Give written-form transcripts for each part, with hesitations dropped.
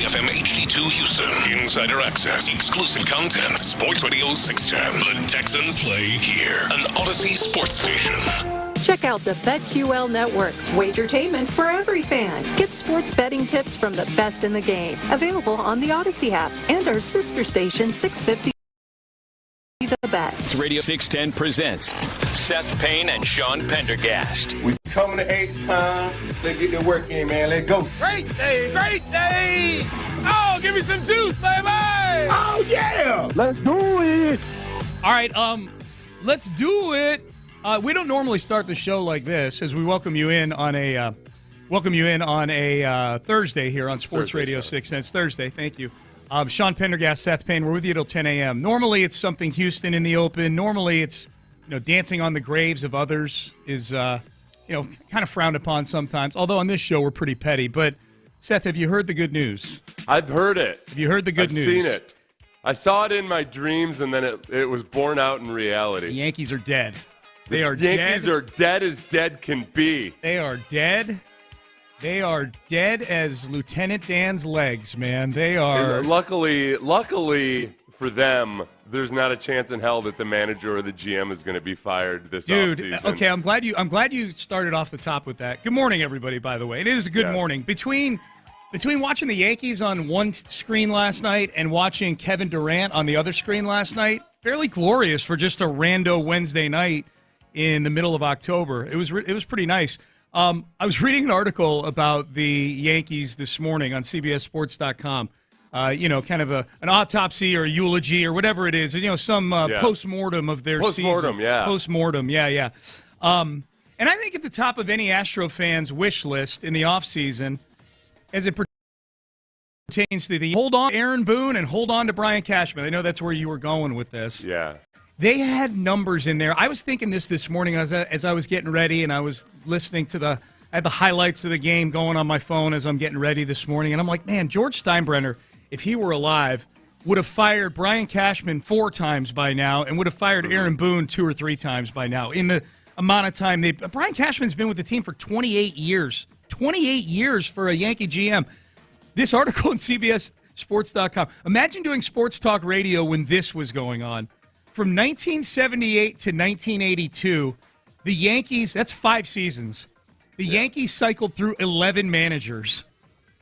FM HD2 Houston. Insider access, exclusive content. Sports Radio 610. The Texans play here. An Odyssey sports station. Check out the BetQL Network, wagertainment for every fan. Get sports betting tips from the best in the game. Available on the Odyssey app and our sister station 650 The Bet. Radio 610 presents Seth Payne and Sean Pendergast. We coming to H-Town. Let's get the work in, man. Let's go. Great day, great day. Oh, give me some juice, baby. Oh, yeah. Let's do it. All right, let's do it. We don't normally start the show like this, as we welcome you in on a Thursday here on Sports Radio 610. It's Thursday. Thank you. Sean Pendergast, Seth Payne. We're with you till 10 a.m. Normally, it's something Houston in the open. Normally, it's dancing on the graves of others is kind of frowned upon sometimes. Although on this show we're pretty petty. But Seth, have you heard the good news? I've heard it. Have you heard the good news? I've seen it. I saw it in my dreams, and then it was borne out in reality. The Yankees are dead. They are dead. Yankees are dead as dead can be. They are dead. They are dead as Lieutenant Dan's legs, man. They are. Luckily for them, there's not a chance in hell that the manager or the GM is going to be fired this offseason. Okay, I'm glad you started off the top with that. Good morning, everybody. By the way, it is a good morning. Between watching the Yankees on one screen last night and watching Kevin Durant on the other screen last night, fairly glorious for just a rando Wednesday night in the middle of October. It was pretty nice. I was reading an article about the Yankees this morning on CBSSports.com. Kind of an autopsy or a eulogy or whatever it is. Some post-mortem of their season. Post-mortem, yeah. And I think at the top of any Astro fan's wish list in the offseason, as it pertains to the hold on to Aaron Boone and hold on to Brian Cashman. I know that's where you were going with this. Yeah. They had numbers in there. I was thinking this morning as I was getting ready, and I was listening to I had the highlights of the game going on my phone as I'm getting ready this morning, and I'm like, man, George Steinbrenner, if he were alive, would have fired Brian Cashman 4 times by now and would have fired Aaron Boone 2 or 3 times by now. In the amount of time Brian Cashman's been with the team for 28 years. 28 years for a Yankee GM. This article on CBSSports.com. Imagine doing sports talk radio when this was going on. From 1978 to 1982, the Yankees, that's 5 seasons. The Yankees cycled through 11 managers.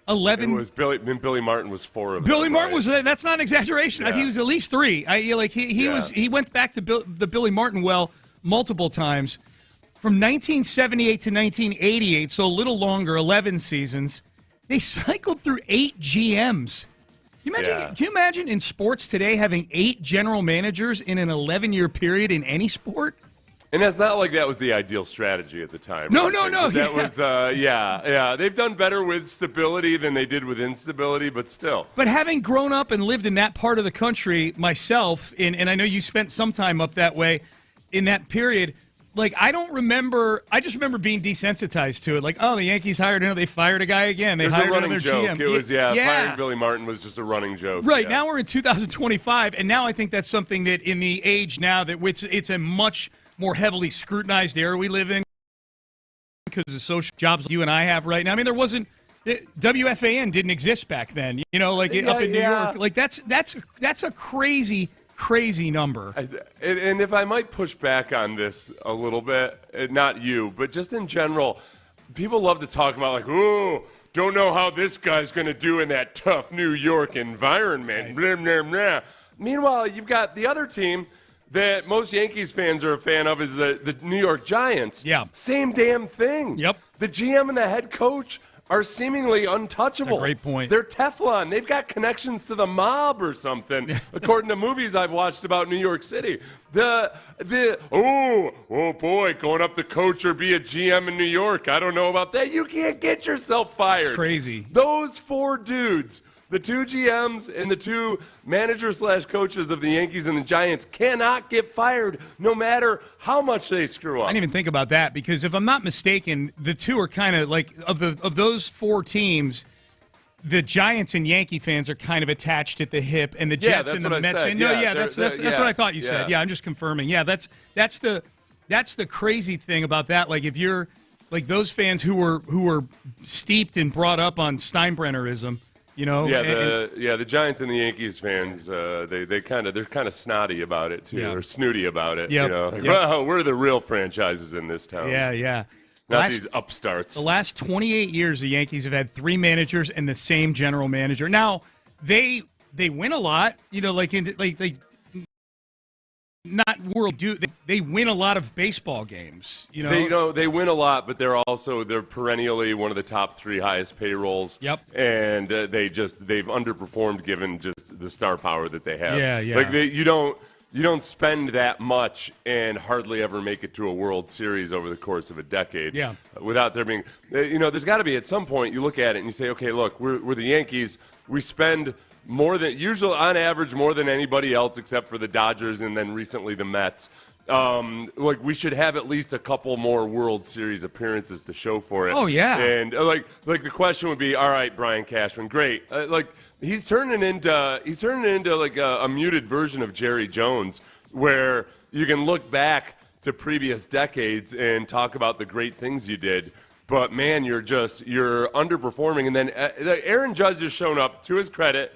11. It was Billy Martin was 4 of them. Billy Martin was, that's not an exaggeration. Yeah. He was at least 3. He went back to the Billy Martin well multiple times. From 1978 to 1988, so a little longer, 11 seasons, they cycled through 8 GMs. Can you imagine in sports today having 8 general managers in an 11-year period in any sport? And it's not like that was the ideal strategy at the time. No. That was, They've done better with stability than they did with instability, but still. But having grown up and lived in that part of the country myself, and I know you spent some time up that way in that period, I just remember being desensitized to it. The Yankees hired they fired a guy again. They hired another GM. It was, firing Billy Martin was just a running joke. Right, now we're in 2025, and now I think that's something that in the age now that it's a much more heavily scrutinized era we live in because of social jobs you and I have right now. I mean, there wasn't WFAN didn't exist back then, up in New York. That's a crazy number. And if I might push back on this a little bit, not you, but just in general, people love to talk about don't know how this guy's going to do in that tough New York environment. Right. Blah, blah, blah. Meanwhile, you've got the other team that most Yankees fans are a fan of is the New York Giants. Yeah. Same damn thing. Yep. The GM and the head coach are seemingly untouchable. That's a great point. They're Teflon. They've got connections to the mob or something, according to movies I've watched about New York City. Oh boy, going up to coach or be a GM in New York. I don't know about that. You can't get yourself fired. It's crazy. Those 4 dudes, the 2 GMs and the 2 managers/coaches of the Yankees and the Giants cannot get fired no matter how much they screw up. I didn't even think about that because if I'm not mistaken, the 2 are kind of of those 4 teams, the Giants and Yankee fans are kind of attached at the hip, and the Jets and the Mets. That's what I thought you said. Yeah, I'm just confirming. Yeah, that's the crazy thing about that. If you're those fans who were steeped and brought up on Steinbrennerism, The Giants and the Yankees fans, they're kind of snotty about it too, or snooty about it. Well, we're the real franchises in this town. Yeah. Not these upstarts. The last 28 years, the Yankees have had 3 managers and the same general manager. Now, they win a lot, not world do they win a lot of baseball games, They win a lot, but they're perennially one of the top 3 highest payrolls. Yep. And they've underperformed given just the star power that they have. Yeah. Like you don't spend that much and hardly ever make it to a World Series over the course of a decade. Yeah. Without there being, there's got to be at some point you look at it and you say, okay, look, we're the Yankees. We spend usually on average more than anybody else except for the Dodgers and then recently the Mets. We should have at least a couple more World Series appearances to show for it. Oh yeah. And the question would be, all right, Brian Cashman, great. He's turning into a muted version of Jerry Jones, where you can look back to previous decades and talk about the great things you did. But man, you're underperforming. And then Aaron Judge has shown up, to his credit.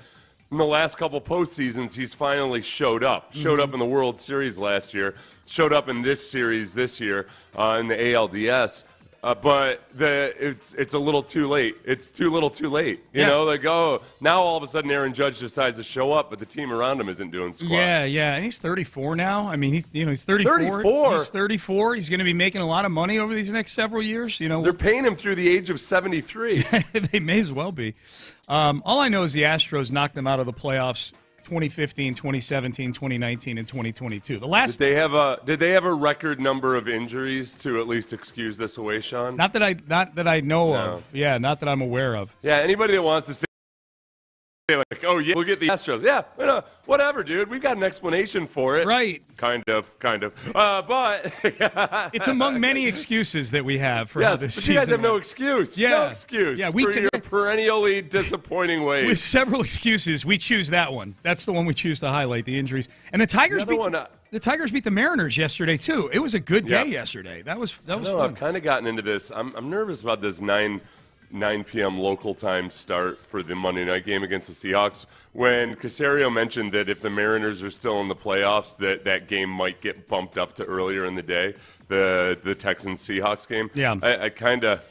In the last couple postseasons, he's finally showed up. Showed up in the World Series last year. Showed up in this series this year in the ALDS. But it's a little too late. It's too little too late. You know, now all of a sudden Aaron Judge decides to show up, but the team around him isn't doing squat. Yeah. And he's 34 now. I mean, he's 34. 34? He's 34. He's going to be making a lot of money over these next several years. They're paying him through the age of 73. They may as well be. All I know is the Astros knocked them out of the playoffs 2015, 2017, 2019, and 2022. Did they have a record number of injuries to at least excuse this away, Sean? Not that I know of. Yeah, not that I'm aware of. Yeah, anybody that wants to say oh yeah, look at the Astros. Yeah, whatever, dude. We've got an explanation for it. Right. Kind of. But it's among many excuses that we have for how this but season. You guys have no excuse. Yeah. No excuse. Yeah, for your perennially disappointing ways. With several excuses, we choose that one. That's the one we choose to highlight, the injuries. And the Tigers the Tigers beat the Mariners yesterday too. It was a good day yesterday. That was fun. I've kind of gotten into this. I'm nervous about this 9 p.m. local time start for the Monday night game against the Seahawks. When Caserio mentioned that if the Mariners are still in the playoffs, that game might get bumped up to earlier in the day, the Texans-Seahawks game. Yeah. I kind of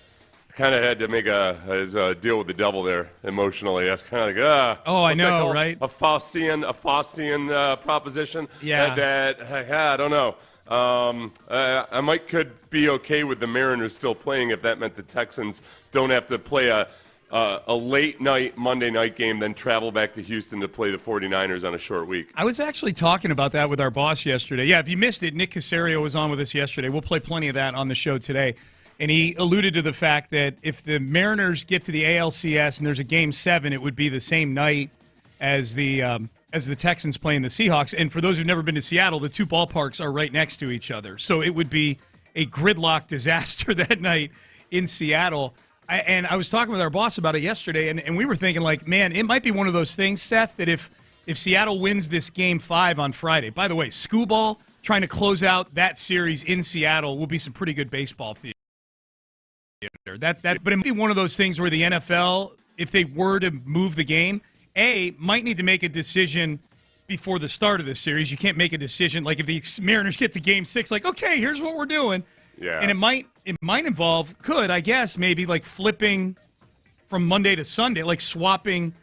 had to make a deal with the devil there emotionally. I was kind of like, I know, right? A Faustian proposition. Yeah. I don't know. I could be okay with the Mariners still playing if that meant the Texans don't have to play a late night Monday night game, then travel back to Houston to play the 49ers on a short week. I was actually talking about that with our boss yesterday. Yeah, if you missed it, Nick Caserio was on with us yesterday. We'll play plenty of that on the show today. And he alluded to the fact that if the Mariners get to the ALCS and there's a Game 7, it would be the same night as the Texans playing the Seahawks. And for those who've never been to Seattle, the two ballparks are right next to each other. So it would be a gridlock disaster that night in Seattle. And I was talking with our boss about it yesterday, and we were thinking, like, man, it might be one of those things, Seth, that if Seattle wins this Game 5 on Friday, by the way, Scooball trying to close out that series in Seattle will be some pretty good baseball theater. But it might be one of those things where the NFL, if they were to move the game, might need to make a decision before the start of this series. You can't make a decision like if the Mariners get to Game 6, like, okay, here's what we're doing. Yeah. And it might involve, maybe like flipping from Monday to Sunday, like swapping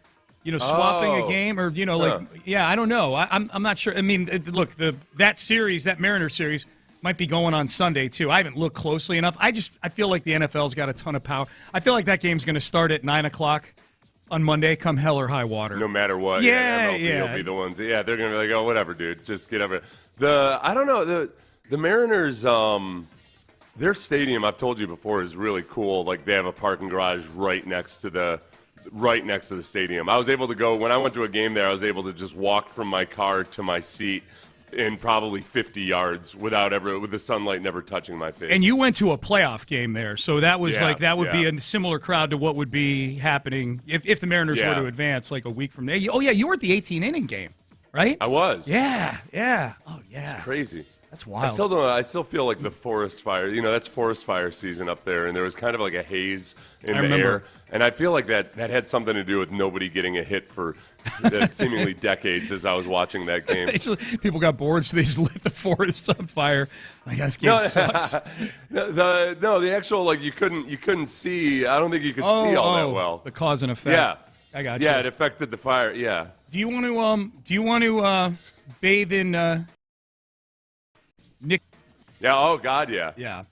a game, or I don't know. I'm not sure. I mean, look, that Mariners series might be going on Sunday too. I haven't looked closely enough. I feel like the NFL's got a ton of power. I feel like that game's going to start at 9:00 on Monday, come hell or high water. No matter what. MLB will be the ones. Yeah, they're going to be like, oh, whatever, dude. Just get over it. I don't know. The Mariners, their stadium, I've told you before, is really cool. Like, they have a parking garage right next to the stadium. I was able to go, when I went to a game there, I was able to just walk from my car to my seat in probably 50 yards with the sunlight never touching my face. And you went to a playoff game there, so that was be a similar crowd to what would be happening if the Mariners were to advance like a week from now. Oh yeah, you were at the 18-inning game, right? I was. Yeah. Oh yeah. It's crazy. That's wild. I still feel like the forest fire. That's forest fire season up there, and there was kind of like a haze in the air. And I feel like that had something to do with nobody getting a hit for seemingly decades as I was watching that game. People got bored, so they just lit the forest on fire. Like, this game sucks. The actual, you couldn't see. I don't think you could see all that well. The cause and effect. Yeah. I got you. Yeah, it affected the fire. Yeah. Do you want to bathe in Nick? Yeah. Oh God. Yeah. Yeah.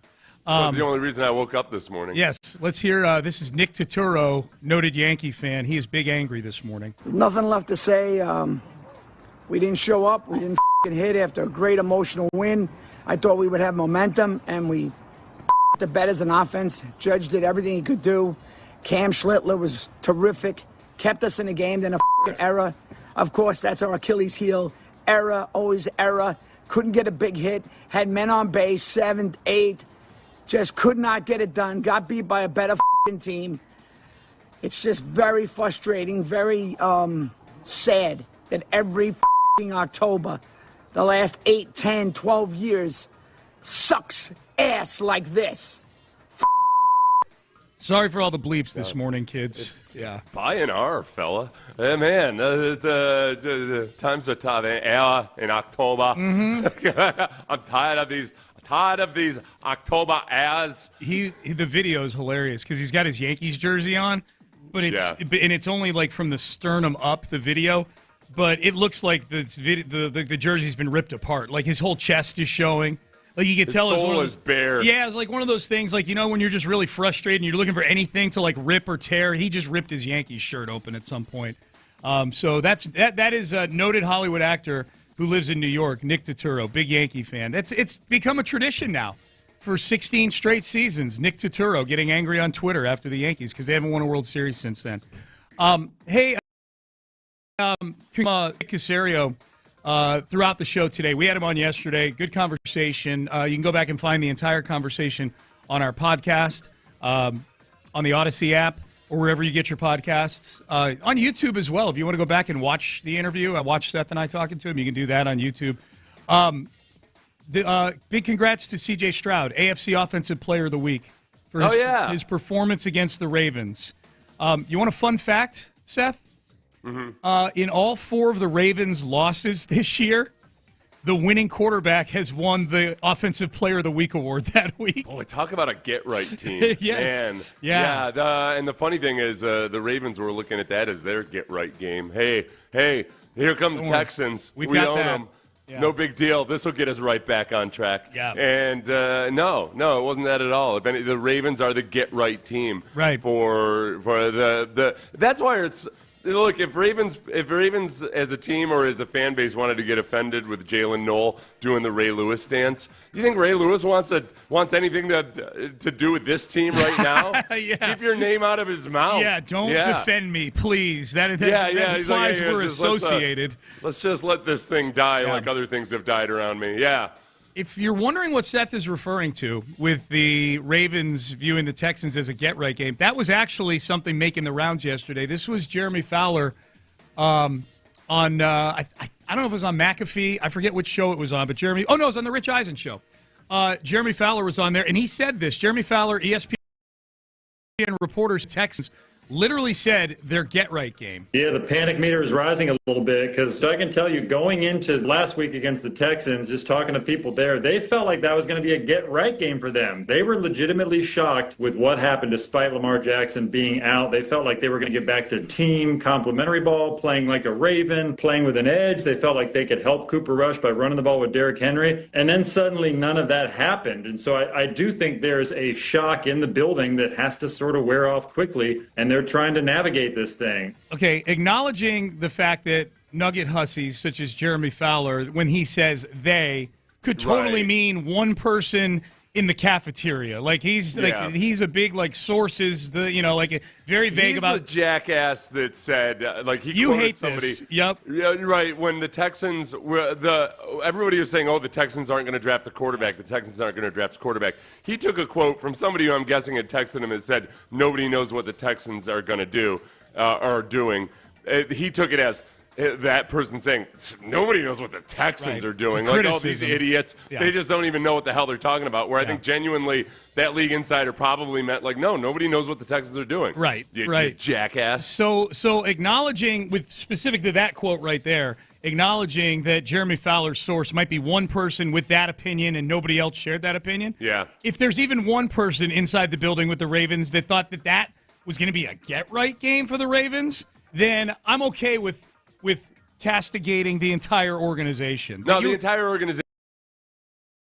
So the only reason I woke up this morning. Yes. Let's hear. This is Nick Turturro, noted Yankee fan. He is big angry this morning. Nothing left to say. We didn't show up. We didn't hit after a great emotional win. I thought we would have momentum, and we the bet as an offense. Judge did everything he could do. Cam Schlittler was terrific. Kept us in the game. Then a error. Of course, that's our Achilles heel. Error, always error. Couldn't get a big hit. Had men on base, 7th, 8th. Just could not get it done. Got beat by a better team. It's just very frustrating, very sad that every October, the last 8, 10, 12 years, sucks ass like this. Sorry for all the bleeps this morning, kids. Yeah. By an hour, fella. Hey, man, the times are tough. An hour in October. Mm-hmm. I'm tired of these October hours. The video is hilarious because he's got his Yankees jersey on, but it's only like from the sternum up, the video. But it looks like the jersey's been ripped apart. Like his whole chest is showing. Like you could tell his soul is bare. Yeah, it's like one of those things. Like when you're just really frustrated and you're looking for anything to like rip or tear. He just ripped his Yankees shirt open at some point. So that is a noted Hollywood actor who lives in New York, Nick Turturro, big Yankee fan. It's become a tradition now for 16 straight seasons. Nick Turturro getting angry on Twitter after the Yankees because they haven't won a World Series since then. Nick Caserio. Throughout the show today. We had him on yesterday. Good conversation. You can go back and find the entire conversation on our podcast, on the Odyssey app, or wherever you get your podcasts. On YouTube as well. If you want to go back and watch the interview, I watched Seth and I talking to him. You can do that on YouTube. Big congrats to C.J. Stroud, AFC Offensive Player of the Week, for his performance against the Ravens. You want a fun fact, Seth? Mm-hmm. In all 4 of the Ravens' losses this year, the winning quarterback has won the Offensive Player of the Week award that week. Oh, talk about a get-right team. Yes. Man. Yeah. And the funny thing is the Ravens were looking at that as their get-right game. Hey, here come the Texans. We own that. them. Yeah. No big deal. This will get us right back on track. Yeah. And no, it wasn't that at all. The Ravens are the get-right team. Right. For the that's why it's. Look, if Ravens as a team or as a fan base wanted to get offended with Jalen Noel doing the Ray Lewis dance, you think Ray Lewis wants anything to do with this team right now? Yeah. Keep your name out of his mouth. Yeah, don't defend me, please. That implies we're associated. Let's just let this thing die like other things have died around me. Yeah. If you're wondering what Seth is referring to with the Ravens viewing the Texans as a get-right game, that was actually something making the rounds yesterday. This was Jeremy Fowler on I don't know if it was on McAfee. I forget which show it was on, but it was on the Rich Eisen show. Jeremy Fowler was on there, and he said this. Jeremy Fowler, ESPN reporters, Texans, literally said their get-right game. Yeah, the panic meter is rising a little bit because I can tell you going into last week against the Texans, just talking to people there, they felt like that was going to be a get-right game for them. They were legitimately shocked with what happened despite Lamar Jackson being out. They felt like they were going to get back to team complementary ball, playing like a Raven, playing with an edge. They felt like they could help Cooper Rush by running the ball with Derrick Henry. And then suddenly none of that happened. And so I do think there's a shock in the building that has to sort of wear off quickly, and they're trying to navigate this thing. Okay, acknowledging the fact that Nugget hussies such as Jeremy Fowler, when he says they, could totally mean one person in the cafeteria. Like he's a big sources, very vague about. He's the jackass that said he you quoted hate somebody. This. Yep. Yeah, right. When the Texans everybody was saying, "Oh, the Texans aren't going to draft a quarterback. The Texans aren't going to draft a quarterback." He took a quote from somebody who I'm guessing had texted him and said, "Nobody knows what the Texans are going to do or doing." He took it as that person saying, nobody knows what the Texans are doing. Like, all these idiots, they just don't even know what the hell they're talking about. Where I think genuinely that league insider probably meant, like, no, nobody knows what the Texans are doing. Right, you jackass. So acknowledging, with specific to that quote right there, acknowledging that Jeremy Fowler's source might be one person with that opinion and nobody else shared that opinion. Yeah. If there's even one person inside the building with the Ravens that thought that was going to be a get-right game for the Ravens, then I'm okay with castigating the entire organization. No, the entire organization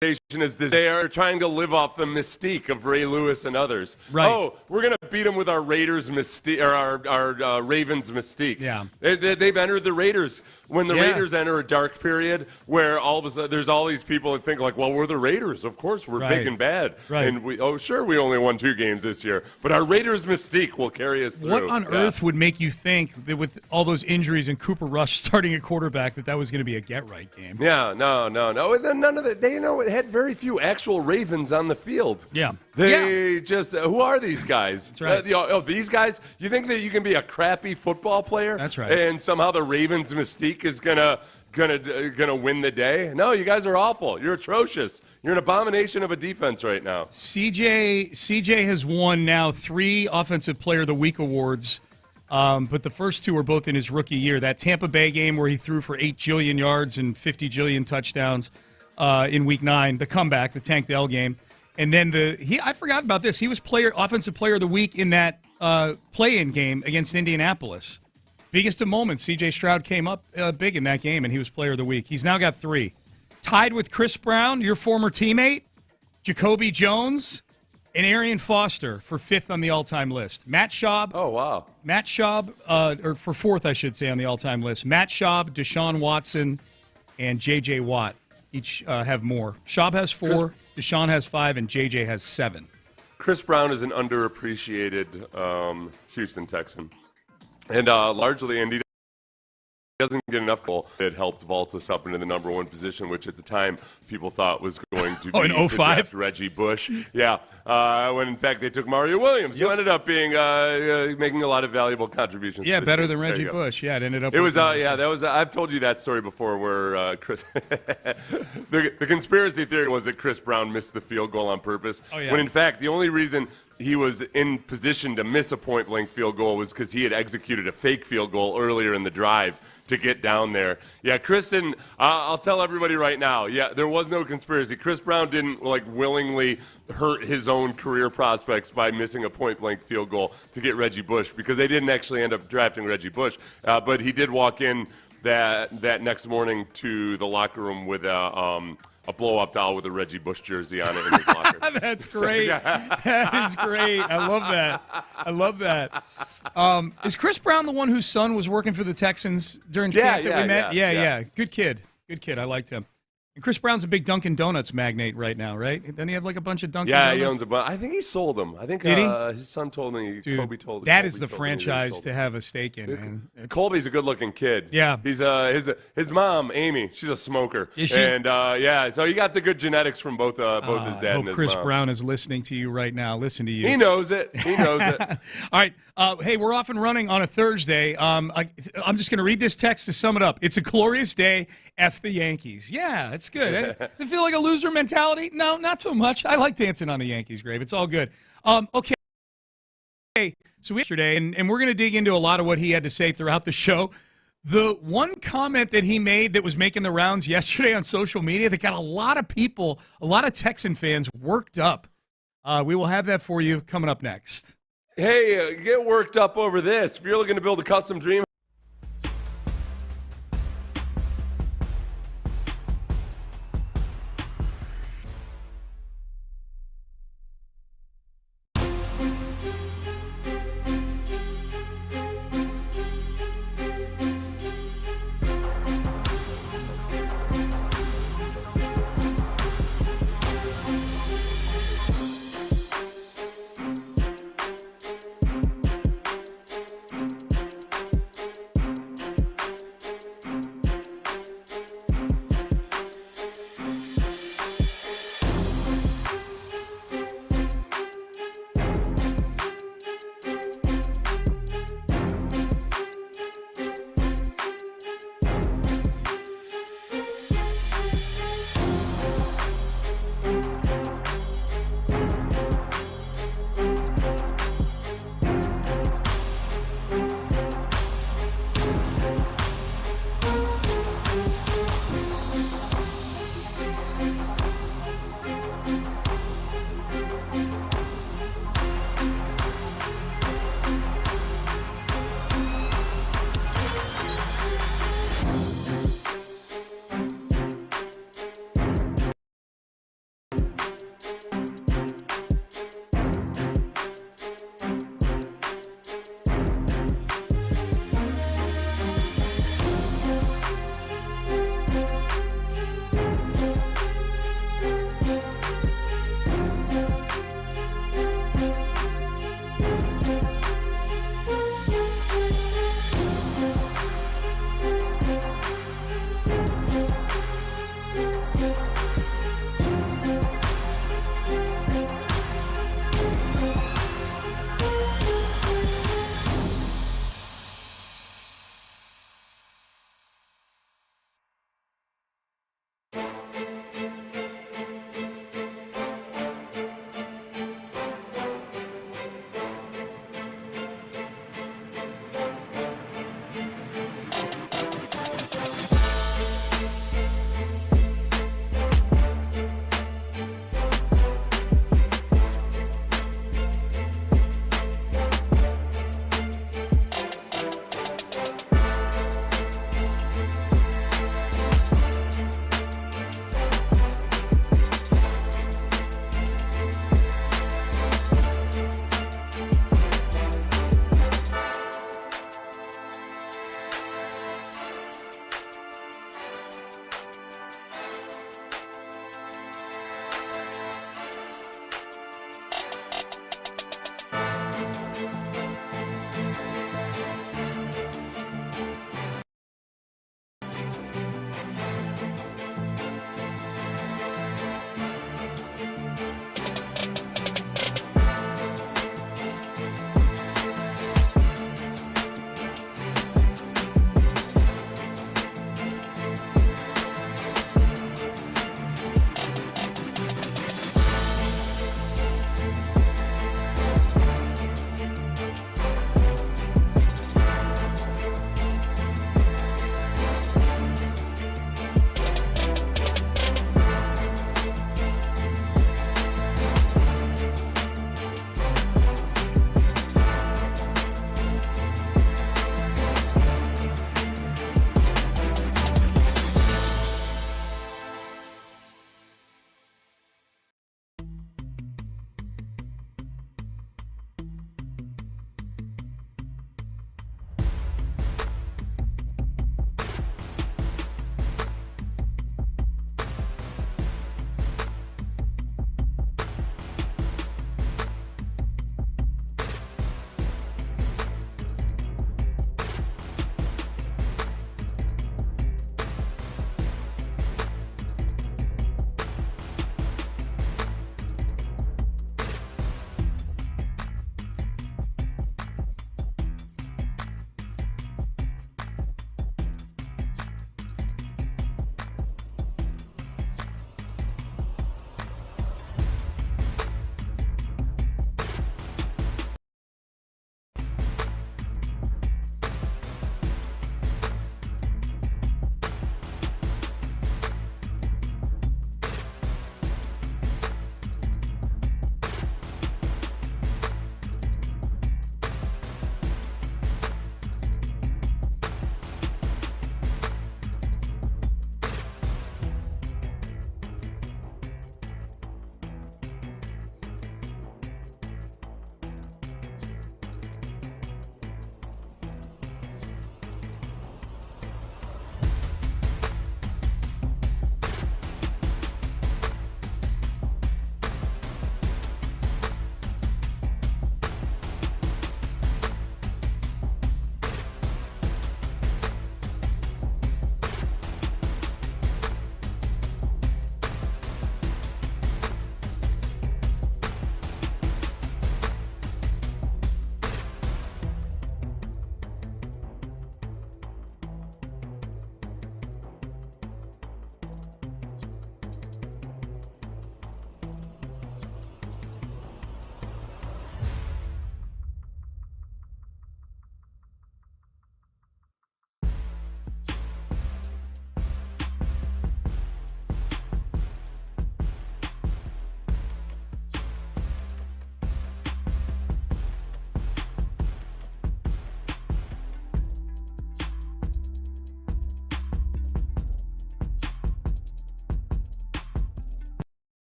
is this. They are trying to live off the mystique of Ray Lewis and others. Right. Oh, we're going to beat them with our Raiders mystique, or our Ravens mystique. Yeah. They've entered the Raiders. When the Raiders enter a dark period where all of a sudden there's all these people that think like, well, we're the Raiders. Of course, we're big and bad. Right. And we only won 2 games this year. But our Raiders mystique will carry us through. What on earth would make you think that with all those injuries and Cooper Rush starting at quarterback that was going to be a get-right game? Yeah, no. And then none of it. They it had very few actual Ravens on the field. Yeah. They just, who are these guys? That's right. These guys, you think that you can be a crappy football player? That's right. And somehow the Ravens mystique is gonna win the day? No, you guys are awful. You're atrocious. You're an abomination of a defense right now. CJ has won now 3 Offensive Player of the Week awards, but the first 2 are both in his rookie year. That Tampa Bay game where he threw for 8 jillion yards and 50 jillion touchdowns in Week 9, the comeback, the Tank Dell game. And then I forgot about this. He was Offensive Player of the Week in that play-in game against Indianapolis. Biggest of moments. C.J. Stroud came up big in that game, and he was Player of the Week. He's now got 3. Tied with Chris Brown, your former teammate, Jacoby Jones, and Arian Foster for 5th on the all-time list. Matt Schaub. Oh, wow. Matt Schaub, or for 4th, I should say, on the all-time list. Matt Schaub, Deshaun Watson, and J.J. Watt each have more. Schaub has 4, Deshaun has 5, and J.J. has 7. Chris Brown is an underappreciated Houston Texan. And largely, Indy doesn't get enough goal. It helped vault us up into the number 1 position, which at the time people thought was going to be in 05? Reggie Bush. Yeah, when in fact they took Mario Williams, who ended up being making a lot of valuable contributions. Yeah, better than Reggie Bush. Yeah, it ended up. It was that was. I've told you that story before, where Chris. the conspiracy theory was that Chris Brown missed the field goal on purpose. Oh, yeah. When in fact the only reason he was in position to miss a point-blank field goal was because he had executed a fake field goal earlier in the drive to get down there. Yeah, Chris didn't. I'll tell everybody right now. Yeah, there was no conspiracy. Chris Brown didn't willingly hurt his own career prospects by missing a point-blank field goal to get Reggie Bush, because they didn't actually end up drafting Reggie Bush. But he did walk in that next morning to the locker room with a blow-up doll with a Reggie Bush jersey on it in his locker. That's great. That is great. I love that. Is Chris Brown the one whose son was working for the Texans during camp that we met? Yeah. Good kid. I liked him. And Chris Brown's a big Dunkin' Donuts magnate right now, right? Doesn't he have a bunch of Dunkin' Donuts? Yeah, he owns a bunch. I think he sold them. I think his son told me. Dude, Colby told that Colby is the franchise to have a stake in, man. Colby's a good-looking kid. Yeah. He's his mom, Amy, she's a smoker. Is she? And so he got the good genetics from both his dad and his mom. I hope Chris Brown is listening to you right now. Listen to you. He knows it. All right. Hey, we're off and running on a Thursday. I'm just going to read this text to sum it up. It's a glorious day. F the Yankees. Yeah, it's good. Does it feel like a loser mentality? No, not so much. I like dancing on the Yankees grave. It's all good. Okay. So yesterday, and we're going to dig into a lot of what he had to say throughout the show. The one comment that he made that was making the rounds yesterday on social media that got a lot of people, a lot of Texan fans worked up. We will have that for you coming up next. Hey, get worked up over this. If you're looking to build a custom dream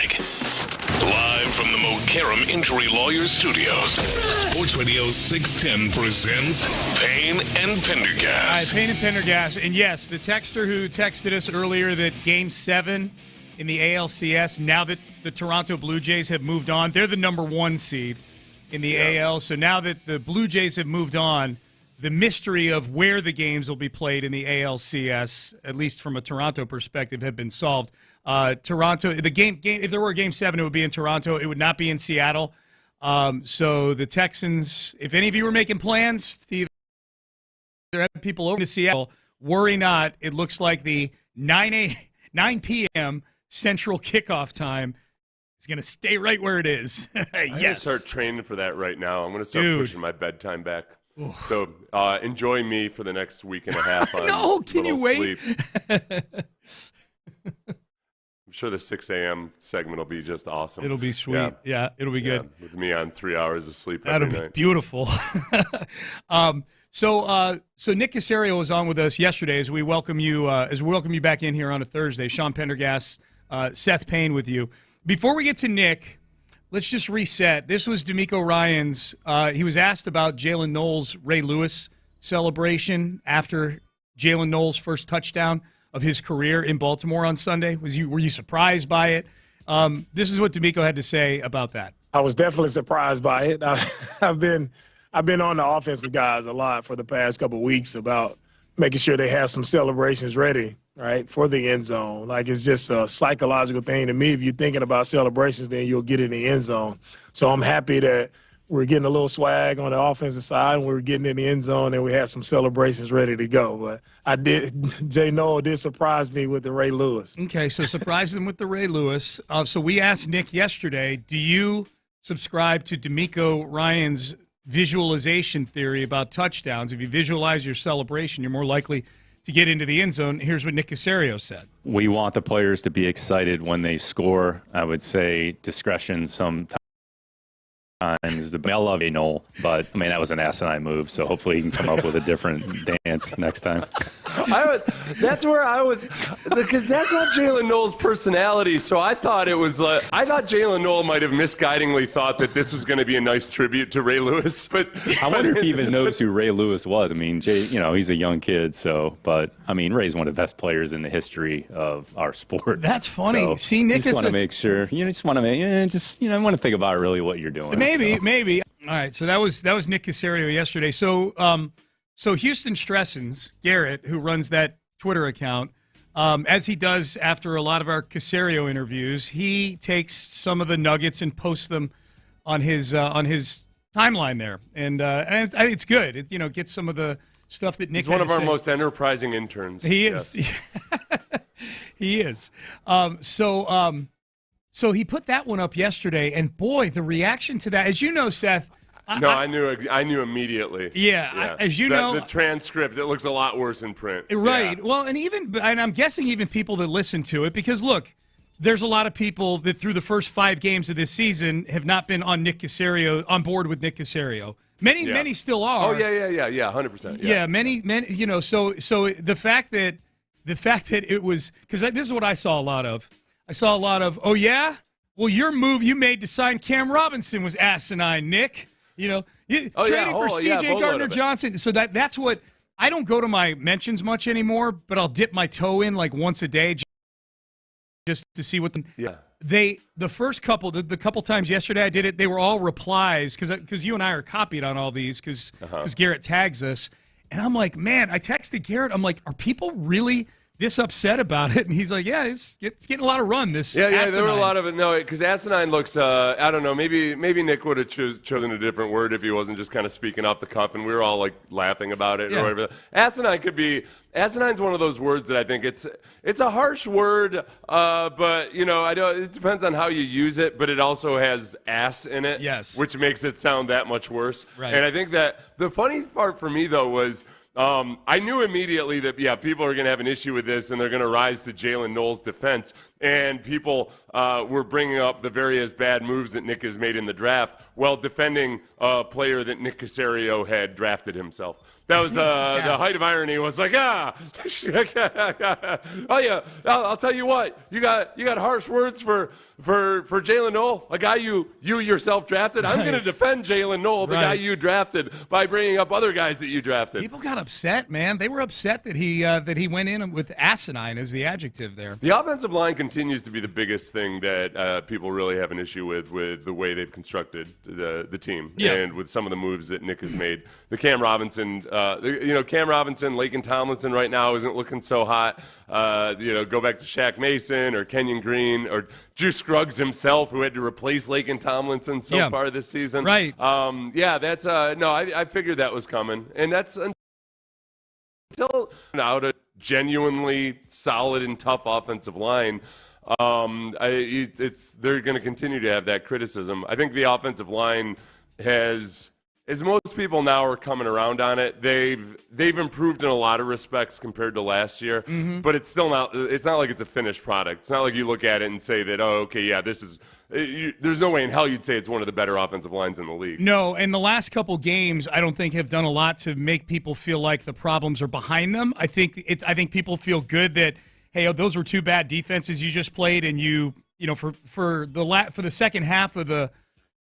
bag. Live from the Mokaram Injury Lawyers Studios, Sports Radio 610 presents Payne and Pendergast. All right, Payne and Pendergast. And yes, the texter who texted us earlier that Game 7 in the ALCS, now that the Toronto Blue Jays have moved on, they're the number 1 seed in the AL. So now that the Blue Jays have moved on, the mystery of where the games will be played in the ALCS, at least from a Toronto perspective, have been solved. Toronto, the game. If there were a Game 7, it would be in Toronto. It would not be in Seattle. So the Texans, if any of you were making plans to either have people over to Seattle, worry not. It looks like the 9 p.m. Central kickoff time is going to stay right where it is. Yes. I'm going to start training for that right now. I'm going to start pushing my bedtime back. Oof. So enjoy me for the next week and a half. On No, can you wait? I'm sure the 6 a.m. segment will be just awesome. It'll be sweet. Yeah, it'll be good. With me on 3 hours of sleep That'll every be night. beautiful. So Nick Caserio was on with us yesterday as we welcome you back in here on a Thursday. Sean Pendergast, Seth Payne with you. Before we get to Nick, let's just reset. This was D'Amico Ryan's. He was asked about Jalen Knowles' Ray Lewis celebration after Jalen Knowles' first touchdown of his career in Baltimore on Sunday. Were you surprised by it? This is what D'Amico had to say about that. I was definitely surprised by it. I've been on the offensive guys a lot for the past couple of weeks about making sure they have some celebrations ready, right, for the end zone. Like, it's just a psychological thing to me. If you're thinking about celebrations, then you'll get in the end zone. So I'm happy that we're getting a little swag on the offensive side, and we're getting in the end zone, and we have some celebrations ready to go. But Jay Noel did surprise me with the Ray Lewis. Okay, so surprised him with the Ray Lewis. So we asked Nick yesterday, do you subscribe to D'Amico Ryan's visualization theory about touchdowns? If you visualize your celebration, you're more likely to get into the end zone. Here's what Nick Caserio said. We want the players to be excited when they score. I would say discretion sometimes. I love a Noel, but I mean that was an asinine move. So hopefully he can come up with a different dance next time. That's where I was, because that's not Jalen Knowles' personality. So I thought it was. I thought Jalen Knowles might have misguidingly thought that this was going to be a nice tribute to Ray Lewis. But I wonder if he even knows who Ray Lewis was. I mean, Jay, he's a young kid. So, but I mean, Ray's one of the best players in the history of our sport. That's funny. So See, Nick, you just want to make sure. You just want to make. I want to think about really what you're doing. Maybe. All right. So that was Nick Caserio yesterday. So Houston Stressens, Garrett, who runs that Twitter account, as he does after a lot of our Caserio interviews, he takes some of the nuggets and posts them on his timeline there, and it's good. It gets some of the stuff that Nick. He's one of our most enterprising interns. He is. Yes. He is. So he put that one up yesterday, and boy, the reaction to that, as you know, Seth. I knew immediately. Yeah. As you know, the transcript, it looks a lot worse in print. Right. Yeah. Well, and I'm guessing even people that listen to it, because look, there's a lot of people that through the first 5 games of this season have not been on board with Nick Caserio. Many still are. Oh yeah, 100%. Yeah, many. So the fact that it was, because this is what I saw a lot of. Oh yeah, well your move you made to sign Cam Robinson was asinine, Nick. Trading for C.J. Gardner-Johnson. So that's what I don't go to my mentions much anymore, but I'll dip my toe in like once a day just to see what the first couple the couple times yesterday I did it, they were all replies because you and I are copied on all these because Garrett tags us, and I'm like, man, I texted Garrett, I'm like, are people really this upset about it? And he's like, yeah, it's getting a lot of run. There were a lot of it. No, because asinine looks, I don't know, maybe Nick would have chosen a different word if he wasn't just kind of speaking off the cuff, and we were all like laughing about it or whatever. Asinine's one of those words that I think it's a harsh word, but it depends on how you use it, but it also has ass in it, which makes it sound that much worse. Right. And I think that the funny part for me though was, I knew immediately that, people are going to have an issue with this and they're going to rise to Jalen Knowles' defense. and people were bringing up the various bad moves that Nick has made in the draft while defending a player that Nick Caserio had drafted himself. That was the height of irony. It was like, oh yeah, I'll tell you what, you got harsh words for Jalen Noel, a guy you yourself drafted. I'm going to defend Jalen Noel, the guy you drafted, by bringing up other guys that you drafted. People got upset, man. They were upset that he went in with asinine as the adjective there. The offensive line continues to be the biggest thing that people really have an issue with the way they've constructed the team and with some of the moves that Nick has made. The Cam Robinson. Cam Robinson, Laken Tomlinson right now isn't looking so hot. Go back to Shaq Mason or Kenyon Green or Juice Scruggs himself, who had to replace Laken Tomlinson so far this season. Right. That's I figured that was coming, and that's until out a genuinely solid and tough offensive line. They're going to continue to have that criticism. I think the offensive line has. As most people now are coming around on it, they've improved in a lot of respects compared to last year, but it's still not. It's not like it's a finished product. It's not like you look at it and say that, this is. There's no way in hell you'd say it's one of the better offensive lines in the league. No, and the last couple games, I don't think have done a lot to make people feel like the problems are behind them. I think people feel good that those were two bad defenses you just played, and for the second half of the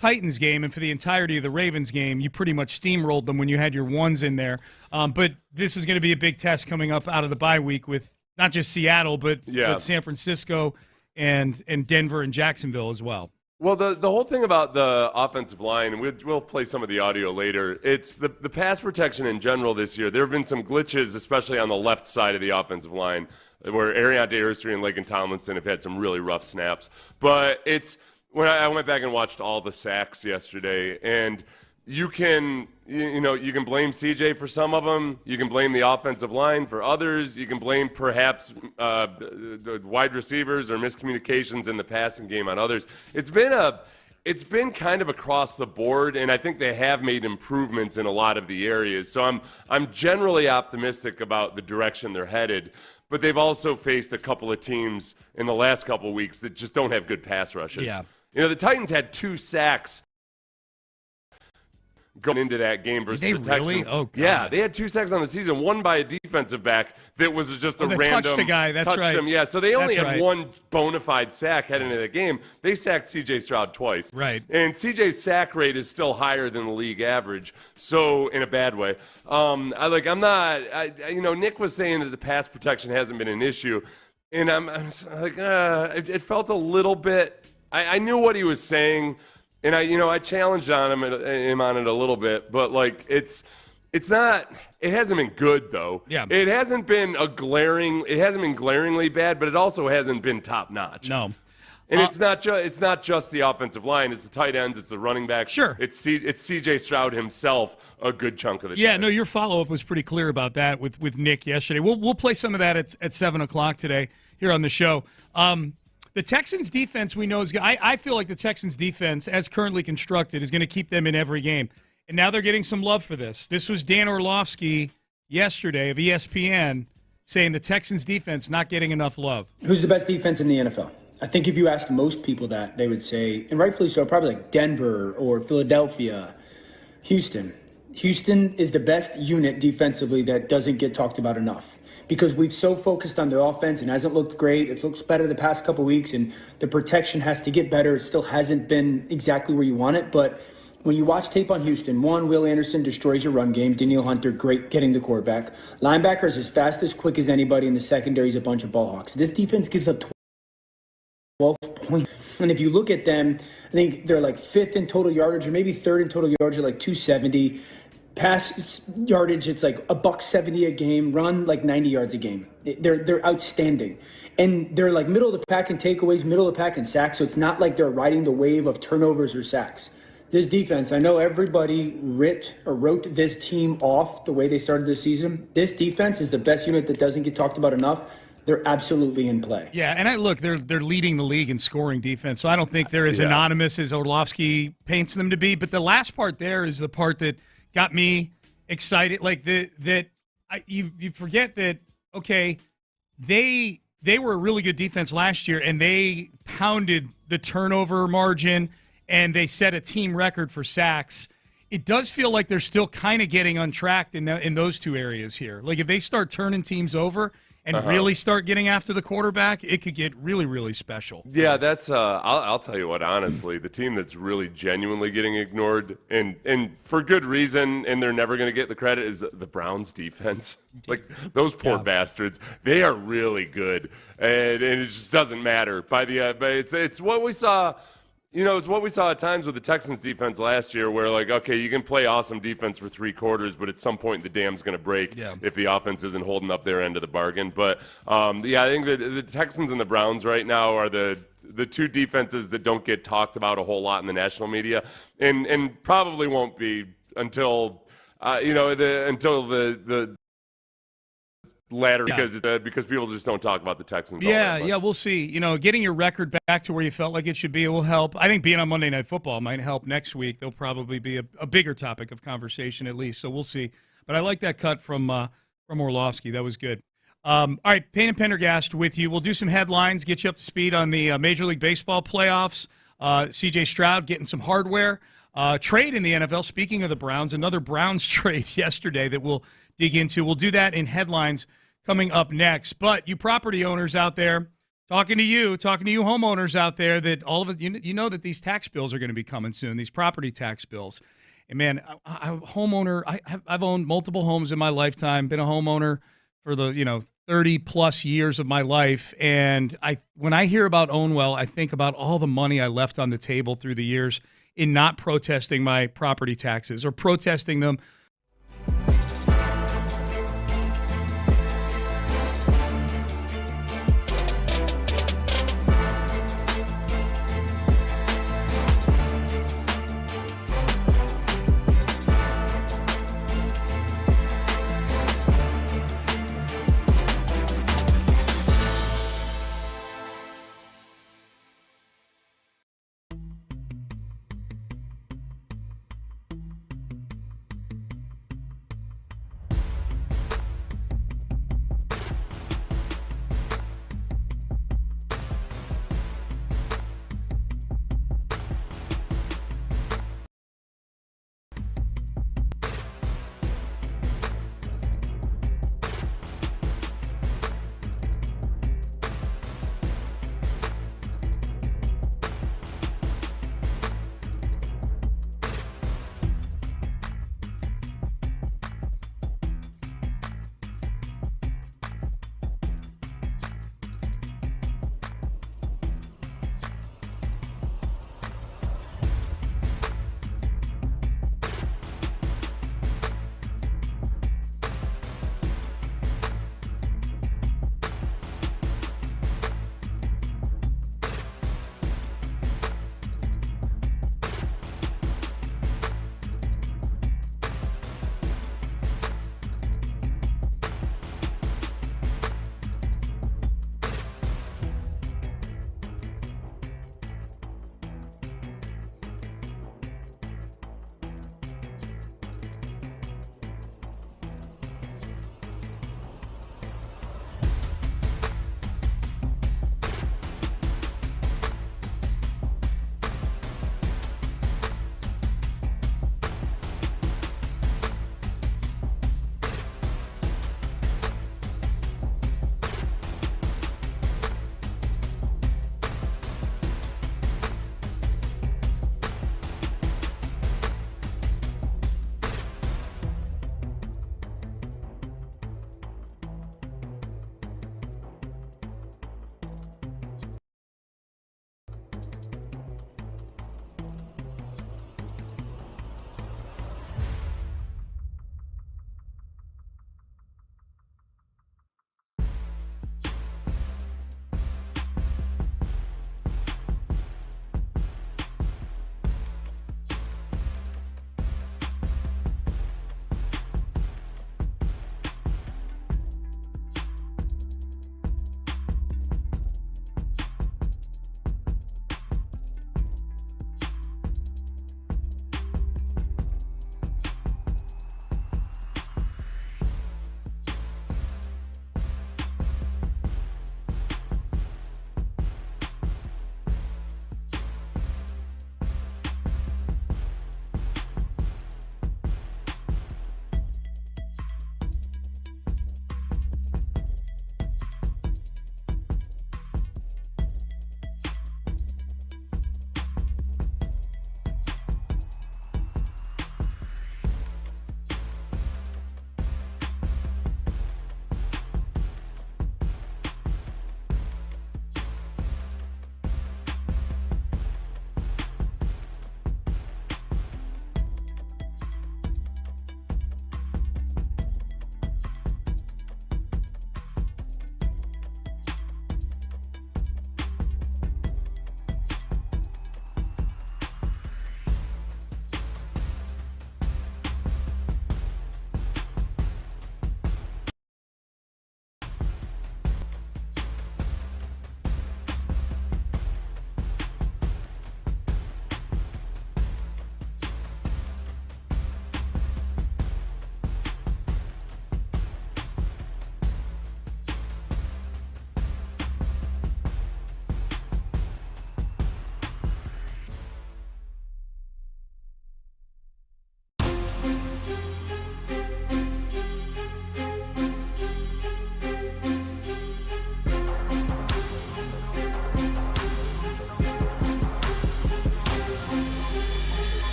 Titans game and for the entirety of the Ravens game, you pretty much steamrolled them when you had your ones in there. But this is going to be a big test coming up out of the bye week with not just Seattle, but San Francisco and Denver and Jacksonville as well. Well, the whole thing about the offensive line, and we'll play some of the audio later, it's the pass protection in general this year. There have been some glitches, especially on the left side of the offensive line, where Ariante Ursery and Laken Tomlinson have had some really rough snaps. But it's... When I went back and watched all the sacks yesterday, and you can blame CJ for some of them. You can blame the offensive line for others. You can blame perhaps the wide receivers or miscommunications in the passing game on others. It's been kind of across the board, and I think they have made improvements in a lot of the areas. So I'm generally optimistic about the direction they're headed. But they've also faced a couple of teams in the last couple of weeks that just don't have good pass rushes. Yeah. The Titans had 2 sacks going into that game versus the Texans. Really? Oh, God. Yeah, they had 2 sacks on the season, one by a defensive back that was just a random touched a guy. That's touched right. him. Yeah, so they only had one bona fide sack heading into the game. They sacked C.J. Stroud twice. Right. And C.J.'s sack rate is still higher than the league average, so in a bad way. Nick was saying that the pass protection hasn't been an issue, and I'm like, it felt a little bit. I knew what he was saying, and I challenged him on it a little bit, but it's not. It hasn't been good though. Yeah. It hasn't been glaringly bad, but it also hasn't been top notch. No. And it's not just the offensive line. It's the tight ends. It's the running back. Sure. It's C.J. Stroud himself a good chunk of the time. Yeah, no, your follow-up was pretty clear about that with Nick yesterday. We'll play some of that at 7 o'clock today here on the show. The Texans' defense, we know, I feel like the Texans' defense, as currently constructed, is going to keep them in every game. And now they're getting some love for this. This was Dan Orlovsky yesterday of ESPN saying the Texans' defense not getting enough love. Who's the best defense in the NFL? I think if you asked most people that, they would say, and rightfully so, probably like Denver or Philadelphia, Houston. Houston is the best unit defensively that doesn't get talked about enough because we've so focused on their offense and hasn't looked great. It looks better the past couple weeks, and the protection has to get better. It still hasn't been exactly where you want it, but when you watch tape on Houston, Will Anderson destroys your run game. Danielle Hunter, great getting the quarterback. Linebackers as fast, as quick as anybody, in the secondary is a bunch of ball hawks. This defense gives up 12 points. And if you look at them, I think they're like 5th in total yardage or maybe 3rd in total yardage at like 270. Pass yardage, it's like $170 a game. Run like 90 yards a game. They're outstanding. And they're like middle of the pack in takeaways, middle of the pack in sacks. So it's not like they're riding the wave of turnovers or sacks. This defense, I know everybody wrote this team off the way they started the season. This defense is the best unit that doesn't get talked about enough. They're absolutely in play. Yeah, and they're leading the league in scoring defense, so I don't think they're as anonymous as Orlovsky paints them to be. But the last part there is the part that got me excited. Like you forget that, okay, they they were a really good defense last year, and they pounded the turnover margin, and they set a team record for sacks. It does feel like they're still kind of getting untracked in those two areas here. Like, if they start turning teams over and really start getting after the quarterback, it could get really, really special. Yeah, that's I'll tell you what, honestly, the team that's really genuinely getting ignored, and for good reason, and they're never going to get the credit, is the Browns defense. Like, those poor bastards, they are really good, and it just doesn't matter. But it's what we saw. You know, it's what we saw at times with the Texans defense last year, where, like, okay, you can play awesome defense for 3 quarters, but at some point the dam's going to break if the offense isn't holding up their end of the bargain. But, I think the Texans and the Browns right now are the two defenses that don't get talked about a whole lot in the national media, and probably won't be until, until the latter, because people just don't talk about the Texans. We'll see. You know, getting your record back to where you felt like it should be will help. I think being on Monday Night Football might help next week. They'll probably be a bigger topic of conversation at least, so we'll see. But I like that cut from Orlovsky. That was good. All right, Payne and Pendergast with you. We'll do some headlines, get you up to speed on the Major League Baseball playoffs. C.J. Stroud getting some hardware. Trade in the NFL. Speaking of the Browns, another Browns trade yesterday that we'll dig into. We'll do that in headlines coming up next. But you property owners out there, talking to you homeowners out there, that all of us, you know that these tax bills are going to be coming soon, these property tax bills. And man, I've owned multiple homes in my lifetime, been a homeowner for the 30 plus years of my life. And when I hear about Ownwell, I think about all the money I left on the table through the years in not protesting my property taxes or protesting them.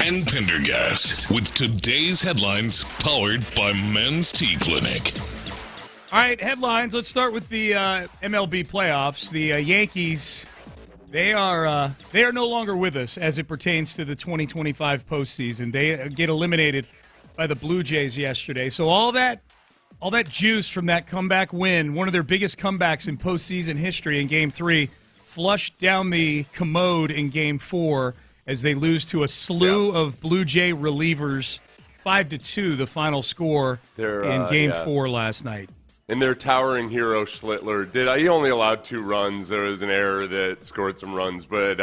and Pendergast with today's headlines powered by Men's Tea Clinic. All right, headlines. Let's start with the MLB playoffs. The Yankees, they are no longer with us as it pertains to the 2025 postseason. They get eliminated by the Blue Jays yesterday. So all that juice from that comeback win, one of their biggest comebacks in postseason history in Game 3, flushed down the commode in Game 4 as they lose to a slew of Blue Jay relievers, 5-2, the final score in Game 4 last night. And their towering hero, Schlittler, he only allowed 2 runs. There was an error that scored some runs, but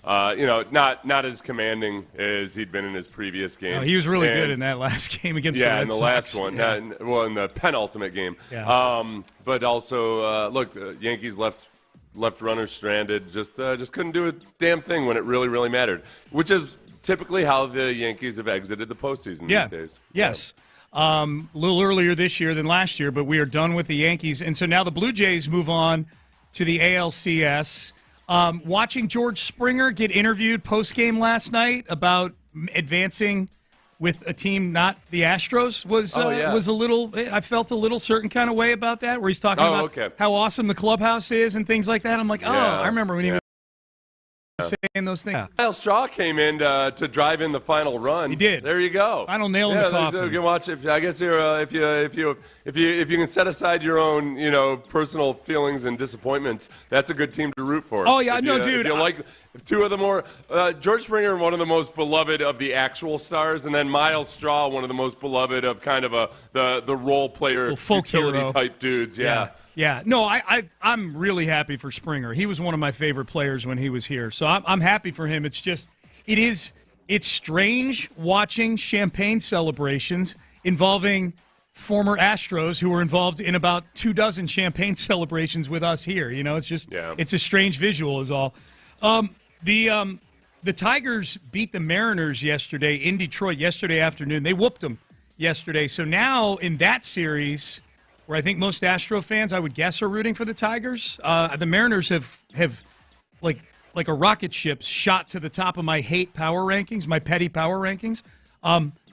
not as commanding as he'd been in his previous game. He was really good in that last game against the Red in the Sox. last one. Yeah. In the penultimate game. Yeah. But also, Yankees left runners stranded. Just couldn't do a damn thing when it really, really mattered, which is typically how the Yankees have exited the postseason these days. Yes. A little earlier this year than last year, but we are done with the Yankees. And so now the Blue Jays move on to the ALCS. Watching George Springer get interviewed post-game last night about advancing with a team not the Astros was a little – I felt a little certain kind of way about that, where he's talking about how awesome the clubhouse is and things like that. I'm like, I remember when he was saying those things. Miles Straw came in to drive in the final run. He did. There you go. Final nail in the coffin. You can watch. I guess if you can set aside your own personal feelings and disappointments, that's a good team to root for. Oh yeah, dude. If you like two of the more George Springer, one of the most beloved of the actual stars, and then Miles Straw, one of the most beloved of kind of the role player utility hero type dudes. Yeah. No, I'm really happy for Springer. He was one of my favorite players when he was here. So I'm happy for him. It's just, it's strange watching champagne celebrations involving former Astros who were involved in about 24 champagne celebrations with us here. It's just, it's a strange visual is all. The Tigers beat the Mariners yesterday in Detroit yesterday afternoon. They whooped them yesterday. So now in that series, where I think most Astro fans, I would guess, are rooting for the Tigers. The Mariners have like a rocket ship shot to the top of my hate power rankings, my petty power rankings.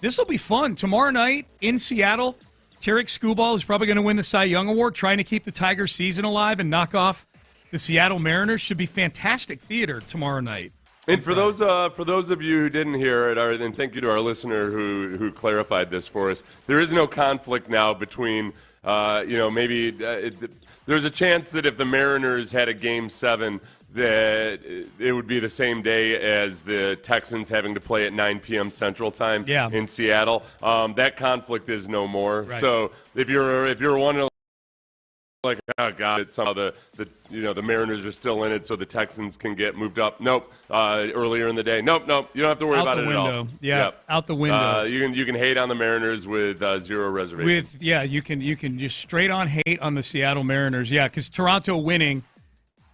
This will be fun. Tomorrow night in Seattle, Tarek Skubal is probably going to win the Cy Young Award, trying to keep the Tigers season alive and knock off the Seattle Mariners. Should be fantastic theater tomorrow night. And for those of you who didn't hear it, and thank you to our listener who clarified this for us, there is no conflict now between – maybe there's a chance that if the Mariners had a Game 7, that it would be the same day as the Texans having to play at 9 p.m. Central Time in Seattle. That conflict is no more. Right. So if you're wondering, like, oh God, it's somehow the Mariners are still in it, so the Texans can get moved up. Nope. Earlier in the day. Nope. You don't have to worry about it at all. Yeah, out the window. You can hate on the Mariners with zero reservations. You can just straight on hate on the Seattle Mariners. Yeah, because Toronto winning,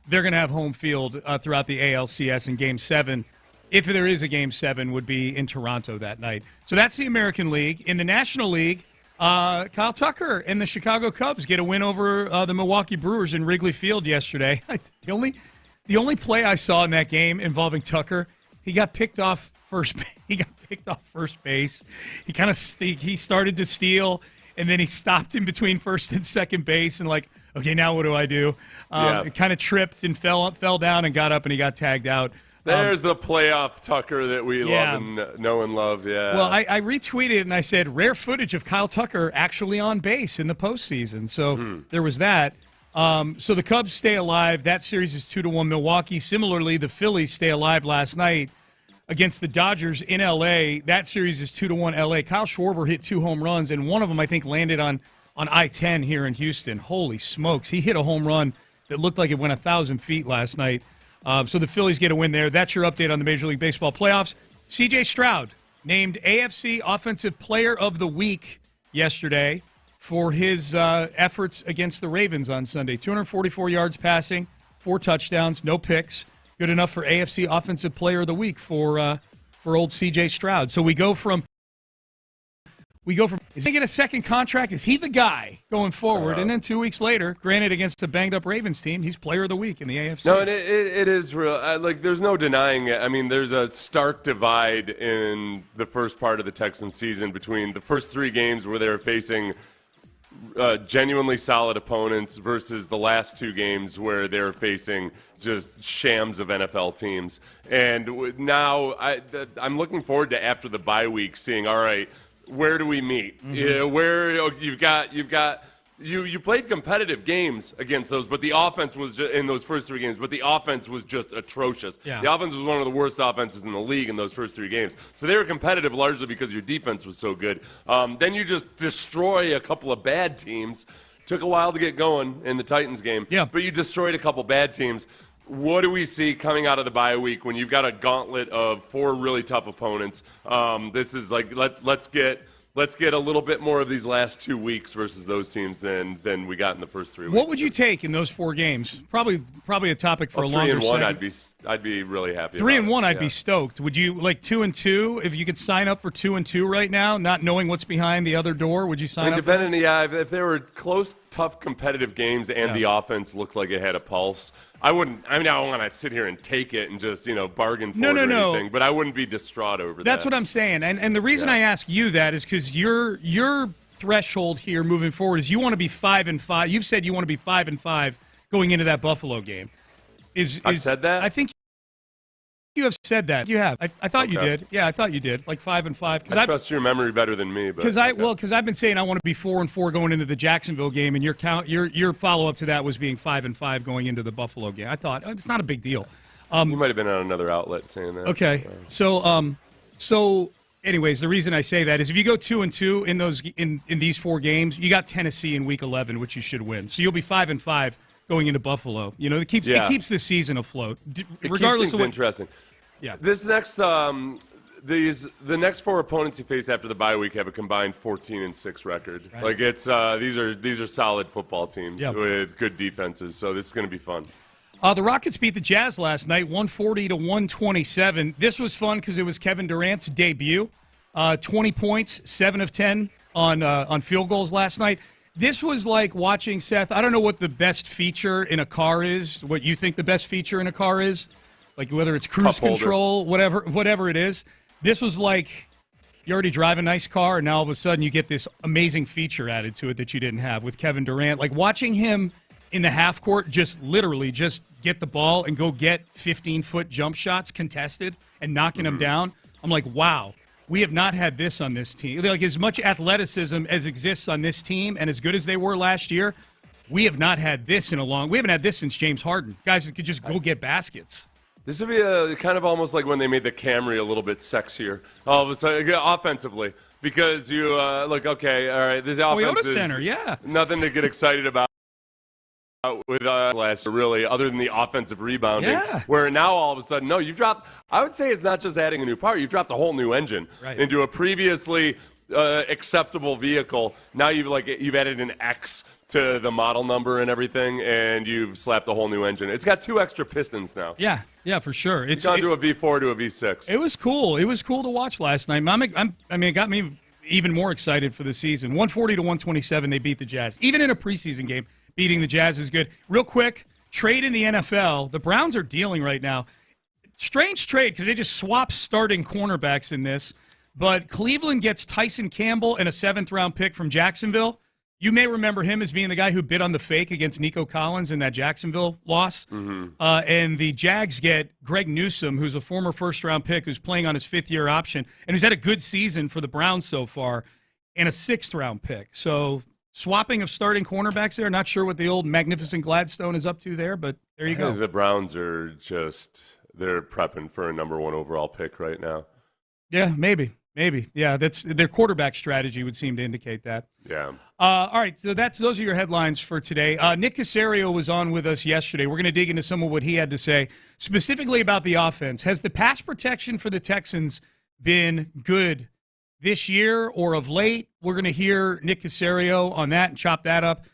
they're going to have home field throughout the ALCS in Game 7. If there is a Game 7, would be in Toronto that night. So that's the American League. In the National League, Kyle Tucker and the Chicago Cubs get a win over the Milwaukee Brewers in Wrigley Field yesterday. The only play I saw in that game involving Tucker, he got picked off first base. He kind of he started to steal, and then he stopped in between first and second base, and like, okay, now what do I do? It kind of tripped and fell down and got up, and he got tagged out. There's the playoff Tucker that we love and know and love, Well, I retweeted and I said, rare footage of Kyle Tucker actually on base in the postseason. So there was that. So the Cubs stay alive. That series is 2-1 Milwaukee. Similarly, the Phillies stay alive last night against the Dodgers in L.A. That series is 2-1 L.A. Kyle Schwarber hit 2 home runs, and one of them, I think, landed on I-10 here in Houston. Holy smokes. He hit a home run that looked like it went 1,000 feet last night. So the Phillies get a win there. That's your update on the Major League Baseball playoffs. C.J. Stroud named AFC Offensive Player of the Week yesterday for his efforts against the Ravens on Sunday. 244 yards passing, 4 touchdowns, no picks. Good enough for AFC Offensive Player of the Week for old C.J. Stroud. So we go from we go from, is he getting a second contract? Is he the guy going forward? And then 2 weeks later, granted against a banged-up Ravens team, he's player of the week in the AFC. No, and it is real. There's no denying it. I mean, there's a stark divide in the first part of the Texans season between the first 3 games where they were facing genuinely solid opponents versus the last 2 games where they were facing just shams of NFL teams. And now I'm looking forward to after the bye week seeing, all right, where do we meet? Where you played competitive games against those, but the offense was just, in those first 3 games. But the offense was just atrocious. Yeah. The offense was one of the worst offenses in the league in those first 3 games. So they were competitive largely because your defense was so good. Then you just destroy a couple of bad teams. Took a while to get going in the Titans game. Yeah. But you destroyed a couple bad teams. What do we see coming out of the bye week when you've got a gauntlet of 4 really tough opponents? This is like let's get a little bit more of these last 2 weeks versus those teams than we got in the first 3 weeks. What would you take in those 4 games? Probably a topic for a longer 3-1, segment. I'd be really happy. 3-1, I'd be stoked. Would you like 2-2? If you could sign up for 2-2 right now, not knowing what's behind the other door, would you sign up? Depending, if they were close, tough, competitive games and the offense looked like it had a pulse, I wouldn't. I mean, I don't want to sit here and take it and just bargain for it or anything. But I wouldn't be distraught over that. That's what I'm saying. And the reason I ask you that is because your threshold here moving forward is you want to be 5-5. You've said you want to be 5-5 going into that Buffalo game. I've said that? I think you have said that. You have. I thought you did. Yeah, I thought you did. Like 5-5. I trust your memory better than me. Because I've been saying I want to be 4-4 going into the Jacksonville game, and your follow up to that was being 5-5 going into the Buffalo game. I thought it's not a big deal. You might have been on another outlet saying that. Okay. So anyways, the reason I say that is if you go 2-2 in these 4 games, you got Tennessee in Week 11, which you should win. So you'll be 5-5. Going into Buffalo, it keeps the season afloat. Regardless of what, interesting. Yeah. This next the next 4 opponents you face after the bye week have a combined 14-6 record. Right. Like it's these are solid football teams with good defenses. So this is going to be fun. The Rockets beat the Jazz last night, 140-127. This was fun because it was Kevin Durant's debut. 20 points, 7 of 10 on field goals last night. This was like watching, Seth, I don't know what the best feature in a car is, what you think the best feature in a car is, like whether it's cruise control, whatever it is. This was like you already drive a nice car, and now all of a sudden you get this amazing feature added to it that you didn't have with Kevin Durant. Like watching him in the half court literally just get the ball and go get 15-foot jump shots contested and knocking them down. I'm like, wow. We have not had this on this team. Like as much athleticism as exists on this team and as good as they were last year, we have not had this we haven't had this since James Harden. Guys that could just go get baskets. This would be a kind of almost like when they made the Camry a little bit sexier all of a sudden offensively because you okay, all right, this offense Toyota Center, yeah. Nothing to get excited about. With last year, really, other than the offensive rebounding, where now all of a sudden, you've dropped. I would say it's not just adding a new part; you've dropped a whole new engine into a previously acceptable vehicle. Now you've added an X to the model number and everything, and you've slapped a whole new engine. It's got 2 extra pistons now. Yeah, for sure. It's gone to a V4 to a V6. It was cool. It was cool to watch last night. It got me even more excited for the season. 140-127, they beat the Jazz, even in a preseason game. Beating the Jazz is good. Real quick, trade in the NFL. The Browns are dealing right now. Strange trade because they just swap starting cornerbacks in this. But Cleveland gets Tyson Campbell and a 7th-round pick from Jacksonville. You may remember him as being the guy who bid on the fake against Nico Collins in that Jacksonville loss. And the Jags get Greg Newsome, who's a former first-round pick who's playing on his 5th-year option and who's had a good season for the Browns so far, and a 6th-round pick. So swapping of starting cornerbacks there. Not sure what the old Magnificent Gladstone is up to there, but there you go. The Browns are they're prepping for a number 1 overall pick right now. Yeah, maybe. Yeah, that's their quarterback strategy would seem to indicate that. Yeah. All right, so those are your headlines for today. Nick Caserio was on with us yesterday. We're going to dig into some of what he had to say, specifically about the offense. Has the pass protection for the Texans been good this year or of late? We're going to hear Nick Caserio on that and chop that up.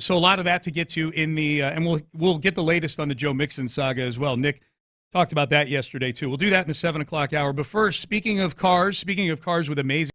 So a lot of that to get to in the and we'll get the latest on the Joe Mixon saga as well. Nick talked about that yesterday too. We'll do that in the 7 o'clock hour. But first, speaking of cars with amazing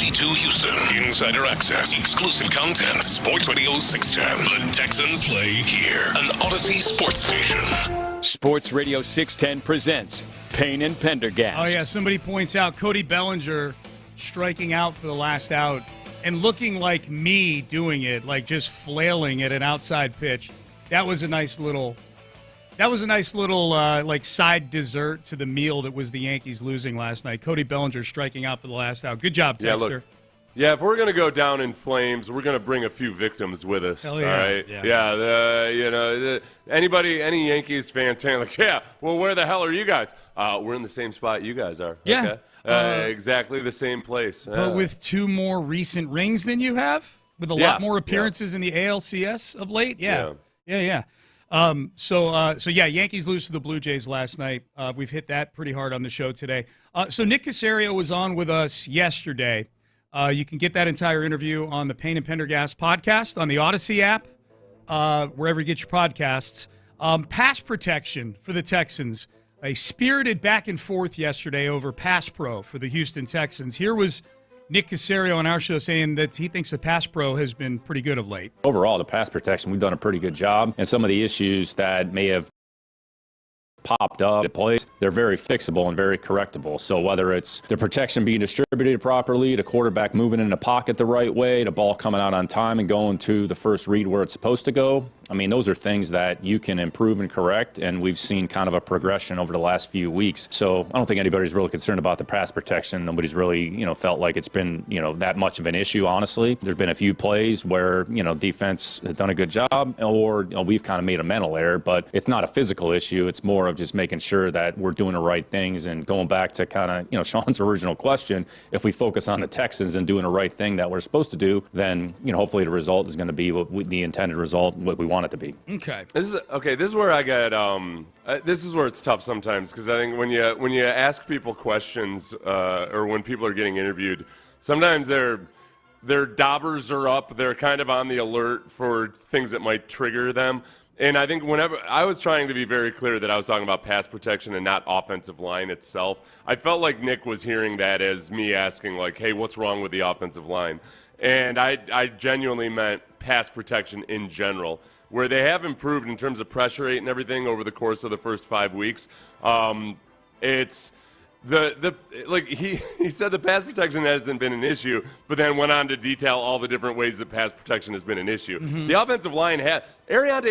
HD2 Houston. Insider access. Exclusive content. Sports Radio 610. The Texans play here. An Odyssey sports station. Sports Radio 610 presents Payne and Pendergast. Oh, yeah. Somebody points out Cody Bellinger striking out for the last out and looking like me doing it, like just flailing at an outside pitch. That was a nice little like side dessert to the meal that was the Yankees losing last night. Cody Bellinger striking out for the last out. Good job, Texter. Yeah, if we're going to go down in flames, we're going to bring a few victims with us. Hell yeah. All right? Any Yankees fan saying, like, yeah, well, where the hell are you guys? We're in the same spot you guys are. Yeah. Okay? Exactly the same place. But with 2 more recent rings than you have? With a lot more appearances in the ALCS of late? Yeah. So Yankees lose to the Blue Jays last night. We've hit that pretty hard on the show today. So Nick Caserio was on with us yesterday. You can get that entire interview on the Payne and Pendergast podcast on the Odyssey app, wherever you get your podcasts. Pass protection for the Texans. A spirited back and forth yesterday over pass pro for the Houston Texans. Here was Nick Caserio on our show saying that he thinks the pass pro has been pretty good of late. Overall, the pass protection, we've done a pretty good job. And some of the issues that may have popped up at plays, they're very fixable and very correctable. So whether it's the protection being distributed properly, the quarterback moving in the pocket the right way, the ball coming out on time and going to the first read where it's supposed to go, I mean, those are things that you can improve and correct, and we've seen kind of a progression over the last few weeks. So I don't think anybody's really concerned about the pass protection. Nobody's really, felt like it's been, that much of an issue, honestly. There's been a few plays where, defense has done a good job, or we've kind of made a mental error, but it's not a physical issue. It's more of just making sure that we're doing the right things and going back to kind of, Sean's original question. If we focus on the Texans and doing the right thing that we're supposed to do, then, hopefully the result is going to be the intended result, what we want it to be. Okay. This is where I get. This is where it's tough sometimes, because I think when you ask people questions or when people are getting interviewed, sometimes their daubers are up. They're kind of on the alert for things that might trigger them. And I think whenever I was trying to be very clear that I was talking about pass protection and not offensive line itself, I felt like Nick was hearing that as me asking, like, hey, what's wrong with the offensive line? And I genuinely meant pass protection in general, where they have improved in terms of pressure rate and everything over the course of the first 5 weeks. It's he said the pass protection hasn't been an issue, but then went on to detail all the different ways that pass protection has been an issue. Mm-hmm. The offensive line Ariante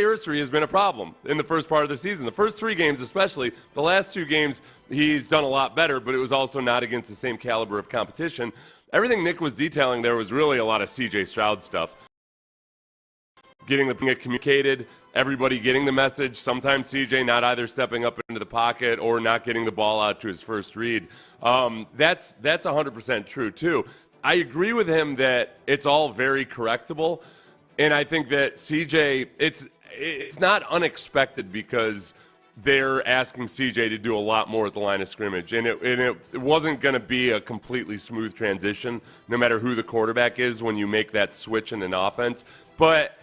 Ursary has been a problem in the first part of the season. The first 3 games especially. The last 2 games he's done a lot better, but it was also not against the same caliber of competition. Everything Nick was detailing there was really a lot of C.J. Stroud stuff. Getting the thing communicated, everybody getting the message, sometimes CJ not either stepping up into the pocket or not getting the ball out to his first read. That's 100% true, too. I agree with him that it's all very correctable, and I think that CJ, it's not unexpected because they're asking CJ to do a lot more at the line of scrimmage, and it wasn't going to be a completely smooth transition, no matter who the quarterback is, when you make that switch in an offense. But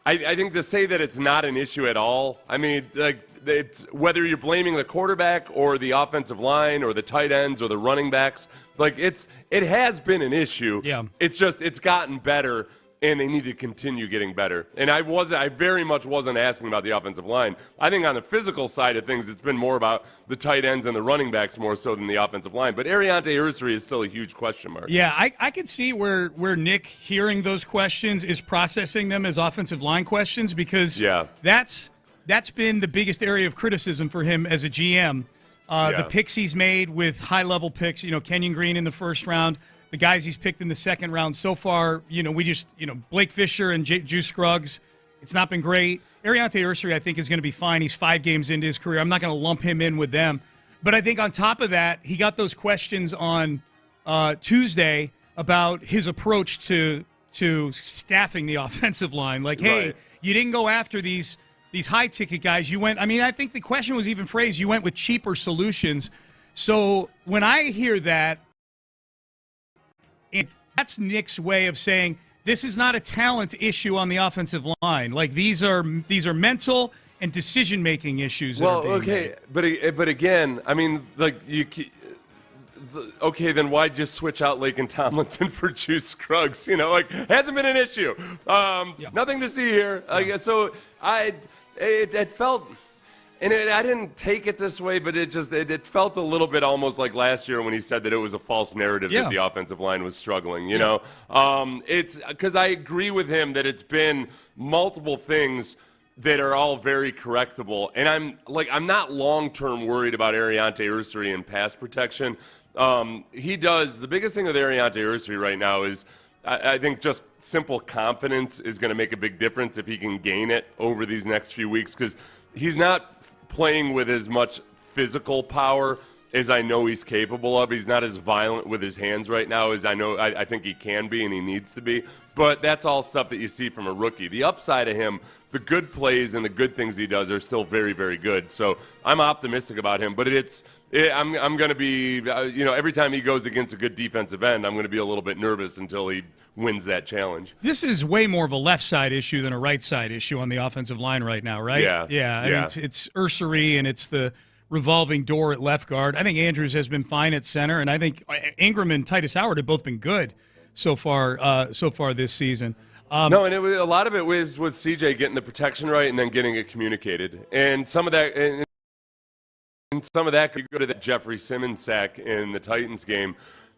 I think to say that it's not an issue at all, I mean, it's whether you're blaming the quarterback or the offensive line or the tight ends or the running backs, it has been an issue. Yeah. It's gotten better, and they need to continue getting better. And I very much wasn't asking about the offensive line. I think on the physical side of things, it's been more about the tight ends and the running backs more so than the offensive line. But Ariante Ursary is still a huge question mark. Yeah, I could see where Nick, hearing those questions, is processing them as offensive line questions, because that's been the biggest area of criticism for him as a GM. The picks he's made with high-level picks, Kenyon Green in the first round, the guys he's picked in the second round so far, Blake Fisher and Juice Scruggs, it's not been great. Ariante Ursary, I think, is going to be fine. He's 5 games into his career. I'm not going to lump him in with them. But I think on top of that, he got those questions on Tuesday about his approach to staffing the offensive line. Like, hey, you didn't go after these high-ticket guys. You went – I think the question was even phrased, you went with cheaper solutions. So when I hear that, that's Nick's way of saying this is not a talent issue on the offensive line. Like, these are mental and decision-making issues. Well, okay, but again, I mean, okay, then why just switch out Laken Tomlinson for Juice Scruggs? Like, hasn't been an issue. Nothing to see here. So it felt, and I didn't take it this way, but it felt a little bit almost like last year when he said that it was a false narrative that the offensive line was struggling. It's because I agree with him that it's been multiple things that are all very correctable. And I'm not long-term worried about Ariante Ursary and pass protection. The biggest thing with Ariante Ursary right now is I think just simple confidence is going to make a big difference if he can gain it over these next few weeks, because he's not playing with as much physical power as I know he's capable of. He's not as violent with his hands right now as I think he can be and he needs to be. But that's all stuff that you see from a rookie. The upside of him, the good plays and the good things he does are still very, very good. So I'm optimistic about him. But I'm going to be, every time he goes against a good defensive end, I'm going to be a little bit nervous until he wins that challenge. This is way more of a left side issue than a right side issue on the offensive line right now, right? Yeah. I mean, it's Ursary and it's the revolving door at left guard. I think Andrews has been fine at center, and I think Ingram and Titus Howard have both been good so far this season. No, and a lot of it was with CJ getting the protection right and then getting it communicated. And some of that, could go to that Jeffrey Simmons sack in the Titans game.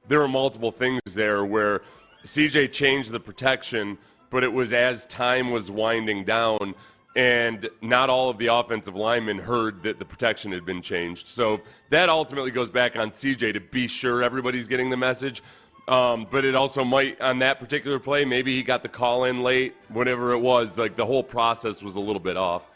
There were multiple things there where CJ changed the protection, but it was as time was winding down, and not all of the offensive linemen heard that the protection had been changed. So that ultimately goes back on CJ to be sure everybody's getting the message. But it also might, on that particular play, maybe he got the call in late, whatever it was. Like, the whole process was a little bit off.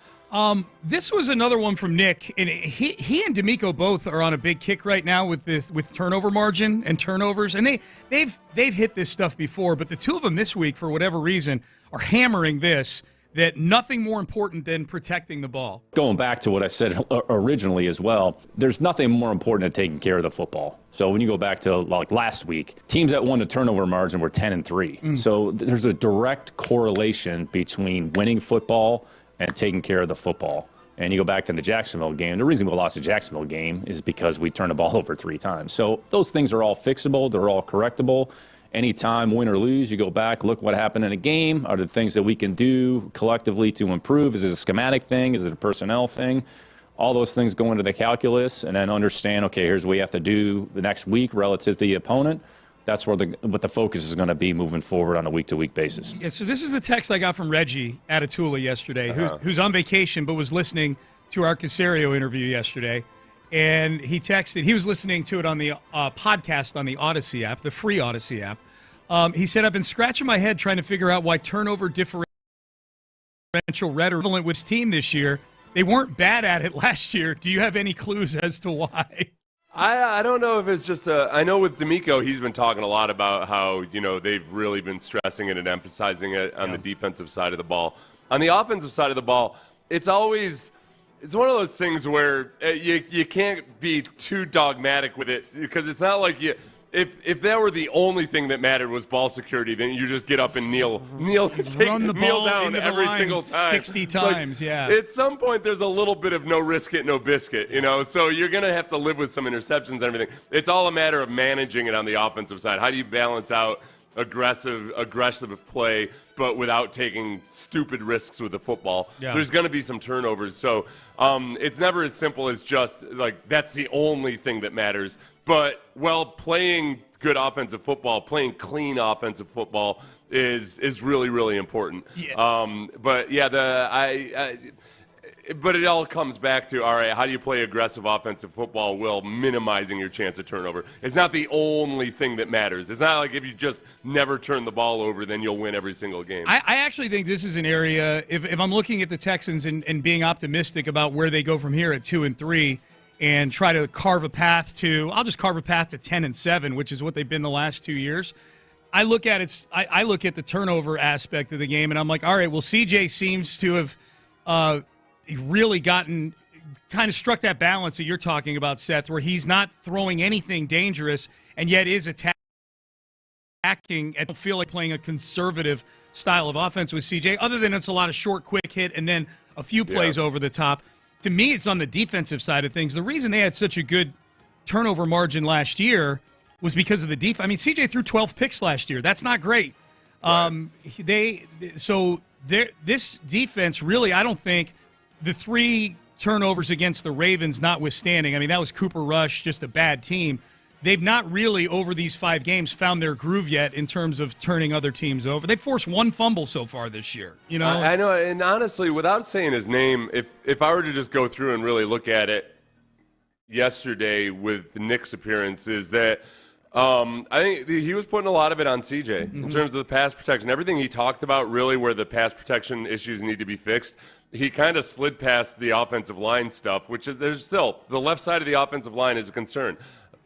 This was another one from Nick, and he and D'Amico both are on a big kick right now with turnover margin and turnovers, and they've hit this stuff before, but the two of them this week, for whatever reason, are hammering this, that nothing more important than protecting the ball. Going back to what I said originally as well, there's nothing more important than taking care of the football. So when you go back to like last week, teams that won the turnover margin were 10-3. So there's a direct correlation between winning football and taking care of the football. And you go back to the Jacksonville game. The reason we lost the Jacksonville game is because we turned the ball over 3 times. So those things are all fixable. They're all correctable. Anytime, win or lose, you go back, look what happened in a game. Are there things that we can do collectively to improve? Is it a schematic thing? Is it a personnel thing? All those things go into the calculus, and then understand, okay, here's what we have to do the next week relative to the opponent. That's where what the focus is going to be moving forward on a week-to-week basis. Yeah, so this is the text I got from Reggie Atatula yesterday, who's on vacation but was listening to our Caserio interview yesterday. And he texted, he was listening to it on the podcast on the Odyssey app, the free Odyssey app. He said, I've been scratching my head trying to figure out why turnover differential relevant with his team this year. They weren't bad at it last year. Do you have any clues as to why? I don't know if it's just I know with D'Amico, he's been talking a lot about how, they've really been stressing it and emphasizing it on the defensive side of the ball. On the offensive side of the ball, it's one of those things where you can't be too dogmatic with it, because it's not like if that were the only thing that mattered was ball security, then you just get up and kneel down every single time 60 times. At some point, there's a little bit of no risk it, no biscuit, So you're gonna have to live with some interceptions and everything. It's all a matter of managing it on the offensive side. How do you balance out aggressive play, but without taking stupid risks with the football? There's going to be some turnovers, so it's never as simple as just like that's the only thing that matters. But playing good offensive football, playing clean offensive football is really, really important. But it all comes back to, all right, how do you play aggressive offensive football while minimizing your chance of turnover? It's not the only thing that matters. It's not like if you just never turn the ball over, then you'll win every single game. I actually think this is an area, if I'm looking at the Texans and being optimistic about where they go from here at 2-3 and try to carve a path to 10-7, which is what they've been the last 2 years. I look at it. I look at the turnover aspect of the game, and I'm like, all right, well, CJ seems to have really kind of struck that balance that you're talking about, Seth, where he's not throwing anything dangerous and yet is attacking. I don't feel like playing a conservative style of offense with CJ, other than it's a lot of short, quick hit and then a few plays over the top. To me, it's on the defensive side of things. The reason they had such a good turnover margin last year was because of the defense. I mean, CJ threw 12 picks last year. That's not great. Right. This defense really, I don't think the 3 turnovers against the Ravens notwithstanding, I mean, that was Cooper Rush, just a bad team. They've not really, over these 5 games, found their groove yet in terms of turning other teams over. They've forced 1 fumble so far this year. You know, I know, and honestly, without saying his name, if I were to just go through and really look at it yesterday with Nick's appearance, is that I think he was putting a lot of it on CJ in terms of the pass protection. Everything he talked about, really, where the pass protection issues need to be fixed, he kind of slid past the offensive line stuff, which is there's still the left side of the offensive line is a concern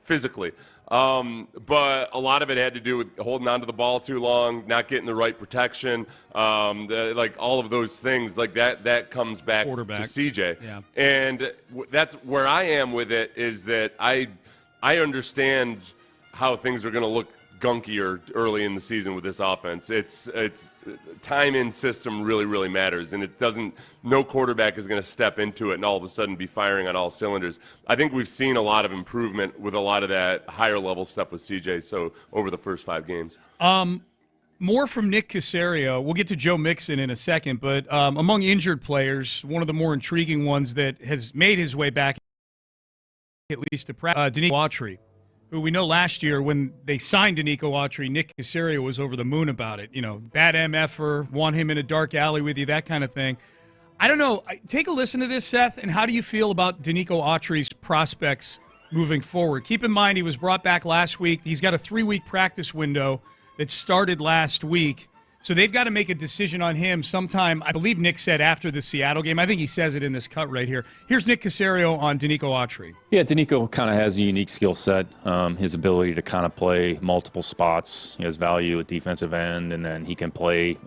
physically. But a lot of it had to do with holding onto the ball too long, not getting the right protection, like all of those things like that comes back to CJ. Yeah. And that's where I am with it, is that I understand how things are going to look gunkier early in the season with this offense. It's time in system really, really matters, and no quarterback is going to step into it and all of a sudden be firing on all cylinders. I think we've seen a lot of improvement with a lot of that higher level stuff with CJ. So over the first 5 games. More from Nick Caserio. We'll get to Joe Mixon in a second, but among injured players, one of the more intriguing ones that has made his way back, at least to practice, Danico Autry, who we know last year when they signed Danico Autry, Nick Caserio was over the moon about it. You know, bad MFer, want him in a dark alley with you, that kind of thing. I don't know. Take a listen to this, Seth, and how do you feel about Danico Autry's prospects moving forward? Keep in mind he was brought back last week. He's got a 3-week practice window that started last week. So they've got to make a decision on him sometime, I believe Nick said after the Seattle game. I think he says it in this cut right here. Here's Nick Caserio on Danico Autry. Yeah, Danico kind of has a unique skill set. His ability to kind of play multiple spots. He has value at defensive end, and then he can play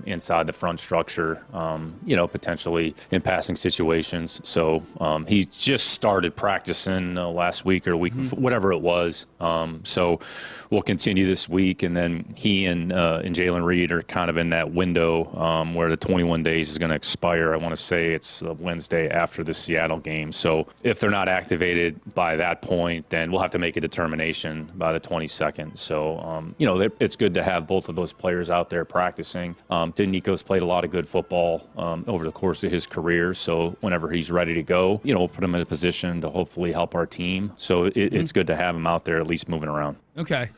inside the front structure, potentially in passing situations. So he just started practicing last week or week, whatever it was. So we'll continue this week, and then he and Jalen Reed are kind of in that window where the 21 days is going to expire. I want to say it's the Wednesday after the Seattle game. So if they're not activated by that point, then we'll have to make a determination by the 22nd. So, it's good to have both of those players out there practicing. Danico's played a lot of good football over the course of his career. So whenever he's ready to go, we'll put him in a position to hopefully help our team. So it's good to have him out there at least moving around. Okay.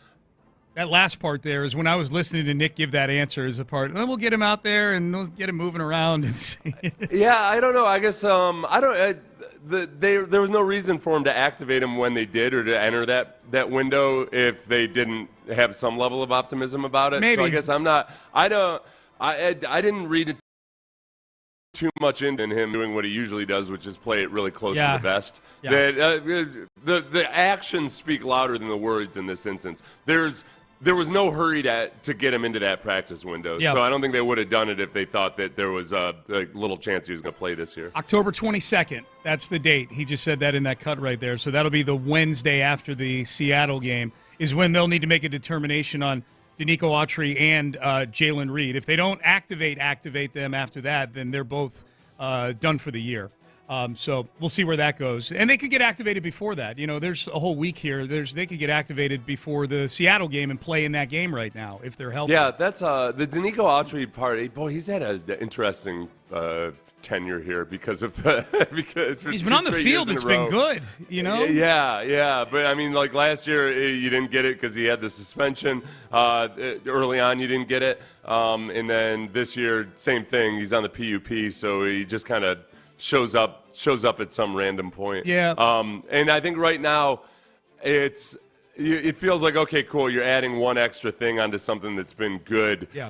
That last part there is when I was listening to Nick give that answer is a part. We'll get him out there and we'll get him moving around. Yeah, I don't know. I guess there was no reason for him to activate him when they did or to enter that window if they didn't have some level of optimism about it. Maybe. So I guess I didn't read too much in him doing what he usually does, which is play it really close to the vest. Yeah. The actions speak louder than the words in this instance. There was no hurry to get him into that practice window. Yep. So I don't think they would have done it if they thought that there was a little chance he was going to play this year. October 22nd, that's the date. He just said that in that cut right there. So that'll be the Wednesday after the Seattle game is when they'll need to make a determination on Danico Autry and Jalen Reed. If they don't activate them after that, then they're both done for the year. So we'll see where that goes. And they could get activated before that. There's a whole week here. They could get activated before the Seattle game and play in that game right now if they're healthy. Yeah, that's the Danico Autry part. Boy, he's had an interesting tenure here because he's been on the field. It's been good, Yeah. But I mean, like last year, you didn't get it because he had the suspension. Early on, you didn't get it, and then this year, same thing. He's on the PUP, so he just kind of shows up at some random point. Yeah. And I think right now, it feels like, okay, cool, you're adding one extra thing onto something that's been good. Yeah.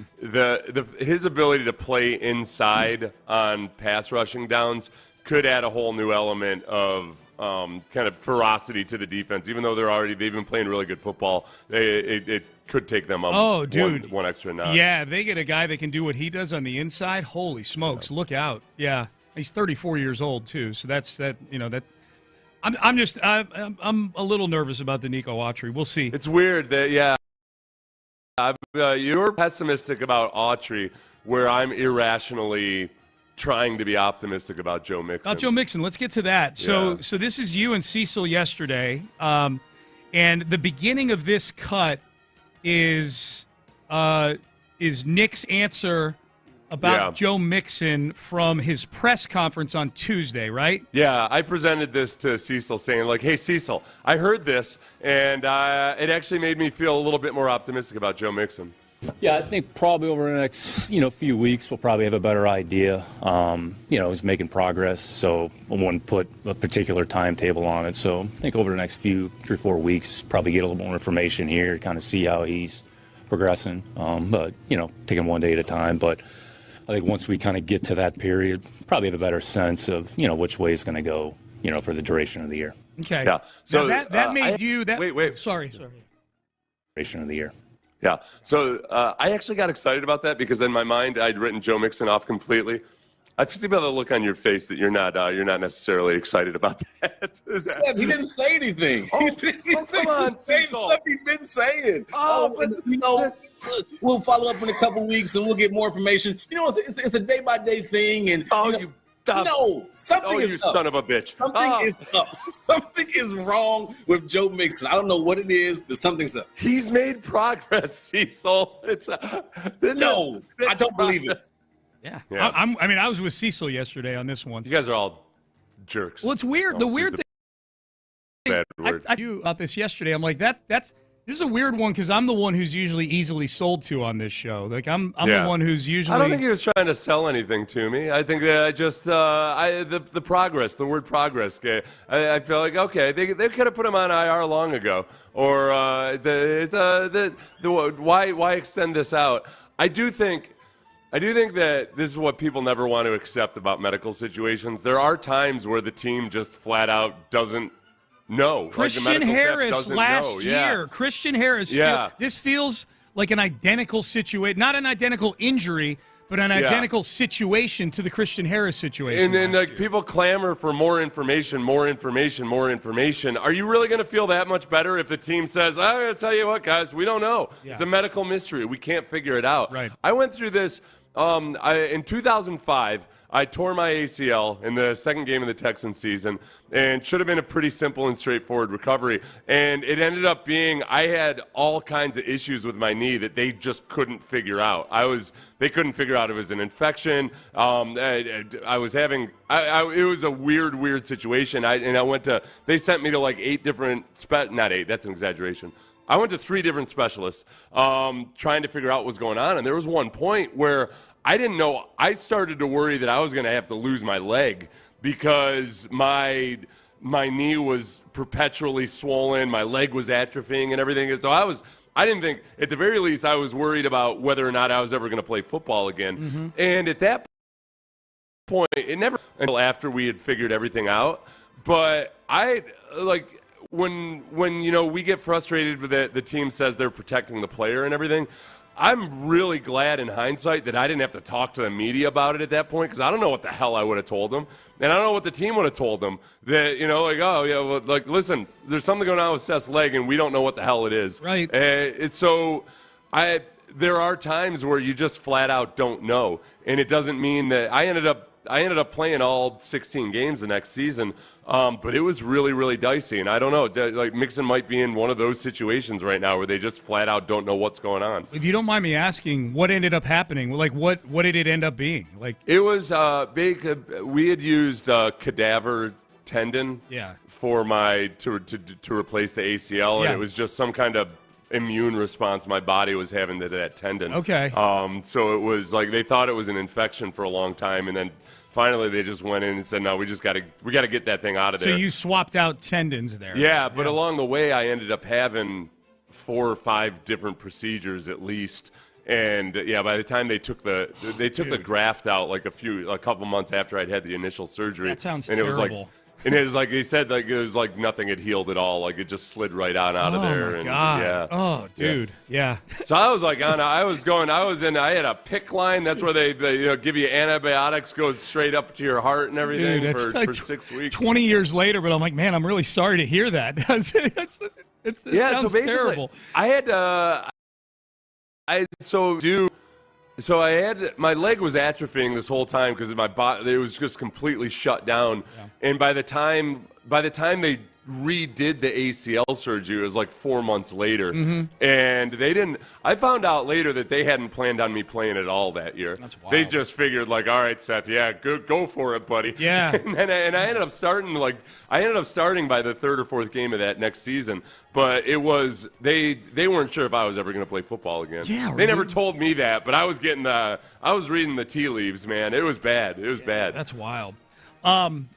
His ability to play inside on pass rushing downs could add a whole new element of kind of ferocity to the defense. Even though they've been playing really good football, it could take them up one extra notch. Yeah, if they get a guy that can do what he does on the inside, holy smokes, look out. Yeah. He's 34 years old too, so that's that. I'm a little nervous about Danico Autry. We'll see. It's weird that you're pessimistic about Autry, where I'm irrationally trying to be optimistic about Joe Mixon. About Joe Mixon, let's get to that. So this is you and Cecil yesterday, and the beginning of this cut is Nick's answer about Joe Mixon from his press conference on Tuesday, right? Yeah, I presented this to Cecil saying, like, hey, Cecil, I heard this, and it actually made me feel a little bit more optimistic about Joe Mixon. Yeah, I think probably over the next, few weeks, we'll probably have a better idea. He's making progress, so I wouldn't put a particular timetable on it. So I think over the next 3-4 weeks, probably get a little more information here, kind of see how he's progressing. But, taking one day at a time. But I think once we kind of get to that period, probably have a better sense of, which way it's going to go, for the duration of the year. Okay. Yeah. So that made you... Wait. Sorry. Duration of the year. Yeah. So I actually got excited about that because in my mind I'd written Joe Mixon off completely. I see by the look on your face that you're not necessarily excited about that. He didn't say anything. Oh, he said the same stuff he's been saying. We'll follow up in a couple weeks and we'll get more information. It's a day-by-day thing. And something is up. Son of a bitch. Something is up. Something is wrong with Joe Mixon. I don't know what it is, but something's up. He's made progress, Cecil. I don't believe it. Yeah. I was with Cecil yesterday on this one. You guys are all jerks. Well, it's weird. The weird thing I knew about this yesterday. I'm like, this is a weird one because I'm the one who's usually easily sold to on this show. Like I'm the one who's usually. I don't think he was trying to sell anything to me. I think that the progress, the word progress. I feel like they could have put him on IR long ago, or why extend this out? I do think that this is what people never want to accept about medical situations. There are times where the team just flat out doesn't know. Christian Harris last year. Christian Harris. Yeah. This feels like an identical situation, not an identical injury, but an identical situation to the Christian Harris situation. And people clamor for more information. Are you really going to feel that much better if the team says, I'm going to tell you what, guys, we don't know. Yeah. It's a medical mystery. We can't figure it out. Right. I went through this in 2005. I tore my ACL in the second game of the Texans season, and should have been a pretty simple and straightforward recovery. And it ended up being I had all kinds of issues with my knee that they just couldn't figure out. They couldn't figure out it was an infection. I was having it was a weird situation. They sent me to like 8 different not 8. That's an exaggeration. I went to 3 different specialists trying to figure out what was going on. And there was one point where I didn't know. I started to worry that I was going to have to lose my leg because my knee was perpetually swollen. My leg was atrophying and everything. And so I didn't think, at the very least, I was worried about whether or not I was ever going to play football again. Mm-hmm. And at that point, it never until after we had figured everything out. But when we get frustrated with it, the team says they're protecting the player and everything. I'm really glad in hindsight that I didn't have to talk to the media about it at that point because I don't know what the hell I would have told them. And I don't know what the team would have told them. That, listen, there's something going on with Seth's leg and we don't know what the hell it is. Right. There are times where you just flat out don't know. And it doesn't mean that I ended up playing all 16 games the next season, but it was really, really dicey. And I don't know, like Mixon might be in one of those situations right now where they just flat out don't know what's going on. If you don't mind me asking, what ended up happening? Like, what did it end up being? Like, it was big. We had used cadaver tendon for to replace the ACL, and it was just some kind of immune response my body was having to that tendon. Okay. So it was like they thought it was an infection for a long time, and then finally they just went in and said, "No, we got to get that thing out of there." So you swapped out tendons there. Yeah, but along the way I ended up having 4 or 5 different procedures at least. And by the time they took the graft out like a couple months after I'd had the initial surgery. That sounds terrible. And it was like they said, like it was like nothing had healed at all. Like it just slid right out of there. Oh my God! Yeah. Oh, dude. Yeah. So I was like, I had a PICC line. That's where they give you antibiotics, goes straight up to your heart and everything. Dude, for 6 weeks. 20 years later, but I'm like, man, I'm really sorry to hear that. It sounds terrible. I had to. So I had my leg was atrophying this whole time because my body, it was just completely shut down. Yeah. And by the time they redid the ACL surgery, it was like 4 months later. Mm-hmm. And they didn't. I found out later that they hadn't planned on me playing at all that year. That's wild. They just figured like, all right, Seth, yeah, go for it, buddy. Yeah. and I ended up starting by the third or fourth game of that next season. But it was they weren't sure if I was ever going to play football again. Yeah, really? They never told me that, but I was reading the tea leaves, man. It was bad. It was bad. That's wild.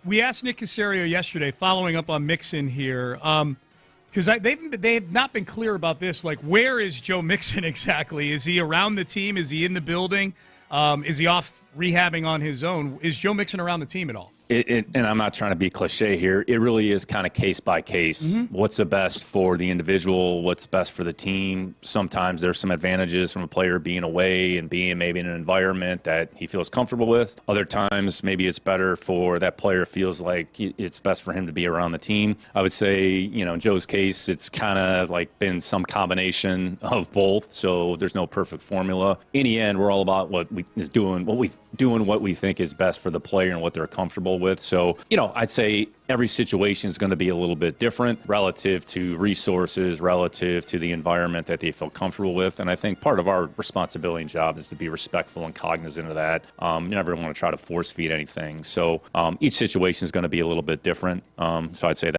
We asked Nick Caserio yesterday, following up on Mixon here, because they've not been clear about this. Like, where is Joe Mixon exactly? Is he around the team? Is he in the building? Is he off rehabbing on his own? Is Joe Mixon around the team at all? And I'm not trying to be cliche here. It really is kind of case by case. Mm-hmm. What's the best for the individual? What's best for the team? Sometimes there's some advantages from a player being away and being maybe in an environment that he feels comfortable with. Other times, maybe it's better for that player feels like it's best for him to be around the team. I would say, in Joe's case, it's kind of like been some combination of both. So there's no perfect formula. In the end, we're all about what we think is best for the player and what they're comfortable with. So, I'd say every situation is going to be a little bit different relative to resources, relative to the environment that they feel comfortable with. And I think part of our responsibility and job is to be respectful and cognizant of that. You never want to try to force feed anything. So each situation is going to be a little bit different. So I'd say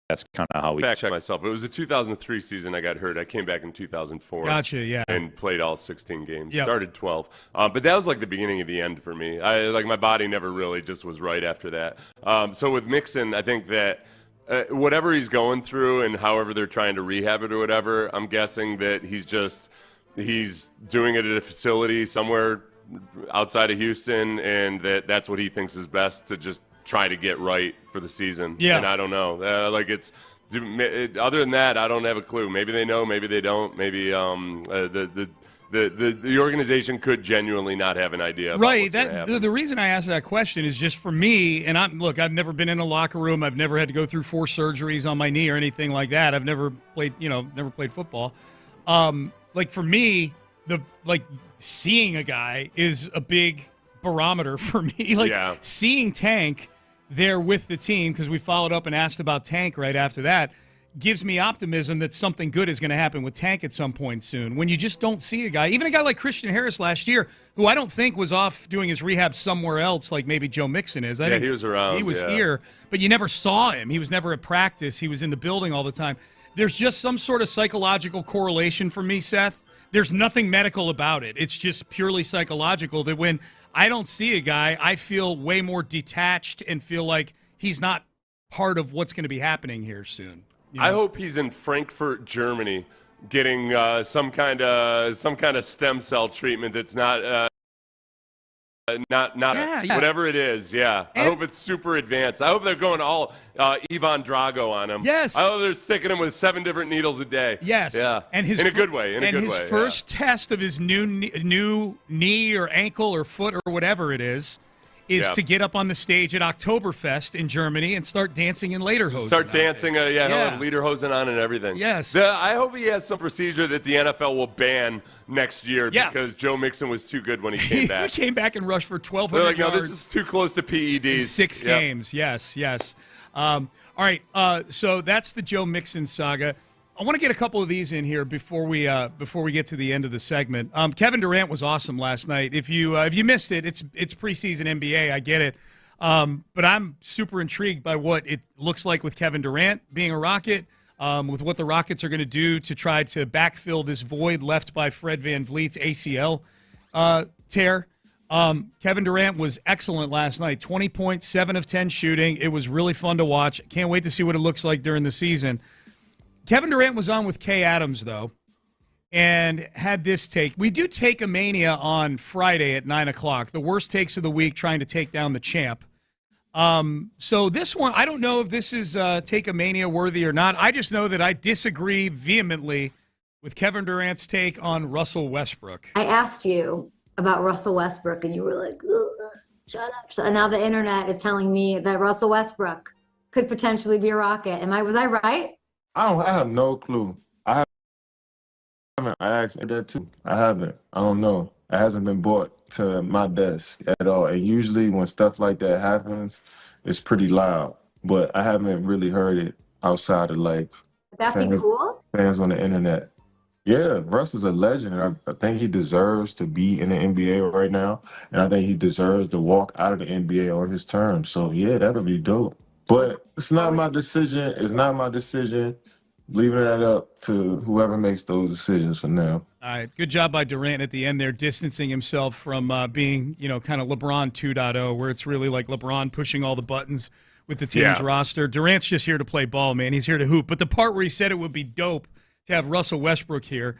that's kind of how we fact check myself. It was the 2003 season I got hurt. I came back in 2004. Gotcha, yeah. And played all 16 games. Yep. Started 12. But that was like the beginning of the end for me. My body never really just was right after that. So with Mixon, I think that whatever he's going through and however they're trying to rehab it or whatever, I'm guessing that he's doing it at a facility somewhere outside of Houston, and that's what he thinks is best to just try to get right for the season. Yeah. And I don't know. Other than that, I don't have a clue. Maybe they know, maybe they don't. Maybe the organization could genuinely not have an idea about what's gonna happen. The reason I asked that question is just for me, and I've never been in a locker room. I've never had to go through 4 surgeries on my knee or anything like that. I've never played football. For me, seeing a guy is a big barometer for me. Seeing Tank there with the team, because we followed up and asked about Tank right after that, gives me optimism that something good is going to happen with Tank at some point soon. When you just don't see a guy, even a guy like Christian Harris last year, who I don't think was off doing his rehab somewhere else like maybe Joe Mixon is. I think he was around. He was here, but you never saw him. He was never at practice. He was in the building all the time. There's just some sort of psychological correlation for me, Seth. There's nothing medical about it. It's just purely psychological that when I don't see a guy, I feel way more detached and feel like he's not part of what's going to be happening here soon. I hope he's in Frankfurt, Germany, getting some kind of stem cell treatment that's not whatever it is. Yeah, I hope it's super advanced. I hope they're going all Ivan Drago on him. Yes. I hope they're sticking him with 7 different needles a day. Yes. Yeah. And in a good way. His first test of his new knee or ankle or foot or whatever it is to get up on the stage at Oktoberfest in Germany and start dancing in lederhosen. Start dancing, he'll have lederhosen on and everything. Yes. I hope he has some procedure that the NFL will ban next year because Joe Mixon was too good when he came back. He came back and rushed for 1,200 They're like, yards. no, this is too close to PEDs. In 6 games, yes. All right, so that's the Joe Mixon saga. I want to get a couple of these in here before we get to the end of the segment. Kevin Durant was awesome last night. If you missed it, it's preseason NBA. I get it, but I'm super intrigued by what it looks like with Kevin Durant being a Rocket, with what the Rockets are going to do to try to backfill this void left by Fred VanVleet's ACL tear. Kevin Durant was excellent last night. 20 points, 7 of 10 shooting. It was really fun to watch. Can't wait to see what it looks like during the season. Kevin Durant was on with Kay Adams, though, and had this take. We do Take a Mania on Friday at 9 o'clock, the worst takes of the week, trying to take down the champ. So this one, I don't know if this is Take a Mania worthy or not. I just know that I disagree vehemently with Kevin Durant's take on Russell Westbrook. I asked you about Russell Westbrook, and you were like, shut up. And now the internet is telling me that Russell Westbrook could potentially be a Rocket. Was I right? I have no clue. I haven't. I asked that too. I haven't. I don't know. It hasn't been brought to my desk at all. And usually when stuff like that happens, it's pretty loud. But I haven't really heard it outside of like Would that be cool? fans on the internet. Yeah, Russ is a legend. I think he deserves to be in the NBA right now. And I think he deserves to walk out of the NBA on his terms. So, yeah, that'll be dope. But it's not my decision. It's not my decision. Leaving that up to whoever makes those decisions for now. All right, good job by Durant at the end there, distancing himself from being, kind of LeBron 2.0, where it's really like LeBron pushing all the buttons with the team's roster. Durant's just here to play ball, man. He's here to hoop. But the part where he said it would be dope to have Russell Westbrook here,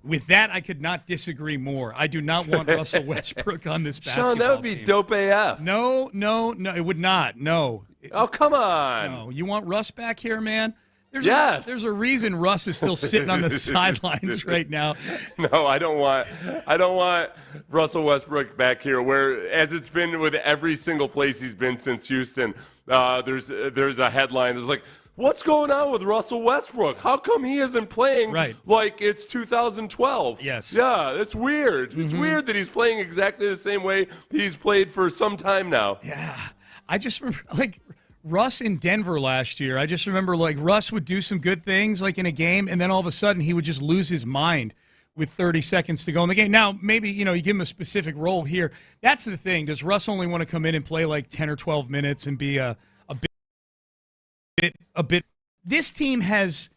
with that, I could not disagree more. I do not want Russell Westbrook on this basketball Sean, that would be team. dope AF. No, it would not. No. Oh, come on. No, you want Russ back here, man? There's a reason Russ is still sitting on the sidelines right now. No, I don't want Russell Westbrook back here. Where, as it's been with every single place he's been since Houston, there's a headline that's like, what's going on with Russell Westbrook? How come he isn't playing like it's 2012? Yes. Yeah, it's weird. Mm-hmm. It's weird that he's playing exactly the same way he's played for some time now. Yeah. I just remember, Russ in Denver last year, I just remember, Russ would do some good things, in a game, and then all of a sudden he would just lose his mind with 30 seconds to go in the game. Now, maybe, you give him a specific role here. That's the thing. Does Russ only want to come in and play 10 or 12 minutes and be a bit? This team has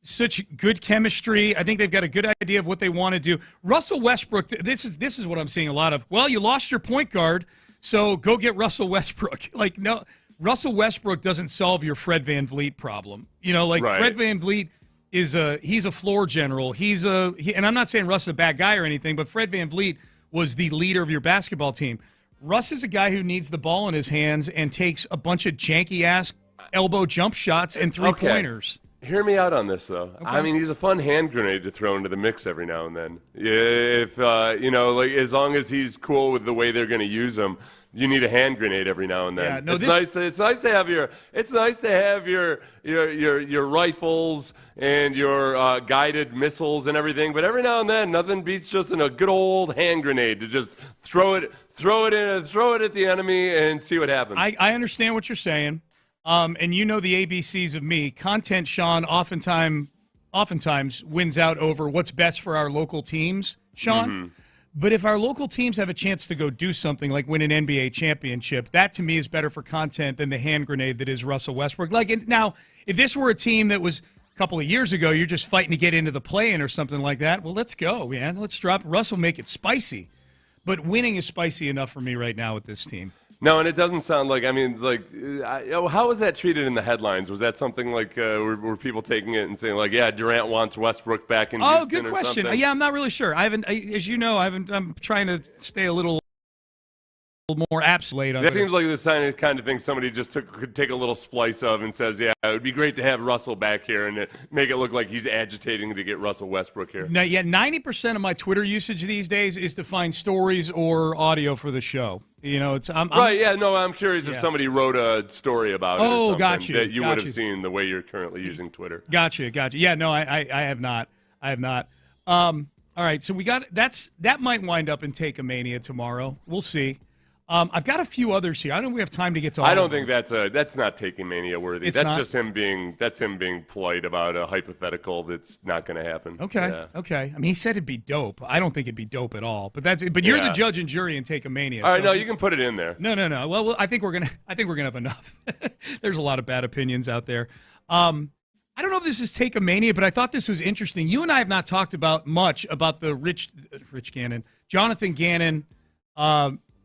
such good chemistry. I think they've got a good idea of what they want to do. Russell Westbrook, this is what I'm seeing a lot of. Well, you lost your point guard, so go get Russell Westbrook. No, Russell Westbrook doesn't solve your Fred VanVleet problem. Fred VanVleet he's a floor general. And I'm not saying Russ is a bad guy or anything, but Fred VanVleet was the leader of your basketball team. Russ is a guy who needs the ball in his hands and takes a bunch of janky-ass elbow jump shots and three-pointers. Hear me out on this, though. Okay. I mean, he's a fun hand grenade to throw into the mix every now and then. If, as long as he's cool with the way they're going to use him, you need a hand grenade every now and then. Yeah, no, it's nice to have your rifles and your guided missiles and everything, but every now and then, nothing beats just a good old hand grenade to just throw it at the enemy and see what happens. I understand what you're saying. And the ABCs of me. Content, Sean, oftentimes wins out over what's best for our local teams, Sean. Mm-hmm. But if our local teams have a chance to go do something like win an NBA championship, that to me is better for content than the hand grenade that is Russell Westbrook. Now, if this were a team that was a couple of years ago, you're just fighting to get into the play-in or something like that, well, let's go, man. Let's drop Russell, make it spicy. But winning is spicy enough for me right now with this team. No, and it doesn't sound how was that treated in the headlines? Was that something were people taking it and saying Durant wants Westbrook back in Houston? Oh, good question. Yeah, I'm not really sure. As you know, I'm trying to stay a little more absolute on that. Seems like the kind of thing somebody just could take a little splice of and says, yeah, it would be great to have Russell back here and make it look like he's agitating to get Russell Westbrook here. Now, 90% of my Twitter usage these days is to find stories or audio for the show. I'm curious if somebody wrote a story about it or something that you would have seen the way you're currently using Twitter. Gotcha. Yeah, no, I have not. All right, so that might wind up in Take-A-Mania tomorrow. We'll see. I've got a few others here. I don't know if we have time to get to all I don't think that's not Take-A-Mania worthy. Just him being polite about a hypothetical that's not going to happen. Okay. Yeah. Okay. I mean, he said it'd be dope. I don't think it'd be dope at all. But you're the judge and jury in Take-A-Mania. All right, no, you can put it in there. No. Well, I think we're gonna have enough. There's a lot of bad opinions out there. I don't know if this is Take-A-Mania, but I thought this was interesting. You and I have not talked about much about the Rich Gannon, Jonathan Gannon,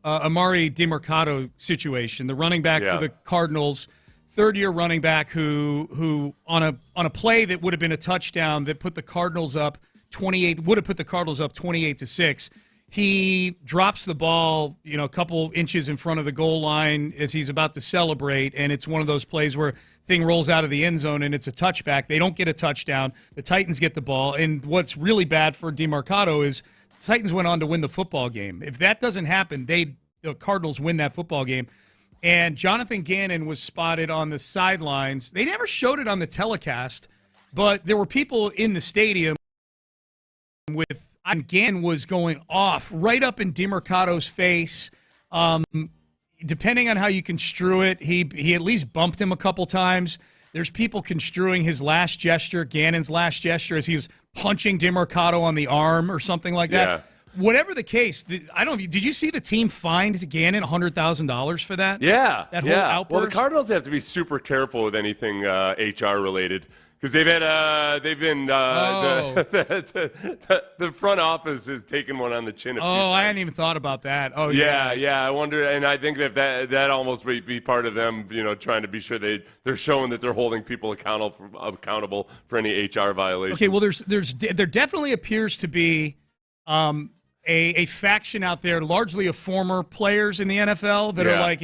Amari DiMercato situation, the running back for the Cardinals, third-year running back who on a play that would have been a touchdown that put the Cardinals up 28-6. He drops the ball, a couple inches in front of the goal line as he's about to celebrate, and it's one of those plays where thing rolls out of the end zone and it's a touchback. They don't get a touchdown. The Titans get the ball, and what's really bad for DiMercato is the Titans went on to win the football game. If that doesn't happen, the Cardinals win that football game. And Jonathan Gannon was spotted on the sidelines. They never showed it on the telecast, but there were people in the stadium with Gannon was going off right up in DeMercado's face. Depending on how you construe it, he at least bumped him a couple times. There's people construing his last gesture, Gannon's last gesture, as he was punching DeMercado on the arm or something like that. Yeah. Whatever the case, did you see the team fined Gannon $100,000 for that? Yeah. That whole outburst? Well, the Cardinals have to be super careful with anything HR related. Because the front office has taken one on the chin. I hadn't even thought about that. Oh, yeah. Yeah. I wonder, and I think that almost may be part of them, trying to be sure they're showing that they're holding people accountable for any HR violations. Okay, well, there definitely appears to be a faction out there, largely of former players in the NFL, that are like,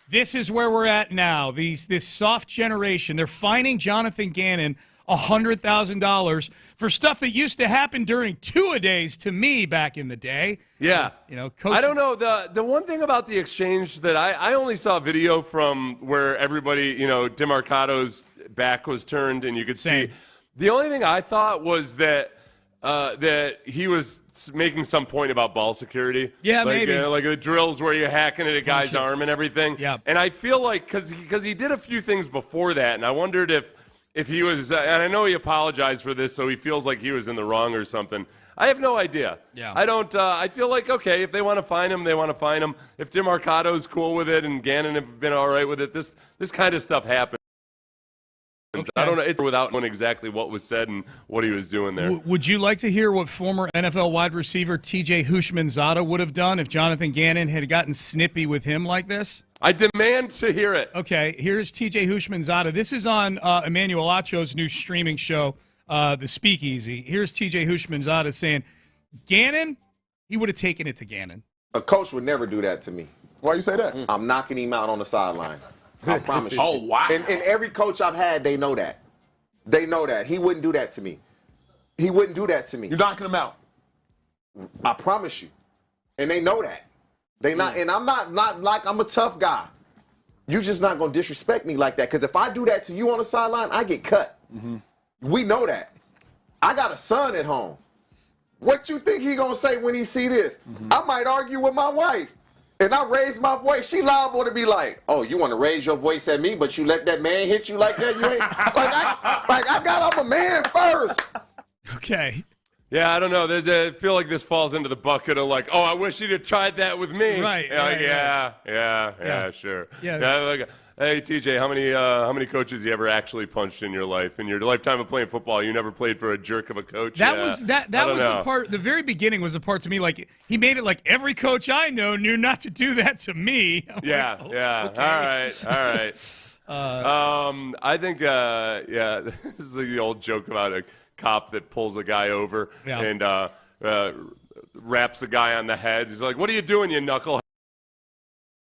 this is where we're at now. This soft generation. They're fining Jonathan Gannon $100,000 for stuff that used to happen during two-a-days to me back in the day. Yeah. Coach. I don't know. The one thing about the exchange that I only saw video from where everybody, DeMercado's back was turned and you could see. The only thing I thought was that he was making some point about ball security. Yeah, maybe. Like the drills where you're hacking at a guy's arm and everything. Yeah. And I feel like because he did a few things before that, and I wondered if he was, and I know he apologized for this, so he feels like he was in the wrong or something. I have no idea. Yeah. I don't. I feel like, okay, if they want to fine him, they want to fine him. If DeMercado's cool with it and Gannon have been all right with it, this kind of stuff happens. Okay. I don't know. It's without knowing exactly what was said and what he was doing there. Would you like to hear what former NFL wide receiver T.J. Houshmandzadeh would have done if Jonathan Gannon had gotten snippy with him like this? I demand to hear it. Okay, here's T.J. Houshmandzadeh. This is on Emmanuel Acho's new streaming show, The Speakeasy. Here's T.J. Houshmandzadeh saying, Gannon, he would have taken it to Gannon. A coach would never do that to me. Why you say that? I'm knocking him out on the sideline. I promise you. Oh, wow. And every coach I've had, they know that. They know that. He wouldn't do that to me. He wouldn't do that to me. You're knocking him out. I promise you. And they know that. They not, and I'm not like I'm a tough guy. You're just not going to disrespect me like that. Because if I do that to you on the sideline, I get cut. Mm-hmm. We know that. I got a son at home. What you think he going to say when he see this? Mm-hmm. I might argue with my wife. And I raise my voice. She liable to be like, "Oh, you want to raise your voice at me, but you let that man hit you like that? You ain't I'm a man first." Okay. Yeah, I don't know. I feel like this falls into the bucket of like, oh, I wish you'd have tried that with me. Right. Yeah, sure. Yeah. Hey, TJ, how many coaches you ever actually punched in your life? In your lifetime of playing football, you never played for a jerk of a coach? That was the part. The very beginning was the part to me. Like he made it like every coach I know knew not to do that to me. Yeah. Okay. All right. I think this is like the old joke about a cop that pulls a guy over and raps a guy on the head. He's like, "What are you doing, you knucklehead?"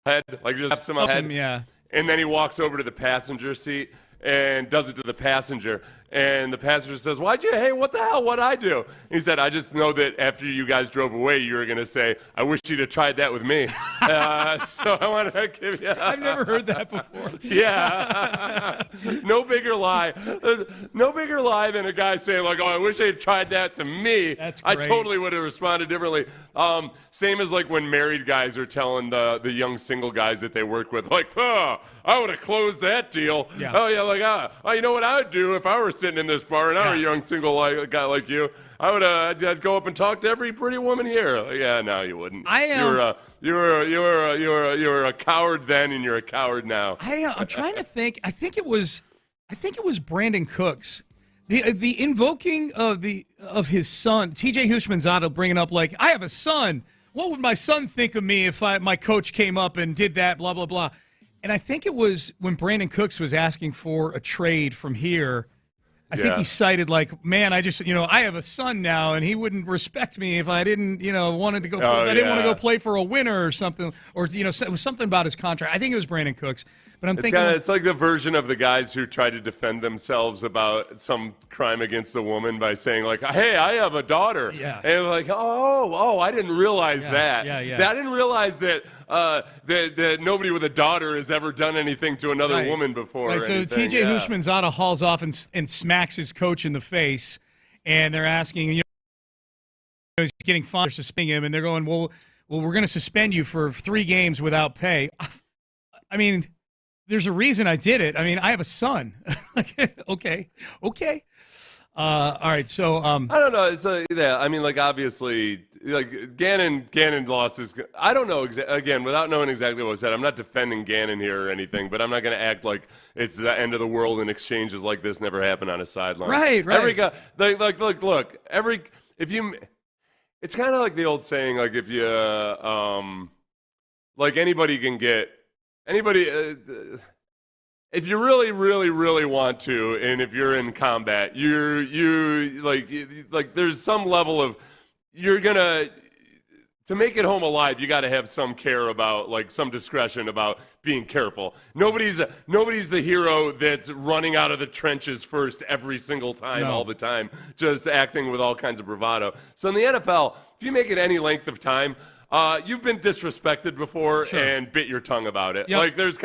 Like just raps him on the head. Yeah. And then he walks over to the passenger seat and does it to the passenger. And the passenger says, hey, what the hell, what'd I do? And he said, I just know that after you guys drove away, you were going to say, I wish you'd have tried that with me. So I want to give you. I've never heard that before. Yeah. No bigger lie. There's no bigger lie than a guy saying, like, oh, I wish they'd tried that to me. That's great. I totally would have responded differently. Same as like when married guys are telling the young single guys that they work with, like, oh, I would have closed that deal. Yeah. Oh, yeah, like, you know what I would do if I were sitting in this bar and I were a young single guy like you? I'd go up and talk to every pretty woman here. Like, yeah, no, you wouldn't. You were a coward then, and you're a coward now. I'm trying to think. I think it was Brandon Cooks. The invoking of his son, T.J. Houshmandzadeh, bringing up like, I have a son. What would my son think of me if my coach came up and did that? Blah blah blah. And I think it was when Brandon Cooks was asking for a trade from here. I think he cited like, man, I have a son now, and he wouldn't respect me if I didn't, wanted to go. I didn't want to go play for a winner or something, or it was something about his contract. I think it was Brandon Cooks, but I'm thinking it's like the version of the guys who try to defend themselves about some crime against a woman by saying like, hey, I have a daughter, and like, oh, I didn't realize that. Yeah. I didn't realize that that nobody with a daughter has ever done anything to another woman before. Right, so T.J. Houshmandzadeh hauls off and smacks his coach in the face, and they're asking, he's getting fined for suspending him, and they're going, well, we're going to suspend you for 3 games without pay. I mean, there's a reason I did it. I mean, I have a son. Okay. All right, so I don't know. So yeah, I mean, like obviously, like Gannon lost his. I don't know again without knowing exactly what was said. I'm not defending Gannon here or anything, but I'm not going to act like it's the end of the world and exchanges like this never happen on a sideline. Right. Every guy, look. It's kind of like the old saying, like if you, like anybody can get anybody. If you really, really, really want to, and if you're in combat, you like there's some level of you're gonna to make it home alive. You got to have some care about like some discretion about being careful. Nobody's the hero that's running out of the trenches first every single time, all the time, just acting with all kinds of bravado. So in the NFL, if you make it any length of time. You've been disrespected before and bit your tongue about it. Yep. Like there's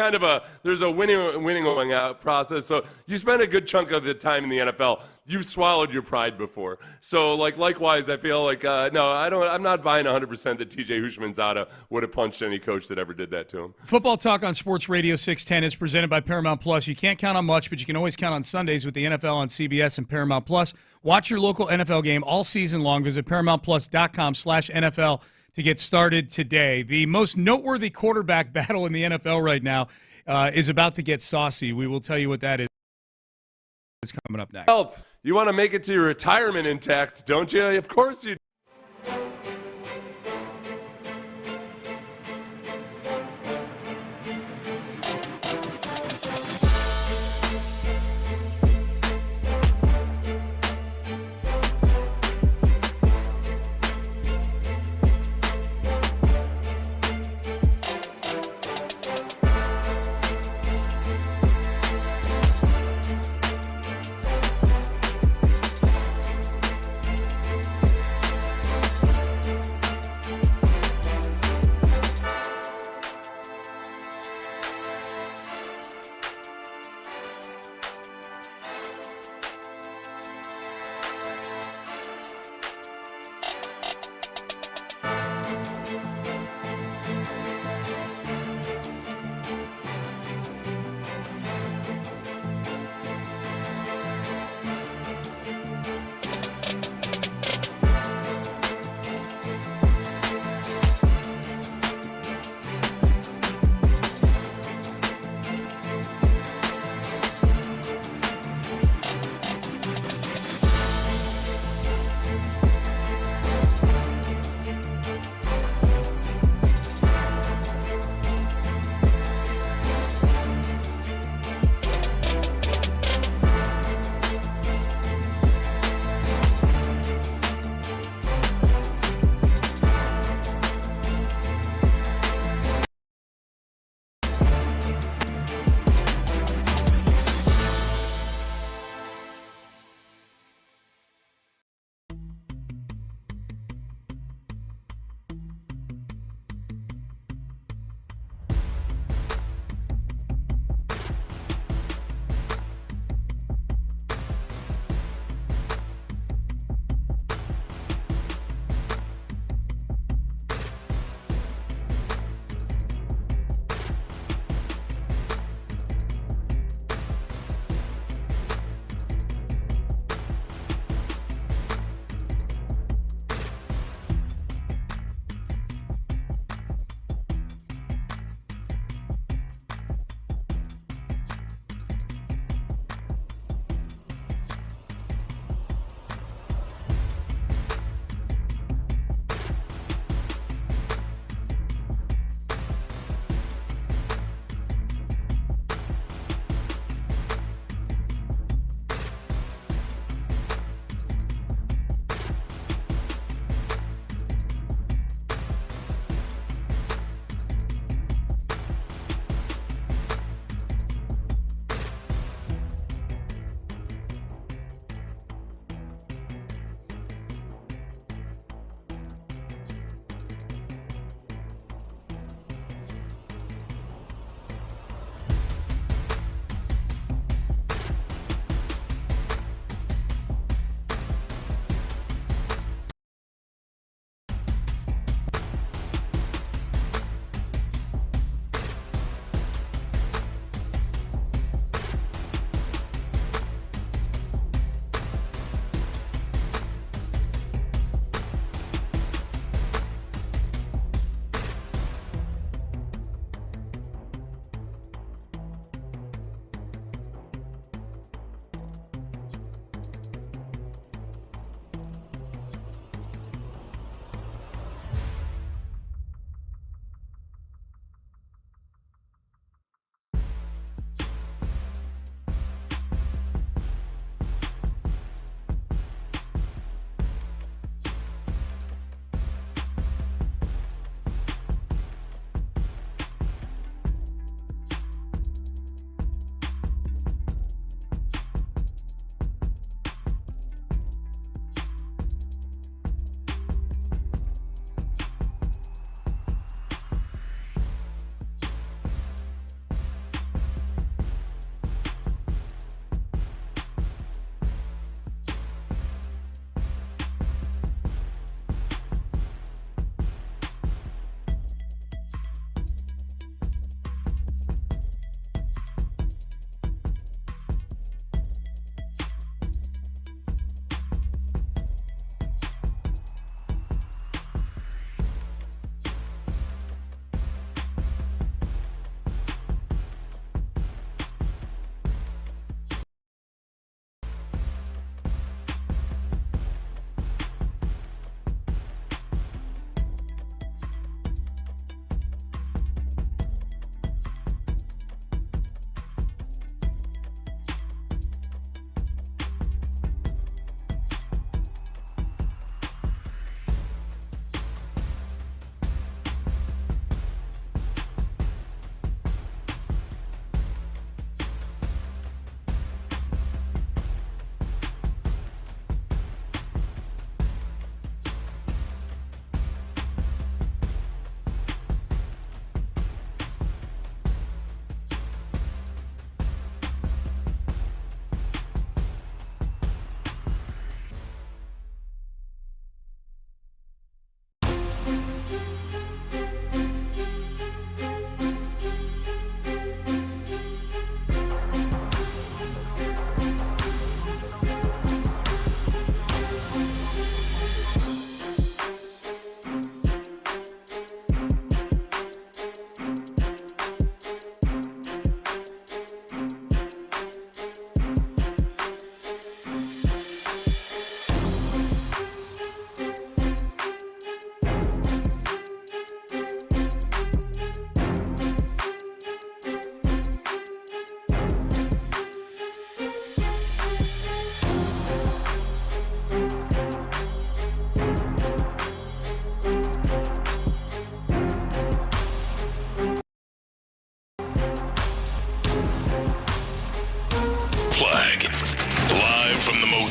a winning out process. So you spend a good chunk of the time in the NFL. You've swallowed your pride before. So like likewise, I feel like I'm not buying 100% that TJ Houshmandzadeh would have punched any coach that ever did that to him. Football Talk on Sports Radio 610 is presented by Paramount Plus. You can't count on much, but you can always count on Sundays with the NFL on CBS and Paramount Plus. Watch your local NFL game all season long. Visit ParamountPlus.com/NFL. to get started today. The most noteworthy quarterback battle in the NFL right now is about to get saucy. We will tell you what that is coming up next. Health. You want to make it to your retirement intact, don't you? Of course you do.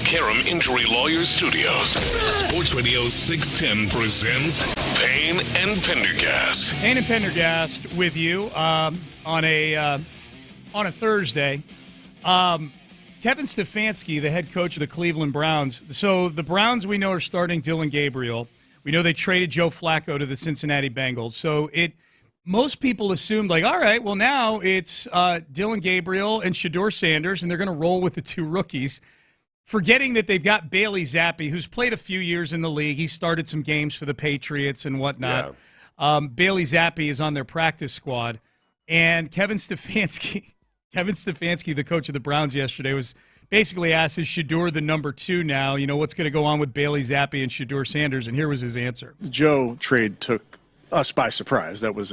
Karam Injury Lawyers Studios. Sports Radio 610 presents Payne and Pendergast. Payne and Pendergast with you on a Thursday. Kevin Stefanski, the head coach of the Cleveland Browns. So the Browns, we know, are starting Dillon Gabriel. We know they traded Joe Flacco to the Cincinnati Bengals. So most people assumed, like, all right, well, now it's Dillon Gabriel and Shedeur Sanders, and they're going to roll with the two rookies, forgetting that they've got Bailey Zappi, who's played a few years in the league. He started some games for the Patriots and whatnot. Yeah. Bailey Zappi is on their practice squad. And Kevin Stefanski, the coach of the Browns yesterday, was basically asked, is Shedeur the number 2 now? You know, what's going to go on with Bailey Zappi and Shedeur Sanders? And here was his answer. The Joe trade took us by surprise. That was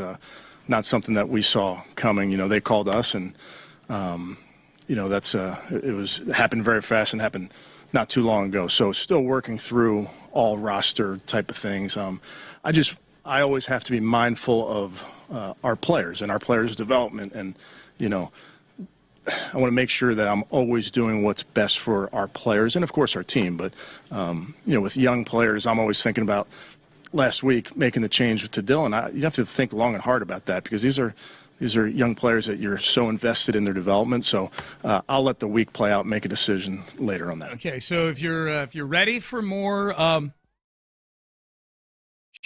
not something that we saw coming. You know, they called us, and you know, it happened very fast and happened not too long ago. So still working through all roster type of things. I always have to be mindful of our players and our players' development, and you know, I want to make sure that I'm always doing what's best for our players and of course our team. But you know, with young players, I'm always thinking about last week making the change to Dillon. You have to think long and hard about that, because these are young players that you're so invested in their development. So I'll let the week play out and make a decision later on that. Okay, so if you're ready for more,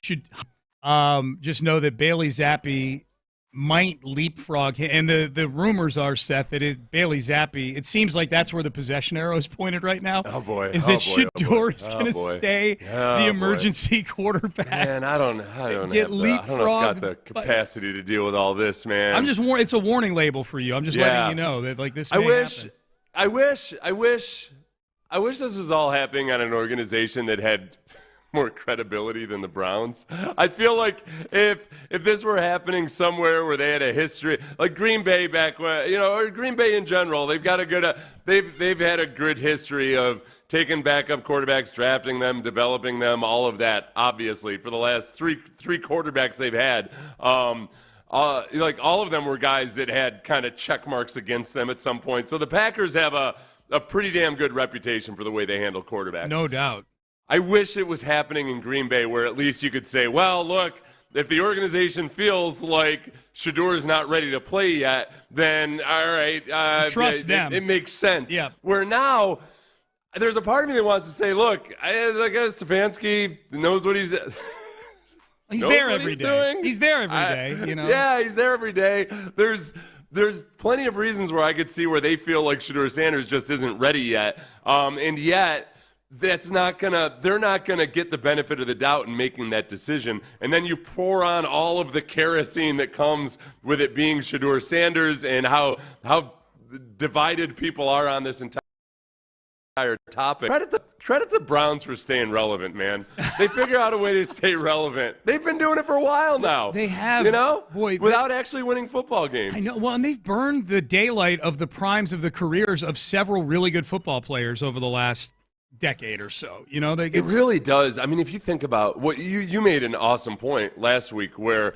just know that Bailey Zappi might leapfrog him. And the rumors are, Seth, that Bailey Zappi, it seems like that's where the possession arrow is pointed right now. Oh, boy. Is that Shedeur is going to stay the emergency quarterback. Man, I don't know if I've got the capacity to deal with all this, man. I'm just it's a warning label for you. I'm just letting you know that, like, this may happen. I wish this was all happening on an organization that had more credibility than the Browns. I feel like if this were happening somewhere where they had a history, like Green Bay back when, you know, or Green Bay in general, they've got a good they've had a good history of taking backup quarterbacks, drafting them, developing them, all of that. Obviously, for the last three quarterbacks they've had, like all of them were guys that had kind of check marks against them at some point. So the Packers have a pretty damn good reputation for the way they handle quarterbacks. No doubt. I wish it was happening in Green Bay, where at least you could say, well, look, if the organization feels like Shedeur is not ready to play yet, then all right, trust them. It makes sense. Yeah. Where now, there's a part of me that wants to say, look, I guess Stefanski knows what he's there every day. Doing. He's there every day. You know. Yeah, he's there every day. There's plenty of reasons where I could see where they feel like Shedeur Sanders just isn't ready yet, and yet. They're not gonna get the benefit of the doubt in making that decision. And then you pour on all of the kerosene that comes with it being Shedeur Sanders and how divided people are on this entire topic. Credit the Browns for staying relevant, man. They figure out a way to stay relevant. They've been doing it for a while now. They have, you know, without actually winning football games. I know. Well, and they've burned the daylight of the primes of the careers of several really good football players over the last decade or so. You know, it really does. I mean, if you think about what you made an awesome point last week, where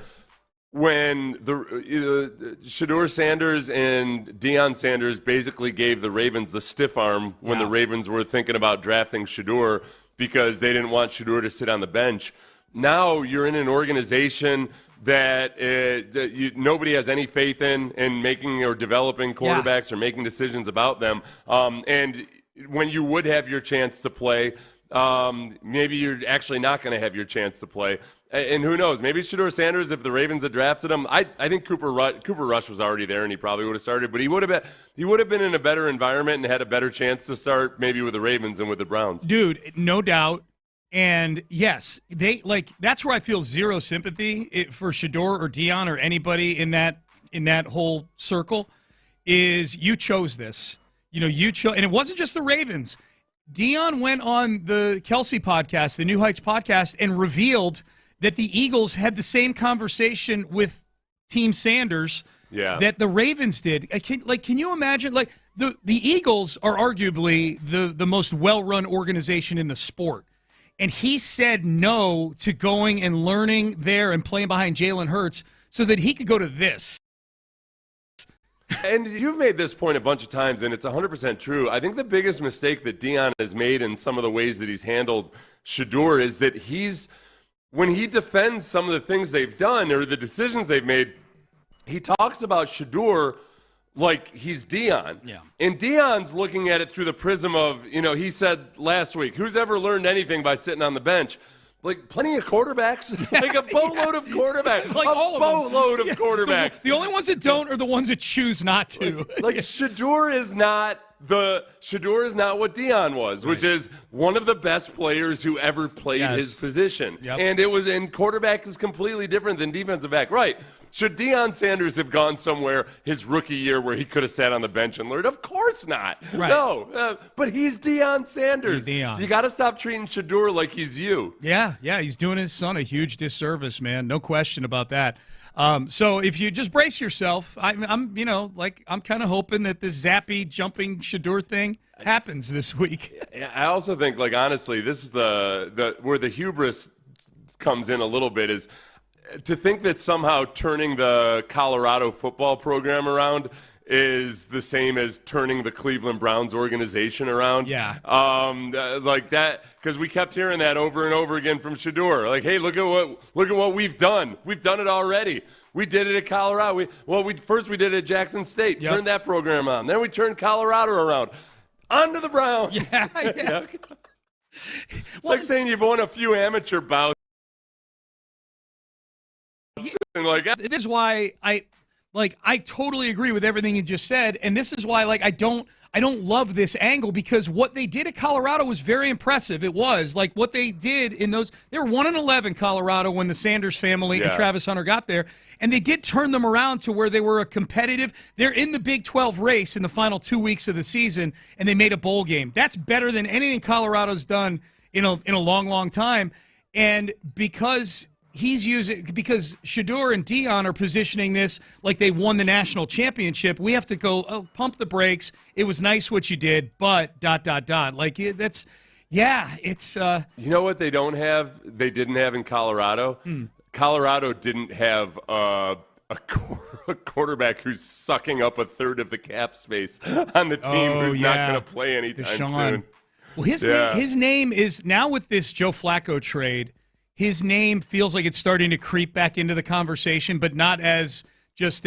when Shedeur Sanders and Deion Sanders basically gave the Ravens the stiff arm when the Ravens were thinking about drafting Shedeur because they didn't want Shedeur to sit on the bench. Now you're in an organization that nobody has any faith in making or developing quarterbacks or making decisions about them. And when you would have your chance to play, maybe you're actually not going to have your chance to play. And who knows? Maybe Shedeur Sanders, if the Ravens had drafted him, I think Cooper Rush was already there and he probably would have started. But he would have been in a better environment and had a better chance to start maybe with the Ravens than with the Browns. Dude, no doubt. And yes, that's where I feel zero sympathy for Shedeur or Deion or anybody in that whole circle. Is you chose this. You know, and it wasn't just the Ravens. Deion went on the Kelsey podcast, the New Heights podcast, and revealed that the Eagles had the same conversation with Team Sanders that the Ravens did. Can you imagine? Like, the Eagles are arguably the most well-run organization in the sport. And he said no to going and learning there and playing behind Jalen Hurts so that he could go to this. And you've made this point a bunch of times, and it's 100% true. I think the biggest mistake that Deion has made in some of the ways that he's handled Shedeur is that when he defends some of the things they've done or the decisions they've made, he talks about Shedeur like he's Deion. Yeah. And Deion's looking at it through the prism of, he said last week, who's ever learned anything by sitting on the bench? Like plenty of quarterbacks, like a boatload of quarterbacks, like all of boatload of quarterbacks. The only ones that don't are the ones that choose not to. Like Shedeur is not what Deion was, which is one of the best players who ever played his position. Yep. And quarterback is completely different than defensive back. Right. Should Deion Sanders have gone somewhere his rookie year where he could have sat on the bench and learned? Of course not. Right. No. But he's Deion Sanders. He's Deion. You got to stop treating Shedeur like he's you. Yeah, he's doing his son a huge disservice, man. No question about that. So if you just brace yourself, I'm kind of hoping that this zappy jumping Shedeur thing happens this week. I also think, honestly, this is the where the hubris comes in a little bit is to think that somehow turning the Colorado football program around is the same as turning the Cleveland Browns organization around. Yeah. Like that, because we kept hearing that over and over again from Shedeur. Like, hey, look at what we've done. We've done it already. We did it at Colorado. First we did it at Jackson State. Yep. Turned that program on. Then we turned Colorado around. On to the Browns. Yeah. It's like saying you've won a few amateur bouts. This is why I totally agree with everything you just said, and this is why I don't love this angle, because what they did at Colorado was very impressive. It was like what they did in those. They were 1-11 Colorado when the Sanders family and Travis Hunter got there, and they did turn them around to where they were a competitive. They're in the Big 12 race in the final 2 weeks of the season, and they made a bowl game. That's better than anything Colorado's done in a long, long time, and because Shedeur and Deion are positioning this like they won the national championship, we have to go, pump the brakes. It was nice what you did, but ... Like it's. You know what they didn't have in Colorado? Colorado didn't have a quarterback who's sucking up a third of the cap space on the team who's not going to play anytime soon. Well, his name is now with this Joe Flacco trade. His name feels like it's starting to creep back into the conversation, but not as just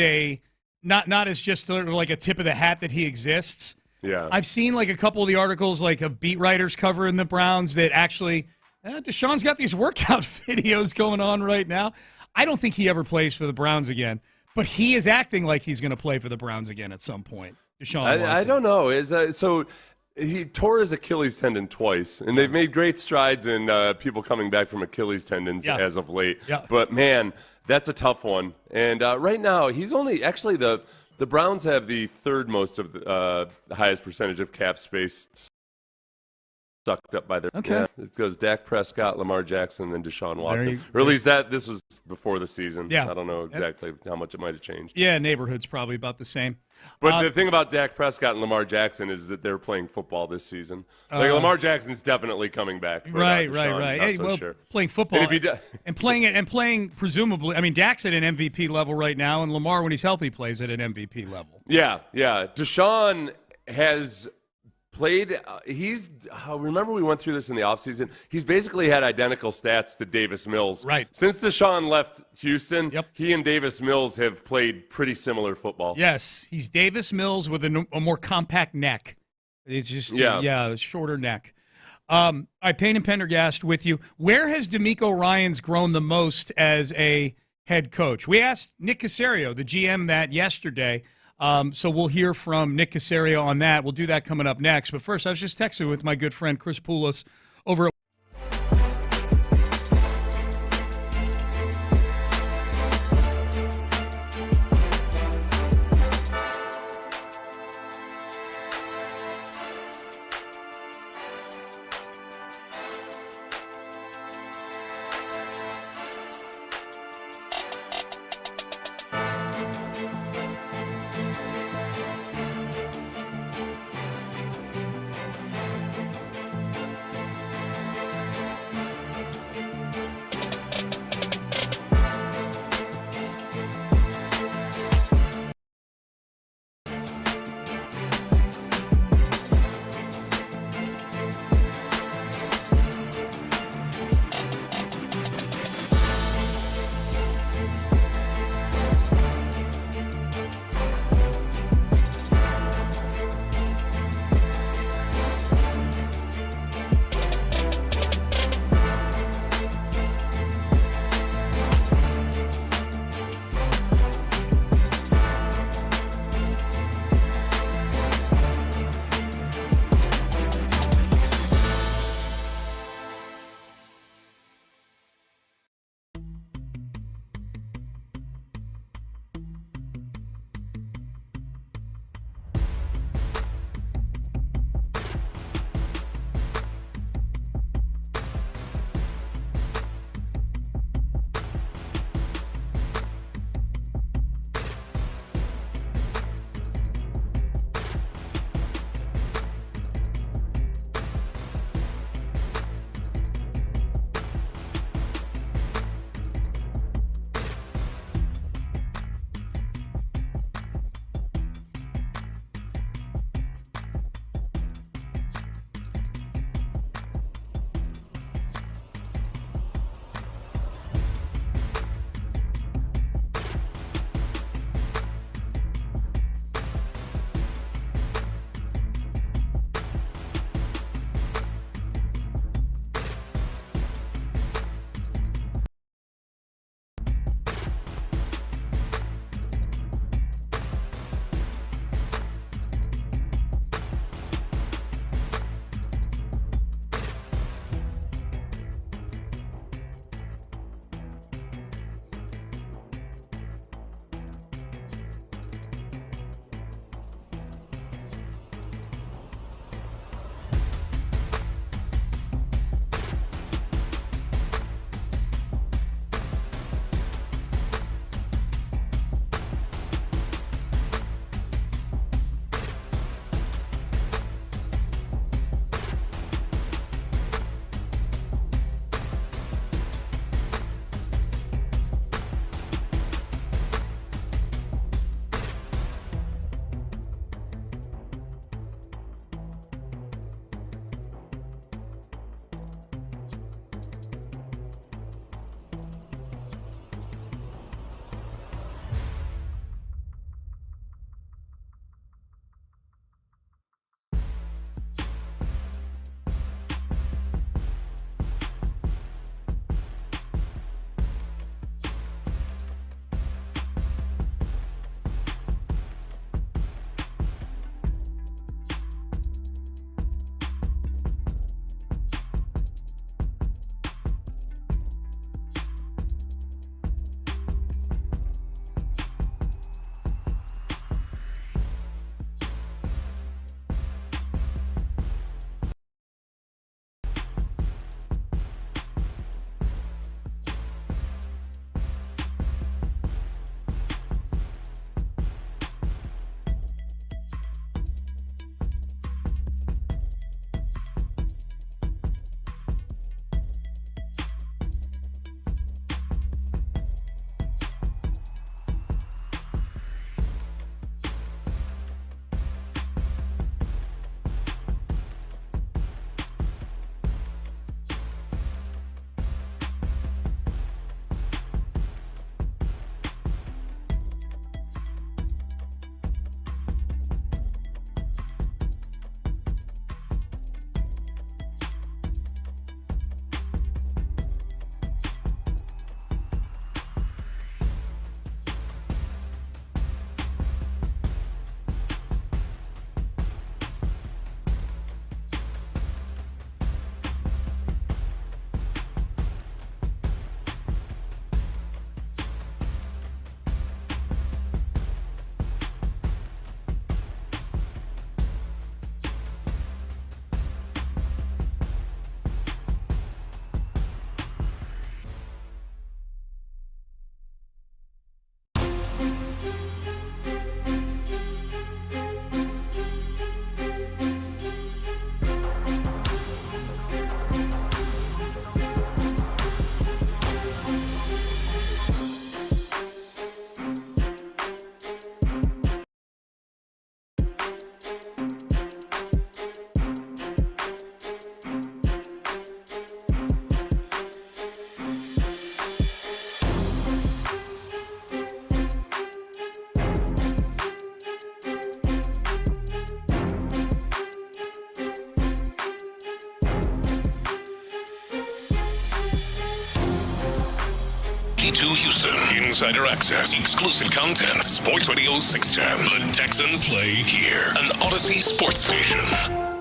not as just sort of like a tip of the hat that he exists. Yeah, I've seen a couple of the articles of beat writers covering the Browns that actually Deshaun's got these workout videos going on right now. I don't think he ever plays for the Browns again, but he is acting like he's going to play for the Browns again at some point. Deshaun I don't know. So? He tore his Achilles tendon twice, and they've made great strides in people coming back from Achilles tendons as of late. Yeah. But, man, that's a tough one. And right now, he's only – actually, the Browns have the third most of the highest percentage of cap space sucked up by their – Okay. Yeah, it goes Dak Prescott, Lamar Jackson, and Deshaun Watson. Or at least this was before the season. Yeah. I don't know exactly how much it might have changed. Yeah, neighborhood's probably about the same. But the thing about Dak Prescott and Lamar Jackson is that they're playing football this season. Lamar Jackson's definitely coming back. Right. Hey, sure. Playing football and playing presumably. I mean, Dak's at an MVP level right now, and Lamar, when he's healthy, plays at an MVP level. Yeah. Deshaun has played. Remember we went through this in the offseason. He's basically had identical stats to Davis Mills. Right. Since Deshaun left Houston, he and Davis Mills have played pretty similar football. Yes, he's Davis Mills with a more compact neck. It's just a shorter neck. All right, Payne and Pendergast with you. Where has DeMeco Ryans grown the most as a head coach? We asked Nick Caserio, the GM, that yesterday. So we'll hear from Nick Caserio on that. We'll do that coming up next. But first, I was just texting with my good friend Chris Poulos over at to Houston. Insider access, exclusive content. Sports Radio 610. The Texans play here. An Odyssey sports station.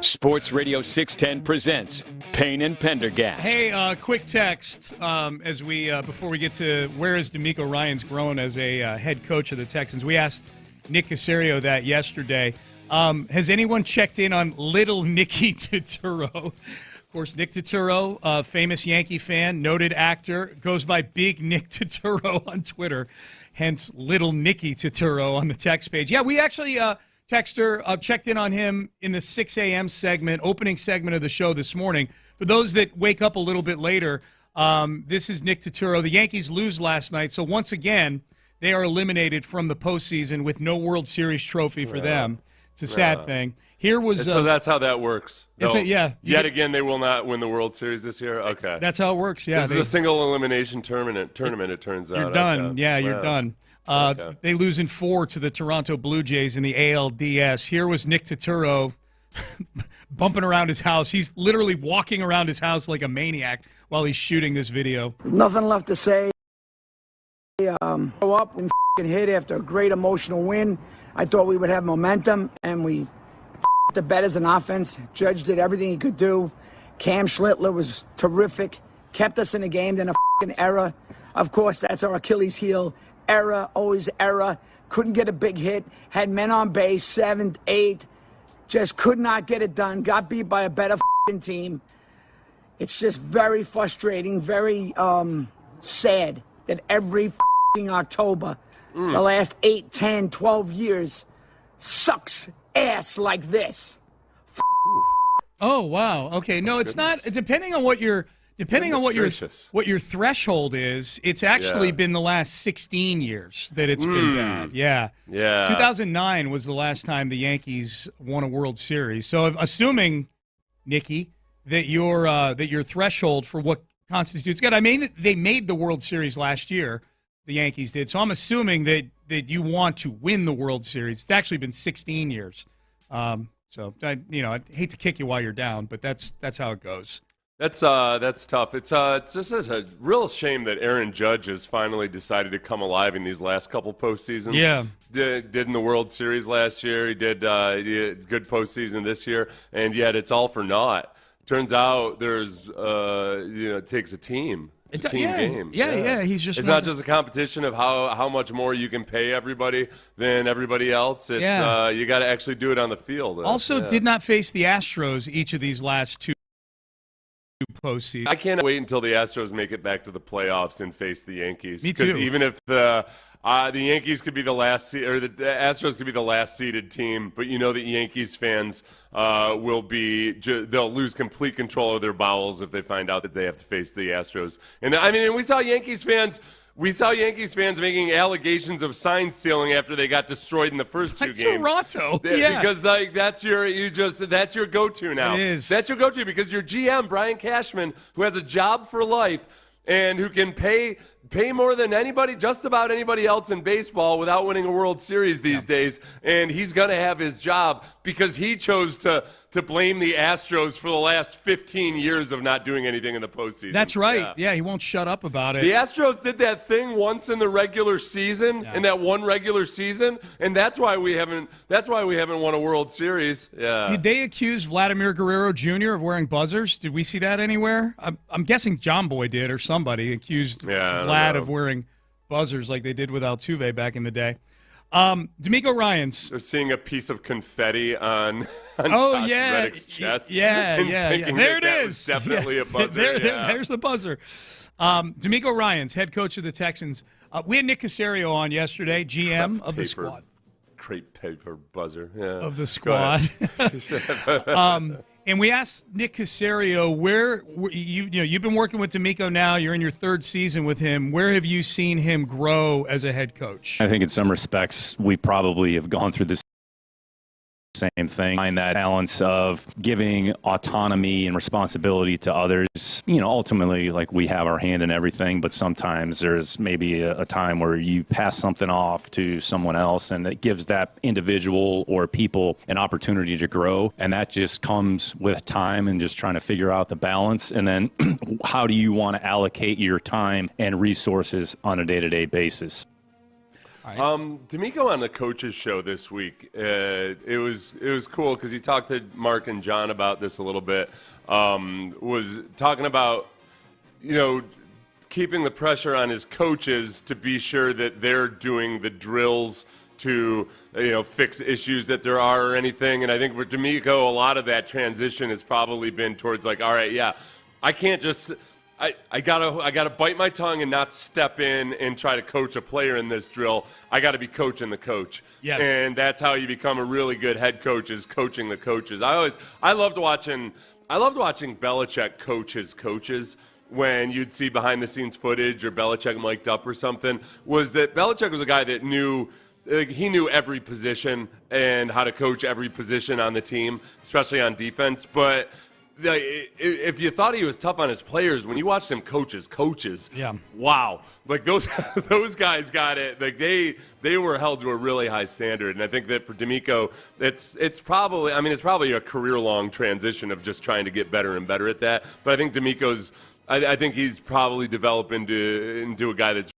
Sports Radio 610 presents Payne and Pendergast. Hey, quick text as we before we get to where is DeMeco Ryans grown as a head coach of the Texans. We asked Nick Caserio that yesterday. Has anyone checked in on little Nicky Turturro? Of course, Nick Turturro, famous Yankee fan, noted actor, goes by Big Nick Turturro on Twitter, hence little Nicky Turturro on the text page. Yeah, we actually texter checked in on him in the 6 a.m. segment, opening segment of the show this morning. For those that wake up a little bit later, this is Nick Turturro. The Yankees lose last night, so once again, they are eliminated from the postseason with no World Series trophy for them. It's a sad thing. Here was so that's how that works. Yeah. Yet again, they will not win the World Series this year. Okay, that's how it works. Yeah, this is a single elimination tournament. It turns out you're done. Okay. Yeah, you're done. They lose in 4 to the Toronto Blue Jays in the ALDS. Here was Nick Turturro bumping around his house. He's literally walking around his house like a maniac while he's shooting this video. Nothing left to say. Go up and hit after a great emotional win. I thought we would have momentum, and we the bet as an offense. Judge did everything he could do. Cam Schlittler was terrific. Kept us in the game. Then a error. Of course, that's our Achilles heel. Error, always error. Couldn't get a big hit. Had men on base, 7th, 8th. Just could not get it done. Got beat by a better team. It's just very frustrating, very sad that every October, the last 8, 10, 12 years, sucks ass like this. Oh, wow. Okay. No, it's not. Depending on what your threshold is, it's actually been the last 16 years that it's been bad. Yeah. 2009 was the last time the Yankees won a World Series. So assuming, Nicky, that your threshold for what constitutes good. I mean, they made the World Series last year. The Yankees did. So I'm assuming that you want to win the World Series. It's actually been 16 years. So I hate to kick you while you're down, but that's how it goes. That's tough. It's just a real shame that Aaron Judge has finally decided to come alive in these last couple postseasons. Yeah, did in the World Series last year. He did good postseason this year, and yet it's all for naught. Turns out there's it takes a team. It's a team game. Yeah. It's not just a competition of how much more you can pay everybody than everybody else. It's you got to actually do it on the field. Also, did not face the Astros each of these last 2 postseasons. I can't wait until the Astros make it back to the playoffs and face the Yankees. Me too. Because even if the Yankees could be the last or the Astros could be the last seeded team, but the Yankees fans will be they'll lose complete control of their bowels if they find out that they have to face the Astros. And we saw Yankees fans making allegations of sign stealing after they got destroyed in the first 2 games. Toronto, because that's your go-to now. It is. That's your go-to because your GM Brian Cashman, who has a job for life and who can pay more than anybody, just about anybody else in baseball without winning a World Series these days, and he's going to have his job because he chose to blame the Astros for the last 15 years of not doing anything in the postseason. That's right. Yeah, he won't shut up about it. The Astros did that thing once in the regular season, in that one regular season, and that's why we haven't won a World Series. Yeah. Did they accuse Vladimir Guerrero Jr. of wearing buzzers? Did we see that anywhere? I'm guessing John Boy did, or somebody accused Vlad of wearing buzzers like they did with Altuve back in the day. DeMeco Ryans. They're seeing a piece of confetti on Josh Reddick's chest. Yeah. There it is. Was definitely a buzzer. There's the buzzer. DeMeco Ryans, head coach of the Texans. We had Nick Caserio on yesterday, GM of the squad. Crepe paper buzzer. Yeah. Of the squad. And we asked Nick Caserio, where you've been working with DeMeco now. You're in your 3rd season with him. Where have you seen him grow as a head coach? I think in some respects we probably have gone through this same thing. Find that balance of giving autonomy and responsibility to others. Ultimately, like, we have our hand in everything, but sometimes there's maybe a time where you pass something off to someone else, and it gives that individual or people an opportunity to grow. And that just comes with time and just trying to figure out the balance. And then how do you want to allocate your time and resources on a day-to-day basis? D'Amico on the coaches show this week, it was cool because he talked to Mark and John about this a little bit. Was talking about, keeping the pressure on his coaches to be sure that they're doing the drills to, fix issues that there are or anything. And I think for D'Amico, a lot of that transition has probably been towards like, all right, yeah, I can't just... I gotta bite my tongue and not step in and try to coach a player in this drill. I got to be coaching the coach. Yes. And that's how you become a really good head coach, is coaching the coaches. I loved watching Belichick coach his coaches. When you'd see behind the scenes footage or Belichick mic'd up or something, was that Belichick was a guy that knew every position and how to coach every position on the team, especially on defense. But if you thought he was tough on his players, when you watched him coach his coaches, wow, like those guys got it. Like they were held to a really high standard, and I think that for D'Amico, it's probably a career-long transition of just trying to get better and better at that. But I think D'Amico's, I think he's probably developed into a guy that's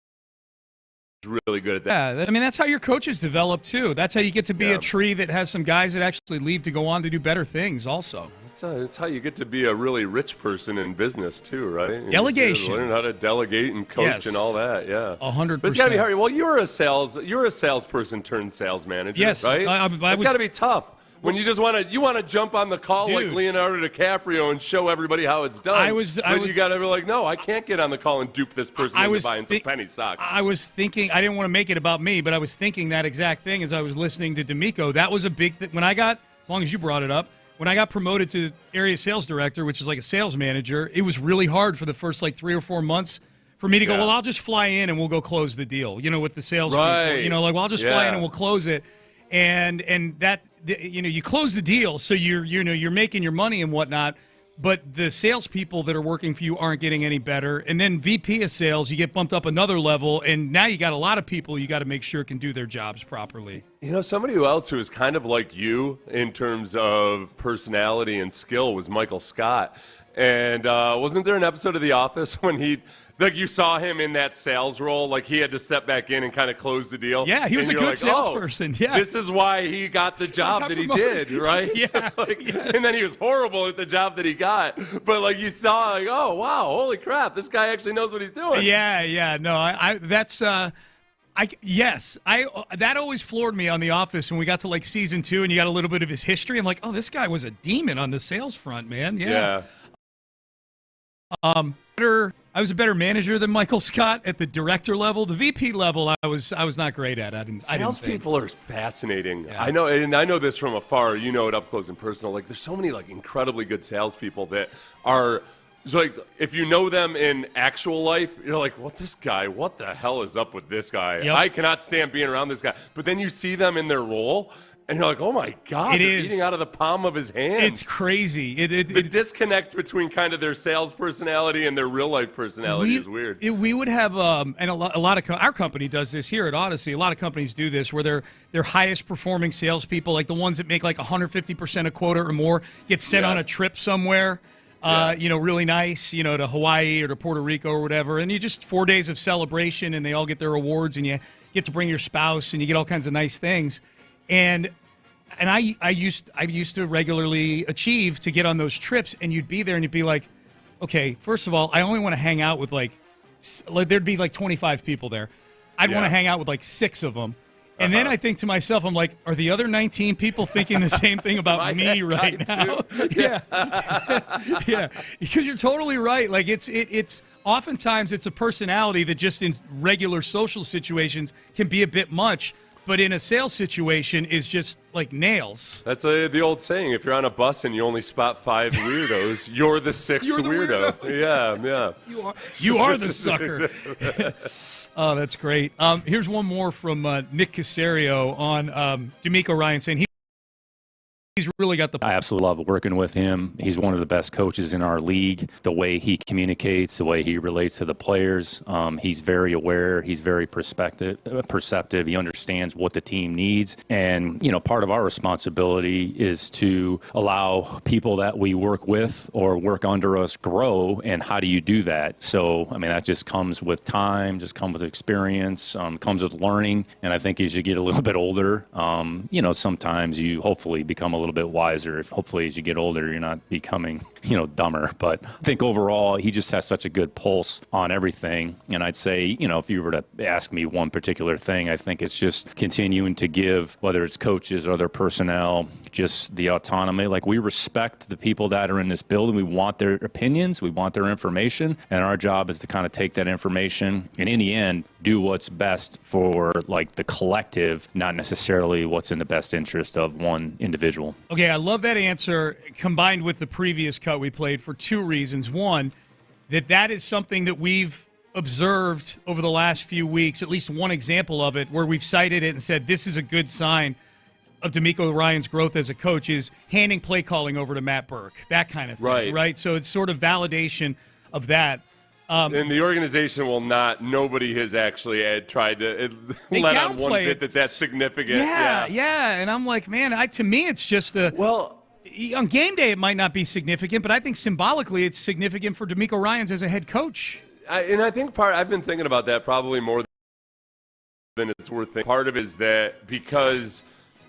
really good at that. Yeah, that's how your coaches develop too. That's how you get to be a tree that has some guys that actually leave to go on to do better things also. That's how you get to be a really rich person in business too, right? Delegation. Learn how to delegate and coach and all that. Yeah, 100%. But it's got to be hard. Well, you're a salesperson turned sales manager. Yes, right. It's got to be tough. When you just want to jump on the call like Leonardo DiCaprio and show everybody how it's done. You got to be like, no, I can't get on the call and dupe this person into buying some penny stocks. I was thinking, I didn't want to make it about me, but I was thinking that exact thing as I was listening to D'Amico. That was a big thing. As long as you brought it up, when I got promoted to area sales director, which is like a sales manager, it was really hard for the first 3 or 4 months for me to go, well, I'll just fly in and we'll go close the deal, with the sales people. I'll just fly in and we'll close it. And that, you close the deal, so you're making your money and whatnot, but the salespeople that are working for you aren't getting any better. And then VP of sales, you get bumped up another level, and now you got a lot of people you got to make sure can do their jobs properly. Somebody else who is kind of like you in terms of personality and skill was Michael Scott. And wasn't there an episode of The Office when you saw him in that sales role, like he had to step back in and kind of close the deal? Yeah, he was a good salesperson. Yeah, this is why he got the job that he did, right? Yeah, and then he was horrible at the job that he got. But you saw, oh wow, holy crap, this guy actually knows what he's doing. Yeah. No, that always floored me on The Office when we got to season 2 and you got a little bit of his history. I'm like, oh, this guy was a demon on the sales front, man. Yeah. I was a better manager than Michael Scott at the director level. The VP level, I was not great at. Salespeople are fascinating. Yeah. I know this from afar. You know it up close and personal. There's so many incredibly good salespeople that are if you know them in actual life, you're like, what the hell is up with this guy? Yep. I cannot stand being around this guy. But then you see them in their role, and you're like, oh, my God, they're eating out of the palm of his hand. It's crazy. The disconnect between kind of their sales personality and their real-life personality is weird. We would have, and a lot of our company does this here at Odyssey. A lot of companies do this where their highest-performing salespeople, like the ones that make 150% a quota or more, get sent on a trip somewhere, really nice, to Hawaii or to Puerto Rico or whatever. And you just 4 days of celebration, and they all get their awards, and you get to bring your spouse, and you get all kinds of nice things. And I used to regularly achieve to get on those trips, and you'd be there and you'd be like, okay, first of all, I only want to hang out with there'd be 25 people there. I'd want to hang out with 6 of them. And then I think to myself, I'm like, are the other 19 people thinking the same thing about me right now? Yeah. Because you're totally right. It's oftentimes it's a personality that just in regular social situations can be a bit much. But in a sales situation is just like nails. That's the old saying. If you're on a bus and you only spot 5 weirdos, you're the 6th weirdo. Yeah. You are the sucker. Oh, that's great. Here's one more from Nick Casario on D'Amico Ryan saying He's really got the. I absolutely love working with him. He's one of the best coaches in our league. The way he communicates, the way he relates to the players, he's very aware. He's very perceptive. He understands what the team needs. And, part of our responsibility is to allow people that we work with or work under us grow. And how do you do that? So, that just comes with time, just comes with experience, comes with learning. And I think as you get a little bit older, sometimes you hopefully become a little bit wiser. Hopefully as you get older, you're not becoming, dumber. But I think overall, he just has such a good pulse on everything. And I'd say, if you were to ask me one particular thing, I think it's just continuing to give, whether it's coaches or other personnel, just the autonomy. Like, we respect the people that are in this building. We want their opinions. We want their information. And our job is to kind of take that information and in the end, do what's best for the collective, not necessarily what's in the best interest of one individual. Okay, I love that answer combined with the previous cut we played for two reasons. One, that is something that we've observed over the last few weeks, at least one example of it, where we've cited it and said this is a good sign of DeMeco Ryan's growth as a coach, is handing play calling over to Matt Burke, that kind of thing, right? So it's sort of validation of that. And the organization will not. Nobody has actually tried to let on one bit that's significant. Yeah. And I'm like, man, to me, it's just on game day, it might not be significant, but I think symbolically, it's significant for DeMeco Ryans as a head coach. I think I've been thinking about that probably more than it's worth thinking. Part of it is that because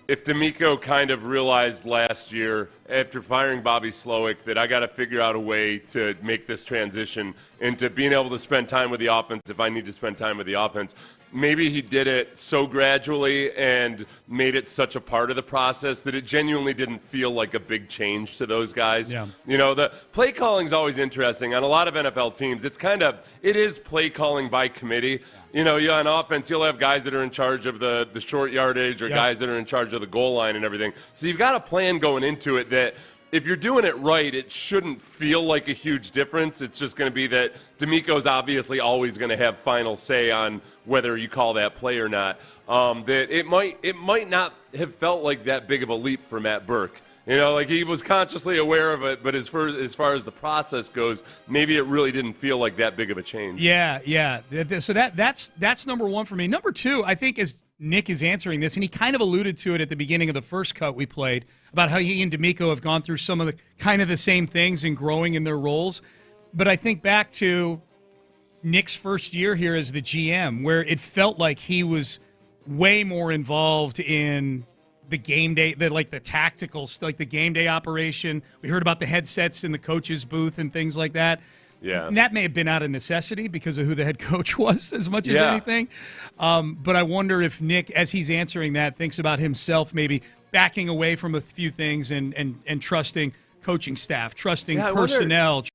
if DeMeco kind of realized last year after firing Bobby Slowick that I got to figure out a way to make this transition into being able to spend time with the offense if I need to spend time with the offense, maybe he did it so gradually and made it such a part of the process that it genuinely didn't feel like a big change to those guys. Yeah. The play calling is always interesting. On a lot of NFL teams, it is play calling by committee. On offense, you'll have guys that are in charge of the short yardage or guys that are in charge of the goal line and everything. So you've got a plan going into it that if you're doing it right, it shouldn't feel like a huge difference. It's just going to be that DeMeco's obviously always going to have final say on whether you call that play or not. That it might not have felt like that big of a leap for Matt Burke. He was consciously aware of it, but as far as the process goes, maybe it really didn't feel like that big of a change. Yeah. So that's number one for me. Number two, I think as Nick is answering this, and he kind of alluded to it at the beginning of the first cut we played, about how he and DeMeco have gone through some of the kind of the same things and growing in their roles. But I think back to Nick's first year here as the GM, where it felt like he was way more involved in the game day, the tactical, like the game day operation. We heard about the headsets in the coach's booth and things like that. Yeah. And that may have been out of necessity because of who the head coach was as much as anything. But I wonder if Nick, as he's answering that, thinks about himself maybe backing away from a few things and trusting coaching staff, trusting personnel,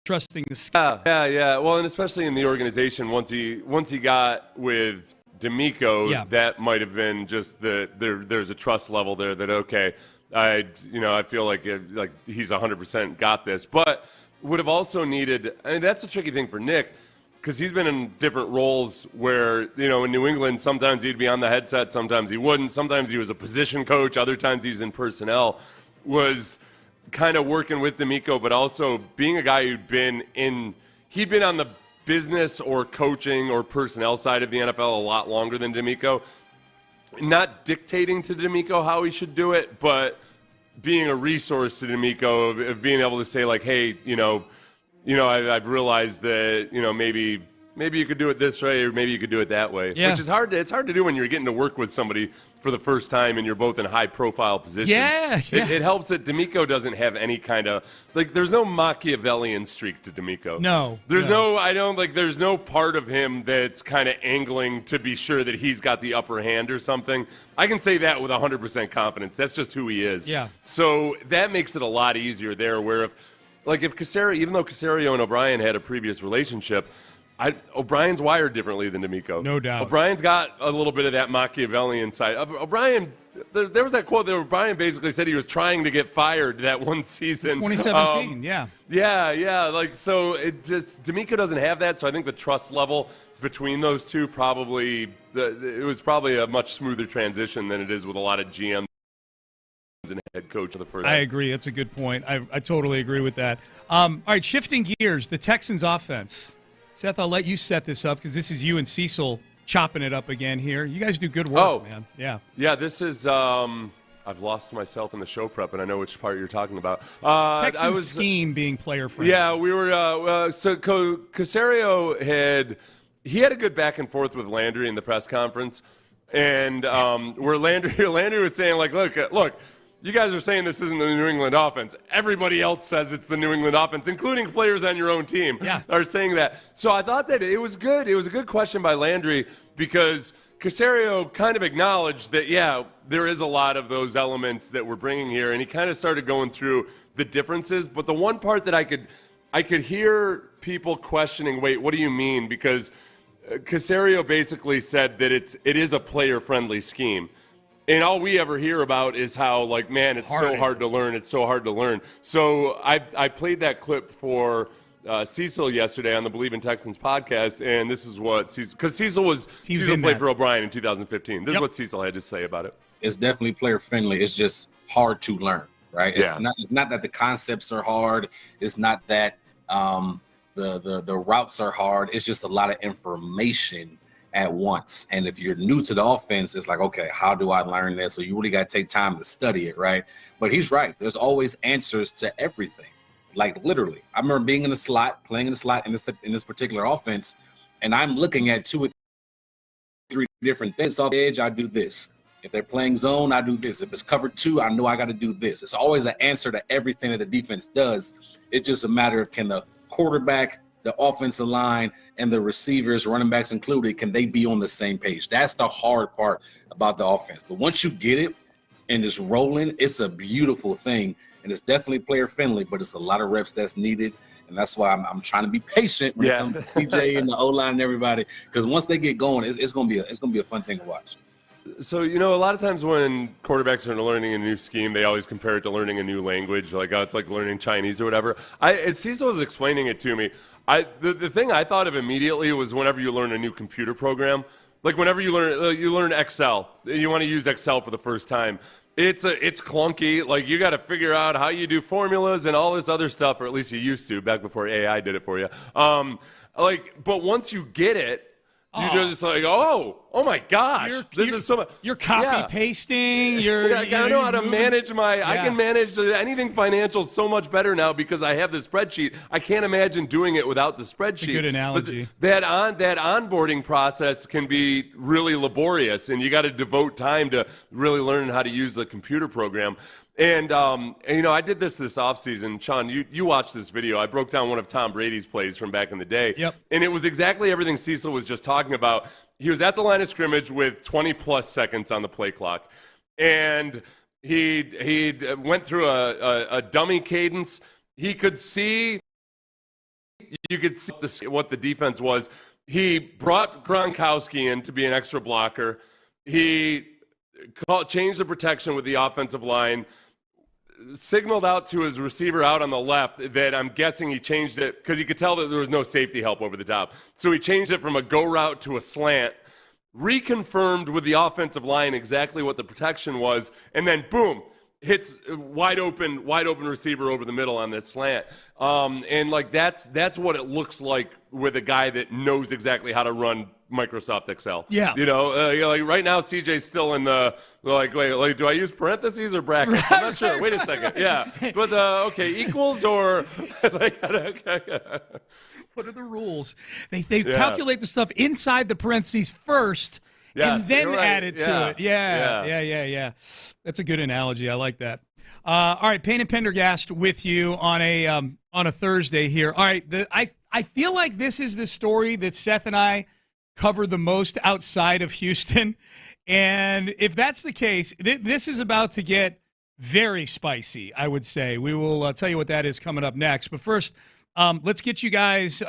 trusting the staff. Yeah. Well, and especially in the organization, once he got with DeMeco, that might have been just there's a trust level there that, okay, I feel like he's 100% got this. But would have also needed, that's a tricky thing for Nick, because he's been in different roles where, in New England, sometimes he'd be on the headset, sometimes he wouldn't, sometimes he was a position coach, other times he's in personnel, was kind of working with DeMeco, but also being a guy he'd been on the business or coaching or personnel side of the NFL a lot longer than DeMeco. Not dictating to DeMeco how he should do it, but being a resource to DeMeco of being able to say, like, hey, I've realized that, maybe you could do it this way or maybe you could do it that way. Yeah. Which is hard. It's hard to do when you're getting to work with somebody for the first time and you're both in high-profile positions. Yeah. It helps that DeMeco doesn't have any kind of there's no Machiavellian streak to DeMeco. No. There's there's no part of him that's kind of angling to be sure that he's got the upper hand or something. I can say that with 100% confidence. That's just who he is. Yeah. So that makes it a lot easier there, where if Caserio, even though Caserio and O'Brien had a previous relationship, O'Brien's wired differently than DeMeco. No doubt. O'Brien's got a little bit of that Machiavellian side. O'Brien, there was that quote that O'Brien basically said he was trying to get fired that one season. 2017, yeah. Yeah. So it just, DeMeco doesn't have that, so I think the trust level between those two it was probably a much smoother transition than it is with a lot of GMs and head coach of the first. I agree. That's a good point. I totally agree with that. All right, shifting gears, the Texans offense. Seth, I'll let you set this up because this is you and Cecil chopping it up again here. You guys do good work, man. Yeah. Yeah, this is I've lost myself in the show prep, and I know which part you're talking about. Texans scheme being player-friendly. Yeah, we were so Caserio had a good back and forth with Landry in the press conference. And where Landry was saying, like, look, you guys are saying this isn't the New England offense. Everybody else says it's the New England offense, including players on your own team are saying that. So I thought that it was good. It was a good question by Landry because Caserio kind of acknowledged that, there is a lot of those elements that we're bringing here. And he kind of started going through the differences. But the one part that I could hear people questioning, wait, what do you mean? Because Caserio basically said that it is a player-friendly scheme. And all we ever hear about is how, like, man, it's so hard to learn. It's so hard to learn. So I played that clip for Cecil yesterday on the Believe in Texans podcast, and this is what Cecil, because Cecil played for O'Brien in 2015. This is what Cecil had to say about it. It's definitely player-friendly. It's just hard to learn, right? It's not that the concepts are hard. It's not that the routes are hard. It's just a lot of information at once. And if you're new to the offense, it's like, okay, how do I learn this? So you really got to take time to study it, right? But he's right. There's always answers to everything. Like, literally. I remember being in the slot, playing in the slot in this particular offense, and I'm looking at 2 or 3 different things. Off the edge, I do this. If they're playing zone, I do this. If it's cover 2, I know I got to do this. It's always an answer to everything that the defense does. It's just a matter of can the quarterback, the offensive line, and the receivers, running backs included, can they be on the same page? That's the hard part about the offense. But once you get it and it's rolling, it's a beautiful thing. And it's definitely player-friendly, but it's a lot of reps that's needed. And that's why I'm trying to be patient when it comes to CJ and the O-line and everybody. Because once they get going, it's gonna be a fun thing to watch. So, a lot of times when quarterbacks are learning a new scheme, they always compare it to learning a new language. Like, it's like learning Chinese or whatever. As Cecil was explaining it to me, the thing I thought of immediately was whenever you learn a new computer program. Like, whenever you learn Excel, you want to use Excel for the first time. It's clunky. Like, you got to figure out how you do formulas and all this other stuff, or at least you used to back before AI did it for you. But once you get it, you're just like, oh my gosh, this is so much. You're copy pasting. I know how to manage I can manage anything financial so much better now because I have the spreadsheet. I can't imagine doing it without the spreadsheet. A good analogy. But that onboarding process can be really laborious, and you got to devote time to really learning how to use the computer program. And I did this offseason. Sean, you watched this video. I broke down one of Tom Brady's plays from back in the day. Yep. And it was exactly everything Cecil was just talking about. He was at the line of scrimmage with 20-plus seconds on the play clock. And he went through a dummy cadence. You could see what the defense was. He brought Gronkowski in to be an extra blocker. He changed the protection with the offensive line, signaled out to his receiver out on the left that I'm guessing he changed it because he could tell that there was no safety help over the top. So he changed it from a go route to a slant, reconfirmed with the offensive line exactly what the protection was, and then boom, hits wide open receiver over the middle on this slant. And like that's what it looks like with a guy that knows exactly how to run Microsoft Excel. Yeah. Like right now CJ's still in the wait, do I use parentheses or brackets? I'm not sure. Wait a second. Yeah. But okay, equals or what are the rules? They calculate the stuff inside the parentheses first. Yes, and then right. add it to it. Yeah. That's a good analogy. I like that. All right, Payne and Pendergast with you on a Thursday here. All right, I feel like this is the story that Seth and I cover the most outside of Houston. And if that's the case, this is about to get very spicy, I would say. We will tell you what that is coming up next. But first, let's get you guys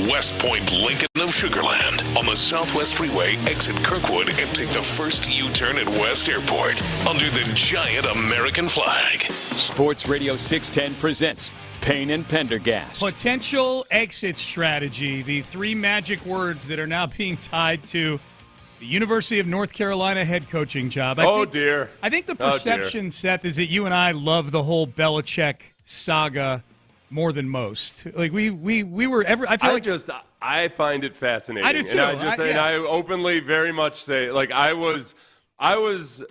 West Point Lincoln of Sugarland on the Southwest Freeway, exit Kirkwood, and take the first U-turn at West Airport under the giant American flag. Sports Radio 610 presents Payne and Pendergast. Potential exit strategy, the three magic words that are now being tied to the University of North Carolina head coaching job. I think the perception, Seth, is that you and I love the whole Belichick saga more than most. Like we were ever. I find it fascinating. I do too. And I openly very much say, like, I was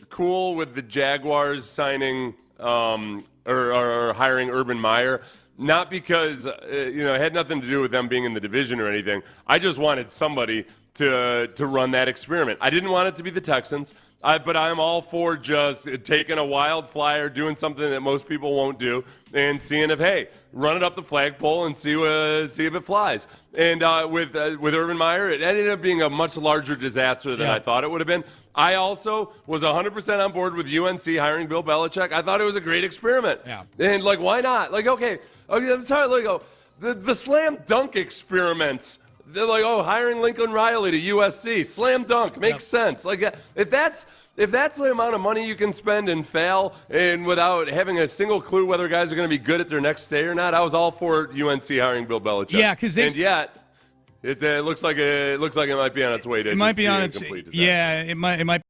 cool with the Jaguars signing or hiring Urban Meyer. Not because it had nothing to do with them being in the division or anything. I just wanted somebody to run that experiment. I didn't want it to be the Texans, but I'm all for just taking a wild flyer, doing something that most people won't do, and seeing if, hey, run it up the flagpole and see if it flies. And with Urban Meyer, it ended up being a much larger disaster than I thought it would have been. I also was 100% on board with UNC hiring Bill Belichick. I thought it was a great experiment. Yeah. And, like, why not? Like, okay, I'm sorry, like, the slam dunk experiments. They're like, hiring Lincoln Riley to USC, slam dunk, makes sense. Like, if that's the amount of money you can spend and fail, and without having a single clue whether guys are going to be good at their next stay or not, I was all for UNC hiring Bill Belichick. Yeah, because it looks like it might be on its way to. It might be on its. Complete disaster. Yeah, it might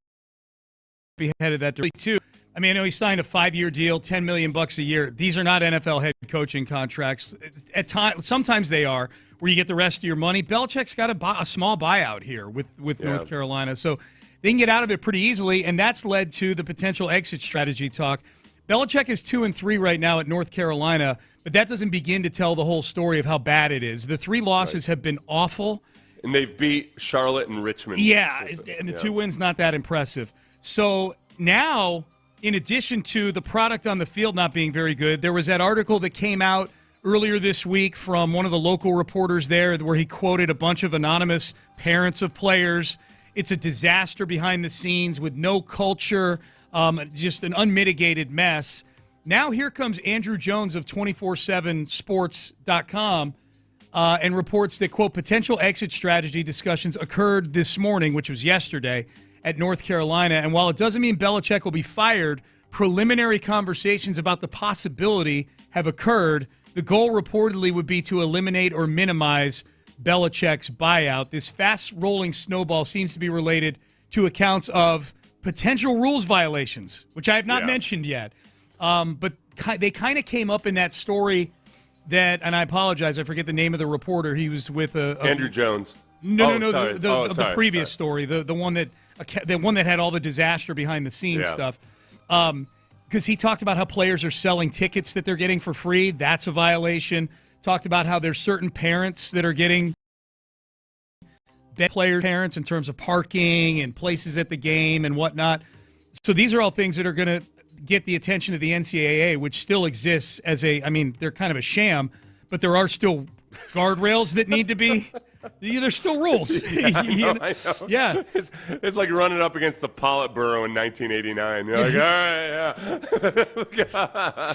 be headed that direction too. I mean, I know he signed a 5-year deal, $10 million a year. These are not NFL head coaching contracts. At times, sometimes they are, where you get the rest of your money. Belichick's got a small buyout here with North Carolina, so they can get out of it pretty easily, and that's led to the potential exit strategy talk. Belichick is 2-3 right now at North Carolina, but that doesn't begin to tell the whole story of how bad it is. The 3 losses have been awful. And they've beat Charlotte and Richmond. Yeah, and the 2 wins not that impressive. So now, in addition to the product on the field not being very good, there was that article that came out earlier this week from one of the local reporters there where he quoted a bunch of anonymous parents of players. It's a disaster behind the scenes with no culture, just an unmitigated mess. Now here comes Andrew Jones of 247sports.com and reports that, quote, potential exit strategy discussions occurred this morning, which was yesterday, at North Carolina. And while it doesn't mean Belichick will be fired, preliminary conversations about the possibility have occurred. The goal reportedly would be to eliminate or minimize Belichick's buyout. This fast-rolling snowball seems to be related to accounts of potential rules violations, which I have not mentioned yet. But they kind of came up in that story that, and I apologize, I forget the name of the reporter. He was with Andrew Jones. The previous story, the one that had all the disaster behind the scenes stuff. Because he talked about how players are selling tickets that they're getting for free. That's a violation. Talked about how there's certain parents that are getting player parents in terms of parking and places at the game and whatnot. So these are all things that are going to get the attention of the NCAA, which still exists as they're kind of a sham, but there are still guardrails that need to be. There's still rules. I know. Yeah. It's like running up against the Politburo in 1989. You're like, all right, yeah.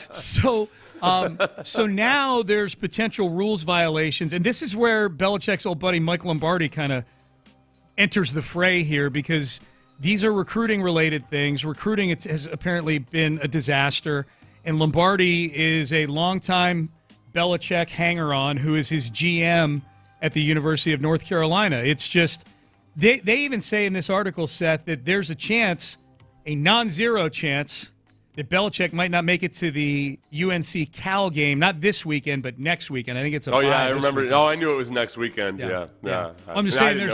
So now there's potential rules violations, and this is where Belichick's old buddy Mike Lombardi kind of enters the fray here, because these are recruiting-related things. Recruiting has apparently been a disaster, and Lombardi is a longtime Belichick hanger-on who is his GM at the University of North Carolina. It's just, they even say in this article, Seth, that there's a chance, a non-zero chance, that Belichick might not make it to the UNC Cal game, not this weekend, but next weekend. I think it's a bye. I remember. Weekend. I knew it was next weekend. Yeah. I'm just saying there's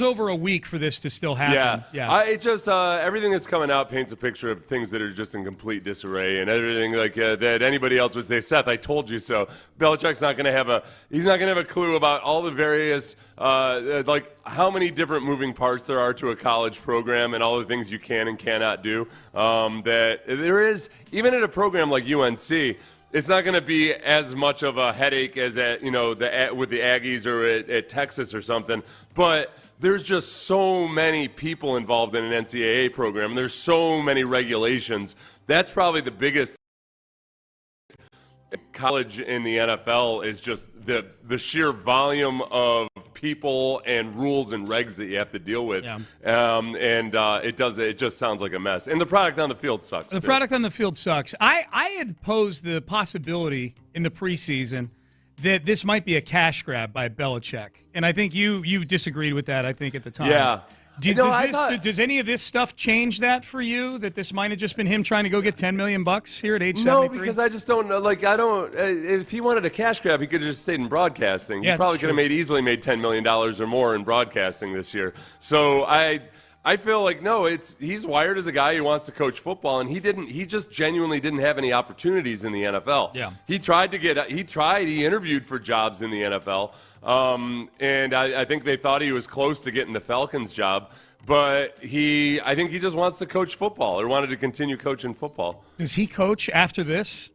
over a week for this to still happen. It just everything that's coming out paints a picture of things that are just in complete disarray, and everything that anybody else would say, Seth, I told you so. Belichick's not going to have a clue about all the various how many different moving parts there are to a college program and all the things you can and cannot do. That there is, even at a program like UNC, it's not going to be as much of a headache as with the Aggies or at Texas or something. But there's just so many people involved in an NCAA program, and there's so many regulations. That's probably the biggest. college in the NFL is just the sheer volume of people and rules and regs that you have to deal with. Yeah. It just sounds like a mess. And the product on the field sucks. The product on the field sucks. I had posed the possibility in the preseason that this might be a cash grab by Belichick. And I think you disagreed with that, I think, at the time. Yeah. Does any of this stuff change that for you? That this might have just been him trying to go get $10 million here at age 73? No, because I just don't know. Like, I don't. If he wanted a cash grab, he could have just stayed in broadcasting. Yeah, he probably could have easily made $10 million or more in broadcasting this year. So I feel like he's wired as a guy who wants to coach football, and he just genuinely didn't have any opportunities in the NFL. Yeah. He interviewed for jobs in the NFL. And I think they thought he was close to getting the Falcons job, but I think he just wants to coach football or wanted to continue coaching football. Does he coach after this?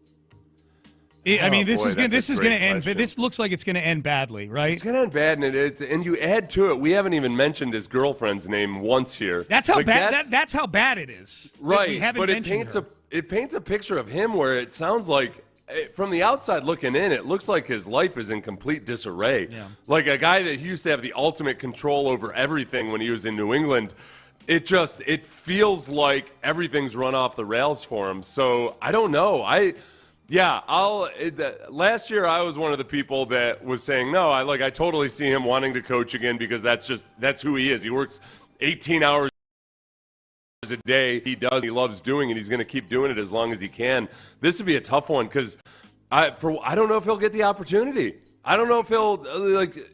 This is going to end. But this looks like it's going to end badly, right? It's going to end bad, and you add to it. We haven't even mentioned his girlfriend's name once here. That's how bad. That's how bad it is. Right, we haven't but mentioned it paints a picture of him where it sounds like, from the outside looking in, it looks like his life is in complete disarray. Yeah. Like a guy that used to have the ultimate control over everything when he was in New England. It feels like everything's run off the rails for him. So I don't know. Last year I was one of the people that was saying, no, I totally see him wanting to coach again because that's who he is. He works 18 hours a day. He loves doing it. He's going to keep doing it as long as he can. This would be a tough one because I don't know if he'll get the opportunity. I don't know if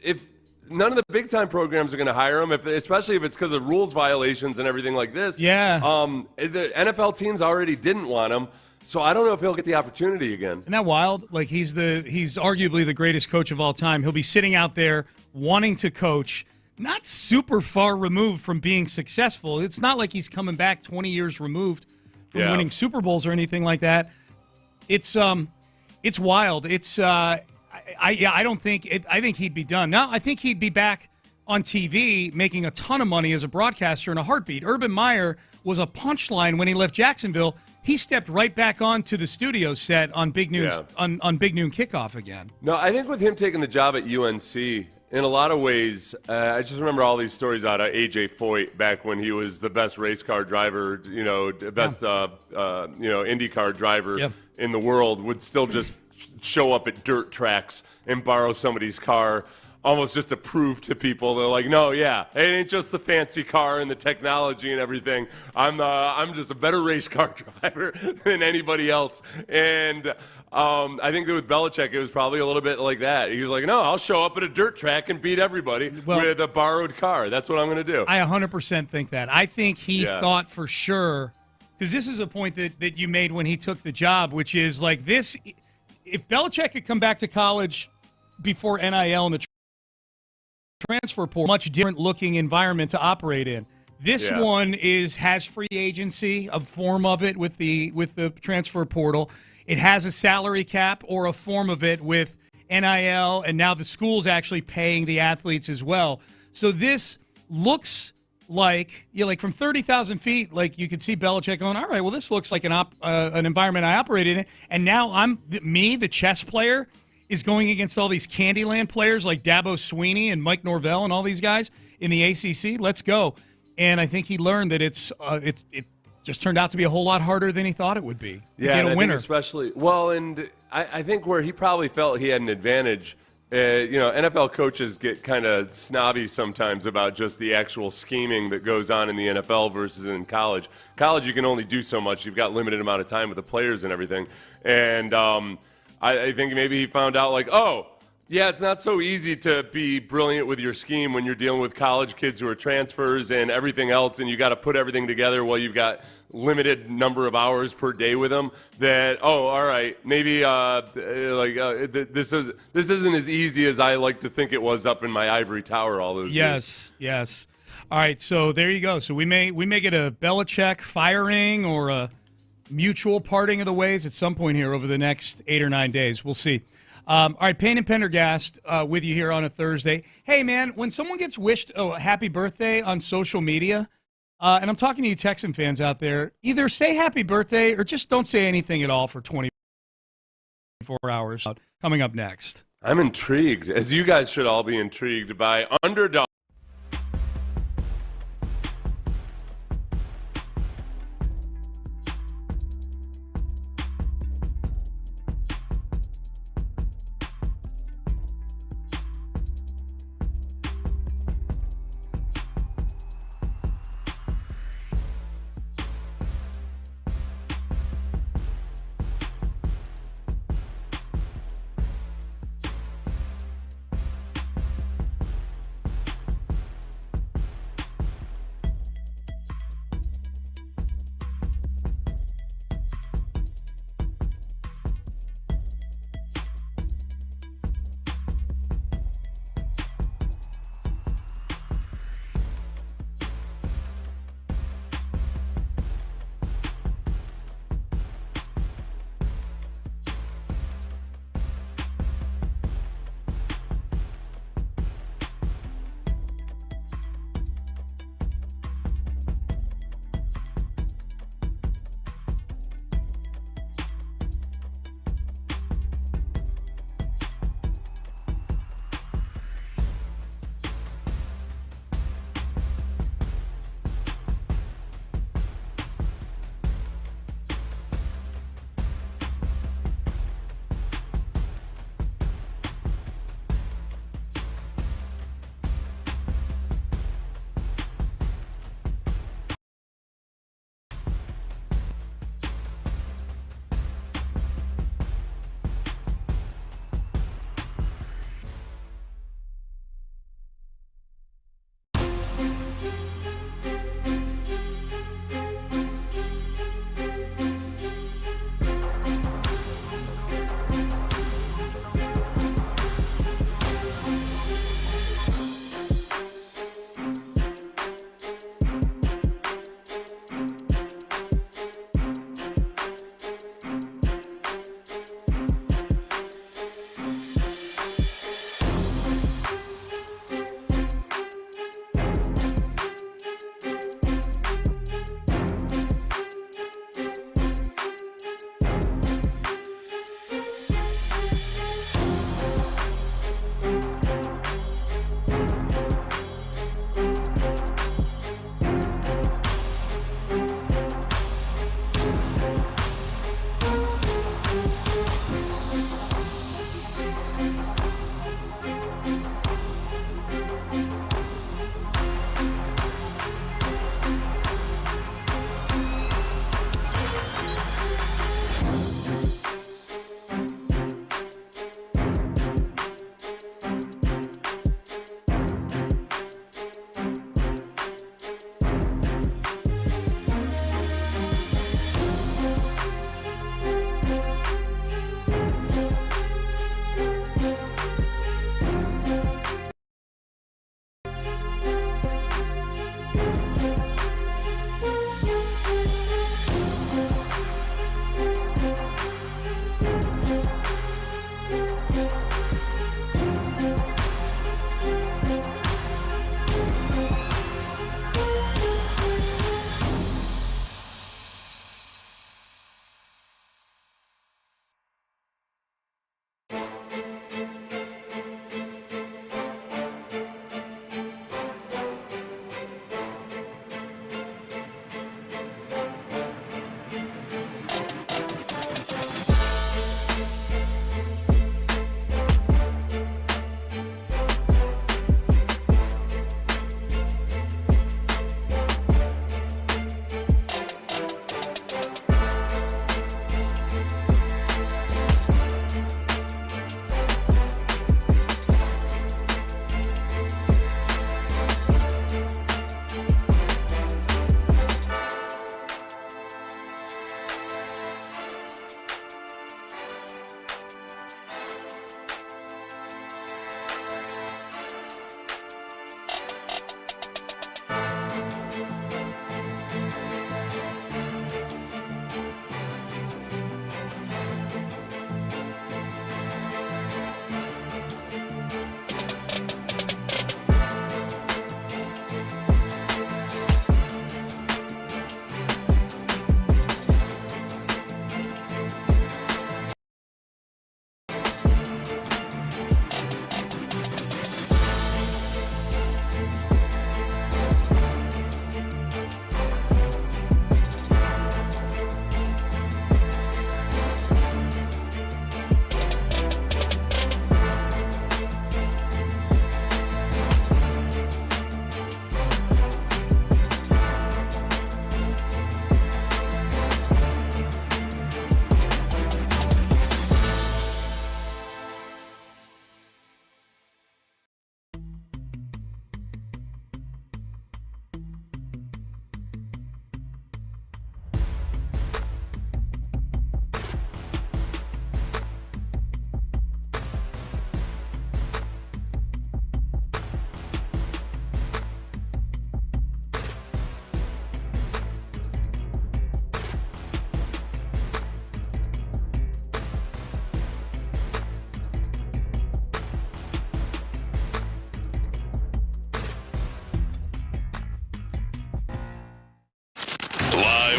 if none of the big time programs are going to hire him, especially if it's because of rules violations and everything like this. Yeah. The NFL teams already didn't want him. So I don't know if he'll get the opportunity again. Isn't that wild? Like he's arguably the greatest coach of all time. He'll be sitting out there wanting to coach, not super far removed from being successful. It's not like he's coming back 20 years removed from winning Super Bowls or anything like that. It's wild. I think he'd be done. Now I think he'd be back on TV making a ton of money as a broadcaster in a heartbeat. Urban Meyer was a punchline when he left Jacksonville. He stepped right back onto the studio set on Big Noon on Big Noon Kickoff again. No, I think with him taking the job at UNC, in a lot of ways, I just remember all these stories out of AJ Foyt back when he was the best race car driver, the best IndyCar driver in the world, would still just show up at dirt tracks and borrow somebody's car. Almost just to prove to people, they're like, no, it ain't just the fancy car and the technology and everything. I'm just a better race car driver than anybody else. And I think that with Belichick, it was probably a little bit like that. He was like, no, I'll show up at a dirt track and beat everybody with a borrowed car. That's what I'm going to do. I 100% think that. I think he thought for sure, because this is a point that you made when he took the job, which is like this, if Belichick could come back to college before NIL and the transfer portal, much different looking environment to operate in. This one has free agency, a form of it with the transfer portal. It has a salary cap or a form of it with NIL, and now the school's actually paying the athletes as well. So this looks like, like from 30,000 feet, like you could see Belichick going, all right, well, this looks like an environment I operated in, and now the chess player, is going against all these Candyland players like Dabo Sweeney and Mike Norvell and all these guys in the ACC. Let's go. And I think he learned that it just turned out to be a whole lot harder than he thought it would be to get a winner. Especially, and I think where he probably felt he had an advantage, NFL coaches get kind of snobby sometimes about just the actual scheming that goes on in the NFL versus in college. College, you can only do so much. You've got limited amount of time with the players and everything. And I think maybe he found out it's not so easy to be brilliant with your scheme when you're dealing with college kids who are transfers and everything else, and you got to put everything together while you've got limited number of hours per day with them. That all right, maybe this isn't as easy as I like to think it was up in my ivory tower all those years. Yes. All right, so there you go. So we may get a Belichick firing or a mutual parting of the ways at some point here over the next 8 or 9 days. We'll see. All right, Payne and Pendergast with you here on a Thursday. Hey, man, when someone gets wished a happy birthday on social media, and I'm talking to you Texan fans out there, either say happy birthday or just don't say anything at all for 24 4 hours. Coming up next. I'm intrigued, as you guys should all be intrigued by underdog.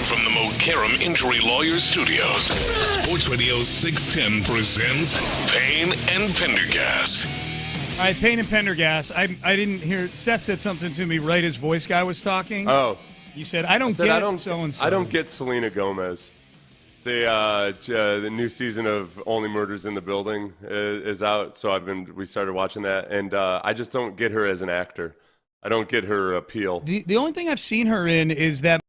from the Mokaram Injury Lawyers Studios, Sports Radio 610 presents Payne and Pendergast. All right, Payne and Pendergast. I didn't hear. Seth said something to me right as voice guy was talking. Oh. You said, I don't get so-and-so. I don't get Selena Gomez. The new season of Only Murders in the Building is out, so we started watching that, and I just don't get her as an actor. I don't get her appeal. The only thing I've seen her in is that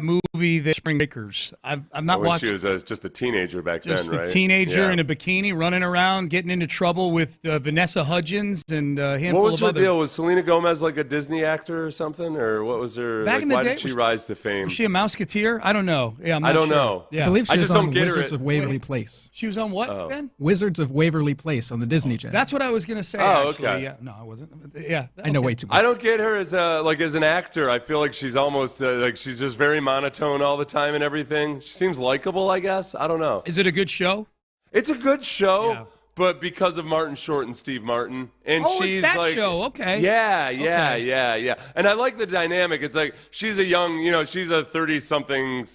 movie, The Spring Breakers. I've not watched. She was just a teenager back then, right? Just a teenager in a bikini running around, getting into trouble with Vanessa Hudgens and a handful of other. What was her deal? Was Selena Gomez like a Disney actor or something, or what was her? Back in the why day, did she rise to fame? Was she a Mouseketeer? I don't know. Yeah, I don't know. Yeah. I believe she was on get Wizards of Waverly Place. She was on what, Ben? Wizards of Waverly Place on the Disney Channel. That's what I was going to say, Oh, actually. okay. Yeah. No, I wasn't. Yeah. I know way too much. I don't get her as an actor. I feel like she's almost like she's just very monotone all the time and everything. She seems likable, I guess. I don't know. Is it a good show? It's a good show, but because of Martin Short and Steve Martin, and she's it's that like, show. Okay. Yeah. And I like the dynamic. It's like she's a young, she's a 30-something,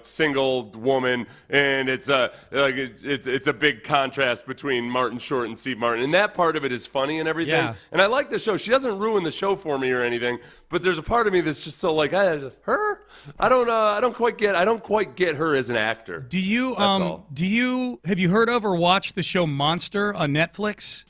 single woman, and it's a big contrast between Martin Short and Steve Martin, and that part of it is funny and everything. Yeah. And I like the show. She doesn't ruin the show for me or anything, but there's a part of me that's just so like, her. I don't quite get her as an actor. Do you have you heard of or watched the show Monster on Netflix?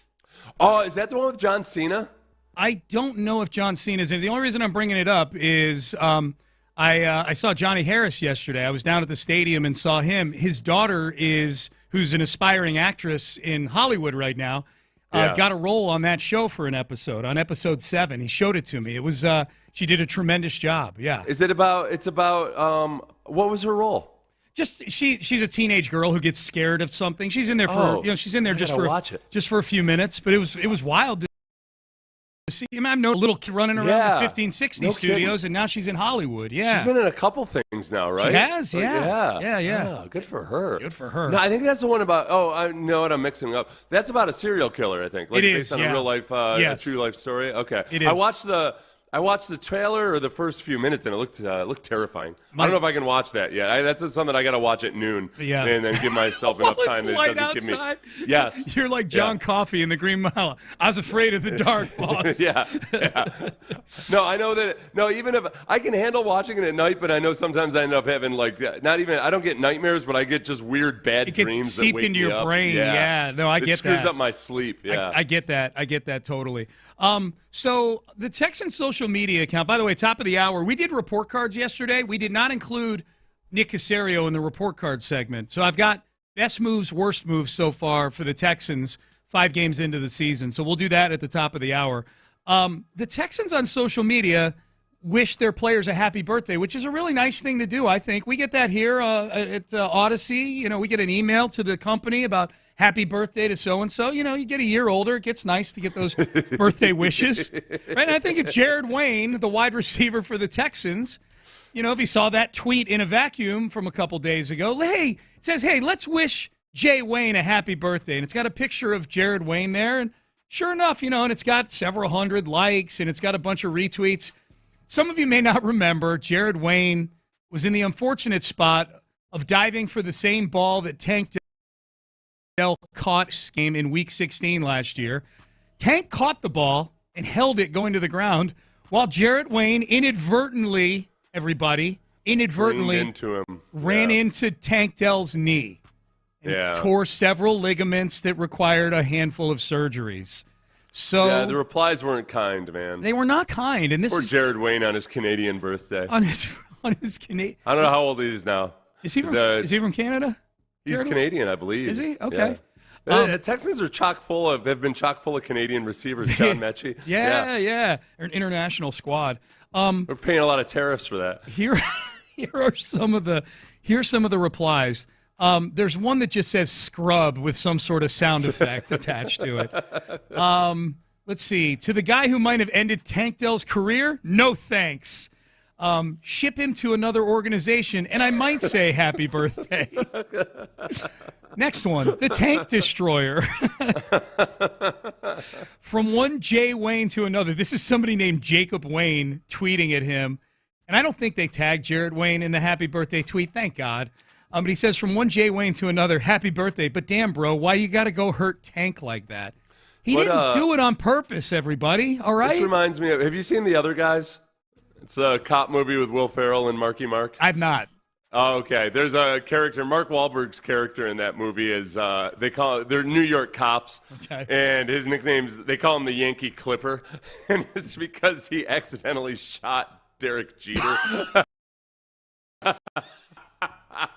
Oh, is that the one with John Cena? I don't know if John Cena's in it. The only reason I'm bringing it up is I saw Johnny Harris yesterday. I was down at the stadium and saw him. His daughter who's an aspiring actress in Hollywood right now, got a role on that show for an episode, on episode 7. He showed it to me. It was she did a tremendous job. Yeah. It's about what was her role? Just she's a teenage girl who gets scared of something. She's in there for she's in there just for a few minutes, but it was wild to see. I know a little kid running around the 1560 studios, and now she's in Hollywood. Yeah, she's been in a couple things now, right? She has, yeah. Oh, good for her. Good for her. No, I think that's the one about. Oh, I know what I'm mixing up. That's about a serial killer, I think. Like it based is on a real life, a true life story. Okay, it is. I watched the trailer or the first few minutes, and it looked terrifying. I don't know if I can watch that yet. That's something I got to watch at noon, and then give myself enough time that it doesn't outside. give me. Yes, you're like John Coffey in the Green Mile. I was afraid of the dark, boss. yeah. No, I know that. No, even if I can handle watching it at night, but I know sometimes I end up having I don't get nightmares, but I get just weird bad dreams. It gets seeped into your brain. Yeah. No, I get that. It screws up my sleep. Yeah, I get that. I get that totally. So the Texans social media account, by the way, top of the hour, we did report cards yesterday. We did not include Nick Caserio in the report card segment. So I've got best moves, worst moves so far for the Texans 5 games into the season. So we'll do that at the top of the hour. The Texans on social media wish their players a happy birthday, which is a really nice thing to do, I think. We get that here at Odyssey. We get an email to the company about happy birthday to so-and-so. You get a year older. It gets nice to get those birthday wishes. Right? And I think if Jared Wayne, the wide receiver for the Texans, if he saw that tweet in a vacuum from a couple days ago, it says, hey, let's wish Jay Wayne a happy birthday. And it's got a picture of Jared Wayne there. And sure enough, and it's got several hundred likes, and it's got a bunch of retweets. Some of you may not remember, Jared Wayne was in the unfortunate spot of diving for the same ball that Tank Dell caught game in Week 16 last year. Tank caught the ball and held it going to the ground, while Jared Wayne inadvertently ran into Tank Dell's knee and tore several ligaments that required a handful of surgeries. So the replies weren't kind, man. They were not kind, and Poor Jared Wayne on his Canadian birthday. On his Canadian. I don't know how old he is now. Is he from Canada? He's Canadian, I believe. Is he? Okay. Yeah. Texans are have been chock full of Canadian receivers. John Mechie. Yeah. An international squad. We're paying a lot of tariffs for that. Here are some of the replies. There's one that just says scrub with some sort of sound effect attached to it. Let's see. To the guy who might have ended Tank Dell's career, no thanks. Ship him to another organization, and I might say happy birthday. Next one, the Tank Destroyer. From one Jay Wayne to another. This is somebody named Jacob Wayne tweeting at him. And I don't think they tagged Jared Wayne in the happy birthday tweet. Thank God. But he says, from one Jay Wayne to another, happy birthday. But damn, bro, why you got to go hurt Tank like that? He didn't do it on purpose, everybody. All right? This reminds me of, have you seen The Other Guys? It's a cop movie with Will Ferrell and Marky Mark. I've not. Oh, okay. There's a character, Mark Wahlberg's character in that movie is, they're New York cops. Okay. And his nickname's, they call him the Yankee Clipper. And it's because he accidentally shot Derek Jeter.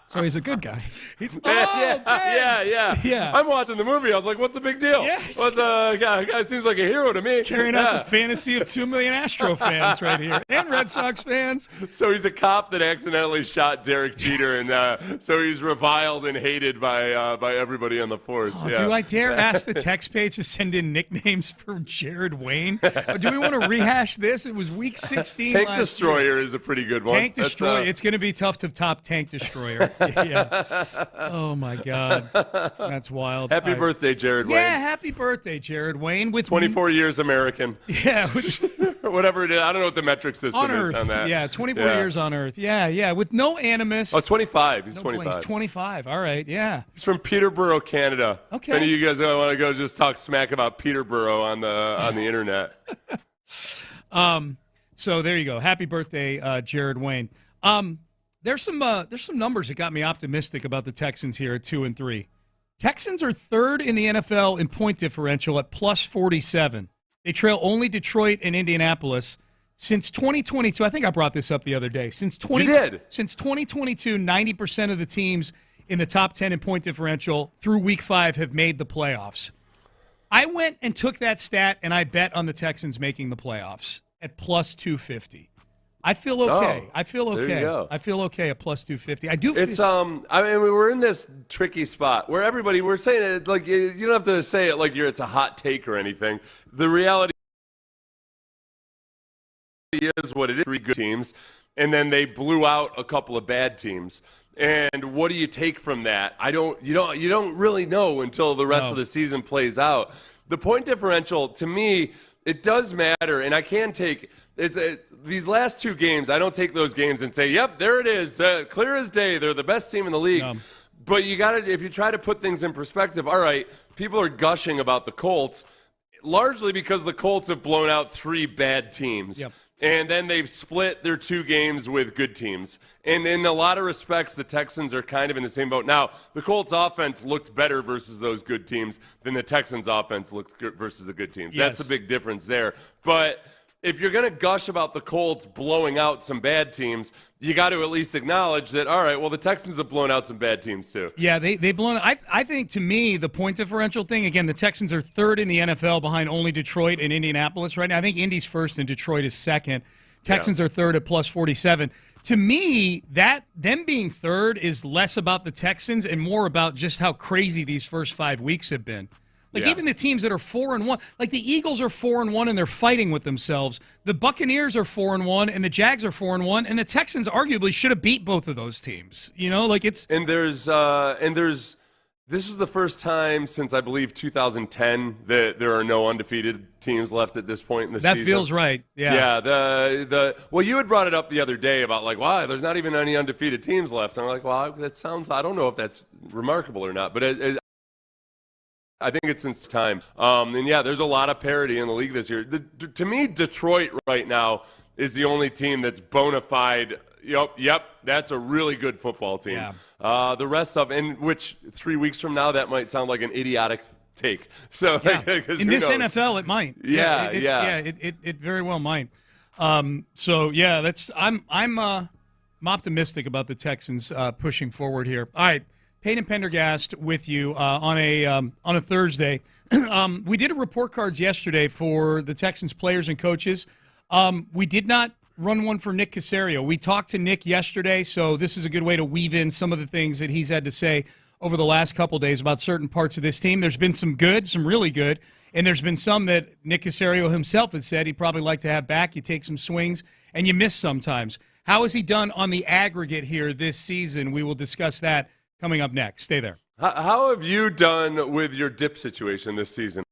So he's a good guy. Yeah. I'm watching the movie. I was like, what's the big deal? Yeah. Guy seems like a hero to me. Carrying out the fantasy of 2 million Astro fans right here. And Red Sox fans. So he's a cop that accidentally shot Derek Jeter, and so he's reviled and hated by everybody on the force. Oh, do I dare ask the text page to send in nicknames for Jared Wayne? Do we want to rehash this? It was week 16 Tank last Destroyer year. is a pretty good one. Tank Destroyer. It's going to be tough to top Tank Destroyer. Yeah. Oh, my God. That's wild. Happy birthday, Jared Wayne. Yeah, happy birthday, Jared Wayne. With 24 years American. Yeah. Whatever it is. I don't know what the metric system on Earth. is on that. Yeah, 24 years on Earth. Yeah. With no animus. Oh, 25. He's 25. He's 25. All right, yeah. He's from Peterborough, Canada. Okay. If any of you guys want to go just talk smack about Peterborough on the internet. So there you go. Happy birthday, Jared Wayne. There's some numbers that got me optimistic about the Texans here at 2-3. Texans are third in the NFL in point differential at plus 47. They trail only Detroit and Indianapolis. Since 2022, I think I brought this up the other day. Since 2022, 90% of the teams in the top 10 in point differential through week 5 have made the playoffs. I went and took that stat and I bet on the Texans making the playoffs at plus 250. I feel okay. Oh, I feel okay. there you go. I feel okay at plus 250. I do feel It's I mean, we're in this tricky spot where we're saying it like you don't have to say it like it's a hot take or anything. The reality is what it is. 3 good teams, and then they blew out a couple of bad teams. And what do you take from that? You don't really know until the rest of the season plays out. The point differential, to me, it does matter, and I can take these last 2 games. I don't take those games and say, "Yep, there it is, clear as day. They're the best team in the league." But you got to, if you try to put things in perspective. All right, people are gushing about the Colts, largely because the Colts have blown out 3 bad teams. Yep. And then they've split their 2 games with good teams. And in a lot of respects, the Texans are kind of in the same boat. Now, the Colts offense looked better versus those good teams than the Texans offense looked good versus the good teams. Yes. That's a big difference there. But if you're going to gush about the Colts blowing out some bad teams, you got to at least acknowledge that, all right, well, the Texans have blown out some bad teams too. Yeah, they've blown. I think, to me, the point differential thing, again, the Texans are third in the NFL behind only Detroit and Indianapolis right now. I think Indy's first and Detroit is second. Texans are third at plus 47. To me, them being third is less about the Texans and more about just how crazy these first 5 weeks have been. Even the teams that are 4-1, like the Eagles are 4-1 and they're fighting with themselves. The Buccaneers are 4-1 and the Jags are 4-1, and the Texans arguably should have beat both of those teams. This is the first time since I believe 2010 that there are no undefeated teams left at this point in the season. That feels right. Yeah. Yeah. Well, you had brought it up the other day about wow, there's not even any undefeated teams left. And I'm like, well, that sounds. I don't know if that's remarkable or not, but I think it's since time. And yeah, there's a lot of parity in the league this year. To me, Detroit right now is the only team that's bona fide. Yep, that's a really good football team. Yeah. The rest of, which 3 weeks from now, that might sound like an idiotic take. So in this NFL, it might. It very well might. I'm optimistic about the Texans pushing forward here. All right, Payne and Pendergast with you on a Thursday. We did a report cards yesterday for the Texans players and coaches. We did not run one for Nick Caserio. We talked to Nick yesterday, so this is a good way to weave in some of the things that he's had to say over the last couple days about certain parts of this team. There's been some good, some really good, and there's been some that Nick Caserio himself has said he'd probably like to have back. You take some swings, and you miss sometimes. How has he done on the aggregate here this season? We will discuss that coming up next. Stay there. How have you done with your dip situation this season?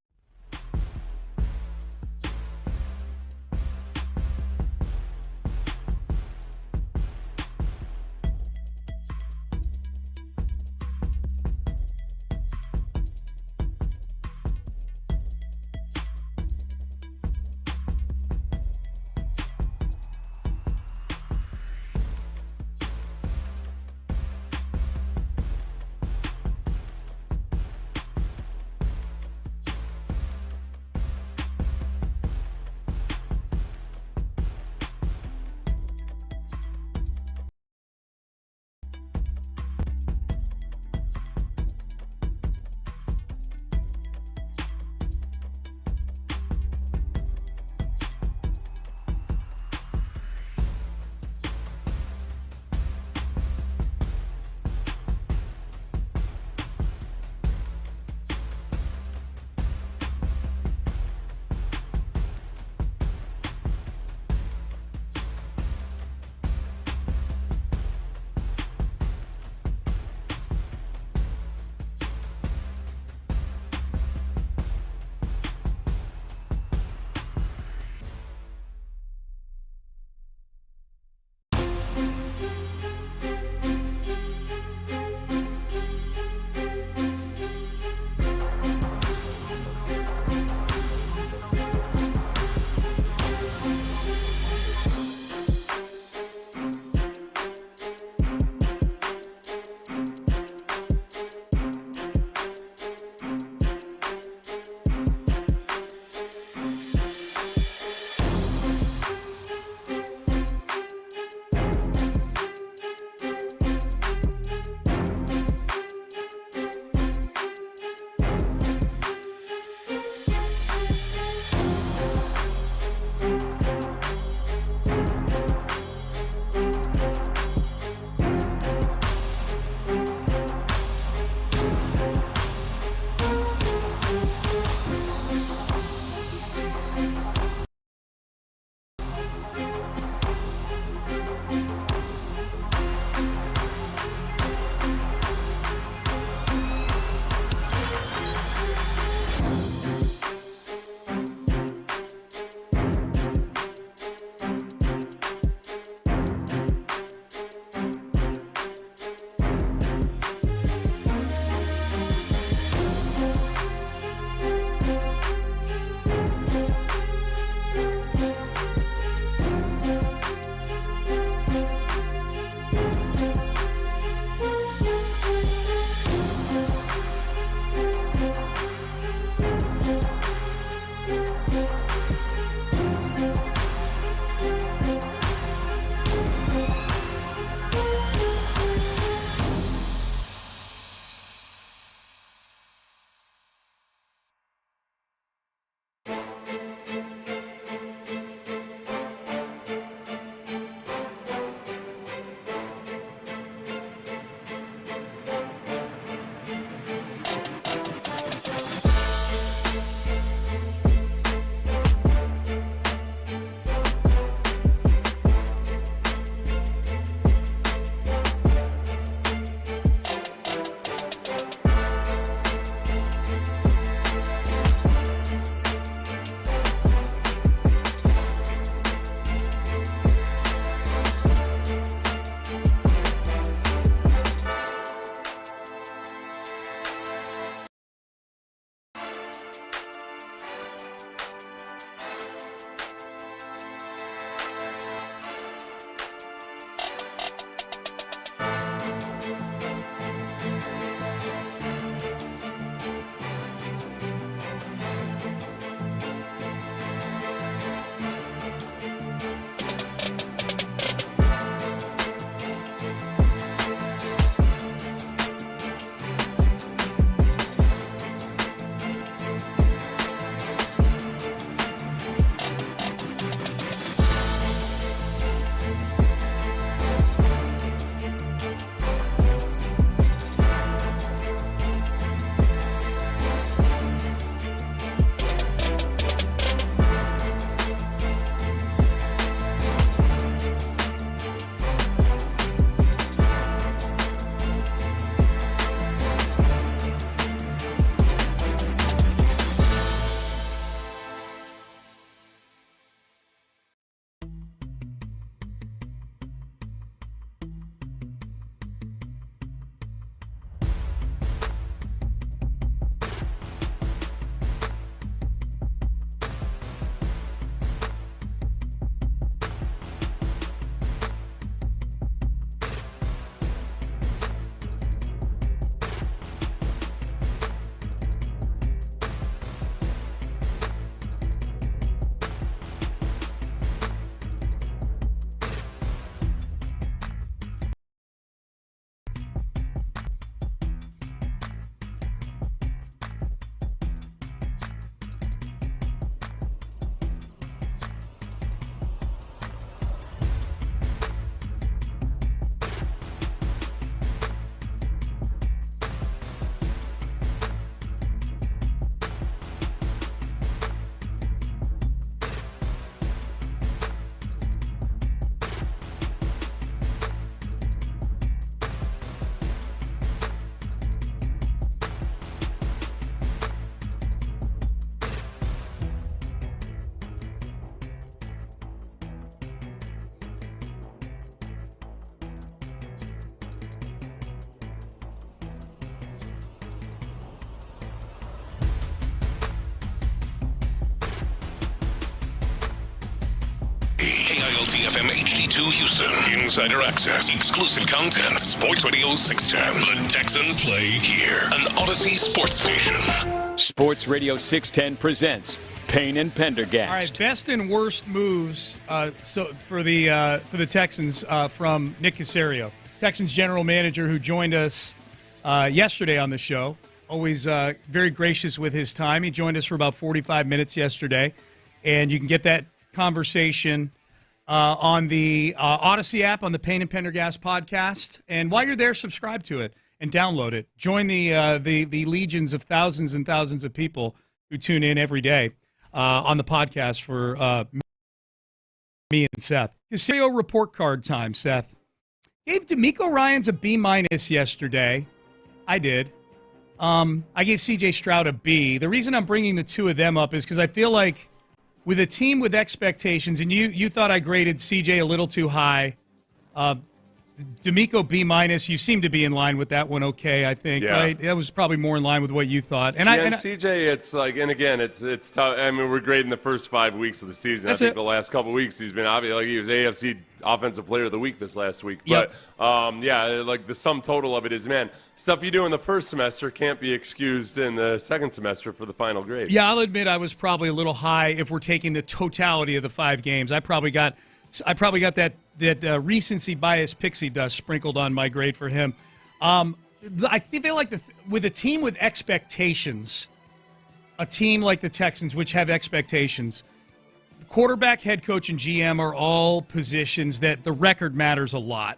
FM HD2 Houston. Insider access. Exclusive content. Sports Radio 610. The Texans play here. An Odyssey sports station. Sports Radio 610 presents Payne and Pendergast. All right, best and worst moves for the Texans from Nick Caserio, Texans general manager, who joined us yesterday on the show. Always very gracious with his time. He joined us for about 45 minutes yesterday, and you can get that conversation on the Odyssey app, on the Payne and Pendergast podcast. And while you're there, subscribe to it and download it. Join the legions of thousands and thousands of people who tune in every day on the podcast for me and Seth. Caserio report card time, Seth. Gave DeMeco Ryans a B- yesterday. I did. I gave C.J. Stroud a B. The reason I'm bringing the two of them up is because I feel like with a team with expectations, and you thought I graded C.J. a little too high. D'Amico B-. You seem to be in line with that one, okay? I think, right? That was probably more in line with what you thought. And CJ, it's like, and again, it's tough. I mean, we're grading the first 5 weeks of the season. I think the last couple of weeks he's been obvious. Like he was AFC Offensive Player of the Week this last week. Yep. But like the sum total of it is, man, stuff you do in the first semester can't be excused in the second semester for the final grade. Yeah, I'll admit I was probably a little high if we're taking the totality of the 5 games. I probably got that recency bias pixie dust sprinkled on my grade for him. I feel like with a team with expectations, a team like the Texans, which have expectations, the quarterback, head coach, and GM are all positions that the record matters a lot.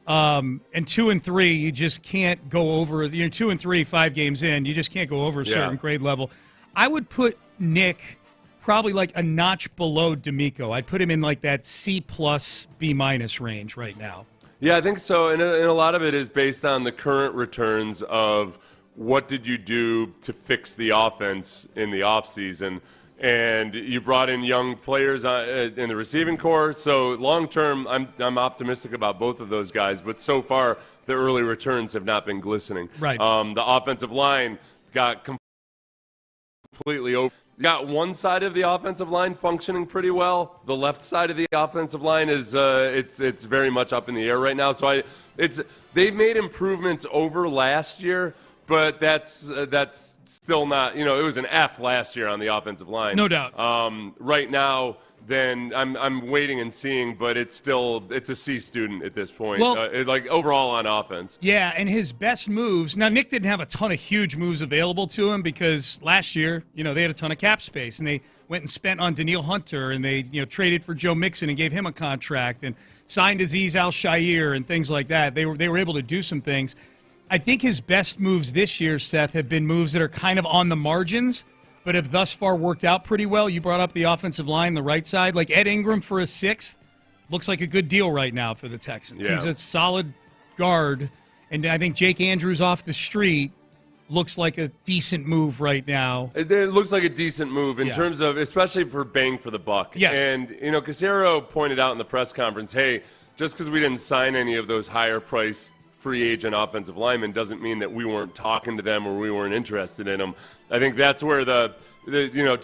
And 2 and 3, you just can't go over. 2 and 3, 5 games in, you just can't go over a certain grade level. I would put Nick probably like a notch below D'Amico. I'd put him in like that C+, B- range right now. Yeah, I think so. And a lot of it is based on the current returns of what did you do to fix the offense in the offseason. And you brought in young players in the receiving corps. So long term, I'm optimistic about both of those guys. But so far, the early returns have not been glistening. Right. The offensive line got completely over. Got one side of the offensive line functioning pretty well. The left side of the offensive line is it's very much up in the air right now. So they've made improvements over last year, but that's still not, it was an F last year on the offensive line. No doubt. Right now, then I'm waiting and seeing, but it's a C student at this point. Well, like overall on offense. Yeah, and his best moves. Now Nick didn't have a ton of huge moves available to him because last year, they had a ton of cap space and they went and spent on Daniil Hunter and they traded for Joe Mixon and gave him a contract and signed Azeez Al-Shaair and things like that. They were able to do some things. I think his best moves this year, Seth, have been moves that are kind of on the margins, but have thus far worked out pretty well. You brought up the offensive line, the right side. Like Ed Ingram for a 6th looks like a good deal right now for the Texans. Yeah. He's a solid guard, and I think Jake Andrews off the street looks like a decent move right now. It looks like a decent move in terms of, especially for bang for the buck. Yes. And, Casero pointed out in the press conference, hey, just because we didn't sign any of those higher priced free agent offensive linemen doesn't mean that we weren't talking to them or we weren't interested in them. I think that's where to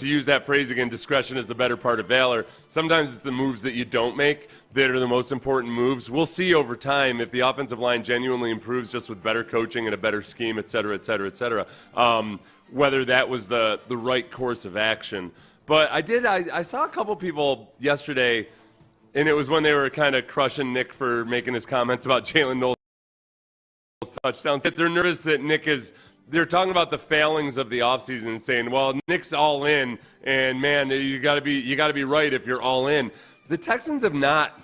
use that phrase again, discretion is the better part of valor. Sometimes it's the moves that you don't make that are the most important moves. We'll see over time if the offensive line genuinely improves just with better coaching and a better scheme, et cetera, et cetera, et cetera, whether that was the right course of action. But I saw a couple people yesterday, and it was when they were kind of crushing Nick for making his comments about Jalen Knowles' touchdowns. They're nervous that they're talking about the failings of the offseason and saying, well, Nick's all in, and man, you got to be right if you're all in. The Texans have not.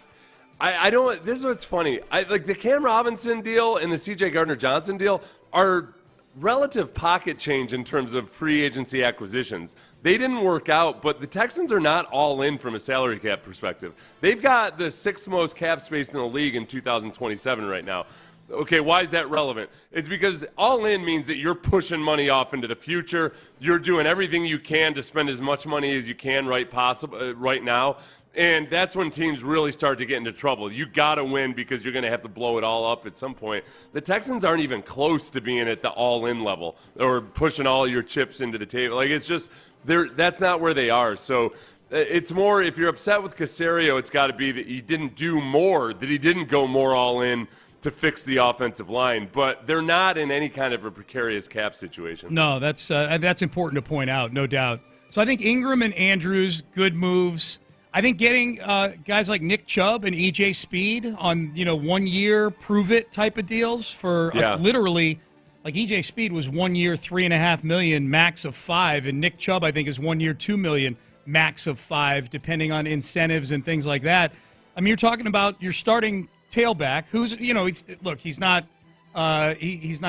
I don't. This is what's funny. Like the Cam Robinson deal and the C.J. Gardner-Johnson deal are relative pocket change in terms of free agency acquisitions. They didn't work out, but the Texans are not all in from a salary cap perspective. They've got the 6th most cap space in the league in 2027 right now. Okay, why is that relevant? It's because all in means that you're pushing money off into the future. You're doing everything you can to spend as much money as you can right now. And that's when teams really start to get into trouble. You got to win because you're going to have to blow it all up at some point. The Texans aren't even close to being at the all-in level or pushing all your chips into the table. Like, it's just that's not where they are. So it's more, if you're upset with Caserio, it's got to be that he didn't do more, that he didn't go more all-in to fix the offensive line, but they're not in any kind of a precarious cap situation. No, that's important to point out, no doubt. So I think Ingram and Andrews, good moves. I think getting guys like Nick Chubb and E.J. Speed on 1 year prove it type of deals for literally, like E.J. Speed was 1 year $3.5 million, max of $5 million, and Nick Chubb I think is 1 year $2 million, max of $5 million, depending on incentives and things like that. I mean, you're talking about your starting tailback, who's he's not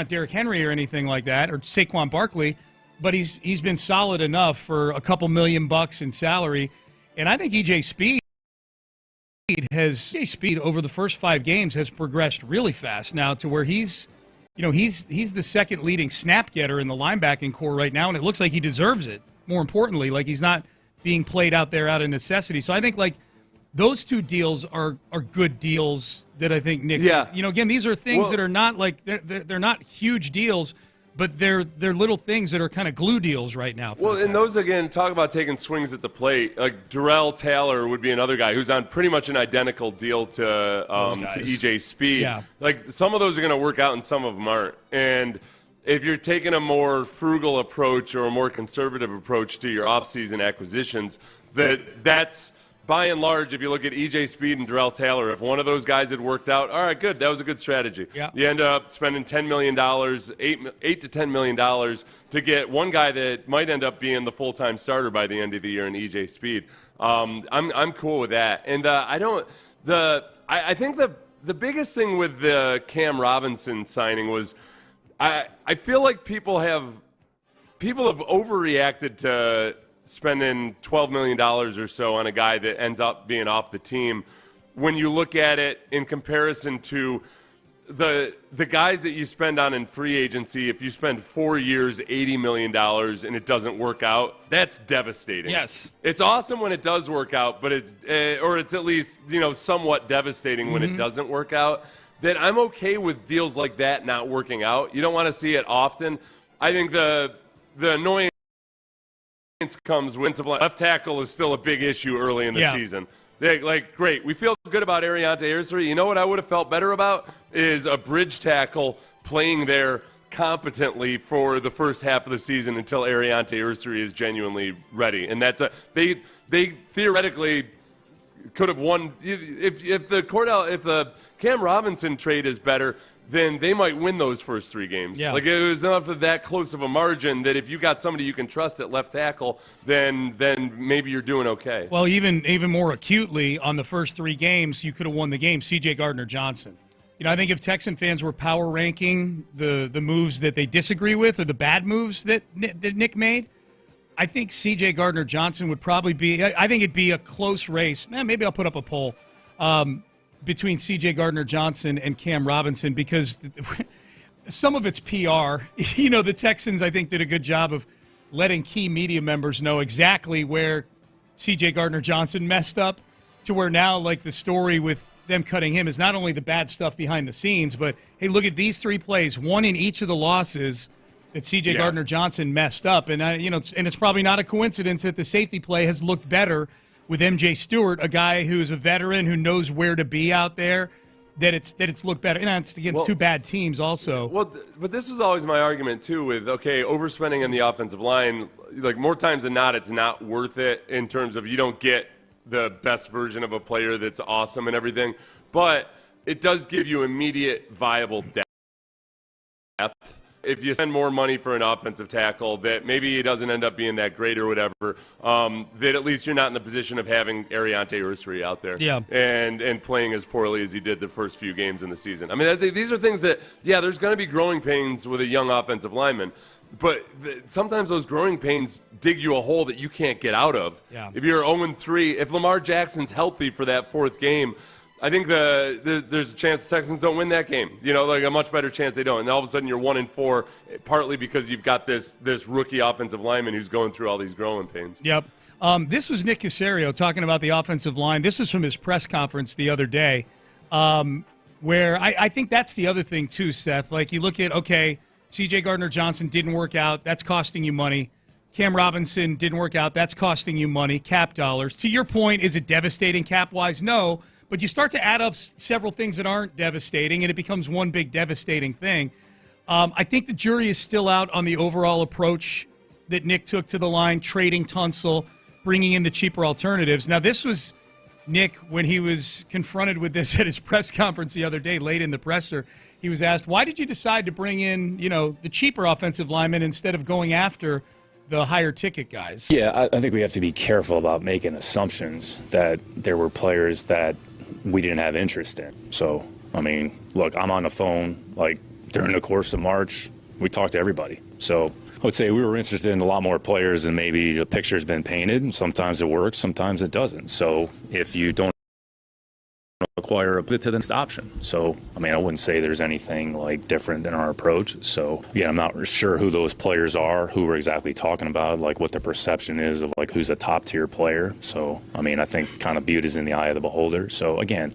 Derrick Henry or anything like that, or Saquon Barkley, but he's been solid enough for a couple $1 million in salary, and I think EJ Speed over the first 5 games has progressed really fast now to where he's the second leading snap getter in the linebacking core right now, and it looks like he deserves it. More importantly, like he's not being played out of necessity. So I think like Those two deals are good deals that I think Nick. Yeah. Again, these are things that are not like they're not huge deals, but they're little things that are kind of glue deals right now. And those, again, talk about taking swings at the plate. Like Darrell Taylor would be another guy who's on pretty much an identical deal to EJ Speed. Yeah. Like some of those are going to work out and some of them aren't. And if you're taking a more frugal approach or a more conservative approach to your offseason acquisitions, that's by and large, if you look at EJ Speed and Darrell Taylor, if one of those guys had worked out, all right, good. That was a good strategy. Yeah. You end up spending $10 million, $8 to $10 million to get one guy that might end up being the full-time starter by the end of the year in EJ Speed. I'm cool with that. And I think the biggest thing with the Cam Robinson signing was I feel like people have overreacted to spending $12 million or so on a guy that ends up being off the team when you look at it in comparison to the guys that you spend on in free agency. If you spend 4 years, $80 million, and it doesn't work out, that's devastating. Yes. It's awesome when it does work out, but it's at least, somewhat devastating when it doesn't work out. That I'm okay with deals like that not working out. You don't want to see it often. I think the annoyance comes when left tackle is still a big issue early in the season. Great. We feel good about Ariante Ursary. You know what I would have felt better about is a bridge tackle playing there competently for the first half of the season until Ariante Ursary is genuinely ready. And that's they theoretically could have won if the Cam Robinson trade is better, then they might win those first 3 games. Yeah. Like it was enough of that close of a margin that if you got somebody you can trust at left tackle, then maybe you're doing okay. Well, even more acutely, on the first 3 games, you could have won the game. C.J. Gardner-Johnson. I think if Texan fans were power ranking the moves that they disagree with or the bad moves that Nick made, I think C.J. Gardner-Johnson would probably be. I think it'd be a close race. Maybe I'll put up a poll. Between C.J. Gardner-Johnson and Cam Robinson, because some of it's PR. The Texans, I think, did a good job of letting key media members know exactly where C.J. Gardner-Johnson messed up, to where now, like, the story with them cutting him is not only the bad stuff behind the scenes, but, hey, look at these 3 plays, one in each of the losses that C.J. Gardner-Johnson messed up. And, it's probably not a coincidence that the safety play has looked better with M.J. Stewart, a guy who's a veteran who knows where to be out there, that it's looked better. It's against 2 bad teams also. Well, but this is always my argument, too, with, overspending on the offensive line. Like, more times than not, it's not worth it in terms of you don't get the best version of a player that's awesome and everything. But it does give you immediate viable depth. If you spend more money for an offensive tackle that maybe he doesn't end up being that great or whatever, that at least you're not in the position of having Ariante Ursary out there and playing as poorly as he did the first few games in the season. I mean, these are things that, there's going to be growing pains with a young offensive lineman, but sometimes those growing pains dig you a hole that you can't get out of. Yeah. If you're 0-3, if Lamar Jackson's healthy for that 4th game, I think there's a chance the Texans don't win that game. Like a much better chance they don't. And all of a sudden you're 1-4, partly because you've got this rookie offensive lineman who's going through all these growing pains. Yep. This was Nick Caserio talking about the offensive line. This was from his press conference the other day, where I think that's the other thing too, Seth. Like you look at, C.J. Gardner-Johnson didn't work out. That's costing you money. Cam Robinson didn't work out. That's costing you money, cap dollars. To your point, is it devastating cap-wise? No. But you start to add up several things that aren't devastating, and it becomes one big devastating thing. I think the jury is still out on the overall approach that Nick took to the line, trading Tunsil, bringing in the cheaper alternatives. Now, this was Nick when he was confronted with this at his press conference the other day, late in the presser. He was asked, why did you decide to bring in, the cheaper offensive linemen instead of going after the higher ticket guys? Yeah, I think we have to be careful about making assumptions that there were players that we didn't have interest in. So, look, I'm on the phone, during the course of March, we talked to everybody. So I would say we were interested in a lot more players and maybe the picture's been painted. Sometimes it works, sometimes it doesn't. So if you don't acquire a bit to the next option. So, I mean, I wouldn't say there's anything like different in our approach. So, yeah, I'm not sure who those players are, who we're exactly talking about, like what the perception is of like who's a top tier player. So, I mean, I think kind of beauty is in the eye of the beholder. So, again,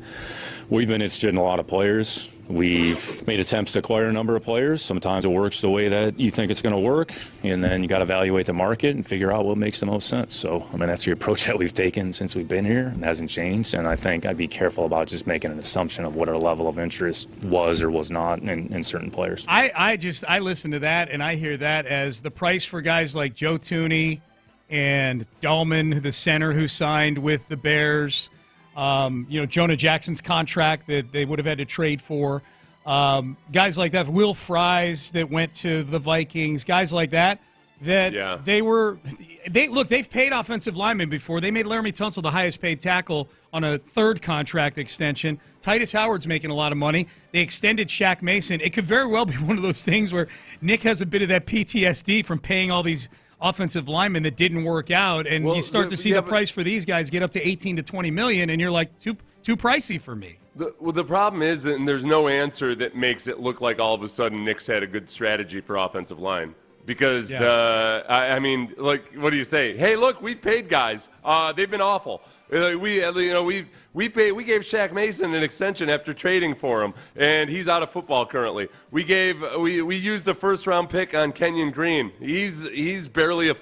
we've been interested in a lot of players. We've made attempts to acquire a number of players. Sometimes it works the way that you think it's going to work, and then you got to evaluate the market and figure out what makes the most sense. So, I mean, that's the approach that we've taken since we've been here, and it hasn't changed. And I think I'd be careful about just making an assumption of what our level of interest was or was not in certain players. I listen to that, and I hear that as the price for guys like Joe Thuney and Dahlman, the center who signed with the Bears. Jonah Jackson's contract that they would have had to trade for. Guys like that, Will Fries that went to the Vikings, guys like that they've paid offensive linemen before. They made Laramie Tunsil the highest paid tackle on a third contract extension. Titus Howard's making a lot of money. They extended Shaq Mason. It could very well be one of those things where Nick has a bit of that PTSD from paying all these offensive linemen that didn't work out, and you start to see the price for these guys get up to 18 to 20 million, and you're like, too pricey for me. The problem is that there's no answer that makes it look like all of a sudden Nick's had a good strategy for offensive line. Because I mean, like, what do you say? Hey, look, we've paid guys. They've been awful. We gave Shaq Mason an extension after trading for him, and he's out of football currently. We used the first round pick on Kenyon Green. He's barely a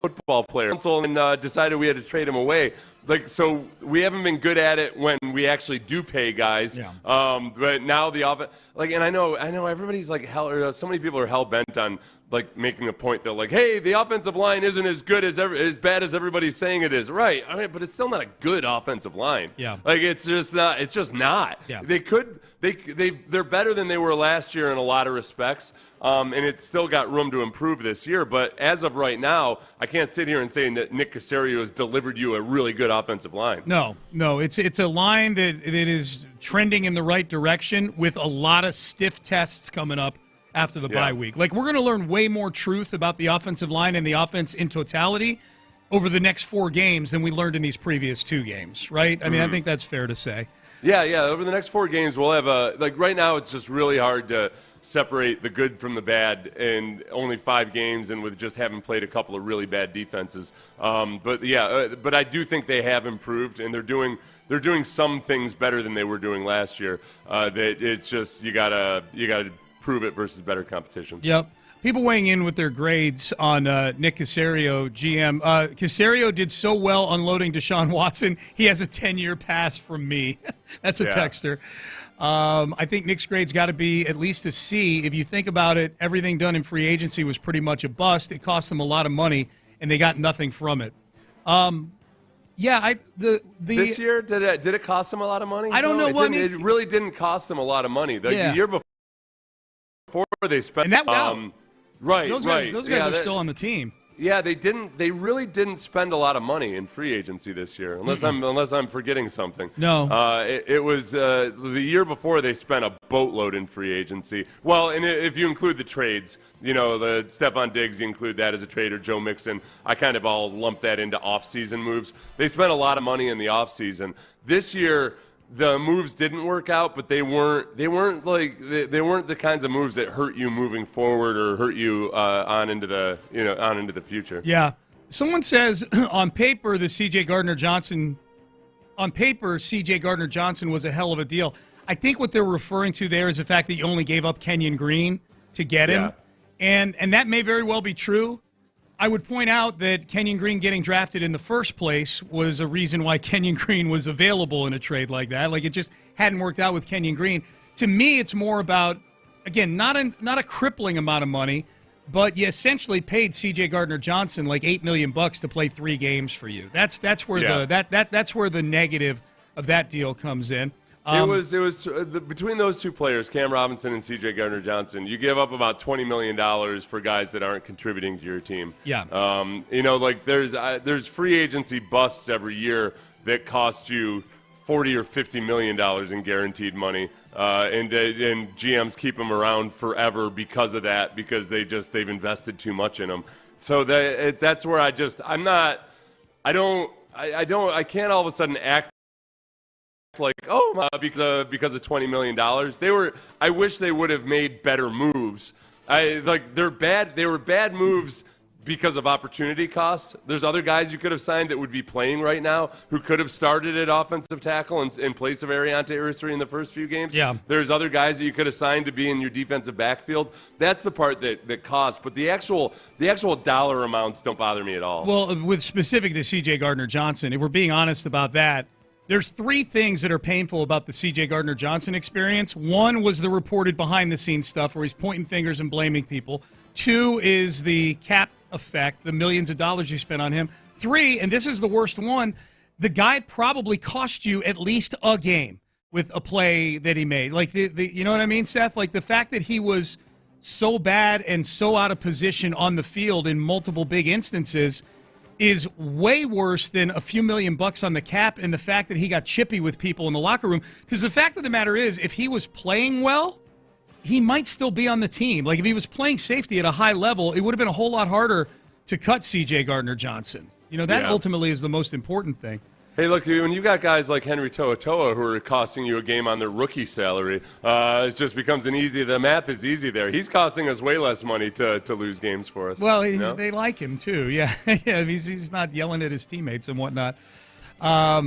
football player, and decided we had to trade him away. So we haven't been good at it when we actually do pay guys. Yeah. But now the offense, and I know everybody's like so many people are hell bent on making a point that hey, the offensive line isn't as good as bad as everybody's saying it is. Right. I mean, but it's still not a good offensive line. Yeah. It's just not. It's just not. Yeah. They're better than they were last year in a lot of respects. And it's still got room to improve this year. But as of right now, I can't sit here and say that Nick Caserio has delivered you a really good offensive line. No. It's a line that is trending in the right direction with a lot of stiff tests coming up after the bye week. We're going to learn way more truth about the offensive line and the offense in totality over the next 4 games than we learned in these previous 2 games, right? I mean, I think that's fair to say. Yeah. Over the next 4 games, we'll have right now it's just really hard to separate the good from the bad in only 5 games and with just having played a couple of really bad defenses. But I do think they have improved, and they're doing some things better than they were doing last year. It's just you gotta prove it versus better competition. Yep. People weighing in with their grades on Nick Caserio, GM. Caserio did so well unloading Deshaun Watson, he has a 10-year pass from me. That's a texter. I think Nick's grade's got to be at least a C. If you think about it, everything done in free agency was pretty much a bust. It cost them a lot of money, and they got nothing from it. This year, did it cost them a lot of money? I don't know. It really didn't cost them a lot of money. The year before they spent, and that was out. Right, those guys are still on the team. Yeah, they didn't. They really didn't spend a lot of money in free agency this year, unless I'm forgetting something. No, it was the year before they spent a boatload in free agency. Well, and if you include the trades, the Stephon Diggs, you include that as a trade, or Joe Mixon. I kind of all lump that into off-season moves. They spent a lot of money in the off-season. This year, the moves didn't work out, but they weren't the kinds of moves that hurt you moving forward or hurt you on into the future. Yeah. Someone says on paper CJ Gardner-Johnson was a hell of a deal. I think what they're referring to there is the fact that you only gave up Kenyon Green to get him. And that may very well be true. I would point out that Kenyon Green getting drafted in the first place was a reason why Kenyon Green was available in a trade like that. It just hadn't worked out with Kenyon Green. To me, it's more about, again, not a crippling amount of money, but you essentially paid C.J. Gardner-Johnson $8 million to play 3 games for you. That's where that's where the negative of that deal comes in. It was between those 2 players, Cam Robinson and C.J. Gardner-Johnson, you give up about $20 million for guys that aren't contributing to your team. Yeah. There's free agency busts every year that cost you $40 or $50 million in guaranteed money, and GMs keep them around forever because of that, because they've invested too much in them. So that's where I can't all of a sudden act like, because of $20 million. I wish they would have made better moves. They were bad moves because of opportunity costs. There's other guys you could have signed that would be playing right now who could have started at offensive tackle in place of Ariante Uristri in the first few games. Yeah. There's other guys that you could have signed to be in your defensive backfield. That's the part that costs. But the actual dollar amounts don't bother me at all. Well, with specific to C.J. Gardner-Johnson, if we're being honest about that, there's three things that are painful about the C.J. Gardner-Johnson experience. One was the reported behind-the-scenes stuff where he's pointing fingers and blaming people. Two is the cap effect, the millions of dollars you spent on him. Three, and this is the worst one, the guy probably cost you at least a game with a play that he made. Like, you know what I mean, Seth? Like, the fact that he was so bad and so out of position on the field in multiple big instances is way worse than a few $1 million on the cap and the fact that he got chippy with people in the locker room. Because the fact of the matter is, if he was playing well, he might still be on the team. Like, if he was playing safety at a high level, it would have been a whole lot harder to cut C.J. Gardner-Johnson. You know, that ultimately is the most important thing. Hey, look, when you got guys like Henry To'oTo'o who are costing you a game on their rookie salary, it just becomes the math is easy there. He's costing us way less money to lose games for us. Well, they like him, too. Yeah, yeah, he's not yelling at his teammates and whatnot. All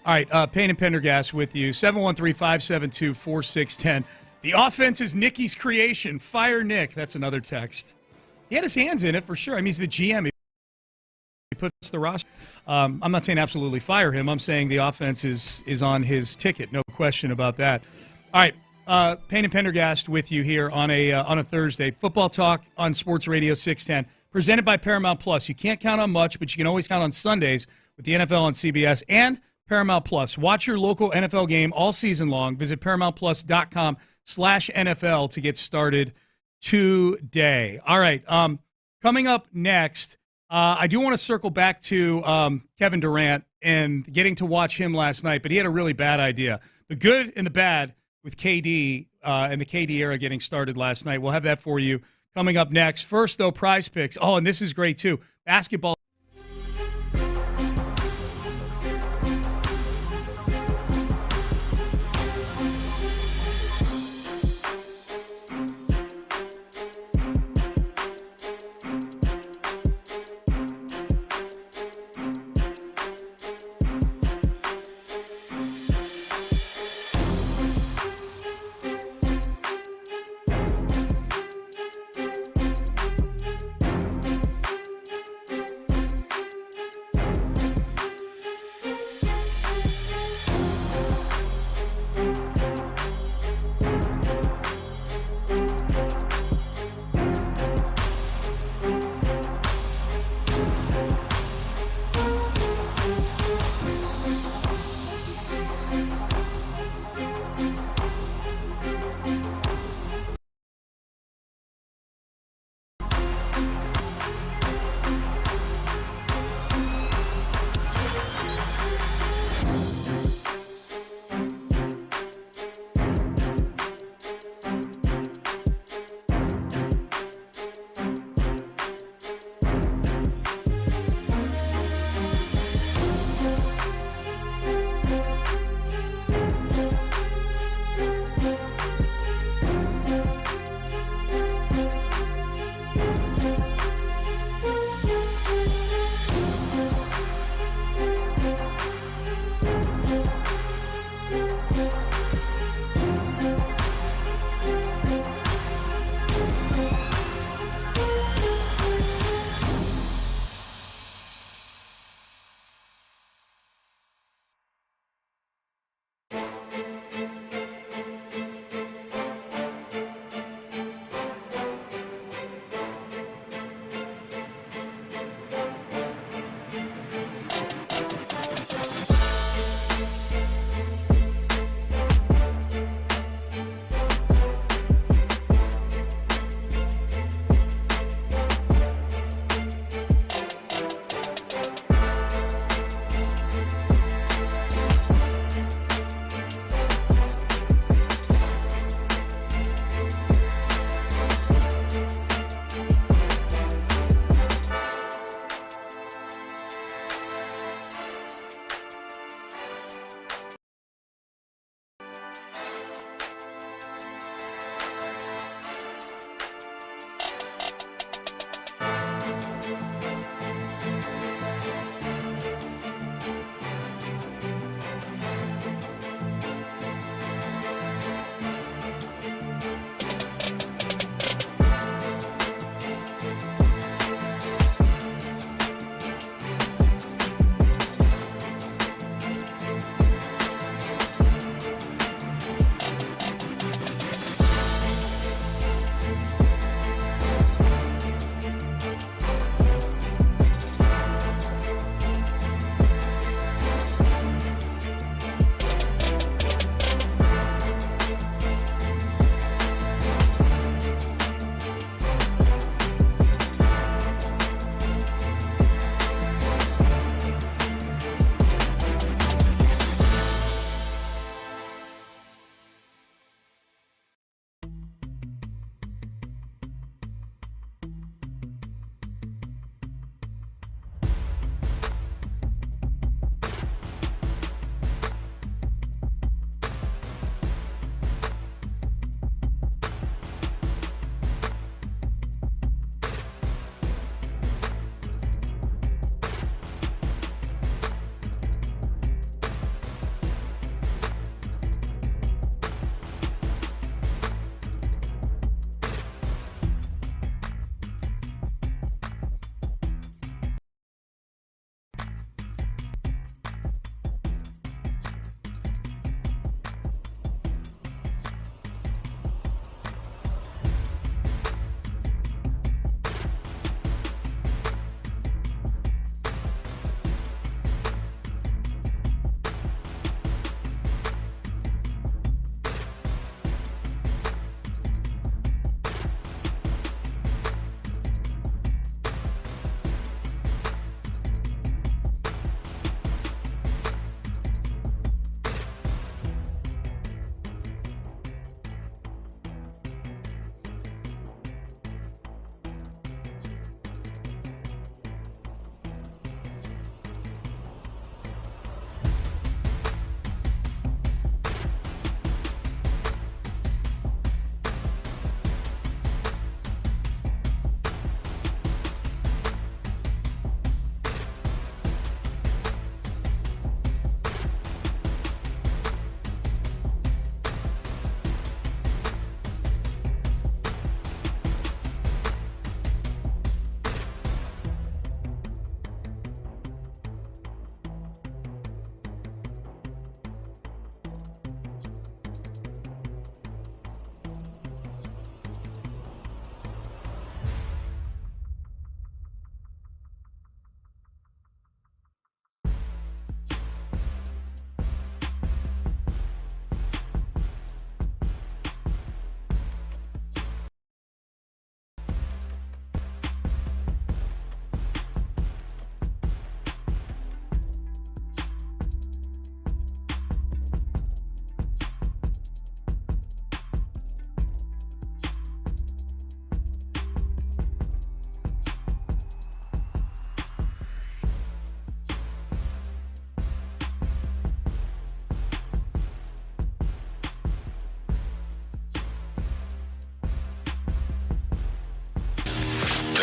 right, Payne and Pendergast with you, 713-572-4610. The offense is Nicky's creation. Fire Nick. That's another text. He had his hands in it for sure. I mean, he's the GM. He puts the roster. I'm not saying absolutely fire him. I'm saying the offense is on his ticket. No question about that. All right, Payne and Pendergast with you here on a Thursday. Football talk on Sports Radio 610, presented by Paramount Plus. You can't count on much, but you can always count on Sundays with the NFL on CBS and Paramount Plus. Watch your local NFL game all season long. Visit ParamountPlus.com/NFL to get started today. All right, coming up next, I do want to circle back to Kevin Durant and getting to watch him last night, but he had a really bad idea. The good and the bad with KD and the KD era getting started last night. We'll have that for you coming up next. First, though, Prize Picks. Oh, and this is great, too. Basketball.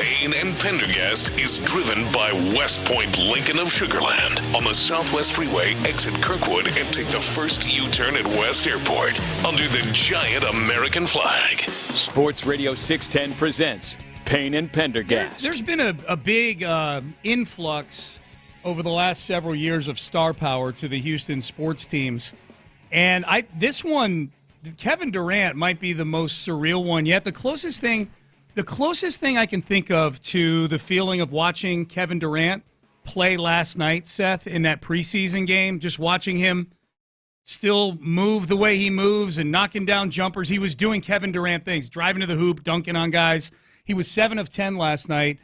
Payne and Pendergast is driven by West Point Lincoln of Sugar Land on the Southwest Freeway. Exit Kirkwood and take the first U-turn at West Airport under the giant American flag. Sports Radio 610 presents Payne and Pendergast. There's been a big influx over the last several years of star power to the Houston sports teams. And this one, Kevin Durant might be the most surreal one yet. The closest thing I can think of to the feeling of watching Kevin Durant play last night, Seth, in that preseason game, just watching him still move the way he moves and knocking down jumpers. He was doing Kevin Durant things, driving to the hoop, dunking on guys. He was 7 of 10 last night.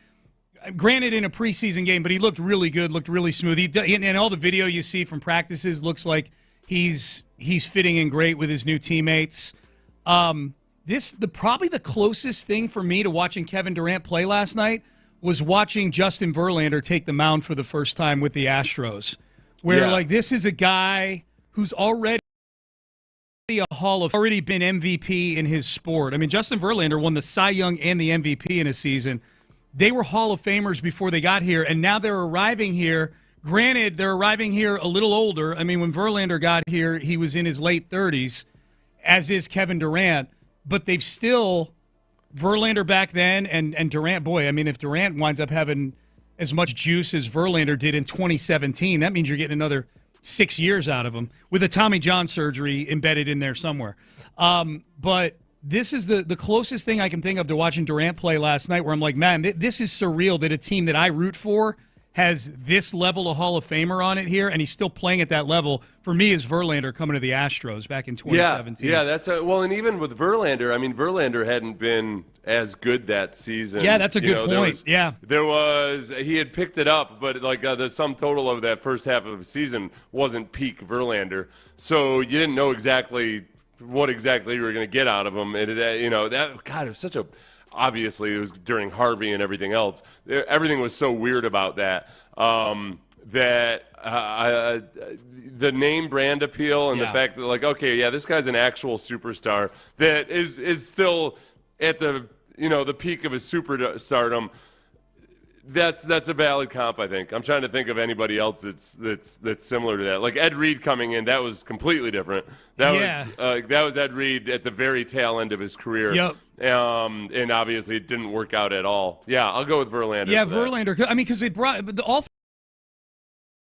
Granted, in a preseason game, but he looked really good, looked really smooth. And all the video you see from practices looks like he's fitting in great with his new teammates. Probably the closest thing for me to watching Kevin Durant play last night was watching Justin Verlander take the mound for the first time with the Astros, where this is a guy who's already already been MVP in his sport. I mean, Justin Verlander won the Cy Young and the MVP in a season. They were Hall of Famers before they got here, and now they're arriving here. Granted, they're arriving here a little older. I mean, when Verlander got here, he was in his late 30s, as is Kevin Durant. But they've still, Verlander back then and Durant, boy, I mean, if Durant winds up having as much juice as Verlander did in 2017, that means you're getting another 6 years out of him with a Tommy John surgery embedded in there somewhere. But this is the closest thing I can think of to watching Durant play last night, where I'm like, man, this is surreal that a team that I root for has this level of Hall of Famer on it here, and he's still playing at that level. For me, is Verlander coming to the Astros back in 2017. Yeah, and even with Verlander, I mean, Verlander hadn't been as good that season. Yeah, that's a good point. He had picked it up, but the sum total of that first half of the season wasn't peak Verlander, so you didn't know exactly what exactly you were going to get out of him. And it was such a. Obviously, it was during Harvey and everything else. Everything was so weird about that. The name brand appeal and the fact that this guy's an actual superstar that is still at the the peak of his superstardom. That's a valid comp, I think. I'm trying to think of anybody else that's similar to that. Like Ed Reed coming in, that was completely different. That was Ed Reed at the very tail end of his career. Yep. And obviously it didn't work out at all. Yeah, I'll go with Verlander. Yeah, Verlander. I mean, because they brought all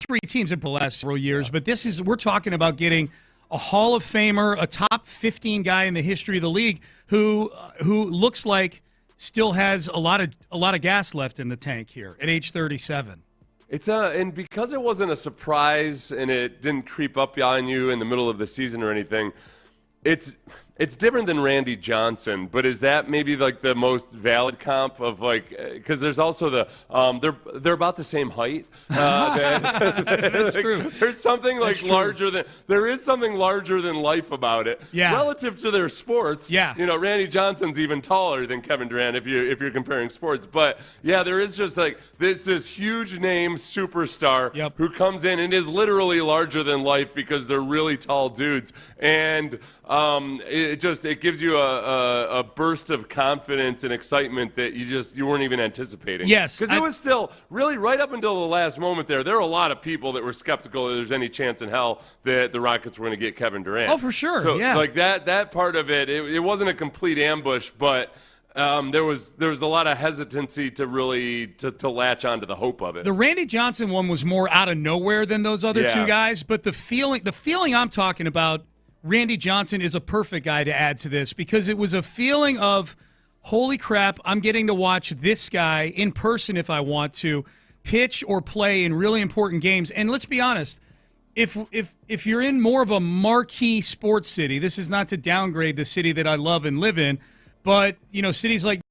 three teams in the last several years, but we're talking about getting a Hall of Famer, a top 15 guy in the history of the league who looks like still has a lot of gas left in the tank here at age 37. It's and because it wasn't a surprise and it didn't creep up on you in the middle of the season or anything, it's different than Randy Johnson. But is that maybe like the most valid comp of because there's also they're about the same height. That's true. There's something there is something larger than life about it. Yeah. Relative to their sports. Yeah. Randy Johnson's even taller than Kevin Durant if you're comparing sports. But yeah, there is just this huge name superstar who comes in and is literally larger than life because they're really tall dudes. And it gives you a burst of confidence and excitement that you weren't even anticipating. Yes, because it was still really right up until the last moment there were a lot of people that were skeptical that there's any chance in hell that the Rockets were going to get Kevin Durant. Oh, for sure. So yeah. that part of it wasn't a complete ambush, but there was a lot of hesitancy to really to latch onto the hope of it. The Randy Johnson one was more out of nowhere than those other two guys, but the feeling I'm talking about, Randy Johnson is a perfect guy to add to this because it was a feeling of, holy crap, I'm getting to watch this guy in person if I want to pitch or play in really important games. And let's be honest, if you're in more of a marquee sports city, this is not to downgrade the city that I love and live in, but cities like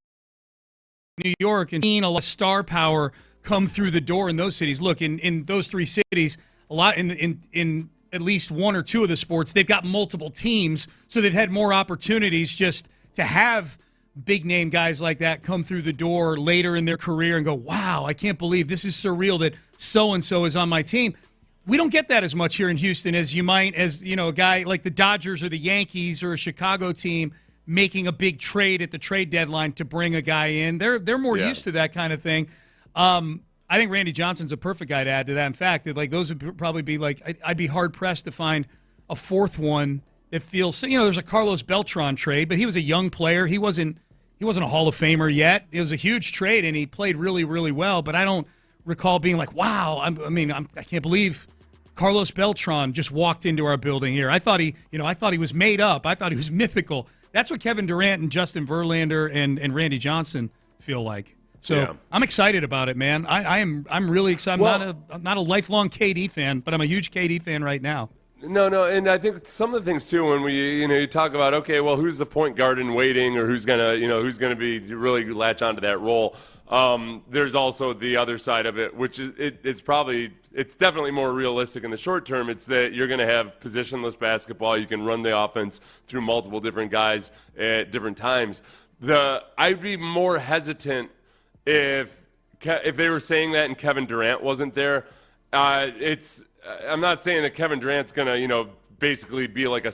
New York and seeing a lot of star power come through the door in those cities. Look, in those three cities, a lot in at least one or two of the sports, they've got multiple teams, so they've had more opportunities just to have big-name guys like that come through the door later in their career and go, wow, I can't believe this is surreal that so-and-so is on my team. We don't get that as much here in Houston as you might, as a guy like the Dodgers or the Yankees or a Chicago team making a big trade at the trade deadline to bring a guy in. They're more used to that kind of thing. I think Randy Johnson's a perfect guy to add to that. In fact, those would probably be I'd be hard pressed to find a fourth one that feels. There's a Carlos Beltran trade, but he was a young player. He wasn't a Hall of Famer yet. It was a huge trade, and he played really, really well. But I don't recall being like, wow. I can't believe Carlos Beltran just walked into our building here. I thought he was made up. I thought he was mythical. That's what Kevin Durant and Justin Verlander and Randy Johnson feel like. So I'm excited about it, man. I'm really excited. I'm not a lifelong KD fan, but I'm a huge KD fan right now. No, and I think some of the things too when you talk about who's the point guard in waiting or who's gonna be really latch onto that role. There's also the other side of it, which is it's definitely more realistic in the short term. It's that you're going to have positionless basketball. You can run the offense through multiple different guys at different times. I'd be more hesitant if they were saying that and Kevin Durant wasn't there. I'm not saying that Kevin Durant's going to, basically be like a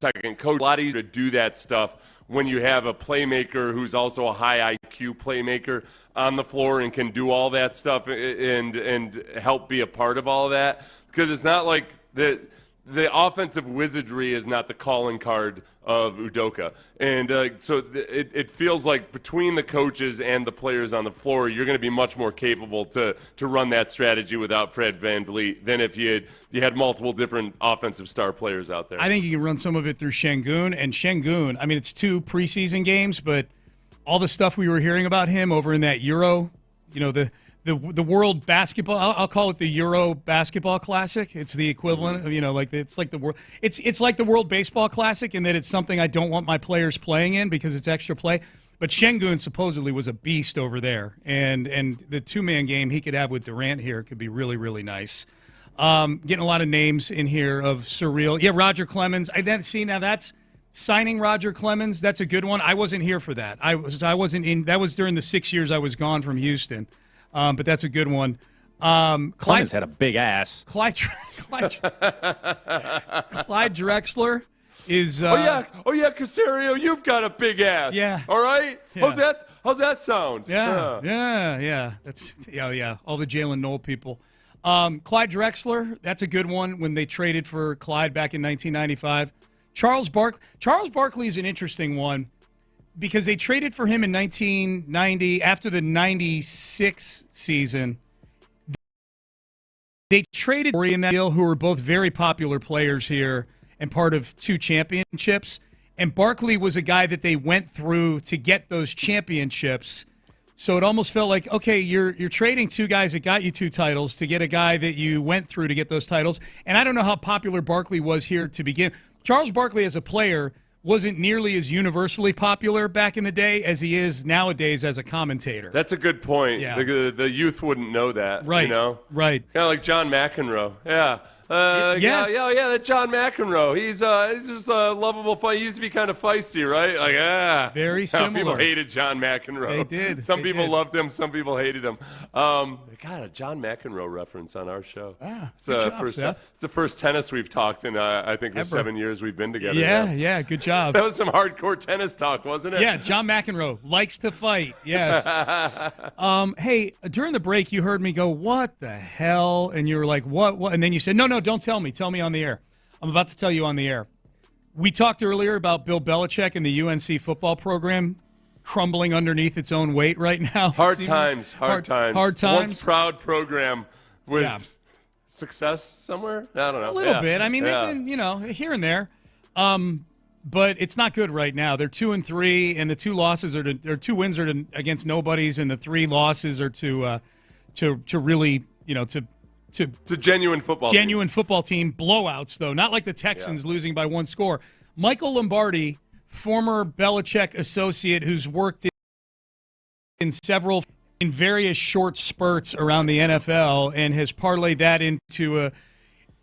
second coach. A lot easier to do that stuff when you have a playmaker who's also a high IQ playmaker on the floor and can do all that stuff and help be a part of all of that. Because it's not like the offensive wizardry is not the calling card of Udoka. And so it feels like between the coaches and the players on the floor, you're going to be much more capable to run that strategy without Fred VanVleet than if you had multiple different offensive star players out there. I think you can run some of it through Şengün. And Şengün, it's 2 preseason games, but all the stuff we were hearing about him over in that Euro, the World Basketball, I'll call it the Euro Basketball Classic. It's the equivalent of, it's like the world. It's like the World Baseball Classic in that it's something I don't want my players playing in because it's extra play. But Şengün supposedly was a beast over there, and the 2-man game he could have with Durant here could be really, really nice. Getting a lot of names in here of surreal. Yeah, Roger Clemens. That's signing Roger Clemens. That's a good one. I wasn't here for that. I wasn't in. That was during the 6 years I was gone from Houston. But that's a good one. Clemens had a big ass. Clyde Drexler is. Oh yeah, Casario, you've got a big ass. Yeah. All right. Yeah. How's that sound? Yeah. That's all the Jalen Noel people. Clyde Drexler, that's a good one. When they traded for Clyde back in 1995. Charles Barkley is an interesting one. Because they traded for him in 1990 after the 96 season. They traded for in that deal who were both very popular players here and part of 2 championships. And Barkley was a guy that they went through to get those championships. So it almost felt like, okay, you're trading 2 guys that got you 2 titles to get a guy that you went through to get those titles. And I don't know how popular Barkley was here to begin. Charles Barkley as a player wasn't nearly as universally popular back in the day as he is nowadays as a commentator. That's a good point. Yeah. The youth wouldn't know that. Right. Right. Kind of like John McEnroe. Yeah. Yes. Yeah, that John McEnroe. He's just a lovable fun. He used to be kind of feisty, right? Very similar. People hated John McEnroe. They did. Some people loved him. Some people hated him. A John McEnroe reference on our show. Good job, Seth. It's the first tennis we've talked in, I think, the 7 years we've been together. Yeah, good job. That was some hardcore tennis talk, wasn't it? Yeah, John McEnroe likes to fight. Yes. Hey, during the break, you heard me go, "What the hell?" And you were like, "What?" And then you said, "No, don't tell me. Tell me on the air." I'm about to tell you on the air. We talked earlier about Bill Belichick and the UNC football program crumbling underneath its own weight right now. Hard times. Once proud program with success somewhere. I don't know. A little bit. They've been, here and there. But it's not good right now. They're 2-3, and the 2 losses are 2 wins are against nobodies, and the 3 losses are to really, to genuine football team blowouts, though, not like the Texans losing by 1 score. Michael Lombardi, former Belichick associate who's worked in various short spurts around the NFL and has parlayed that into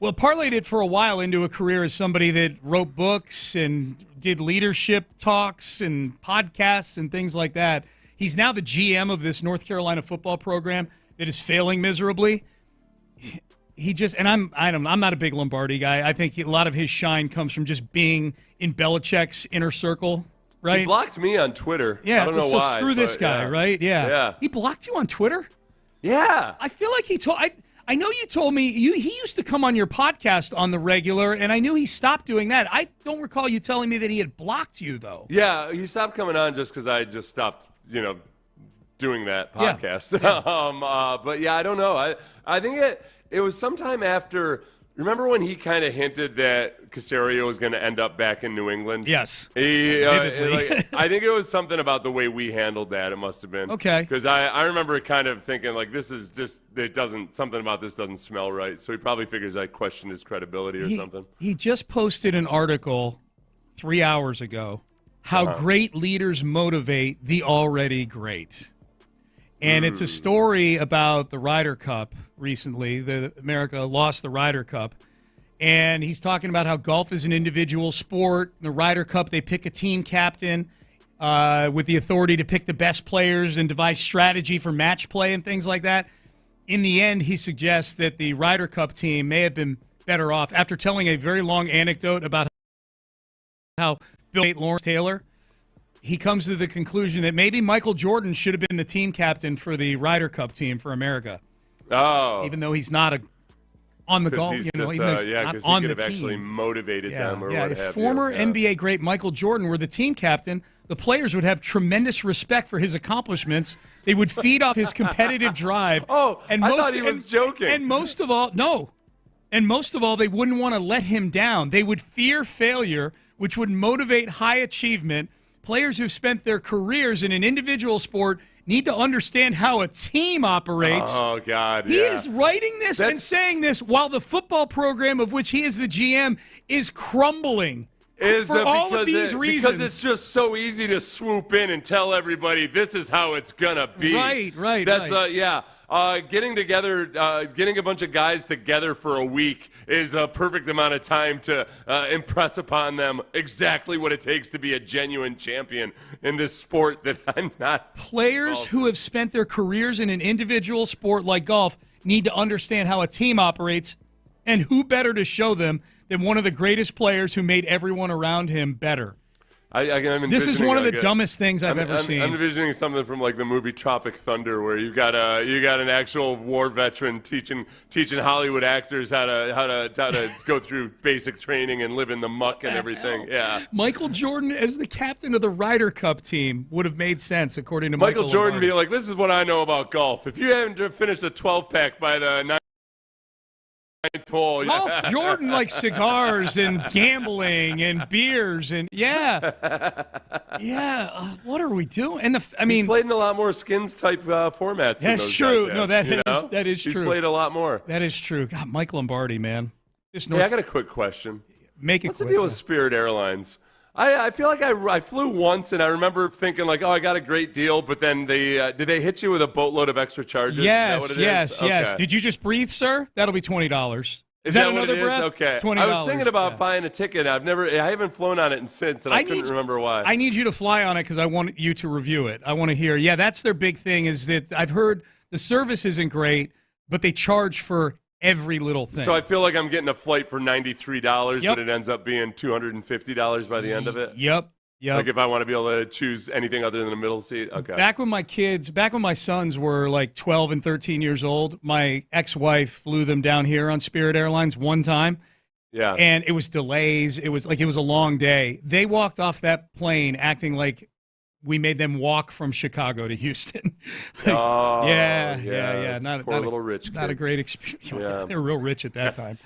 parlayed it for a while into a career as somebody that wrote books and did leadership talks and podcasts and things like that. He's now the GM of this North Carolina football program that is failing miserably. he just, and I'm not a big Lombardi guy. I think a lot of his shine comes from just being in Belichick's inner circle, right? He blocked me on Twitter. Yeah, I don't know so why. screw this guy, right? Yeah. He blocked you on Twitter? Yeah. I feel like he told. I know you told me he used to come on your podcast on the regular, and I knew he stopped doing that. I don't recall you telling me that he had blocked you, though. Yeah, he stopped coming on just because I just stopped, doing that podcast. Yeah. But yeah, I don't know. I think it was sometime after. Remember when he kind of hinted that Caserio was going to end up back in New England? Yes. I think it was something about the way we handled that. It must have been. Okay. Because I remember kind of thinking, this is just, something about this doesn't smell right. So he probably figures I questioned his credibility or something. He just posted an article 3 hours ago, how great leaders motivate the already great. And it's a story about the Ryder Cup recently. America lost the Ryder Cup. And he's talking about how golf is an individual sport. In the Ryder Cup, they pick a team captain with the authority to pick the best players and devise strategy for match play and things like that. In the end, he suggests that the Ryder Cup team may have been better off after telling a very long anecdote about how Bill Lawrence Taylor. He comes to the conclusion that maybe Michael Jordan should have been the team captain for the Ryder Cup team for America. Oh. Even though he's not on the golf, even though he's not on the team. Actually motivated them or what have you. If former NBA great Michael Jordan were the team captain, the players would have tremendous respect for his accomplishments. They would feed off his competitive drive. And I thought he was joking. And most of all, they wouldn't want to let him down. They would fear failure, which would motivate high achievement. Players who've spent their careers in an individual sport need to understand how a team operates. Oh, God, He is writing this and saying this while the football program of which he is the GM is crumbling. For all of these reasons. Because it's just so easy to swoop in and tell everybody this is how it's going to be. Right. That's, getting together, getting a bunch of guys together for a week is a perfect amount of time to impress upon them exactly what it takes to be a genuine champion in this sport that I'm not. Players who have spent their careers in an individual sport like golf need to understand how a team operates, and who better to show them than one of the greatest players who made everyone around him better. This is one of the dumbest things I've ever seen. I'm envisioning something from the movie Tropic Thunder, where you got an actual war veteran teaching Hollywood actors how to go through basic training and live in the muck and everything. Yeah, Michael Jordan as the captain of the Ryder Cup team would have made sense, according to Michael Jordan. Lombardi. Be like, this is what I know about golf. If you haven't finished a 12-pack by the ninth hole, Ralph Jordan likes cigars and gambling and beers and what are we doing? And he's played in a lot more skins type formats. That's true. No, that is true. He's played a lot more. That is true. God, Mike Lombardi, man. I got a quick question. What's the deal with Spirit Airlines? I feel like I flew once, and I remember thinking, I got a great deal, but then did they hit you with a boatload of extra charges? Yes. Okay. Did you just breathe, sir? That'll be $20. Is that what another it is? breath? Okay. $20. I was thinking about buying a ticket. I haven't flown on it since, and I couldn't remember why. I need you to fly on it because I want you to review it. I want to hear. Yeah, that's their big thing is that I've heard the service isn't great, but they charge for every little thing. So I feel like I'm getting a flight for $93, but it ends up being $250 by the end of it? Yep. Like if I want to be able to choose anything other than a middle seat? Okay. Back when my sons were 12 and 13 years old, my ex-wife flew them down here on Spirit Airlines one time. Yeah. And it was delays. It was a long day. They walked off that plane acting like we made them walk from Chicago to Houston. Yeah. Poor little rich kids. Not a great experience. Yeah. They were real rich at that time.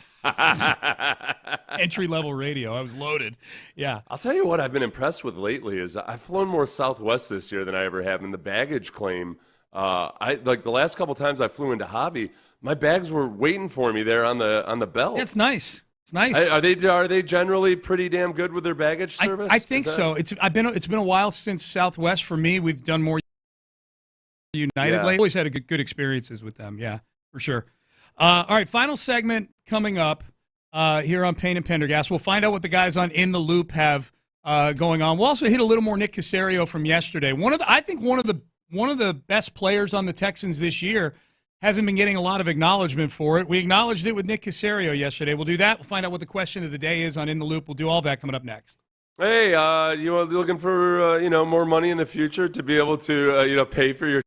Entry-level radio. I was loaded. Yeah. I'll tell you what I've been impressed with lately is I've flown more Southwest this year than I ever have in the baggage claim. The last couple times I flew into Hobby, my bags were waiting for me there on the belt. That's nice. It's nice. Are they generally pretty damn good with their baggage service? I think so. It's been a while since Southwest for me. We've done more United lately. Always had good experiences with them. Yeah, for sure. All right, final segment coming up here on Payne and Pendergast. We'll find out what the guys on In the Loop have going on. We'll also hit a little more Nick Caserio from yesterday. One of the best players on the Texans this year hasn't been getting a lot of acknowledgement for it. We acknowledged it with Nick Caserio yesterday. We'll do that. We'll find out what the question of the day is on In the Loop. We'll do all that coming up next. Hey, you are looking for more money in the future to be able to pay for your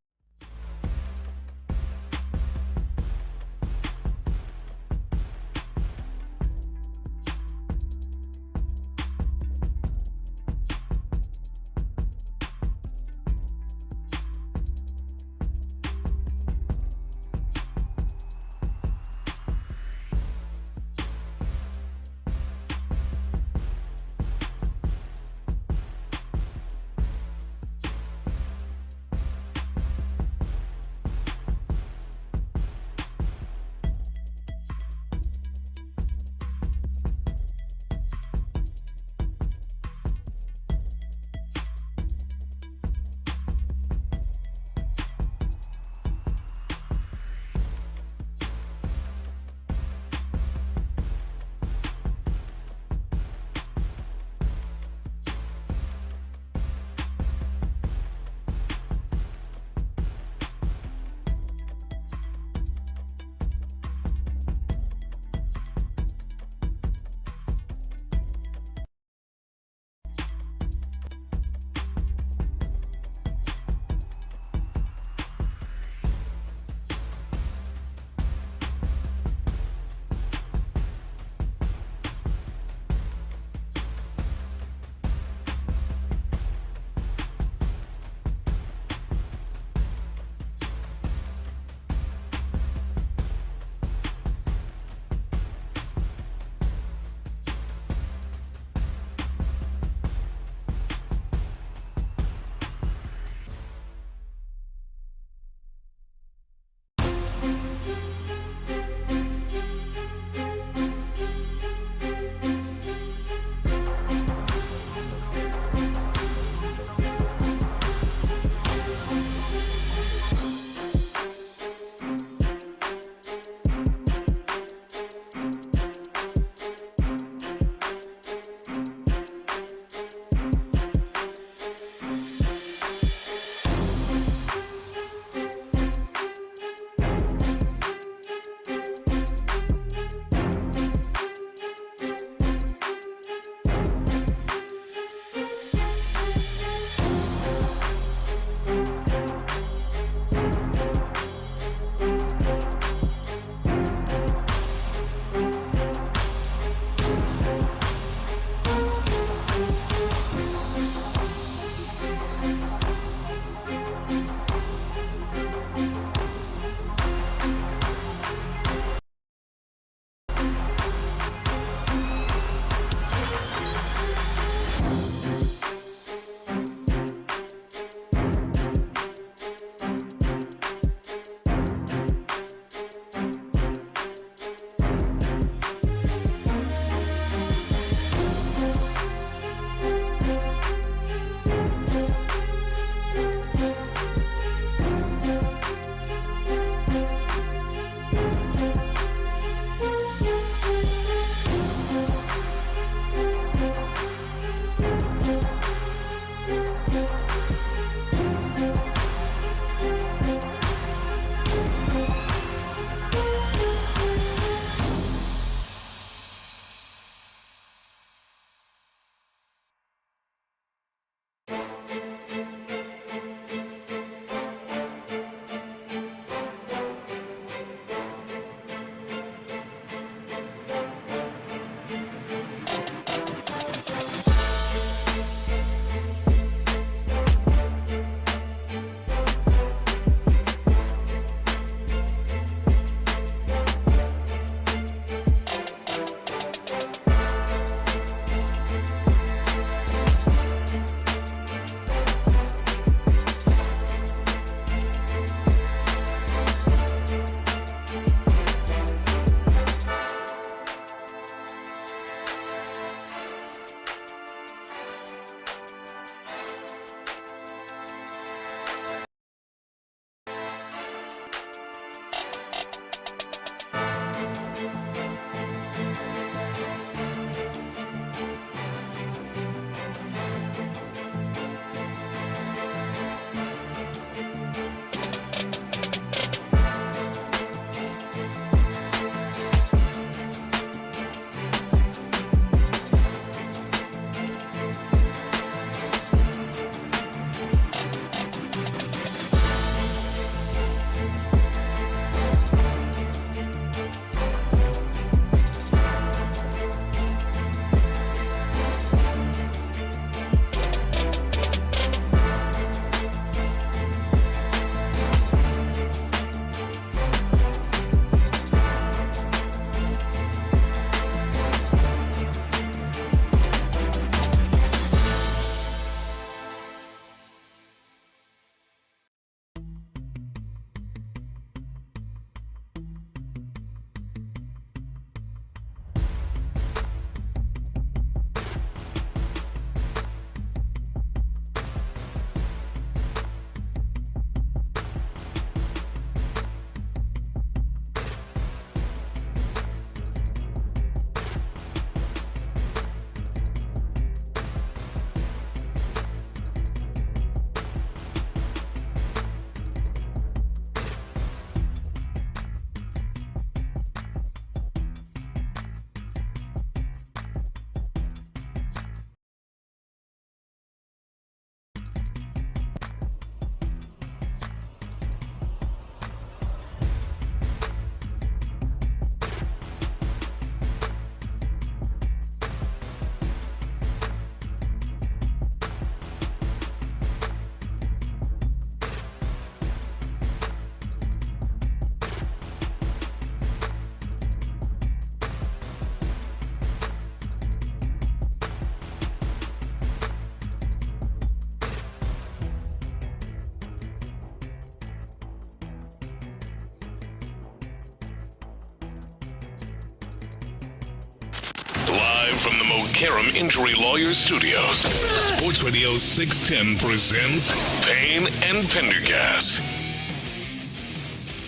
from the McCarran Injury Lawyers Studios, Sports Radio 610 presents Payne and Pendergast.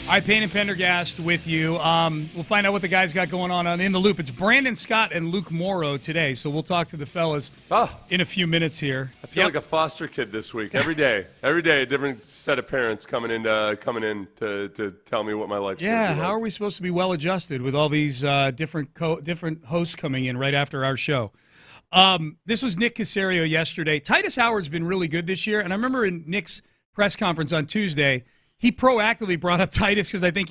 All right, Payne and Pendergast with you. We'll find out what the guys got going on In the Loop. It's Brandon Scott and Luke Morrow today, so we'll talk to the fellas in a few minutes here. I feel like a foster kid this week. Every day, a different set of parents coming in to tell me what my life's going to be like. How are we supposed to be well adjusted with all these different hosts coming in right after our show? This was Nick Caserio yesterday. Titus Howard's been really good this year, and I remember in Nick's press conference on Tuesday, he proactively brought up Titus because I think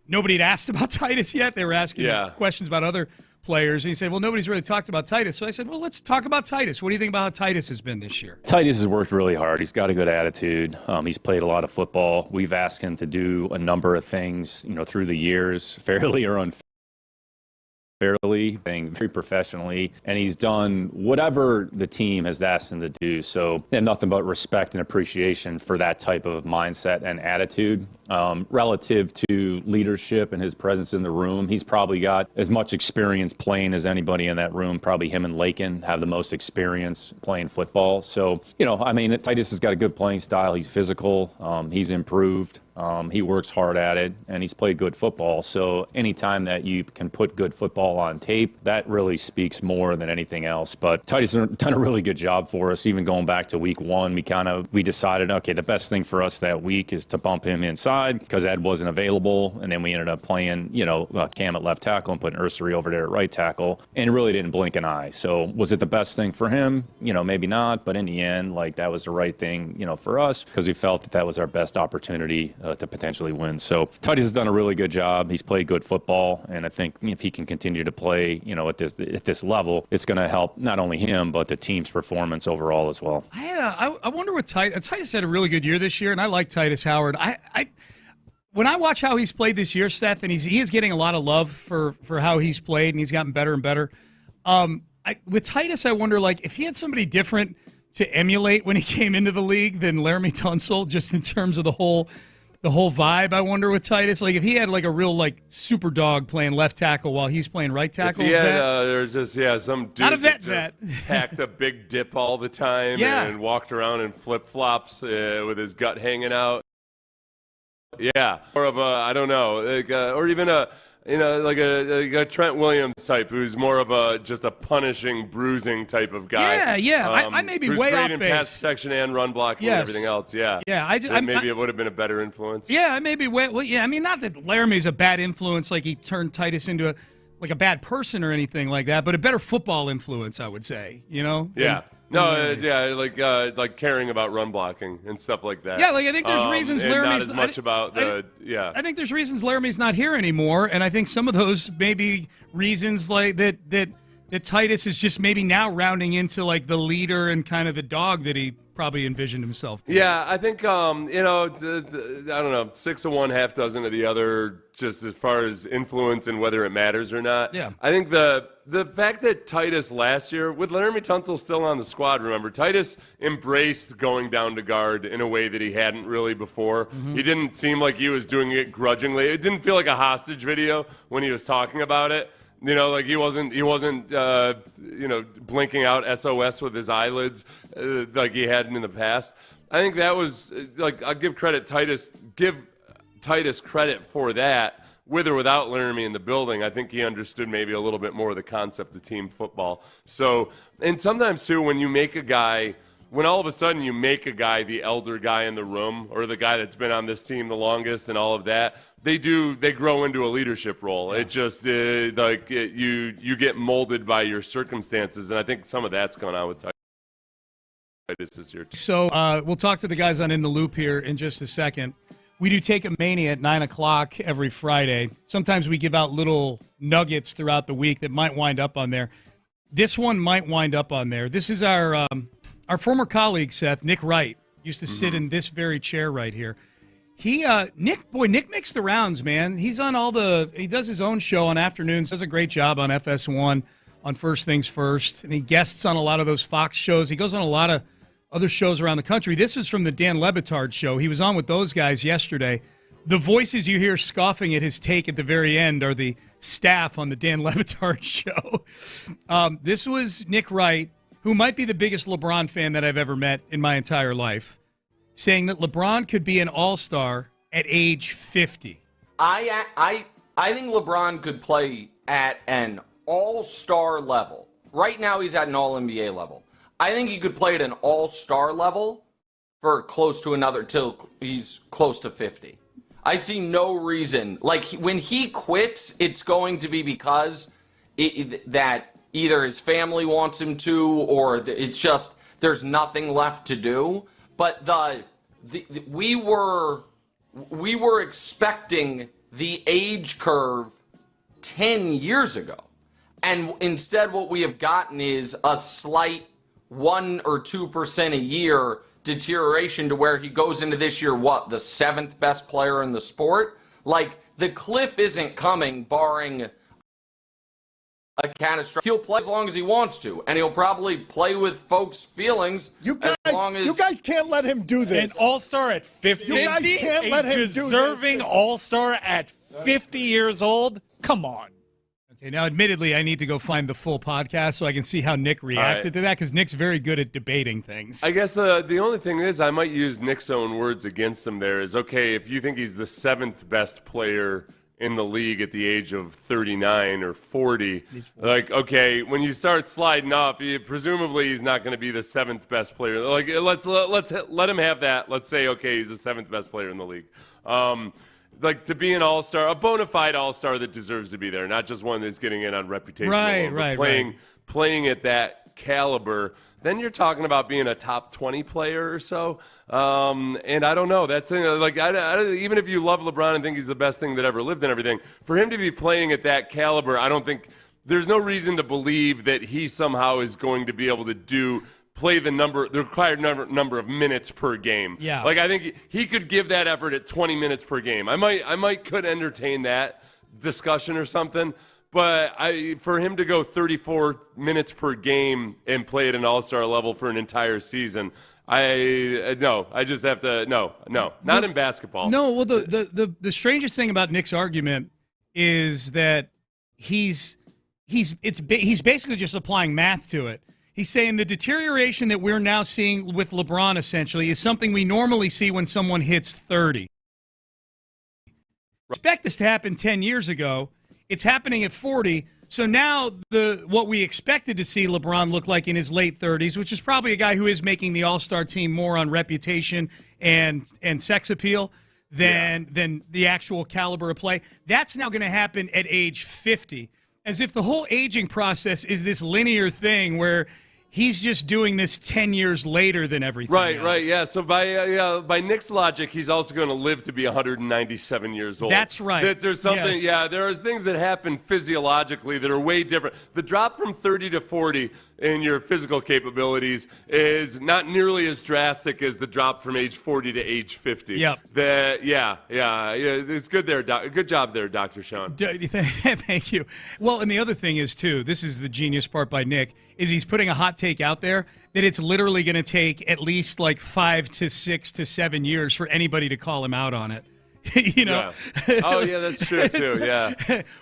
nobody had asked about Titus yet. They were asking questions about other players. And he said, well, nobody's really talked about Titus. So I said, well, let's talk about Titus. What do you think about how Titus has been this year? Titus has worked really hard. He's got a good attitude. He's played a lot of football. We've asked him to do a number of things, through the years, fairly or unfairly, playing very professionally, and he's done whatever the team has asked him to do. So they have nothing but respect and appreciation for that type of mindset and attitude. Relative to leadership and his presence in the room, he's probably got as much experience playing as anybody in that room. Probably him and Lakin have the most experience playing football. So, Titus has got a good playing style. He's physical. He's improved. He works hard at it, and he's played good football. So anytime that you can put good football on tape, that really speaks more than anything else. But Titus has done a really good job for us. Even going back to week one, we decided, okay, the best thing for us that week is to bump him inside because Ed wasn't available, and then we ended up playing, Cam at left tackle and putting Ursary over there at right tackle, and it really didn't blink an eye. So was it the best thing for him? Maybe not, but in the end, that was the right thing, for us because we felt that was our best opportunity to potentially win. So Titus has done a really good job. He's played good football, and I think if he can continue to play, at this level, it's going to help not only him but the team's performance overall as well. I wonder what Titus had a really good year this year, and I like Titus Howard. When I watch how he's played this year, Seth, and he is getting a lot of love for how he's played, and he's gotten better and better. With Titus, I wonder if he had somebody different to emulate when he came into the league than Laramie Tunsil, just in terms of the whole vibe. I wonder with Titus, if he had a real super dog playing left tackle while he's playing right tackle. If he had, there's just some dude not a vet that just packed a big dip all the time and walked around in flip flops with his gut hanging out. Yeah, more of I don't know, or even a Trent Williams type who's more of just a punishing, bruising type of guy. Yeah. I may be way off base. Great in pass protection and run blocking and everything else. Yeah. Maybe it would have been a better influence. Yeah, maybe. Not that Laramie's a bad influence, he turned Titus into a bad person or anything like that, but a better football influence, I would say. Yeah. Like caring about run blocking and stuff like that. Yeah, I think there's reasons Laramie's not as much about the. I think there's reasons Laramie's not here anymore, and I think some of those may be reasons that Titus is just maybe now rounding into the leader and kind of the dog that he probably envisioned himself being. Yeah, I think I don't know, 6 of one, half dozen of the other, just as far as influence and whether it matters or not. Yeah. I think the fact that Titus last year, with Laramie Tunsil still on the squad, remember, Titus embraced going down to guard in a way that he hadn't really before. Mm-hmm. He didn't seem like he was doing it grudgingly. It didn't feel like a hostage video when he was talking about it. He wasn't blinking out SOS with his eyelids like he had in the past. I think that was I'll give Titus credit for that, with or without Laramie in the building. I think he understood maybe a little bit more of the concept of team football. So, and sometimes too, when all of a sudden you make a guy the elder guy in the room, or the guy that's been on this team the longest and all of that, they grow into a leadership role. Yeah. It just you get molded by your circumstances, and I think some of that's gone on with Titus this year. So we'll talk to the guys on In the Loop here in just a second. We do Take a Mania at 9 o'clock every Friday. Sometimes we give out little nuggets throughout the week that might wind up on there. This one might wind up on there. This is our former colleague, Seth, Nick Wright, used to sit in this very chair right here. Nick makes the rounds, man. He's on he does his own show on afternoons, does a great job on FS1 on First Things First, and he guests on a lot of those Fox shows. He goes on a lot of other shows around the country. This was from the Dan Le Batard show. He was on with those guys yesterday. The voices you hear scoffing at his take at the very end are the staff on the Dan Levitard show. This was Nick Wright, who might be the biggest LeBron fan that I've ever met in my entire life, saying that LeBron could be an all-star at age 50. I think LeBron could play at an all-star level. Right now he's at an all-NBA level. I think he could play at an all-star level for close to another till he's close to 50. I see no reason. Like, when he quits, it's going to be because that either his family wants him to, or it's just there's nothing left to do. But we were expecting the age curve 10 years ago. And instead what we have gotten is a slight 1 or 2% a year deterioration to where he goes into this year, the 7th best player in the sport? Like, the cliff isn't coming, barring a catastrophe. He'll play as long as he wants to, and he'll probably play with folks' feelings you guys, as long as... You guys can't let him do this. An all-star at 50? You guys can't let him do this. Deserving all-star at 50 years old? Come on. Okay, now, admittedly, I need to go find the full podcast so I can see how Nick reacted to that, because Nick's very good at debating things. I guess the only thing is I might use Nick's own words against him there is, okay, if you think he's the 7th best player in the league at the age of 39 or 40, like, okay, when you start sliding off, presumably he's not going to be the 7th best player. Like, let's let him have that. Let's say, okay, he's the 7th best player in the league. Like, to be an all-star, a bona fide all-star that deserves to be there, not just one that's getting in on reputation alone, but playing at that caliber, then you're talking about being a top 20 player or so. And I don't know. That's like, even if you love LeBron and think he's the best thing that ever lived and everything, for him to be playing at that caliber, I don't think there's no reason to believe that he somehow is going to be able to play the required number of minutes per game. Yeah. Like, I think he could give that effort at 20 minutes per game. I might could entertain that discussion or something, but for him to go 34 minutes per game and play at an all-star level for an entire season, I just have to not in basketball. No, well, the strangest thing about Nick's argument is that he's basically just applying math to it. He's saying the deterioration that we're now seeing with LeBron essentially is something we normally see when someone hits 30. Expect this to happen 10 years ago. It's happening at 40. So now what we expected to see LeBron look like in his late 30s, which is probably a guy who is making the All-Star team more on reputation and sex appeal than the actual caliber of play. That's now going to happen at age 50, as if the whole aging process is this linear thing where he's just doing this 10 years later than everything else. Right, yeah. So by Nick's logic, he's also going to live to be 197 years old. That's right. There's something, there are things that happen physiologically that are way different. The drop from 30 to 40 in your physical capabilities is not nearly as drastic as the drop from age 40 to age 50. Yep. It's good there. Good job there, Dr. Sean. Thank you. Well, and the other thing is, too, this is the genius part by Nick, is he's putting a hot take out there that it's literally going to take at least like 5 to 6 to 7 years for anybody to call him out on it. You know? Yeah. Oh, yeah, that's true, too, yeah.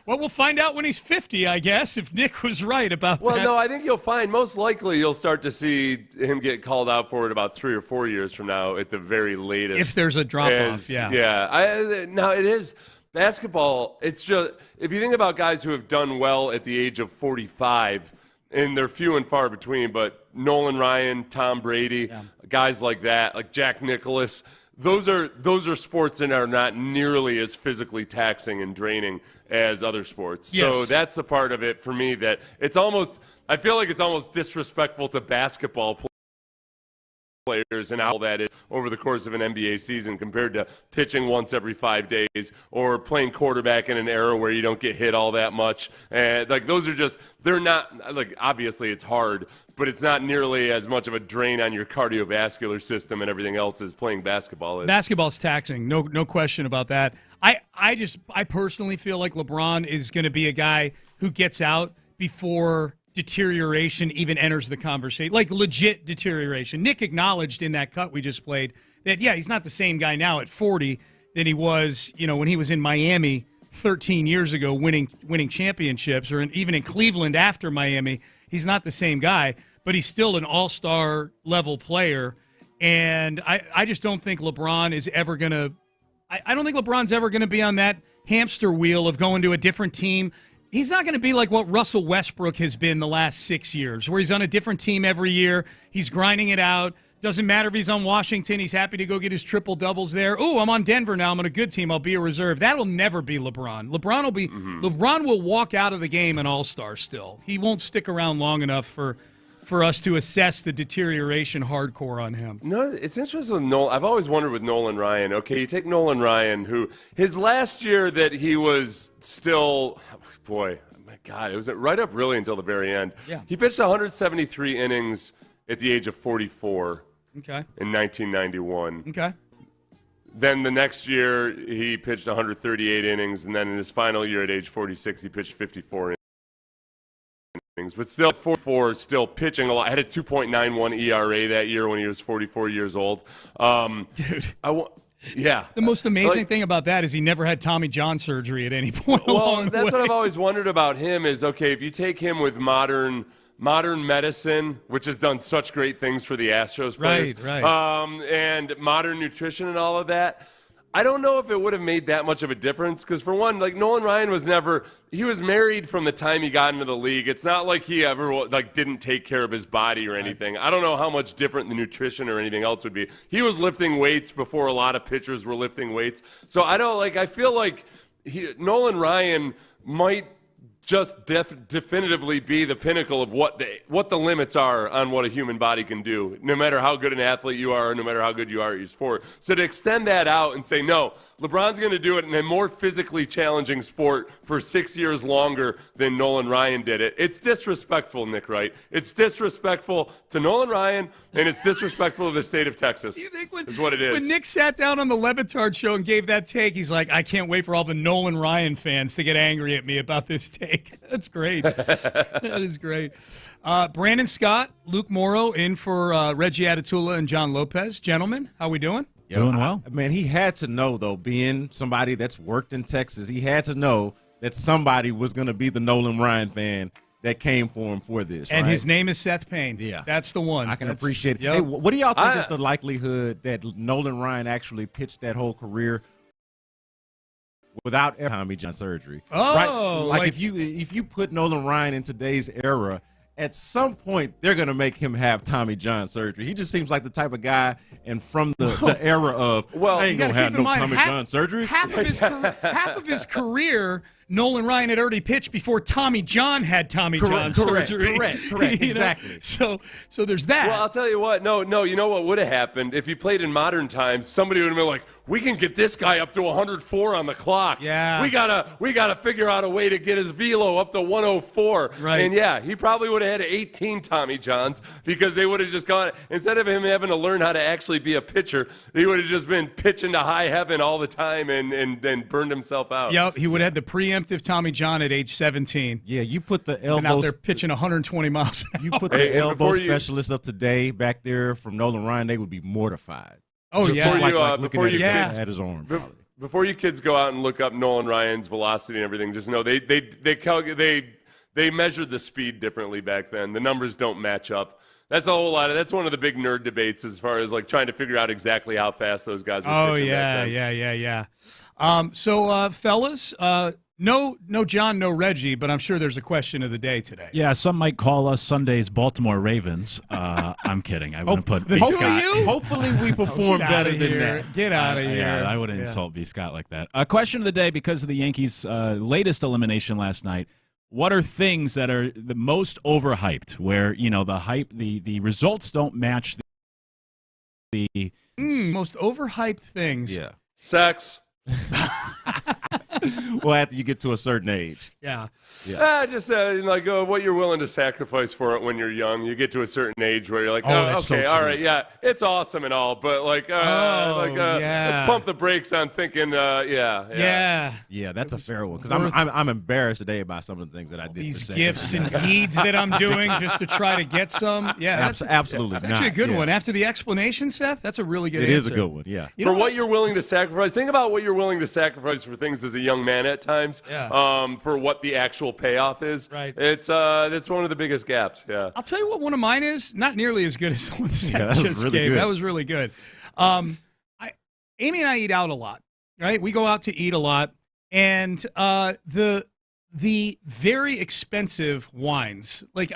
Well, we'll find out when he's 50, I guess, if Nick was right about that. Well, no, I think you'll find, most likely you'll start to see him get called out for it about 3 or 4 years from now at the very latest. If there's a drop-off, yeah. Yeah. Now, it is basketball. It's just, if you think about guys who have done well at the age of 45, and they're few and far between, but Nolan Ryan, Tom Brady, guys like that, like Jack Nicklaus, those are sports that are not nearly as physically taxing and draining as other sports. Yes. So that's the part of it for me that I feel like it's almost disrespectful to basketball players and how that is over the course of an NBA season compared to pitching once every 5 days or playing quarterback in an era where you don't get hit all that much. And like, those are just, they're not, like, obviously it's hard, but it's not nearly as much of a drain on your cardiovascular system and everything else as playing basketball is. Basketball's taxing, no question about that. I personally feel like LeBron is going to be a guy who gets out before deterioration even enters the conversation, like legit deterioration. Nick acknowledged in that cut we just played that, he's not the same guy now at 40 than he was, when he was in Miami 13 years ago winning championships, or even in Cleveland after Miami. He's not the same guy, but he's still an all-star level player. And I just don't think LeBron is ever going to – I don't think LeBron's ever going to be on that hamster wheel of going to a different team. He's not going to be like what Russell Westbrook has been the last 6 years, where he's on a different team every year. He's grinding it out. Doesn't matter if he's on Washington. He's happy to go get his triple-doubles there. Oh, I'm on Denver now. I'm on a good team. I'll be a reserve. That'll never be LeBron. LeBron will walk out of the game an all-star still. He won't stick around long enough for us to assess the deterioration hardcore on him. No, it's interesting with Nolan. I've always wondered with Nolan Ryan. Okay, you take Nolan Ryan, who his last year that he was still, boy, my God, it was right up really until the very end. Yeah. He pitched 173 innings at the age of 44. Okay. In 1991. Okay. Then the next year, he pitched 138 innings, and then in his final year at age 46, he pitched 54 innings. But still, 44, still pitching a lot. Had a 2.91 ERA that year when he was 44 years old. Dude. Yeah. The most amazing thing about that is he never had Tommy John surgery at any point along the that's way. what I've always wondered about him is, okay, if you take him with modern medicine, which has done such great things for the Astros players, and modern nutrition and all of that, I don't know if it would have made that much of a difference. Because for one, like Nolan Ryan was married from the time he got into the league. It's not like he ever didn't take care of his body or anything. I don't know how much different the nutrition or anything else would be. He was lifting weights before a lot of pitchers were lifting weights. So I feel like Nolan Ryan might just definitively be the pinnacle of what the limits are on what a human body can do, no matter how good an athlete you are, or no matter how good you are at your sport. So to extend that out and say, no, LeBron's going to do it in a more physically challenging sport for 6 years longer than Nolan Ryan did it, it's disrespectful, Nick Wright. It's disrespectful to Nolan Ryan, and it's disrespectful to the state of Texas. You think is what it is. When Nick sat down on the Levitard show and gave that take, he's like, I can't wait for all the Nolan Ryan fans to get angry at me about this take. That's great. That is great. Brandon Scott, Luke Morrow in for Reggie Atatula and John Lopez. Gentlemen, how we doing? Doing well. Man, he had to know, though, being somebody that's worked in Texas, he had to know that somebody was going to be the Nolan Ryan fan that came for him for this. And right? his name is Seth Payne. Yeah. That's the one. I can appreciate it. Yep. Hey, what do y'all think is the likelihood that Nolan Ryan actually pitched that whole career without Tommy John surgery? Oh, right? Like if you put Nolan Ryan in today's era, at some point they're going to make him have Tommy John surgery. He just seems like the type of guy, and from the era of, I ain't going to have no Tommy John surgery. Half of his career, Nolan Ryan had already pitched before Tommy John had Tommy John surgery. Correct, exactly. So there's that. Well, I'll tell you what. No, you know what would have happened if he played in modern times? Somebody would have been like, "We can get this guy up to 104 on the clock. Yeah, we gotta figure out a way to get his velo up to 104." Right. And yeah, he probably would have had 18 Tommy Johns because they would have just gone, instead of him having to learn how to actually be a pitcher, he would have just been pitching to high heaven all the time and burned himself out. Yep, he would have had the preemptive Tommy John at age 17. Yeah, you put the elbows. And out there pitching 120 miles an hour. You put the elbow specialist of today back there from Nolan Ryan, they would be mortified. Oh, just yeah. Like looking at his arm. Before you kids go out and look up Nolan Ryan's velocity and everything, just know they measured the speed differently back then. The numbers don't match up. That's a whole lot of. That's one of the big nerd debates as far as like trying to figure out exactly how fast those guys were pitching back then. Yeah. So, fellas, no John, no Reggie, but I'm sure there's a question of the day today. Yeah, some might call us Sunday's Baltimore Ravens. I'm kidding. I wouldn't put B. Scott. Hopefully we perform better than that. Get out of here. Yeah, I wouldn't insult B. Scott like that. Question of the day, because of the Yankees' latest elimination last night. What are things that are the most overhyped, where the hype, the results don't match the most overhyped things? Yeah, sex. Well, after you get to a certain age. Yeah. Just like what you're willing to sacrifice for it when you're young. You get to a certain age where you're like, that's okay, so all true. right, yeah, it's awesome and all, but let's pump the brakes on thinking, Yeah, that's a fair one because I'm embarrassed today by some of the things that I did. These for gifts and deeds that I'm doing just to try to get some. Yeah, absolutely. That's actually a good one. After the explanation, Seth, that's a really good answer. It is a good one, yeah. For what you're willing to sacrifice, think about what you're willing to sacrifice for things as a young man at times. Yeah. For what the actual payoff is. Right. It's one of the biggest gaps. Yeah. I'll tell you what one of mine is. Not nearly as good as the one Seth that was just really gave. good. That was really good. Amy and I eat out a lot, right? We go out to eat a lot, and the very expensive wines. Like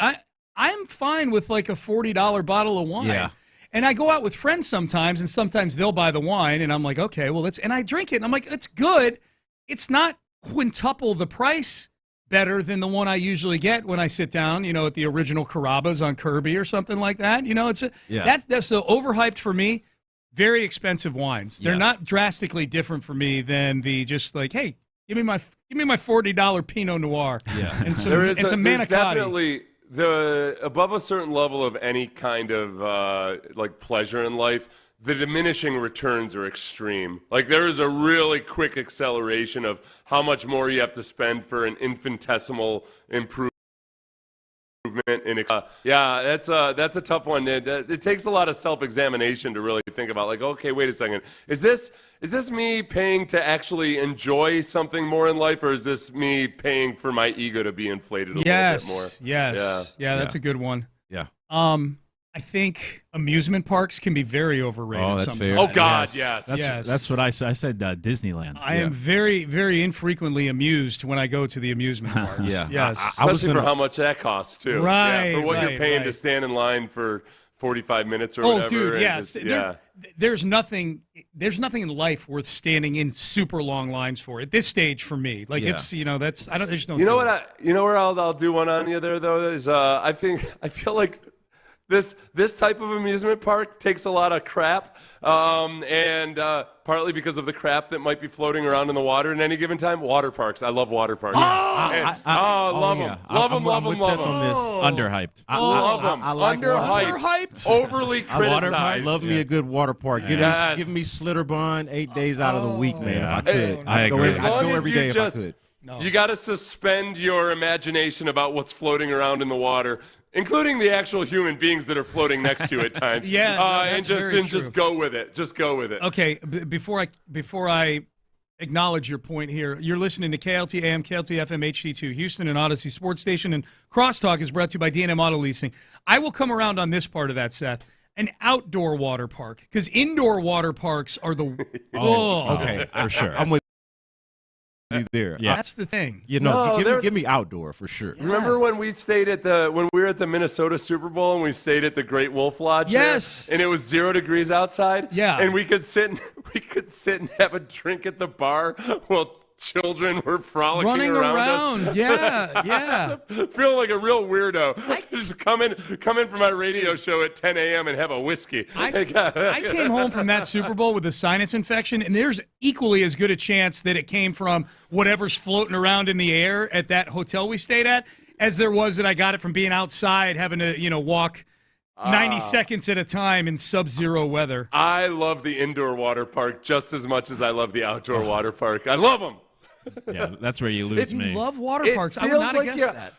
I'm fine with like a $40 bottle of wine. Yeah. And I go out with friends sometimes, and sometimes they'll buy the wine, and I'm like, okay, well, and I drink it, and I'm like, it's good. It's not quintuple the price better than the one I usually get when I sit down, at the original Carrabba's on Kirby or something like that. That's so overhyped for me. Very expensive wines. They're not drastically different for me than the just like, hey, give me my $40 Pinot Noir. Yeah. And some there's manicotti. definitely above a certain level of any kind of like pleasure in life, the diminishing returns are extreme. Like there is a really quick acceleration of how much more you have to spend for an infinitesimal improvement. That's a tough one. It takes a lot of self-examination to really think about, like, okay, wait a second, is this me paying to actually enjoy something more in life, or is this me paying for my ego to be inflated a little bit more? Yes, that's a good one. Yeah. I think amusement parks can be very overrated. Oh, that's sometimes. fair. Oh God, yes. That's what I said. I said Disneyland. I am very, very infrequently amused when I go to the amusement parks. Yes. Especially for how much that costs too. Right. For what you're paying right. to stand in line for 45 minutes or Oh, whatever. dude, and yes. There's nothing in life worth standing in super long lines for at this stage for me. Like it's that's I don't there's no. You know what? You know where I'll do one on you there though is I feel like. This type of amusement park takes a lot of crap, and partly because of the crap that might be floating around in the water at any given time. Water parks. I love water parks. Love them. Love them. Underhyped. Love them. I like underhyped. Overly criticized. Love me a good water park. Give me Schlitterbahn 8 days out of the week, man. If I could, I agree. I'd go every day if I could. No. You got to suspend your imagination about what's floating around in the water, including the actual human beings that are floating next to you at times. Just go with it. Just go with it. Okay, before I acknowledge your point here, you're listening to KLT AM, KLT FM, HD2, Houston and Odyssey Sports Station, and Crosstalk is brought to you by D&M Auto Leasing. I will come around on this part of that, Seth. An outdoor water park, because indoor water parks are the okay, for sure. I'm with you there. Yeah. That's the thing. Give me outdoor for sure. Remember when we stayed when we were at the Minnesota Super Bowl and we stayed at the Great Wolf Lodge? Yes. There, and it was 0 degrees outside. Yeah. And we could sit and have a drink at the bar while children were frolicking running around us. Yeah. Feeling like a real weirdo. Just come in from my radio show at 10 a.m. and have a whiskey. I came home from that Super Bowl with a sinus infection, and there's equally as good a chance that it came from whatever's floating around in the air at that hotel we stayed at as there was that I got it from being outside having to, walk 90 seconds at a time in sub-zero weather. I love the indoor water park just as much as I love the outdoor water park. I love them. Yeah, that's where you lose me. You love water parks. I would not have guessed that.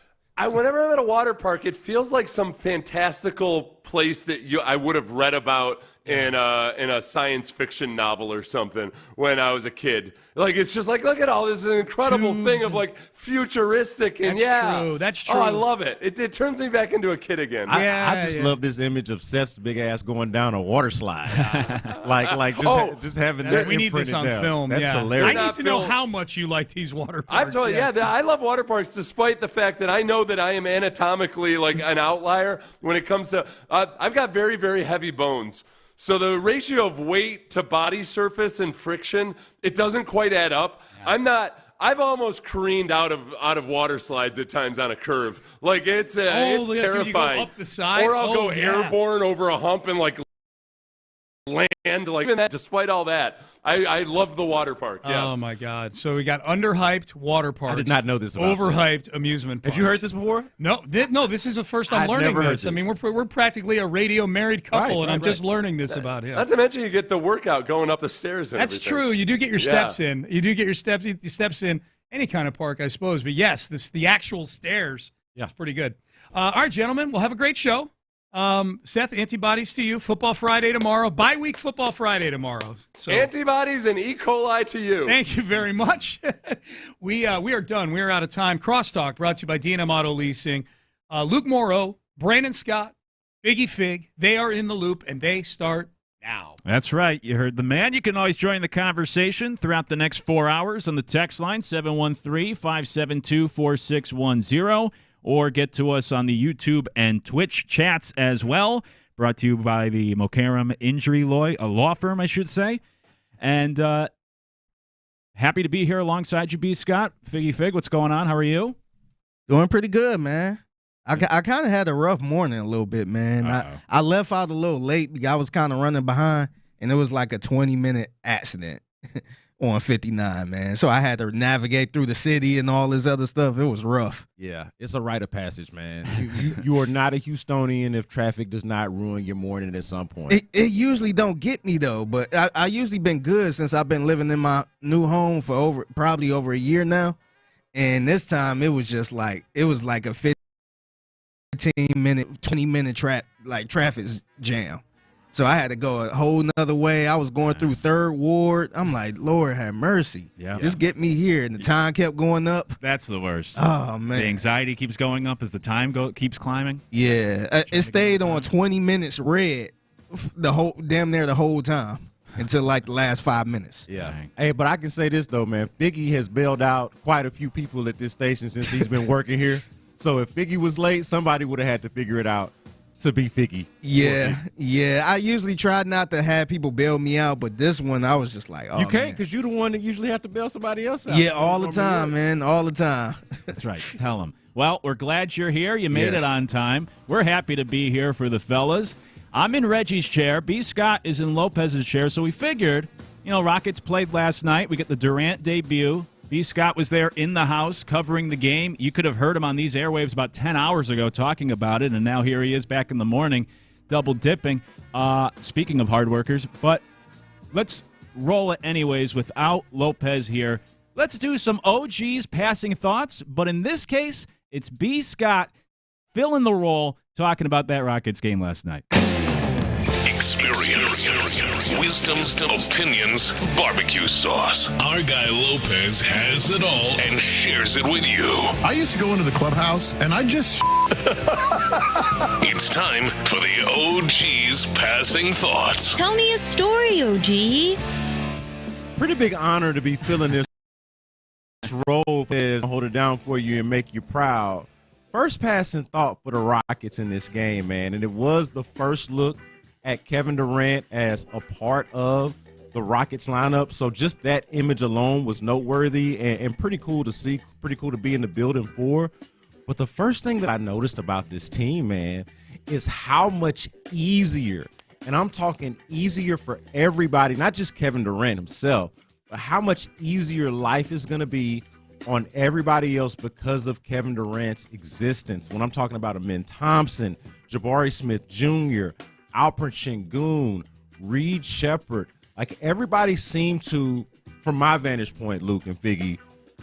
Whenever I'm at a water park, it feels like some fantastical place that I would have read about in a science fiction novel or something when I was a kid. Like, it's just like, look at all this incredible thing of like futuristic and That's true. Oh, I love it. It turns me back into a kid again. I just love this image of Seth's big ass going down a water slide. just having that. We need this on down. film. That's I hilarious. need to know how much you like these water parks. I've told you, I love water parks despite the fact that I know that I am anatomically like an outlier when it comes to I've got very, very heavy bones. So the ratio of weight to body surface and friction, it doesn't quite add up. Yeah. I've almost careened out of water slides at times on a curve. Like it's terrifying. You go up the side? Or I'll go airborne over a hump and like land. Like even that, despite all that, I love the water park. Yes. Oh my God! So we got underhyped water parks. I did not know this about overhyped amusement parks. Had you heard this before? No, this is the first I'm learning this. I mean, we're practically a radio married couple, and I'm just learning this about him. Not to mention you get the workout going up the stairs. And That's everything. true. You do get your steps in. You do get your steps in any kind of park, I suppose. But yes, the actual stairs. Yeah, it's pretty good. All right, gentlemen, we'll have a great show. Seth, antibodies to you. Football Friday tomorrow. Bye-week Football Friday tomorrow. So antibodies and E. coli to you. Thank you very much. We are done. We are out of time. Crosstalk brought to you by D&M Auto Leasing. Luke Morrow, Brandon Scott, Figgy Fig. They are in the loop, and they start now. That's right. You heard the man. You can always join the conversation throughout the next 4 hours on the text line, 713-572-4610. Or get to us on the YouTube and Twitch chats as well. Brought to you by the Mokaram Injury Law Firm, I should say. And happy to be here alongside you, B. Scott. Figgy Fig, what's going on? How are you? Doing pretty good, man. I kind of had a rough morning a little bit, man. I left out a little late because I was kind of running behind, and it was like a 20-minute accident on 59, man. So I had to navigate through the city and all this other stuff. It was rough. Yeah, it's a rite of passage, man. You are not a Houstonian if traffic does not ruin your morning at some point. It usually don't get me, though, but I usually been good since I've been living in my new home for probably over a year now. And this time it was just like, a 15-minute, 20-minute traffic jam. So I had to go a whole nother way. I was going through 3rd Ward. I'm like, Lord have mercy. Yeah. Just get me here. And the time kept going up. That's the worst. Oh, man. The anxiety keeps going up as the time keeps climbing. Yeah. It stayed on 20 minutes red damn near the whole time until like the last 5 minutes. Yeah. Hey, but I can say this, though, man. Figgy has bailed out quite a few people at this station since he's been working here. So if Figgy was late, somebody would have had to figure it out to be Figgy. Yeah. I usually try not to have people bail me out, but this one I was just like, oh, you can't because you're the one that usually have to bail somebody else out. Yeah, all the time, man. All the time. That's right. Tell them. Well, we're glad you're here. You made it on time. We're happy to be here for the fellas. I'm in Reggie's chair. B. Scott is in Lopez's chair. So we figured, Rockets played last night. We get the Durant debut. B. Scott was there in the house covering the game. You could have heard him on these airwaves about 10 hours ago talking about it, and now here he is back in the morning double dipping. Speaking of hard workers, but let's roll it anyways without Lopez here. Let's do some OG's passing thoughts, but in this case, it's B. Scott filling the role talking about that Rockets game last night. Experience, wisdom, opinions, barbecue sauce. Our guy Lopez has it all and shares it with you. I used to go into the clubhouse and I just It's time for the OG's passing thoughts. Tell me a story, OG. Pretty big honor to be filling this role as hold it down for you and make you proud. First passing thought for the Rockets in this game, man, and it was the first look at Kevin Durant as a part of the Rockets lineup. So just that image alone was noteworthy and pretty cool to see, pretty cool to be in the building for. But the first thing that I noticed about this team, man, is how much easier, and I'm talking easier for everybody, not just Kevin Durant himself, but how much easier life is going to be on everybody else because of Kevin Durant's existence. When I'm talking about Amin Thompson, Jabari Smith Jr., Alperen Şengün, Reed Shepherd, like everybody seemed to, from my vantage point, Luke and Figgy,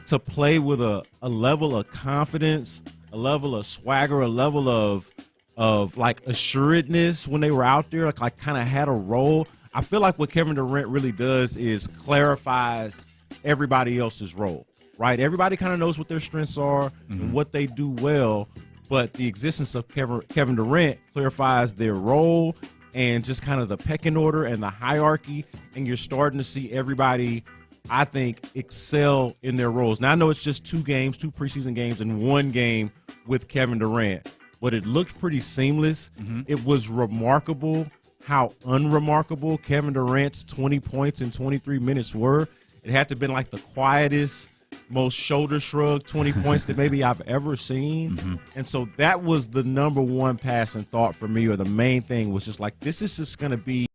to play with a level of confidence, a level of swagger, a level of like assuredness when they were out there, like kind of had a role. I feel like what Kevin Durant really does is clarifies everybody else's role, right? Everybody kind of knows what their strengths are and what they do well. But the existence of Kevin Durant clarifies their role and just kind of the pecking order and the hierarchy, and you're starting to see everybody, I think, excel in their roles. Now, I know it's just 2 preseason games, and 1 game with Kevin Durant, but it looked pretty seamless. It was remarkable how unremarkable Kevin Durant's 20 points in 23 minutes were. It had to have been like the quietest, most shoulder shrug 20 points that maybe I've ever seen. And so that was the number one passing thought for me, or the main thing was just like, this is just going to be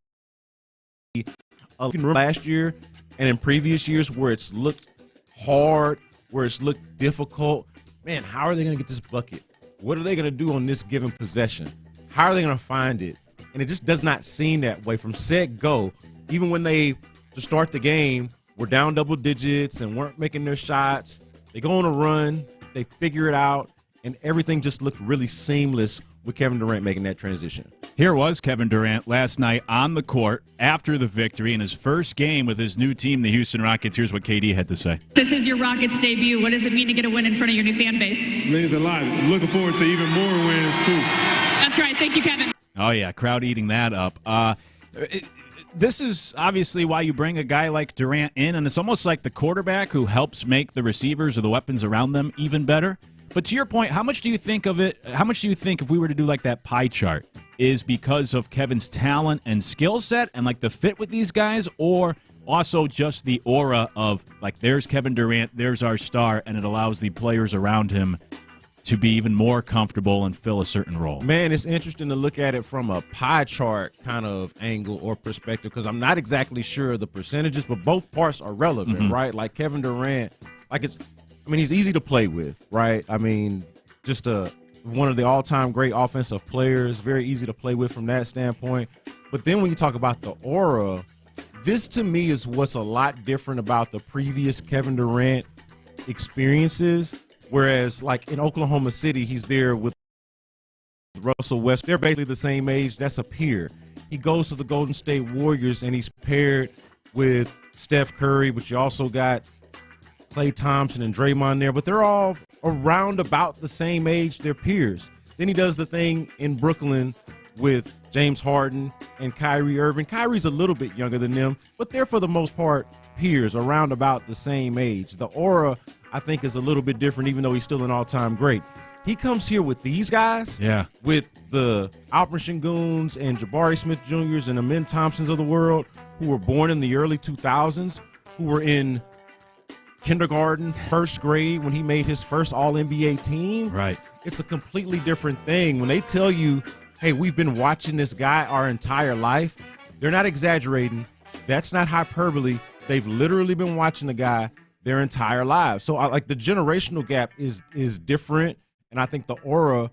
last year and in previous years where it's looked hard, where it's looked difficult. Man, how are they going to get this bucket? What are they going to do on this given possession? How are they going to find it? And it just does not seem that way from set go. Even when they, to start the game, were down double digits and weren't making their shots, they go on a run, they figure it out, and everything just looked really seamless with Kevin Durant making that transition. Here was Kevin Durant last night on the court after the victory in his first game with his new team, the Houston Rockets. Here's what KD had to say. This is your Rockets debut. What does it mean to get a win in front of your new fan base? It means a lot. Looking forward to even more wins, too. That's right. Thank you, Kevin. Oh, yeah, crowd eating that up. This is obviously why you bring a guy like Durant in, and it's almost like the quarterback who helps make the receivers or the weapons around them even better. But to your point, how much do you think of it? How much do you think, if we were to do like that pie chart, is because of Kevin's talent and skill set and like the fit with these guys, or also just the aura of like, there's Kevin Durant, there's our star, and it allows the players around him to be even more comfortable and fill a certain role? Man, it's interesting to look at it from a pie chart kind of angle or perspective, because I'm not exactly sure of the percentages, but both parts are relevant, right? Like Kevin Durant, he's easy to play with, right? I mean, just one of the all-time great offensive players, very easy to play with from that standpoint. But then when you talk about the aura, this to me is what's a lot different about the previous Kevin Durant experiences. Whereas, like in Oklahoma City, he's there with Russell Westbrook. They're basically the same age. That's a peer. He goes to the Golden State Warriors, and he's paired with Steph Curry, but you also got Klay Thompson and Draymond there. But they're all around about the same age. They're peers. Then he does the thing in Brooklyn with James Harden and Kyrie Irving. Kyrie's a little bit younger than them, but they're for the most part peers around about the same age. The aura, I think, is a little bit different, even though he's still an all-time great. He comes here with these guys, with the Alperen Senguns and Jabari Smith Jr.'s and Amen Thompsons of the world, who were born in the early 2000s, who were in kindergarten, first grade when he made his first All-NBA team. Right. It's a completely different thing. When they tell you, hey, we've been watching this guy our entire life, they're not exaggerating. That's not hyperbole. They've literally been watching the guy their entire lives. So the generational gap is different, and I think the aura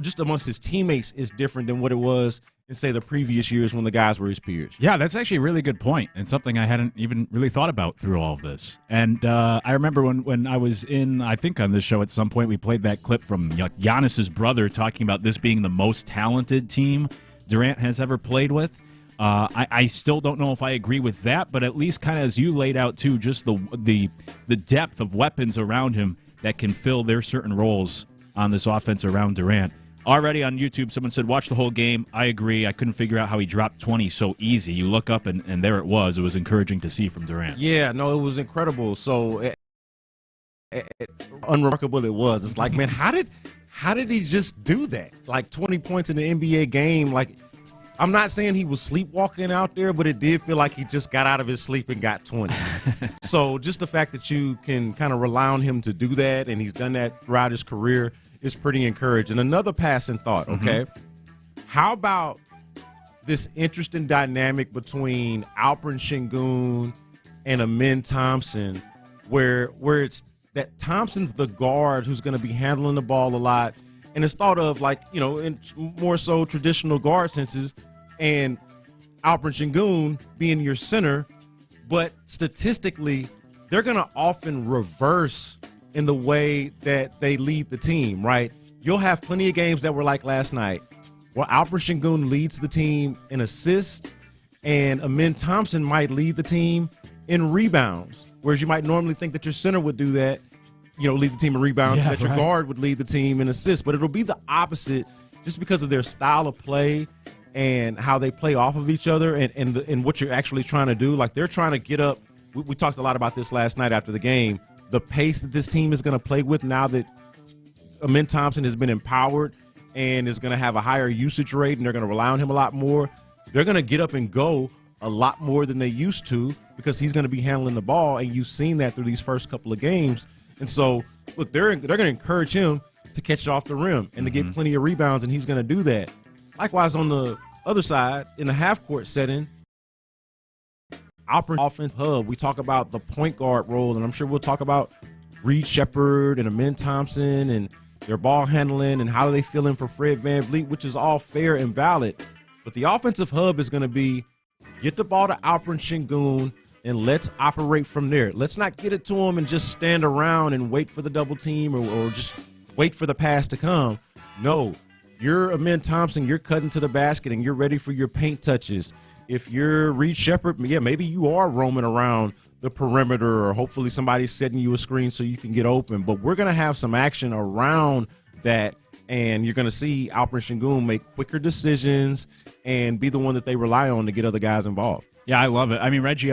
just amongst his teammates is different than what it was in, say, the previous years when the guys were his peers. Yeah, that's actually a really good point, and something I hadn't even really thought about through all of this. And I remember when I was I think on this show at some point, we played that clip from Giannis's brother talking about this being the most talented team Durant has ever played with. I still don't know if I agree with that, but at least kind of as you laid out too, just the depth of weapons around him that can fill their certain roles on this offense around Durant. Already on YouTube, someone said, watch the whole game. I agree. I couldn't figure out how he dropped 20 so easy. You look up, and there it was. It was encouraging to see from Durant. Yeah, no, it was incredible. So unremarkable it was. It's like, man, how did he just do that? Like 20 points in the NBA game. Like, I'm not saying he was sleepwalking out there, but it did feel like he just got out of his sleep and got 20. So just the fact that you can kind of rely on him to do that, and he's done that throughout his career, is pretty encouraging. Another passing thought, okay? How about this interesting dynamic between Alperen Sengun and Amen Thompson, where it's that Thompson's the guard who's going to be handling the ball a lot, and it's thought of like, in more so traditional guard senses, and Alperen Sengun being your center, but statistically, they're going to often reverse in the way that they lead the team, right? You'll have plenty of games that were like last night, where Alperen Sengun leads the team in assists, and Amen Thompson might lead the team in rebounds, whereas you might normally think that your center would do that, lead the team in rebounds, that your guard would lead the team in assists. But it'll be the opposite just because of their style of play and how they play off of each other and what you're actually trying to do. Like, they're trying to get up. We talked a lot about this last night after the game. The pace that this team is going to play with now that Amen Thompson has been empowered and is going to have a higher usage rate, and they're going to rely on him a lot more. They're going to get up and go a lot more than they used to because he's going to be handling the ball, and you've seen that through these first couple of games. And so, look, they're going to encourage him to catch it off the rim and to get plenty of rebounds, and he's going to do that. Likewise, on the other side, in the half-court setting, Alpern offense hub. We talk about the point guard role, and I'm sure we'll talk about Reed Sheppard and Amin Thompson and their ball handling and how they feeling for Fred VanVleet, which is all fair and valid. But the offensive hub is going to be get the ball to Alperen Sengun and let's operate from there. Let's not get it to him and just stand around and wait for the double team or just wait for the pass to come. No, you're Amin Thompson, you're cutting to the basket and you're ready for your paint touches. If you're Reed Sheppard, maybe you are roaming around the perimeter or hopefully somebody's setting you a screen so you can get open. But we're going to have some action around that, and you're going to see Alperen Sengun make quicker decisions and be the one that they rely on to get other guys involved. Yeah, I love it. I mean, Reggie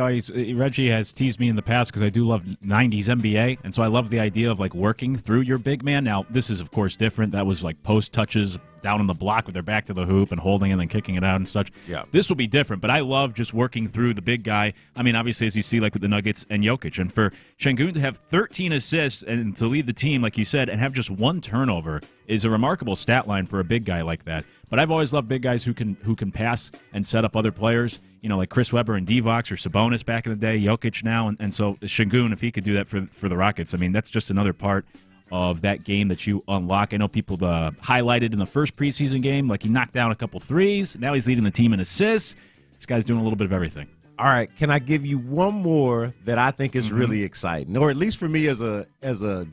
has teased me in the past because I do love 90s NBA, and so I love the idea of, like, working through your big man. Now, this is, of course, different. That was, like, post touches down on the block with their back to the hoop and holding and then kicking it out and such. Yeah. This will be different, but I love just working through the big guy. I mean, obviously, as you see, like, with the Nuggets and Jokic, and for Sengun to have 13 assists and to lead the team, like you said, and have just one turnover is a remarkable stat line for a big guy like that. But I've always loved big guys who can pass and set up other players, you know, like Chris Webber and Divock or Sabonis back in the day, Jokic now. And so Sengun, if he could do that for the Rockets, I mean, that's just another part of that game that you unlock. I know people highlighted in the first preseason game, like he knocked down a couple threes. Now he's leading the team in assists. This guy's doing a little bit of everything. All right, can I give you one more that I think is really exciting, or at least for me as a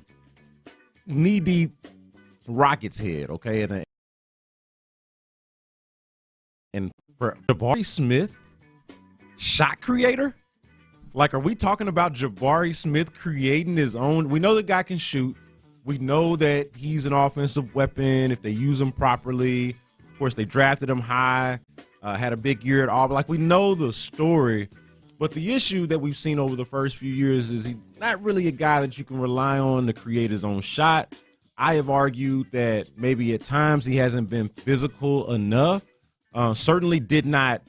knee-deep Rockets head, okay? And for Jabari Smith, shot creator? Like, are we talking about Jabari Smith creating his own? We know the guy can shoot. We know that he's an offensive weapon if they use him properly. Of course, they drafted him high, had a big year at Auburn. Like, we know the story. But the issue that we've seen over the first few years is he's not really a guy that you can rely on to create his own shot. I have argued that maybe at times he hasn't been physical enough. Certainly did not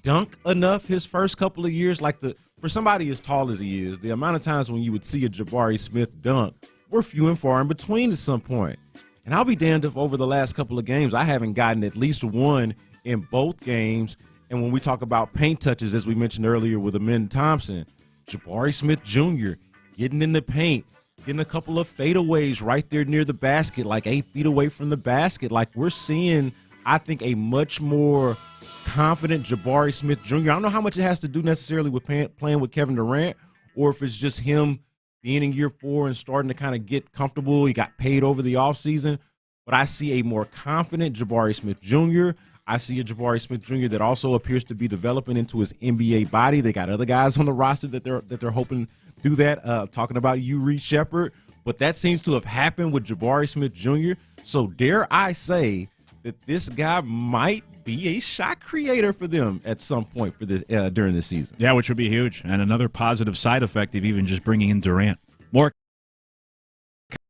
dunk enough his first couple of years. Like, for somebody as tall as he is, the amount of times when you would see a Jabari Smith dunk were few and far in between at some point. And I'll be damned if over the last couple of games I haven't gotten at least one in both games. And when we talk about paint touches, as we mentioned earlier with Amin Thompson, Jabari Smith Jr. getting in the paint, getting a couple of fadeaways right there near the basket, like 8 feet away from the basket. Like, we're seeing, I think, a much more confident Jabari Smith Jr. I don't know how much it has to do necessarily with playing with Kevin Durant, or if it's just him being in year 4 and starting to kind of get comfortable. He got paid over the offseason. But I see a more confident Jabari Smith Jr. I see a Jabari Smith Jr. that also appears to be developing into his NBA body. They got other guys on the roster that they're hoping to do that. Talking about you, Reed Sheppard. But that seems to have happened with Jabari Smith Jr. So dare I say that this guy might be a shot creator for them at some point for this during this season. Yeah, which would be huge. And another positive side effect of even just bringing in Durant. More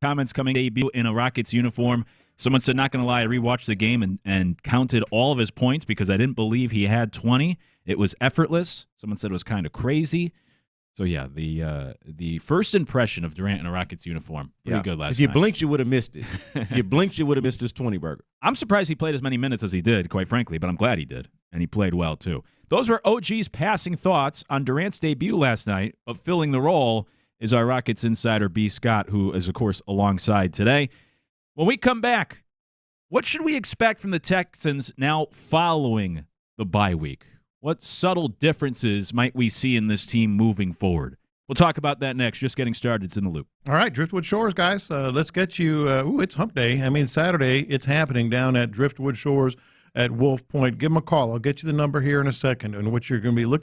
comments coming debut in a Rockets uniform. Someone said, not going to lie, I rewatched the game and counted all of his points because I didn't believe he had 20. It was effortless. Someone said it was kind of crazy. So, yeah, the first impression of Durant in a Rockets uniform, pretty good last night. If you blinked, you would have missed it. If you blinked, you would have missed his 20-burger. I'm surprised he played as many minutes as he did, quite frankly, but I'm glad he did, and he played well, too. Those were OG's passing thoughts on Durant's debut last night, but filling the role is our Rockets insider, B. Scott, who is, of course, alongside today. When we come back, what should we expect from the Texans now following the bye week? What subtle differences might we see in this team moving forward? We'll talk about that next. Just getting started. It's in the Loop. All right, Driftwood Shores, guys. Let's get you it's hump day. I mean, Saturday, it's happening down at Driftwood Shores at Wolf Point. Give them a call. I'll get you the number here in a second and what you're going to be looking.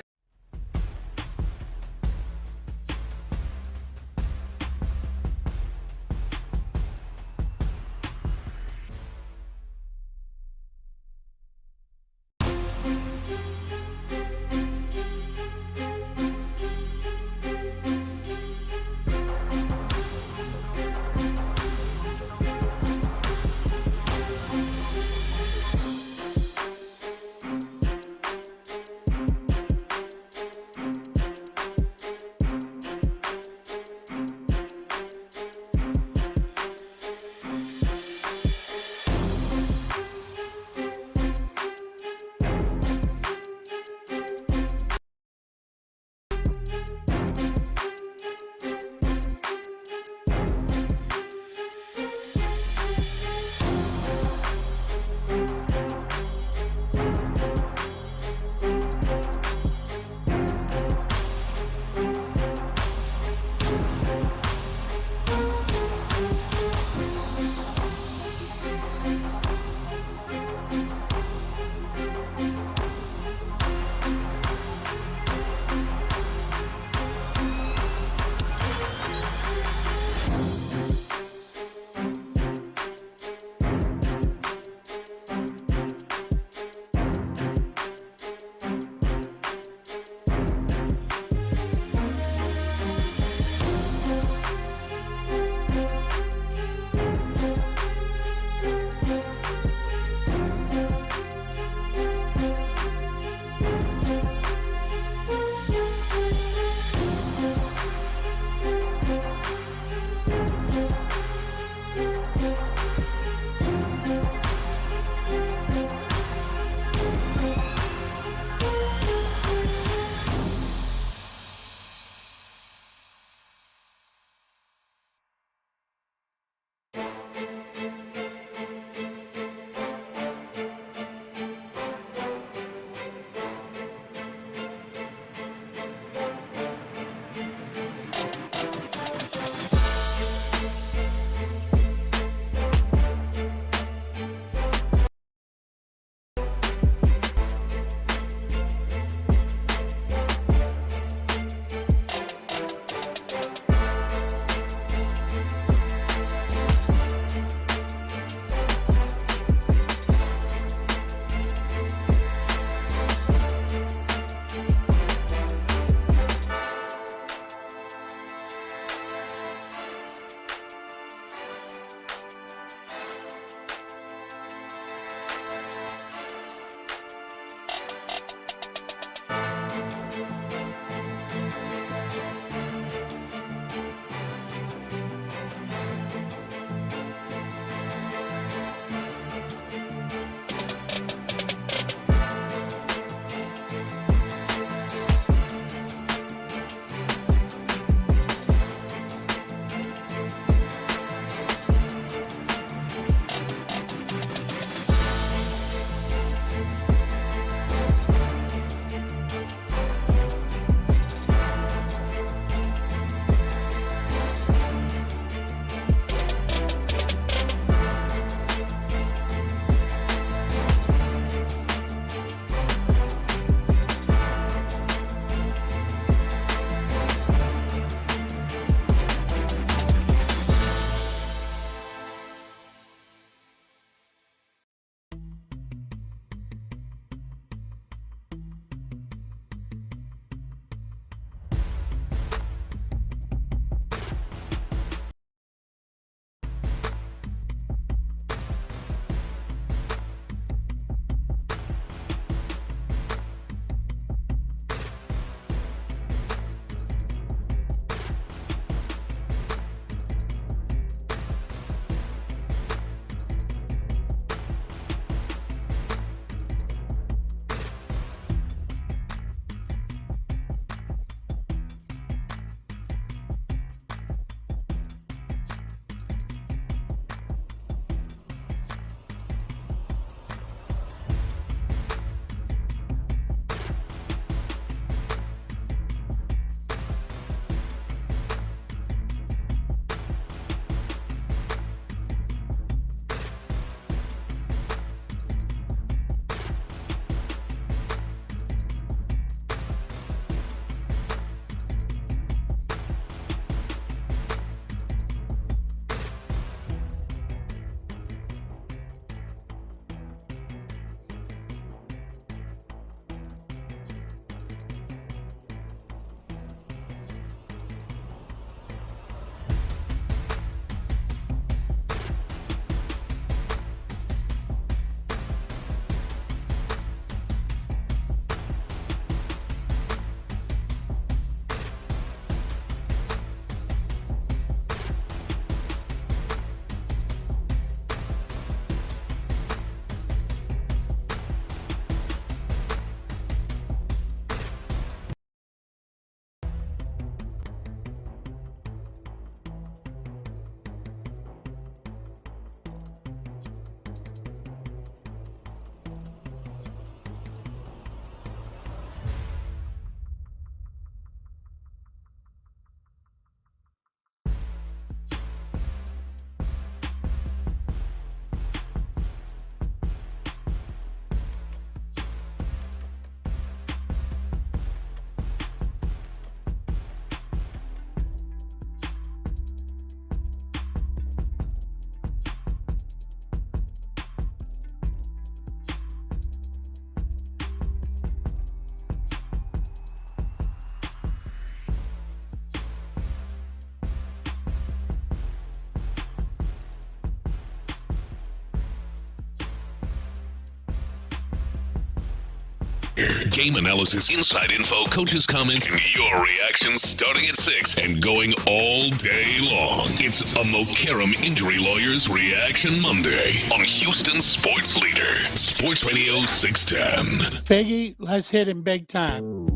Game analysis, inside info, coaches' comments, and your reactions starting at 6 and going all day long. It's a Mokaram Injury Lawyers Reaction Monday on Houston Sports Leader, Sports Radio 610. Peggy has hit him big time.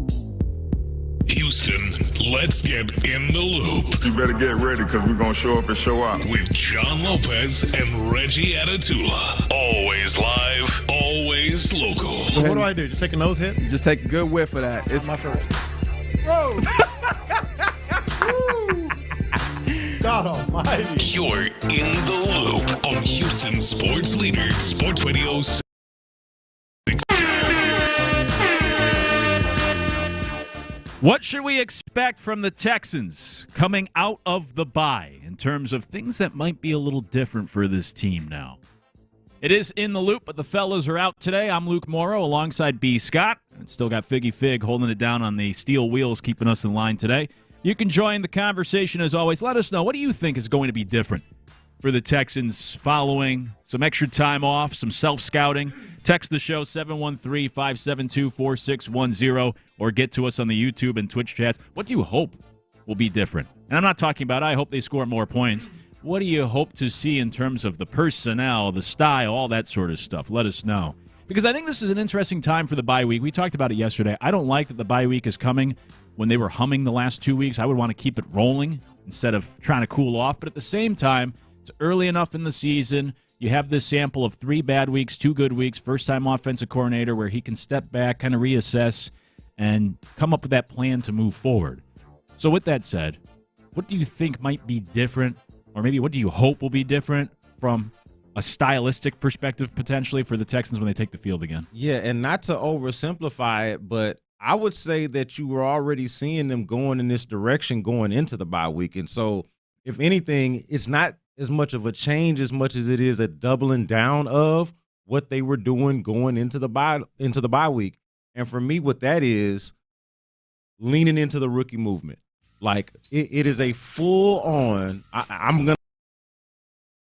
Houston, let's get in the loop. You better get ready because we're going to show up and show out. With John Lopez and Reggie Atatula. Always live, always local. So what do I do? Just take a nose hit? Just take a good whiff of that. It's my first. Whoa! God almighty. You're in the loop on Houston Sports Leader, Sports Radio 610. What should we expect from the Texans coming out of the bye in terms of things that might be a little different for this team now? It is In the Loop, but the fellas are out today. I'm Luke Morrow alongside B. Scott. And still got Figgy Fig holding it down on the steel wheels, keeping us in line today. You can join the conversation as always. Let us know, what do you think is going to be different for the Texans following some extra time off, some self-scouting? Text the show 713-572-4610 or get to us on the YouTube and Twitch chats. What do you hope will be different? And I'm not talking about I hope they score more points. What do you hope to see in terms of the personnel, the style, all that sort of stuff? Let us know. Because I think this is an interesting time for the bye week. We talked about it yesterday. I don't like that the bye week is coming when they were humming the last 2 weeks. I would want to keep it rolling instead of trying to cool off. But at the same time, it's early enough in the season. You have this sample of 3 bad weeks, 2 good weeks, first-time offensive coordinator where he can step back, kind of reassess, and come up with that plan to move forward. So with that said, what do you think might be different, or maybe what do you hope will be different from a stylistic perspective potentially for the Texans when they take the field again? Yeah, and not to oversimplify it, but I would say that you were already seeing them going in this direction going into the bye week. And so, if anything, it's not as much of a change as much as it is a doubling down of what they were doing going into the bye week. And for me, what that is, leaning into the rookie movement. Like, it is a full-on, I'm going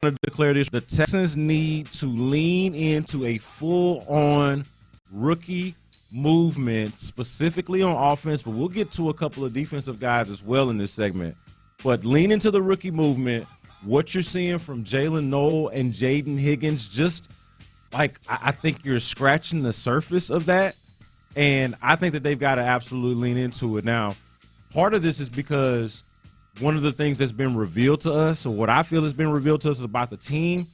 to declare this, the Texans need to lean into a full-on rookie movement, specifically on offense, but we'll get to a couple of defensive guys as well in this segment. But lean into the rookie movement. What you're seeing from Jalen Noel and Jaden Higgins, just like I think you're scratching the surface of that. And I think that they've got to absolutely lean into it. Now, part of this is because one of the things that's been revealed to us, or what I feel has been revealed to us about the team,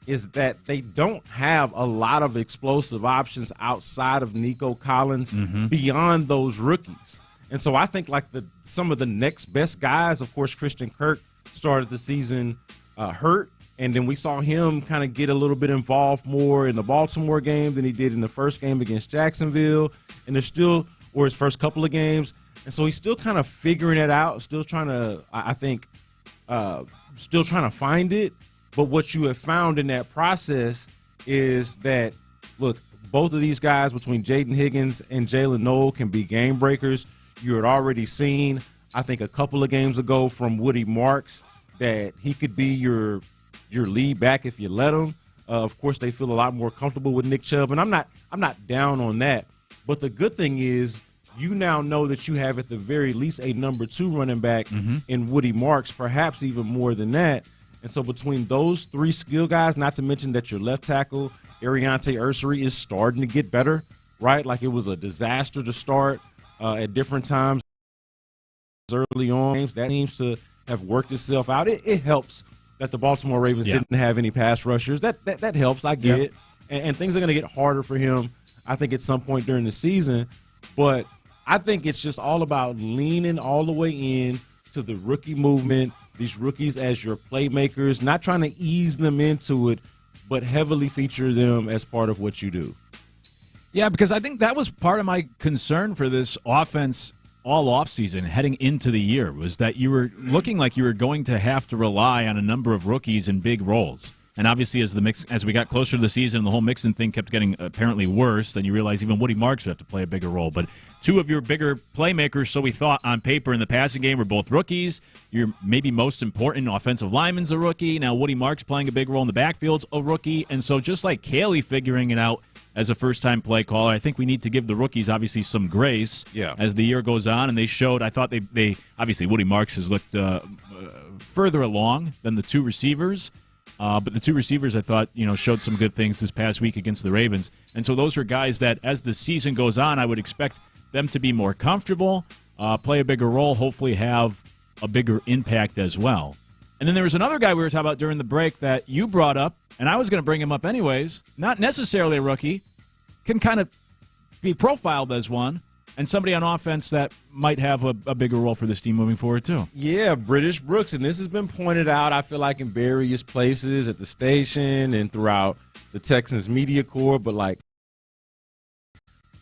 is that they don't have a lot of explosive options outside of Nico Collins beyond those rookies. And so I think like some of the next best guys, of course, Christian Kirk started the season hurt, and then we saw him kind of get a little bit involved more in the Baltimore game than he did in the first game against Jacksonville, and there's still, or his first couple of games, and so he's still kind of figuring it out, still trying to, I think, still trying to find it. But what you have found in that process is that, look, both of these guys between Jaden Higgins and Jalen Noel can be game breakers. You had already seen, I think, a couple of games ago from Woody Marks that he could be your lead back if you let him. Of course, they feel a lot more comfortable with Nick Chubb, and I'm not down on that. But the good thing is you now know that you have at the very least a number 2 running back in Woody Marks, perhaps even more than that. And so between those 3 skill guys, not to mention that your left tackle, Ariante Ursery, is starting to get better, right? Like it was a disaster to start at different times early on. That seems to have worked itself out. It helps that the Baltimore Ravens didn't have any pass rushers. That helps. I get it. And things are going to get harder for him, I think, at some point during the season. But I think it's just all about leaning all the way in to the rookie movement, these rookies as your playmakers, not trying to ease them into it, but heavily feature them as part of what you do. Yeah, because I think that was part of my concern for this offense all offseason heading into the year, was that you were looking like you were going to have to rely on a number of rookies in big roles. And obviously, as we got closer to the season, the whole Mixon thing kept getting apparently worse. Then you realize even Woody Marks would have to play a bigger role. But 2 of your bigger playmakers, so we thought on paper in the passing game, were both rookies. Your maybe most important offensive lineman's a rookie. Now Woody Marks playing a big role in the backfield's a rookie. And so just like Caley figuring it out as a first-time play caller. I think we need to give the rookies, obviously, some grace as the year goes on. And they showed, I thought they obviously, Woody Marks has looked further along than the two receivers. But the two receivers, I thought, showed some good things this past week against the Ravens. And so those are guys that, as the season goes on, I would expect them to be more comfortable, play a bigger role, hopefully have a bigger impact as well. And then there was another guy we were talking about during the break that you brought up, and I was going to bring him up anyways. Not necessarily a rookie, can kind of be profiled as one, and somebody on offense that might have a bigger role for this team moving forward too. Yeah, British Brooks, and this has been pointed out, I feel like, in various places at the station and throughout the Texans media corps, but like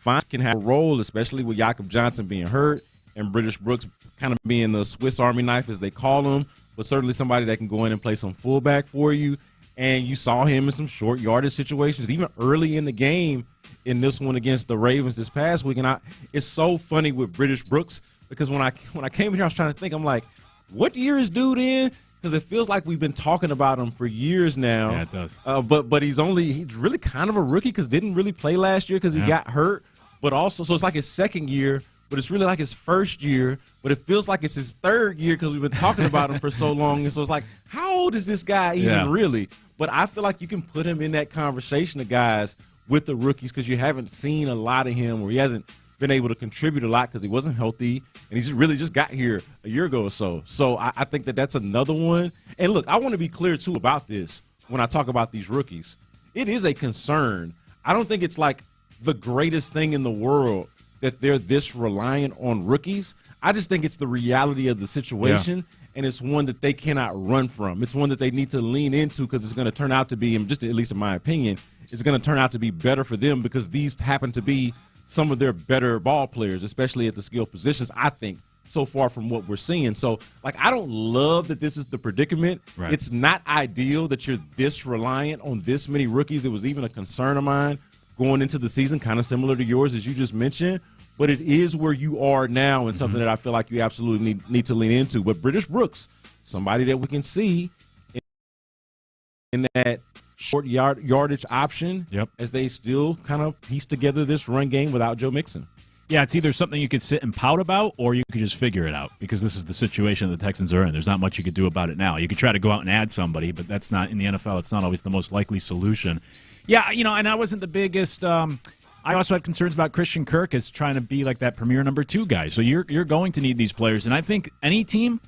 Fine can have a role, especially with Jakob Johnson being hurt and British Brooks kind of being the Swiss Army knife, as they call him, but certainly somebody that can go in and play some fullback for you. And you saw him in some short yardage situations, even early in the game in this one against the Ravens this past week. And it's so funny with British Brooks because when I came here, I was trying to think, I'm like, what year is dude in? Because it feels like we've been talking about him for years now. Yeah, it does. But he's really kind of a rookie because didn't really play last year because he got hurt. But also, so it's like his second year, but it's really like his first year, but it feels like it's his third year because we've been talking about him for so long. And so it's like, how old is this guy even really? But I feel like you can put him in that conversation of guys with the rookies because you haven't seen a lot of him, or he hasn't been able to contribute a lot because he wasn't healthy, and he just got here a year ago or so. So I think that's another one. And look, I want to be clear too about this when I talk about these rookies. It is a concern. I don't think it's like the greatest thing in the world that they're this reliant on rookies. I just think it's the reality of the situation, and it's one that they cannot run from. It's one that they need to lean into because it's going to turn out to be, just at least in my opinion, it's going to turn out to be better for them because these happen to be some of their better ball players, especially at the skill positions, I think, so far from what we're seeing. So, I don't love that this is the predicament. Right. It's not ideal that you're this reliant on this many rookies. It was even a concern of mine going into the season, kind of similar to yours, as you just mentioned. But it is where you are now and something that I feel like you absolutely need to lean into. But British Brooks, somebody that we can see in that short yardage option as they still kind of piece together this run game without Joe Mixon. Yeah, it's either something you could sit and pout about or you could just figure it out because this is the situation the Texans are in. There's not much you could do about it now. You could try to go out and add somebody, but that's not, in the NFL, it's not always the most likely solution. Yeah, and I wasn't the biggest I also had concerns about Christian Kirk as trying to be like that premier number 2 guy. So you're going to need these players. And I think any team,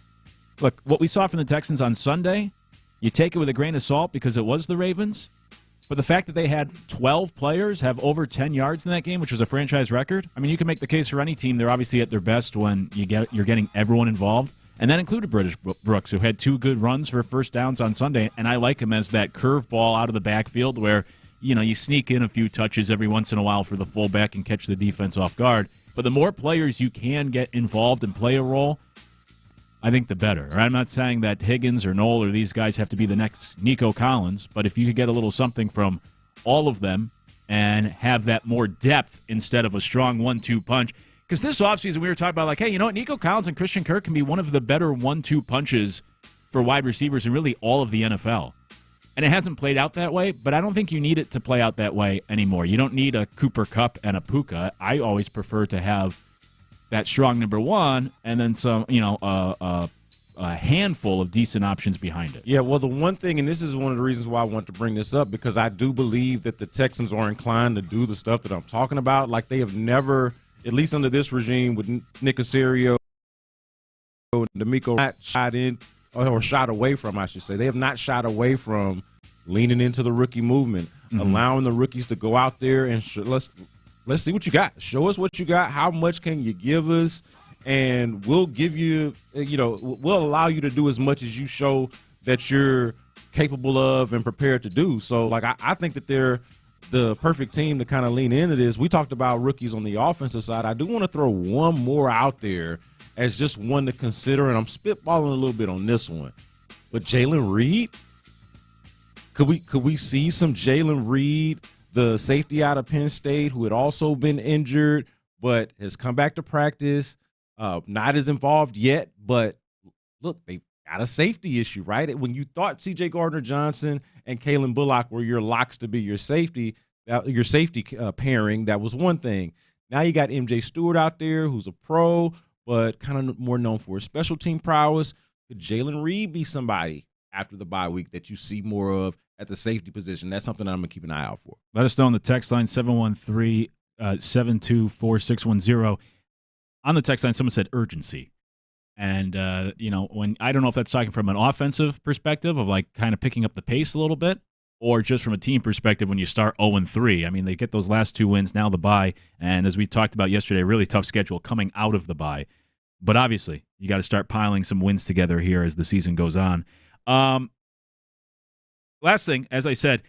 look, what we saw from the Texans on Sunday, you take it with a grain of salt because it was the Ravens. But the fact that they had 12 players have over 10 yards in that game, which was a franchise record, I mean, you can make the case for any team. They're obviously at their best when you're getting everyone involved. And that included British Brooks, who had 2 good runs for first downs on Sunday. And I like him as that curveball out of the backfield where you sneak in a few touches every once in a while for the fullback and catch the defense off guard. But the more players you can get involved and play a role, I think the better. I'm not saying that Higgins or Knoll or these guys have to be the next Nico Collins, but if you could get a little something from all of them and have that more depth instead of a strong 1-2 punch. Because this offseason we were talking about, hey, you know what? Nico Collins and Christian Kirk can be one of the better 1-2 punches for wide receivers in really all of the NFL. And it hasn't played out that way, but I don't think you need it to play out that way anymore. You don't need a Cooper Kupp and a Puka. I always prefer to have that strong number 1 and then some, a handful of decent options behind it. Yeah, well, the one thing, and this is one of the reasons why I want to bring this up, because I do believe that the Texans are inclined to do the stuff that I'm talking about. Like they have never, at least under this regime with Nick Caserio and D'Amico, not shot in or shot away from, I should say. They have not shot away from leaning into the rookie movement, allowing the rookies to go out there and let's see what you got. Show us what you got. How much can you give us? And we'll give you, we'll allow you to do as much as you show that you're capable of and prepared to do. So, I think that they're the perfect team to kind of lean into this. We talked about rookies on the offensive side. I do want to throw one more out there as just one to consider, and I'm spitballing a little bit on this one. But Jalen Reed, could we see some Jalen Reed, the safety out of Penn State, who had also been injured but has come back to practice, not as involved yet, but look, they've got a safety issue, right? When you thought C.J. Gardner-Johnson and Kalen Bullock were your locks to be your safety, your safety pairing, that was one thing. Now you got MJ Stewart out there, who's a pro, but kind of more known for his special team prowess. Could Jalen Reed be somebody after the bye week that you see more of at the safety position? That's something that I'm going to keep an eye out for. Let us know on the text line, 713-724-610. On the text line, someone said urgency. And, when I don't know if that's talking from an offensive perspective of like kind of picking up the pace a little bit, or just from a team perspective when you start 0-3. I mean, they get those last 2 wins, now the bye, and as we talked about yesterday, a really tough schedule coming out of the bye. But obviously, you got to start piling some wins together here as the season goes on. Last thing, as I said,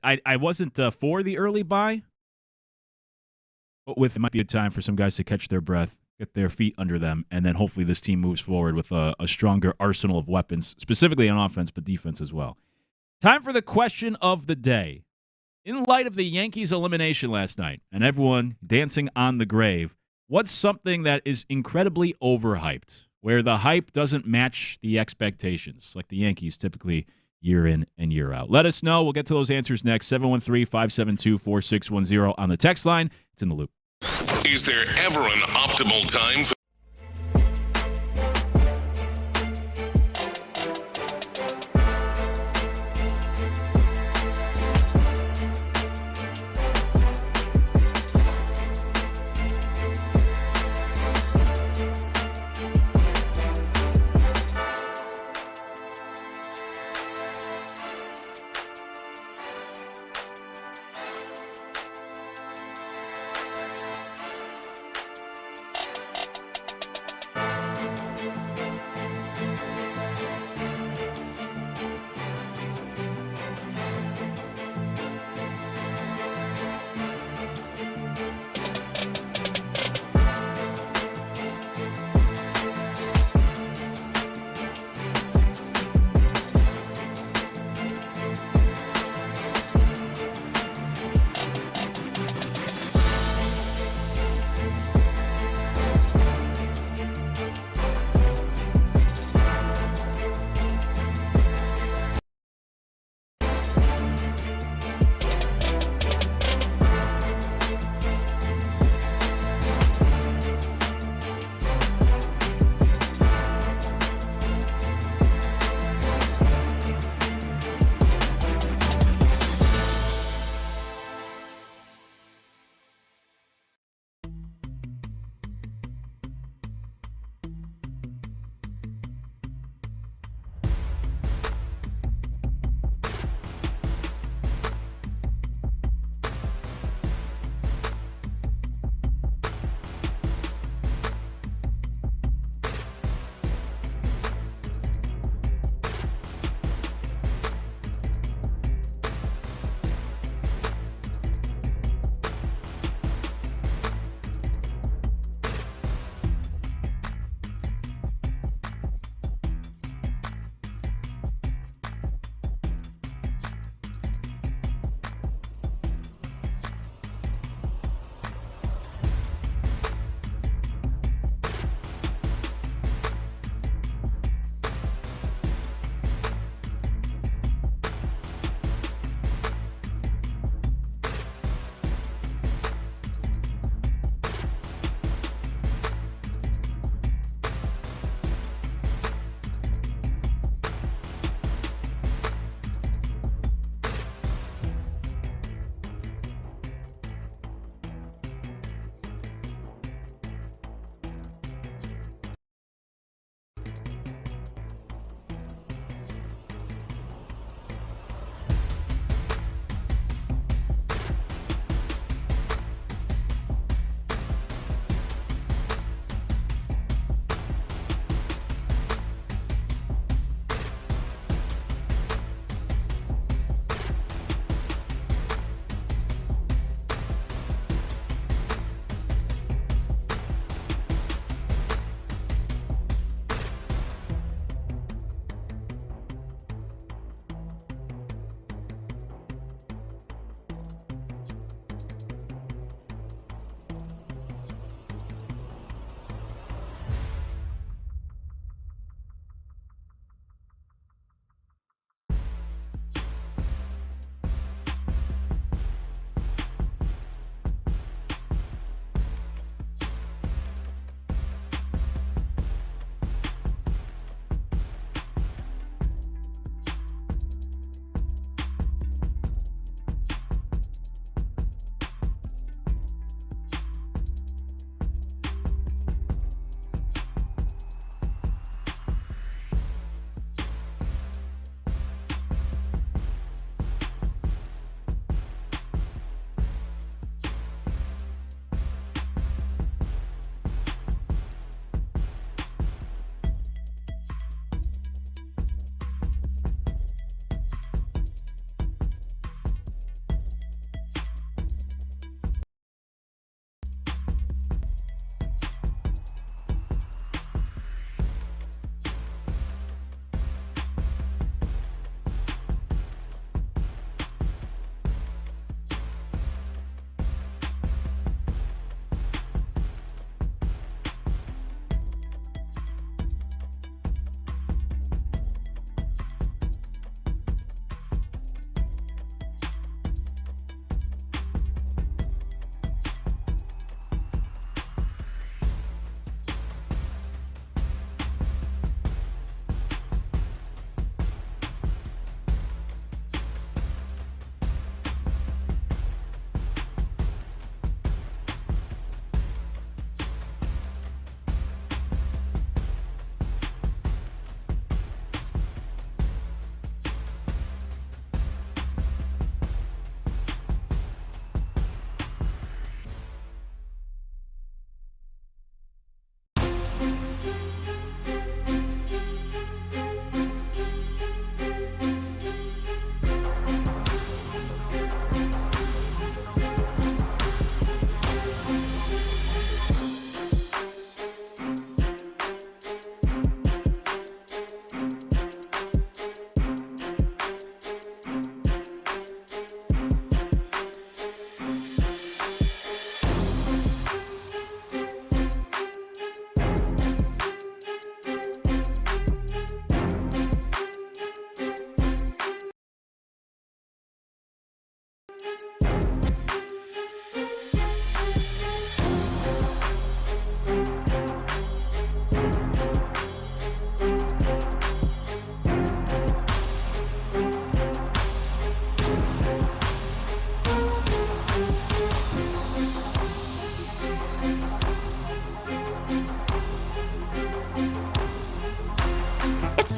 I wasn't for the early bye, but it might be a time for some guys to catch their breath, get their feet under them, and then hopefully this team moves forward with a stronger arsenal of weapons, specifically on offense, but defense as well. Time for the question of the day. In light of the Yankees' elimination last night and everyone dancing on the grave, what's something that is incredibly overhyped, where the hype doesn't match the expectations, like the Yankees typically year in and year out? Let us know. We'll get to those answers next. 713-572-4610 on the text line. It's in the loop. Is there ever an optimal time for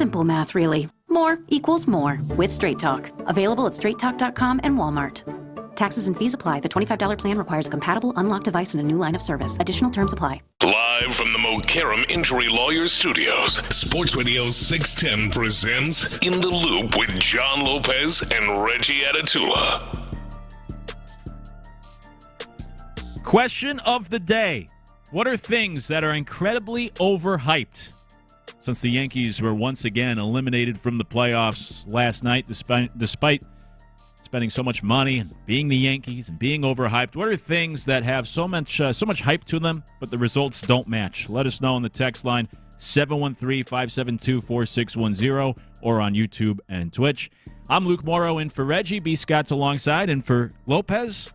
Simple math, really. More equals more with Straight Talk. Available at straighttalk.com and Walmart. Taxes and fees apply. The $25 plan requires a compatible unlocked device and a new line of service. Additional terms apply. Live from the Mokaram Injury Lawyers Studios, Sports Radio 610 presents In the Loop with John Lopez and Reggie Atatula. Question of the day. What are things that are incredibly overhyped? Since the Yankees were once again eliminated from the playoffs last night, despite spending so much money and being the Yankees and being overhyped, what are things that have so much hype to them, but the results don't match? Let us know on the text line 713-572-4610 or on YouTube and Twitch. I'm Luke Morrow in for Reggie. B. Scott's alongside, and for Lopez.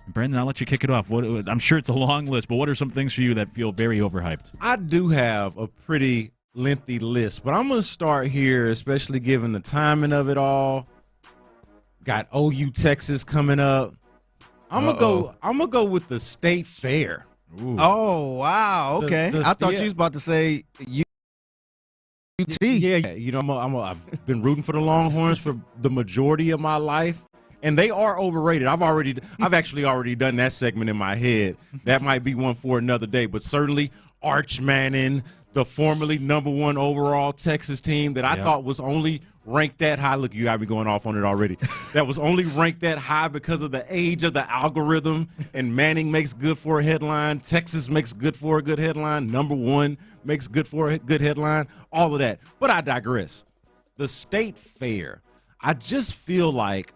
Brandon, I'll let you kick it off. I'm sure it's a long list, but what are some things for you that feel very overhyped? I do have a pretty lengthy list, but I'm going to start here, especially given the timing of it all. Got OU Texas coming up. I'm gonna go with the State Fair. Ooh. Oh wow! Okay, I thought you was about to say UT. Yeah. You know, I've been rooting for the Longhorns for the majority of my life. And they are overrated. I've actually already done that segment in my head. That might be one for another day. But certainly Arch Manning, the formerly #1 overall Texas team that I thought was only ranked that high. Look, you got me going off on it already. That was only ranked that high because of the age of the algorithm. And Manning makes good for a headline. Texas makes good for a good headline. #1 makes good for a good headline. All of that. But I digress. The State Fair. I just feel like,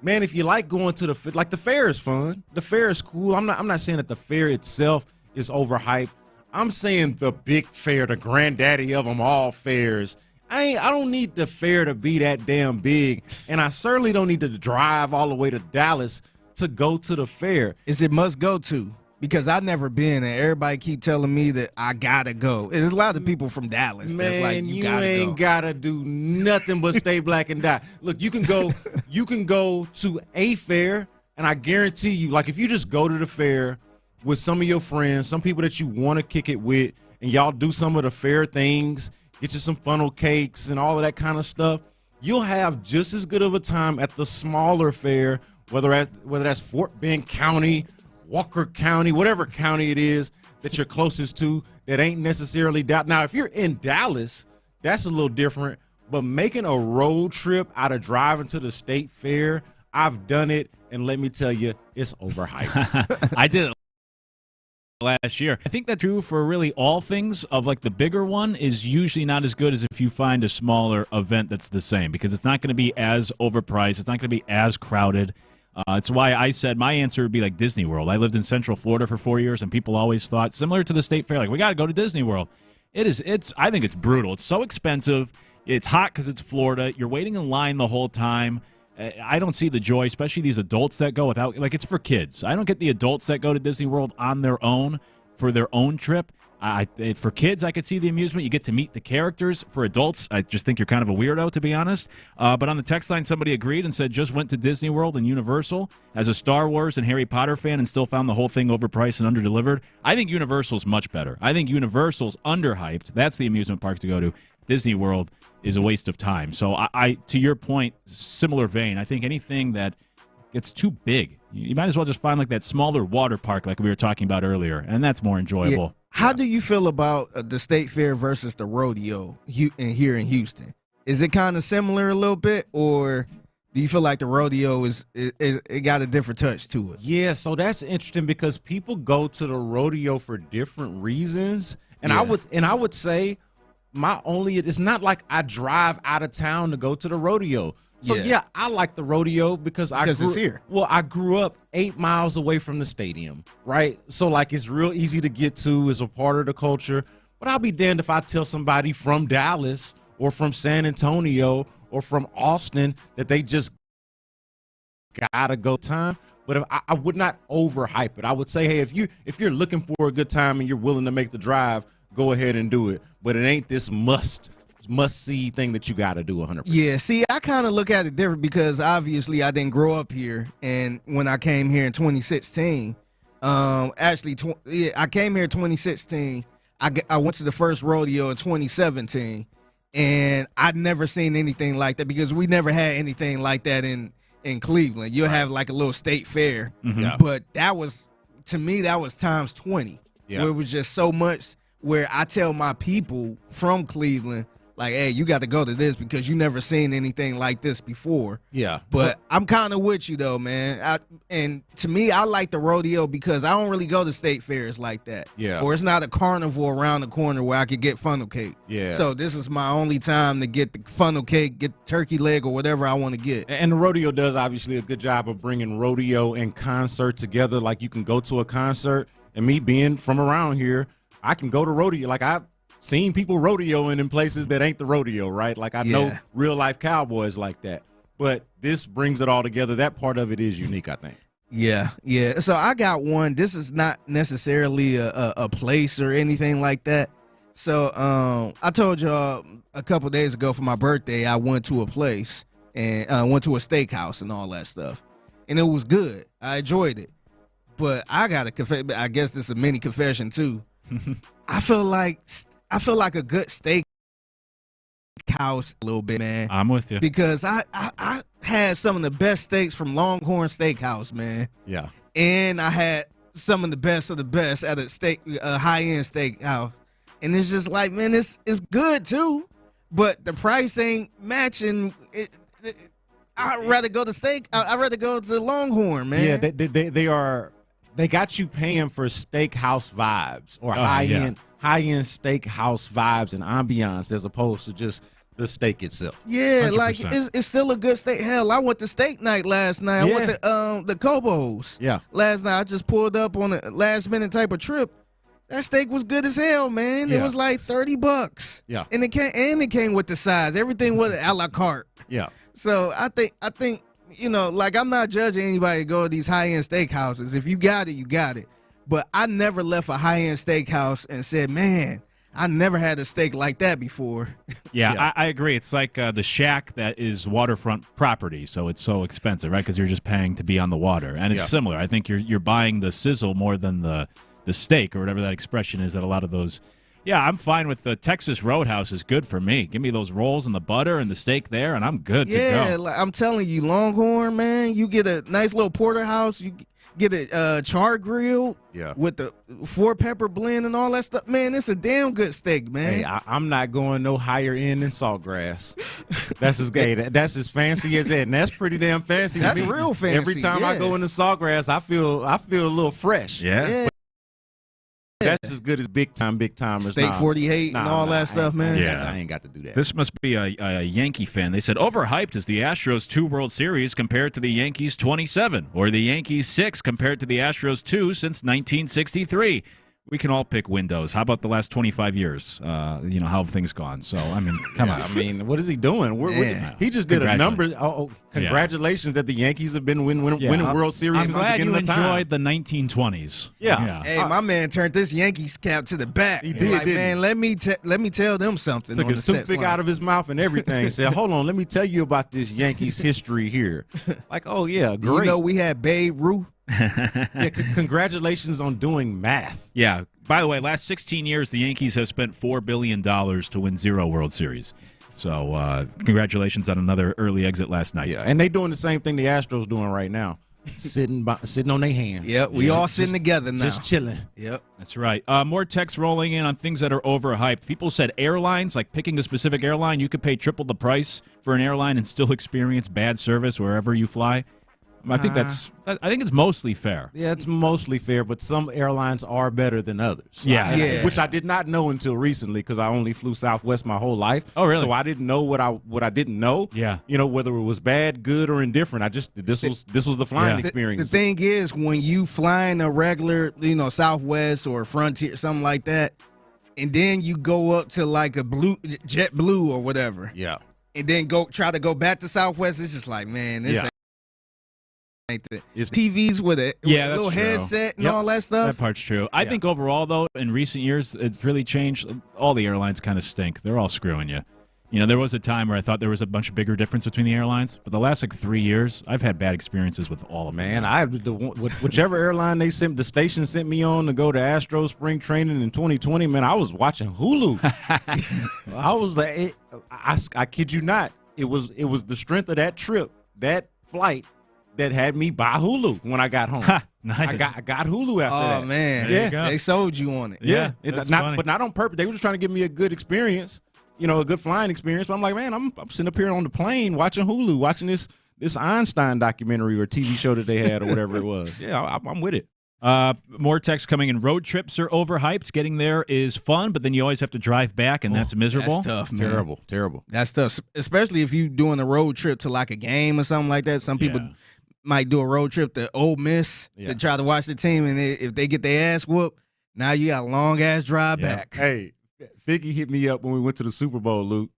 man, if you like going to the fair is fun. The fair is cool. I'm not saying that the fair itself is overhyped. I'm saying the big fair, the granddaddy of them all fairs. I don't need the fair to be that damn big, and I certainly don't need to drive all the way to Dallas to go to the fair. Is it must go to? Because I've never been, and everybody keep telling me that I gotta go. There's a lot of people from Dallas that's like, you ain't gotta do nothing but stay black and die. Look, you can go to a fair, and I guarantee you, like if you just go to the fair with some of your friends, some people that you want to kick it with, and y'all do some of the fair things, get you some funnel cakes and all of that kind of stuff, you'll have just as good of a time at the smaller fair, whether that's Fort Bend County, Walker County, whatever county it is that you're closest to that ain't necessarily Dallas. Now, if you're in Dallas, that's a little different, but making a road trip out of driving to the State Fair, I've done it, and let me tell you, it's overhyped. I did it last year. I think that's true for really all things. Of like the bigger one is usually not as good as if you find a smaller event that's the same, because it's not going to be as overpriced. It's not going to be as crowded. It's why I said my answer would be like Disney World. I lived in Central Florida for 4 years, and people always thought, similar to the State Fair, like, we got to go to Disney World. I think it's brutal. It's so expensive. It's hot because it's Florida. You're waiting in line the whole time. I don't see the joy, especially these adults that go without, like, it's for kids. I don't get the adults that go to Disney World on their own for their own trip. For kids, I could see the amusement. You get to meet the characters. For adults, I just think you're kind of a weirdo, to be honest. But on the text line, somebody agreed and said just went to Disney World and Universal as a Star Wars and Harry Potter fan and still found the whole thing overpriced and underdelivered. I think Universal's much better. I think Universal's underhyped. That's the amusement park to go to. Disney World is a waste of time. So I to your point, similar vein, I think anything that gets too big, you might as well just find like that smaller water park like we were talking about earlier, and that's more enjoyable. Yeah. How do you feel about the State Fair versus the rodeo here in Houston? Is it kind of similar a little bit, or do you feel like the rodeo it got a different touch to it? Yeah, so that's interesting because people go to the rodeo for different reasons, and Yeah. I would say it's not like I drive out of town to go to the rodeo. So yeah, I like the rodeo because it's here. Well, I grew up 8 miles away from the stadium, right? So like it's real easy to get to, it's a part of the culture. But I'll be damned if I tell somebody from Dallas or from San Antonio or from Austin that they just gotta go time. But if I would not overhype it. I would say, hey, if you're looking for a good time and you're willing to make the drive, go ahead and do it. But it ain't this must-see thing that you got to do 100%. Yeah, see, I kind of look at it different because obviously I didn't grow up here. And when I came here in 2016, I came here in 2016. I went to the first rodeo in 2017. And I'd never seen anything like that because we never had anything like that in Cleveland. You'll have like a little state fair, but that was, to me, that was times 20. Yeah. Where it was just so much where I tell my people from Cleveland, like, hey, you got to go to this because you never seen anything like this before. Yeah. But I'm kind of with you, though, man. And to me, I like the rodeo because I don't really go to state fairs like that. Yeah. Or it's not a carnival around the corner where I could get funnel cake. Yeah. So this is my only time to get the funnel cake, get the turkey leg, or whatever I want to get. And the rodeo does obviously a good job of bringing rodeo and concert together. Like, you can go to a concert, and me being from around here, I can go to rodeo. Like, I've seen people rodeoing in places that ain't the rodeo, right? Like, I know real life cowboys like that. But this brings it all together. That part of it is unique, I think. Yeah. So I got one. This is not necessarily a place or anything like that. So I told y'all a couple days ago for my birthday, I went to a place and went to a steakhouse and all that stuff. And it was good. I enjoyed it. But I got to confess, I guess this is a mini confession too. I feel like a good steak house a little bit, man. I'm with you. Because I had some of the best steaks from Longhorn Steakhouse, man. Yeah. And I had some of the best at a high-end steakhouse. And it's just like, man, it's good too, but the price ain't matching. I'd rather go to steak. I'd rather go to Longhorn, man. Yeah, they got you paying for steakhouse vibes or high-end steakhouse vibes and ambiance as opposed to just the steak itself. Yeah, 100%. like it's still a good steak. Hell, I went to steak night last night. I went to the Cobos. Yeah. Last night I just pulled up on a last minute type of trip. That steak was good as hell, man. It was like $30. Yeah. And it came with the size. Everything was a la carte. Yeah. So I think like, I'm not judging anybody to go to these high-end steakhouses. If you got it, you got it. But I never left a high-end steakhouse and said, man, I never had a steak like that before. Yeah. I agree. It's like the shack that is waterfront property, so it's so expensive, right? Because you're just paying to be on the water. And it's similar. I think you're buying the sizzle more than the steak or whatever that expression is at a lot of those. Yeah, I'm fine with the Texas Roadhouse is good for me. Give me those rolls and the butter and the steak there, and I'm good to go. Yeah, like, I'm telling you, Longhorn, man, you get a nice little porterhouse, you get a char grill with the 4-pepper blend and all that stuff. Man, it's a damn good steak, man. Hey, I'm not going no higher end than Saltgrass. That's as gay. That's as fancy as that, and that's pretty damn fancy. That's to me. real fancy. Every time I go into Saltgrass, I feel a little fresh. Yeah. That's as good as big timers. Steak 48 and all that stuff, man. I ain't got to do that. This must be a Yankee fan. They said, overhyped is the Astros 2 World Series compared to the Yankees 27, or the Yankees 6 compared to the Astros 2 since 1963. We can all pick windows. How about the last 25 years? How have things gone? So, I mean, come on. I mean, what is he doing? He just did a number. Congratulations that the Yankees have been winning World Series I'm since the glad beginning you of time. enjoyed the 1920s. Yeah. Hey, my man turned this Yankees cap to the back. He did, man, let me tell them something. Took his toothpick out of his mouth and everything. Said, hold on, let me tell you about this Yankees history here. Like, oh, yeah, great. You know we had Babe Ruth. Congratulations on doing math. Yeah. By the way, last 16 years, the Yankees have spent $4 billion to win 0 World Series. So congratulations on another early exit last night. Yeah, and they doing the same thing the Astros doing right now. Sitting on their hands. Yep, we all sitting together now. Just chilling. Yep. That's right. More texts rolling in on things that are overhyped. People said airlines, like picking a specific airline, you could pay triple the price for an airline and still experience bad service wherever you fly. I think I think it's mostly fair. Yeah, it's mostly fair, but some airlines are better than others. Yeah. Which I did not know until recently because I only flew Southwest my whole life. Oh, really? So I didn't know what I didn't know. Yeah. Whether it was bad, good, or indifferent. this was the flying experience. The thing is, when you flying a regular, Southwest or Frontier, something like that, and then you go up to like a JetBlue or whatever. Yeah. And then try to go back to Southwest, it's just like, man, this ain't it's TVs with a little headset and all that stuff. That part's true. I think overall, though, in recent years, it's really changed. All the airlines kind of stink. They're all screwing you. You know, there was a time where I thought there was a bunch of bigger difference between the airlines, but the last 3 years, I've had bad experiences with all of them. Man, whichever airline the station sent me on to go to Astros spring training in 2020, man, I was watching Hulu. I was like, I kid you not, it was the strength of that trip, that flight, that had me buy Hulu when I got home. Nice. I got Hulu after that. Oh man, they sold you on it. Yeah, funny. But not on purpose. They were just trying to give me a good experience. A good flying experience. But I'm like, man, I'm sitting up here on the plane watching Hulu, watching this Einstein documentary or TV show that they had or whatever it was. Yeah, I'm with it. More text coming in. Road trips are overhyped. Getting there is fun, but then you always have to drive back, and that's miserable. That's tough, man. Terrible. That's tough, especially if you're doing a road trip to like a game or something like that. Some people might do a road trip to Ole Miss to try to watch the team, and if they get their ass whooped, now you got a long-ass drive back. Hey, Figgy hit me up when we went to the Super Bowl, Luke,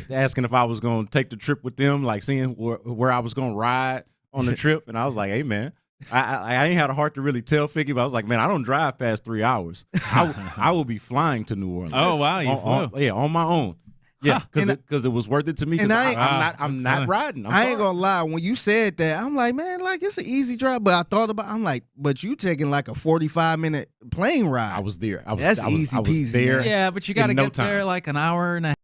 asking if I was going to take the trip with them, like seeing where I was going to ride on the trip. And I was like, hey, man, I ain't had a heart to really tell Figgy, but I was like, man, I don't drive past 3 hours. I will be flying to New Orleans. Oh, wow. You flew? On my own. Yeah, because it was worth it to me. Because I'm not riding. I ain't gonna lie. When you said that, I'm like, man, like it's an easy drive. But I thought about, I'm like, but you taking like a 45-minute plane ride. I was there. That's easy peasy. There. Yeah, but you got to get there like an hour and a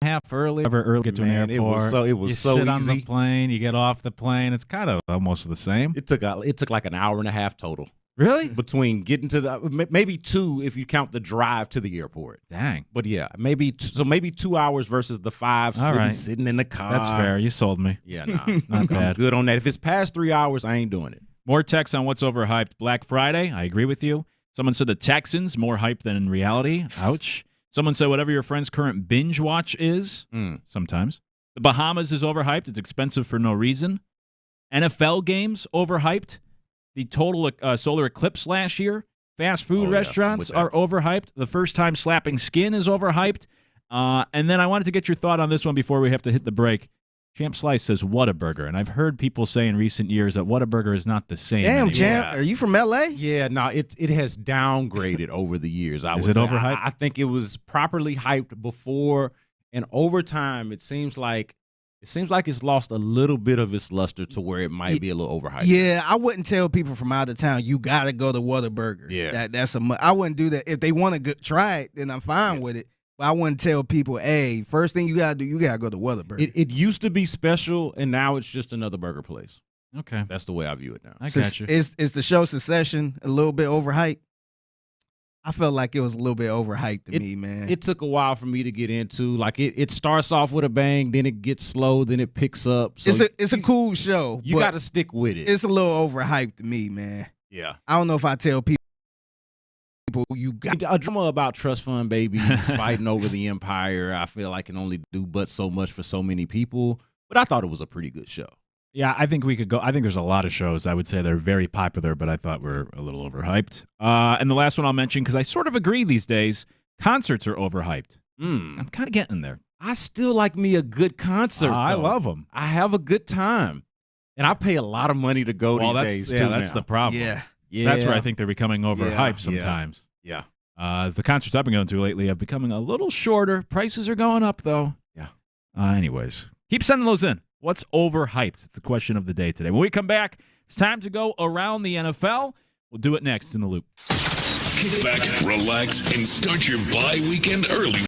half early. Get to an airport. It was you so sit easy. on the plane. You get off the plane. It's kind of almost the same. It took like an hour and a half total. Really? Between getting to maybe 2 if you count the drive to the airport. Dang. But yeah, maybe 2 hours versus the 5 sitting in the car. That's fair. You sold me. Yeah, nah. Not bad. I'm good on that. If it's past 3 hours, I ain't doing it. More text on what's overhyped. Black Friday. I agree with you. Someone said the Texans more hype than in reality. Ouch. Someone said whatever your friend's current binge watch is. Sometimes. The Bahamas is overhyped. It's expensive for no reason. NFL games overhyped. The total solar eclipse last year. Fast food restaurants are overhyped. The first time slapping skin is overhyped. And then I wanted to get your thought on this one before we have to hit the break. Champ Slice says Whataburger, and I've heard people say in recent years that Whataburger is not the same anymore. Champ, are you from L.A.? Yeah, no, it has downgraded over the years. Is it overhyped? I think it was properly hyped before, and over time, it seems like it's lost a little bit of its luster to where it might be a little overhyped. Yeah, I wouldn't tell people from out of town, you got to go to Whataburger. Yeah. I wouldn't do that. If they want to try it, then I'm fine with it. But I wouldn't tell people, hey, first thing you got to do, you got to go to Whataburger. It used to be special, and now it's just another burger place. Okay. That's the way I view it now. I got you. Is the show Succession a little bit overhyped? I felt like it was a little bit overhyped to me, man. It took a while for me to get into. Like it starts off with a bang, then it gets slow, then it picks up. So it's a cool show. You got to stick with it. It's a little overhyped to me, man. Yeah. I don't know if I tell people you got a drama about trust fund babies fighting over the empire. I feel like can only do but so much for so many people. But I thought it was a pretty good show. Yeah, I think we could go. I think there's a lot of shows I would say they're very popular, but I thought were a little overhyped. And the last one I'll mention, because I sort of agree these days, concerts are overhyped. I'm kind of getting there. I still like me a good concert. I love them. I have a good time. And I pay a lot of money to go these days, too. Yeah, that's the problem. Yeah. That's where I think they're becoming overhyped sometimes. Yeah. The concerts I've been going to lately have becoming a little shorter. Prices are going up, though. Yeah. Anyways, keep sending those in. What's overhyped? It's the question of the day today. When we come back, it's time to go around the NFL. We'll do it next in The Loop. Kick back, relax, and start your bye weekend early.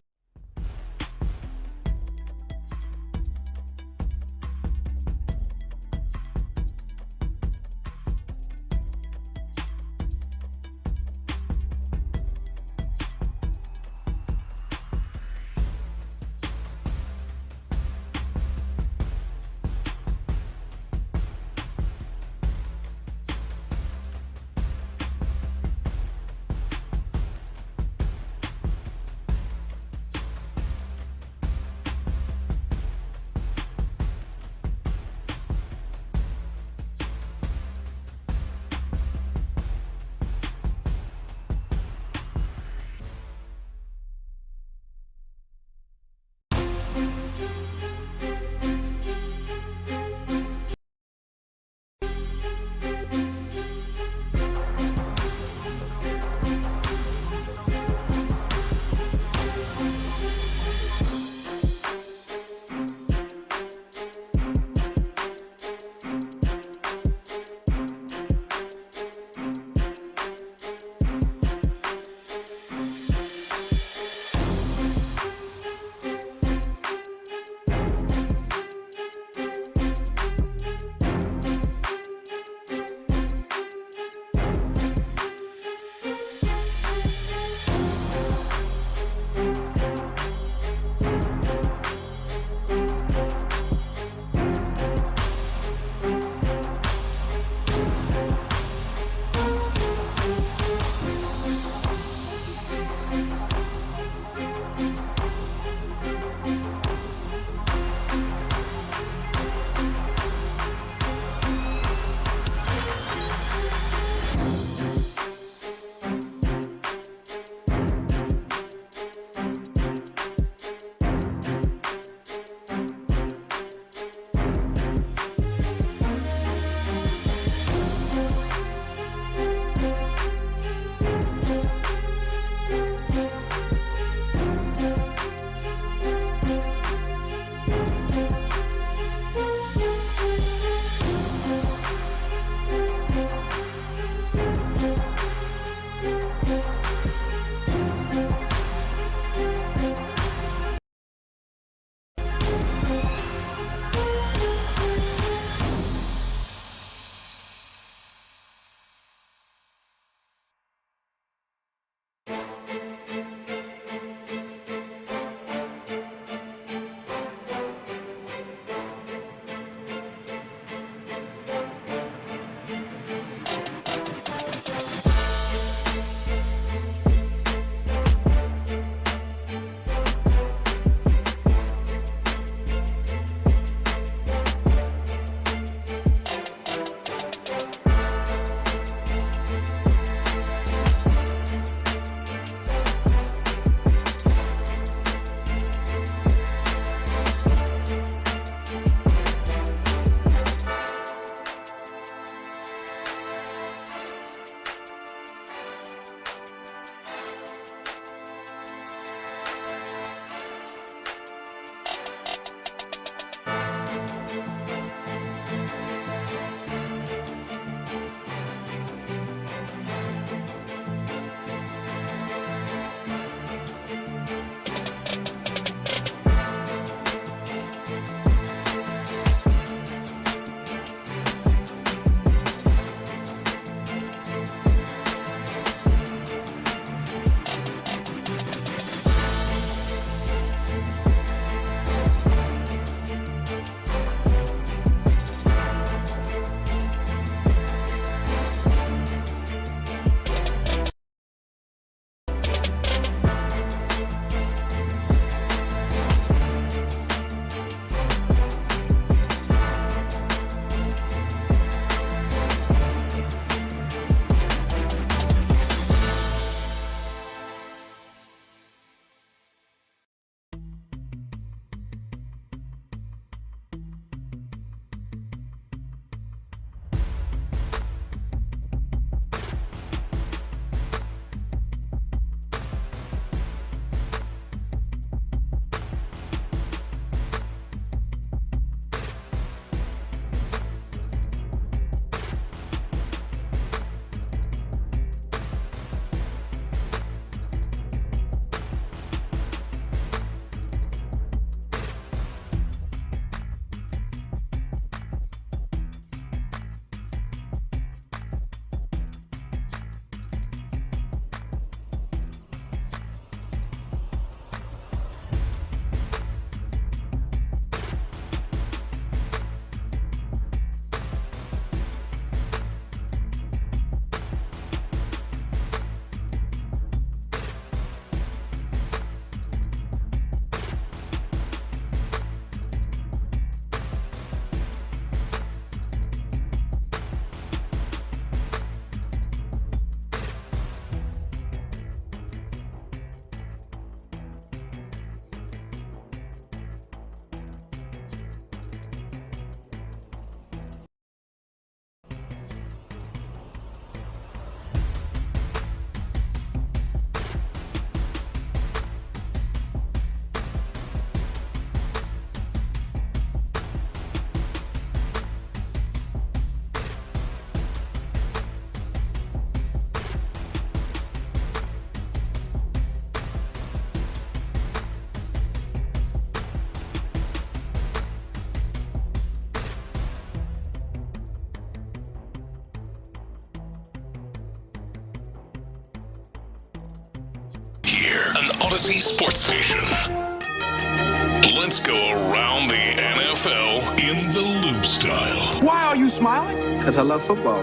here, an Odyssey sports station. Let's go around the NFL in the Loop style. Why are you smiling? Because I love football.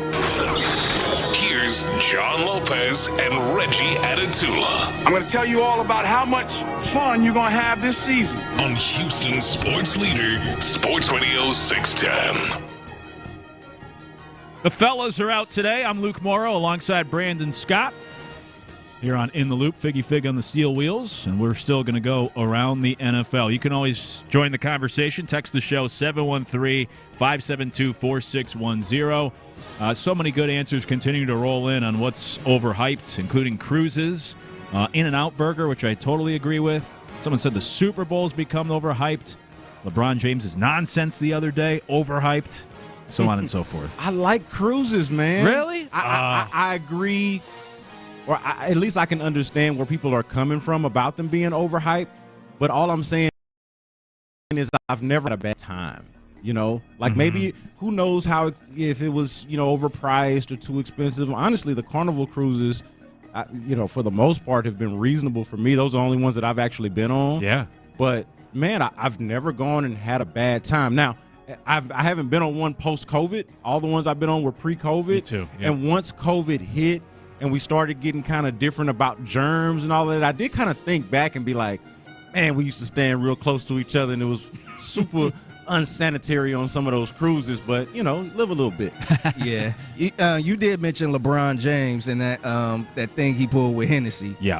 Here's John Lopez and Reggie Adatula. I'm going to tell you all about how much fun you're going to have this season. On Houston sports leader, Sports Radio 610. The fellas are out today. I'm Luke Morrow alongside Brandon Scott here on In the Loop, Figgy Fig on the steel wheels, and we're still going to go around the NFL. You can always join the conversation. Text the show 713-572-4610. So many good answers continue to roll in on what's overhyped, including cruises, In-N-Out Burger, which I totally agree with. Someone said the Super Bowl's become overhyped. LeBron James' nonsense the other day, overhyped. So on and so forth. I like cruises, man. Really? I agree, or at least I can understand where people are coming from about them being overhyped. But all I'm saying is I've never had a bad time. You know, like maybe who knows if it was overpriced or too expensive. Honestly, the Carnival cruises, for the most part, have been reasonable for me. Those are the only ones that I've actually been on. Yeah. But man, I've never gone and had a bad time. Now, I haven't been on one post-COVID. All the ones I've been on were pre-COVID. Me too. Yeah. And once COVID hit and we started getting kind of different about germs and all that, I did kind of think back and be like, man, we used to stand real close to each other and it was super unsanitary on some of those cruises. But, live a little bit. Yeah. You did mention LeBron James and that thing he pulled with Hennessy. Yeah.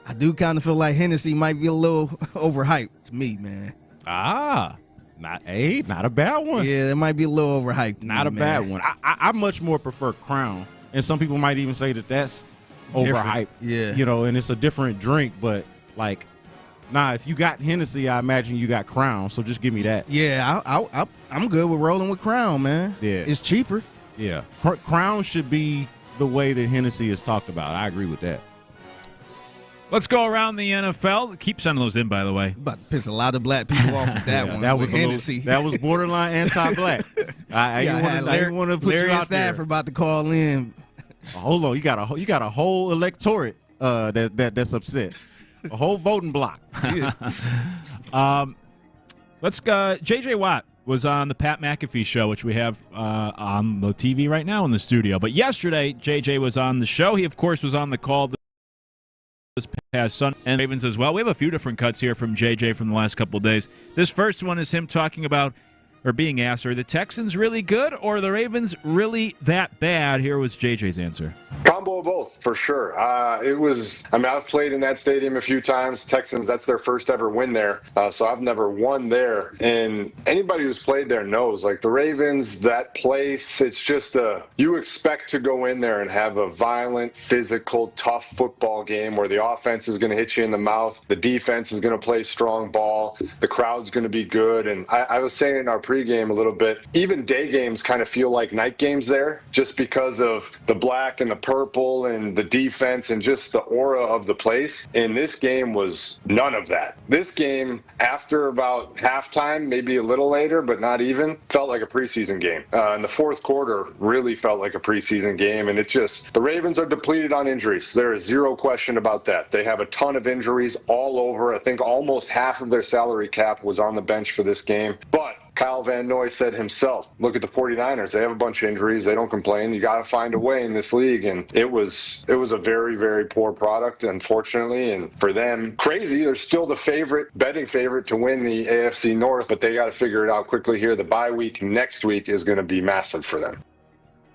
I do kind of feel like Hennessy might be a little overhyped to me, man. Not a bad one. Yeah, it might be a little overhyped. Not a bad one. I much more prefer Crown, and some people might even say that that's overhyped. Yeah, and it's a different drink. But if you got Hennessy, I imagine you got Crown. So just give me that. Yeah, I'm good with rolling with Crown, man. Yeah, it's cheaper. Yeah, Crown should be the way that Hennessy is talked about. I agree with that. Let's go around the NFL. Keep sending those in, by the way. About to piss a lot of black people off with that one. That was Hennessy. That was borderline anti-black. I didn't want to put you out there. Stafford about to call in. Hold on, you got a whole electorate that's upset. A whole voting block. Let's go. J.J. Watt was on the Pat McAfee show, which we have on the TV right now in the studio. But yesterday, J.J. was on the show. He, of course, was on the call this past Sunday, and Ravens as well. We have a few different cuts here from JJ from the last couple of days. This first one is him talking about, or being asked, are the Texans really good or are the Ravens really that bad? Here was JJ's answer. Combo of both, for sure. I've played in that stadium a few times. Texans, that's their first ever win there. So I've never won there. And anybody who's played there knows, the Ravens, that place, it's just you expect to go in there and have a violent, physical, tough football game where the offense is going to hit you in the mouth. The defense is going to play strong ball. The crowd's going to be good. And I was saying in our pregame a little bit, even day games kind of feel like night games there just because of the black and the purple and the defense and just the aura of the place. And this game was none of that. This game, after about halftime, maybe a little later, but not even, felt like a preseason game. And the fourth quarter really felt like a preseason game. And the Ravens are depleted on injuries. There is zero question about that. They have a ton of injuries all over. I think almost half of their salary cap was on the bench for this game. But Kyle Van Noy said himself, look at the 49ers. They have a bunch of injuries. They don't complain. You got to find a way in this league. And it was a very, very poor product, unfortunately. And for them, crazy. They're still the betting favorite to win the AFC North, but they got to figure it out quickly here. The bye week next week is going to be massive for them.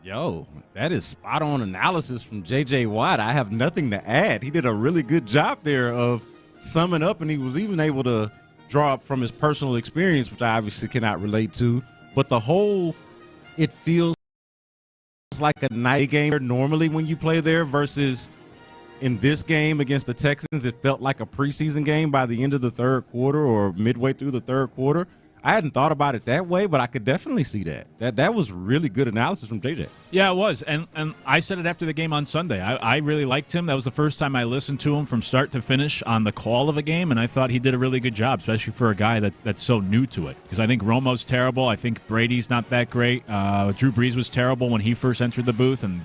Yo, that is spot on analysis from J.J. Watt. I have nothing to add. He did a really good job there of summing up, and he was even able to draw up from his personal experience, which I obviously cannot relate to. But it feels like a night game normally when you play there versus in this game against the Texans, it felt like a preseason game by the end of the third quarter or midway through the third quarter. I hadn't thought about it that way, but I could definitely see that. That was really good analysis from JJ. Yeah, it was. And I said it after the game on Sunday. I really liked him. That was the first time I listened to him from start to finish on the call of a game, and I thought he did a really good job, especially for a guy that's so new to it. Because I think Romo's terrible. I think Brady's not that great. Drew Brees was terrible when he first entered the booth and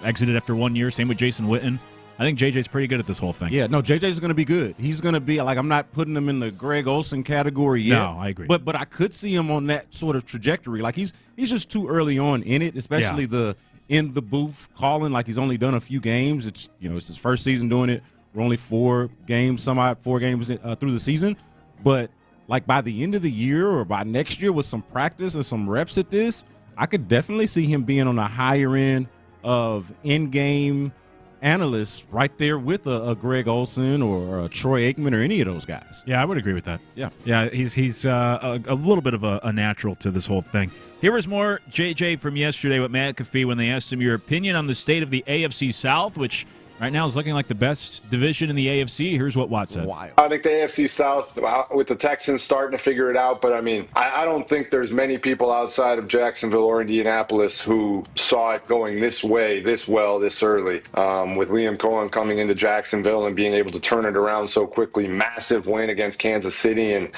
exited after 1 year. Same with Jason Witten. I think JJ's pretty good at this whole thing. Yeah, no, JJ's going to be good. He's going to be like, I'm not putting him in the Greg Olsen category yet. No, I agree. But I could see him on that sort of trajectory. Like he's just too early on in it, especially in the booth calling. Like he's only done a few games. It's his first season doing it. We're only 4 games through the season. But like by the end of the year or by next year with some practice and some reps at this, I could definitely see him being on the higher end of in-game analysts right there with a Greg Olsen or a Troy Aikman or any of those guys. Yeah, I would agree with that. Yeah, he's a little bit of a natural to this whole thing. Here was more JJ from yesterday with Matt Coffey when they asked him your opinion on the state of the AFC South, which right now is looking like the best division in the AFC. Here's what Watt said. I think the AFC South, with the Texans starting to figure it out, but I mean, I don't think there's many people outside of Jacksonville or Indianapolis who saw it going this way, this well, this early. With Liam Cohen coming into Jacksonville and being able to turn it around so quickly, massive win against Kansas City. And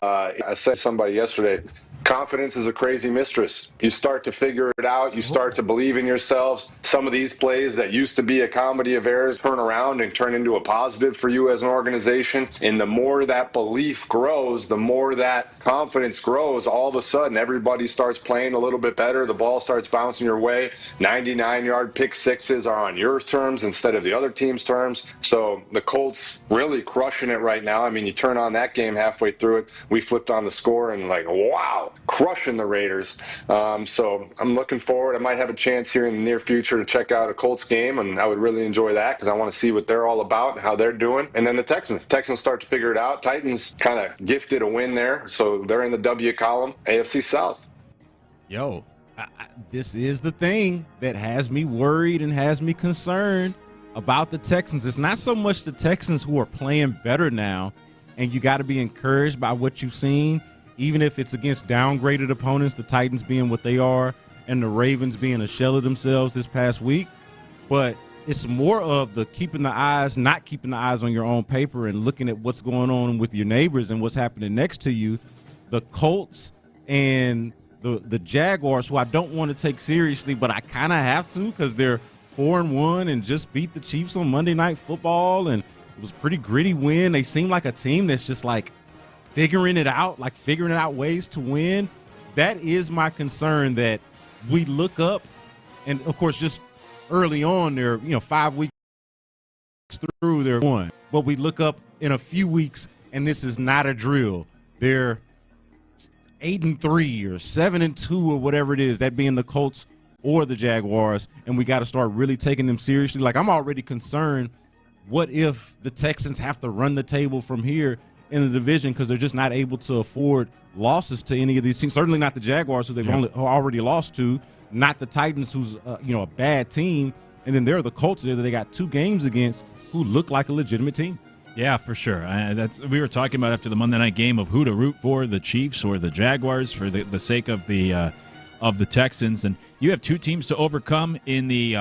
I said to somebody yesterday, confidence is a crazy mistress. You start to figure it out. You start to believe in yourselves. Some of these plays that used to be a comedy of errors turn around and turn into a positive for you as an organization. And the more that belief grows, the more that confidence grows, all of a sudden everybody starts playing a little bit better. The ball starts bouncing your way. 99-yard pick sixes are on your terms instead of the other team's terms. So the Colts really crushing it right now. I mean, you turn on that game halfway through it. We flipped on the score and like, wow, crushing the Raiders. So I'm looking forward. I might have a chance here in the near future to check out a Colts game, and I would really enjoy that because I want to see what they're all about and how they're doing. And then the Texans start to figure it out. Titans kind of gifted a win there, so they're in the W column. AFC South. Yo, this is the thing that has me worried and has me concerned about the Texans. It's not so much the Texans who are playing better now, and you got to be encouraged by what you've seen. Even if it's against downgraded opponents, the Titans being what they are and the Ravens being a shell of themselves this past week. But it's more of the not keeping the eyes on your own paper and looking at what's going on with your neighbors and what's happening next to you. The Colts and the Jaguars, who I don't want to take seriously, but I kind of have to because they're 4-1 and just beat the Chiefs on Monday Night Football. And it was a pretty gritty win. They seem like a team that's just like figuring it out ways to win. That is my concern, that we look up, and of course, just early on, they're 5 weeks through, they're 1. But we look up in a few weeks, and this is not a drill. They're 8-3 or 7-2 or whatever it is, that being the Colts or the Jaguars, and we got to start really taking them seriously. Like, I'm already concerned, what if the Texans have to run the table from here in the division because they're just not able to afford losses to any of these teams. Certainly not the Jaguars, who they've already lost to, not the Titans, who's a bad team, and then there are the Colts there that they got 2 games against who look like a legitimate team. Yeah, for sure. We were talking about after the Monday night game of who to root for, the Chiefs or the Jaguars, for the sake of the Texans. And you have 2 teams to overcome in the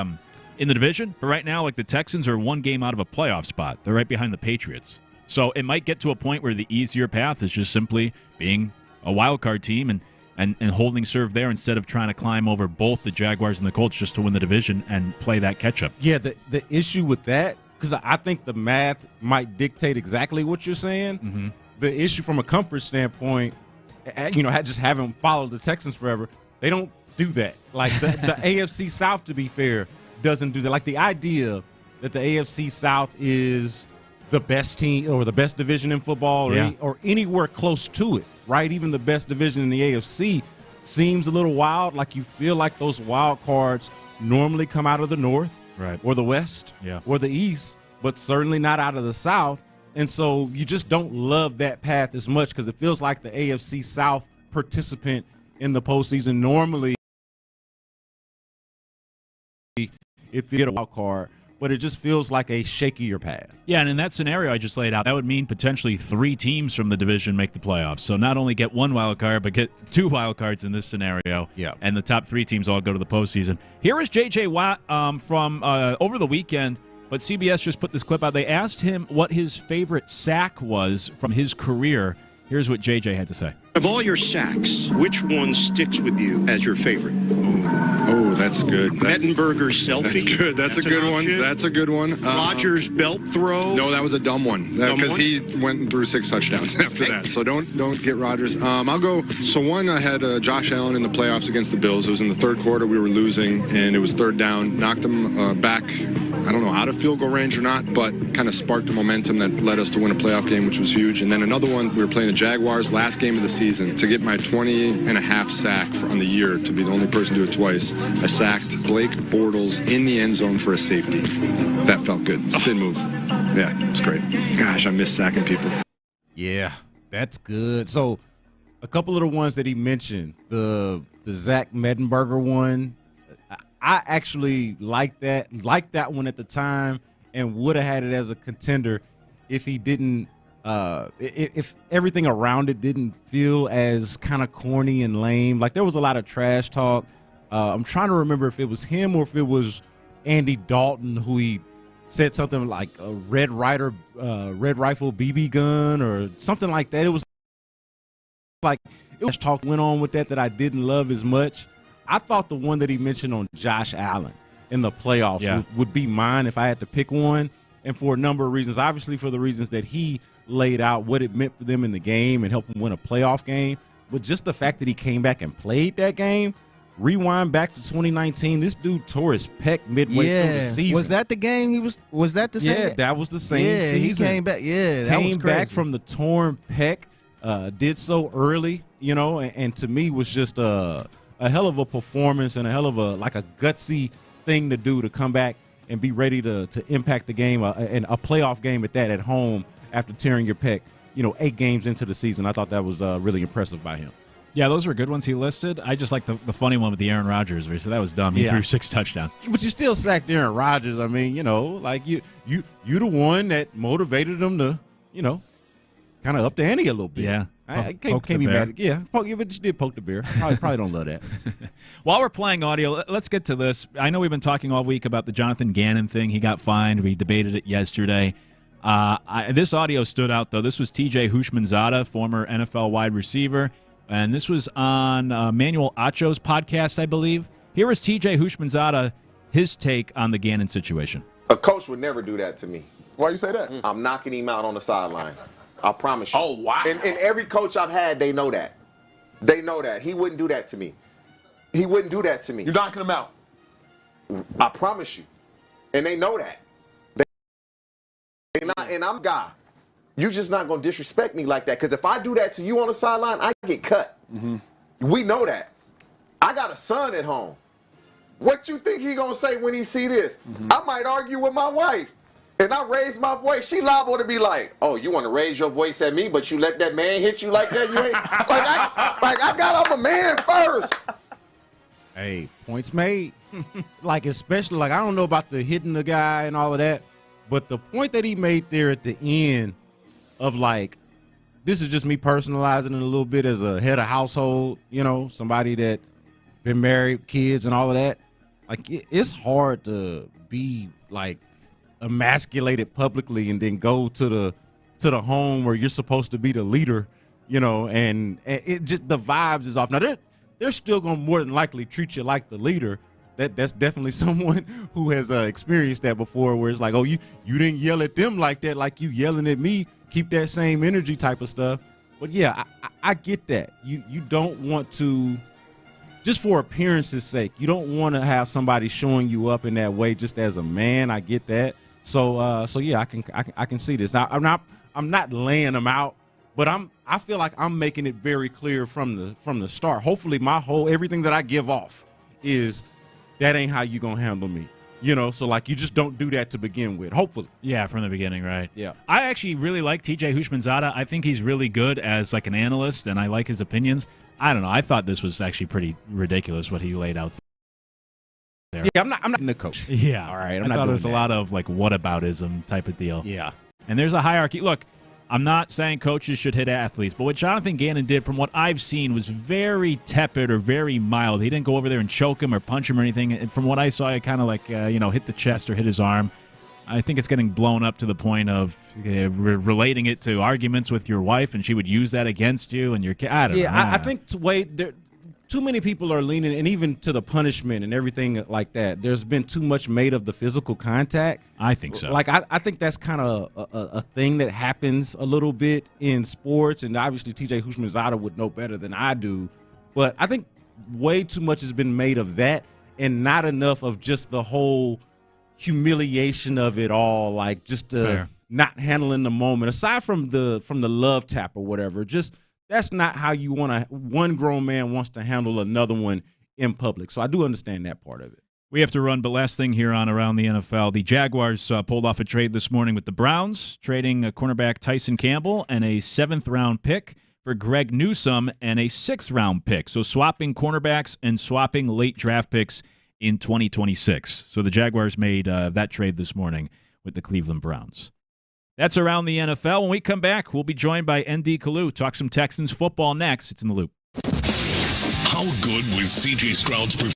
division, but right now, like, the Texans are 1 game out of a playoff spot. They're right behind the Patriots. So it might get to a point where the easier path is just simply being a wild card team and holding serve there instead of trying to climb over both the Jaguars and the Colts just to win the division and play that catch-up. Yeah, the issue with that, because I think the math might dictate exactly what you're saying. Mm-hmm. The issue from a comfort standpoint, just having followed the Texans forever, they don't do that. Like the AFC South, to be fair, doesn't do that. Like the idea that the AFC South is the best team or the best division in football or anywhere close to it, right? Even the best division in the AFC seems a little wild. Like you feel like those wild cards normally come out of the North or the West or the East, but certainly not out of the South. And so you just don't love that path as much because it feels like the AFC South participant in the postseason normally, if you get a wild card, but it just feels like a shakier path. Yeah, and in that scenario I just laid out, that would mean potentially 3 teams from the division make the playoffs. So not only get 1 wild card, but get 2 wild cards in this scenario. Yeah. And the top 3 teams all go to the postseason. Here is J.J. Watt from over the weekend, but CBS just put this clip out. They asked him what his favorite sack was from his career. Here's what J.J. had to say. Of all your sacks, which one sticks with you as your favorite? Oh, That's good. Mettenberger's selfie. That's good. That's a good one. That's a good one. Rodgers' belt throw. No, that was a dumb one because he went through 6 touchdowns after that. So don't get Rodgers. I'll go. So one, I had Josh Allen in the playoffs against the Bills. It was in the third quarter. We were losing, and it was third down. Knocked them back. I don't know, out of field goal range or not, but kind of sparked the momentum that led us to win a playoff game, which was huge. And then another one, we were playing the Jaguars, last game of the season, to get my 20.5 sack on the year, to be the only person to do it twice. I sacked Blake Bortles in the end zone for a safety. That felt good. Spin move. Yeah, it's great. Gosh, I miss sacking people. Yeah, that's good. So a couple of the ones that he mentioned, the Zach Mettenberger one, I actually liked that one at the time and would have had it as a contender if he didn't if everything around it didn't feel as kind of corny and lame. Like there was a lot of trash talk. I'm trying to remember if it was him or if it was Andy Dalton who he said something like a Red Rifle BB gun or something like that. It was talk went on with that I didn't love as much. I thought the one that he mentioned on Josh Allen in the playoffs would be mine if I had to pick one, and for a number of reasons. Obviously for the reasons that he laid out what it meant for them in the game and helped them win a playoff game, but just the fact that he came back and played that game. Rewind back to 2019. This dude tore his pec midway through the season. Was that the game? Was that the same? Yeah, that was the same season. He came back. Yeah, that was crazy. Came back from the torn pec. Did so early, and to me was just a hell of a performance and a hell of a gutsy thing to do, to come back and be ready to impact the game and a playoff game at that at home after tearing your pec, 8 games into the season. I thought that was really impressive by him. Yeah, those were good ones he listed. I just like the funny one with the Aaron Rodgers where he said that was dumb. He threw 6 touchdowns. But you still sacked Aaron Rodgers. I mean, you the one that motivated him to, kind of up the ante a little bit. Yeah. I can't be mad. Yeah, but you did poke the bear. Probably don't love that. While we're playing audio, let's get to this. I know we've been talking all week about the Jonathan Gannon thing. He got fined. We debated it yesterday. This audio stood out, though. This was T.J. Houshmandzadeh, former NFL wide receiver, and this was on Manuel Acho's podcast, I believe. Here is T.J. Houshmandzadeh, his take on the Gannon situation. A coach would never do that to me. Why you say that? I'm knocking him out on the sideline. I promise you. Oh, wow. And every coach I've had, they know that. They know that. He wouldn't do that to me. He wouldn't do that to me. You're knocking him out. I promise you. And they know that. And I'm a guy. You're just not going to disrespect me like that. Because if I do that to you on the sideline, I get cut. Mm-hmm. We know that. I got a son at home. What you think he going to say when he see this? Mm-hmm. I might argue with my wife. And I raise my voice, she liable to be like, "Oh, you want to raise your voice at me, but you let that man hit you like that? You ain't I'm a man first." Hey, points made. Especially I don't know about the hitting the guy and all of that, but the point that he made there at the end of this is just me personalizing it a little bit as a head of household, somebody that been married, kids, and all of that. It's hard to be emasculated publicly and then go to the home where you're supposed to be the leader, and it just, the vibes is off. Now they're still gonna more than likely treat you like the leader. That's definitely someone who has experienced that before, where it's oh, you didn't yell at them like that, like you yelling at me, keep that same energy type of stuff. But yeah, I get that. You don't want to, just for appearance's sake, you don't want to have somebody showing you up in that way just as a man. I get that. So yeah, I can see this. Now I'm not laying them out, but I feel like I'm making it very clear from the start. Hopefully everything that I give off is that ain't how you gonna handle me. So you just don't do that to begin with, hopefully. Yeah, from the beginning, right? Yeah. I actually really like T.J. Houshmandzadeh. I think he's really good as an analyst, and I like his opinions. I don't know. I thought this was actually pretty ridiculous what he laid out there. Yeah, I'm not in the coach. Yeah. All right. I thought it was a lot of whataboutism type of deal. Yeah. And there's a hierarchy. Look, I'm not saying coaches should hit athletes, but what Jonathan Gannon did, from what I've seen, was very tepid or very mild. He didn't go over there and choke him or punch him or anything. And from what I saw, he kind of hit the chest or hit his arm. I think it's getting blown up to the point of relating it to arguments with your wife, and she would use that against you and your kid. I don't know. Yeah, I think, Wade, too many people are leaning, and even to the punishment and everything like that. There's been too much made of the physical contact. I think so. Like, I think that's kind of a thing that happens a little bit in sports, and obviously T.J. Houshmandzadeh would know better than I do. But I think way too much has been made of that and not enough of just the whole humiliation of it all, like just not handling the moment. Aside from the love tap or whatever, just – that's not how you want to. One grown man wants to handle another one in public. So I do understand that part of it. We have to run, but last thing here on Around the NFL, the Jaguars pulled off a trade this morning with the Browns, trading cornerback Tyson Campbell and a 7th-round pick for Greg Newsome and a 6th-round pick. So swapping cornerbacks and swapping late draft picks in 2026. So the Jaguars made that trade this morning with the Cleveland Browns. That's Around the NFL. When we come back, we'll be joined by ND Kalu. Talk some Texans football next. It's In the Loop. How good was C.J. Stroud's performance?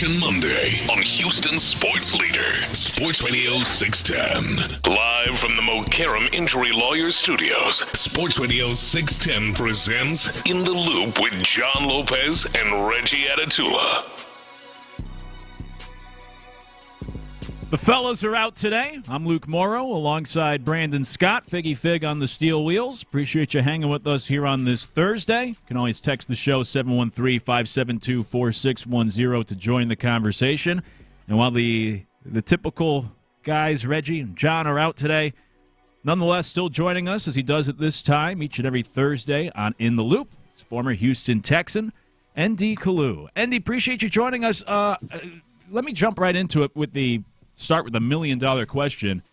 Action Monday on Houston Sports Leader, Sports Radio 610. Live from the Mokaram Injury Lawyers Studios, Sports Radio 610 presents In the Loop with John Lopez and Reggie Atatula. The fellas are out today. I'm Luke Morrow alongside Brandon Scott. Figgy Fig on the steel wheels. Appreciate you hanging with us here on this Thursday. You can always text the show 713-572-4610 to join the conversation. And while the typical guys, Reggie and John, are out today, nonetheless still joining us as he does at this time each and every Thursday on In the Loop. He's former Houston Texan, ND Kalu. ND, appreciate you joining us. Let me jump right into it with start with a $1 million question.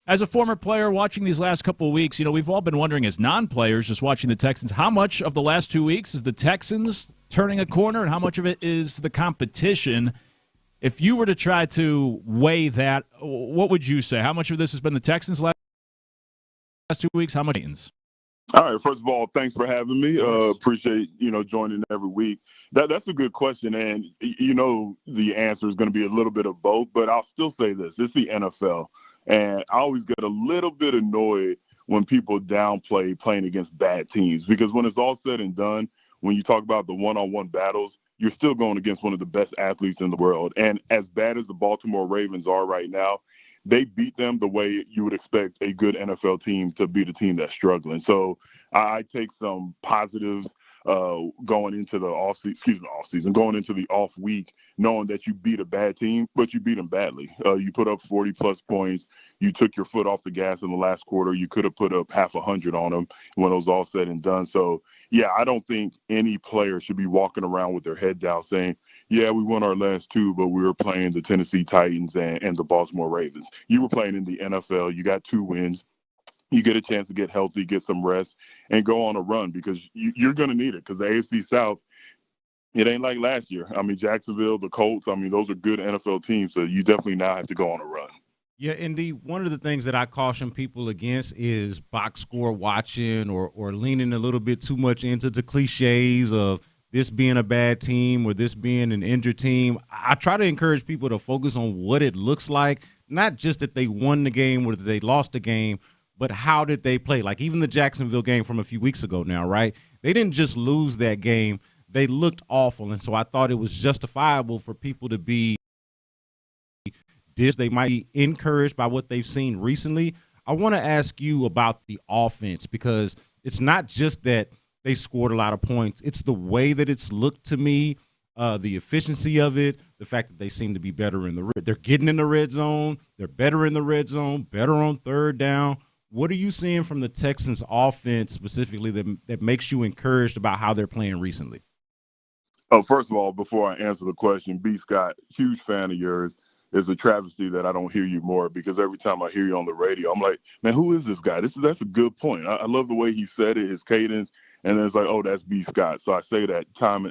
As a former player watching these last couple of weeks, we've all been wondering as non-players just watching the Texans, how much of the last 2 weeks is the Texans turning a corner and how much of it is the competition? If you were to try to weigh that, what would you say? How much of this has been the Texans last 2 weeks? How much Titans? All right. First of all, thanks for having me. Appreciate, joining every week. That's a good question. And, the answer is going to be a little bit of both. But I'll still say this. It's the NFL. And I always get a little bit annoyed when people downplay playing against bad teams. Because when it's all said and done, when you talk about the one-on-one battles, you're still going against one of the best athletes in the world. And as bad as the Baltimore Ravens are right now, they beat them the way you would expect a good NFL team to beat a team that's struggling. So I take some positives going into the off week, knowing that you beat a bad team, but you beat them badly. You put up 40-plus points. You took your foot off the gas in the last quarter. You could have put up half 100 on them when it was all said and done. So, yeah, I don't think any player should be walking around with their head down saying, yeah, we won our last two, but we were playing the Tennessee Titans and the Baltimore Ravens. You were playing in the NFL. You got 2 wins. You get a chance to get healthy, get some rest, and go on a run because you're going to need it because the AFC South, it ain't like last year. I mean, Jacksonville, the Colts, those are good NFL teams, so you definitely now have to go on a run. Yeah, indeed. One of the things that I caution people against is box score watching or leaning a little bit too much into the cliches of this being a bad team or this being an injured team. I try to encourage people to focus on what it looks like, not just that they won the game or that they lost the game, but how did they play? Like even the Jacksonville game from a few weeks ago now, right? They didn't just lose that game. They looked awful, and so I thought it was justifiable for people to be they might be encouraged by what they've seen recently. I want to ask you about the offense because it's not just that they scored a lot of points. It's the way that it's looked to me, the efficiency of it, the fact that they seem to be better in the they're getting in the red zone. They're better in the red zone, better on third down. What are you seeing from the Texans offense specifically that makes you encouraged about how they're playing recently? Oh, first of all, before I answer the question, B. Scott, huge fan of yours. It's a travesty that I don't hear you more because every time I hear you on the radio, I'm like, man, who is this guy? That's a good point. I love the way he said it, his cadence, and then it's like, oh, that's B. Scott. So I say that time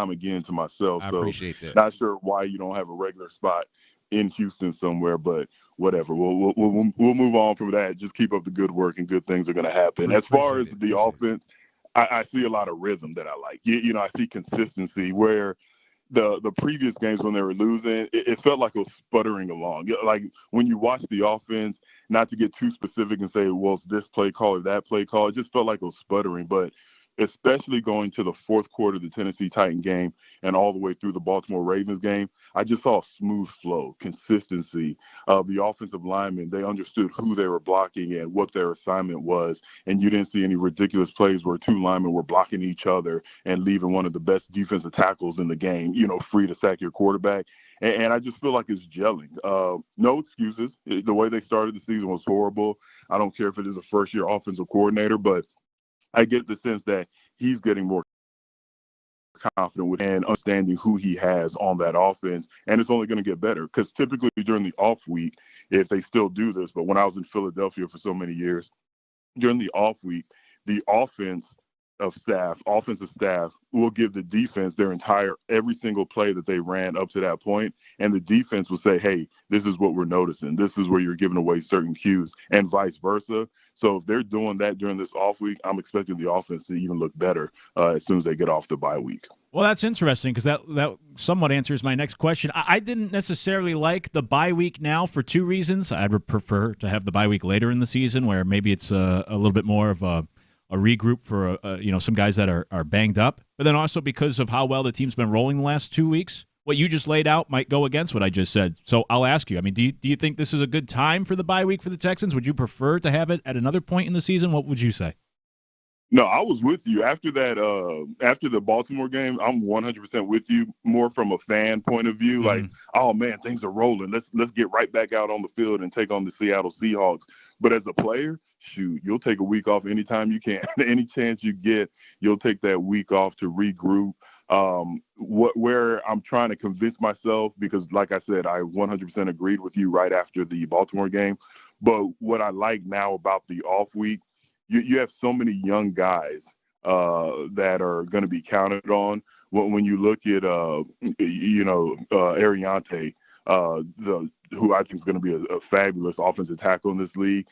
again to myself. I appreciate that. Not sure why you don't have a regular spot in Houston somewhere, but whatever. We'll move on from that. Just keep up the good work, and good things are going to happen. As far as the offense, I see a lot of rhythm that I like. I see consistency where the previous games when they were losing, it felt like it was sputtering along. Like when you watch the offense, not to get too specific and say, well, it's this play call or that play call, it just felt like it was sputtering. But especially going to the fourth quarter of the Tennessee Titan game and all the way through the Baltimore Ravens game, I just saw a smooth flow, consistency. The offensive linemen, they understood who they were blocking and what their assignment was, and you didn't see any ridiculous plays where 2 linemen were blocking each other and leaving one of the best defensive tackles in the game, free to sack your quarterback. And I just feel like it's gelling. No excuses. The way they started the season was horrible. I don't care if it is a first-year offensive coordinator, but I get the sense that he's getting more confident with and understanding who he has on that offense, and it's only going to get better because typically during the off week, if they still do this, but when I was in Philadelphia for so many years, during the off week, the offense of staff, offensive staff, will give the defense every single play that they ran up to that point, and the defense will say, hey, this is what we're noticing. This is where you're giving away certain cues, and vice versa. So if they're doing that during this off week, I'm expecting the offense to even look better as soon as they get off the bye week. Well, that's interesting because that somewhat answers my next question. I didn't necessarily like the bye week now for two reasons. I would prefer to have the bye week later in the season where maybe it's a little bit more of a regroup for some guys that are banged up, but then also because of how well the team's been rolling the last 2 weeks. What you just laid out might go against what I just said. So I'll ask you, I mean, do you think this is a good time for the bye week for the Texans? Would you prefer to have it at another point in the season? What would you say? No, I was with you after that. After the Baltimore game, I'm 100% with you. More from a fan point of view, like, oh man, things are rolling. Let's get right back out on the field and take on the Seattle Seahawks. But as a player, shoot, you'll take a week off anytime you can. Any chance you get, you'll take that week off to regroup. Where I'm trying to convince myself, because like I said, I 100% agreed with you right after the Baltimore game. But what I like now about the off week, you have so many young guys that are going to be counted on. When you look at, Ariante, who I think is going to be a fabulous offensive tackle in this league,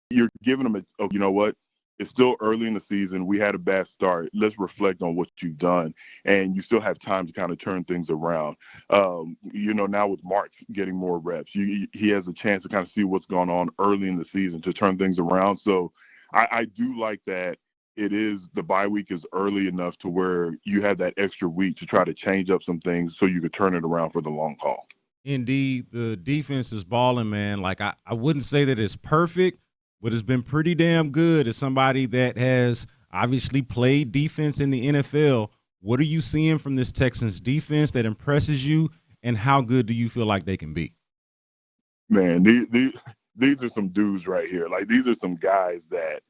you're giving them you know what? It's still early in the season. We had a bad start. Let's reflect on what you've done. And you still have time to kind of turn things around. Now with Marks getting more reps, he has a chance to kind of see what's going on early in the season to turn things around. So I do like that the bye week is early enough to where you have that extra week to try to change up some things so you could turn it around for the long haul. Indeed, the defense is balling, man. Like, I wouldn't say that it's perfect, but it's been pretty damn good. As somebody that has obviously played defense in the NFL, what are you seeing from this Texans defense that impresses you, and how good do you feel like they can be? Man, these are some dudes right here. Like, these are some guys that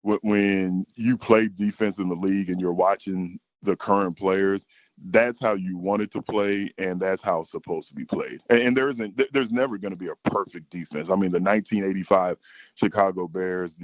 when you play defense in the league and you're watching the current players, that's how you want it to play, and that's how it's supposed to be played. And there's never going to be a perfect defense. I mean, the 1985 Chicago Bears,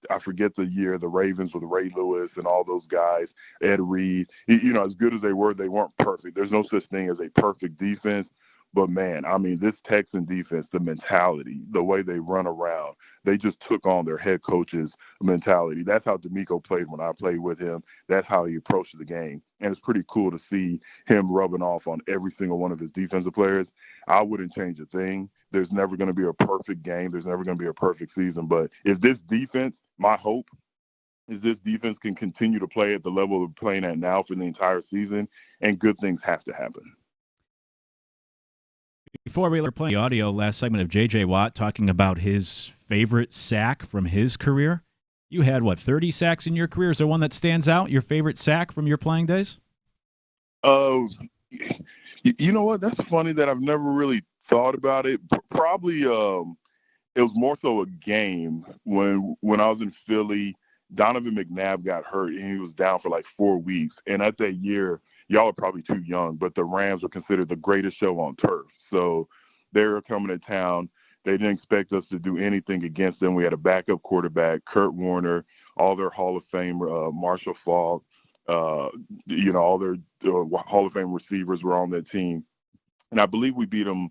I forget the year, the Ravens with Ray Lewis and all those guys, Ed Reed, as good as they weren't perfect. There's no such thing as a perfect defense. But, man, I mean, this Texan defense, the mentality, the way they run around, they just took on their head coach's mentality. That's how D'Amico played when I played with him. That's how he approached the game. And it's pretty cool to see him rubbing off on every single one of his defensive players. I wouldn't change a thing. There's never going to be a perfect game. There's never going to be a perfect season. But if this defense, my hope is this defense can continue to play at the level they're playing at now for the entire season, and good things have to happen. Before we were playing the audio last segment of J.J. Watt talking about his favorite sack from his career, you had, 30 sacks in your career? Is there one that stands out, your favorite sack from your playing days? You know what? That's funny that I've never really thought about it. Probably it was more so a game when I was in Philly. Donovan McNabb got hurt, and he was down for like 4 weeks. And at that year, y'all are probably too young, but the Rams were considered the greatest show on turf. So they were coming to town. They didn't expect us to do anything against them. We had a backup quarterback, Kurt Warner, all their Hall of Fame, Marshall Faulk, all their Hall of Fame receivers were on that team. And I believe we beat them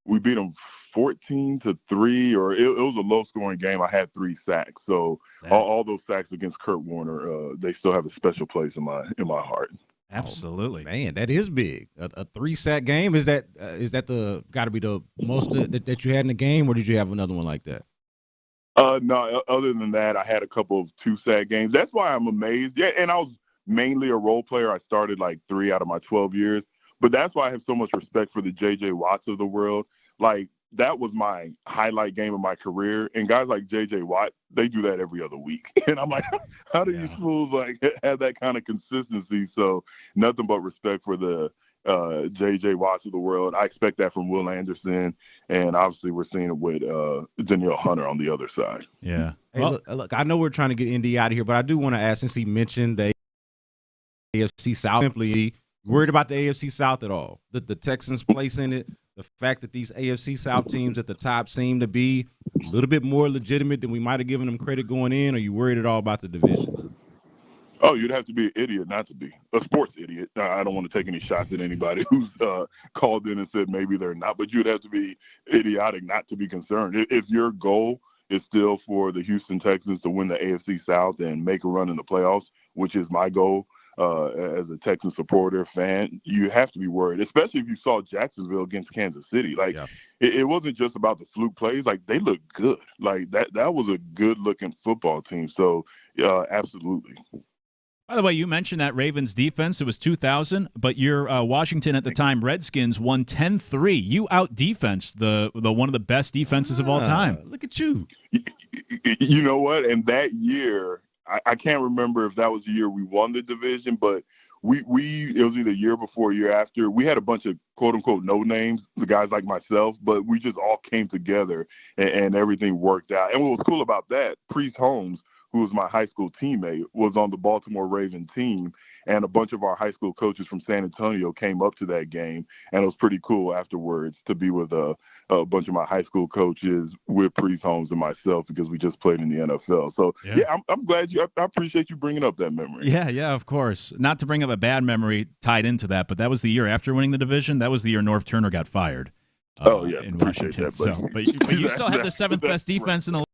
14-3, or it was a low-scoring game. I had 3 sacks. So all those sacks against Kurt Warner, they still have a special place in my heart. Absolutely, man. That is big. A 3-sack game, is that the got to be the most that you had in the game, or did you have another one like that? No. Other than that, I had a couple of 2-sack games. That's why I'm amazed. Yeah, and I was mainly a role player. I started like 3 out of my 12 years, but that's why I have so much respect for the J.J. Watts of the world. Like, that was my highlight game of my career. And guys like J.J. Watt, they do that every other week. And I'm like, how do these fools have that kind of consistency? So nothing but respect for the J.J. Watts of the world. I expect that from Will Anderson. And obviously we're seeing it with Danielle Hunter on the other side. Yeah. Hey, look, I know we're trying to get Indy out of here, but I do want to ask, since he mentioned the AFC South, simply worried about the AFC South at all? The Texans place in it? The fact that these AFC South teams at the top seem to be little bit more legitimate than we might have given them credit going in, or are you worried at all about the division? Oh, you'd have to be an idiot not to be. A sports idiot. I don't want to take any shots at anybody who's called in and said maybe they're not, but you'd have to be idiotic not to be concerned. If your goal is still for the Houston Texans to win the AFC South and make a run in the playoffs, which is my goal as a Texan supporter, fan, you have to be worried, especially if you saw Jacksonville against Kansas City. Like, it wasn't just about the fluke plays. Like, they looked good. Like, that was a good-looking football team. So, absolutely. By the way, you mentioned that Ravens defense. It was 2,000, but your Washington at the time Redskins won 10-3. You out-defensed the one of the best defenses of all time. Look at you. You know what? And that year, I can't remember if that was the year we won the division, but we it was either year before or year after. We had a bunch of quote-unquote no names, the guys like myself, but we just all came together and everything worked out. And what was cool about that, Priest Holmes, who was my high school teammate, was on the Baltimore Raven team, and a bunch of our high school coaches from San Antonio came up to that game, and it was pretty cool afterwards to be with a bunch of my high school coaches, with Priest Holmes and myself, because we just played in the NFL. So, I'm glad I appreciate you bringing up that memory. Yeah, of course. Not to bring up a bad memory tied into that, but that was the year after winning the division. That was the year North Turner got fired. In Washington. That, but you still had the seventh best defense in the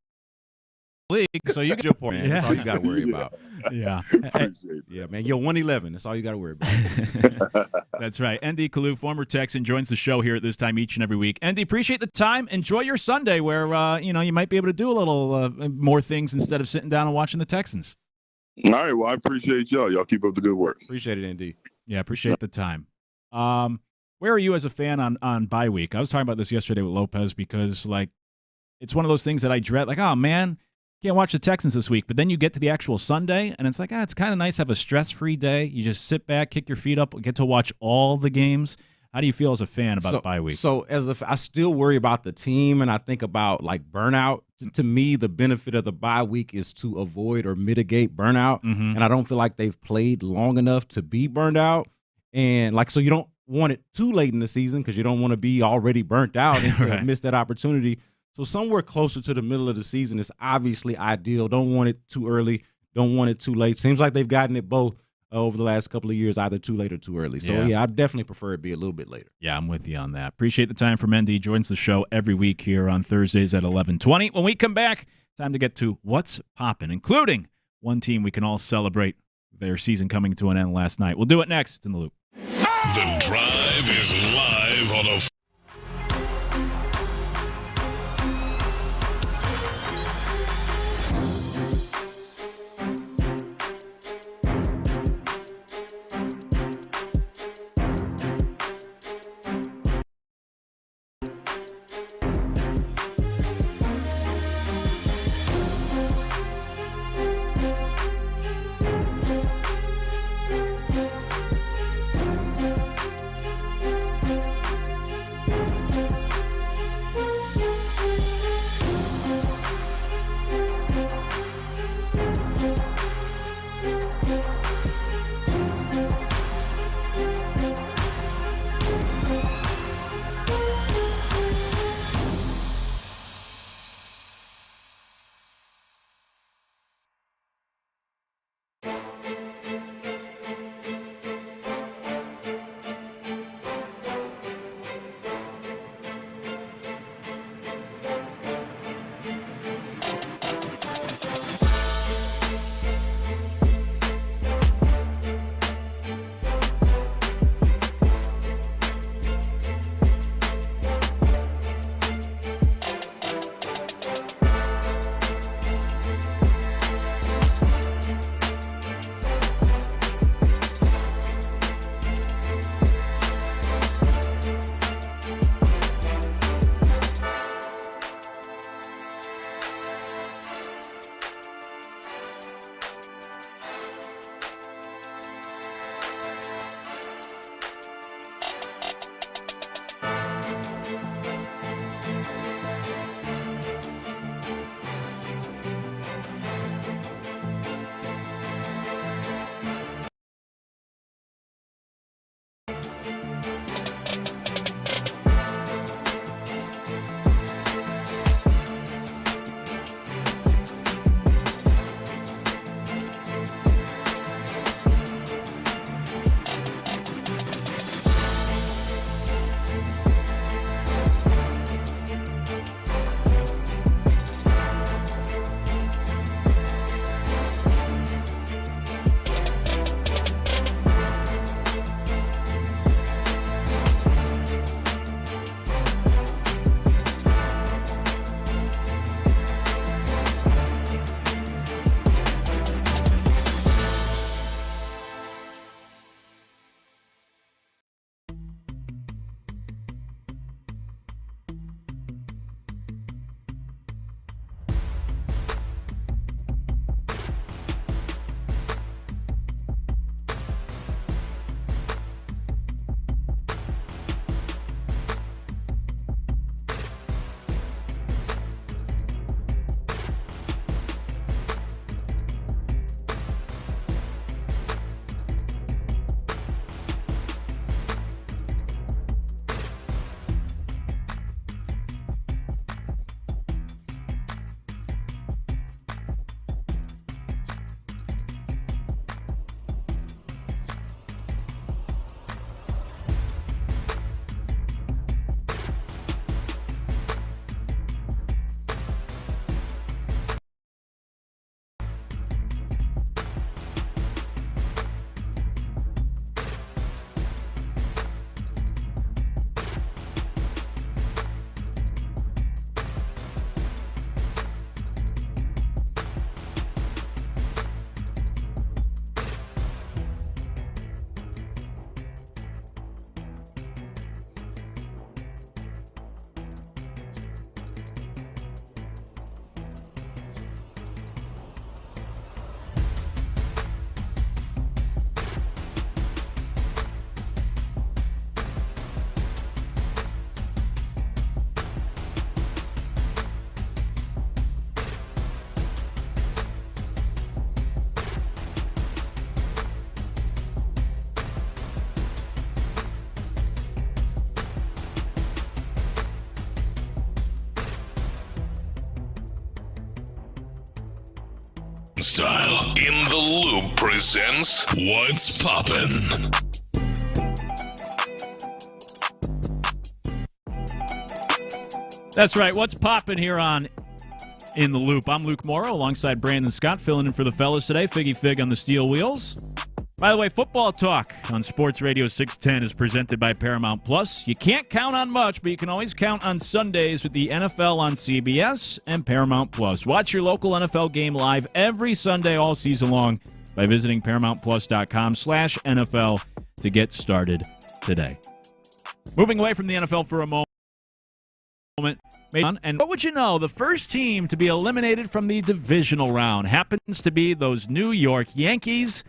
league, so you get your point. That's all you got to worry about. Yeah, man. You're 111. That's all you got to worry about. That's right. Andy Kalu, former Texan, joins the show here at this time each and every week. Andy, appreciate the time. Enjoy your Sunday, where you might be able to do a little more things instead of sitting down and watching the Texans. All right. Well, I appreciate y'all. Y'all keep up the good work. Appreciate it, Andy. Yeah, appreciate the time. Where are you as a fan on bye week? I was talking about this yesterday with Lopez because it's one of those things that I dread. Like, oh man, can't watch the Texans this week, but then you get to the actual Sunday, and it's like, it's kind of nice to have a stress-free day. You just sit back, kick your feet up, get to watch all the games. How do you feel as a fan about the bye week? So I still worry about the team, and I think about burnout. To me, the benefit of the bye week is to avoid or mitigate burnout, and I don't feel like they've played long enough to be burned out. And so you don't want it too late in the season because you don't want to be already burnt out and to miss that opportunity. So somewhere closer to the middle of the season is obviously ideal. Don't want it too early. Don't want it too late. Seems like they've gotten it both over the last couple of years, either too late or too early. So, I definitely prefer it be a little bit later. Yeah, I'm with you on that. Appreciate the time from Mendy. Joins the show every week here on Thursdays at 11:20. When we come back, time to get to What's Poppin', including one team we can all celebrate their season coming to an end last night. We'll do it next. It's in the Loop. The Drive is live on a Style in the Loop presents What's Poppin'. That's right. What's poppin' here on In the Loop? I'm Luke Morrow alongside Brandon Scott, filling in for the fellas today. Figgy Fig on the steel wheels. By the way, Football Talk on Sports Radio 610 is presented by Paramount Plus. You can't count on much, but you can always count on Sundays with the NFL on CBS and Paramount Plus. Watch your local NFL game live every Sunday all season long by visiting ParamountPlus.com/NFL to get started today. Moving away from the NFL for a moment. And what would you know? The first team to be eliminated from the divisional round happens to be those New York Yankees.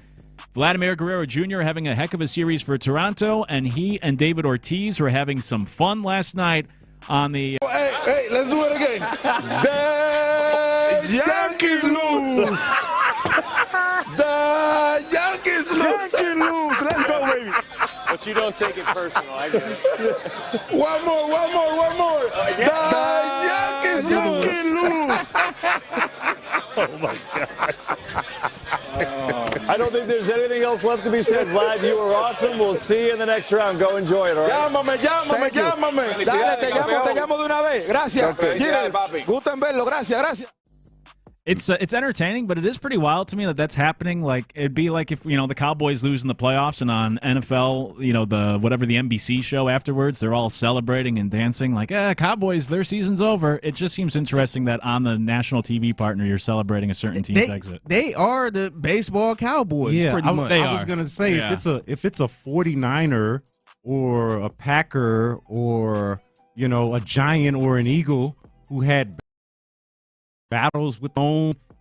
Vladimir Guerrero Jr. having a heck of a series for Toronto, and he and David Ortiz were having some fun last night on the... Hey, let's do it again. The Yankees lose. The Yankees lose. Let's go, baby. But you don't take it personal. I get it. One more. The Yankees lose. Oh, my God. I don't think there's anything else left to be said. Vlad, you were awesome. We'll see you in the next round. Go enjoy it, all right? Llámame. Dale, te llamo de una vez. Gracias. Gusto en verlo. Gracias. It's entertaining, but it is pretty wild to me that that's happening. Like, it'd be like if, the Cowboys lose in the playoffs and on NFL, the NBC show afterwards, they're all celebrating and dancing like, Cowboys, their season's over. It just seems interesting that on the national TV partner, you're celebrating a certain team's exit. They are the baseball Cowboys, pretty much. I was going to say, if it's a 49er or a Packer or, a Giant or an Eagle who had battles with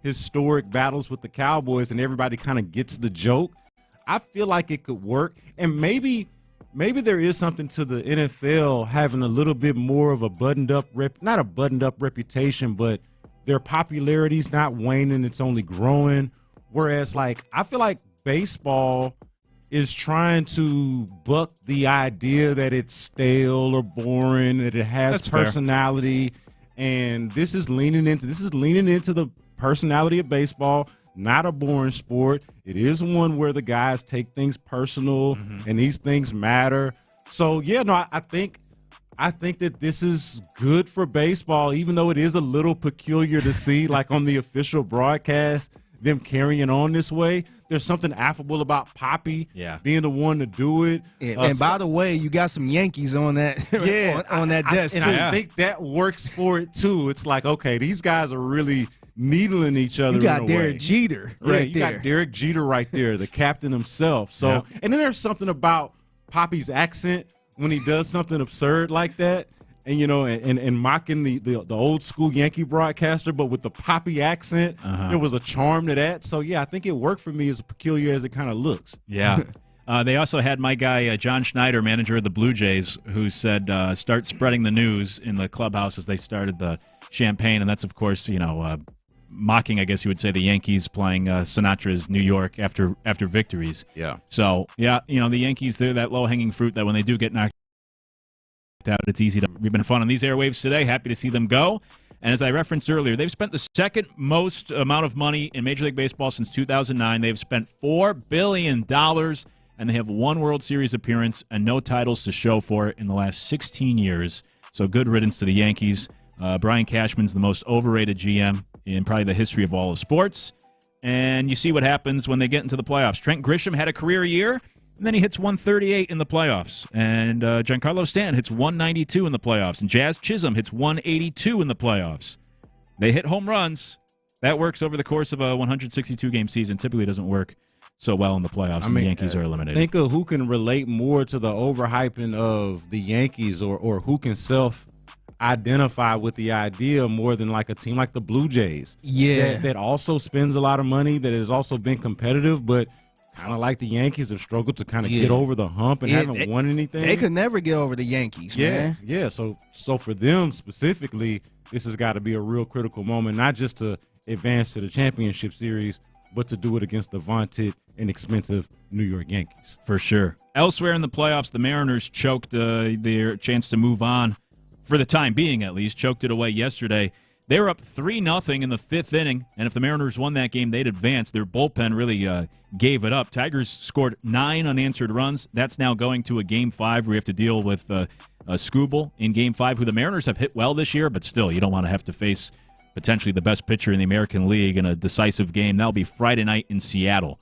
historic battles with the Cowboys, and everybody kind of gets the joke, I feel like it could work. And maybe there is something to the NFL having a little bit more of a not a buttoned up reputation, but their popularity's not waning, it's only growing. Whereas, I feel like baseball is trying to buck the idea that it's stale or boring, that it has That's personality. Fair. And this is leaning into the personality of baseball, not a boring sport. It is one where the guys take things personal and these things matter. So, I think that this is good for baseball, even though it is a little peculiar to see, like on the official broadcast, them carrying on this way. There's something affable about Poppy being the one to do it. And by the way, you got some Yankees on that on that desk, too. And I think that works for it, too. It's like, okay, these guys are really needling each other. You got Derek Jeter right there. Got Derek Jeter right there, the captain himself. So, and then there's something about Poppy's accent when he does something absurd like that. And, and mocking the old school Yankee broadcaster, but with the Poppy accent, there was a charm to that. So, I think it worked for me as peculiar as it kind of looks. Yeah. They also had my guy, John Schneider, manager of the Blue Jays, who said start spreading the news in the clubhouse as they started the champagne. And that's, of course, mocking, I guess you would say, the Yankees playing Sinatra's New York after victories. Yeah. So, the Yankees, they're that low-hanging fruit that when they do get knocked out, it's easy to. We've been fun on these airwaves today. Happy to see them go. And as I referenced earlier, they've spent the second most amount of money in Major League Baseball since 2009. They've spent $4 billion, and they have one World Series appearance and no titles to show for it in the last 16 years. So good riddance to the Yankees. Brian Cashman's the most overrated GM in probably the history of all of sports. And you see what happens when they get into the playoffs. Trent Grisham had a career year. And then he hits 138 in the playoffs. And Giancarlo Stanton hits 192 in the playoffs. And Jazz Chisholm hits 182 in the playoffs. They hit home runs. That works over the course of a 162-game season. Typically doesn't work so well in the playoffs, and the Yankees are eliminated. Think of who can relate more to the overhyping of the Yankees or who can self-identify with the idea more than like a team like the Blue Jays. Yeah. That also spends a lot of money, that has also been competitive, but kind of like the Yankees have struggled to kind of get over the hump and haven't won anything. They could never get over the Yankees, man. Yeah, so for them specifically, this has got to be a real critical moment, not just to advance to the championship series, but to do it against the vaunted and expensive New York Yankees. For sure. Elsewhere in the playoffs, the Mariners choked their chance to move on, for the time being at least, choked it away yesterday. They were up 3-0 in the fifth inning, and if the Mariners won that game, they'd advance. Their bullpen really gave it up. Tigers scored 9 unanswered runs. That's now going to a Game 5 where we have to deal with Skubal in Game 5, who the Mariners have hit well this year, but still, you don't want to have to face potentially the best pitcher in the American League in a decisive game. That'll be Friday night in Seattle.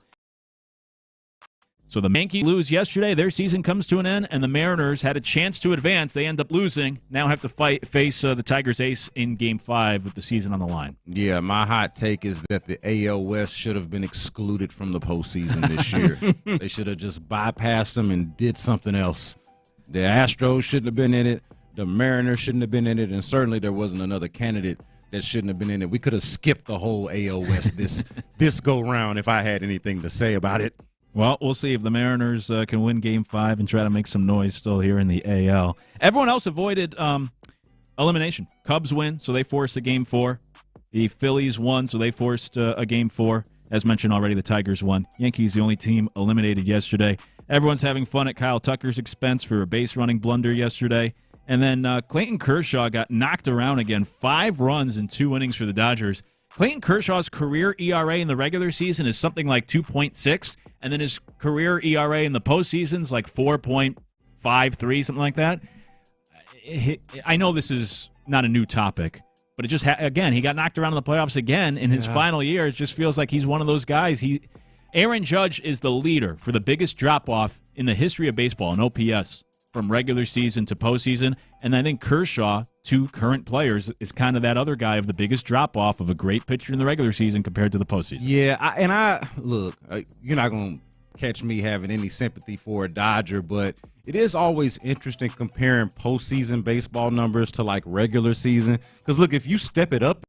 So the Yankees lose yesterday. Their season comes to an end, and the Mariners had a chance to advance. They end up losing. Now have to face the Tigers ace in Game 5 with the season on the line. Yeah, my hot take is that the AL West should have been excluded from the postseason this year. They should have just bypassed them and did something else. The Astros shouldn't have been in it. The Mariners shouldn't have been in it, and certainly there wasn't another candidate that shouldn't have been in it. We could have skipped the whole AL West this go-round if I had anything to say about it. Well, we'll see if the Mariners can win Game 5 and try to make some noise still here in the AL. Everyone else avoided elimination. Cubs win, so they forced a Game 4. The Phillies won, so they forced a Game 4. As mentioned already, the Tigers won. Yankees, the only team eliminated yesterday. Everyone's having fun at Kyle Tucker's expense for a base-running blunder yesterday. And then Clayton Kershaw got knocked around again. 5 runs in 2 innings for the Dodgers. Clayton Kershaw's career ERA in the regular season is something like 2.6, and then his career ERA in the postseason is like 4.53, something like that. I know this is not a new topic, but it just again, he got knocked around in the playoffs again in his final year. It just feels like he's one of those guys. Aaron Judge is the leader for the biggest drop-off in the history of baseball in OPS from regular season to postseason, and I think Kershaw, 2 current players, is kind of that other guy of the biggest drop-off of a great pitcher in the regular season compared to the postseason. Yeah, look, you're not going to catch me having any sympathy for a Dodger, but it is always interesting comparing postseason baseball numbers to, like, regular season. Because, look, if you step it up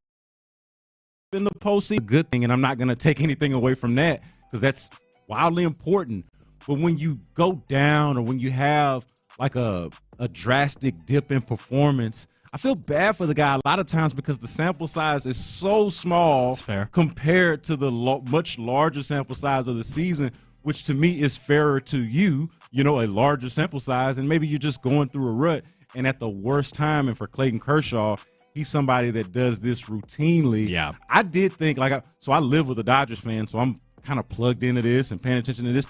in the postseason, good thing, and I'm not going to take anything away from that because that's wildly important. But when you go down or when you have like a drastic dip in performance, I feel bad for the guy a lot of times because the sample size is so small compared to the much larger sample size of the season, which to me is fairer to you, a larger sample size, and maybe you're just going through a rut and at the worst time. And for Clayton Kershaw, he's somebody that does this routinely. Yeah. I did think, I live with a Dodgers fan, so I'm kind of plugged into this and paying attention to this.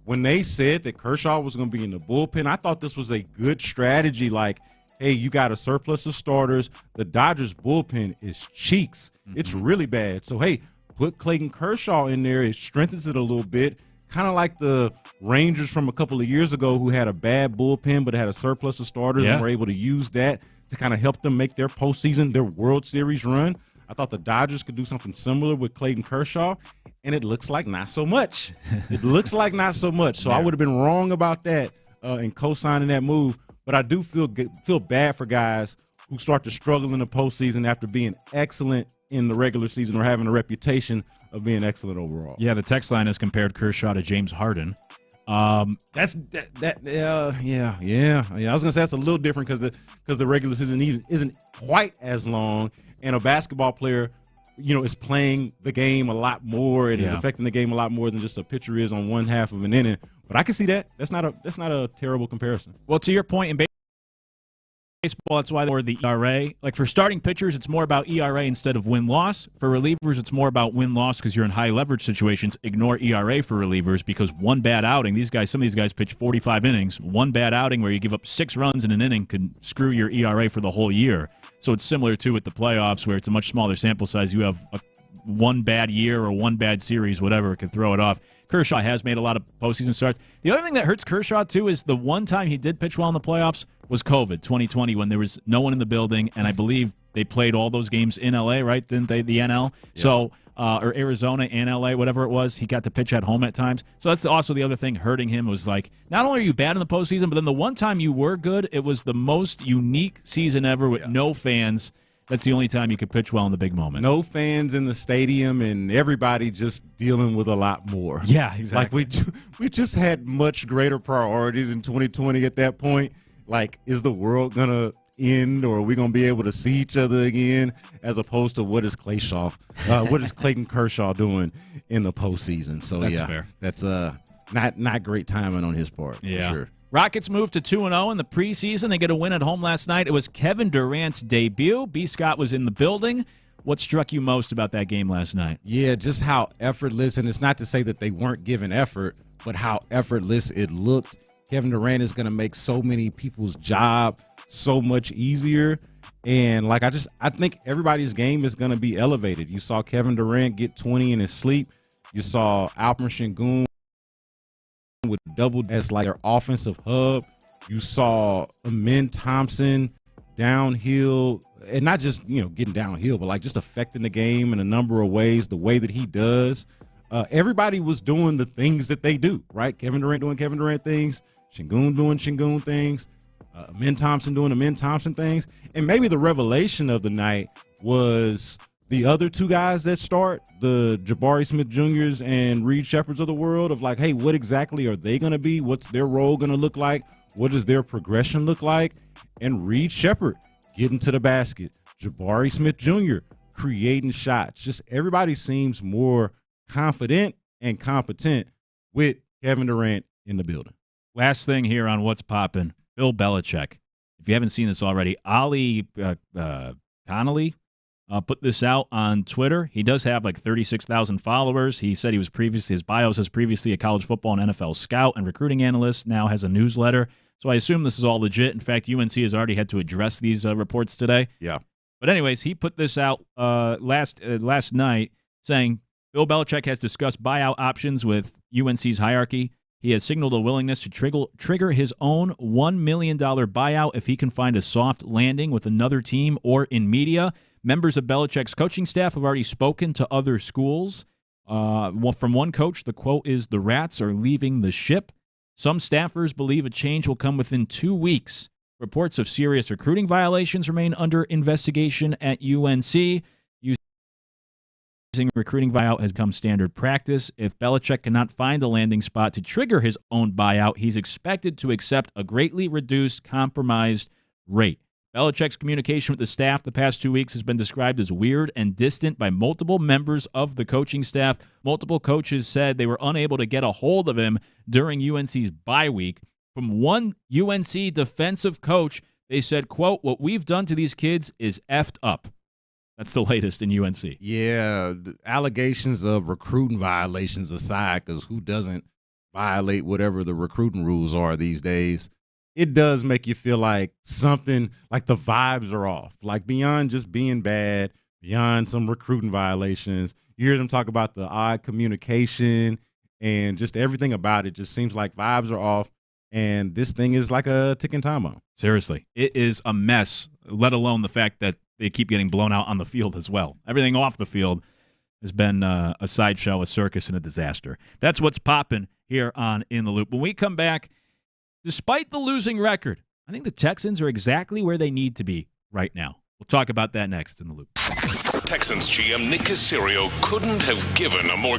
When they said that Kershaw was going to be in the bullpen, I thought this was a good strategy. Like, hey, you got a surplus of starters. The Dodgers bullpen is cheeks. Mm-hmm. It's really bad. So, hey, put Clayton Kershaw in there. It strengthens it a little bit. Kind of like the Rangers from a couple of years ago who had a bad bullpen but had a surplus of starters and were able to use that to kind of help them make their postseason, their World Series run. I thought the Dodgers could do something similar with Clayton Kershaw. And it looks like not so much. So I would have been wrong about that in co-signing that move. But I do feel bad for guys who start to struggle in the postseason after being excellent in the regular season or having a reputation of being excellent overall. Yeah, the text line has compared Kershaw to James Harden. Yeah. I was gonna say that's a little different because the regular season isn't quite as long, and a basketball player, is playing the game a lot more and is affecting the game a lot more than just a pitcher is on one half of an inning. But I can see that. That's not a terrible comparison. Well, to your point, in baseball, that's why the ERA. Like for starting pitchers, it's more about ERA instead of win-loss. For relievers, it's more about win-loss because you're in high leverage situations. Ignore ERA for relievers because one bad outing, some of these guys pitch 45 innings. One bad outing where you give up 6 runs in an inning can screw your ERA for the whole year. So it's similar to with the playoffs where it's a much smaller sample size. You have one bad year or one bad series, whatever, can throw it off. Kershaw has made a lot of postseason starts. The other thing that hurts Kershaw, too, is the one time he did pitch well in the playoffs was COVID, 2020, when there was no one in the building, and I believe they played all those games in L.A., right? Didn't they, the NL? Yeah. So, or Arizona and L.A., whatever it was. He got to pitch at home at times. So that's also the other thing hurting him was like, not only are you bad in the postseason, but then the one time you were good, it was the most unique season ever with no fans. That's the only time you could pitch well in the big moment. No fans in the stadium and everybody just dealing with a lot more. Yeah, exactly. Like we just had much greater priorities in 2020 at that point. Like, is the world going to end or are we going to be able to see each other again as opposed to what is Clayton Kershaw doing in the postseason? So, that's fair. That's not great timing on his part. Yeah. For sure. Rockets moved to 2-0 in the preseason. They get a win at home last night. It was Kevin Durant's debut. B. Scott was in the building. What struck you most about that game last night? Yeah, just how effortless, and it's not to say that they weren't giving effort, but how effortless it looked. Kevin Durant is going to make so many people's job so much easier. And like I think everybody's game is going to be elevated. You saw Kevin Durant get 20 in his sleep. You saw Alperen Sengun with double as like their offensive hub. You saw Amen Thompson downhill, and not just getting downhill, but like just affecting the game in a number of ways. The way that he does, everybody was doing the things that they do. Right, Kevin Durant doing Kevin Durant things, Sengun doing Sengun things. Amen Thompson doing Amen Thompson things. And maybe the revelation of the night was the other two guys that start, the Jabari Smith Jr.'s and Reed Shepherds of the world, of like, hey, what exactly are they going to be? What's their role going to look like? What does their progression look like? And Reed Shepherd getting to the basket. Jabari Smith Jr. creating shots. Just everybody seems more confident and competent with Kevin Durant in the building. Last thing here on What's Poppin'. Bill Belichick. If you haven't seen this already, Ali Connolly put this out on Twitter. He does have like 36,000 followers. He said his bio says previously a college football and NFL scout and recruiting analyst, now has a newsletter. So I assume this is all legit. In fact, UNC has already had to address these reports today. Yeah. But anyways, he put this out last night saying Bill Belichick has discussed buyout options with UNC's hierarchy. He has signaled a willingness to trigger his own $1 million buyout if he can find a soft landing with another team or in media. Members of Belichick's coaching staff have already spoken to other schools. From one coach, the quote is, "The Rats are leaving the ship." Some staffers believe a change will come within 2 weeks. Reports of serious recruiting violations remain under investigation at UNC. Recruiting buyout has become standard practice. If Belichick cannot find a landing spot to trigger his own buyout, he's expected to accept a greatly reduced, compromised rate. Belichick's communication with the staff the past 2 weeks has been described as weird and distant by multiple members of the coaching staff. Multiple coaches said they were unable to get a hold of him during UNC's bye week. From one UNC defensive coach, they said, quote, "What we've done to these kids is effed up." That's the latest in UNC. Yeah, the allegations of recruiting violations aside, because who doesn't violate whatever the recruiting rules are these days, it does make you feel like something, like the vibes are off. Like beyond just being bad, beyond some recruiting violations, you hear them talk about the odd communication and just everything about it just seems like vibes are off, and this thing is like a ticking time bomb. Seriously, it is a mess, let alone the fact that they keep getting blown out on the field as well. Everything off the field has been a sideshow, a circus, and a disaster. That's what's popping here on In the Loop. When we come back, despite the losing record, I think the Texans are exactly where they need to be right now. We'll talk about that next in the Loop. Texans GM Nick Caserio couldn't have given a more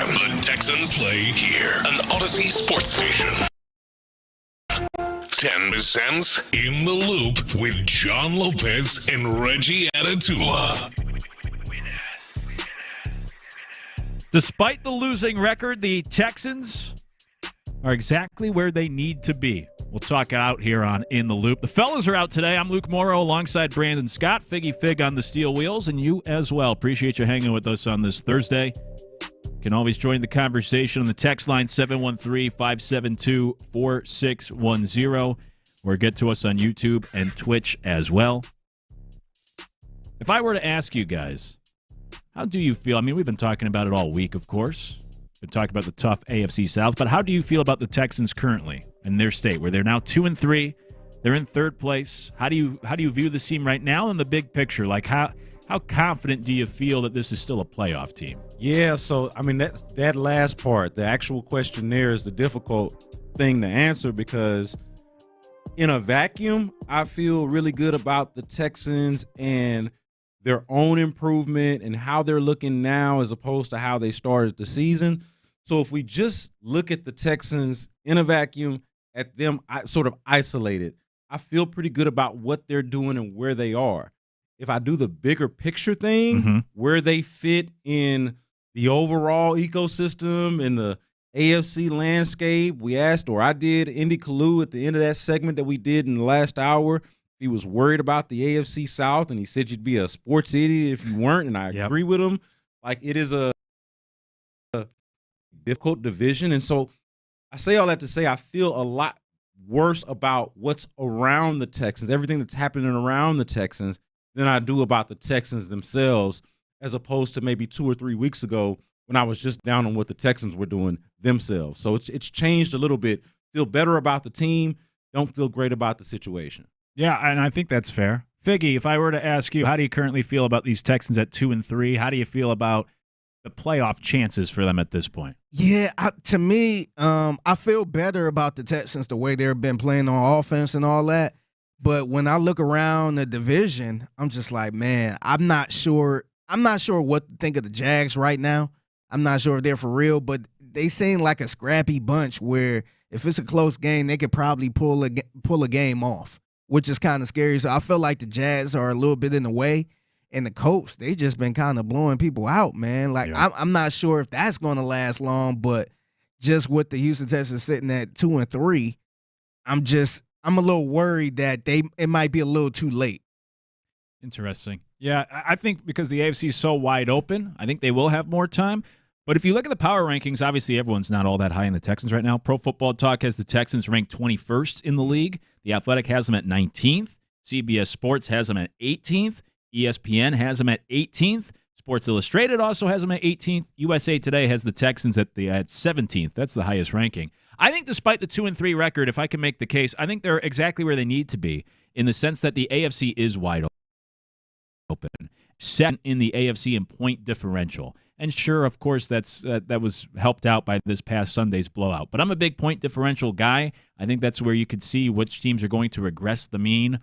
p.m. The Texans play here, an Odyssey sports station. 10 cents in the loop with John Lopez and Reggie Atatula. Despite the losing record, the Texans are exactly where they need to be. We'll talk it out here on In the Loop. The fellas are out today. I'm Luke Morrow alongside Brandon Scott. Figgy Fig on the steel wheels, and you as well. Appreciate you hanging with us on this Thursday. You can always join the conversation on the text line 713-572-4610, or get to us on YouTube and Twitch as well. If I were to ask you guys, how do you feel? I mean, we've been talking about it all week, of course. We've been talking about the tough AFC South, but how do you feel about the Texans currently in their state, where they're now 2-3? They're in third place. How do you view this team right now in the big picture? Like, how confident do you feel that this is still a playoff team? Yeah, so, I mean, that last part, the actual question there is the difficult thing to answer, because in a vacuum, I feel really good about the Texans and their own improvement and how they're looking now as opposed to how they started the season. So if we just look at the Texans in a vacuum, at them sort of isolated, I feel pretty good about what they're doing and where they are. If I do the bigger picture thing, where they fit in the overall ecosystem and the AFC landscape, we asked, or I did, Indy Kalu at the end of that segment that we did in the last hour. He was worried about the AFC South, and he said you'd be a sports idiot if you weren't, and I agree with him. Like, it is a difficult division, and so I say all that to say I feel a lot worse about what's around the Texans, everything that's happening around the Texans, than I do about the Texans themselves, as opposed to maybe 2 or 3 weeks ago when I was just down on what the Texans were doing themselves. So it's changed a little bit. Feel better about the team, don't feel great about the situation. Yeah, and I think that's fair. Figgy, if I were to ask you, how do you currently feel about these Texans at 2-3? How do you feel about the playoff chances for them at this point? Yeah, to me, I feel better about the Texans the way they've been playing on offense and all that. But when I look around the division, I'm just like, man, I'm not sure what to think of the Jags right now. I'm not sure if they're for real, but they seem like a scrappy bunch where if it's a close game, they could probably pull a game off, which is kind of scary. So I feel like the Jazz are a little bit in the way, and the Colts, they just been kind of blowing people out, man. Like, yeah. I'm not sure if that's going to last long, but just with the Houston Texans sitting at 2-3, I'm a little worried that it might be a little too late. Interesting. Yeah, I think because the AFC is so wide open, I think they will have more time. But if you look at the power rankings, obviously everyone's not all that high in the Texans right now. Pro Football Talk has the Texans ranked 21st in the league. The Athletic has them at 19th. CBS Sports has them at 18th. ESPN has them at 18th. Sports Illustrated also has them at 18th. USA Today has the Texans at 17th. That's the highest ranking. I think despite the 2-3 record, if I can make the case, I think they're exactly where they need to be in the sense that the AFC is wide open. Second in the AFC in point differential. And sure, of course, that was helped out by this past Sunday's blowout. But I'm a big point differential guy. I think that's where you could see which teams are going to regress to the mean,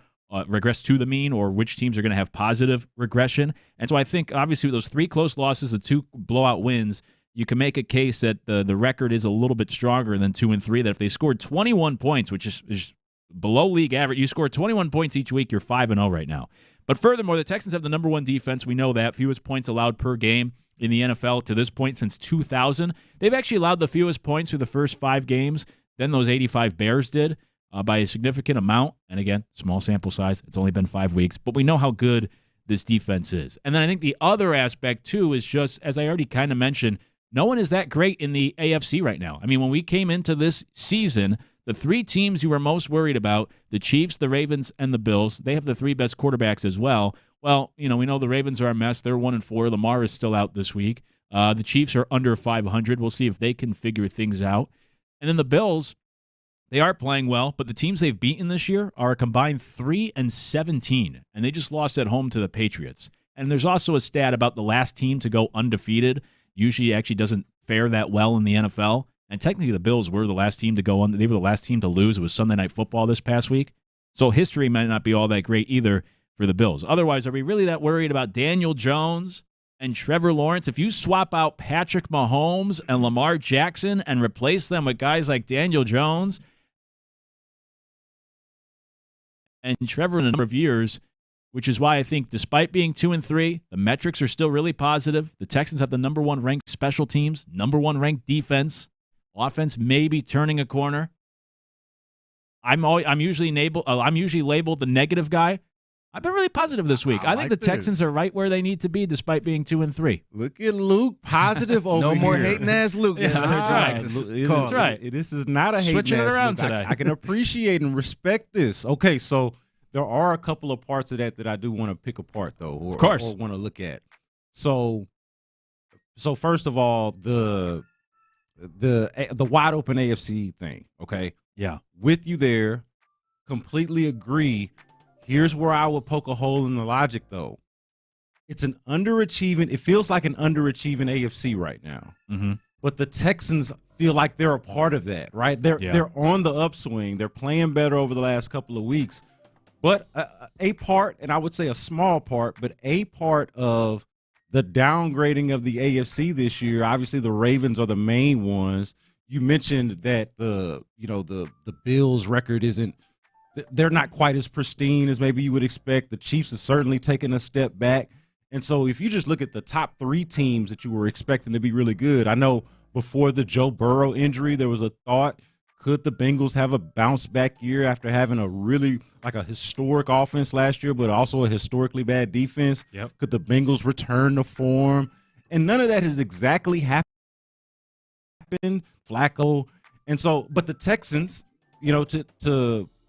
or which teams are going to have positive regression. And so I think, obviously, with those 3 close losses, the 2 blowout wins, you can make a case that the record is a little bit stronger than 2-3, that if they scored 21 points, which is below league average, you score 21 points each week, you're 5-0 right now. But furthermore, the Texans have the number 1 defense. We know that. Fewest points allowed per game in the NFL to this point since 2000. They've actually allowed the fewest points through the first 5 games than those 85 Bears did by a significant amount. And again, small sample size. It's only been 5 weeks. But we know how good this defense is. And then I think the other aspect, too, is just, as I already kind of mentioned, no one is that great in the AFC right now. I mean, when we came into this season, the 3 teams you were most worried about, the Chiefs, the Ravens, and the Bills, they have the 3 best quarterbacks as well. Well, we know the Ravens are a mess. They're 1-4. Lamar is still out this week. The Chiefs are under 500. We'll see if they can figure things out. And then the Bills, they are playing well, but the teams they've beaten this year are a combined 3-17, and they just lost at home to the Patriots. And there's also a stat about the last team to go undefeated. Usually actually doesn't fare that well in the NFL. And technically the Bills were the last team to go on. They were the last team to lose. It was Sunday Night Football this past week. So history might not be all that great either for the Bills. Otherwise, are we really that worried about Daniel Jones and Trevor Lawrence, if you swap out Patrick Mahomes and Lamar Jackson and replace them with guys like Daniel Jones and Trevor in a number of years, which is why I think despite being 2-3, the metrics are still really positive. The Texans have the number 1 ranked special teams, number 1 ranked defense. Offense may be turning a corner. I'm usually labeled the negative guy. I've been really positive this week. I think the Texans are right where they need to be despite being 2-3. Look at Luke, positive over No more here. hating ass Luke. Yeah, That's right. This is not a hating Switching it ass around Luke. today. I can appreciate and respect this. Okay, so there are a couple of parts of that I do want to pick apart, though, or want to look at. So first of all, the wide open AFC thing. Okay, yeah, with you there, completely agree. Here's where I would poke a hole in the logic, though. It's an underachieving. It feels like an underachieving AFC right now. Mm-hmm. But the Texans feel like they're a part of that, right? They're on the upswing. They're playing better over the last couple of weeks. But a part, and I would say a small part, but a part of the downgrading of the AFC this year, obviously the Ravens are the main ones. You mentioned that the Bills' record isn't. They're not quite as pristine as maybe you would expect. The Chiefs have certainly taken a step back. And so if you just look at the top 3 teams that you were expecting to be really good, I know before the Joe Burrow injury, there was a thought, could the Bengals have a bounce back year after having a really a historic offense last year, but also a historically bad defense? Yep. Could the Bengals return to form? And none of that has exactly happened. Flacco. And so, but the Texans,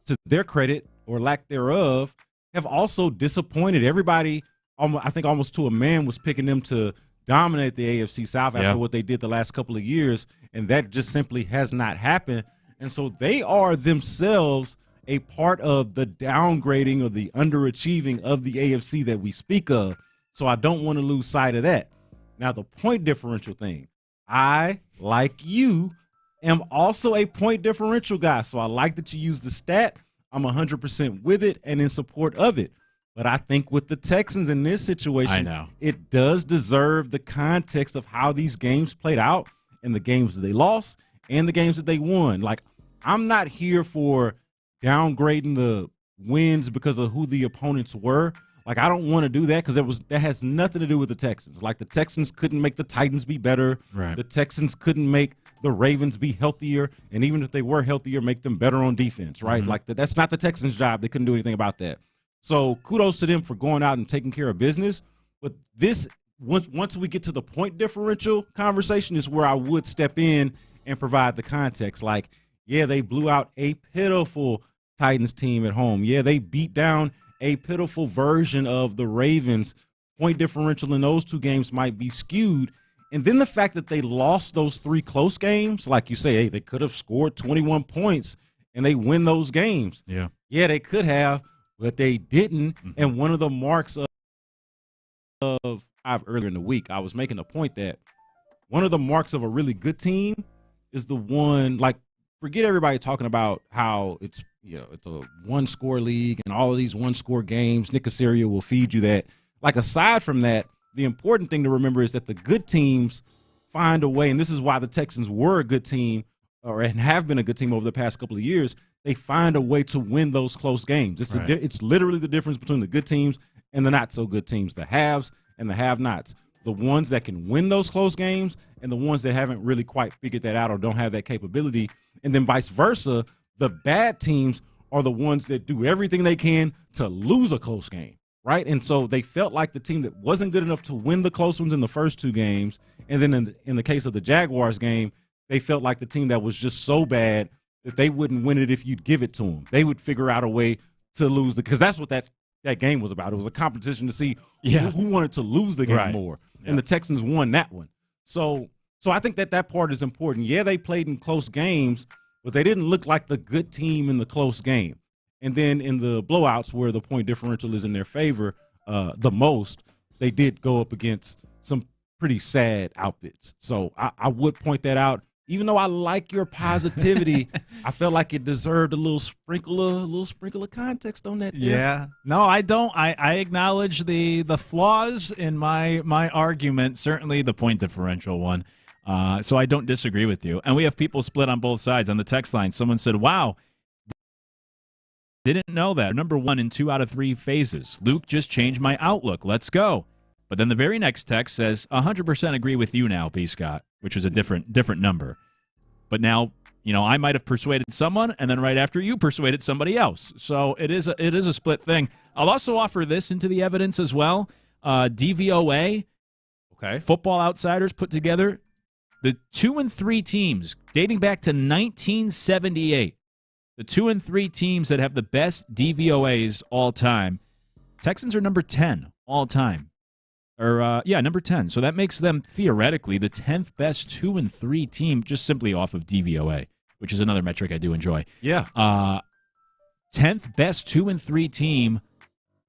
to their credit or lack thereof, have also disappointed. Everybody, I think almost to a man, was picking them to dominate the AFC South after what they did the last couple of years, and that just simply has not happened. And so they are themselves a part of the downgrading or the underachieving of the AFC that we speak of. So I don't want to lose sight of that. Now, the point differential thing, I, like you, am also a point differential guy. So I like that you use the stat. I'm 100% with it and in support of it. But I think with the Texans in this situation, it does deserve the context of how these games played out and the games that they lost and the games that they won. Like, I'm not here for downgrading the wins because of who the opponents were. Like, I don't want to do that because that has nothing to do with the Texans. Like, the Texans couldn't make the Titans be better. Right. The Texans couldn't make the Ravens be healthier. And even if they were healthier, make them better on defense, right? Mm-hmm. Like, that's not the Texans' job. They couldn't do anything about that. So kudos to them for going out and taking care of business. But this, once we get to the point differential conversation, is where I would step in and provide the context. Like, yeah, they blew out a pitiful Titans team at home. Yeah, they beat down a pitiful version of the Ravens. Point differential in those 2 games might be skewed. And then the fact that they lost those 3 close games, like you say, hey, they could have scored 21 points and they win those games. Yeah, they could have, but they didn't. Mm-hmm. And one of the marks of earlier in the week, I was making a point that one of the marks of a really good team is the one, like, forget everybody talking about how it's a 1-score league and all of these 1-score games. Nick Caserio will feed you that. Like, aside from that, the important thing to remember is that the good teams find a way, and this is why the Texans were a good team and have been a good team over the past couple of years. They find a way to win those close games. It's literally the difference between the good teams and the not-so-good teams, the haves and the have-nots. The ones that can win those close games and the ones that haven't really quite figured that out or don't have that capability. And then vice versa, the bad teams are the ones that do everything they can to lose a close game, right? And so they felt like the team that wasn't good enough to win the close ones in the first 2 games. And then in the case of the Jaguars game, they felt like the team that was just so bad that they wouldn't win it if you'd give it to them. They would figure out a way to lose because that's what that game was about. It was a competition to see who wanted to lose the game more. Yeah. And the Texans won that one. So I think that part is important. Yeah, they played in close games, but they didn't look like the good team in the close game. And then in the blowouts where the point differential is in their favor the most, they did go up against some pretty sad outfits. So I would point that out. even though I like your positivity, I felt like it deserved a little sprinkle of context on that. Yeah. No, I don't. I acknowledge the flaws in my argument, certainly the point differential one. So I don't disagree with you. And we have people split on both sides. On the text line, someone said, wow, didn't know that. Number 1 in 2 out of 3 phases. Luke just changed my outlook. Let's go. But then the very next text says, 100% agree with you now, B. Scott, which is a different number. But now, I might have persuaded someone, and then right after you persuaded somebody else. So it is a split thing. I'll also offer this into the evidence as well. DVOA, okay, Football Outsiders put together the 2 and 3 teams dating back to 1978. The 2 and 3 teams that have the best DVOAs all time. Texans are number 10 all time. Number 10. So that makes them theoretically the 10th best 2 and 3 team, just simply off of DVOA, which is another metric I do enjoy. Yeah. 10th best 2 and 3 team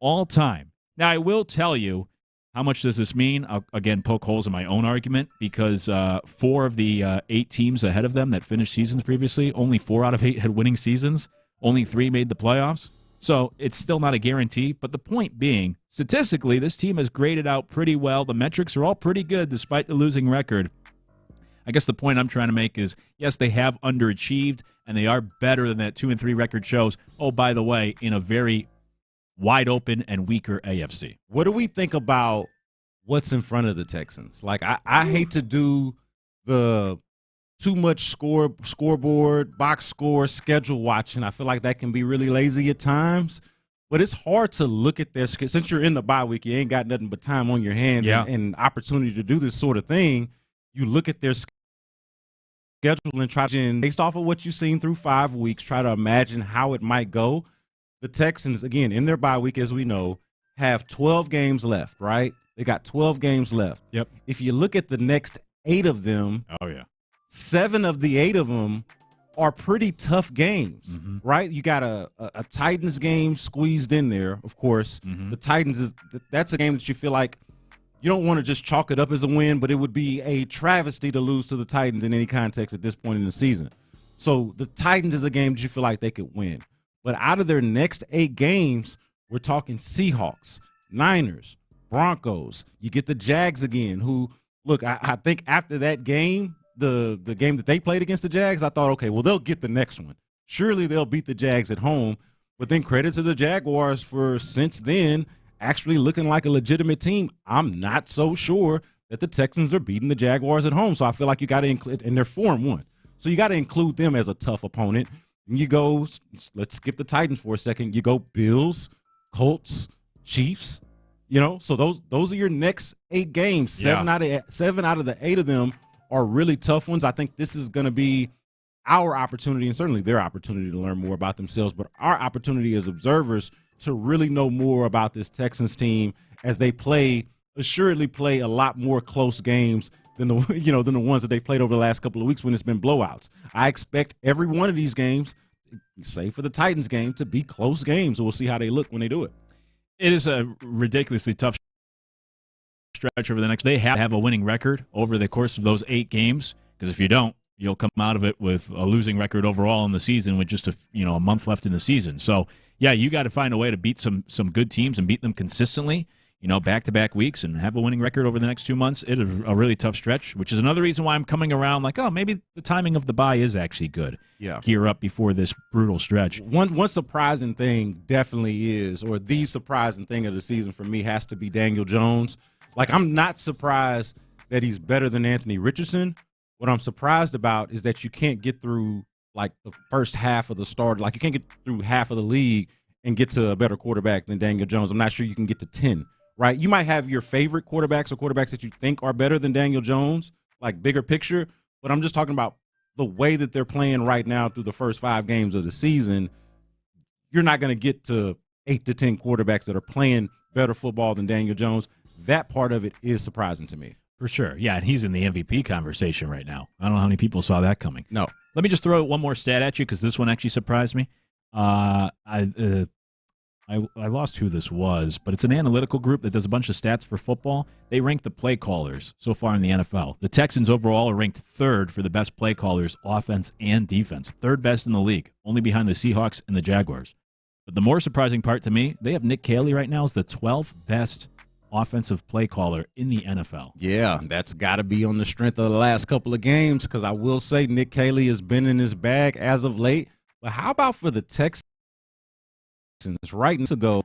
all time. Now, I will tell you, how much does this mean? I'll, again, poke holes in my own argument because 4 of the 8 teams ahead of them that finished seasons previously, only 4 out of 8 had winning seasons. Only 3 made the playoffs. So it's still not a guarantee. But the point being, statistically, this team has graded out pretty well. The metrics are all pretty good despite the losing record. I guess the point I'm trying to make is, yes, they have underachieved, and they are better than that 2 and 3 record shows. Oh, by the way, in a very wide open and weaker AFC. What do we think about what's in front of the Texans? Like, I hate to do the too much scoreboard, box score, schedule watching. I feel like that can be really lazy at times. But it's hard to look at their schedule. Since you're in the bye week, you ain't got nothing but time on your hands and opportunity to do this sort of thing. You look at their schedule and try to, based off of what you've seen through 5 weeks, try to imagine how it might go. The Texans, again, in their bye week, as we know, have 12 games left, right? They got 12 games left. Yep. If you look at the next 8 of them, 7 of the 8 of them are pretty tough games, right? You got a Titans game squeezed in there, of course. The Titans, that's a game that you feel like you don't want to just chalk it up as a win, but it would be a travesty to lose to the Titans in any context at this point in the season. So the Titans is a game that you feel like they could win. But out of their next 8 games, we're talking Seahawks, Niners, Broncos. You get the Jags again, who, look, I think after that game, the game that they played against the Jags, I thought, okay, well, they'll get the next one. Surely they'll beat the Jags at home. But then credit to the Jaguars for, since then, actually looking like a legitimate team. I'm not so sure that the Texans are beating the Jaguars at home. So I feel like you got to include, and they're 4-1. So you got to include them as a tough opponent. And you go, let's skip the Titans for a second. You go Bills, Colts, Chiefs. So those are your next 8 games. 7 out of the 8 of them are really tough ones. I think this is going to be our opportunity, and certainly their opportunity, to learn more about themselves, but our opportunity as observers to really know more about this Texans team as they assuredly play a lot more close games than the ones that they've played over the last couple of weeks when it's been blowouts. I expect every one of these games, save for the Titans game, to be close games. So we'll see how they look when they do it. It is a ridiculously tough stretch over the next. They have a winning record over the course of those 8 games, because if you don't, you'll come out of it with a losing record overall in the season with just a month left in the season. So yeah, you got to find a way to beat some good teams and beat them consistently, back-to-back weeks, and have a winning record over the next 2 months. It is a really tough stretch, which is another reason why I'm coming around like, oh, maybe the timing of the bye is actually good. Yeah. Gear up before this brutal stretch. One surprising thing definitely is, or the surprising thing of the season for me, has to be Daniel Jones. Like, I'm not surprised that he's better than Anthony Richardson. What I'm surprised about is that you can't get through, like, the first half of the start. Like, you can't get through half of the league and get to a better quarterback than Daniel Jones. I'm not sure you can get to 10. Right, you might have your favorite quarterbacks or quarterbacks that you think are better than Daniel Jones, like bigger picture, but I'm just talking about the way that they're playing right now through the first 5 games of the season. You're not going to get to 8 to 10 quarterbacks that are playing better football than Daniel Jones. That part of it is surprising to me. For sure, yeah, and he's in the MVP conversation right now. I don't know how many people saw that coming. No. Let me just throw one more stat at you, because this one actually surprised me. I lost who this was, but it's an analytical group that does a bunch of stats for football. They rank the play callers so far in the NFL. The Texans overall are ranked third for the best play callers, offense and defense. Third best in the league, only behind the Seahawks and the Jaguars. But the more surprising part to me, they have Nick Caley right now as the 12th best offensive play caller in the NFL. Yeah, that's got to be on the strength of the last couple of games, because I will say Nick Caley has been in his bag as of late. But how about for the Texans right now to go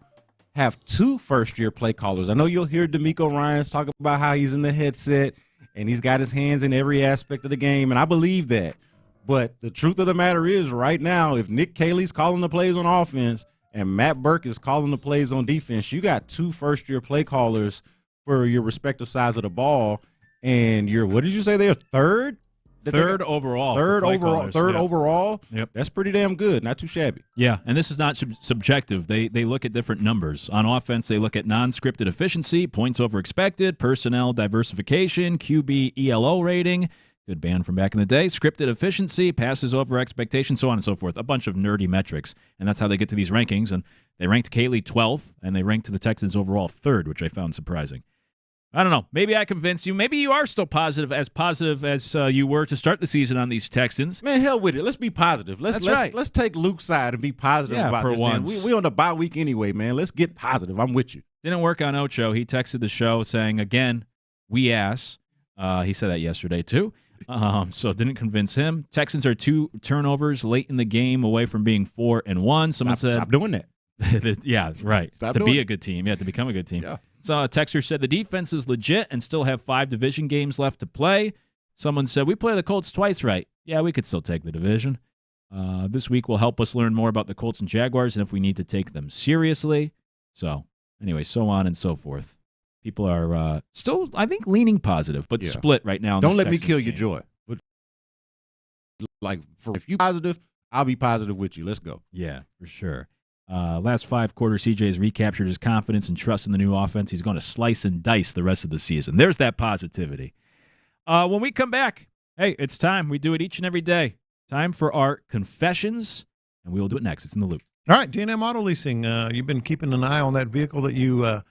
have 2 first-year play callers? I know you'll hear D'Amico Ryans talk about how he's in the headset and he's got his hands in every aspect of the game, and I believe that. But the truth of the matter is right now, if Nick Caley's calling the plays on offense and Matt Burke is calling the plays on defense, you got 2 first-year play callers for your respective sides of the ball, and you're, what did you say they're third? Third overall. Third Yep. overall. Yep. That's pretty damn good. Not too shabby. Yeah, and this is not subjective. They look at different numbers. On offense, they look at non-scripted efficiency, points over expected, personnel diversification, QB ELO rating, good band from back in the day, scripted efficiency, passes over expectation, so on and so forth. A bunch of nerdy metrics, and that's how they get to these rankings. And they ranked Caley 12th, and they ranked the Texans overall 3rd, which I found surprising. I don't know. Maybe I convinced you. Maybe you are still positive as you were to start the season on these Texans. Man, hell with it. Let's be positive. That's right. Let's take Luke's side and be positive about for this. once. We on the bye week anyway, man. Let's get positive. I'm with you. Didn't work on Ocho. He texted the show saying, again, we ass. He said that yesterday too. So it didn't convince him. Texans are 2 turnovers late in the game away from being 4-1. Someone said, stop doing that. Yeah, right. Stop to doing be it. a good team. Yeah, to become a good team. Yeah. So a texter said the defense is legit and still have 5 division games left to play. Someone said, we play the Colts twice right. Yeah, we could still take the division. This week will help us learn more about the Colts and Jaguars and if we need to take them seriously. So anyway, so on and so forth. People are still, I think, leaning positive, but split right now. Don't let me kill your joy. Like, if you positive, I'll be positive with you. Let's go. Yeah, for sure. Last 5 quarters, CJ's recaptured his confidence and trust in the new offense. He's going to slice and dice the rest of the season. There's that positivity. When we come back, hey, it's time. We do it each and every day. Time for our confessions, and we will do it next. It's in the loop. All right, D&M Auto Leasing. You've been keeping an eye on that vehicle that you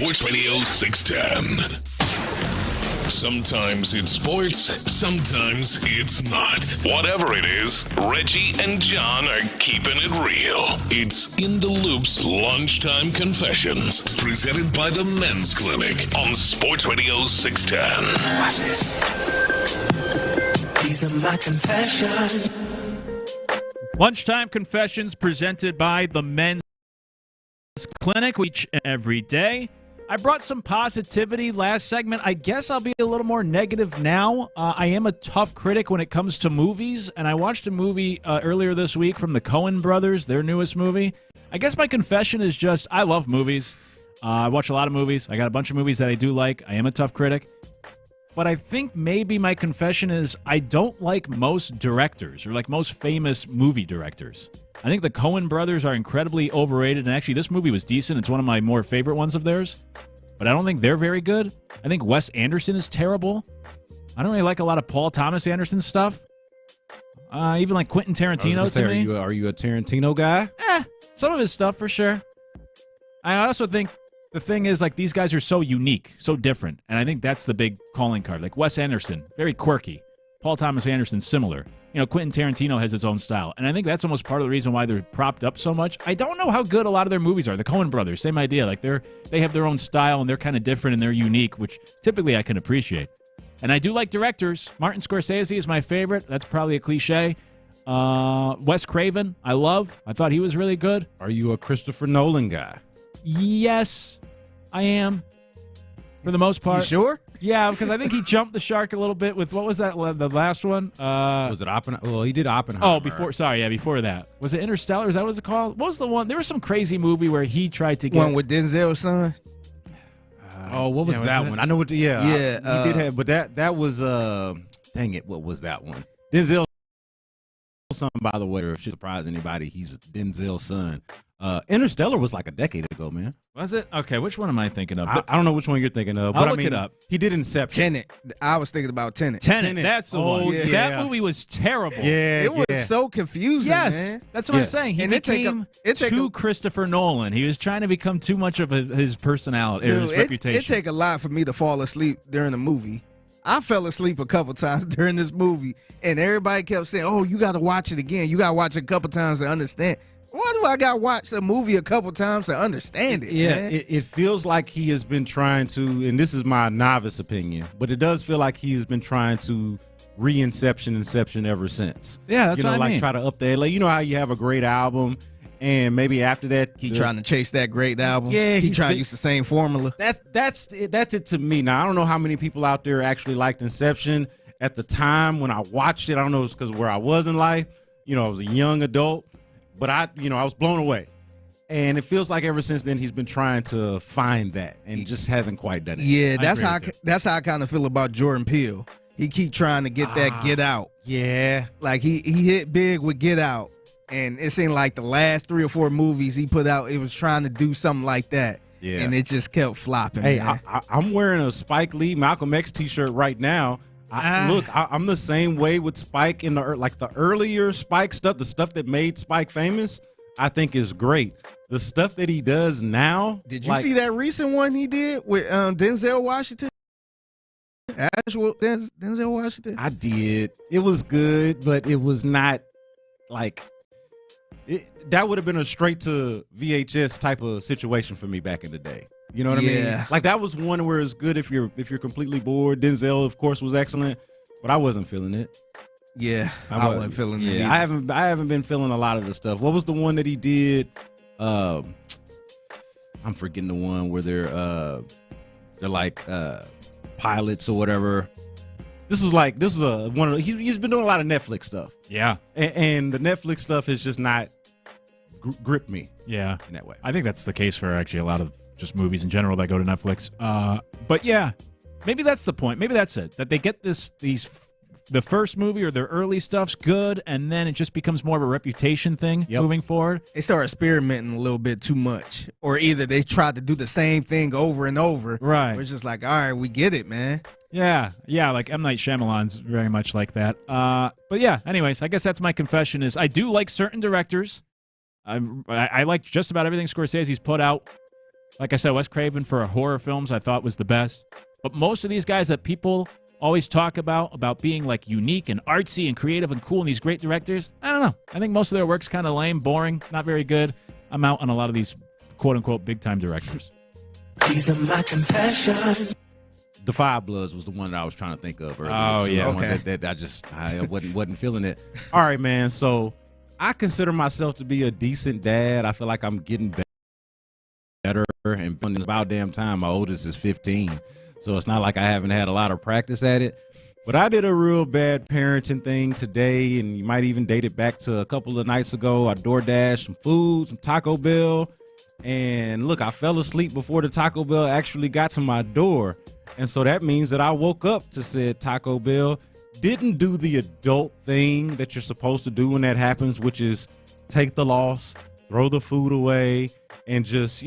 Sports Radio 610. Sometimes it's sports, sometimes it's not. Whatever it is, Reggie and John are keeping it real. It's In the Loop's Lunchtime Confessions, presented by the Men's Clinic on Sports Radio 610. Watch this. These are my confessions. Lunchtime Confessions presented by the Men's Clinic each and every day. I brought some positivity last segment. I guess I'll be a little more negative now. I am a tough critic when it comes to movies, and I watched a movie earlier this week from the Coen brothers, their newest movie. I guess my confession is just I love movies. I watch a lot of movies. I got a bunch of movies that I do like. I am a tough critic. But I think maybe my confession is I don't like most directors or like most famous movie directors. I think the Coen brothers are incredibly overrated, and actually this movie was decent. It's one of my more favorite ones of theirs, but I don't think they're very good. I think Wes Anderson is terrible. I don't really like a lot of Paul Thomas Anderson stuff. Even like Quentin Tarantino to me. Are you a Tarantino guy? Some of his stuff for sure. I also think the thing is, like, these guys are so unique, so different, and I think that's the big calling card. Like Wes Anderson, very quirky. Paul Thomas Anderson, similar. You know, Quentin Tarantino has his own style, and I think that's almost part of the reason why they're propped up so much. I don't know how good a lot of their movies are. The Coen brothers, same idea. Like they have their own style, and they're kind of different, and they're unique, which typically I can appreciate. And I do like directors. Martin Scorsese is my favorite. That's probably a cliche. Wes Craven, I love. I thought he was really good. Are you a Christopher Nolan guy? Yes, I am. For the most part. You sure? Yeah, because I think he jumped the shark a little bit with, what was that, the last one? Was it Oppenheimer? Well, he did Oppenheimer. Oh, before that. Was it Interstellar? Is that what it's called? What was the one? There was some crazy movie where he tried to get... One with Denzel's son? What was that one? I know what he did have, but that was, dang it, what was that one? Denzel's son, by the way, if it should surprise anybody, he's Denzel's son. Interstellar was like a decade ago, man. Was it? Okay, which one am I thinking of? I don't know which one you're thinking of. I'll look it up. He did Inception. Tenet. I was thinking about Tenet. Tenet. That's the one. Yeah. That movie was terrible. Yeah, it was so confusing. Yes, man. that's what I'm saying. He became too Christopher Nolan. He was trying to become too much of his personality, or his reputation. It take a lot for me to fall asleep during a movie. I fell asleep a couple times during this movie, and everybody kept saying, "Oh, you got to watch it again. You got to watch it a couple times to understand." Why do I got to watch a movie a couple times to understand it? Yeah, man? It feels like he has been trying to, and this is my novice opinion, but it does feel like he's been trying to Inception ever since. Yeah, that's what I mean. Try to up the, like, you know how you have a great album, and maybe after that he trying to chase that great album. Yeah, he trying to use the same formula. That's it to me. Now I don't know how many people out there actually liked Inception at the time when I watched it. I don't know if it's because where I was in life. You know, I was a young adult. But I was blown away. And it feels like ever since then he's been trying to find that and just hasn't quite done it. Yeah, that's how I kind of feel about Jordan Peele. He keep trying to get that Get Out. Yeah. Like he hit big with Get Out. And it seemed like the last 3 or 4 movies he put out, it was trying to do something like that. Yeah. And it just kept flopping. Hey, man. I'm wearing a Spike Lee Malcolm X t-shirt right now. I'm the same way with Spike in the earlier Spike stuff, the stuff that made Spike famous, I think is great. The stuff that he does now. Did you see that recent one he did with Denzel Washington? Denzel Washington? I did. It was good, but it was not like that would have been a straight to VHS type of situation for me back in the day. You know what I mean? Like that was one where it's good if you're completely bored. Denzel, of course, was excellent, but I wasn't feeling it. Yeah, I wasn't feeling it. Yeah, I haven't been feeling a lot of the stuff. What was the one that he did? I'm forgetting the one where they're like pilots or whatever. This is one of he's been doing a lot of Netflix stuff. Yeah, and the Netflix stuff has just not gripped me. Yeah, in that way. I think that's the case for actually a lot of just movies in general that go to Netflix. But yeah, maybe that's the point. Maybe that's it. That they get the first movie or their early stuff's good, and then it just becomes more of a reputation thing moving forward. They start experimenting a little bit too much. Or either they tried to do the same thing over and over. Right. We're just like, all right, we get it, man. Yeah, like M. Night Shyamalan's very much like that. But yeah, anyways, I guess that's my confession is I do like certain directors. I like just about everything Scorsese's put out. Like I said, Wes Craven for horror films I thought was the best. But most of these guys that people always talk about being like unique and artsy and creative and cool and these great directors, I don't know. I think most of their work's kind of lame, boring, not very good. I'm out on a lot of these quote-unquote big-time directors. These are my confessions. The Five Bloods was the one that I was trying to think of earlier. Oh, yeah. Okay. I wasn't feeling it. All right, man. So I consider myself to be a decent dad. I feel like I'm getting better, and it's about damn time. My oldest is 15, so it's not like I haven't had a lot of practice at it. But I did a real bad parenting thing today, and you might even date it back to a couple of nights ago. I DoorDashed some food, some Taco Bell, and look, I fell asleep before the Taco Bell actually got to my door. And so that means that I woke up to said Taco Bell, didn't do the adult thing that you're supposed to do when that happens, which is take the loss, throw the food away, and just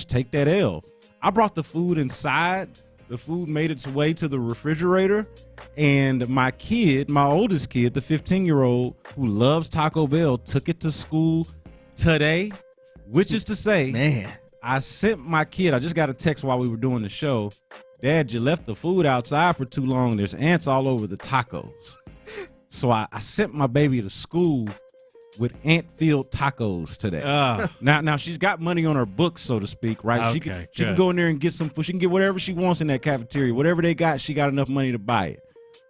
take that L. I brought the food inside. The food made its way to the refrigerator, and my oldest kid, the 15-year-old who loves Taco Bell, took it to school today, which is to say, man, I sent my kid, I just got a text while we were doing the show, Dad, you left the food outside for too long. There's ants all over the tacos. So I sent my baby to school with ant-filled tacos today. Now she's got money on her books, so to speak, right? Okay, she can go in there and get some food. She can get whatever she wants in that cafeteria. Whatever they got, she got enough money to buy it.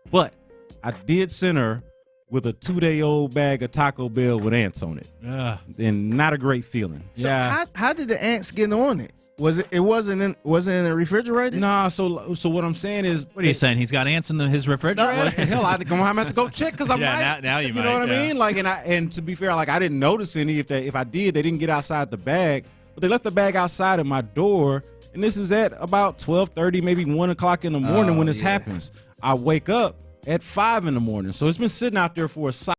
But I did send her with a 2-day-old bag of Taco Bell with ants on it. And not a great feeling. So how did the ants get on it? Wasn't in the refrigerator? Nah, so what I'm saying is, what are you saying? He's got ants in his refrigerator? Hell, I'm gonna have to go check because I might. Now you might. You know what I mean? Like, and to be fair, like I didn't notice any. If I did, they didn't get outside the bag, but they left the bag outside at my door. And this is at about 12:30, maybe 1 o'clock in the morning when this happens. I wake up at 5 in the morning, so it's been sitting out there for a solid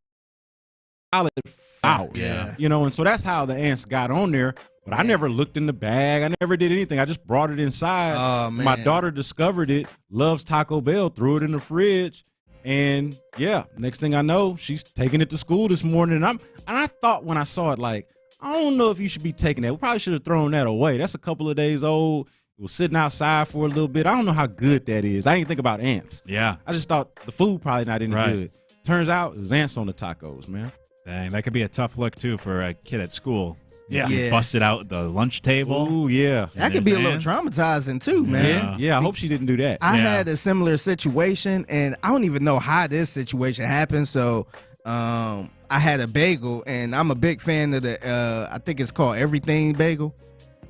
hour. Yeah. And so that's how the ants got on there. But I never looked in the bag. I never did anything. I just brought it inside. Oh, man. My daughter discovered it, loves Taco Bell, threw it in the fridge. And yeah, next thing I know, she's taking it to school this morning. And I thought when I saw it, like, I don't know if you should be taking that. We probably should have thrown that away. That's a couple of days old. It was sitting outside for a little bit. I don't know how good that is. I didn't think about ants. Yeah. I just thought the food probably not any good. Turns out there's ants on the tacos, man. Dang, that could be a tough look, too, for a kid at school. Yeah. Busted out the lunch table. Ooh, yeah. That could be a little traumatizing, too, man. Yeah, I hope she didn't do that. I had a similar situation, and I don't even know how this situation happened. So I had a bagel, and I'm a big fan of the, I think it's called Everything Bagel,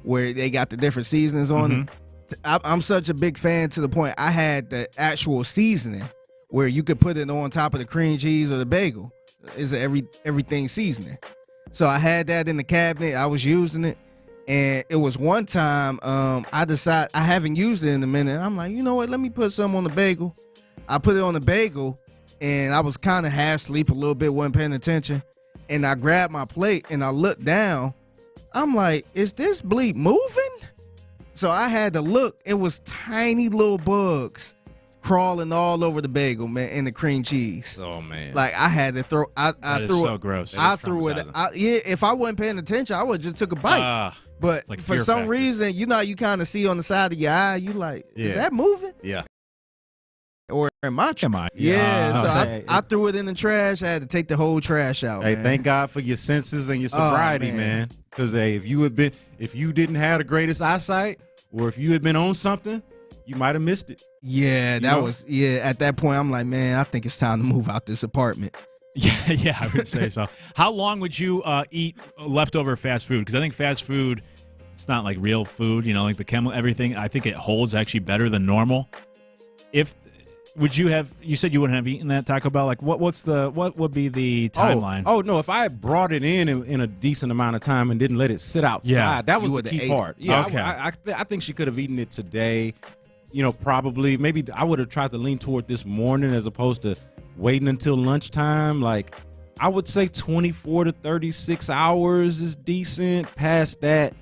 where they got the different seasonings on it. I'm such a big fan to the point I had the actual seasoning where you could put it on top of the cream cheese or the bagel. It's everything seasoning. So I had that in the cabinet. I was using it. And it was one time I decided, I haven't used it in a minute. I'm like, you know what? Let me put some on the bagel. I put it on the bagel, and I was kind of half asleep a little bit, wasn't paying attention. And I grabbed my plate, and I looked down. I'm like, is this bleep moving? So I had to look. It was tiny little bugs crawling all over the bagel, man, and the cream cheese. Oh, man. Like, I had to throw. I that threw is it. So gross. I threw it. If I wasn't paying attention, I would have just took a bite. But like for some reason, you kind of see on the side of your eye, you like, is that moving? Yeah. Or am I? Yeah. So I threw it in the trash. I had to take the whole trash out. Hey, man. thank God for your senses and your sobriety, man. Because if you didn't have the greatest eyesight, or if you had been on something, you might have missed it. Yeah, at that point, I'm like, man, I think it's time to move out this apartment. Yeah, I would say so. How long would you eat leftover fast food? Because I think fast food, it's not like real food, like the chemical, everything. I think it holds actually better than normal. You said you wouldn't have eaten that Taco Bell. Like, what would be the timeline? Oh no, if I had brought it in a decent amount of time and didn't let it sit outside, that was the key part. Yeah, okay. I think she could have eaten it today. Probably, maybe I would have tried to lean toward this morning as opposed to waiting until lunchtime. Like, I would say 24 to 36 hours is decent. Past that,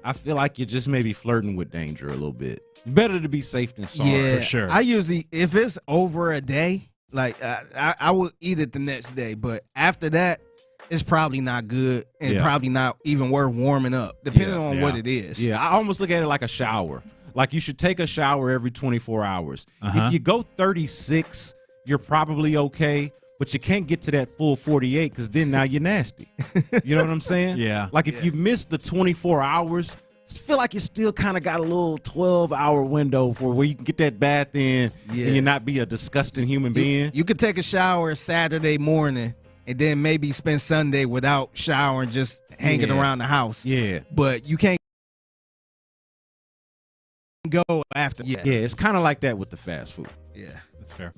I feel like you're just maybe flirting with danger a little bit. Better to be safe than sorry, for sure. I usually, if it's over a day, like I will eat it the next day. But after that, it's probably not good and probably not even worth warming up, depending on what it is. Yeah, I almost look at it like a shower. Like you should take a shower every 24 hours. If you go 36, you're probably okay, but you can't get to that full 48 because then now you're nasty. You know what I'm saying? Yeah. Like if you miss the 24 hours, I feel like you still kind of got a little 12-hour window for where you can get that bath in and you not be a disgusting human being. You could take a shower Saturday morning and then maybe spend Sunday without showering, just hanging around the house. Yeah. But you can't go after. Yeah, it's kind of like that with the fast food. Yeah. That's fair.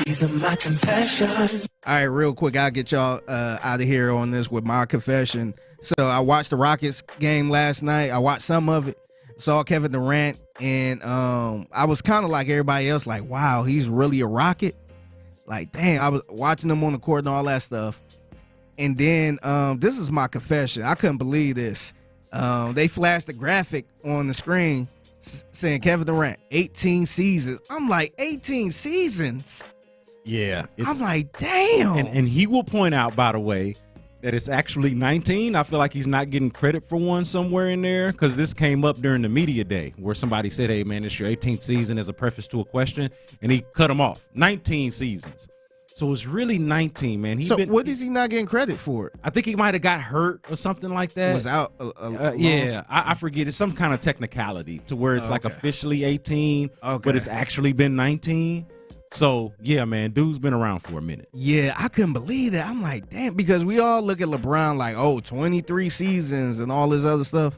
These are my confessions. All right, real quick, I'll get y'all out of here on this with my confession. So I watched the Rockets game last night. I watched some of it. Saw Kevin Durant, and I was kind of like everybody else, like, wow, he's really a Rocket. Like, damn, I was watching him on the court and all that stuff. And then this is my confession. I couldn't believe this. They flashed the graphic on the screen saying Kevin Durant, 18 seasons. I'm like, 18 seasons? Yeah. I'm like, damn. And he will point out, by the way, that it's actually 19. I feel like he's not getting credit for one somewhere in there because this came up during the media day where somebody said, hey, man, it's your 18th season as a preface to a question, and he cut him off. 19 seasons. So it's really 19, man. What is he not getting credit for? I think he might have got hurt or something like that. Was out I forget. It's some kind of technicality to where it's like officially 18, but it's actually been 19. So, yeah, man, dude's been around for a minute. Yeah, I couldn't believe that. I'm like, damn, because we all look at LeBron like, 23 seasons and all this other stuff.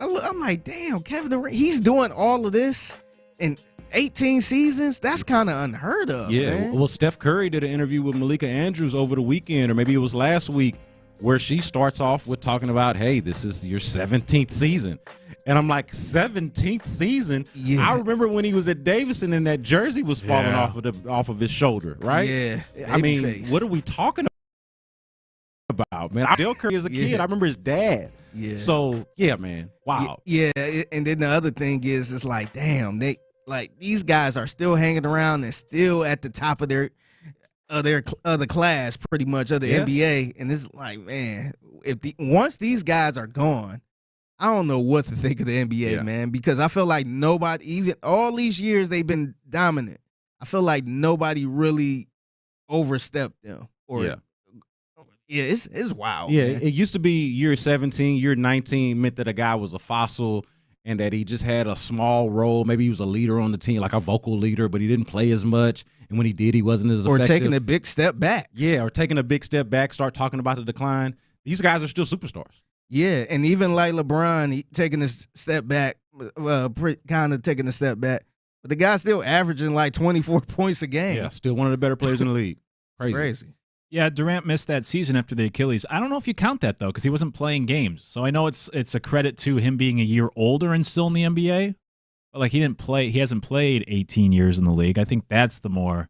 I'm like, damn, Kevin Durant, he's doing all of this in 18 seasons? That's kind of unheard of, man. Well, Steph Curry did an interview with Malika Andrews over the weekend, or maybe it was last week, where she starts off with talking about, hey, this is your 17th season. And I'm like, 17th season? Yeah. I remember when he was at Davidson and that jersey was falling off of his shoulder, right? Yeah. I mean, what are we talking about, man? Dale Curry as a kid, I remember his dad. Yeah. So, yeah, man. Wow. Yeah, and then the other thing is, it's like, damn, these guys are still hanging around and still at the top of their class, pretty much, of the NBA. And it's like, man, once these guys are gone, I don't know what to think of the NBA, man, because I feel like nobody, even all these years they've been dominant, I feel like nobody really overstepped them. It's wild. Yeah, man. It used to be year 17, year 19 meant that a guy was a fossil and that he just had a small role. Maybe he was a leader on the team, like a vocal leader, but he didn't play as much. And when he did, he wasn't as effective. Or taking a big step back. Yeah, or taking a big step back, start talking about the decline. These guys are still superstars. Yeah, and even like LeBron, taking a step back, kind of taking a step back. But the guy's still averaging like 24 points a game. Yeah, still one of the better players in the league. Crazy. Yeah, Durant missed that season after the Achilles. I don't know if you count that, though, because he wasn't playing games. So I know it's a credit to him being a year older and still in the NBA. But like he hasn't played 18 years in the league. I think that's the more,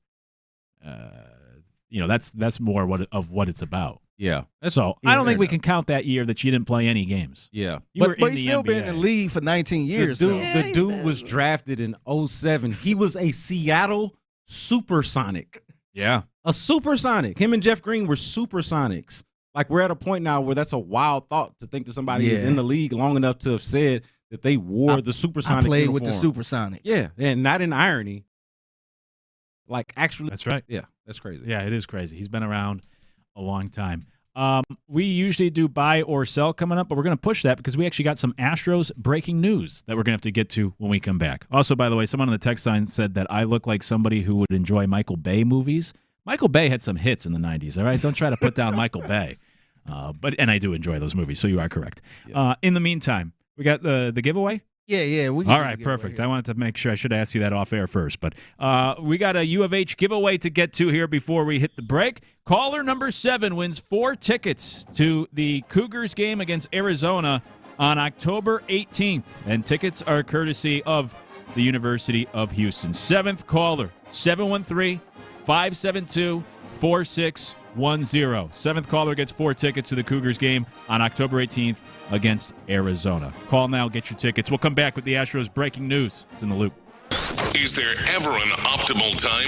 that's more what it's about. Yeah. So I don't think we can count that year that you didn't play any games. Yeah. But he's still been in the league for 19 years. The dude was drafted in 2007. He was a Seattle Supersonic. Yeah. A Supersonic. Him and Jeff Green were Supersonics. Like, we're at a point now where that's a wild thought to think that somebody is in the league long enough to have said that they wore the Supersonic I played uniform. with the Supersonics. Yeah, and not in irony. Like, actually. That's right. Yeah, that's crazy. Yeah, it is crazy. He's been around a long time. We usually do buy or sell coming up, but we're going to push that because we actually got some Astros breaking news that we're going to have to get to when we come back. Also, by the way, someone on the text line said that I look like somebody who would enjoy Michael Bay movies. Michael Bay had some hits in the 90s, all right? Don't try to put down Michael Bay. And I do enjoy those movies, so you are correct. Yeah. In the meantime, we got the giveaway? Yeah. All right, perfect. I wanted to make sure I should ask you that off air first. But we got a U of H giveaway to get to here before we hit the break. Caller number 7 wins 4 tickets to the Cougars game against Arizona on October 18th. And tickets are courtesy of the University of Houston. 7th caller, 713-572-4610. 7th caller gets 4 tickets to the Cougars game on October 18th against Arizona. Call now, get your tickets. We'll come back with the Astros breaking news. It's in the loop. Is there ever an optimal time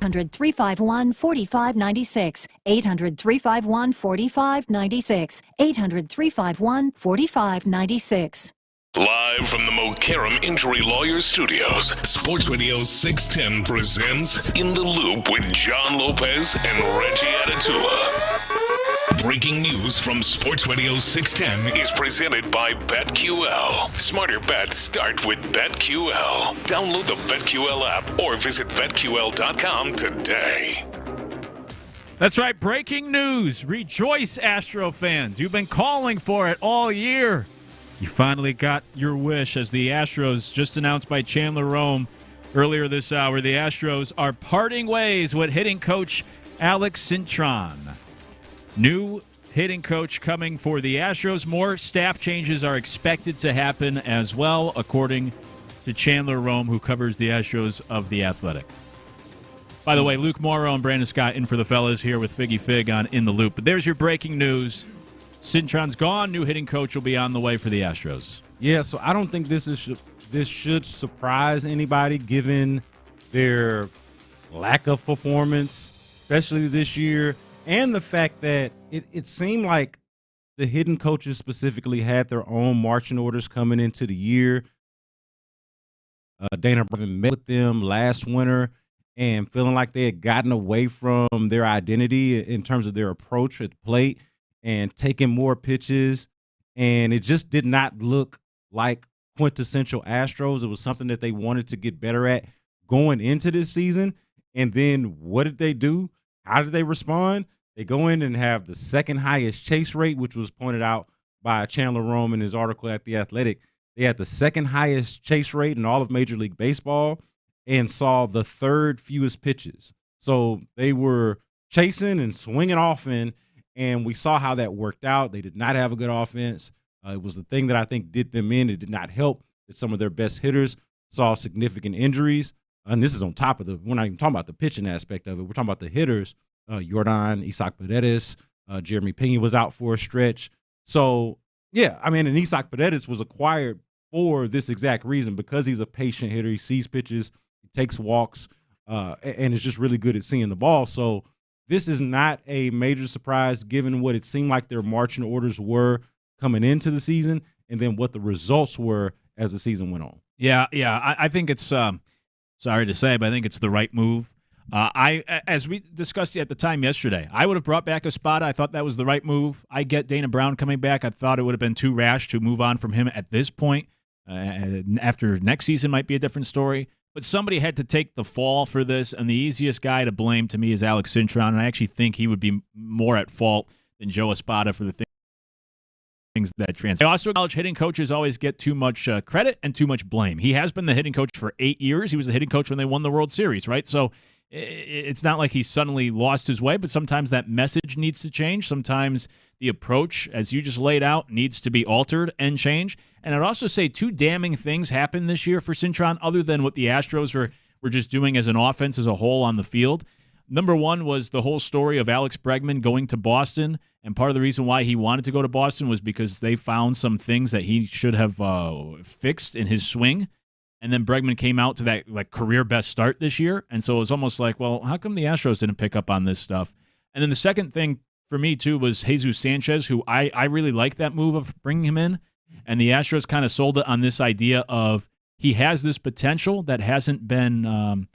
800-351-4596. 800-351-4596. 800-351-4596. Live from the Mokaram Injury Lawyers Studios, Sports Radio 610 presents In the Loop with John Lopez and Reggie Atatula. Breaking news from Sports Radio 610 is presented by BetQL. Smarter bets start with BetQL. Download the BetQL app or visit BetQL.com today. That's right, breaking news. Rejoice, Astro fans. You've been calling for it all year. You finally got your wish as the Astros, just announced by Chandler Rome earlier this hour, the Astros are parting ways with hitting coach Alex Cintron. New hitting coach coming for the Astros. More staff changes are expected to happen as well, according to Chandler Rome, who covers the Astros of The Athletic. By the way, Luke Morrow and Brandon Scott in for the fellas here with Figgy Fig on In the Loop. But there's your breaking news. Cintron's gone. New hitting coach will be on the way for the Astros. Yeah, so I don't think this should surprise anybody given their lack of performance, especially this year, and the fact that it seemed like the hitting coaches specifically had their own marching orders coming into the year. Dana Brown met with them last winter and feeling like they had gotten away from their identity in terms of their approach at the plate and taking more pitches. And it just did not look like quintessential Astros. It was something that they wanted to get better at going into this season. And then what did they do? How did they respond? They go in and have the second highest chase rate, which was pointed out by Chandler Rome in his article at The Athletic. They had the second highest chase rate in all of Major League Baseball and saw the third fewest pitches. So they were chasing and swinging often, and we saw how that worked out. They did not have a good offense. It was the thing that I think did them in. It did not help that some of their best hitters saw significant injuries. And this is on top of we're not even talking about the pitching aspect of it. We're talking about the hitters. Jordan, Isaac Paredes, Jeremy Pena was out for a stretch. So, yeah, I mean, and Isaac Paredes was acquired for this exact reason because he's a patient hitter. He sees pitches, he takes walks, and is just really good at seeing the ball. So this is not a major surprise given what it seemed like their marching orders were coming into the season and then what the results were as the season went on. Yeah, I think it's sorry to say, but I think it's the right move. As we discussed at the time yesterday, I would have brought back Espada. I thought that was the right move. I get Dana Brown coming back. I thought it would have been too rash to move on from him at this point. After next season might be a different story. But somebody had to take the fall for this, and the easiest guy to blame to me is Alex Cintron, and I actually think he would be more at fault than Joe Espada for the things that translate. I also acknowledge hitting coaches always get too much credit and too much blame. He has been the hitting coach for 8 years. He was the hitting coach when they won the World Series, right? So it's not like he suddenly lost his way, but sometimes that message needs to change. Sometimes the approach, as you just laid out, needs to be altered and changed. And I'd also say two damning things happened this year for Cintron other than what the Astros were just doing as an offense as a whole on the field. Number one was the whole story of Alex Bregman going to Boston, and part of the reason why he wanted to go to Boston was because they found some things that he should have fixed in his swing. And then Bregman came out to that career best start this year. And so it was almost like, well, how come the Astros didn't pick up on this stuff? And then the second thing for me, too, was Jesus Sanchez, who I really like that move of bringing him in. And the Astros kind of sold it on this idea of he has this potential that hasn't been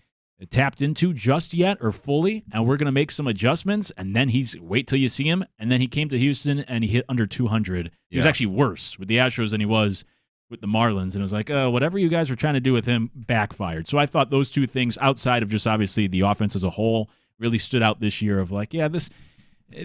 tapped into just yet or fully, and we're going to make some adjustments. And then wait till you see him. And then he came to Houston and he hit under 200. He was actually worse with the Astros than he was with the Marlins, and it was like, whatever you guys were trying to do with him backfired. So I thought those two things, outside of just obviously the offense as a whole, really stood out this year of like, yeah,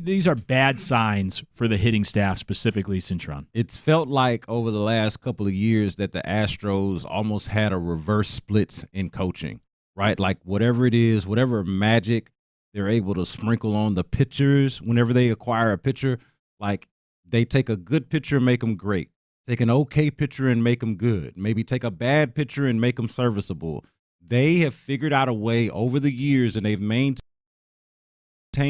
these are bad signs for the hitting staff, specifically Cintron. It's felt like over the last couple of years that the Astros almost had a reverse splits in coaching, right? Like whatever it is, whatever magic they're able to sprinkle on the pitchers whenever they acquire a pitcher, like they take a good pitcher and make them great. Take an okay pitcher and make them good. Maybe take a bad pitcher and make them serviceable. They have figured out a way over the years, and they've maintained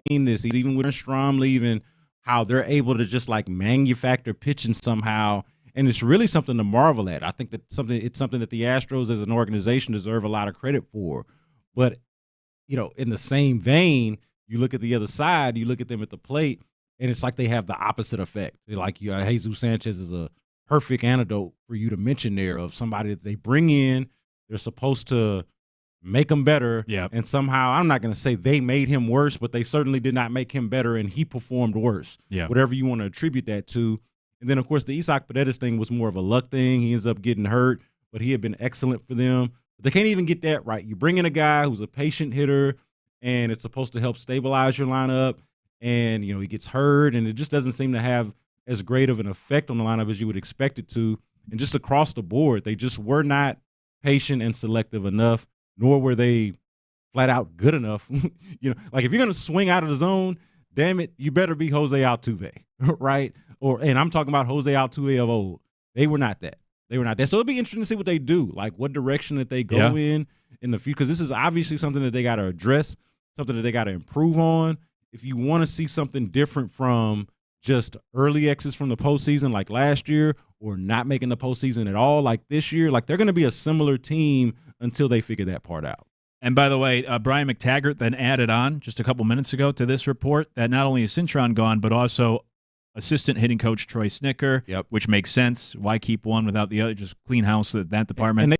this, even with Strom leaving, how they're able to just like manufacture pitching somehow. And it's really something to marvel at. I think that it's something that the Astros as an organization deserve a lot of credit for. But in the same vein, you look at the other side, you look at them at the plate, and it's like they have the opposite effect. Like Jesus Sanchez is a perfect antidote for you to mention there of somebody that they bring in. They're supposed to make him better, and somehow I'm not going to say they made him worse, but they certainly did not make him better, and he performed worse. Yeah. Whatever you want to attribute that to. And then, of course, the Isaac Paredes thing was more of a luck thing. He ends up getting hurt, but he had been excellent for them. But they can't even get that right. You bring in a guy who's a patient hitter, and it's supposed to help stabilize your lineup, and, he gets hurt, and it just doesn't seem to have as great of an effect on the lineup as you would expect it to. And just across the board, they just were not patient and selective enough, nor were they flat out good enough. Like if you're going to swing out of the zone, damn it, you better be Jose Altuve, right? And I'm talking about Jose Altuve of old. They were not that. So it'll be interesting to see what they do, like what direction that they go in the future, because this is obviously something that they got to address, something that they got to improve on. If you want to see something different from just early exits from the postseason like last year, or not making the postseason at all like this year, like they're going to be a similar team until they figure that part out. And by the way, Brian McTaggart then added on just a couple minutes ago to this report that not only is Cintron gone, but also assistant hitting coach Troy Snicker, which makes sense. Why keep one without the other? Just clean house at that department. And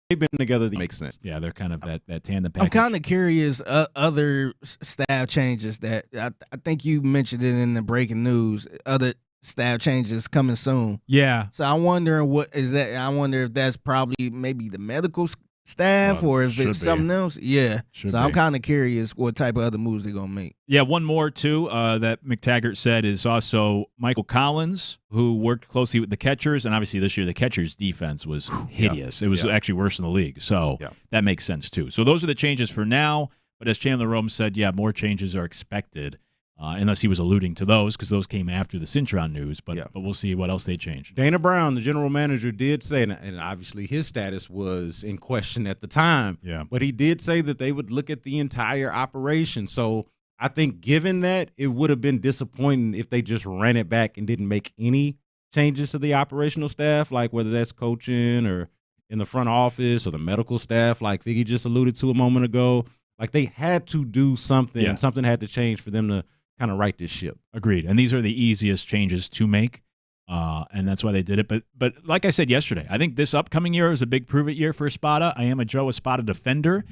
they've been together. That makes sense. Yeah, they're kind of that tandem package. I'm kind of curious other staff changes that I think you mentioned it in the breaking news. Other staff changes coming soon. Yeah. So I wonder what is that. I wonder if that's probably maybe the medical staff or if it's something else. Yeah. I'm kind of curious what type of other moves they're going to make. Yeah, one more, too, that McTaggart said is also Michael Collins, who worked closely with the catchers. And obviously this year the catchers' defense was hideous. It was actually worse in the league. So that makes sense, too. So those are the changes for now. But as Chandler Rome said, more changes are expected. Unless he was alluding to those, because those came after the Cintron news. But we'll see what else they change. Dana Brown, the general manager, did say, and obviously his status was in question at the time, but he did say that they would look at the entire operation. So I think given that, it would have been disappointing if they just ran it back and didn't make any changes to the operational staff, like whether that's coaching or in the front office or the medical staff, like Figgy just alluded to a moment ago. Like they had to do something. Yeah. Something had to change for them to kind of right this ship. Agreed. And these are the easiest changes to make, and that's why they did it. But like I said yesterday, I think this upcoming year is a big prove-it year for Espada. I am a Joe Espada defender,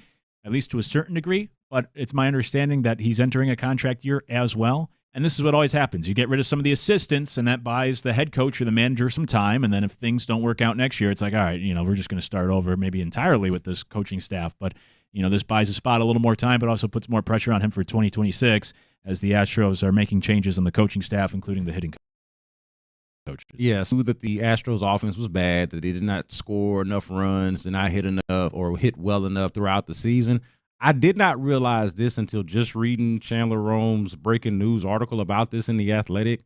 at least to a certain degree, but it's my understanding that he's entering a contract year as well. And this is what always happens. You get rid of some of the assistants, and that buys the head coach or the manager some time, and then if things don't work out next year, it's like, all right, we're just going to start over maybe entirely with this coaching staff. But, this buys Espada a little more time, but also puts more pressure on him for 2026 as the Astros are making changes on the coaching staff, including the hitting coaches. Yeah, so that the Astros offense was bad, that they did not score enough runs, did not hit enough or hit well enough throughout the season. I did not realize this until just reading Chandler Rome's breaking news article about this in The Athletic.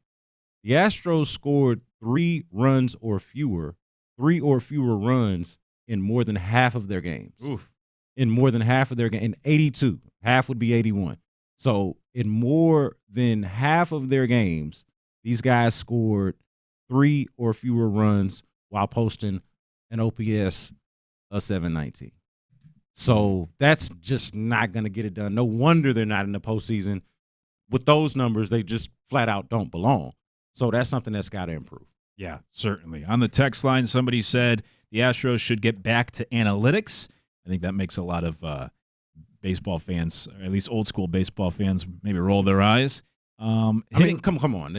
The Astros scored 3 runs or fewer runs in more than half of their games. Oof. In more than half of their games, in 82. Half would be 81. So in more than half of their games, these guys scored 3 or fewer runs while posting an OPS of 719. So that's just not going to get it done. No wonder they're not in the postseason. With those numbers, they just flat out don't belong. So that's something that's got to improve. Yeah, certainly. On the text line, somebody said the Astros should get back to analytics. I think that makes a lot of baseball fans, or at least old school baseball fans, maybe roll their eyes. I mean, come on.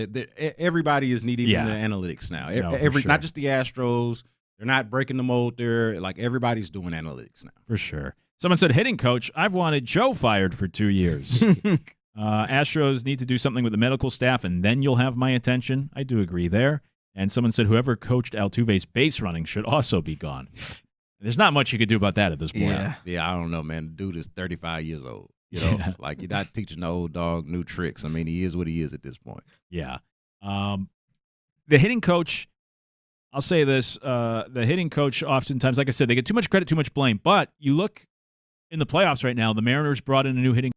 Everybody is needing the analytics now. Sure. Not just the Astros. They're not breaking the mold there. Like, everybody's doing analytics now. For sure. Someone said, hitting coach, I've wanted Joe fired for 2 years. Astros need to do something with the medical staff, and then you'll have my attention. I do agree there. And someone said, whoever coached Altuve's base running should also be gone. There's not much you could do about that at this point. Yeah, I don't know, man. The dude is 35 years old. Like, you're not teaching the old dog new tricks. I mean, he is what he is at this point. Yeah. The hitting coach, I'll say this, the hitting coach oftentimes, like I said, they get too much credit, too much blame. But you look in the playoffs right now, the Mariners brought in a new hitting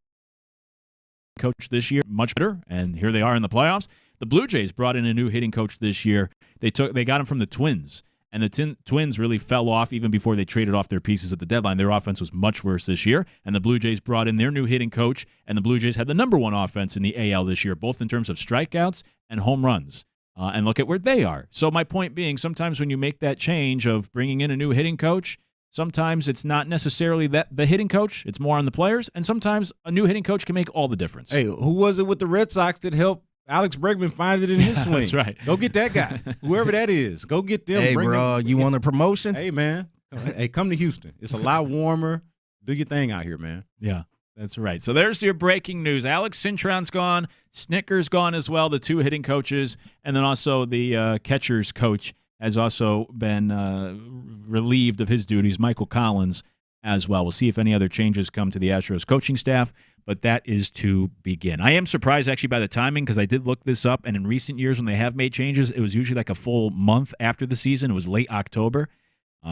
coach this year, much better, and here they are in the playoffs. The Blue Jays brought in a new hitting coach this year. They got him from the Twins, And the Twins really fell off even before they traded off their pieces at the deadline. Their offense was much worse this year, and the Blue Jays brought in their new hitting coach, and the Blue Jays had the number one offense in the AL this year, both in terms of strikeouts and home runs. And look at where they are. So my point being, sometimes when you make that change of bringing in a new hitting coach, sometimes it's not necessarily that the hitting coach, it's more on the players, and sometimes a new hitting coach can make all the difference. Hey, who was it with the Red Sox that helped Alex Bregman find it in his swing? That's right. Go get that guy, whoever that is. Go get them. Hey, bring bro, them. you want a promotion? Hey, man. Hey, come to Houston. It's a lot warmer. Do your thing out here, man. Yeah, that's right. So there's your breaking news. Alex Cintron's gone. Snicker's gone as well, the two hitting coaches. And then also the catcher's coach has also been relieved of his duties, Michael Collins, as well. We'll see if any other changes come to the Astros coaching staff, but that is to begin. I am surprised, actually, by the timing, because I did look this up, and in recent years when they have made changes, it was usually like a full month after the season. It was late October,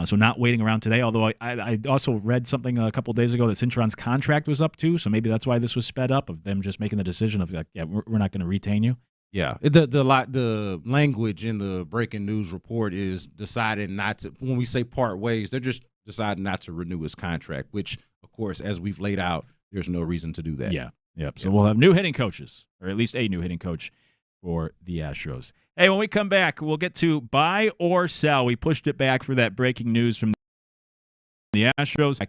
so not waiting around today, although I also read something a couple days ago that Cintron's contract was up too, so maybe that's why this was sped up, of them just making the decision of, like, yeah, we're not going to retain you. Yeah, the language in the breaking news report is decided not to. When we say part ways, they're just deciding not to renew his contract, which, of course, as we've laid out, there's no reason to do that. Yeah, yep. So we'll have new hitting coaches, or at least a new hitting coach for the Astros. Hey, when we come back, we'll get to buy or sell. We pushed it back for that breaking news from the Astros.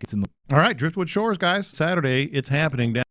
All right, Driftwood Shores, guys. Saturday, it's happening down.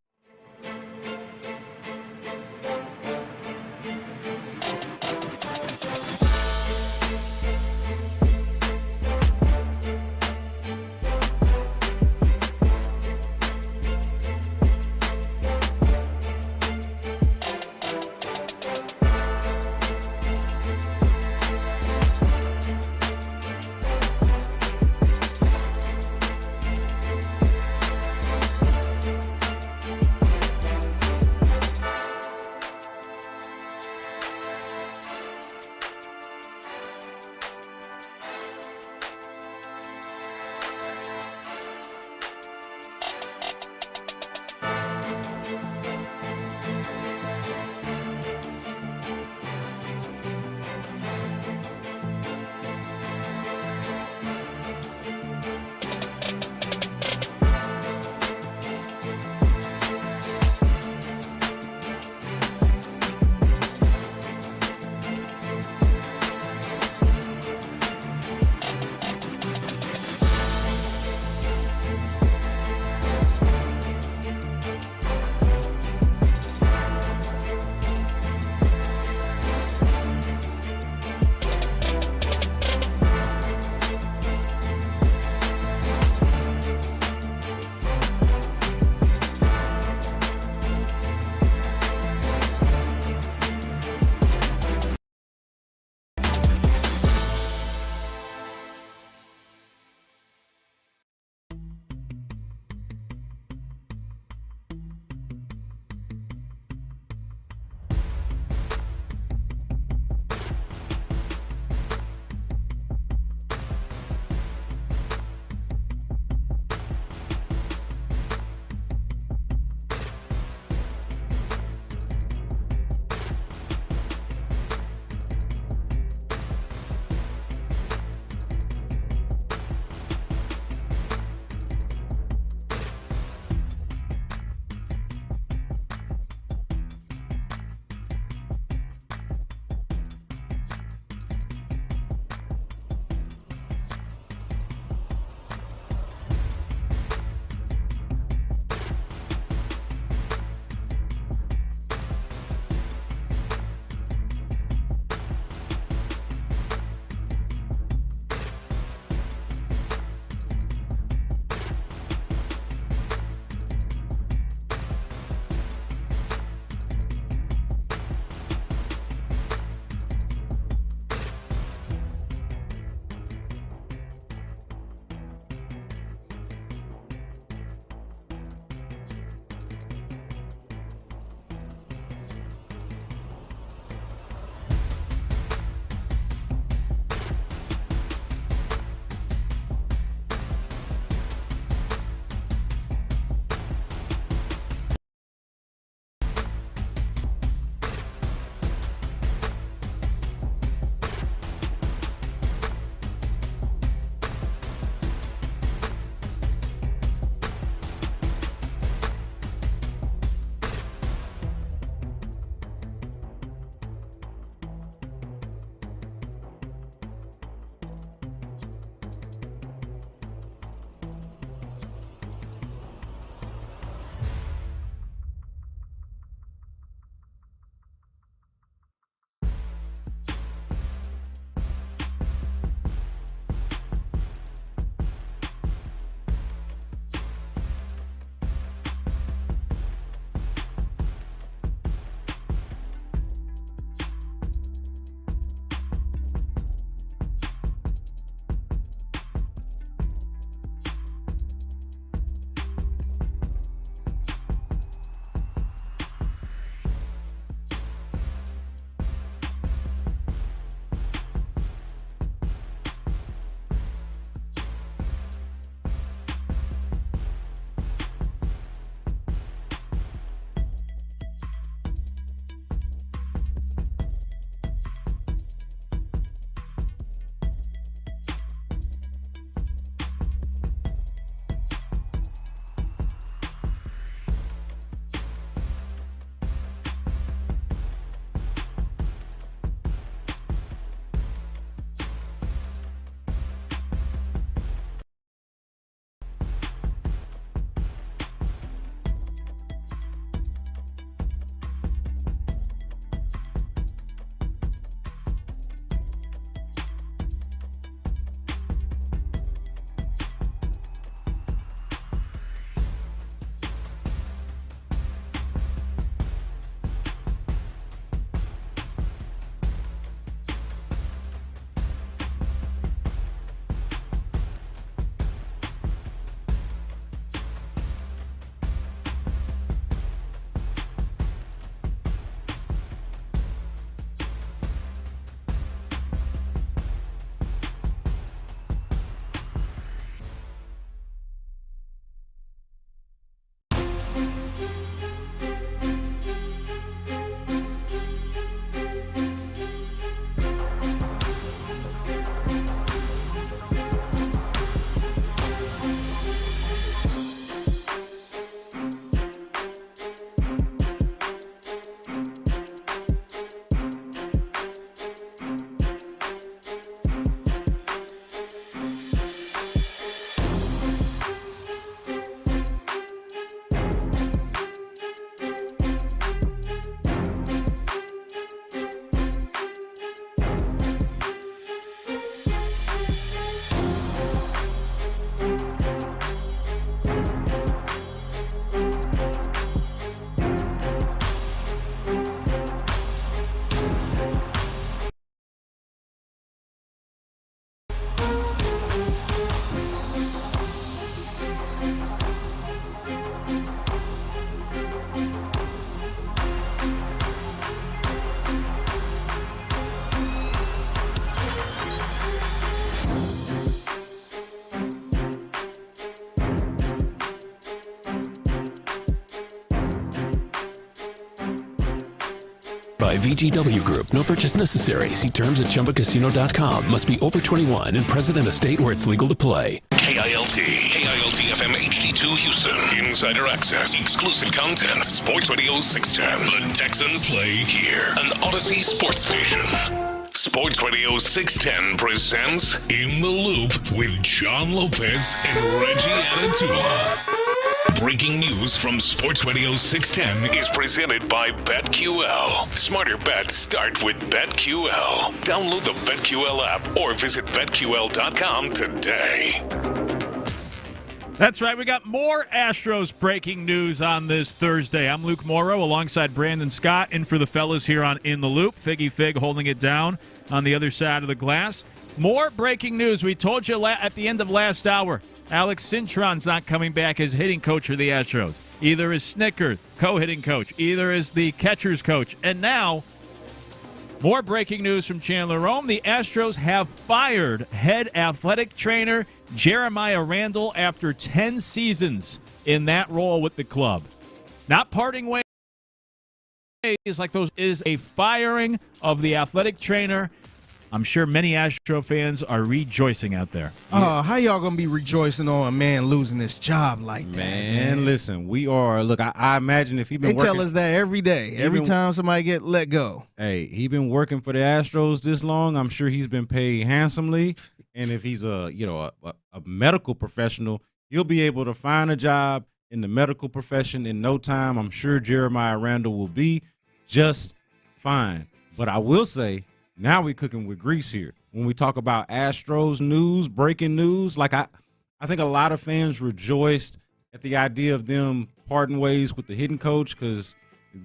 by VGW Group. No purchase necessary. See terms at ChumbaCasino.com. Must be over 21 and present in a state where it's legal to play. KILT FM HD2 Houston. Insider access, exclusive content. Sports Radio 610. The Texans play here. An Odyssey sports station. Sports Radio 610 presents In the Loop with John Lopez and Reggie Anatula. Breaking news from Sports Radio 610 is presented by BetQL. Smarter bets start with BetQL. Download the BetQL app or visit BetQL.com today. That's right. We got more Astros breaking news on this Thursday. I'm Luke Morrow alongside Brandon Scott in for the fellas here on In the Loop. Figgy Fig holding it down on the other side of the glass. More breaking news. We told you at the end of last hour, Alex Cintron's not coming back as hitting coach for the Astros. Either as Snicker, co-hitting coach, either as the catcher's coach. And now, more breaking news from Chandler Rome. The Astros have fired head athletic trainer Jeremiah Randall after 10 seasons in that role with the club. Not parting ways like those is a firing of the athletic trainer. I'm sure many Astro fans are rejoicing out there. How y'all gonna be rejoicing on a man losing his job like that? Man, listen, we are. Look, I imagine if he been they working, tell us that every day, every time somebody get let go. Hey, he been working for the Astros this long. I'm sure he's been paid handsomely. And if he's a medical professional, he'll be able to find a job in the medical profession in no time. I'm sure Jeremiah Randall will be just fine. But I will say, now we're cooking with grease here. When we talk about Astros news, breaking news, like I think a lot of fans rejoiced at the idea of them parting ways with the hitting coach because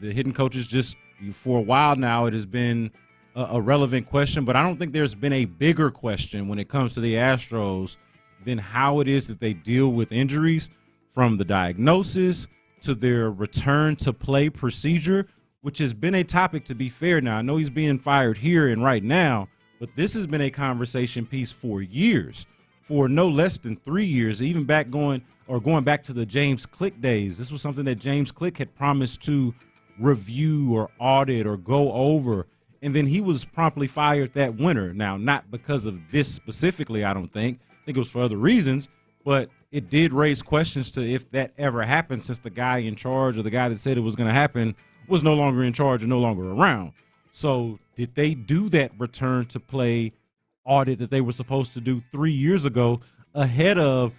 the hitting coach is just, for a while now, it has been a relevant question. But I don't think there's been a bigger question when it comes to the Astros than how it is that they deal with injuries, from the diagnosis to their return to play procedure, which has been a topic, to be fair. Now, I know he's being fired here and right now, but this has been a conversation piece for years, for no less than 3 years, even going back to the James Click days. This was something that James Click had promised to review or audit or go over, and then he was promptly fired that winter. Now, not because of this specifically, I don't think. I think it was for other reasons, but it did raise questions to if that ever happened, since the guy in charge, or the guy that said it was going to happen, was no longer in charge and no longer around. So did they do that return to play audit that they were supposed to do 3 years ago ahead of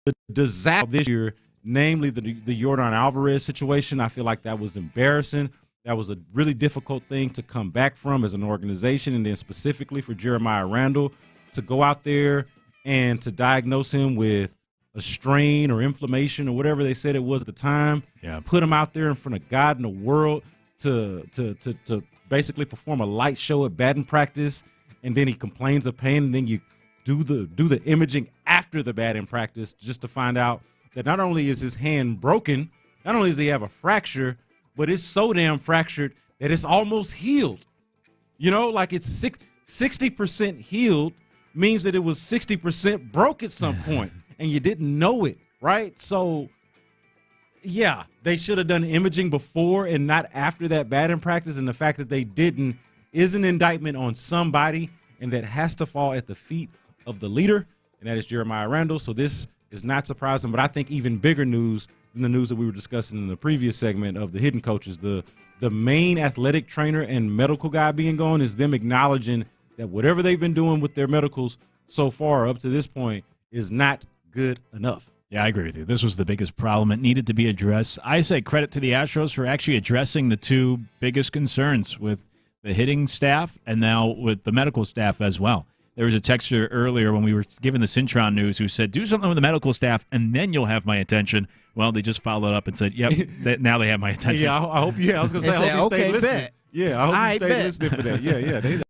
the disaster this year, namely the Yordan Alvarez situation? I feel like that was embarrassing. That was a really difficult thing to come back from as an organization, and then specifically for Jeremiah Randall to go out there and to diagnose him with a strain or inflammation or whatever they said it was at the time. Yeah. Put him out there in front of God and the world to basically perform a light show at batting practice, and then he complains of pain, and then you do the imaging after the batting practice just to find out that not only is his hand broken, not only does he have a fracture, but it's so damn fractured that it's almost healed. You know, like it's 60% healed means that it was 60% broke at some point. And you didn't know it, right? So, yeah, they should have done imaging before and not after that batting practice. And the fact that they didn't is an indictment on somebody, and that has to fall at the feet of the leader, and that is Jeremiah Randall. So this is not surprising, but I think even bigger news than the news that we were discussing in the previous segment of the hidden coaches, the main athletic trainer and medical guy being gone, is them acknowledging that whatever they've been doing with their medicals so far up to this point is not good enough. Yeah, I agree with you. This was the biggest problem. It needed to be addressed. I say credit to the Astros for actually addressing the two biggest concerns with the hitting staff and now with the medical staff as well. There was a texter earlier when we were given the Cintron news who said, do something with the medical staff and then you'll have my attention. Well, they just followed up and said, yep, now they have my attention. Yeah, I hope you. I was going to say, I hope you stay listening. Yeah, I hope you stay listening for that. Yeah.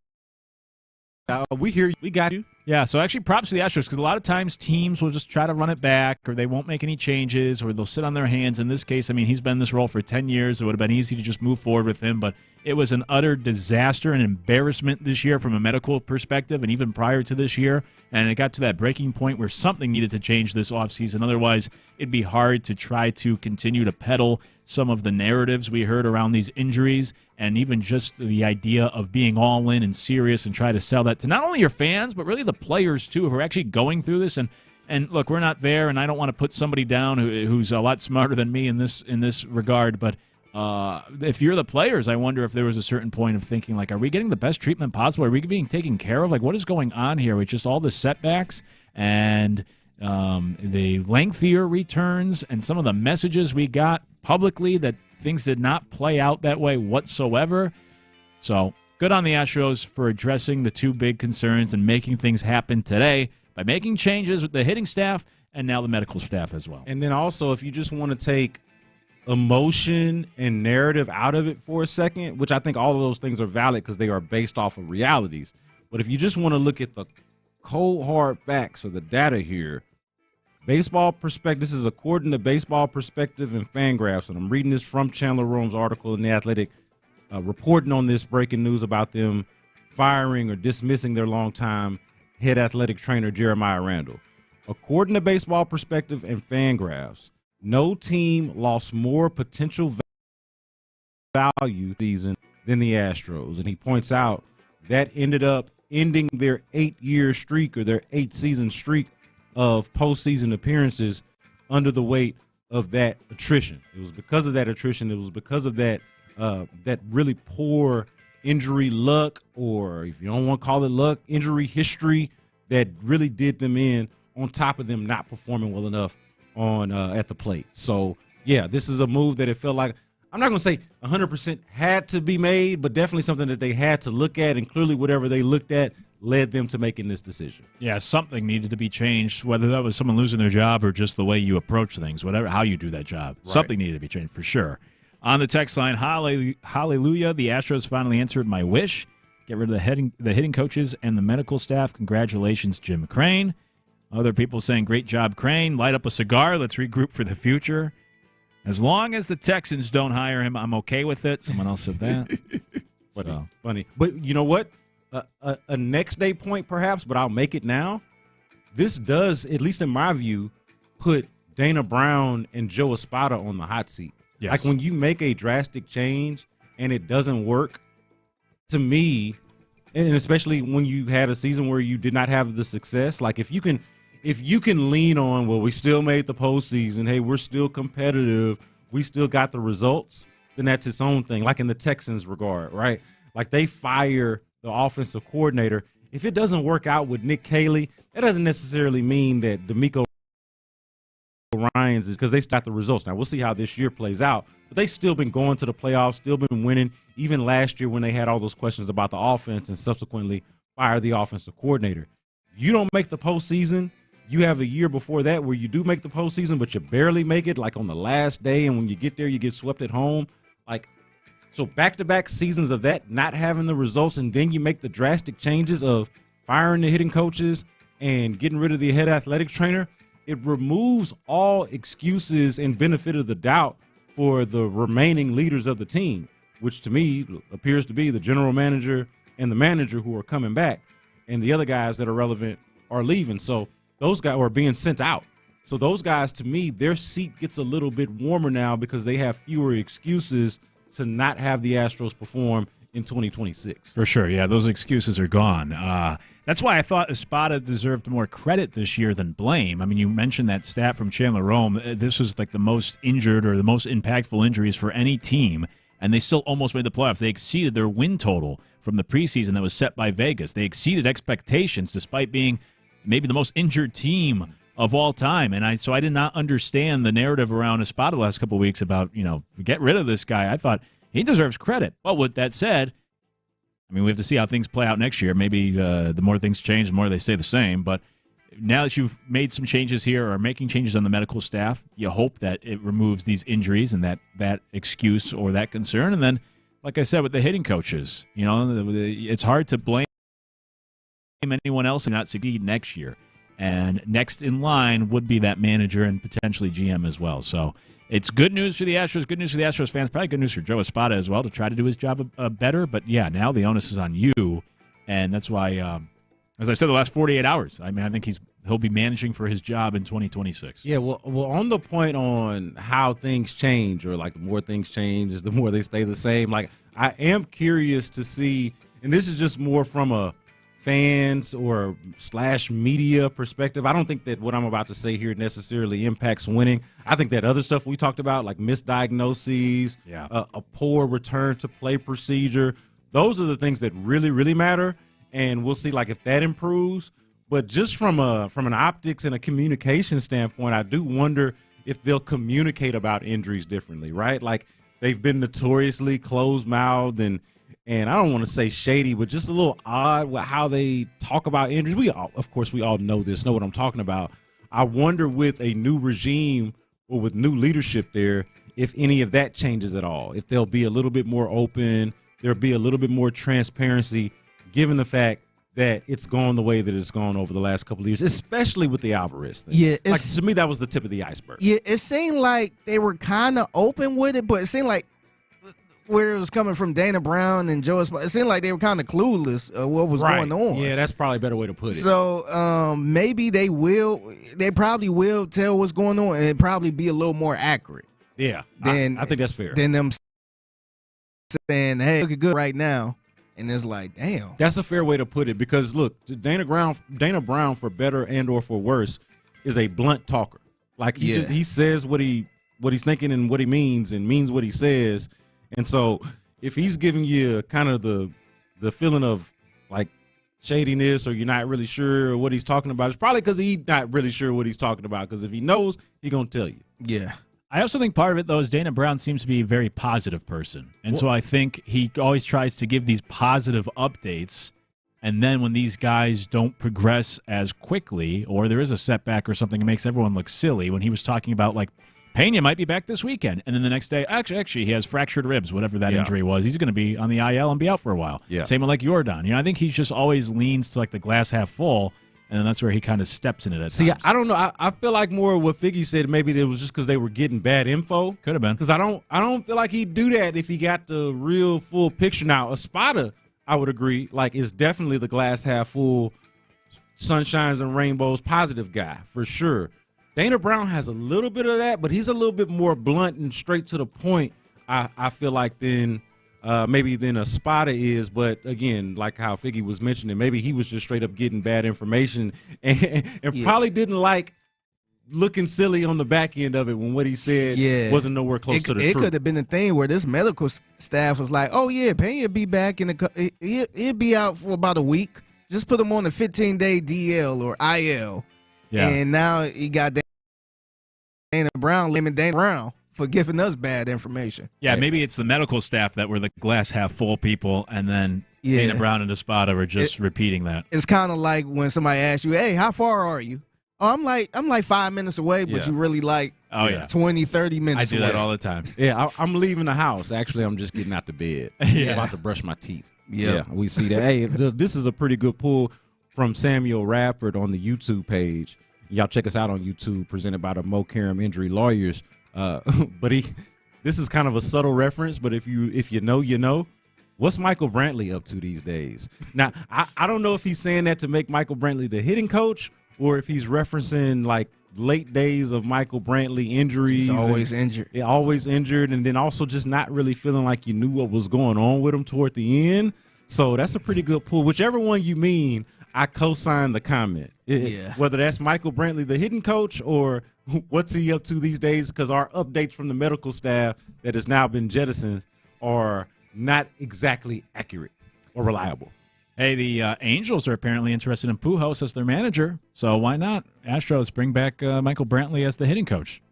We hear you. We got you. Yeah, so actually props to the Astros because a lot of times teams will just try to run it back or they won't make any changes or they'll sit on their hands. In this case, I mean, he's been in this role for 10 years. It would have been easy to just move forward with him, but it was an utter disaster and embarrassment this year from a medical perspective and even prior to this year. And it got to that breaking point where something needed to change this offseason. Otherwise, it'd be hard to try to continue to peddle some of the narratives we heard around these injuries and even just the idea of being all in and serious and try to sell that to not only your fans, but really the players too who are actually going through this. And look, we're not there, and I don't want to put somebody down who's a lot smarter than me in this regard, but if you're the players, I wonder if there was a certain point of thinking, like, are we getting the best treatment possible? Are we being taken care of? Like, what is going on here with just all the setbacks and the lengthier returns and some of the messages we got publicly that things did not play out that way whatsoever? So good on the Astros for addressing the two big concerns and making things happen today by making changes with the hitting staff and now the medical staff as well. And then also, if you just want to take emotion and narrative out of it for a second, which I think all of those things are valid because they are based off of realities. But if you just want to look at the cold, hard facts or the data here, baseball perspective, this is according to Baseball Perspective and Fangraphs, and I'm reading this from Chandler Rome's article in The Athletic, reporting on this breaking news about them firing or dismissing their longtime head athletic trainer, Jeremiah Randall. According to Baseball Perspective and Fangraphs, no team lost more potential value season than the Astros. And he points out that ended up ending their 8-year streak or their 8-season streak of postseason appearances under the weight of that attrition. It was because of that attrition. It was because of that that really poor injury luck, or if you don't want to call it luck, injury history that really did them in, on top of them not performing well enough on at the plate. So, yeah, this is a move that it felt like, I'm not going to say 100% had to be made, but definitely something that they had to look at, and clearly whatever they looked at led them to making this decision. Yeah, something needed to be changed, whether that was someone losing their job or just the way you approach things, whatever, how you do that job. Right. Something needed to be changed for sure. On the text line, hallelujah, the Astros finally answered my wish. Get rid of the hitting coaches and the medical staff. Congratulations, Jim Crane. Other people saying, great job, Crane. Light up a cigar. Let's regroup for the future. As long as the Texans don't hire him, I'm okay with it. Someone else said that. Funny. But you know what? A next day point perhaps, but I'll make it now. This does, at least in my view, put Dana Brown and Joe Espada on the hot seat. Yes. Like when you make a drastic change and it doesn't work, to me, and especially when you had a season where you did not have the success, like if you can lean on, well, we still made the postseason, hey, we're still competitive, we still got the results, then that's its own thing. Like in the Texans regard, right? Like they fire the offensive coordinator. If it doesn't work out with Nick Caley, that doesn't necessarily mean that D'Amico Ryans is, because they got the results. Now we'll see how this year plays out, but they still been going to the playoffs, still been winning, even last year when they had all those questions about the offense and subsequently fire the offensive coordinator. You don't make the postseason. You have a year before that where you do make the postseason, but you barely make it, like on the last day, and when you get there, you get swept at home. Like, so back-to-back seasons of that, not having the results, and then you make the drastic changes of firing the hitting coaches and getting rid of the head athletic trainer. It removes all excuses and benefit of the doubt for the remaining leaders of the team, which to me appears to be the general manager and the manager who are coming back, and the other guys that are relevant are leaving. So those guys are being sent out. So those guys, to me, their seat gets a little bit warmer now because they have fewer excuses to not have the Astros perform in 2026. For sure, yeah, those excuses are gone. That's why I thought Espada deserved more credit this year than blame. I mean, you mentioned that stat from Chandler Rome. This was like the most injured or the most impactful injuries for any team, and they still almost made the playoffs. They exceeded their win total from the preseason that was set by Vegas. They exceeded expectations despite being maybe the most injured team of all time. And so I did not understand the narrative around Espada the last couple of weeks about, get rid of this guy. I thought he deserves credit. But with that said, I mean, we have to see how things play out next year. Maybe the more things change, the more they stay the same. But now that you've made some changes here or making changes on the medical staff, you hope that it removes these injuries and that excuse or that concern. And then, like I said, with the hitting coaches, it's hard to blame anyone else and not succeed next year. And next in line would be that manager and potentially GM as well. So it's good news for the Astros, good news for the Astros fans, probably good news for Joe Espada as well to try to do his job better. But, yeah, now the onus is on you, and that's why, as I said, the last 48 hours, I mean, I think he'll be managing for his job in 2026. Yeah, well, on the point on how things change, or like the more things change, the more they stay the same. Like, I am curious to see, and this is just more from a fans or / media perspective. I don't think that what I'm about to say here necessarily impacts winning. I think that other stuff we talked about, like misdiagnoses, a poor return to play procedure, those are the things that really, really matter. And we'll see, like, if that improves. But just from an optics and a communication standpoint, I do wonder if they'll communicate about injuries differently, right? Like, they've been notoriously closed-mouthed and I don't want to say shady, but just a little odd with how they talk about injuries. Of course, we all know this, know what I'm talking about. I wonder with a new regime or with new leadership there, if any of that changes at all, if they'll be a little bit more open, there'll be a little bit more transparency, given the fact that it's gone the way that it's gone over the last couple of years, especially with the Alvarez thing. Yeah, like, to me, that was the tip of the iceberg. Yeah, it seemed like they were kind of open with it, but it seemed like where it was coming from Dana Brown and Joe Espada, it seemed like they were kind of clueless of what was going on. Yeah, that's probably a better way to put it. So maybe they probably will tell what's going on and probably be a little more accurate. Yeah, I think that's fair. Than them saying, hey, looking good right now. And it's like, damn. That's a fair way to put it because, look, Dana Brown, for better and or for worse, is a blunt talker. Like, he says what he's thinking and what he means and means what he says. And so if he's giving you kind of the feeling of, like, shadiness or you're not really sure what he's talking about, it's probably because he's not really sure what he's talking about, because if he knows, he's going to tell you. Yeah. I also think part of it, though, is Dana Brown seems to be a very positive person. And so I think he always tries to give these positive updates. And then when these guys don't progress as quickly or there is a setback or something, it makes everyone look silly. When he was talking about, like, Pena might be back this weekend. And then the next day, actually, he has fractured ribs, whatever that injury was. He's going to be on the IL and be out for a while. Yeah. Same with, like, Jordan. You know, I think he just always leans to, like, the glass half full. And then that's where he kind of steps in it at times. I don't know. I feel like more of what Figgy said, maybe it was just because they were getting bad info. Could have been. Because I don't feel like he'd do that if he got the real full picture. Now, Espada, I would agree, like, is definitely the glass half full, sunshines and rainbows positive guy, for sure. Dana Brown has a little bit of that, but he's a little bit more blunt and straight to the point, I feel like, than Espada is. But again, like how Figgy was mentioning, maybe he was just straight up getting bad information and probably didn't like looking silly on the back end of it when what he said wasn't nowhere close to the truth. It could have been a thing where this medical staff was like, oh yeah, Pena be back he'll be out for about a week. Just put him on a 15-day DL or IL. Yeah. And now he got Dana Brown, Dana Brown, for giving us bad information. Yeah, maybe it's the medical staff that were the glass half full people, and then Dana Brown and Espada were just repeating that. It's kind of like when somebody asks you, hey, how far are you? Oh, I'm like 5 minutes away, but you really like 20, 30 minutes away. I do that all the time. Yeah, I'm leaving the house. Actually, I'm just getting out the bed. I'm about to brush my teeth. Yeah, we see that. Hey, this is a pretty good pull from Samuel Radford on the YouTube page. Y'all check us out on YouTube, presented by the Mo Karam Injury Lawyers. But this is kind of a subtle reference, but if you know, you know. What's Michael Brantley up to these days? Now, I don't know if he's saying that to make Michael Brantley the hitting coach or if he's referencing, like, late days of Michael Brantley injuries. He's always injured. Yeah, always injured, and then also just not really feeling like you knew what was going on with him toward the end. So that's a pretty good pull. Whichever one you mean, I co-sign the comment. Whether that's Michael Brantley, the hitting coach, or what's he up to these days, because our updates from the medical staff that has now been jettisoned are not exactly accurate or reliable. Hey, the Angels are apparently interested in Pujols as their manager, so why not? Astros bring back Michael Brantley as the hitting coach.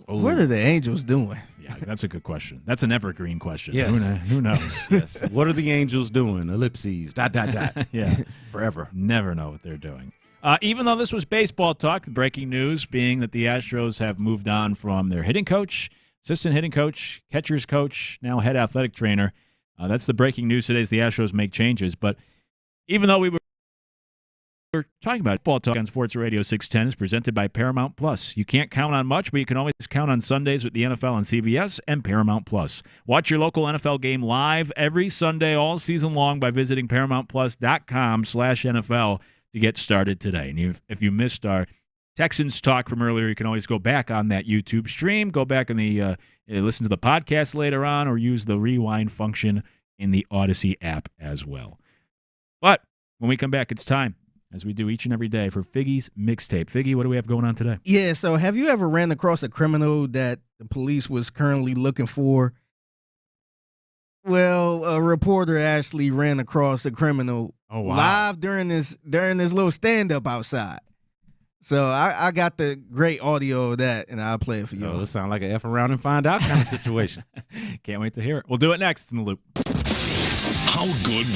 Ooh. What are the Angels doing? Yeah, that's a good question. That's an evergreen question. Yes. Who knows? Yes. What are the Angels doing? Ellipses, ... Yeah. Forever. Never know what they're doing. Even though this was baseball talk, the breaking news being that the Astros have moved on from their hitting coach, assistant hitting coach, catcher's coach, now head athletic trainer. That's the breaking news today as the Astros make changes. But even though we were We're talking about football talk on Sports Radio 610 is presented by Paramount Plus. You can't count on much, but you can always count on Sundays with the NFL on CBS and Paramount Plus. Watch your local NFL game live every Sunday all season long by visiting ParamountPlus.com/NFL to get started today. And if you missed our Texans talk from earlier, you can always go back on that YouTube stream, go back and listen to the podcast later on, or use the rewind function in the Odyssey app as well. But when we come back, it's time, as we do each and every day, for Figgy's Mixtape. Figgy, what do we have going on today? Yeah, so have you ever ran across a criminal that the police was currently looking for? Well, a reporter actually ran across a criminal live during this little stand-up outside. So I got the great audio of that, and I'll play it for you. Oh, it sounds like an F around and find out kind of situation. Can't wait to hear it. We'll do it next in the Loop. How good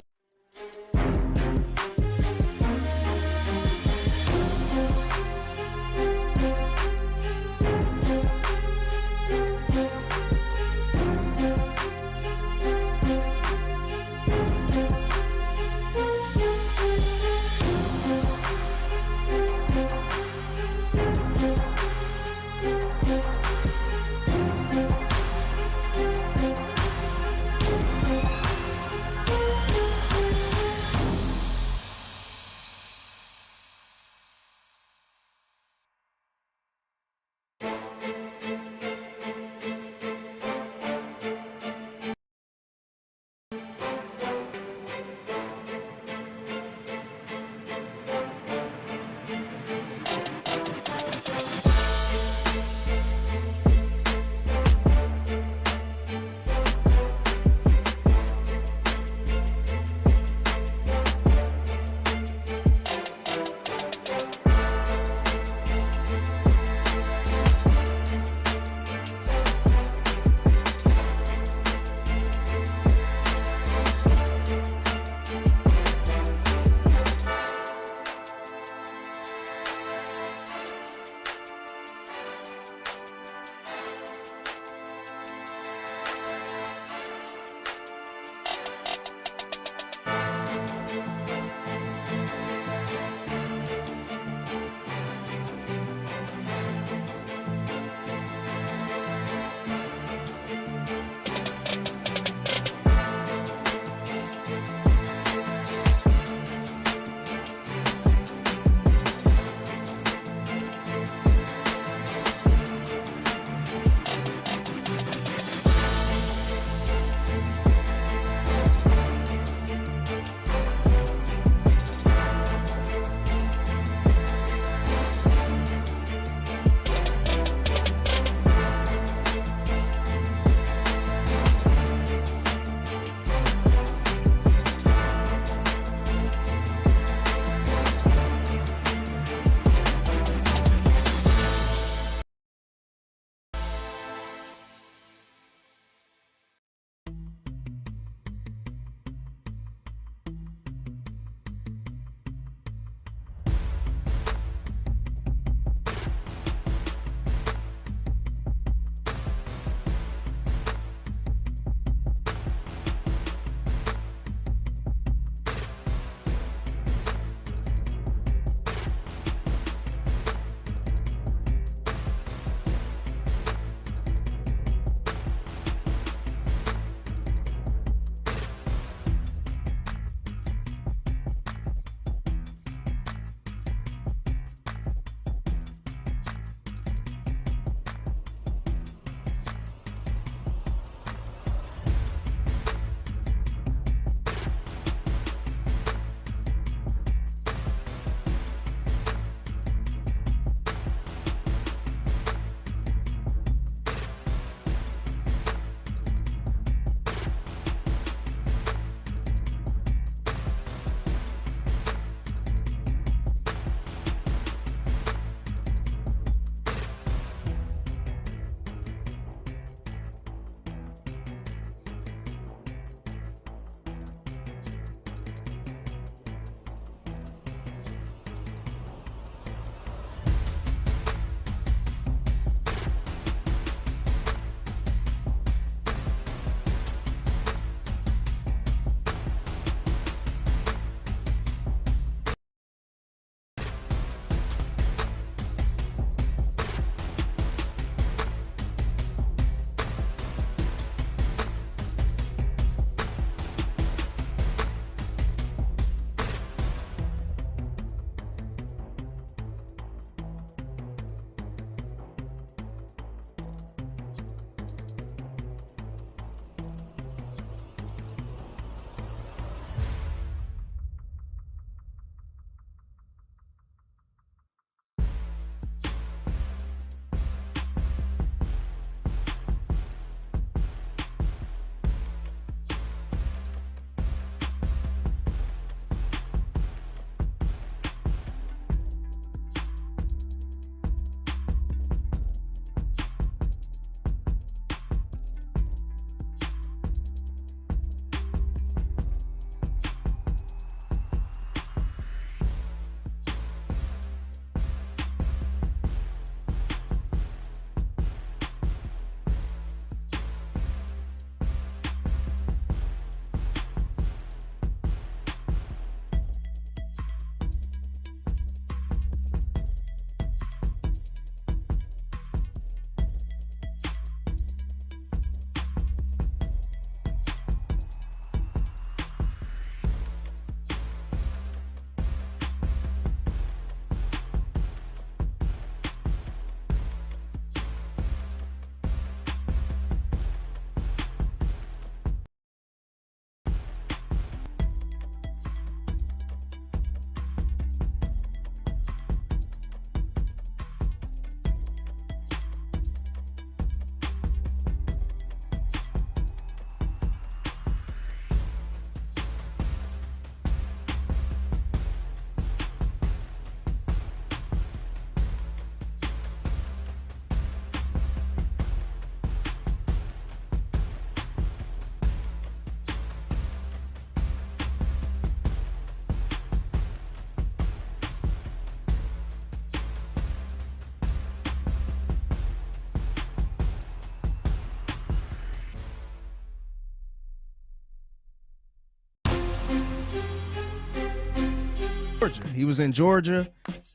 Georgia.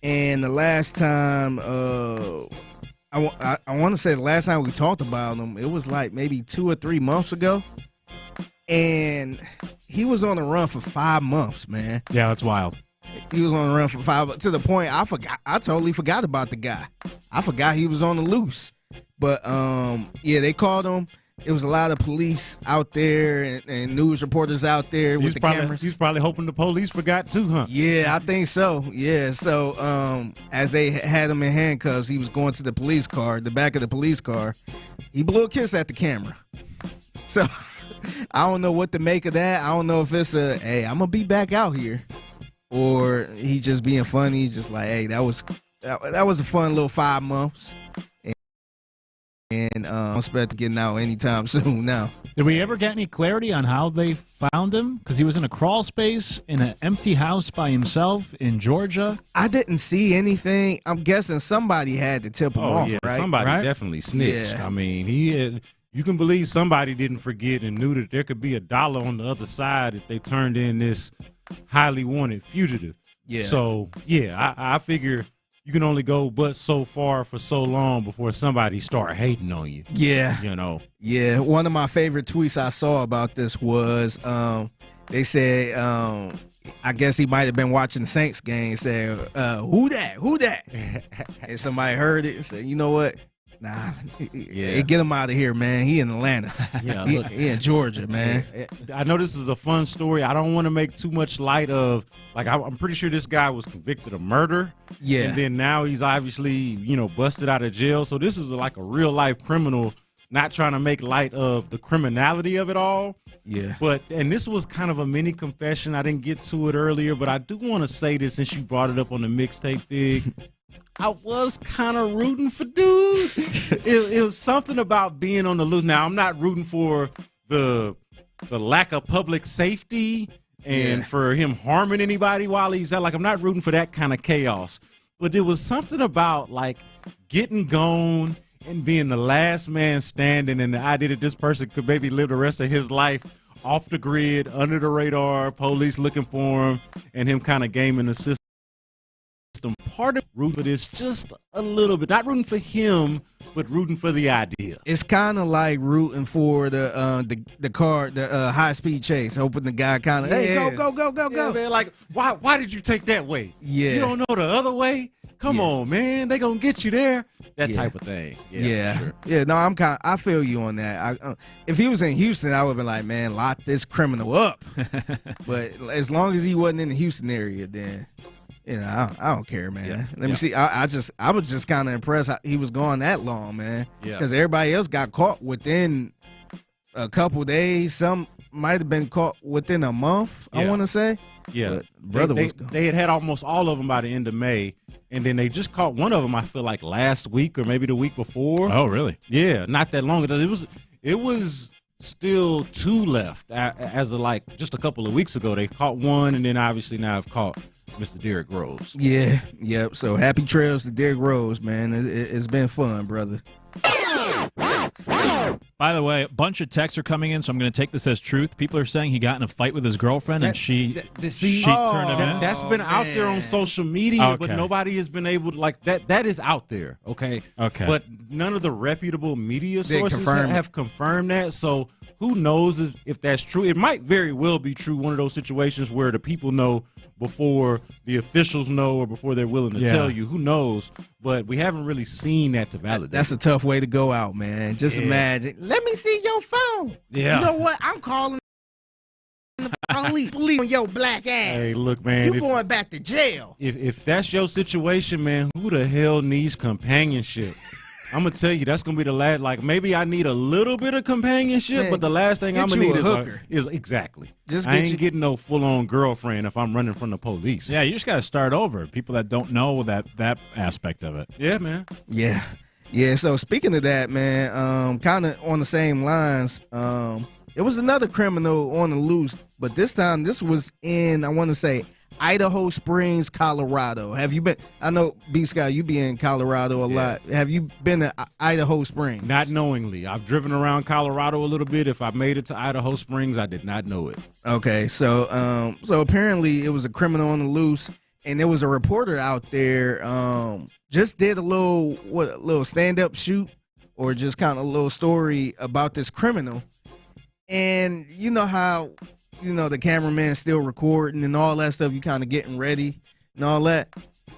And the last time, I want to say the last time we talked about him, it was like maybe 2 or 3 months ago. And he was on the run for 5 months, man. Yeah, that's wild. He was on the run for 5, to the point I totally forgot about the guy. I forgot he was on the loose. But they called him. It was a lot of police out there and news reporters out there with the cameras. He's probably hoping the police forgot too, huh? Yeah, I think so. Yeah, so as they had him in handcuffs, he was going to the police car, the back of the police car. He blew a kiss at the camera. So I don't know what to make of that. I don't know if it's hey, I'm going to be back out here. Or he just being funny, just like, hey, that was a fun little 5 months. And I'm expecting getting out anytime soon now. Did we ever get any clarity on how they found him? Because he was in a crawl space in an empty house by himself in Georgia. I didn't see anything. I'm guessing somebody had to tip him off, right? Somebody definitely snitched. Yeah. I mean, you can believe somebody didn't forget and knew that there could be $1 on the other side if they turned in this highly wanted fugitive. Yeah. So, I figure you can only go but so far for so long before somebody start hating on you. Yeah. You know. Yeah. One of my favorite tweets I saw about this was they said I guess he might have been watching the Saints game. Said, who that? And somebody heard it and said, you know what? Nah, get him out of here, man. He in Atlanta. Yeah, he in Georgia, man. I know this is a fun story. I don't want to make too much light of, like, I'm pretty sure this guy was convicted of murder. Yeah. And then now he's obviously, busted out of jail. So this is like a real life criminal, not trying to make light of the criminality of it all. Yeah. And this was kind of a mini confession. I didn't get to it earlier, but I do want to say this since you brought it up on the mixtape, Big. I was kind of rooting for dude. It was something about being on the loose. Now, I'm not rooting for the lack of public safety and for him harming anybody while he's out. Like, I'm not rooting for that kind of chaos. But there was something about, like, getting gone and being the last man standing and the idea that this person could maybe live the rest of his life off the grid, under the radar, police looking for him, and him kind of gaming the system. Part of rooting for this just a little bit, not rooting for him, but rooting for the idea. It's kind of like rooting for the high speed chase, hoping the guy kind of hey go. Man, like why did you take that way? Yeah, you don't know the other way. Come on, man, they gonna get you there. That type of thing. Yeah. Sure. Yeah. No, I feel you on that. If he was in Houston, I would be like, man, lock this criminal up. But as long as he wasn't in the Houston area, then. I don't care, man. Let me see. I was just kind of impressed how he was gone that long, man. Yeah. Because everybody else got caught within a couple days. Some might have been caught within a month, I want to say. Yeah. But brother they had almost all of them by the end of May, and then they just caught one of them, I feel like, last week or maybe the week before. Oh, really? Yeah, not that long ago. It was still 2 left as of like just a couple of weeks ago. They caught one, and then obviously now have caught Mr. Derrick Rose. Yeah, yep. So happy trails to Derrick Rose, man. It's been fun, brother. By the way, a bunch of texts are coming in, so I'm going to take this as truth. People are saying he got in a fight with his girlfriend, and she turned him in. That's been out there on social media, but nobody has been able to, like, that is out there, okay? Okay. But none of the reputable media sources have confirmed that, so who knows if that's true. It might very well be true, one of those situations where the people know before the officials know or before they're willing to tell you. Who knows? But we haven't really seen that to validate. That's a tough way to go out, man. Just imagine. Let me see your phone. Yeah. You know what? I'm calling the police on your black ass. Hey, look, man. You going back to jail. If that's your situation, man, who the hell needs companionship? I'm going to tell you, that's going to be the last. Like, maybe I need a little bit of companionship, but the last thing I'm going to need is exactly. I ain't getting no full-on girlfriend if I'm running from the police. Yeah, you just got to start over. People that don't know that aspect of it. Yeah, man. Yeah. Yeah, so speaking of that, man, kind of on the same lines, it was another criminal on the loose, but this time this was in, I want to say, Idaho Springs, Colorado. Have you been? I know, B. Scott, you be in Colorado a lot. Have you been to Idaho Springs? Not knowingly. I've driven around Colorado a little bit. If I made it to Idaho Springs, I did not know it. Okay, so apparently it was a criminal on the loose. and there was a reporter out there just did a little stand-up shoot or just kind of a little story about this criminal. And you know how, the cameraman's still recording and all that stuff, you kind of getting ready and all that.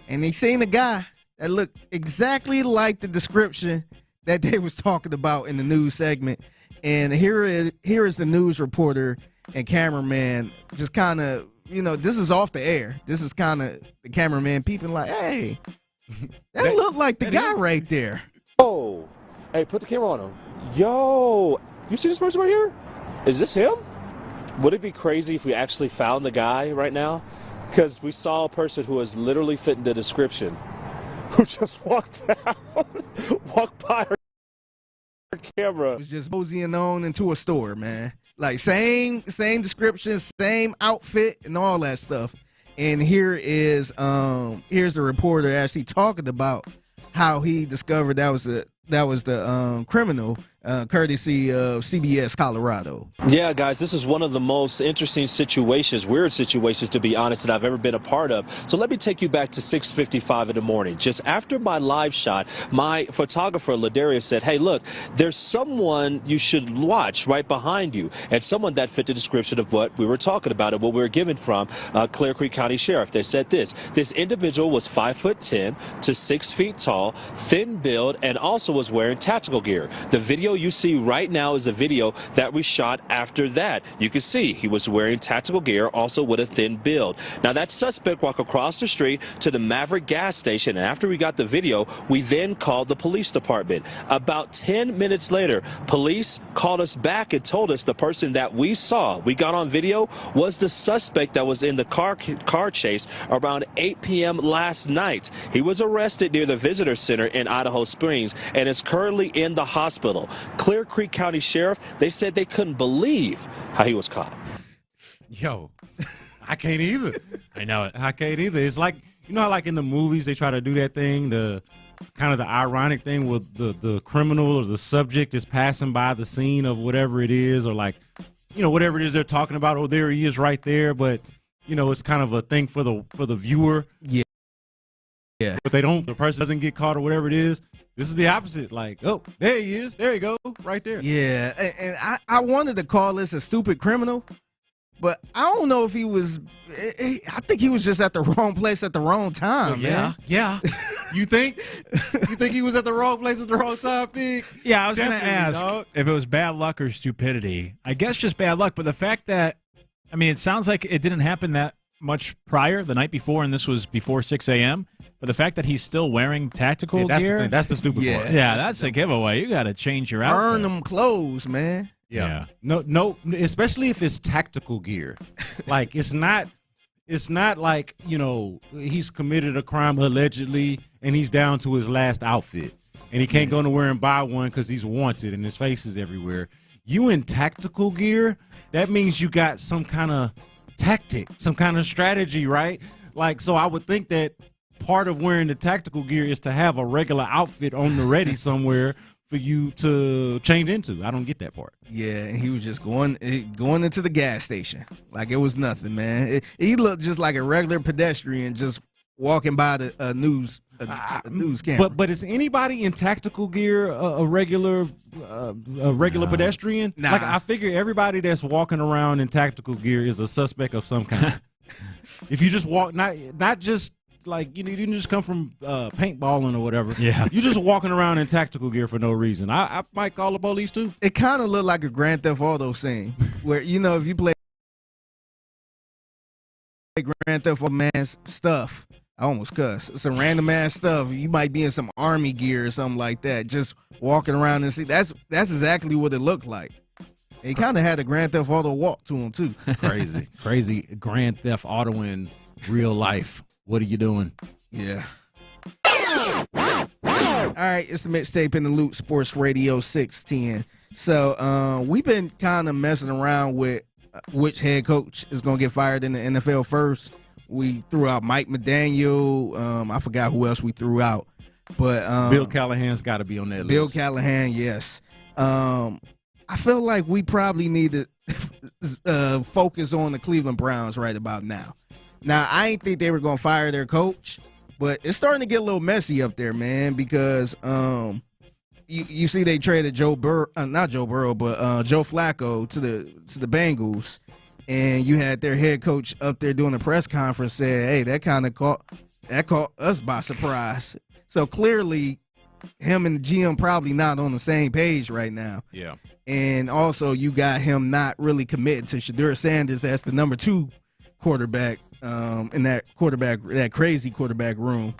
And they seen a guy that looked exactly like the description that they was talking about in the news segment. And here is the news reporter and cameraman just kind of, this is off the air. This is kind of the cameraman peeping like, hey, that looked like the guy right there. Oh, hey, put the camera on him. Yo, you see this person right here? Is this him? Would it be crazy if we actually found the guy right now? Because we saw a person who was literally fitting the description, who just walked by our camera. It was just moseying on into a store, man. Like same description, same outfit, and all that stuff. And here's the reporter actually talking about how he discovered that was the criminal, courtesy of CBS Colorado. Yeah, guys, this is one of the most interesting situations, weird situations, to be honest, that I've ever been a part of. So let me take you back to 6:55 in the morning. Just after my live shot, my photographer, Ladarius, said, hey, look, there's someone you should watch right behind you, and someone that fit the description of what we were talking about and what we were given from Clear Creek County Sheriff. They said this individual was 5'10" to 6 feet tall, thin build, and also was wearing tactical gear. The video you see right now is a video that we shot after that. You can see he was wearing tactical gear, also with a thin build. Now, that suspect walked across the street to the Maverick gas station, and after we got the video, we then called the police department. About 10 minutes later, police called us back and told us the person that we got on video, was the suspect that was in the car chase around 8 p.m. last night. He was arrested near the visitor center in Idaho Springs and is currently in the hospital. Clear Creek County Sheriff, they said they couldn't believe how he was caught. Yo, I can't either. I know it. I can't either. It's like, how like in the movies they try to do that thing, the kind of the ironic thing with the criminal or the subject is passing by the scene of whatever it is, or like, whatever it is they're talking about. Oh, there he is right there. But, it's kind of a thing for the viewer. Yeah. Yeah. But the person doesn't get caught or whatever it is. This is the opposite. Like, oh, there he is. There you go. Right there. Yeah. And I wanted to call this a stupid criminal, but I don't know if he was. I think he was just at the wrong place at the wrong time, man. Yeah. You think? You think he was at the wrong place at the wrong time, Pig? Yeah, I was going to ask if it was bad luck or stupidity. I guess just bad luck, but the fact that, it sounds like it didn't happen that much prior, the night before, and this was before 6 a.m., but the fact that he's still wearing tactical gear. That's the stupid part. Yeah, that's a giveaway. You got to change your outfit. Earn them clothes, man. Yeah. No, especially if it's tactical gear. Like, it's not like, he's committed a crime allegedly and he's down to his last outfit and he can't go nowhere and buy one because he's wanted and his face is everywhere. You in tactical gear, that means you got some kind of tactic, some kind of strategy, right? Like, so I would think that part of wearing the tactical gear is to have a regular outfit on the ready somewhere for you to change into. I don't get that part. Yeah, and he was just going into the gas station like it was nothing, man. He looked just like a regular pedestrian just walking by the news camera. But is anybody in tactical gear a regular pedestrian? Nah. Like, I figure everybody that's walking around in tactical gear is a suspect of some kind. If you just walk, not just like, you didn't just come from paintballing or whatever. Yeah. You just walking around in tactical gear for no reason. I might call the police too. It kind of looked like a Grand Theft Auto scene where, if you play Grand Theft Auto man's stuff, I almost cuss. Some random ass stuff. You might be in some army gear or something like that, just walking around and see. That's exactly what it looked like. He kind of had a Grand Theft Auto walk to him too. Crazy Grand Theft Auto in real life. What are you doing? Yeah. All right, it's the mixtape in the loop, Sports Radio 610. So we've been kind of messing around with which head coach is going to get fired in the NFL first. We threw out Mike McDaniel. I forgot who else we threw out. But Bill Callahan's got to be on that list. Bill Callahan, yes. I feel like we probably need to focus on the Cleveland Browns right about now. Now, I ain't think they were going to fire their coach, but it's starting to get a little messy up there, man, because you see they traded Joe Flacco to the Bengals, and you had their head coach up there doing a press conference saying, hey, that kind of caught us by surprise. So clearly him and the GM probably not on the same page right now. Yeah. And also you got him not really committed to Shedeur Sanders. That's the number 2 quarterback in that crazy quarterback room.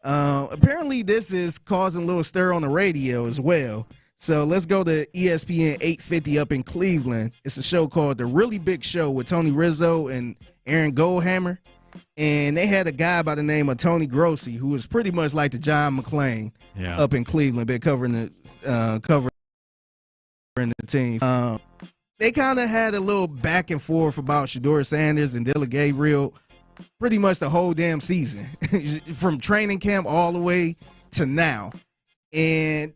Apparently this is causing a little stir on the radio as well. So let's go to ESPN 850 up in Cleveland. It's a show called The Really Big Show with Tony Rizzo and Aaron Goldhammer. And they had a guy by the name of Tony Grossi, who was pretty much like the John McClain up in Cleveland, been covering the team. They kind of had a little back and forth about Shedeur Sanders and Dillon Gabriel pretty much the whole damn season, from training camp all the way to now. And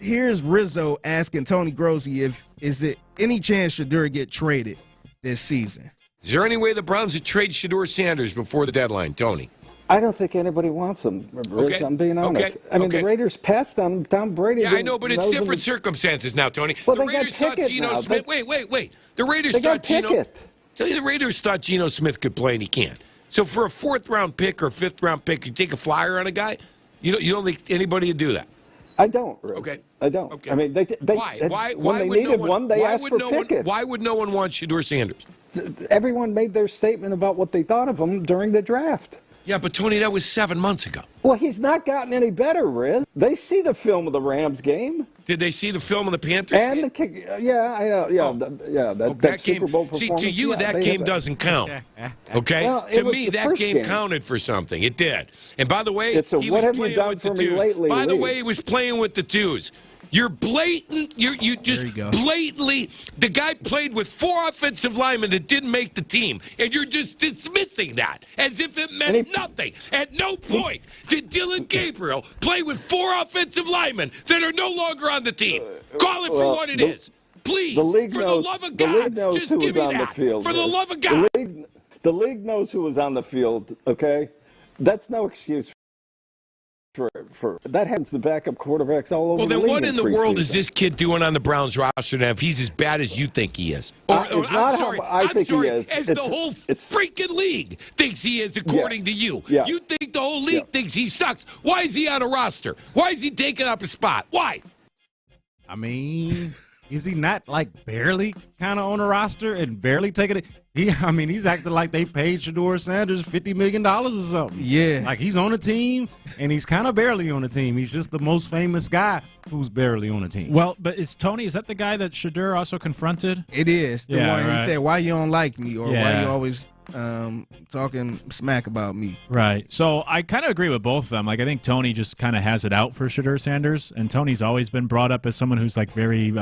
here's Rizzo asking Tony Grossi is it any chance Shedeur get traded this season? Is there any way the Browns would trade Shedeur Sanders before the deadline, Tony? I don't think anybody wants him, Riz. Okay. I'm being honest. I mean, the Raiders passed on Tom Brady. Yeah, I know, but it's different circumstances now, Tony. Well, the Raiders thought Geno Smith. Wait. The Raiders thought the Raiders thought Geno Smith could play, and he can't. So for a 4th-round pick or 5th-round pick, you take a flyer on a guy? You don't think anybody would do that? I don't, Riz. Okay. I don't. Okay. I mean, why when they needed one, they asked for Pickett. Why would no one want Shedeur Sanders? Everyone made their statement about what they thought of him during the draft. Yeah, but Tony, that was 7 months ago. Well, he's not gotten any better, Riz. They see the film of the Rams game. Did they see the film of the Panthers and game? The kick? Yeah, I know. Yeah, that Super Bowl performance. See, to you, that game doesn't count. Okay? Well, to me, that game counted for something. It did. And by the way, he was playing with the twos. By the way, he was playing with the twos. You're blatant. You just blatantly. The guy played with 4 offensive linemen that didn't make the team, and you're just dismissing that as if it meant nothing. At no point did Dillon Gabriel play with 4 offensive linemen that are no longer on the team. Call it for what it is, please. The league for knows, the love of God, the league knows just who give was me on that. the field. For the love of God, the league knows who was on the field. Okay, that's no excuse. For that happens to backup quarterbacks all over the league. Well, then what in the world is this kid doing on the Browns roster now if he's as bad as you think he is? It's not how I think he is. As the whole freaking league thinks he is, according to you. Yes. You think the whole league thinks he sucks. Why is he on a roster? Why is he taking up a spot? Why? I mean, is he not like barely kind of on a roster and barely taking it? He's acting like they paid Shedeur Sanders $50 million or something. Yeah. Like he's on a team, and he's kind of barely on a team. He's just the most famous guy who's barely on a team. Well, but is that the guy that Shedeur also confronted? It is. The one he said, why you don't like me, or why you always talking smack about me. Right. So I kind of agree with both of them. Like, I think Tony just kind of has it out for Shedeur Sanders, and Tony's always been brought up as someone who's like very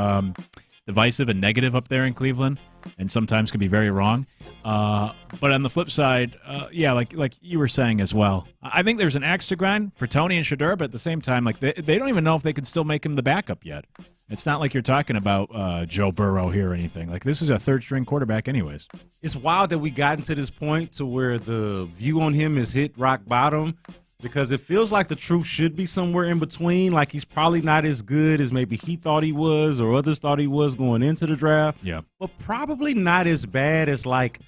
divisive and negative up there in Cleveland, and sometimes can be very wrong. But on the flip side, like you were saying as well, I think there's an axe to grind for Tony and Shedeur, but at the same time, like they don't even know if they can still make him the backup yet. It's not like you're talking about Joe Burrow here or anything. Like, this is a third-string quarterback anyways. It's wild that we gotten to this point to where the view on him has hit rock bottom, because it feels like the truth should be somewhere in between. Like, he's probably not as good as maybe he thought he was or others thought he was going into the draft. Yeah. But probably not as bad as, like,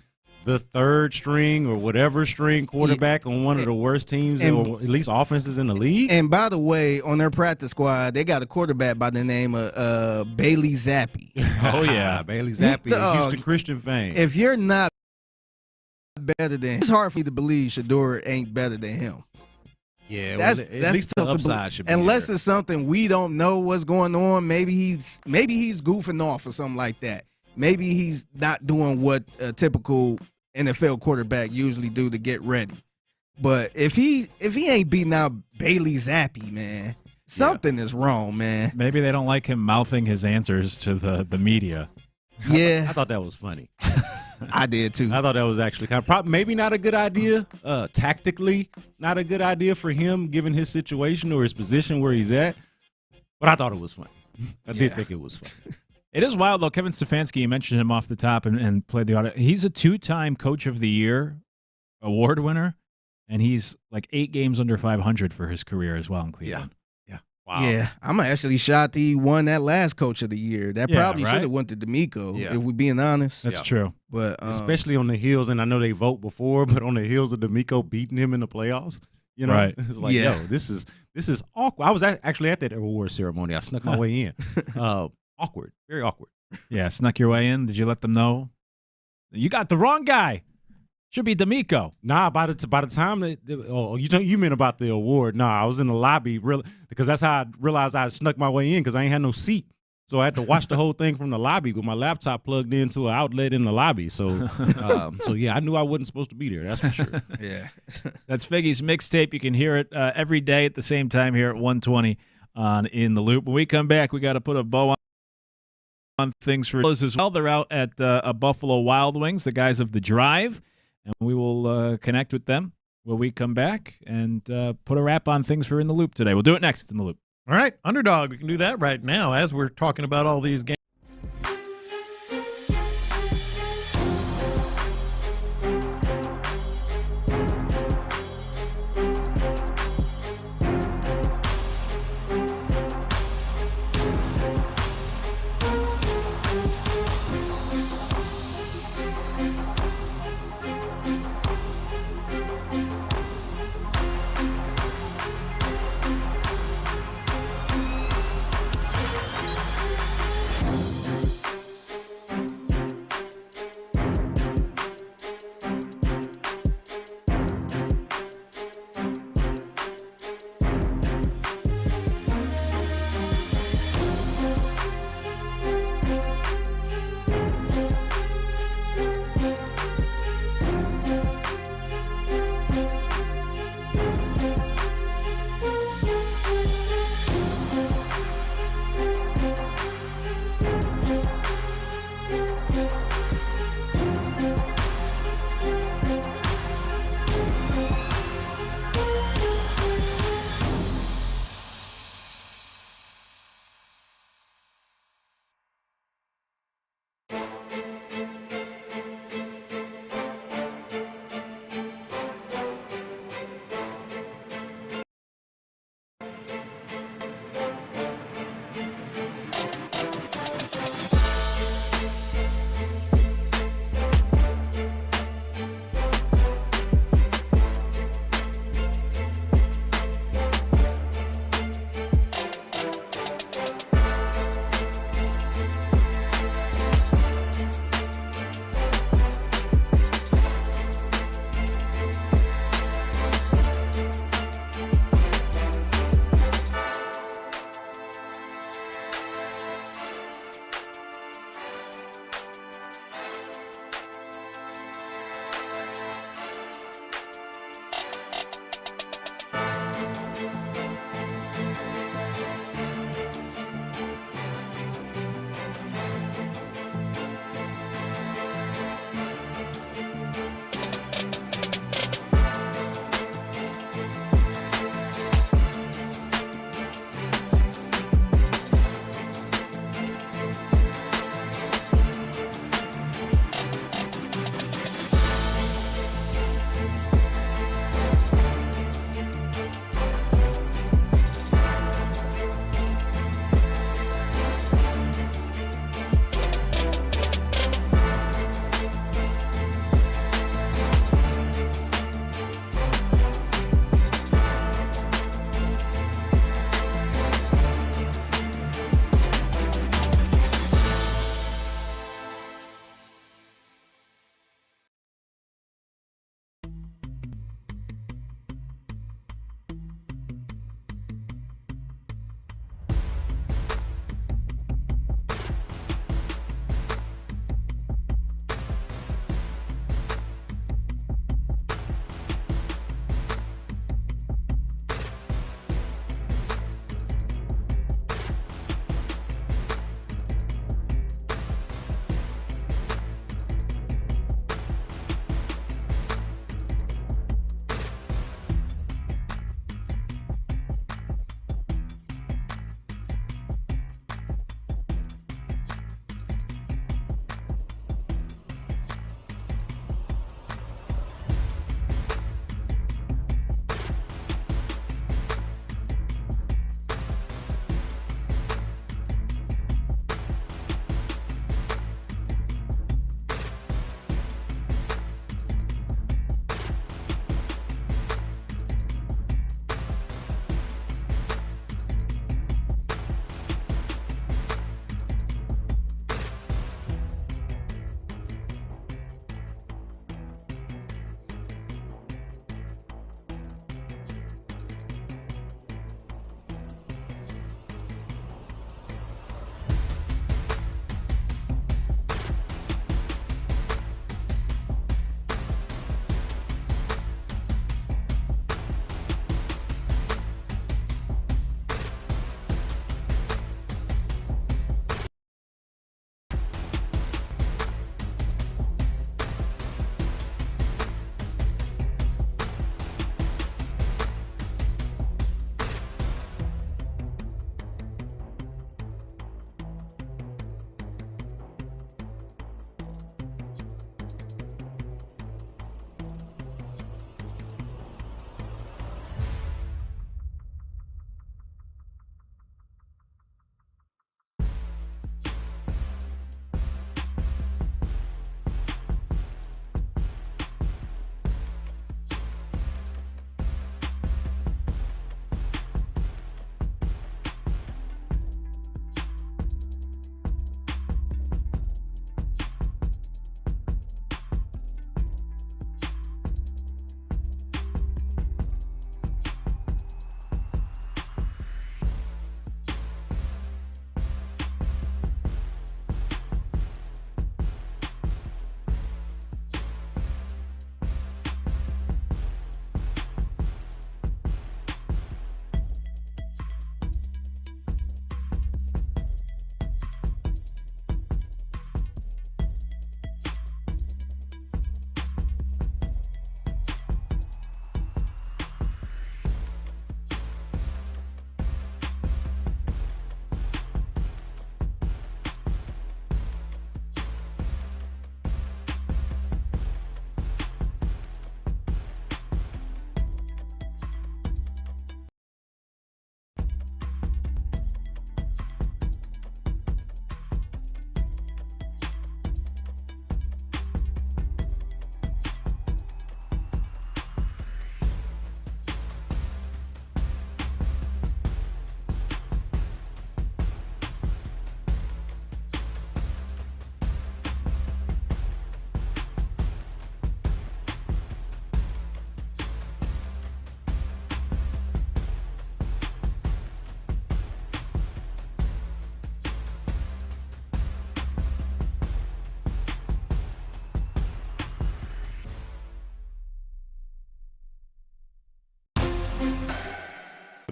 the third string or whatever string quarterback on one of the worst teams or at least offenses in the league. And by the way, on their practice squad, they got a quarterback by the name of Bailey Zappi. Oh, yeah. Bailey Zappi, Houston Christian fame. If you're not better than him, it's hard for me to believe Shedeur ain't better than him. Yeah, that's at least the upside should be unless there. It's something we don't know what's going on. Maybe he's goofing off or something like that. Maybe he's not doing what a typical NFL quarterback usually do to get ready. But if he ain't beating out Bailey Zappi, man, something is wrong, man. Maybe they don't like him mouthing his answers to the media. Yeah. I thought that was funny. I did too. I thought that was actually maybe not a good idea. Tactically, not a good idea for him given his situation or his position where he's at. But I thought it was funny. I did think it was funny. It is wild, though. Kevin Stefanski, you mentioned him off the top and played the audio. He's a 2-time Coach of the Year award winner, and he's like 8 games under 500 for his career as well in Cleveland. Yeah. Wow. Yeah, I'm actually shocked he won that last Coach of the Year. That probably should have went to D'Amico, if we're being honest. That's true. But especially on the heels, and I know they vote before, but on the heels of D'Amico beating him in the playoffs, you know, it's like, yo, this is awkward. I was actually at that award ceremony. I snuck my way in. Awkward, very awkward. Yeah, snuck your way in. Did you let them know? You got the wrong guy. Should be D'Amico. Nah, by the time that you meant about the award? Nah, I was in the lobby because that's how I realized I snuck my way in because I ain't had no seat. So I had to watch the whole thing from the lobby with my laptop plugged into an outlet in the lobby. So, I knew I wasn't supposed to be there. That's for sure. Yeah, that's Figgy's mixtape. You can hear it every day at the same time here at 1:20 on In the Loop. When we come back, we got to put a bow on things for those as well. They're out at a Buffalo Wild Wings, the guys of The Drive, and we will connect with them when we come back and put a wrap on things for In the Loop today. We'll do it next in the Loop. All right, Underdog, we can do that right now as we're talking about all these games.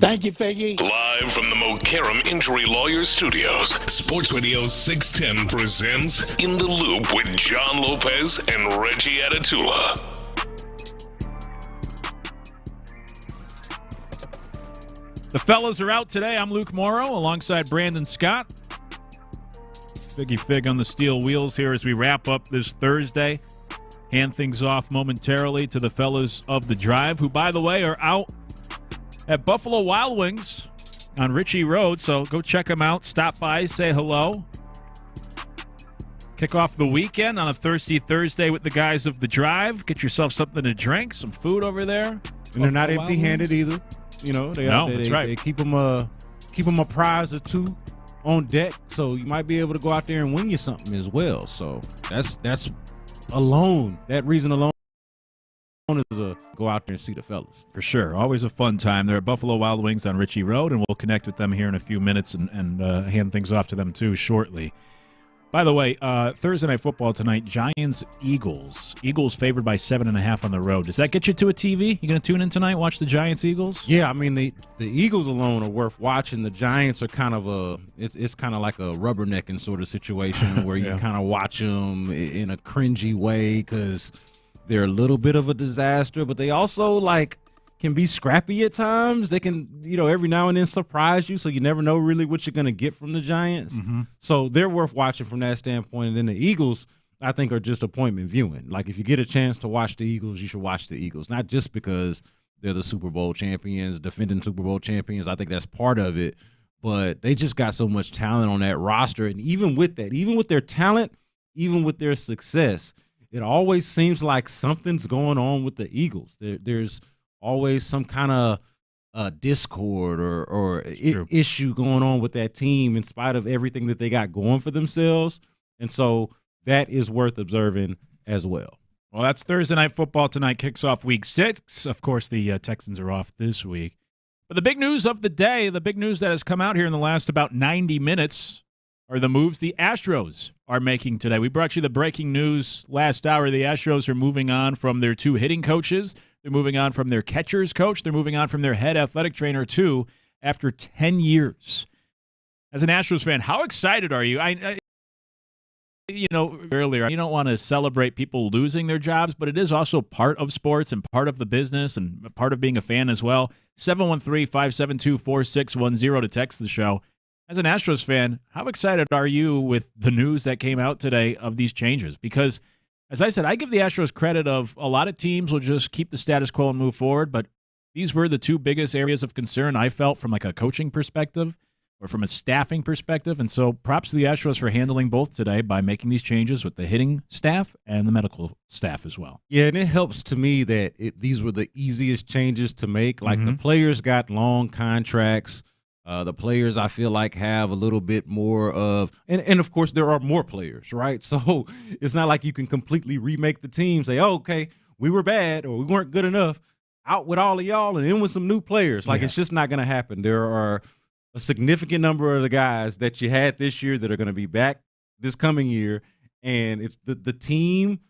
Thank you, Figgy. Live from the Mokaram Injury Lawyers Studios, Sports Radio 610 presents In the Loop with John Lopez and Reggie Atatula. The fellas are out today. I'm Luke Morrow alongside Brandon Scott. Figgy Fig on the steel wheels here as we wrap up this Thursday. Hand things off momentarily to the fellas of The Drive, who, by the way, are out at Buffalo Wild Wings on Ritchie Road, so go check them out. Stop by, say hello. Kick off the weekend on a Thirsty Thursday with the guys of The Drive. Get yourself something to drink, some food over there. And they're not empty-handed either. You know, that's right. They keep them a prize or two on deck, so you might be able to go out there and win you something as well. So that's alone, that reason alone is a go out there and see the fellas. For sure. Always a fun time. They're at Buffalo Wild Wings on Ritchie Road, and we'll connect with them here in a few minutes and hand things off to them, too, shortly. By the way, Thursday Night Football tonight, Giants-Eagles. Eagles favored by 7.5 on the road. Does that get you to a TV? You going to tune in tonight, watch the Giants-Eagles? Yeah, I mean, the Eagles alone are worth watching. The Giants are kind of it's kind of like a rubbernecking sort of situation where you kind of watch them in a cringy way because they're a little bit of a disaster, but they also, can be scrappy at times. They can, every now and then surprise you, so you never know really what you're going to get from the Giants. Mm-hmm. So they're worth watching from that standpoint. And then the Eagles, I think, are just appointment viewing. Like, if you get a chance to watch the Eagles, you should watch the Eagles, not just because they're the Super Bowl champions, defending Super Bowl champions. I think that's part of it. But they just got so much talent on that roster. And even with that, even with their talent, even with their success, it always seems like something's going on with the Eagles. There's always some kind of discord or issue going on with that team in spite of everything that they got going for themselves. And so that is worth observing as well. Well, that's Thursday Night Football tonight. Kicks off Week 6. Of course, the Texans are off this week. But the big news of the day, the big news that has come out here in the last about 90 minutes are the moves the Astros are making today. We brought you the breaking news last hour. The Astros are moving on from their 2 hitting coaches. They're moving on from their catcher's coach. They're moving on from their head athletic trainer, too, after 10 years. As an Astros fan, how excited are you? Earlier, you don't want to celebrate people losing their jobs, but it is also part of sports and part of the business and part of being a fan as well. 713-572-4610 to text the show. As an Astros fan, how excited are you with the news that came out today of these changes? Because, as I said, I give the Astros credit of a lot of teams will just keep the status quo and move forward, but these were the 2 biggest areas of concern I felt from a coaching perspective or from a staffing perspective. And so props to the Astros for handling both today by making these changes with the hitting staff and the medical staff as well. Yeah, and it helps to me that these were the easiest changes to make. Like, the players got long contracts. The players, I feel like, have a little bit more of – and, of course, there are more players, right? So it's not like you can completely remake the team, say, oh, okay, we were bad or we weren't good enough, out with all of y'all and in with some new players. It's just not going to happen. There are a significant number of the guys that you had this year that are going to be back this coming year, and it's the team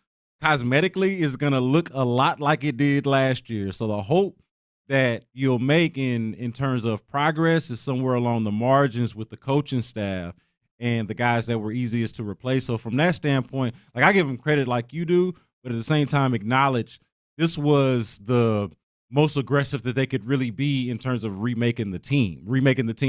cosmetically is going to look a lot like it did last year. So the hope that you'll make in terms of progress is somewhere along the margins with the coaching staff and the guys that were easiest to replace. So from that standpoint, I give them credit like you do, but at the same time acknowledge this was the most aggressive that they could really be in terms of remaking the team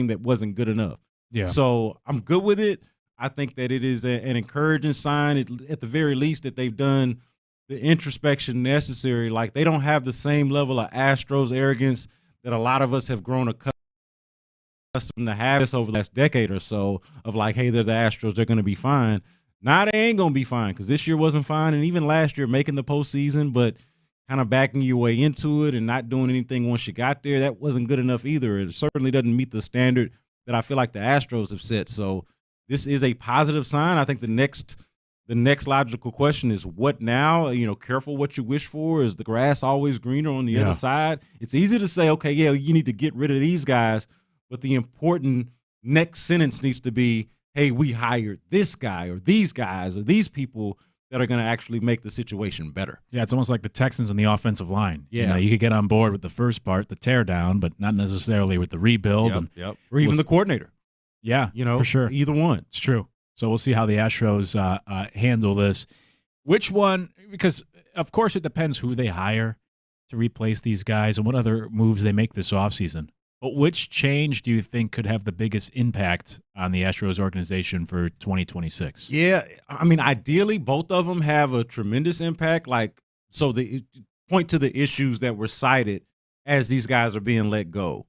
that wasn't good enough. Yeah. So I'm good with it. I think that it is an encouraging sign, at the very least, that they've done the introspection necessary. Like, they don't have the same level of Astros arrogance that a lot of us have grown accustomed to have this over the last decade or so of hey, they're the Astros, they're going to be fine. Now they ain't going to be fine because this year wasn't fine, and even last year making the postseason, but kind of backing your way into it and not doing anything once you got there, that wasn't good enough either. It certainly doesn't meet the standard that I feel like the Astros have set. So this is a positive sign. I think the next logical question is what now? Careful what you wish for. Is the grass always greener on the other side? It's easy to say, okay, yeah, you need to get rid of these guys, but the important next sentence needs to be, hey, we hired this guy or these guys or these people that are going to actually make the situation better. Yeah, it's almost like the Texans in the offensive line. Yeah. You could get on board with the first part, the tear down, but not necessarily with the rebuild. Or even the coordinator. Yeah, for sure. Either one. It's true. So we'll see how the Astros handle this. Which one, because of course it depends who they hire to replace these guys and what other moves they make this offseason. But which change do you think could have the biggest impact on the Astros organization for 2026? Yeah, I mean, ideally, both of them have a tremendous impact. So they point to the issues that were cited as these guys are being let go.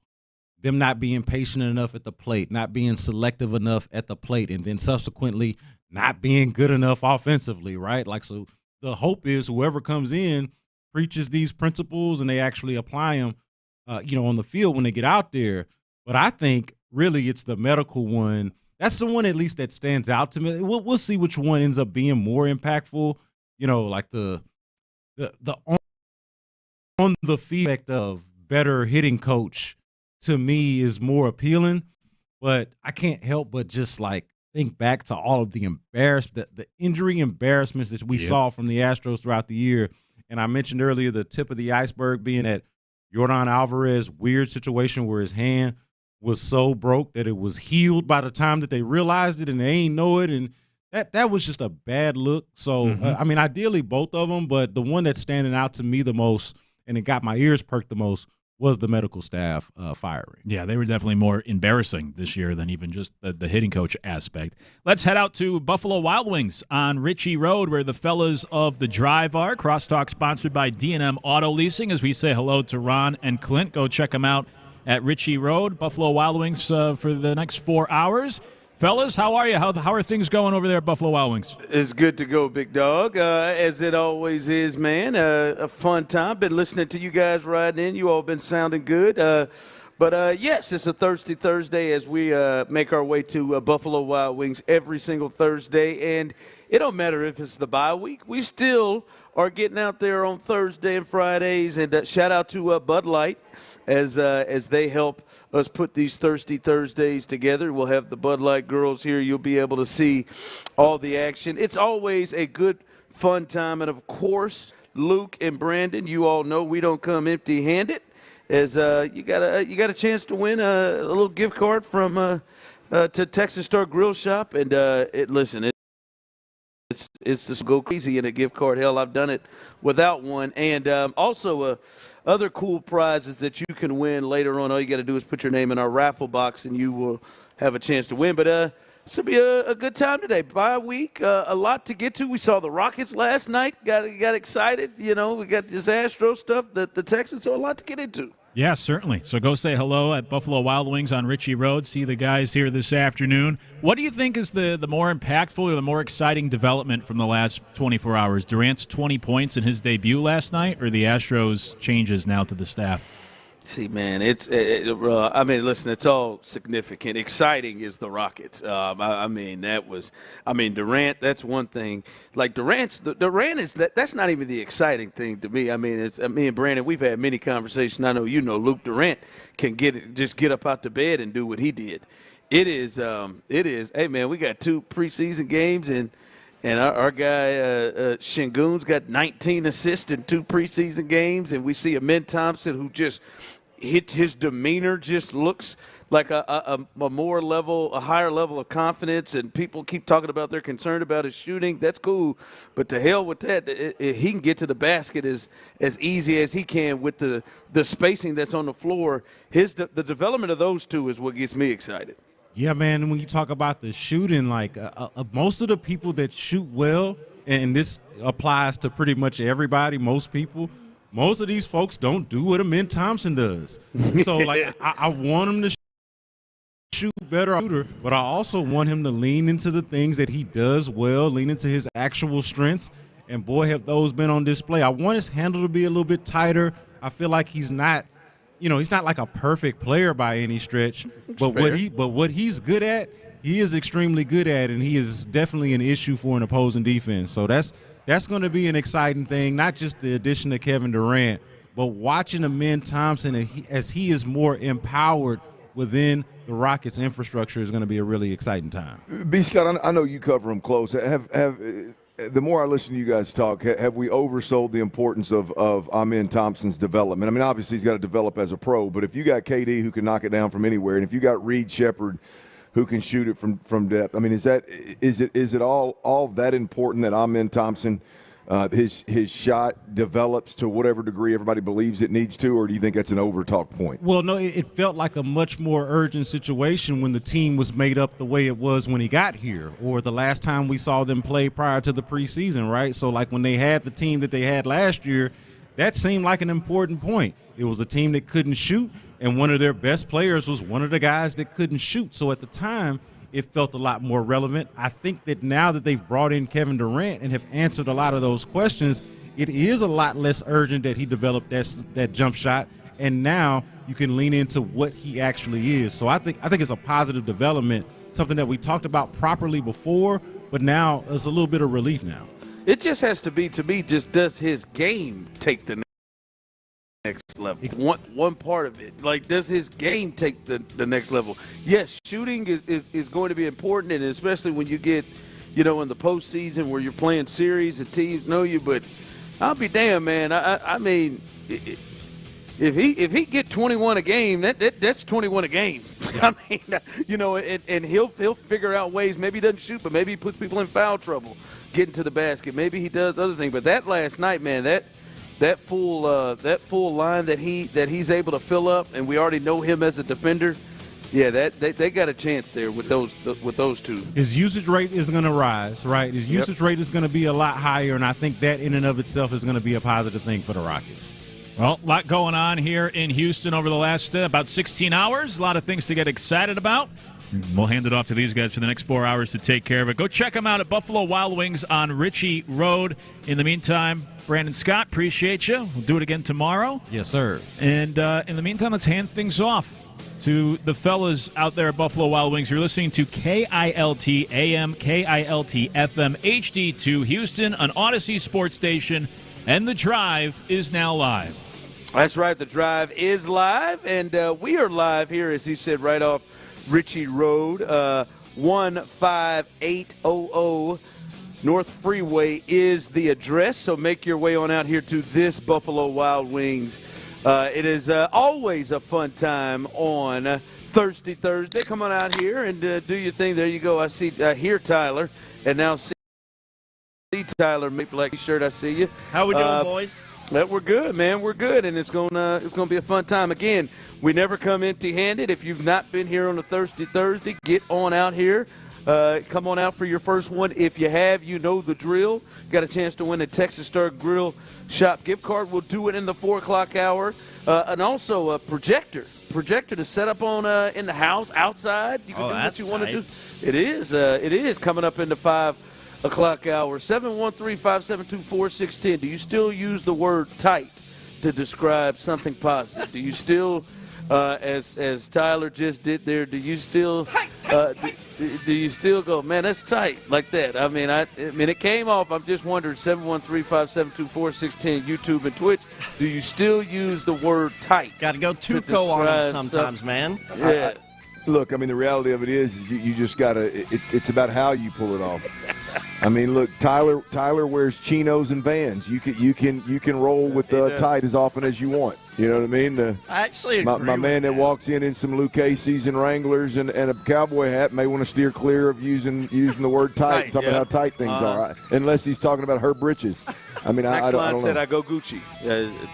Them not being patient enough at the plate, not being selective enough at the plate, and then subsequently not being good enough offensively, right? So the hope is whoever comes in preaches these principles and they actually apply them on the field when they get out there. But I think really it's the medical one. That's the one at least that stands out to me. We'll see which one ends up being more impactful. Like the on the field of better hitting coach to me is more appealing. But I can't help but just think back to all of the the injury embarrassments that we saw from the Astros throughout the year. And I mentioned earlier the tip of the iceberg being that Yordan Alvarez weird situation where his hand was so broke that it was healed by the time that they realized it and they ain't know it. And that was just a bad look. So, ideally both of them, but the one that's standing out to me the most and it got my ears perked the most was the medical staff firing. Yeah, they were definitely more embarrassing this year than even just the hitting coach aspect. Let's head out to Buffalo Wild Wings on Ritchie Road where the fellas of the Drive are. Crosstalk sponsored by D&M Auto Leasing as we say hello to Ron and Clint. Go check them out at Ritchie Road. Buffalo Wild Wings for the next 4 hours. Fellas, how are you? How are things going over there at Buffalo Wild Wings? It's good to go, big dog, as it always is, man. A fun time. Been listening to you guys riding in. You all been sounding good. But yes, it's a Thirsty Thursday as we make our way to Buffalo Wild Wings every single Thursday. And it don't matter if it's the bye week. We still are getting out there on Thursday and Fridays. And shout out to Bud Light as they help us put these Thirsty Thursdays together. We'll have the Bud Light girls here. You'll be able to see all the action. It's always a good, fun time. And, of course, Luke and Brandon, you all know we don't come empty-handed. As you got a chance to win a little gift card from to Texas Star Grill Shop. And, it's just go crazy in a gift card. Hell, I've done it without one. And also other cool prizes that you can win later on. All you got to do is put your name in our raffle box, and you will have a chance to win. But this will be a good time today. Bye week, a lot to get to. We saw the Rockets last night. Got excited. We got this Astros stuff, the Texans, so a lot to get into. Yeah, certainly. So go say hello at Buffalo Wild Wings on Ritchie Road. See the guys here this afternoon. What do you think is the more impactful or the more exciting development from the last 24 hours? Durant's 20 points in his debut last night or the Astros changes now to the staff? See, man, listen, it's all significant. Exciting is the Rockets. Durant, that's one thing. Like Durant is that's not even the exciting thing to me. It's me and Brandon, we've had many conversations. I know Luke Durant can just get up out the bed and do what he did. It is, hey, man, we got 2 preseason games and our guy Şengün's got 19 assists in 2 preseason games, and we see Amin Thompson who just his demeanor just looks like a higher level of confidence, and people keep talking about they're concerned about his shooting. That's cool, but to hell with that. He can get to the basket as easy as he can with the spacing that's on the floor. The development of those 2 is what gets me excited. Yeah, man, when you talk about the shooting, most of the people that shoot well, and this applies to pretty much everybody, most people, most of these folks don't do what Amin Thompson does. So, I want him to shoot better, but I also want him to lean into the things that he does well, lean into his actual strengths, and boy, have those been on display. I want his handle to be a little bit tighter. I feel like he's not like a perfect player by any stretch, but what he's good at, he is extremely good at, and he is definitely an issue for an opposing defense. So that's going to be an exciting thing, not just the addition of Kevin Durant, but watching Amin Thompson as he is more empowered within the Rockets' infrastructure is going to be a really exciting time. B. Scott, I know you cover him close. the more I listen to you guys talk, have we oversold the importance of Amen Thompson's development? I mean, obviously he's got to develop as a pro, but if you got KD who can knock it down from anywhere, and if you got Reed Shepherd who can shoot it from depth, I mean, is it all that important that Amen Thompson, his shot develops to whatever degree everybody believes it needs to, or do you think that's an overtalk point? Well, no, it felt like a much more urgent situation when the team was made up the way it was when he got here, or the last time we saw them play prior to the preseason, right? So, like when they had the team that they had last year, that seemed like an important point. It was a team that couldn't shoot, and one of their best players was one of the guys that couldn't shoot. So at the time, it felt a lot more relevant. I think that now that they've brought in Kevin Durant and have answered a lot of those questions, it is a lot less urgent that he developed that jump shot, and now you can lean into what he actually is. So I think it's a positive development, something that we talked about properly before, but now it's a little bit of relief now. It just has to be, to me, just does his game take the next level? One part of it. Like, does his game take the next level? Yes, shooting is going to be important, and especially when you get, in the postseason where you're playing series and teams know you, but I'll be damned, man. I mean, if he get 21 a game, that's 21 a game. Yeah. I mean, and he'll figure out ways. Maybe he doesn't shoot, but maybe he puts people in foul trouble getting to the basket. Maybe he does other things. But that last night, man, that full line that he's able to fill up, and we already know him as a defender. Yeah, they got a chance there with those two. His usage rate is going to rise, right? His usage rate is going to be a lot higher, and I think that in and of itself is going to be a positive thing for the Rockets. Well, a lot going on here in Houston over the last about 16 hours. A lot of things to get excited about. We'll hand it off to these guys for the next 4 hours to take care of it. Go check them out at Buffalo Wild Wings on Ritchie Road. In the meantime, Brandon Scott, appreciate you. We'll do it again tomorrow. Yes, sir. And in the meantime, let's hand things off to the fellas out there at Buffalo Wild Wings. You're listening to KILT AM, KILT FM, HD2 Houston, an Odyssey sports station, and The Drive is now live. That's right. The Drive is live, and we are live here, as he said, right off Ritchie Road, 15800 North Freeway is the address, so make your way on out here to this Buffalo Wild Wings. It is always a fun time on Thursday. Come on out here and do your thing. There you go. I hear Tyler, and now see Tyler, Maple Black T-shirt. I see you. How we doing, boys? We're good, man. We're good, and it's gonna be a fun time. Again, we never come empty-handed. If you've not been here on a Thursday, get on out here. Come on out for your first one. If you have, you know the drill. Got a chance to win a Texas Star Grill Shop gift card. We'll do it in the 4 o'clock hour, and also a projector to set up on in the house outside. You can do what you want to do. It is coming up in the 5 o'clock hour. 713-572-4610. Do you still use the word tight to describe something positive? Do you still, as Tyler just did there, do you still do you still go, man, that's tight, like that? I mean, it came off. I'm just wondering, 713-572-4610, YouTube and Twitch. Do you still use the word tight? Got to go Tuco on them sometimes, man. Yeah. Look, I mean, the reality of it is you just got to – it's about how you pull it off. I mean, look, Tyler wears chinos and Vans. You can roll with tight as often as you want. You know what I mean? I actually agree my man that walks in some Lucchese's and Wranglers and a cowboy hat may want to steer clear of using the word tight, talking about how tight things are, unless he's talking about her britches. I mean, Next I don't line know. said I go Gucci.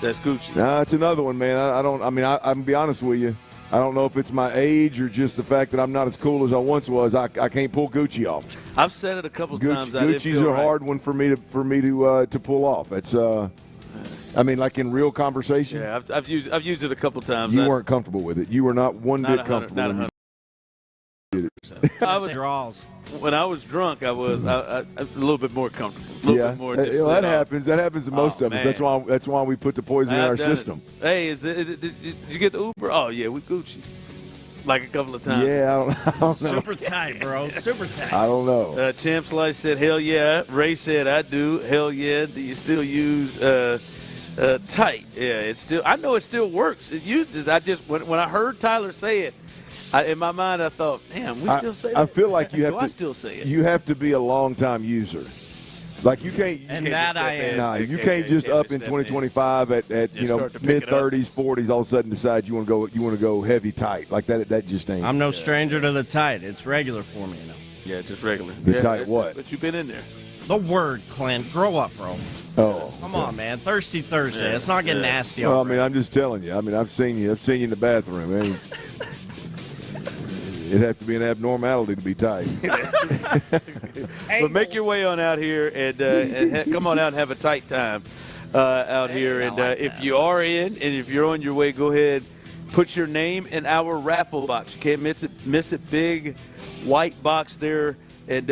That's Gucci. Nah, it's another one, man. I'm gonna be honest with you. I don't know if it's my age or just the fact that I'm not as cool as I once was. I can't pull Gucci off. I've said it a couple times. Gucci's a hard one for me to pull off. It's I mean, like in real conversation. Yeah, I've used it a couple times. You weren't comfortable with it. You were not one bit comfortable. Not 100%. When I was drunk, I was a little bit more comfortable. Bit more that happens. That happens to most of us. That's why we put the poison in our system. Hey, did you get the Uber? Oh yeah, we Gucci. Like a couple of times. Yeah, I don't know. Super tight, bro. Super tight. I don't know. Champ Slice said, "Hell yeah." Ray said, "I do." Hell yeah. Do you still use tight? Yeah, it's still. I know it still works. It uses. I just when I heard Tyler say it. In my mind, I thought, "Damn, we still say that." I feel like you have I still say it? You have to be a long-time user Like you can't. You can't just up in 2025 at mid-30s, 40s. All of a sudden decide you want to go heavy tight like that. That just ain't. I'm no stranger to the tight. It's regular for me, Yeah, just regular. The tight what? But you've been in there. The word, Clint. Grow up, bro. Oh, come on, man. Thirsty Thursday. Yeah. It's not getting nasty. Well, I mean, I'm just telling you. I mean, I've seen you in the bathroom. Man. It'd have to be an abnormality to be tight. But make your way on out here and come on out and have a tight time out here. And if you are in and if you're on your way, go ahead, put your name in our raffle box. You can't miss it. Big white box there, and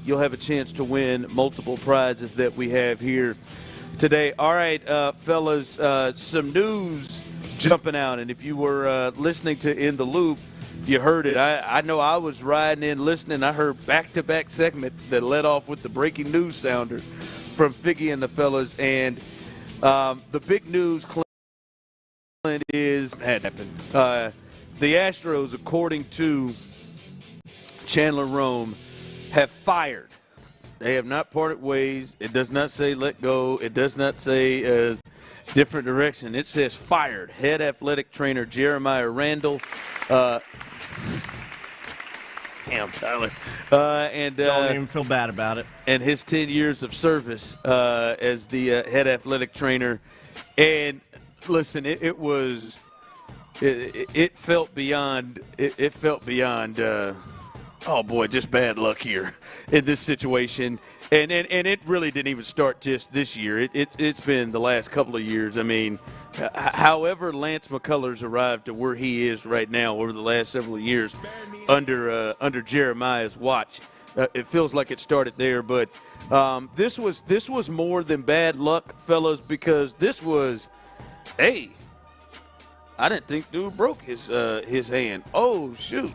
you'll have a chance to win multiple prizes that we have here today. All right, fellas, some news jumping out. And if you were listening to In the Loop, you heard it. I know I was riding in listening. I heard back-to-back segments that led off with the breaking news sounder from Figgy and the fellas. And the big news, Clint, is had happened. The Astros, according to Chandler Rome, have fired. They have not parted ways. It does not say let go. It does not say different direction. It says fired. Head athletic trainer Jeremiah Randall. Damn, Tyler. And don't even feel bad about it. And his 10 years of service as the head athletic trainer. And listen, it felt beyond. It felt beyond. Oh boy, just bad luck here in this situation. And it really didn't even start just this year. It's been the last couple of years. I mean, however Lance McCullers arrived to where he is right now over the last several years under Jeremiah's watch, it feels like it started there. But this was more than bad luck, fellas, because this was, hey, I didn't think dude broke his hand. Oh shoot.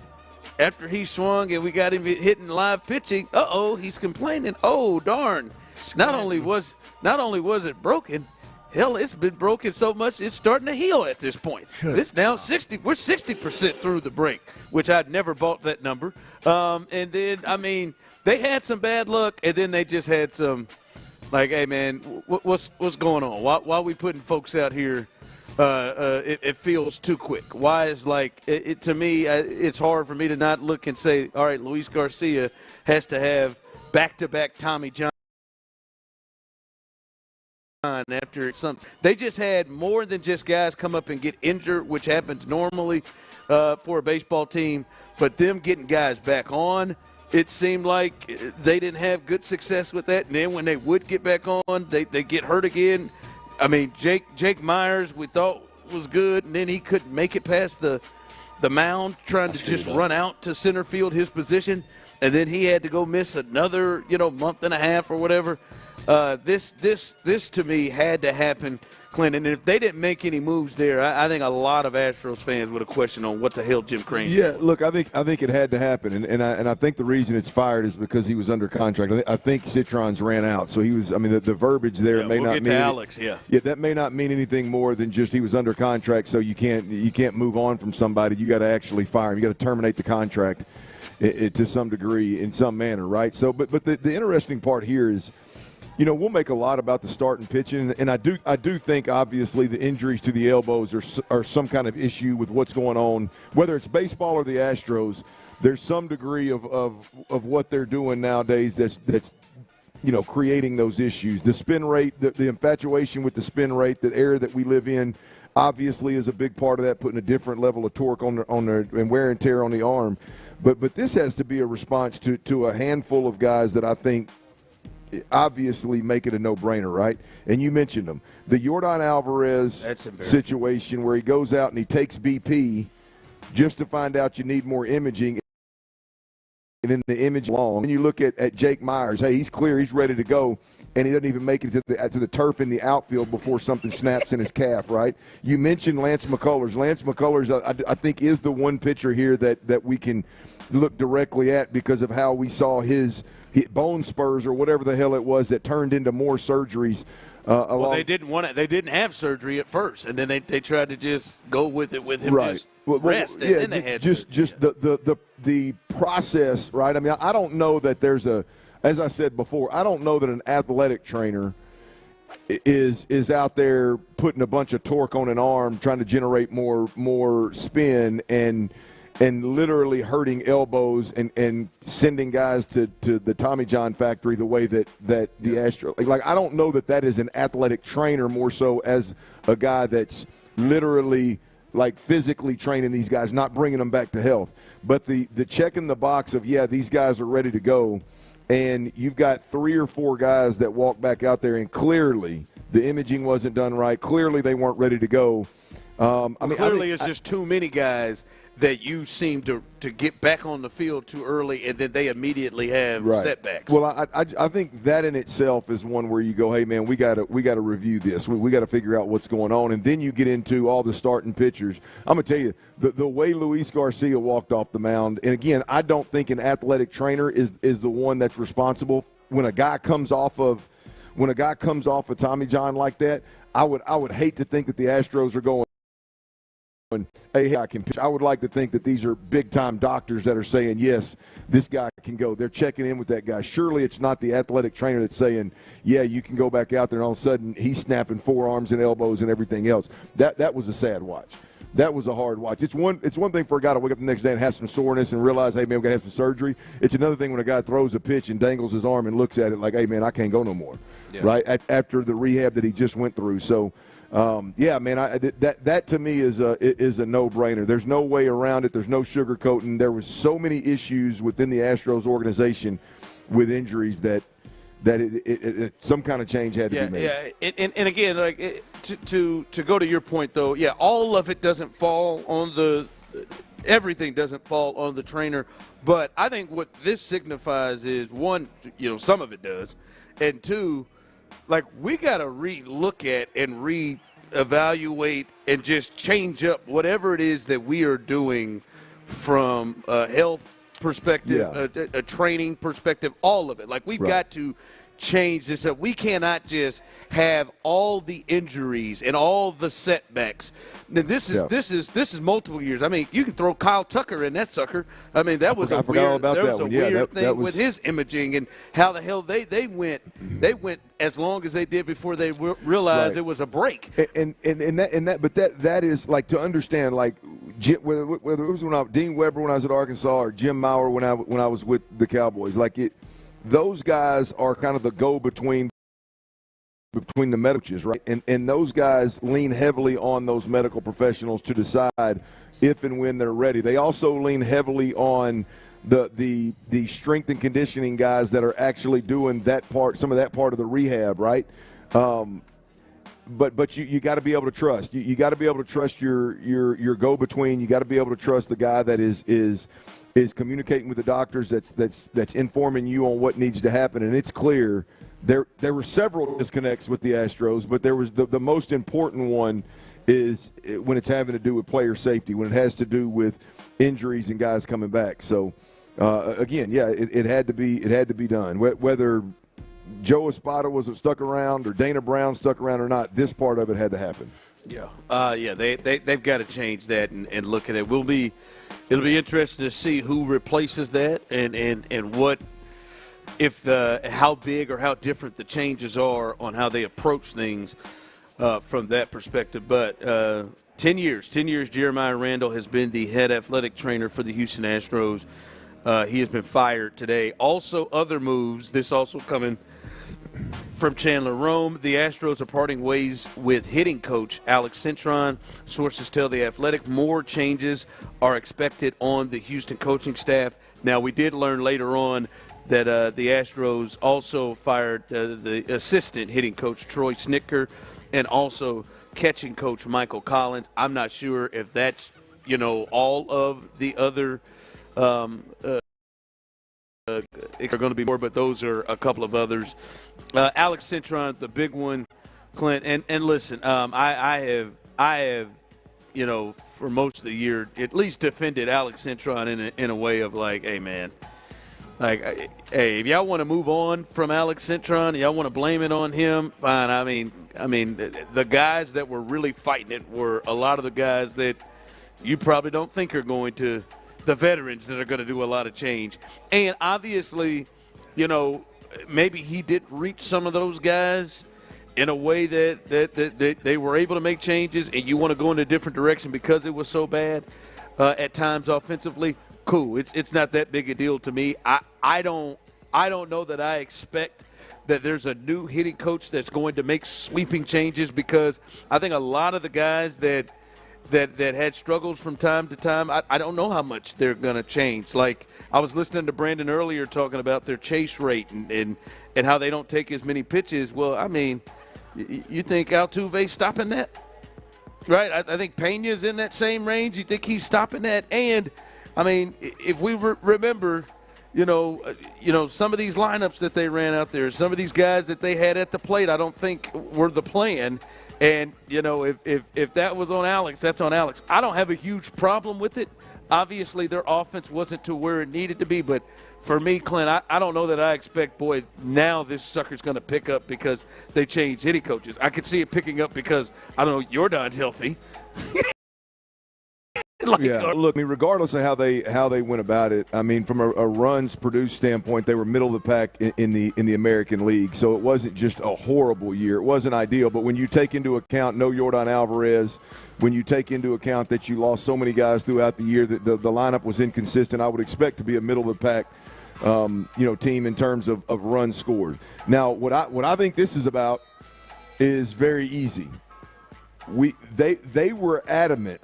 After he swung and we got him hitting live pitching, he's complaining. Oh darn! Not only was it broken, hell, it's been broken so much it's starting to heal at this point. It's now 60. We're 60% through the break, which I'd never bought that number. And then I mean, they had some bad luck, and then they just had some, like, hey man, what's going on? Why are we putting folks out here? It feels too quick. Why is to me, it's hard for me to not look and say, all right, Luis Garcia has to have back-to-back Tommy John after something. They just had more than just guys come up and get injured, which happens normally for a baseball team, but them getting guys back on, it seemed like they didn't have good success with that. And then when they would get back on, they get hurt again. I mean, Jake Myers, we thought was good, and then he couldn't make it past the mound, trying to just run out to center field, his position, and then he had to go miss another, month and a half or whatever. This to me had to happen, Clinton. And if they didn't make any moves there, I think a lot of Astros fans would have questioned on what the hell Jim Crane did. Yeah, look, I think it had to happen, and I think the reason it's fired is because he was under contract. I think Citron's ran out, so he was. I mean, the verbiage there may not mean Alex. Yeah, that may not mean anything more than just he was under contract, so you can't move on from somebody. You got to actually fire him. You got to terminate the contract to some degree, in some manner, right? So, but the interesting part here is, we'll make a lot about the start and pitching, and I do think obviously the injuries to the elbows are some kind of issue with what's going on, whether it's baseball or the Astros. There's some degree of what they're doing nowadays that's creating those issues. The spin rate, the infatuation with the spin rate, the era that we live in, obviously is a big part of that, putting a different level of torque on and wear and tear on the arm. But this has to be a response to a handful of guys that I think obviously make it a no-brainer, right? And you mentioned them. The Yordan Alvarez situation where he goes out and he takes BP just to find out you need more imaging, and then the image long. And you look at Jake Myers. Hey, he's clear. He's ready to go, and he doesn't even make it to the turf in the outfield before something snaps in his calf, right? You mentioned Lance McCullers. Lance McCullers, I think, is the one pitcher here that we can look directly at because of how we saw his bone spurs or whatever the hell it was that turned into more surgeries. Well, they didn't have surgery at first, and then they tried to just go with him just rest, and then they had just the process, right? I mean, I don't know that there's a as I said before, I don't know that an athletic trainer is out there putting a bunch of torque on an arm, trying to generate more spin and literally hurting elbows and sending guys to the Tommy John factory the way that the Astros. Like, I don't know that is an athletic trainer more so as a guy that's literally like physically training these guys, not bringing them back to health. But the check in the box of, yeah, these guys are ready to go, and you've got 3 or 4 guys that walk back out there, and clearly the imaging wasn't done right. Clearly they weren't ready to go. Clearly it's just too many guys that you seem to get back on the field too early, and then they immediately have setbacks. Well, I think that in itself is one where you go, hey man, we got to review this. We got to figure out what's going on, and then you get into all the starting pitchers. I'm gonna tell you the way Luis Garcia walked off the mound, and again, I don't think an athletic trainer is the one that's responsible when a guy comes off of Tommy John like that. I would hate to think that the Astros are going, hey, I can pitch. I would like to think that these are big-time doctors that are saying, yes, this guy can go. They're checking in with that guy. Surely it's not the athletic trainer that's saying, yeah, you can go back out there, and all of a sudden he's snapping forearms and elbows and everything else. That was a sad watch. That was a hard watch. It's one thing for a guy to wake up the next day and have some soreness and realize, hey, man, we're going to have some surgery. It's another thing when a guy throws a pitch and dangles his arm and looks at it like, hey, man, I can't go no more, right, after the rehab that he just went through. So, yeah, man, that to me is a no-brainer. There's no way around it. There's no sugarcoating. There was so many issues within the Astros organization with injuries that some kind of change had to be made. Yeah, and again, like to go to your point though, yeah, all of it doesn't fall on everything doesn't fall on the trainer, but I think what this signifies is, one, some of it does, and two, like, we got to re-look at and re-evaluate and just change up whatever it is that we are doing from a health perspective, a training perspective, all of it. Like, we've got to change this up. We cannot just have all the injuries and all the setbacks. This is multiple years. I mean, you can throw Kyle Tucker in that sucker. I mean, that was a weird thing with his imaging and how the hell they went as long as they did before they realized it was a break. But that is like, to understand, like, whether it was when Dean Weber when I was at Arkansas or Jim Maurer when I was with the Cowboys, like those guys are kind of the go-between between the medical, right? And those guys lean heavily on those medical professionals to decide if and when they're ready. They also lean heavily on the strength and conditioning guys that are actually doing that part, some of that part of the rehab, right? But you got to be able to trust. You got to be able to trust your go-between. You got to be able to trust the guy that is communicating with the doctors, that's informing you on what needs to happen. And it's clear there were several disconnects with the Astros, but there was the most important one is when it's having to do with player safety, when it has to do with injuries and guys coming back. So again, yeah, it had to be done. Whether Joe Espada was stuck around or Dana Brown stuck around or not, this part of it had to happen. Yeah, they've got to change that and look at it. It'll be interesting to see who replaces that and what, if how big or how different the changes are on how they approach things from that perspective. But 10 years, Jeremiah Randall has been the head athletic trainer for the Houston Astros. He has been fired today. Also, other moves, this also coming from Chandler Rome. The Astros are parting ways with hitting coach Alex Cintron. Sources tell The Athletic more changes are expected on the Houston coaching staff. Now, we did learn later on that the Astros also fired the assistant hitting coach Troy Snitker and also catching coach Michael Collins. I'm not sure if that's, all of the other are going to be more, but those are a couple of others. Alex Cintron, the big one, Clint, and listen, I have, for most of the year, at least defended Alex Cintron in a way of like, hey man, like, hey, if y'all want to move on from Alex Cintron, y'all want to blame it on him, fine. I mean, the guys that were really fighting it were a lot of the guys that you probably don't think are going to. The veterans that are going to do a lot of change. And obviously, maybe he didn't reach some of those guys in a way that they were able to make changes, and you want to go in a different direction because it was so bad at times offensively. Cool. It's not that big a deal to me. I don't know that I expect that there's a new hitting coach that's going to make sweeping changes, because I think a lot of the guys that had struggles from time to time, I don't know how much they're going to change. Like, I was listening to Brandon earlier talking about their chase rate and how they don't take as many pitches. Well, I mean, you think Altuve's stopping that? Right? I think Pena's in that same range. You think he's stopping that? And, I mean, if we remember – you know, some of these lineups that they ran out there, some of these guys that they had at the plate, I don't think were the plan. And, you know, if that was on Alex, that's on Alex. I don't have a huge problem with it. Obviously, their offense wasn't to where it needed to be. But for me, Clint, I don't know that I expect, boy, now this sucker's going to pick up because they changed hitting coaches. I could see it picking up because, I don't know, Jordan's healthy. Look, I mean, regardless of how they went about it, I mean, from a runs produced standpoint, they were middle of the pack in the American League. So it wasn't just a horrible year. It wasn't ideal. But when you take into account no Yordan Alvarez, when you take into account that you lost so many guys throughout the year, that the lineup was inconsistent, I would expect to be a middle of the pack team in terms of runs scored. Now, what I think this is about is very easy. They were adamant.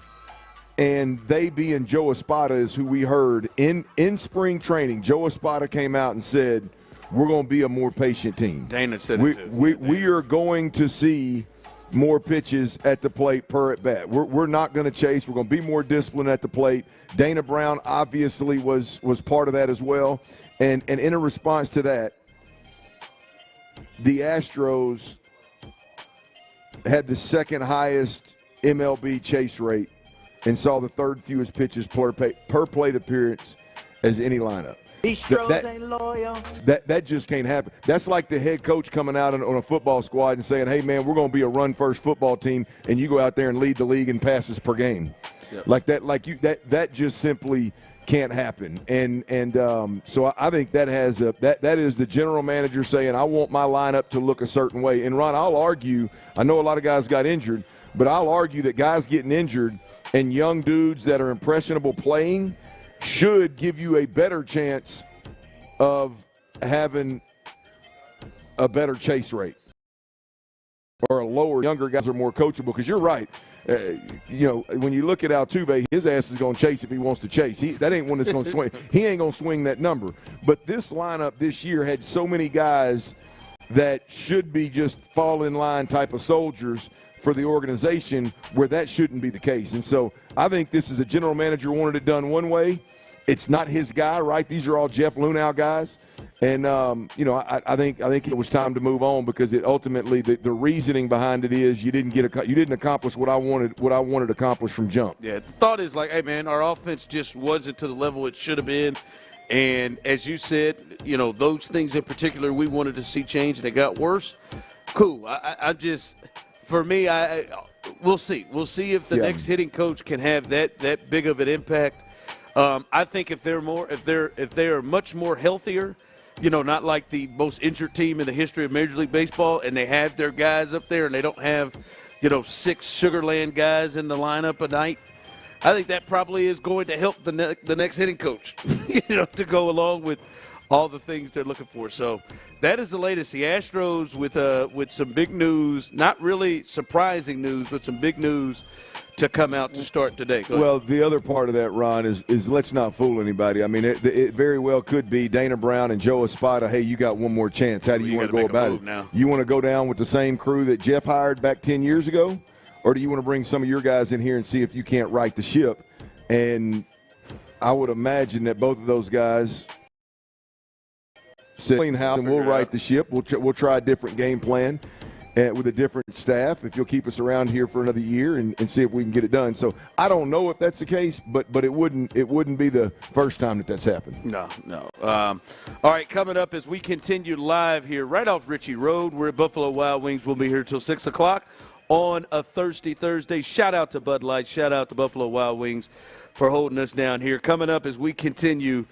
And they being Joe Espada is who we heard in spring training. Joe Espada came out and said, we're going to be a more patient team. Dana said it too. We are going to see more pitches at the plate per at bat. We're not going to chase. We're going to be more disciplined at the plate. Dana Brown obviously was part of that as well. And in a response to that, the Astros had the second highest MLB chase rate and saw the third fewest pitches per plate appearance as any lineup. That just can't happen. That's like the head coach coming out on a football squad and saying, hey, man, we're going to be a run-first football team, and you go out there and lead the league in passes per game. Yep. That just simply can't happen. So I think that is the general manager saying, I want my lineup to look a certain way. And, Ron, I'll argue, I know a lot of guys got injured, but I'll argue that guys getting injured and young dudes that are impressionable playing should give you a better chance of having a better chase rate or a lower. Younger guys are more coachable, because you're right. When you look at Altuve, his ass is going to chase if he wants to chase. That ain't one that's going to swing. He ain't going to swing that number. But this lineup this year had so many guys that should be just fall in line type of soldiers for the organization, where that shouldn't be the case. And so I think this is a general manager wanted it done one way. It's not his guy, right? These are all Jeff Luhnow guys. And, I think it was time to move on, because it ultimately the reasoning behind it is you didn't accomplish what I wanted accomplished from jump. Yeah, the thought is like, hey, man, our offense just wasn't to the level it should have been. And as you said, those things in particular we wanted to see change, and it got worse. Cool. For me, we'll see. We'll see if the next hitting coach can have that big of an impact. I think if they are much more healthier, not like the most injured team in the history of Major League Baseball, and they have their guys up there, and they don't have 6 Sugarland guys in the lineup a night, I think that probably is going to help the next hitting coach, to go along with all the things they're looking for. So that is the latest. The Astros with some big news, not really surprising news, but some big news to come out to start today. Well, the other part of that, Ron, is let's not fool anybody. I mean, it very well could be Dana Brown and Joe Espada, hey, you got one more chance. How do you want to go about it? Now. You want to go down with the same crew that Jeff hired back 10 years ago? Or do you want to bring some of your guys in here and see if you can't right the ship? And I would imagine that both of those guys – clean house, and we'll right the ship. We'll try a different game plan with a different staff if you'll keep us around here for another year and see if we can get it done. So I don't know if that's the case, but it wouldn't be the first time that's happened. No. All right, coming up as we continue live here right off Ritchie Road, we're at Buffalo Wild Wings. We'll be here till 6 o'clock on a Thursday. Shout out to Bud Light. Shout out to Buffalo Wild Wings for holding us down here. Coming up as we continue.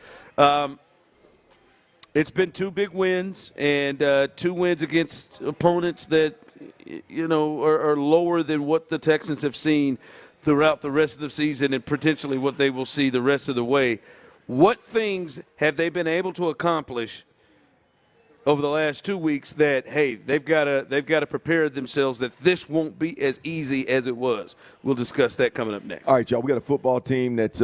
It's been 2 big wins and 2 wins against opponents that, are lower than what the Texans have seen throughout the rest of the season and potentially what they will see the rest of the way. What things have they been able to accomplish over the last 2 weeks that, hey, they've got to prepare themselves that this won't be as easy as it was? We'll discuss that coming up next. All right, y'all, we got a football team that's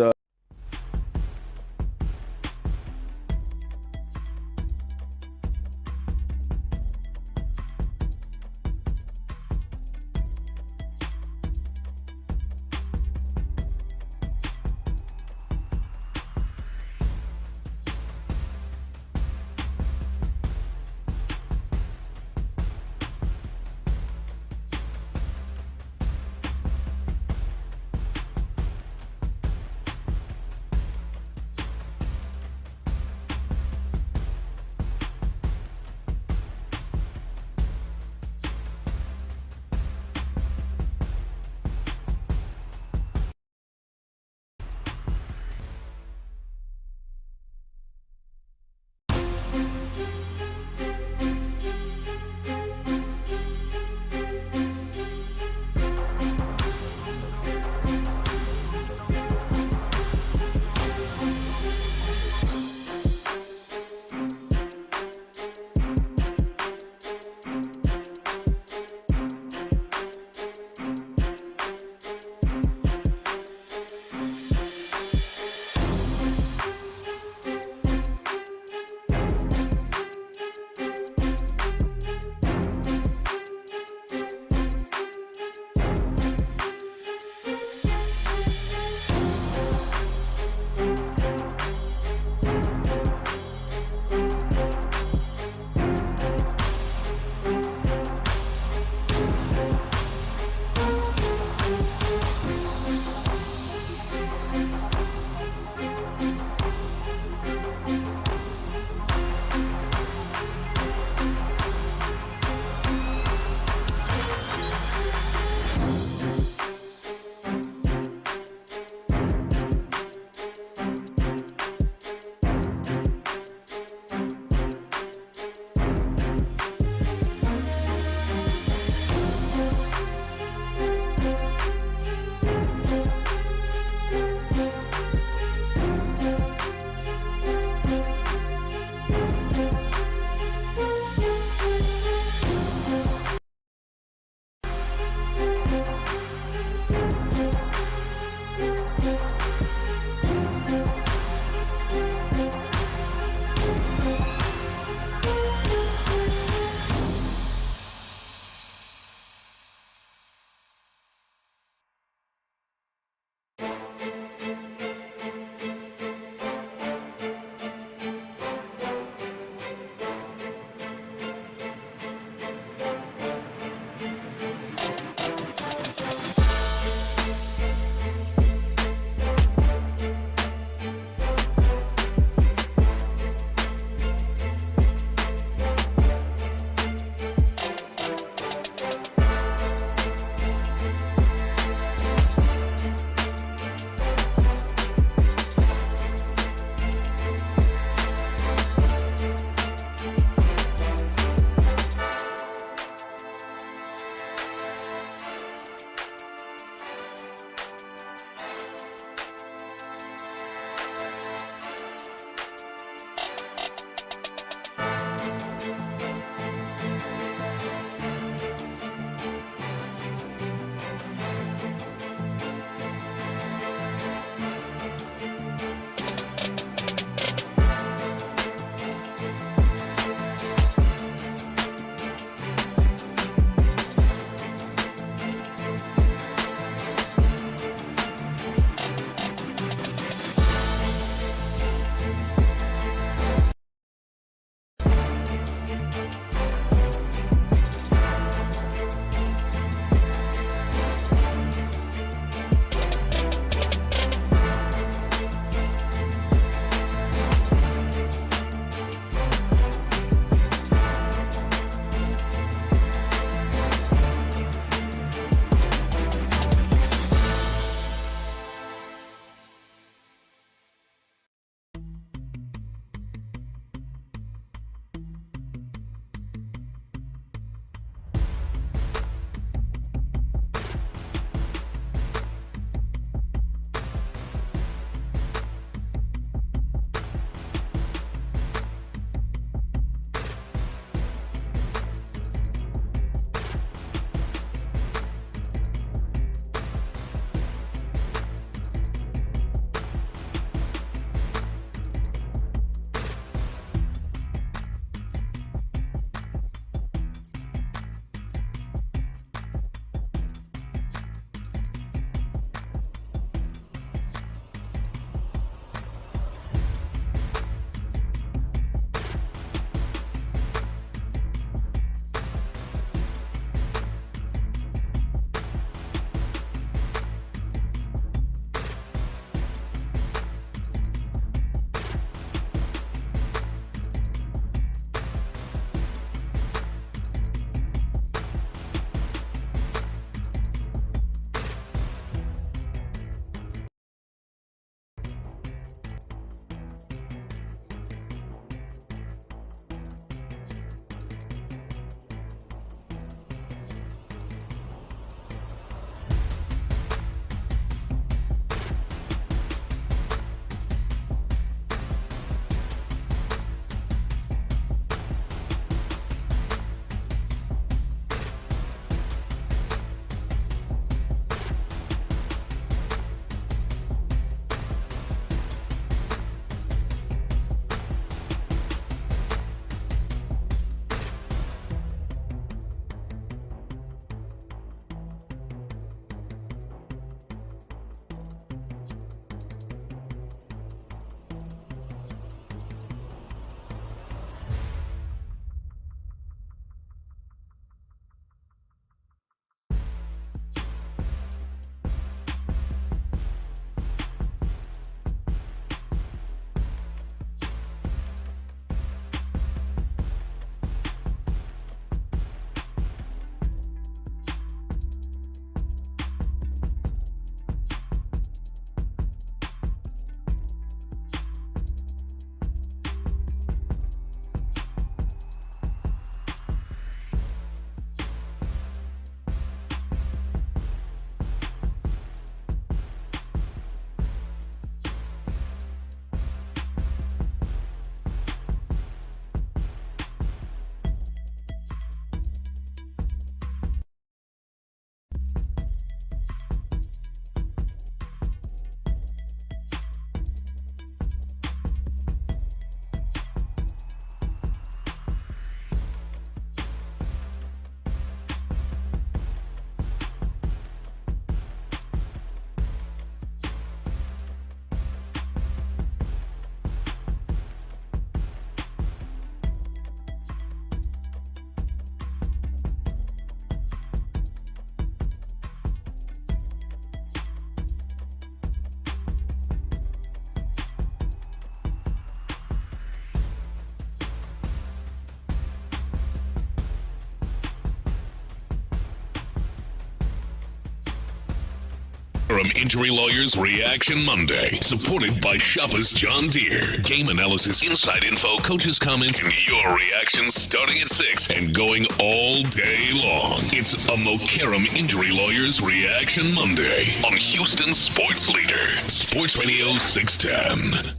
Injury Lawyers Reaction Monday, supported by Shoppers John Deere. Game analysis, inside info, coaches' comments, and your reactions starting at 6 and going all day long. It's a Mokaram Injury Lawyers Reaction Monday on Houston's Sports Leader, Sports Radio 610.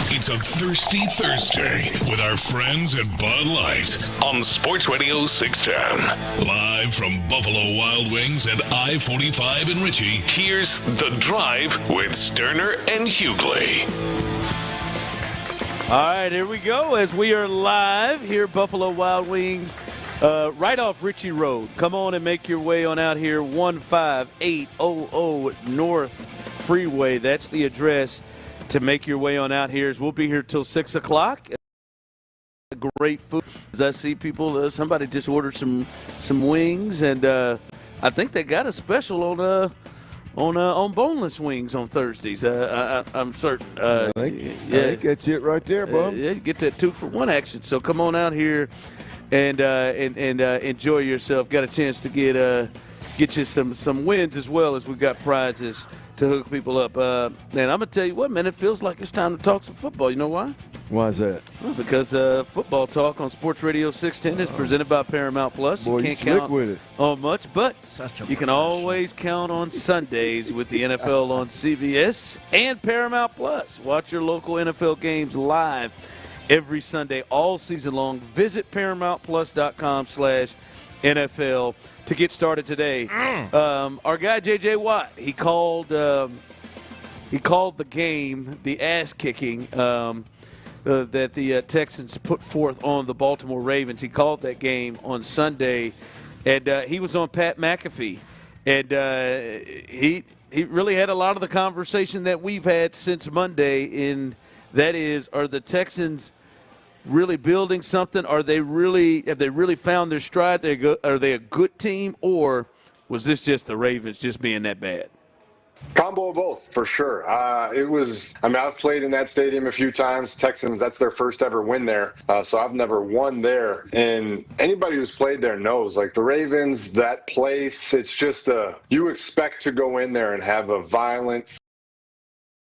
It's a Thirsty Thursday with our friends at Bud Light on Sports Radio 610. Live from Buffalo Wild Wings and I-45 in Ritchie, here's The Drive with Stoerner and Hughley. All right, here we go as we are live here at Buffalo Wild Wings, right off Ritchie Road. Come on and make your way on out here, 15800 North Freeway. That's the address to make your way on out here. We'll be here till 6 o'clock. Great food. As I see people, somebody just ordered some wings, and I think they got a special on boneless wings on Thursdays. I'm certain. I think that's it right there, bub. Yeah, you get that 2-for-1 action. So come on out here and enjoy yourself. Got a chance to get you some wins as well as we've got prizes to hook people up. And I'm going to tell you what, man, it feels like it's time to talk some football. You know why? Why is that? Well, because football talk on Sports Radio 610 is presented by Paramount Plus. Boy, you can't count with it. on much, but you can always count on Sundays with the NFL on CBS and Paramount Plus. Watch your local NFL games live every Sunday all season long. Visit ParamountPlus.com/NFL to get started today. Our guy J.J. Watt, he called the game, the ass kicking that the Texans put forth on the Baltimore Ravens. He called that game on Sunday, and he was on Pat McAfee, and he really had a lot of the conversation that we've had since Monday. That is, are the Texans really building something? Have they really found their stride? Are they a good team, or was this just the Ravens just being that bad? Combo of both, for sure. I've played in that stadium a few times. Texans, that's their first ever win there. So I've never won there. And anybody who's played there knows, like the Ravens, that place, it's just you expect to go in there and have a violent,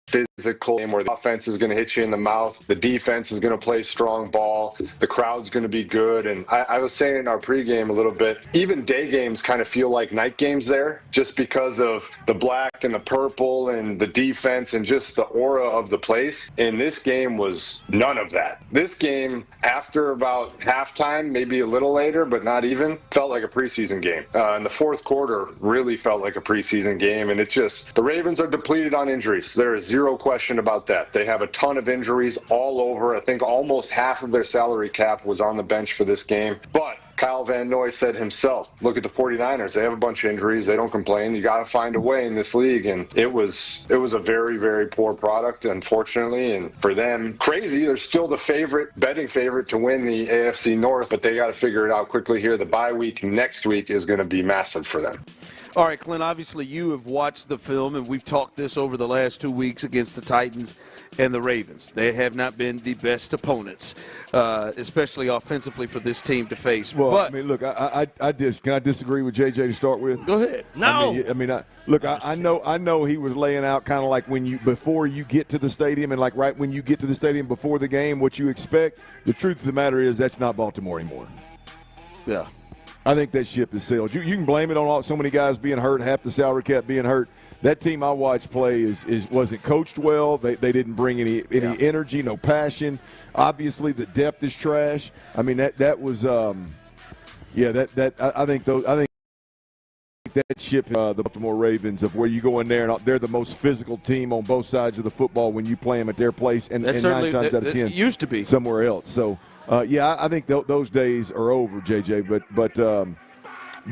physical game where the offense is going to hit you in the mouth, the defense is going to play strong ball, the crowd's going to be good. And I was saying in our pregame a little bit, even day games kind of feel like night games there, just because of the black and the purple and the defense and just the aura of the place. And this game was none of that. This game, after about halftime, maybe a little later, but not even, felt like a preseason game. And the fourth quarter really felt like a preseason game. And the Ravens are depleted on injuries. There is zero question about that. They have a ton of injuries all over. I think almost half of their salary cap was on the bench for this game. But Kyle Van Noy said himself, look at the 49ers. They have a bunch of injuries. They don't complain. You got to find a way in this league. And it was a very, very poor product, unfortunately. And for them, crazy. They're still the betting favorite to win the AFC North, but they got to figure it out quickly here. The bye week next week is going to be massive for them. All right, Clint, obviously you have watched the film, and we've talked this over the last 2 weeks against the Titans and the Ravens. They have not been the best opponents, especially offensively, for this team to face. Well, but, I mean, look, can I disagree with JJ to start with? Go ahead. No. I know he was laying out kind of like before you get to the stadium and like right when you get to the stadium before the game, what you expect. The truth of the matter is that's not Baltimore anymore. Yeah. I think that ship is sailed. You can blame it on so many guys being hurt, half the salary cap being hurt. That team I watched play wasn't coached well. They didn't bring any energy, no passion. Obviously, the depth is trash. I mean that was I think that ship the Baltimore Ravens of where you go in there and they're the most physical team on both sides of the football when you play them at their place and 9 times out of 10 used to be somewhere else. So. I think those days are over, JJ. But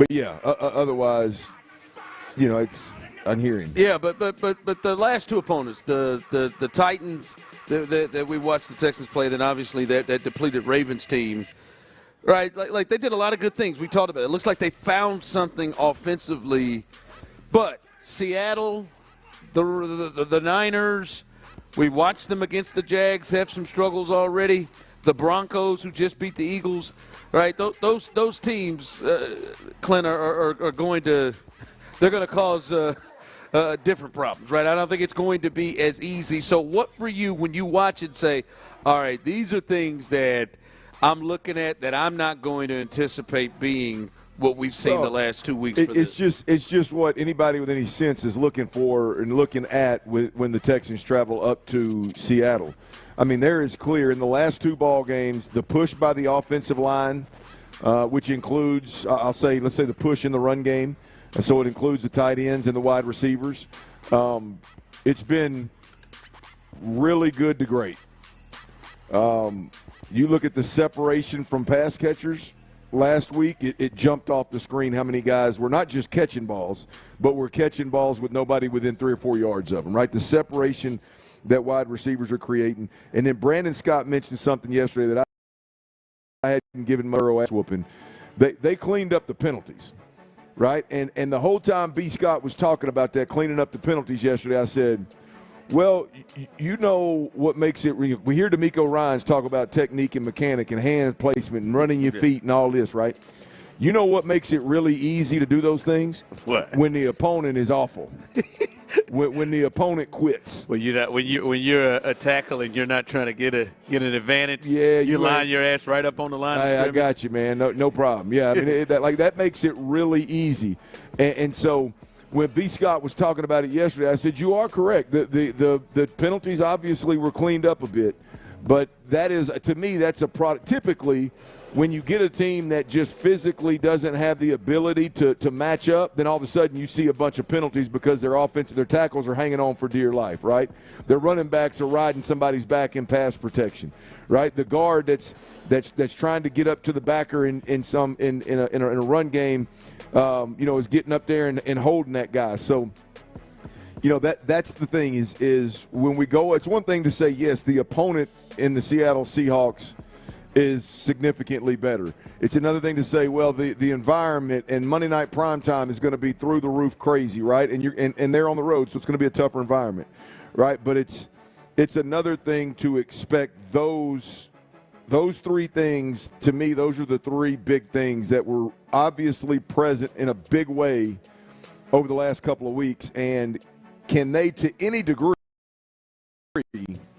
yeah. Otherwise, I'm hearing. Yeah, but the last two opponents, the Titans that we watched the Texans play, then obviously that depleted Ravens team, right? Like they did a lot of good things. We talked about it. It looks like they found something offensively, but Seattle, the Niners, we watched them against the Jags have some struggles already. The Broncos, who just beat the Eagles, right? Those teams, Clint, are going to – they're going to cause different problems, right? I don't think it's going to be as easy. So what for you when you watch it say, all right, these are things that I'm looking at that I'm not going to anticipate being what we've seen the last 2 weeks. It's just what anybody with any sense is looking for and looking at when the Texans travel up to Seattle. I mean, there is clear in the last 2 ball games, the push by the offensive line, which includes, let's say the push in the run game. So it includes the tight ends and the wide receivers. It's been really good to great. You look at the separation from pass catchers last week, it jumped off the screen how many guys were not just catching balls, but were catching balls with nobody within 3 or 4 yards of them, right? The separation that wide receivers are creating. And then Brandon Scott mentioned something yesterday that I hadn't given Murrow ass whooping. They cleaned up the penalties, right? And the whole time B. Scott was talking about that, cleaning up the penalties yesterday, I said, well, you know what makes it – we hear D'Amico Ryans talk about technique and mechanic and hand placement and running your feet and all this, right? You know what makes it really easy to do those things? What? When the opponent is awful. when the opponent quits. When you're a tackle and you're not trying to get an advantage, yeah, you line your ass right up on the line of scrimmage. I got you, man. No problem. Yeah, I mean that makes it really easy. And so when B. Scott was talking about it yesterday, I said you are correct. The penalties obviously were cleaned up a bit, but that is, to me, that's a product. Typically, when you get a team that just physically doesn't have the ability to match up, then all of a sudden you see a bunch of penalties because their tackles are hanging on for dear life, right? Their running backs are riding somebody's back in pass protection, right? The guard that's trying to get up to the backer in a run game, is getting up there and holding that guy. So, that's the thing is when we go, it's one thing to say, yes, the opponent in the Seattle Seahawks is significantly better. It's another thing to say, well, the environment and Monday Night Primetime is going to be through the roof crazy, right? And they're on the road, so it's going to be a tougher environment, right? But it's another thing to expect those 3 things. To me, those are the 3 big things that were obviously present in a big way over the last couple of weeks. And can they, to any degree,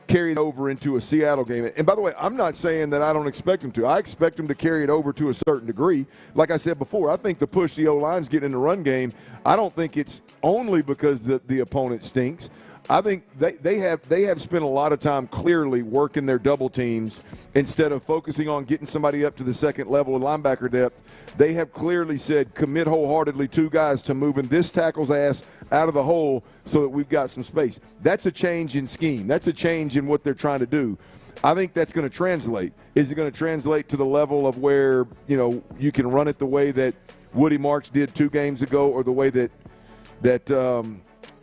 carry it over into a Seattle game? And by the way, I'm not saying that I don't expect them to. I expect them to carry it over to a certain degree. Like I said before, I think the push the O-line's getting in the run game, I don't think it's only because the opponent stinks. I think they have spent a lot of time clearly working their double teams instead of focusing on getting somebody up to the second level of linebacker depth. They have clearly said commit wholeheartedly 2 guys to moving this tackle's ass out of the hole so that we've got some space. That's a change in scheme. That's a change in what they're trying to do. I think that's going to translate. Is it going to translate to the level of where, you can run it the way that Woody Marks did 2 games ago or the way that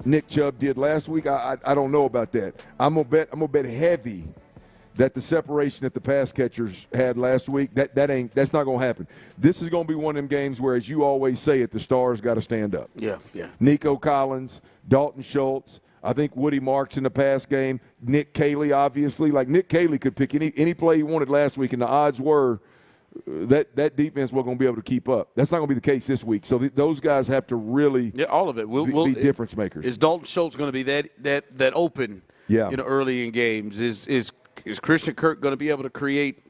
Nick Chubb did last week? I don't know about that. I'm gonna bet heavy that the separation that the pass catchers had last week, that's not gonna happen. This is gonna be one of them games where, as you always say it, the stars got to stand up. Yeah. Nico Collins, Dalton Schultz. I think Woody Marks in the pass game. Nick Caley, obviously. Like Nick Caley could pick any play he wanted last week, and the odds were that defense wasn't going to be able to keep up. That's not going to be the case this week. So those guys have to really all of it. Be difference makers. Is Dalton Schultz going to be that open early in games? Is Christian Kirk going to be able to create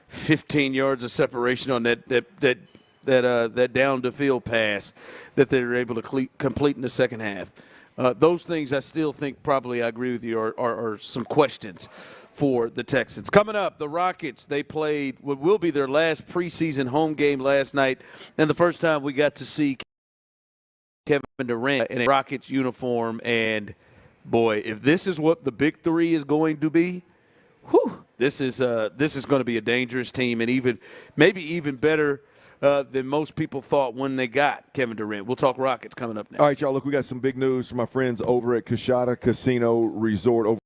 15 yards of separation on that down the field pass that they're able to complete in the second half? Those things I still think probably, I agree with you, are some questions for the Texans. Coming up, the Rockets, they played what will be their last preseason home game last night, and the first time we got to see Kevin Durant in a Rockets uniform. And, boy, if this is what the Big Three is going to be, this is going to be a dangerous team, and maybe even better than most people thought when they got Kevin Durant. We'll talk Rockets coming up next. All right, y'all, look, we got some big news from my friends over at Coshada Casino Resort over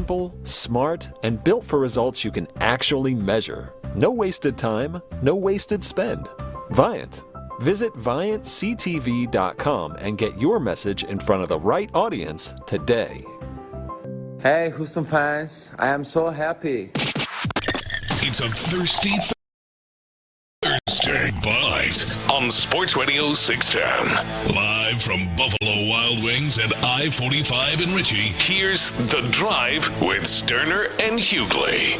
simple, smart, and built for results you can actually measure. No wasted time, no wasted spend. Viant. Visit ViantCTV.com and get your message in front of the right audience today. Hey, Houston fans, I am so happy. It's a thirsty Thursday Bite on Sports Radio 610. Live from Buffalo Wild Wings and I-45 in Ritchie, here's The Drive with Stoerner and Hughley.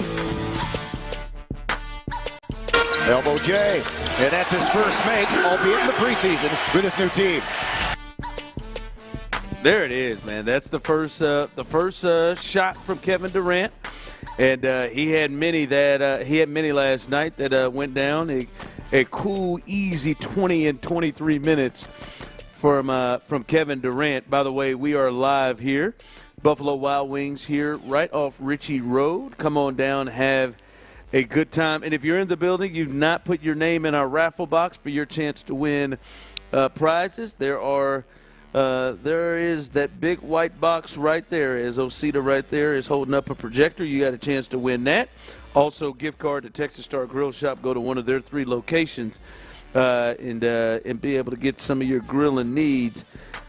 Elbow J, and that's his first make, albeit in the preseason, with his new team. There it is, man. That's the first shot from Kevin Durant, and he had many last night that went down. A cool, easy 20 and 23 minutes from Kevin Durant. By the way, we are live here, Buffalo Wild Wings here, right off Ritchie Road. Come on down, have a good time. And if you're in the building, you've not put your name in our raffle box for your chance to win prizes. There is that big white box right there, as Osita right there is holding up a projector. You got a chance to win that. Also, gift card to Texas Star Grill Shop. Go to one of their 3 locations and be able to get some of your grilling needs.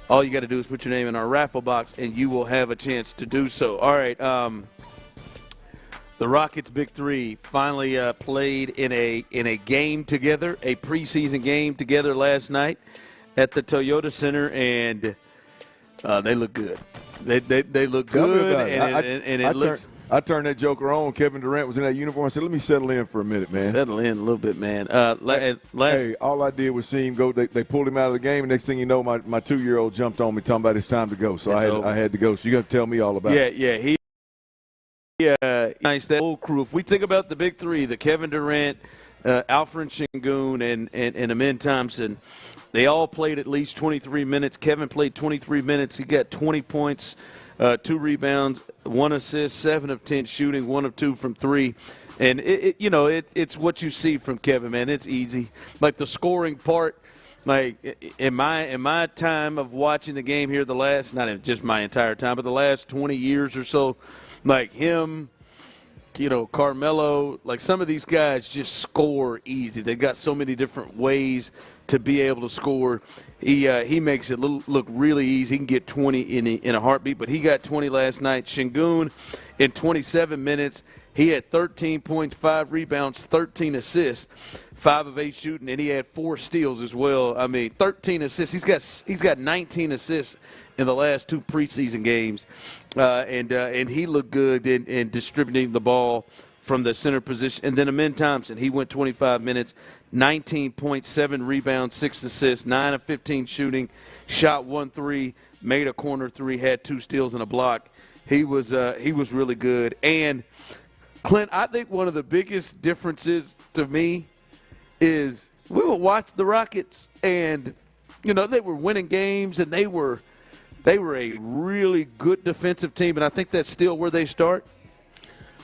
All you got to do is put your name in our raffle box, and you will have a chance to do so. All right. The Rockets' Big Three finally played in a game together, a preseason game together last night at the Toyota Center, and they look good. They look good, and it looks. I turned that joker on. Kevin Durant was in that uniform. I said, let me settle in for a minute, man. Settle in a little bit, man. Hey, all I did was see him go. They pulled him out of the game, and next thing you know, my 2-year-old jumped on me talking about it's time to go. So I had to go. So you're going to tell me all about it. Yeah. Nice, that whole crew. If we think about the Big Three, the Kevin Durant, Alfred Sengun, and Amen Thompson, they all played at least 23 minutes. Kevin played 23 minutes. He got 20 points, 2 rebounds, 1 assist, 7 of 10 shooting, 1 of 2 from 3. And, it's what you see from Kevin, man. It's easy. Like the scoring part, like in my time of watching the game here, not in just my entire time, but the last 20 years or so, like him, Carmelo, like some of these guys just score easy. They got so many different ways to be able to score. He makes it look really easy. He can get 20 in a heartbeat, but he got 20 last night. Sengun, in 27 minutes, he had 13 points, 5 rebounds, 13 assists, 5 of 8 shooting, and he had 4 steals as well. I mean, 13 assists. He's got 19 assists in the last 2 preseason games, and he looked good in distributing the ball from the center position. And then Amen Thompson, he went 25 minutes, 19 points, 7 rebounds, 6 assists, 9 of 15 shooting, shot 1 3, made a corner 3, had 2 steals and a block. He was really good. And Clint, I think one of the biggest differences to me is we would watch the Rockets, and they were winning games, and they were a really good defensive team, and I think that's still where they start.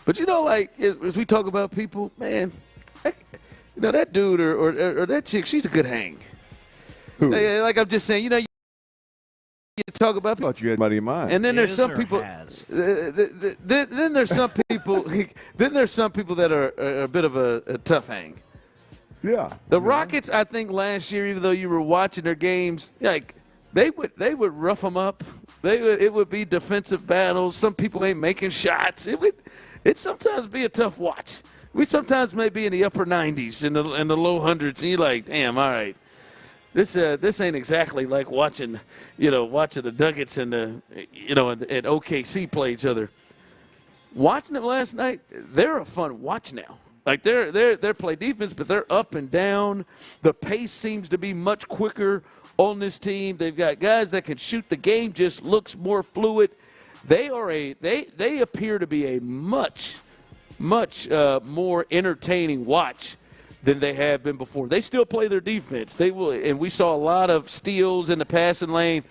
But, as we talk about people, man, that dude or that chick, she's a good hang. Who? Like I'm just saying, you talk about people. I thought you had somebody in mind. And then there's some people. Then there's some people. Then there's some people that are a bit of a tough hang. Yeah. The Rockets, I think last year, even though you were watching their games, like they would rough them up. It would be defensive battles. Some people ain't making shots. It sometimes be a tough watch. We sometimes may be in the upper 90s and the low hundreds, and you're like, damn, all right. This ain't exactly like watching the Nuggets and and OKC play each other. Watching them last night, they're a fun watch now. Like they're play defense, but they're up and down. The pace seems to be much quicker on this team. They've got guys that can shoot. The game just looks more fluid. They appear to be a much more entertaining watch than they have been before. They still play their defense. They will, and we saw a lot of steals in the passing lane.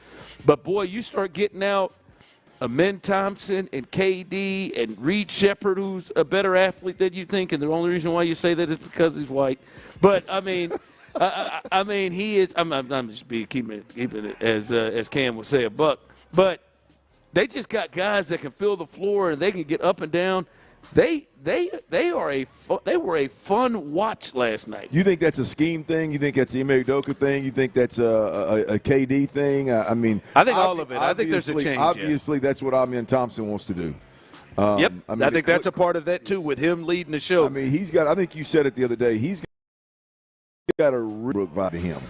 But boy, you start getting out Amen Thompson and KD and Reed Shepherd, who's a better athlete than you think, and the only reason why you say that is because he's white. But I mean, he is. I'm just keeping it as Cam would say, a buck. But They just got guys that can fill the floor and they can get up and down. They were a fun watch last night. You think that's a scheme thing? You think that's Ime Udoka thing? You think that's a KD thing? I mean, I think all of it. I think there's a change. Obviously, that's what Amen Thompson wants to do. Yep, I think that's a part of that too, with him leading the show. I mean, he's got. I think you said it the other day. He's got a real vibe to him.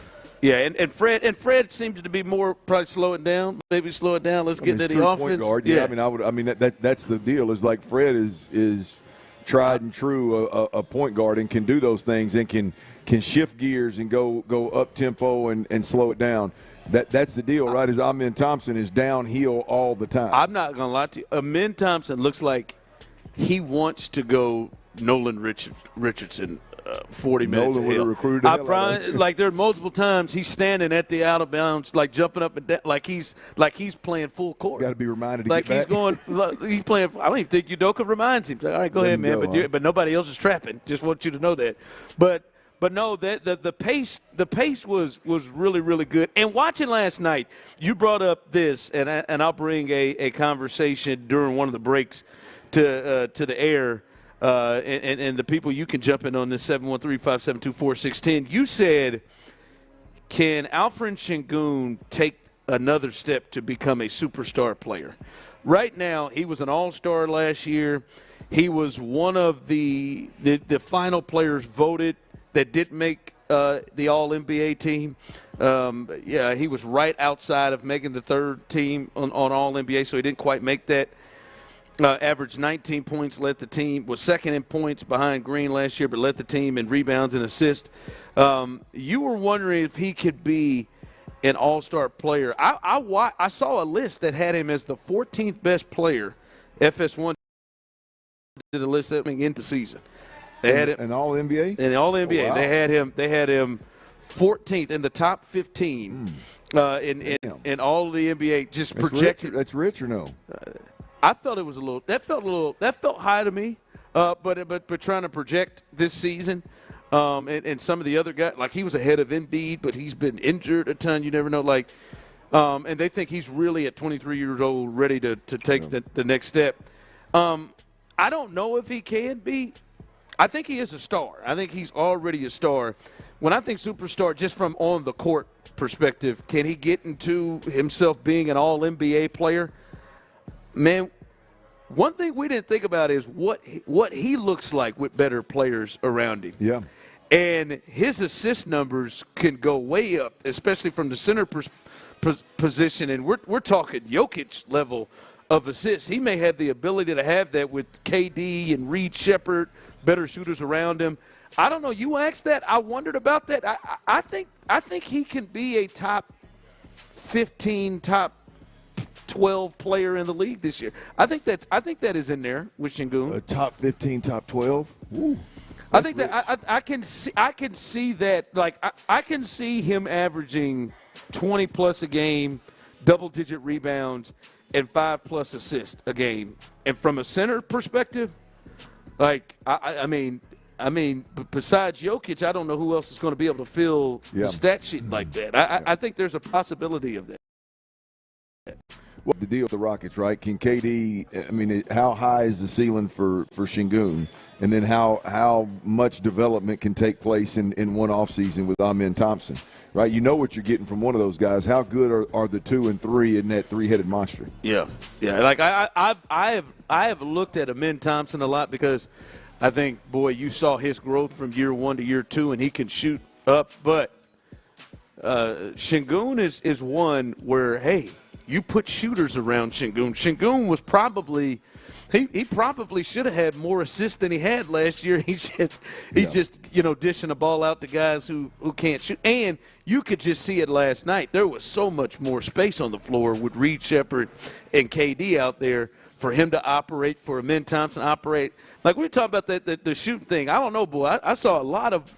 Yeah, and Fred seems to be more probably slow it down. Maybe slow it down. Let's get to the offense. Point guard, yeah. I mean, that's the deal. Is like Fred is tried and true a point guard and can do those things and can shift gears and go up tempo and slow it down. That's the deal, right? Is Amen Thompson is downhill all the time. I'm not gonna lie to you. Amen Thompson looks like he wants to go Nolan Richardson. 40 minutes. Nolan would have recruited him. Like there are multiple times he's standing at the out of bounds, like jumping up and down, like he's playing full court. Got to be reminded to like get he's back. going. He's playing. I don't even think Udoka reminds him. All right, go ahead, man. But nobody else is trapping. Just want you to know that. But no, that the pace was really, really good. And watching last night, you brought up this, and I'll bring a conversation during one of the breaks to the air. And the people, you can jump in on this 713-572-4610. You said, can Alfred Sengun take another step to become a superstar player? Right now, he was an all-star last year. He was one of the final players voted that didn't make the All-NBA team. He was right outside of making the third team on All-NBA, so he didn't quite make that. Averaged 19 points, led the team, was second in points behind Green last year, but led the team in rebounds and assists. You were wondering if he could be an all-star player. I saw a list that had him as the 14th best player. FS1 did a list coming into season. They had him an All-NBA? In All-NBA. Oh, wow. They had him 14th in the top 15 in all of the NBA. Just projected. That's rich or no? I felt it was that felt high to me, but trying to project this season, and some of the other guys, like he was ahead of Embiid, but he's been injured a ton. You never know, and they think he's really at 23 years old, ready to take the next step. I don't know if he can be. I think he is a star. I think he's already a star. When I think superstar, just from on the court perspective, can he get into himself being an All-NBA player? Man, one thing we didn't think about is what he looks like with better players around him. Yeah. And his assist numbers can go way up, especially from the center position. And we're talking Jokic level of assists. He may have the ability to have that with KD and Reed Shepherd, better shooters around him. I don't know. You asked that. I wondered about that. I think he can be a top 15, top 12 player in the league this year. I think that is in there with Sengun. Top 15, top 12. Ooh, I think that I can see that. Like I can see him averaging 20 plus a game, double-digit rebounds, and 5+ assists a game. And from a center perspective, like I mean, besides Jokic, I don't know who else is going to be able to fill the stat sheet like that. I think there's a possibility of that. Well, the deal with the Rockets, right? Can KD? I mean, how high is the ceiling for Sengun? And then how much development can take place in one offseason with Amen Thompson, right? You know what you're getting from one of those guys. How good are the 2 and 3 in that three-headed monster? Yeah. Like I have looked at Amen Thompson a lot because I think, boy, you saw his growth from year 1 to year 2, and he can shoot up. But Sengun is one where, hey, you put shooters around Sengun. Sengun was probably he probably should have had more assists than he had last year. He's just dishing the ball out to guys who can't shoot. And you could just see it last night. There was so much more space on the floor with Reed Shepherd and KD out there for him to operate, for Amen Thompson to operate. Like we were talking about the shooting thing. I don't know, boy. I saw a lot of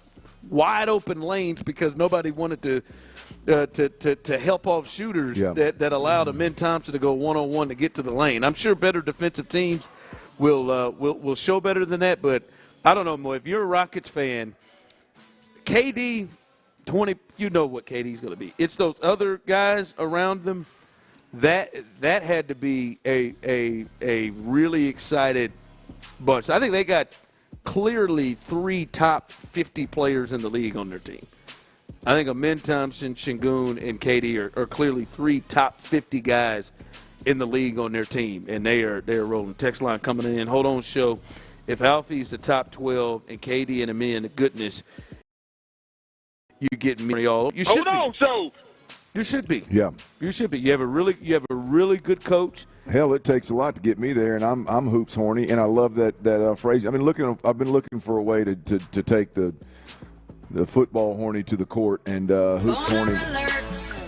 wide open lanes because nobody wanted to help off shooters that allowed Amen Thompson to go one-on-one to get to the lane. I'm sure better defensive teams will show better than that, but I don't know, Mo. If you're a Rockets fan, KD, 20, you know what KD's going to be. It's those other guys around them that had to be a really excited bunch. I think they got clearly 3 top 50 players in the league on their team. I think Amin Thompson, Şengün, and KD are clearly 3 top 50 guys in the league on their team, and they are rolling. Text line coming in. Hold on, show. If Alfie's the top 12 and KD and Amin, the goodness, you get me all. You should Hold on, show. You should be. Yeah. You should be. You have a really good coach. Hell, it takes a lot to get me there, and I'm hoops horny, and I love that phrase. I've been looking for a way to take the football horny to the court, and hoops horny.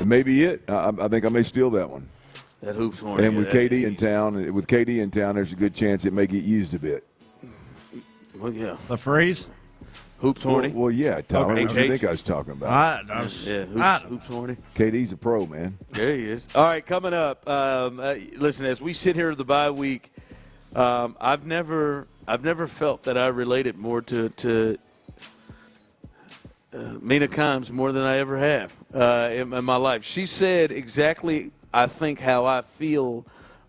Maybe it. I think I may steal that one. That hoops horny. And with KD in town, there's a good chance it may get used a bit. Well, yeah. The phrase? Hoops horny? Well, yeah, Tyler. Okay. What do you think I was talking about? Hoops horny. KD's a pro, man. There he is. All right, coming up. Listen, as we sit here at the bye week, I've never felt that I related more to Mina Kimes more than I ever have in my life. She said exactly, I think, how I feel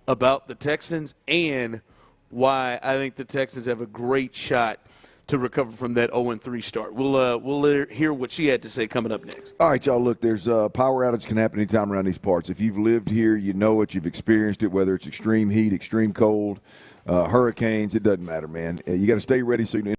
about the Texans and why I think the Texans have a great shot to recover from that 0-3 start. We'll hear what she had to say coming up next. All right, y'all, look, there's power outage can happen anytime around these parts. If you've lived here, you know it, you've experienced it, whether it's extreme heat, extreme cold, hurricanes, it doesn't matter, man. You got to stay ready so you can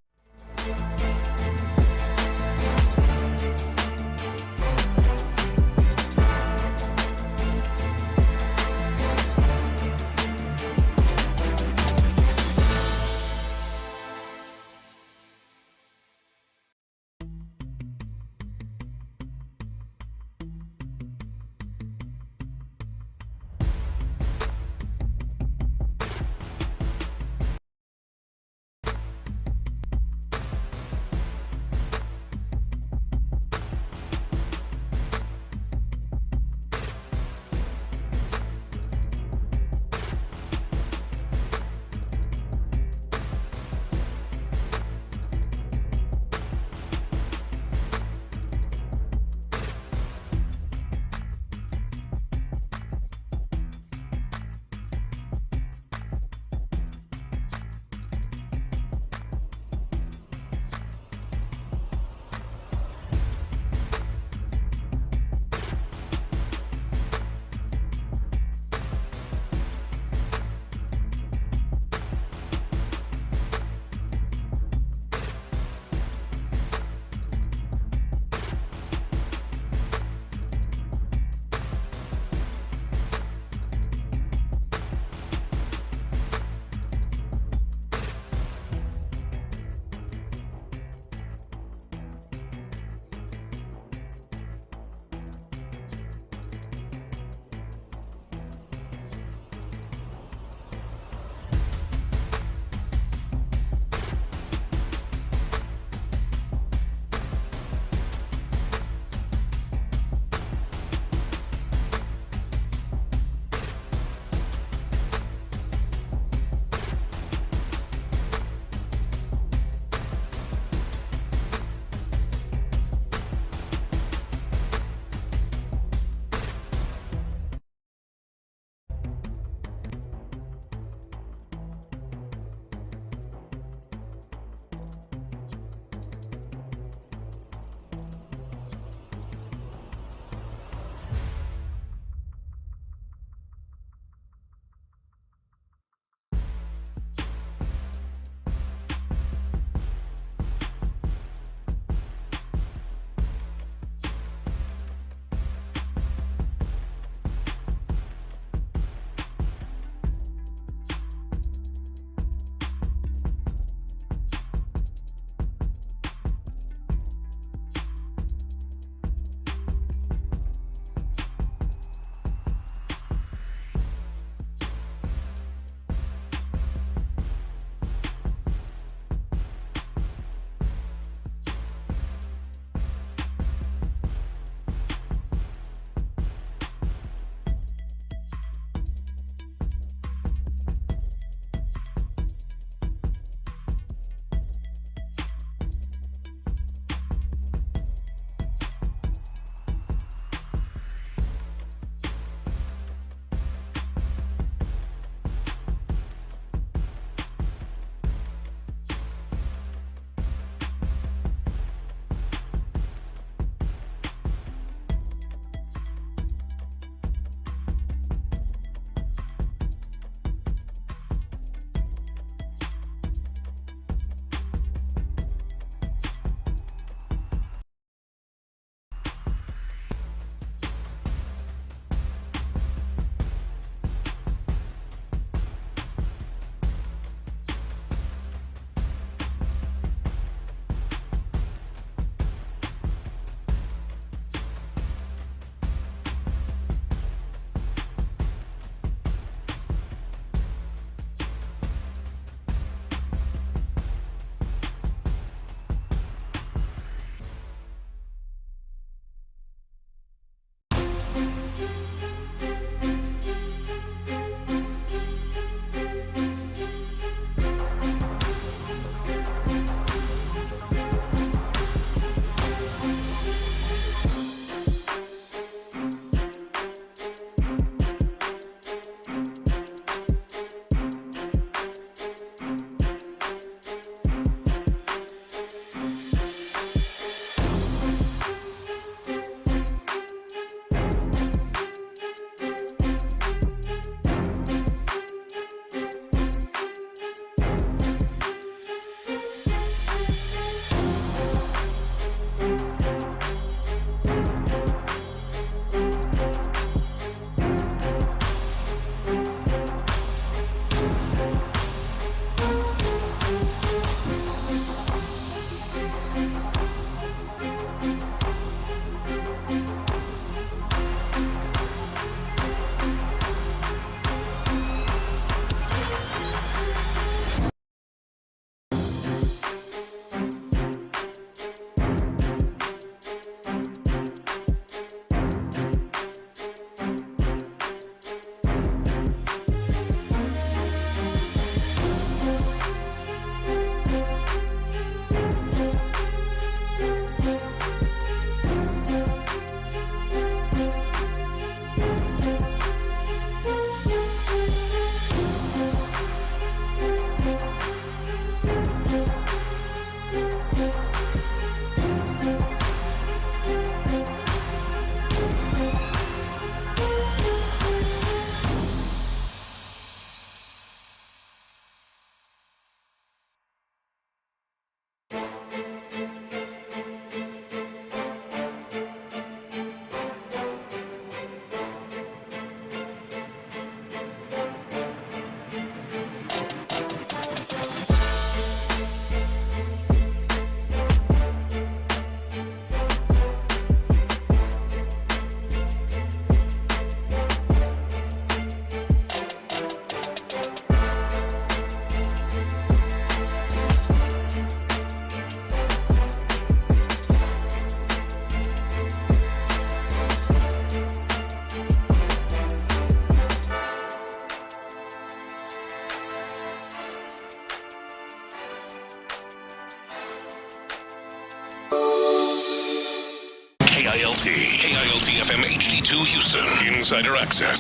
FM HD2 Houston. Insider access.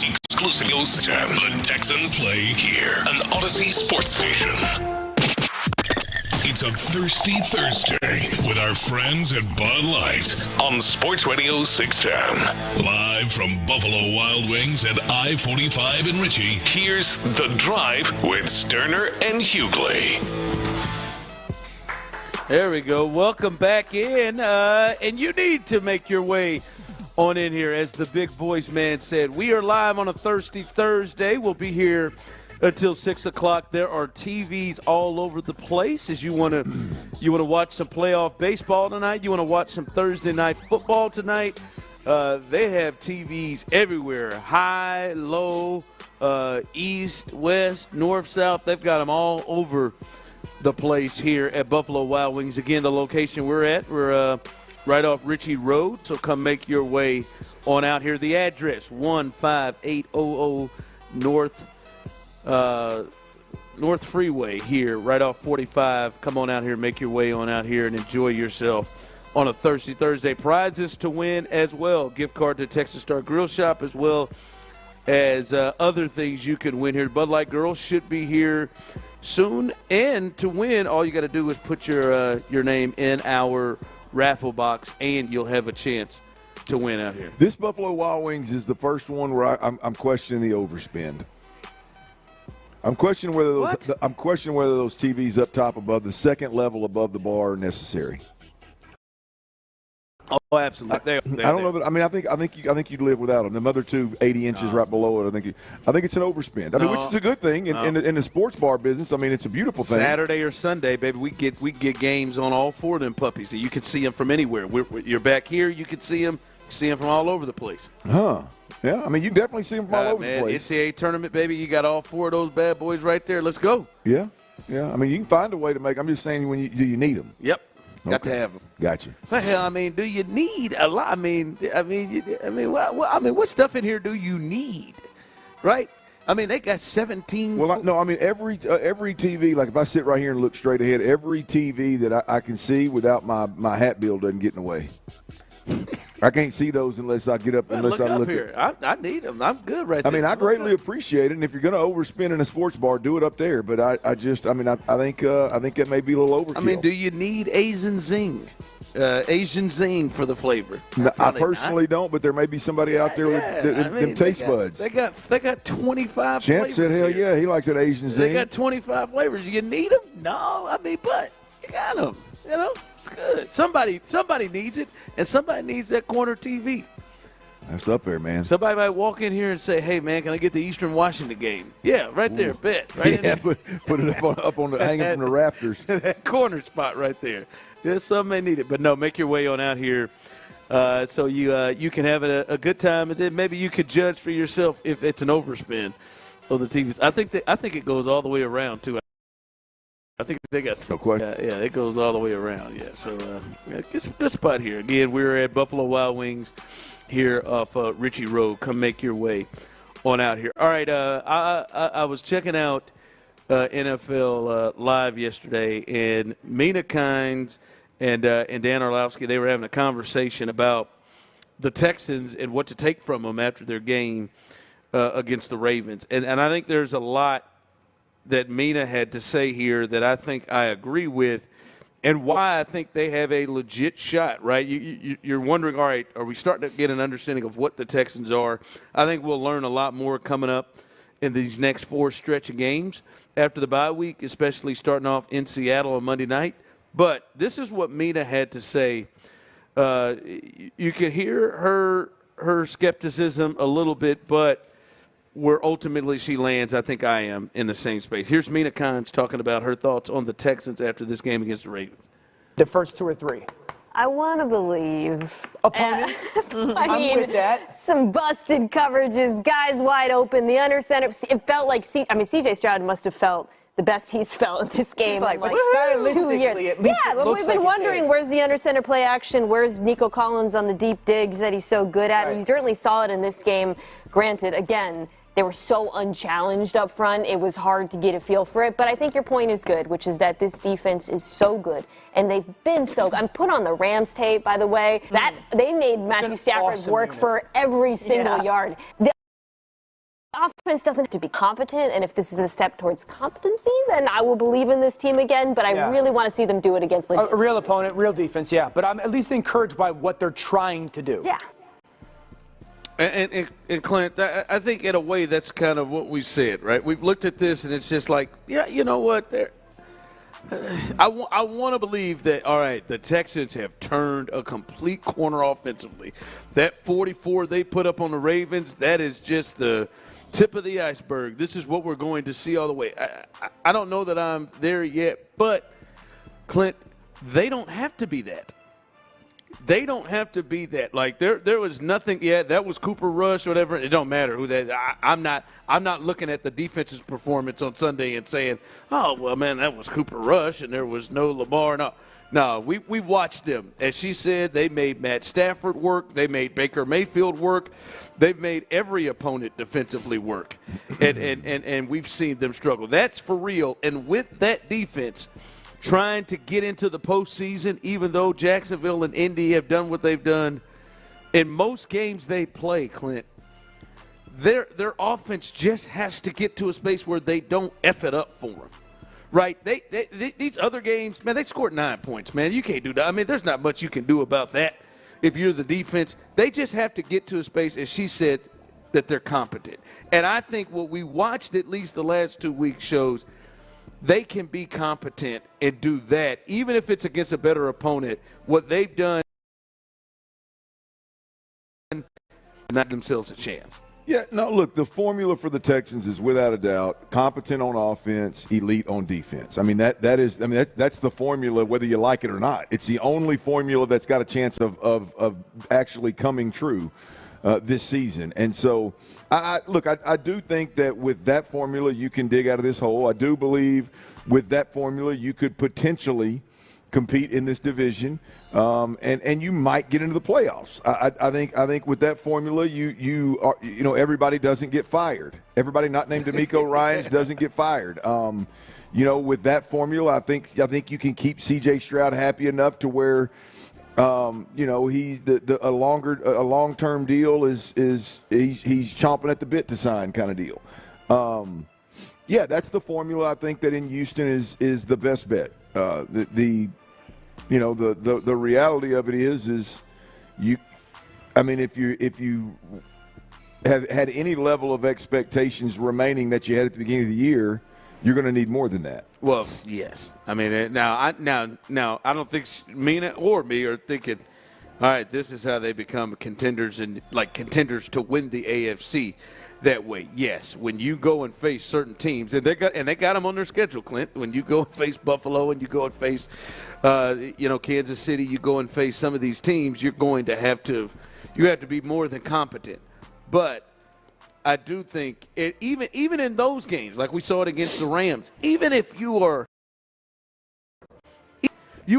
Exclusive station. The Texans play here. An Odyssey sports station. It's a Thirsty Thursday with our friends at Bud Light on Sports Radio 610. Live from Buffalo Wild Wings at I-45 in Ritchie, here's The Drive with Stoerner and Hughley. There we go. Welcome back in. And you need to make your way on in here. As the big voice man said, we are live on a Thirsty Thursday. We'll be here until 6 o'clock. There are TVs all over the place. As you want to watch some playoff baseball tonight, you want to watch some Thursday night football tonight, they have TVs everywhere, high, low, east, west, north, south. They've got them all over the place here at Buffalo Wild Wings. Again, the location we're right off Ritchie Road, so come make your way on out here. The address, 15800 North Freeway here, right off 45. Come on out here, make your way on out here, and enjoy yourself on a Thirsty Thursday. Prizes to win as well. Gift card to Texas Star Grill Shop, as well as other things you can win here. Bud Light Girls should be here soon, and to win, all you got to do is put your name in our raffle box, and you'll have a chance to win out here. This Buffalo Wild Wings is the first one where I'm questioning the overspend. I'm questioning whether those TVs up top above the second level above the bar are necessary. Oh, absolutely. I don't know that. I mean, I think you'd live without them. The other two, 80 inches right below it. I think it's an overspend. I mean, which is a good thing in the sports bar business. I mean, it's a beautiful thing. Saturday or Sunday, baby, we get games on all four of them puppies. So you can see them from anywhere. You're back here, you can see them from all over the place. Huh? Yeah. I mean, you definitely see them from all over the place. NCAA tournament, baby. You got all four of those bad boys right there. Let's go. Yeah. Yeah. I mean, you can find a way to make. I'm just saying, do you need them? Yep. Got to have them. Gotcha. Well, hell, I mean, do you need a lot? I mean, what stuff in here do you need? Right? I mean, they got 17. Well, no, I mean, every TV, like if I sit right here and look straight ahead, every TV that I can see without my hat bill doesn't get in the way. I can't see those unless I get up, unless I look here. I need them. I'm good right there. I mean, I greatly appreciate it, and if you're going to overspend in a sports bar, do it up there. But I think that may be a little overkill. I mean, do you need Asian Zing for the flavor? No, I personally don't, but there may be somebody out there with them taste buds. They got 25 Champ flavors. said, hell here. yeah, he likes that Asian Zing. They got 25 flavors. You need them? No, I mean, but you got them. You know, it's good. Somebody needs it, and somebody needs that corner TV. That's up there, man. Somebody might walk in here and say, "Hey, man, can I get the Eastern Washington game?" Yeah, right there, bet. Right in there. Put it up on the hanging from the rafters. That corner spot right there. Yeah, some may need it, but no, make your way on out here, so you can have a good time, and then maybe you could judge for yourself if it's an overspend of the TVs. I think it goes all the way around too. I think they got no question. Yeah, it goes all the way around. Yeah, so it's a good spot here. Again, we're at Buffalo Wild Wings here off Ritchie Road. Come make your way on out here. All right, I was checking out NFL Live yesterday, and Mina Kimes and Dan Orlovsky, they were having a conversation about the Texans and what to take from them after their game against the Ravens. And I think there's a lot that Mina had to say here that I think I agree with, and why I think they have a legit shot, right? You're wondering, all right, are we starting to get an understanding of what the Texans are? I think we'll learn a lot more coming up in these next four stretch of games after the bye week, especially starting off in Seattle on Monday night. But this is what Mina had to say. You can hear her skepticism a little bit, but where ultimately she lands, I think I am in the same space. Here's Mina Kimes talking about her thoughts on the Texans after this game against the Ravens. The first two or three. I want to believe. Opponent? I'm with that. Some busted coverages, guys wide open, the under center. It felt like CJ Stroud must have felt the best he's felt in this game in like 2 years. Yeah, but we've been wondering where's the under center play action, where's Nico Collins on the deep digs that he's so good at. And you certainly saw it in this game. Granted, again, they were so unchallenged up front, it was hard to get a feel for it. But I think your point is good, which is that this defense is so good, and they've been so good. I'm put on the Rams tape, by the way. That they made Matthew Stafford work for every single yard. The offense doesn't have to be competent, and if this is a step towards competency, then I will believe in this team again, but I really want to see them do it against a real opponent, real defense, but I'm at least encouraged by what they're trying to do. Yeah. And Clint, I think in a way that's kind of what we said, right? We've looked at this, and it's just like, yeah, you know what? I want to believe that, all right, the Texans have turned a complete corner offensively. That 44 they put up on the Ravens, that is just the tip of the iceberg. This is what we're going to see all the way. I don't know that I'm there yet, but, Clint, they don't have to be that. They don't have to be that. Like there was nothing. Yeah, that was Cooper Rush, whatever. It don't matter who that. I'm not looking at the defense's performance on Sunday and saying, oh well, man, that was Cooper Rush and there was no Lamar. No, we watched them. As she said, they made Matt Stafford work. They made Baker Mayfield work. They've made every opponent defensively work, and we've seen them struggle. That's for real. And with that defense trying to get into the postseason, even though Jacksonville and Indy have done what they've done, in most games they play, Clint, their offense just has to get to a space where they don't F it up for them, right? These other games, man, they scored 9 points, man. You can't do that. I mean, there's not much you can do about that if you're the defense. They just have to get to a space, as she said, that they're competent. And I think what we watched at least the last 2 weeks shows they can be competent and do that, even if it's against a better opponent. What they've done, not themselves a chance. Yeah, no, look, the formula for the Texans is without a doubt competent on offense, elite on defense. I mean, that's the formula whether you like it or not. It's the only formula that's got a chance of actually coming true this season. And so, I do think that with that formula you can dig out of this hole. I do believe with that formula you could potentially compete in this division, and you might get into the playoffs. I think with that formula you are, everybody doesn't get fired. Everybody not named D'Amico Ryans doesn't get fired. With that formula, I think you can keep C.J. Stroud happy enough to where he's a long-term deal is he's chomping at the bit to sign kind of deal. That's the formula I think that in Houston is the best bet. The reality of it is if you have had any level of expectations remaining that you had at the beginning of the year, you're going to need more than that. Well, yes. I mean, now I don't think Mina or me are thinking, all right, this is how they become contenders and contenders to win the AFC that way. Yes, when you go and face certain teams, and they got them on their schedule, Clint. When you go and face Buffalo and you go and face, Kansas City, you go and face some of these teams, you have to be more than competent. But I do think even in those games, like we saw it against the Rams, even if you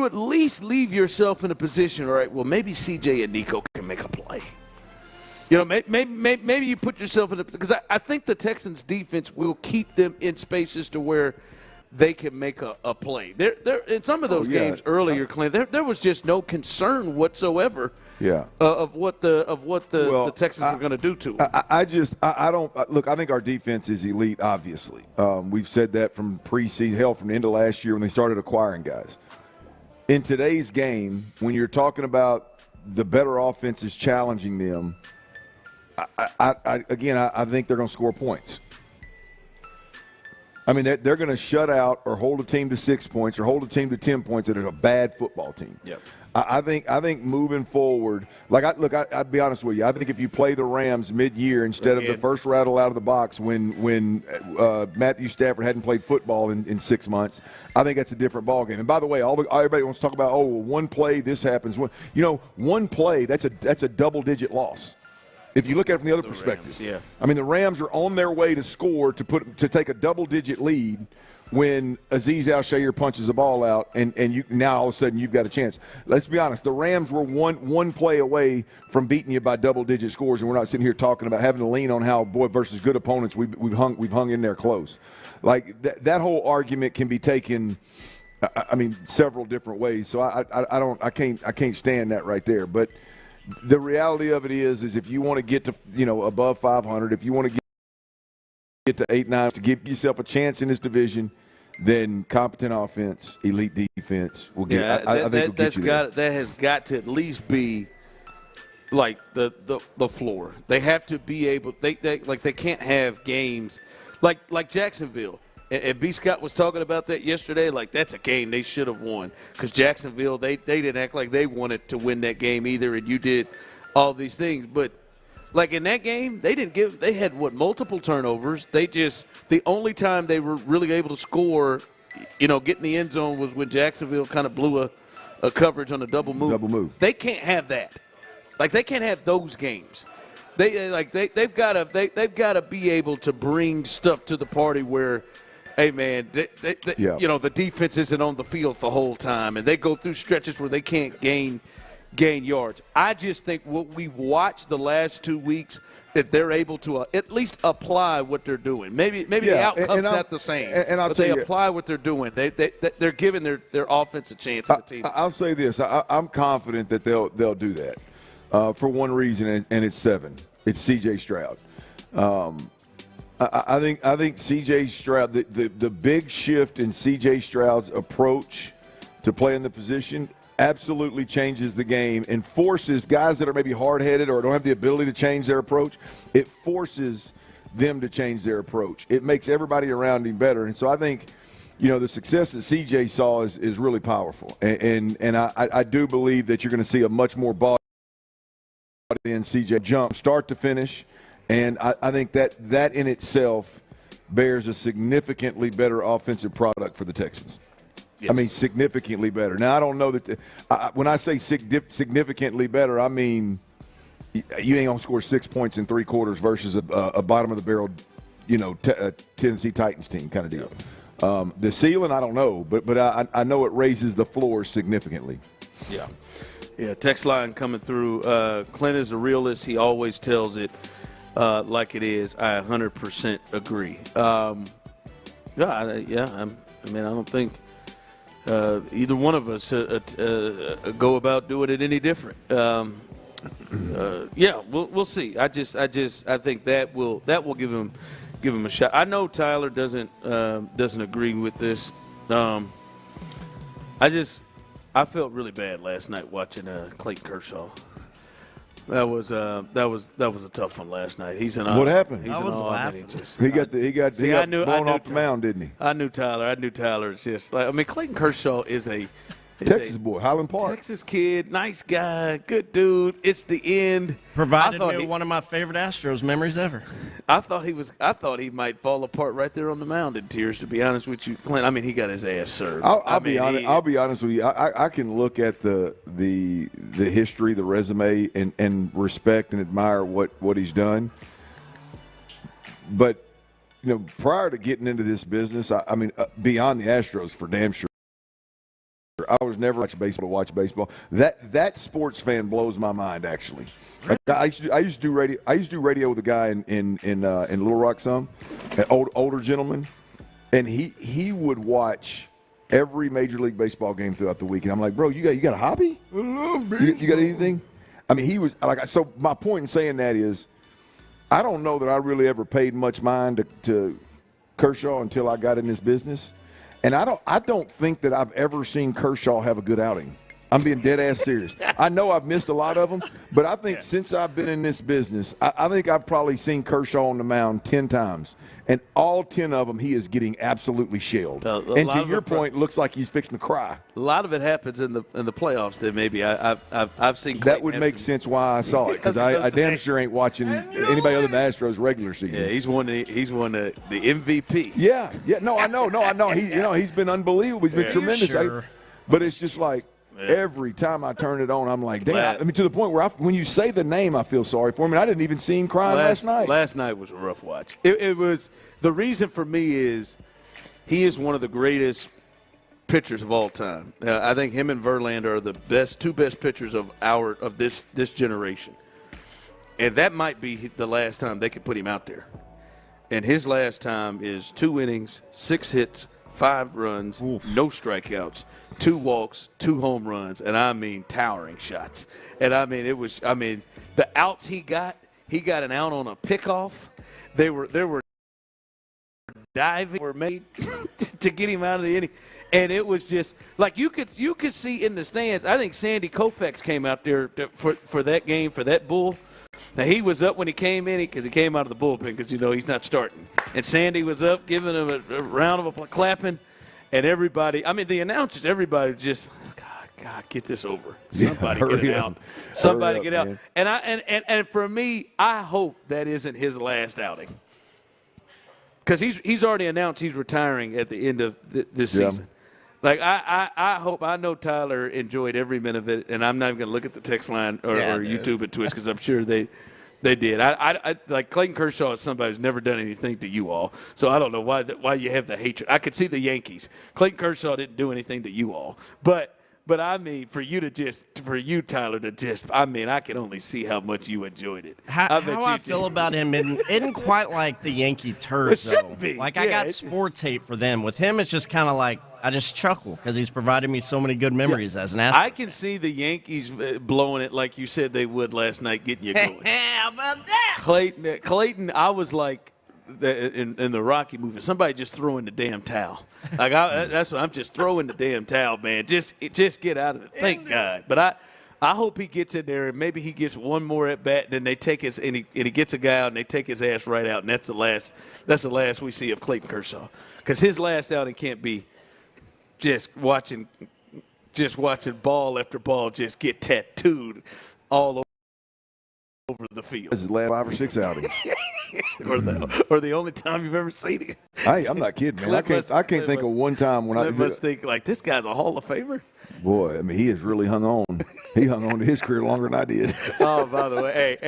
at least leave yourself in a position, all right, well, maybe CJ and Nico can make a play. Maybe you put yourself in because I think the Texans' defense will keep them in spaces to where they can make a play. There in some of those games earlier, Clint, there was just no concern whatsoever. Of what the Texans are going to do to them. I don't look. I think our defense is elite. Obviously, we've said that from preseason, from the end of last year when they started acquiring guys. In today's game, when you're talking about the better offenses challenging them, I think they're going to score points. I mean, they're going to shut out or hold a team to 6 points or hold a team to 10 points that are a bad football team. Yep. I think moving forward, I'll be honest with you. I think if you play the Rams mid-year instead of the first rattle out of the box when Matthew Stafford hadn't played football in 6 months, I think that's a different ballgame. And by the way, everybody wants to talk about, one play, this happens. One play, that's a double-digit loss. If you look at it from the other perspective. Rams, yeah. I mean, the Rams are on their way to score to take a double-digit lead when Azeez Al-Shaair punches the ball out, and you now all of a sudden you've got a chance. Let's be honest, the Rams were one play away from beating you by double-digit scores, and we're not sitting here talking about having to lean on how boy versus good opponents we've hung in there close. Like that whole argument can be taken, I mean, several different ways. So I can't stand that right there. But the reality of it is if you want to get to above 500, if you want to get to 8-9 to give yourself a chance in this division, then competent offense, elite defense will get. Yeah, I think will get you there. That has got to at least be like the floor. They have to be able. They can't have games like Jacksonville. And B. Scott was talking about that yesterday. Like, that's a game they should have won because Jacksonville they didn't act like they wanted to win that game either, and you did all these things, but. Like in that game, they had multiple turnovers. The only time they were really able to score, get in the end zone was when Jacksonville kind of blew a coverage on a double move. They can't have that. Like they can't have those games. They've got to be able to bring stuff to the party where, hey man, the defense isn't on the field the whole time, and they go through stretches where they can't gain yards. I just think what we've watched the last 2 weeks, that they're able to at least apply what they're doing. Maybe the outcome's not the same, but they apply what they're doing. They're giving their offense a chance at the team. I'll say this: I'm confident that they'll do that for one reason, and it's 7. It's C.J. Stroud. I think C.J. Stroud, the big shift in C.J. Stroud's approach to playing the position absolutely changes the game and forces guys that are maybe hard-headed or don't have the ability to change their approach. It forces them to change their approach. It makes everybody around him better. And so I think, the success that CJ saw is really powerful. And I do believe that you're going to see a much more bought-in CJ jump start to finish. And I think that in itself bears a significantly better offensive product for the Texans. Yes. I mean, significantly better. Now, I don't know that when I say significantly better, I mean you ain't going to score 6 points in 3 quarters versus a bottom-of-the-barrel, Tennessee Titans team kind of deal. Yeah. The ceiling, I don't know, but I know it raises the floor significantly. Yeah. Yeah, text line coming through. Clint is a realist. He always tells it like it is. I 100% agree. I don't think – either one of us go about doing it any different. We'll see. I think that will give him a shot. I know Tyler doesn't agree with this. I felt really bad last night watching Clayton Kershaw. That was a tough one last night. He's an what happened? I was laughing. He got blown off the mound, didn't he? I knew Tyler. It's just Clayton Kershaw is a Texas boy, Highland Park. Texas kid, nice guy, good dude. It's the end. Provided me one of my favorite Astros memories ever. I thought he might fall apart right there on the mound in tears, to be honest with you, Clint. I mean, he got his ass served. I'll be honest with you. I can look at the history, the resume, and respect and admire what he's done. But prior to getting into this business, I mean, beyond the Astros, for damn sure. I was never to watch baseball. That sports fan blows my mind, actually. Like, I used to do radio. I used to do radio with a guy in Little Rock, an older gentleman, and he would watch every Major League Baseball game throughout the week. And I'm like, bro, you got a hobby? You got anything? I mean, he was like. So my point in saying that is, I don't know that I really ever paid much mind to Kershaw until I got in this business. And I don't think that I've ever seen Kershaw have a good outing. I'm being dead ass serious. I know I've missed a lot of them, but I think since I've been in this business, I think I've probably seen Kershaw on the mound 10 times. And all 10 of them, he is getting absolutely shelled. And to your point, looks like he's fixing to cry. A lot of it happens in the playoffs. That maybe I've seen. That would make sense why I saw it, because I damn sure ain't watching anybody other than Astros regular season. Yeah, he's won the MVP. Yeah. No, I know. He's been unbelievable. He's been tremendous. Sure. But it's just like. Every time I turn it on, I'm like, damn. I mean, to the point where when you say the name, I feel sorry for him. And I didn't even see him crying last night. Last night was a rough watch. It was – the reason for me is he is one of the greatest pitchers of all time. I think him and Verlander are the two best pitchers of this generation. And that might be the last time they could put him out there. And his last time is 2 innings, 6 hits, 5 runs, no strikeouts, 2 walks, 2 home runs, and I mean towering shots. And I mean the outs he got an out on a pickoff. There were diving were made to get him out of the inning. And it was just like you could see in the stands. I think Sandy Koufax came out there for that game, for that bull. Now, he was up when he came in because he came out of the bullpen because, he's not starting. And Sandy was up giving him a round of applause, clapping. And everybody, the announcers, everybody just, God, get this over. Somebody get it out. Somebody get out. Man. And for me, I hope that isn't his last outing. Because he's already announced he's retiring at the end of this season. Like, I hope – I know Tyler enjoyed every minute of it, and I'm not even going to look at the text line or YouTube it to us because I'm sure they did. I like Clayton Kershaw is somebody who's never done anything to you all, so I don't know why you have the hatred. I could see the Yankees. Clayton Kershaw didn't do anything to you all. But I mean, for you, Tyler, I can only see how much you enjoyed it. How I feel about him isn't quite like the Yankee turds, though. Be. Like, I got sports hate for them. With him, it's just kind of like, I just chuckle because he's provided me so many good memories as an Astros. I can see the Yankees blowing it like you said they would last night, getting you going. How about that? Clayton, I was like, in the Rocky movie, somebody just throwing the damn towel. Like that's what I'm just throwing the damn towel, man. Just get out of it. Thank God. But I hope he gets in there and maybe he gets one more at bat. And then they take and he gets a guy out and they take his ass right out. And that's the last we see of Clayton Kershaw because his last outing can't be just watching ball after ball just get tattooed all over the field. This is the last 5 or 6 outings. or the only time you've ever seen it. I'm not kidding, man. I can't think of one time when I must think like this guy's a Hall of Famer. Boy, he has really hung on. He hung on to his career longer than I did. Oh, by the way,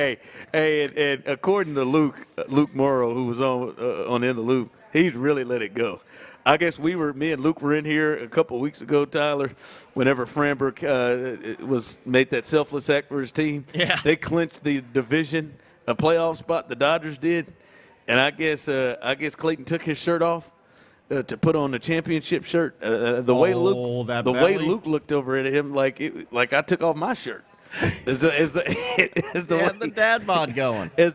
hey, and according to Luke Morrow, who was on In the Loop, he's really let it go. I guess me and Luke were in here a couple of weeks ago, Tyler, whenever Framber made that selfless act for his team. Yeah. They clinched the division, a playoff spot, the Dodgers did. And I guess Clayton took his shirt off to put on the championship shirt. The way Luke looked over at him like I took off my shirt. The dad bod going. He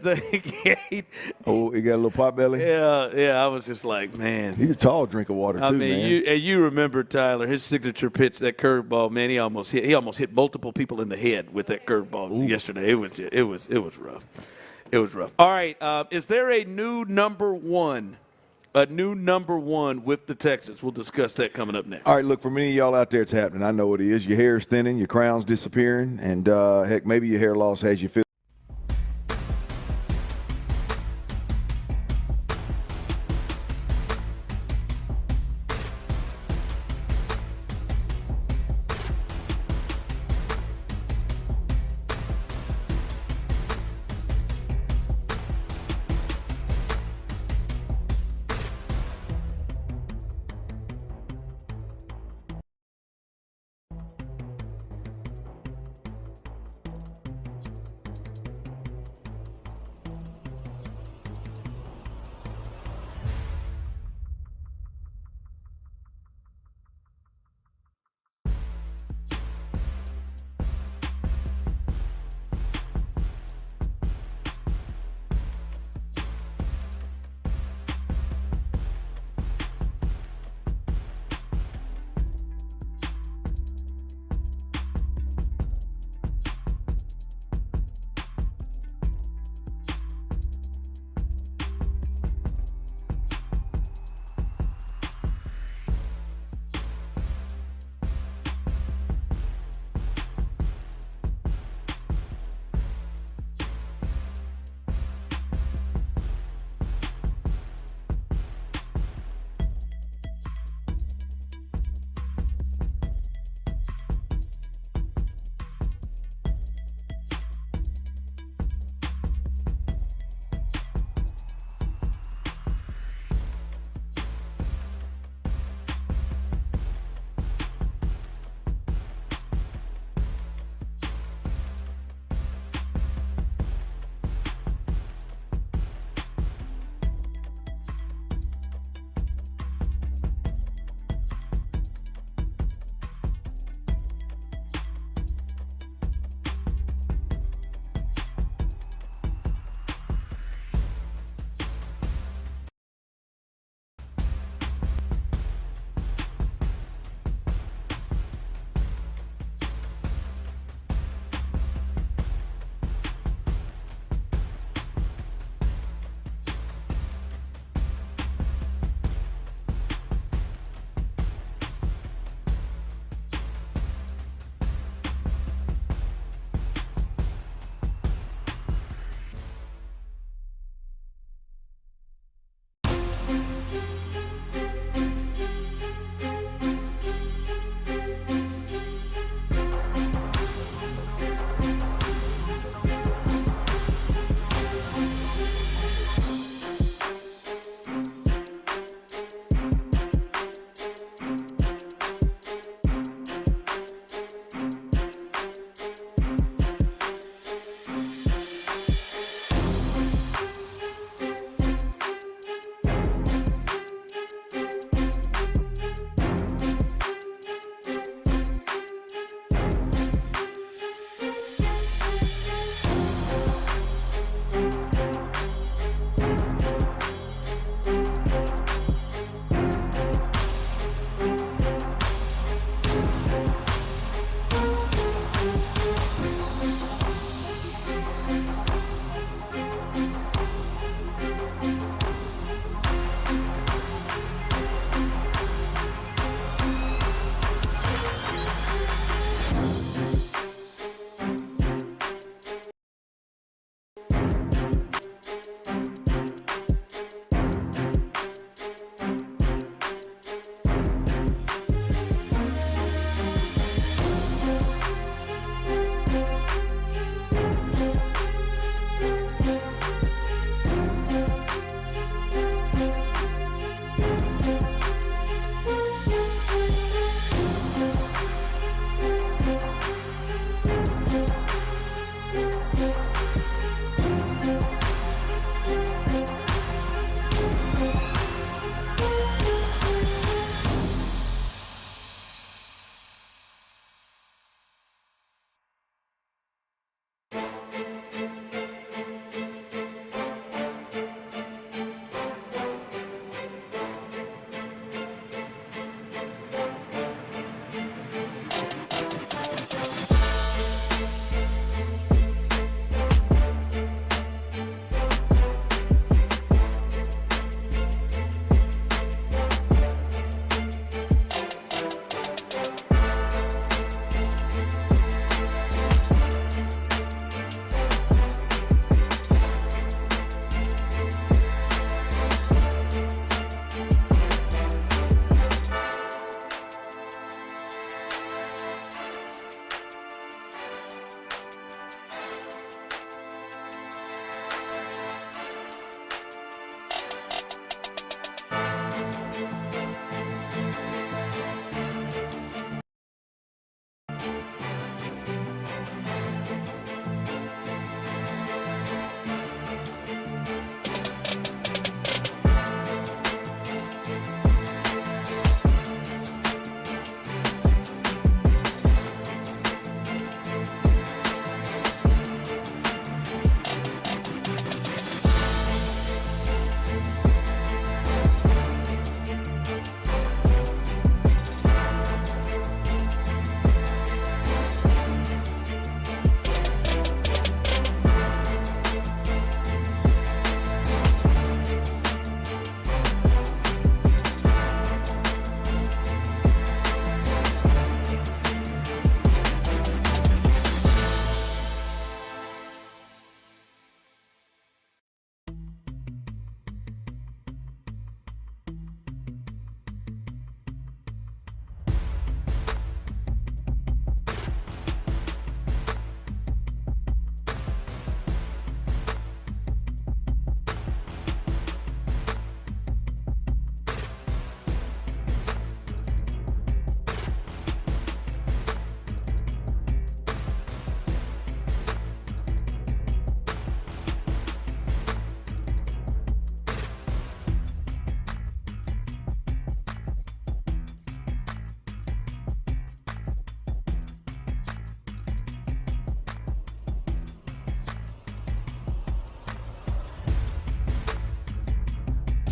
got a little pot belly? Yeah, I was just like, man. He's a tall drink of water, too, man. You remember, Tyler, his signature pitch, that curveball, man, he almost hit multiple people in the head with that curveball yesterday. It was rough. It was rough. All right, is there a new number one? A new number one with the Texans. We'll discuss that coming up next. All right, look, for many of y'all out there, it's happening. I know it is. Your hair is thinning, your crown's disappearing, and heck, maybe your hair loss has you feel.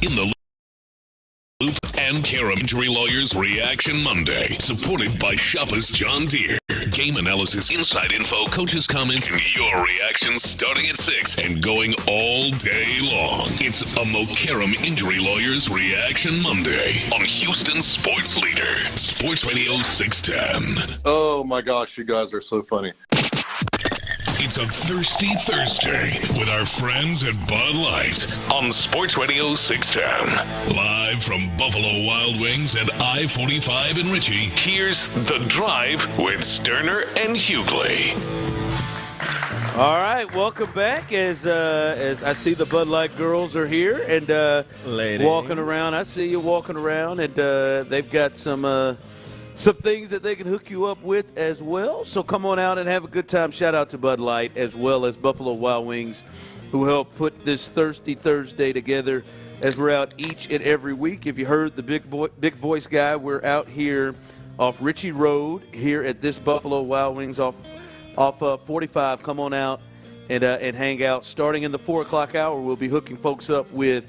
In the Loop and Karam Injury Lawyers Reaction Monday, supported by Shoppers John Deere. Game analysis, inside info, coaches' comments, and your reactions starting at 6 and going all day long. It's a Karam Injury Lawyers Reaction Monday on Houston Sports Leader, Sports Radio 610. Oh my gosh, you guys are so funny. It's a Thirsty Thursday with our friends at Bud Light on Sports Radio 610. Live from Buffalo Wild Wings and I-45 in Ritchie, here's The Drive with Stoerner and Hughley. All right, welcome back. As I see the Bud Light girls are here and walking around. I see you walking around, and they've got some things that they can hook you up with as well. So come on out and have a good time. Shout out to Bud Light as well as Buffalo Wild Wings, who helped put this Thirsty Thursday together as we're out each and every week. If you heard the big voice guy, we're out here off Ritchie Road here at this Buffalo Wild Wings off 45. Come on out and hang out. Starting in the 4 o'clock hour, we'll be hooking folks up with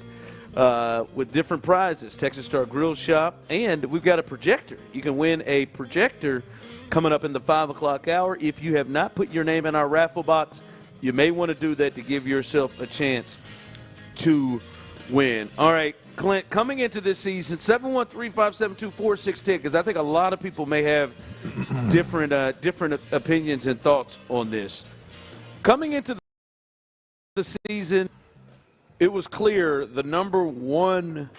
different prizes, Texas Star Grill Shop, and we've got a projector. You can win a projector coming up in the 5 o'clock hour. If you have not put your name in our raffle box, you may want to do that to give yourself a chance to win. All right, Clint, coming into this season, 713-572-4610, because I think a lot of people may have different opinions and thoughts on this. Coming into the season, it was clear the number one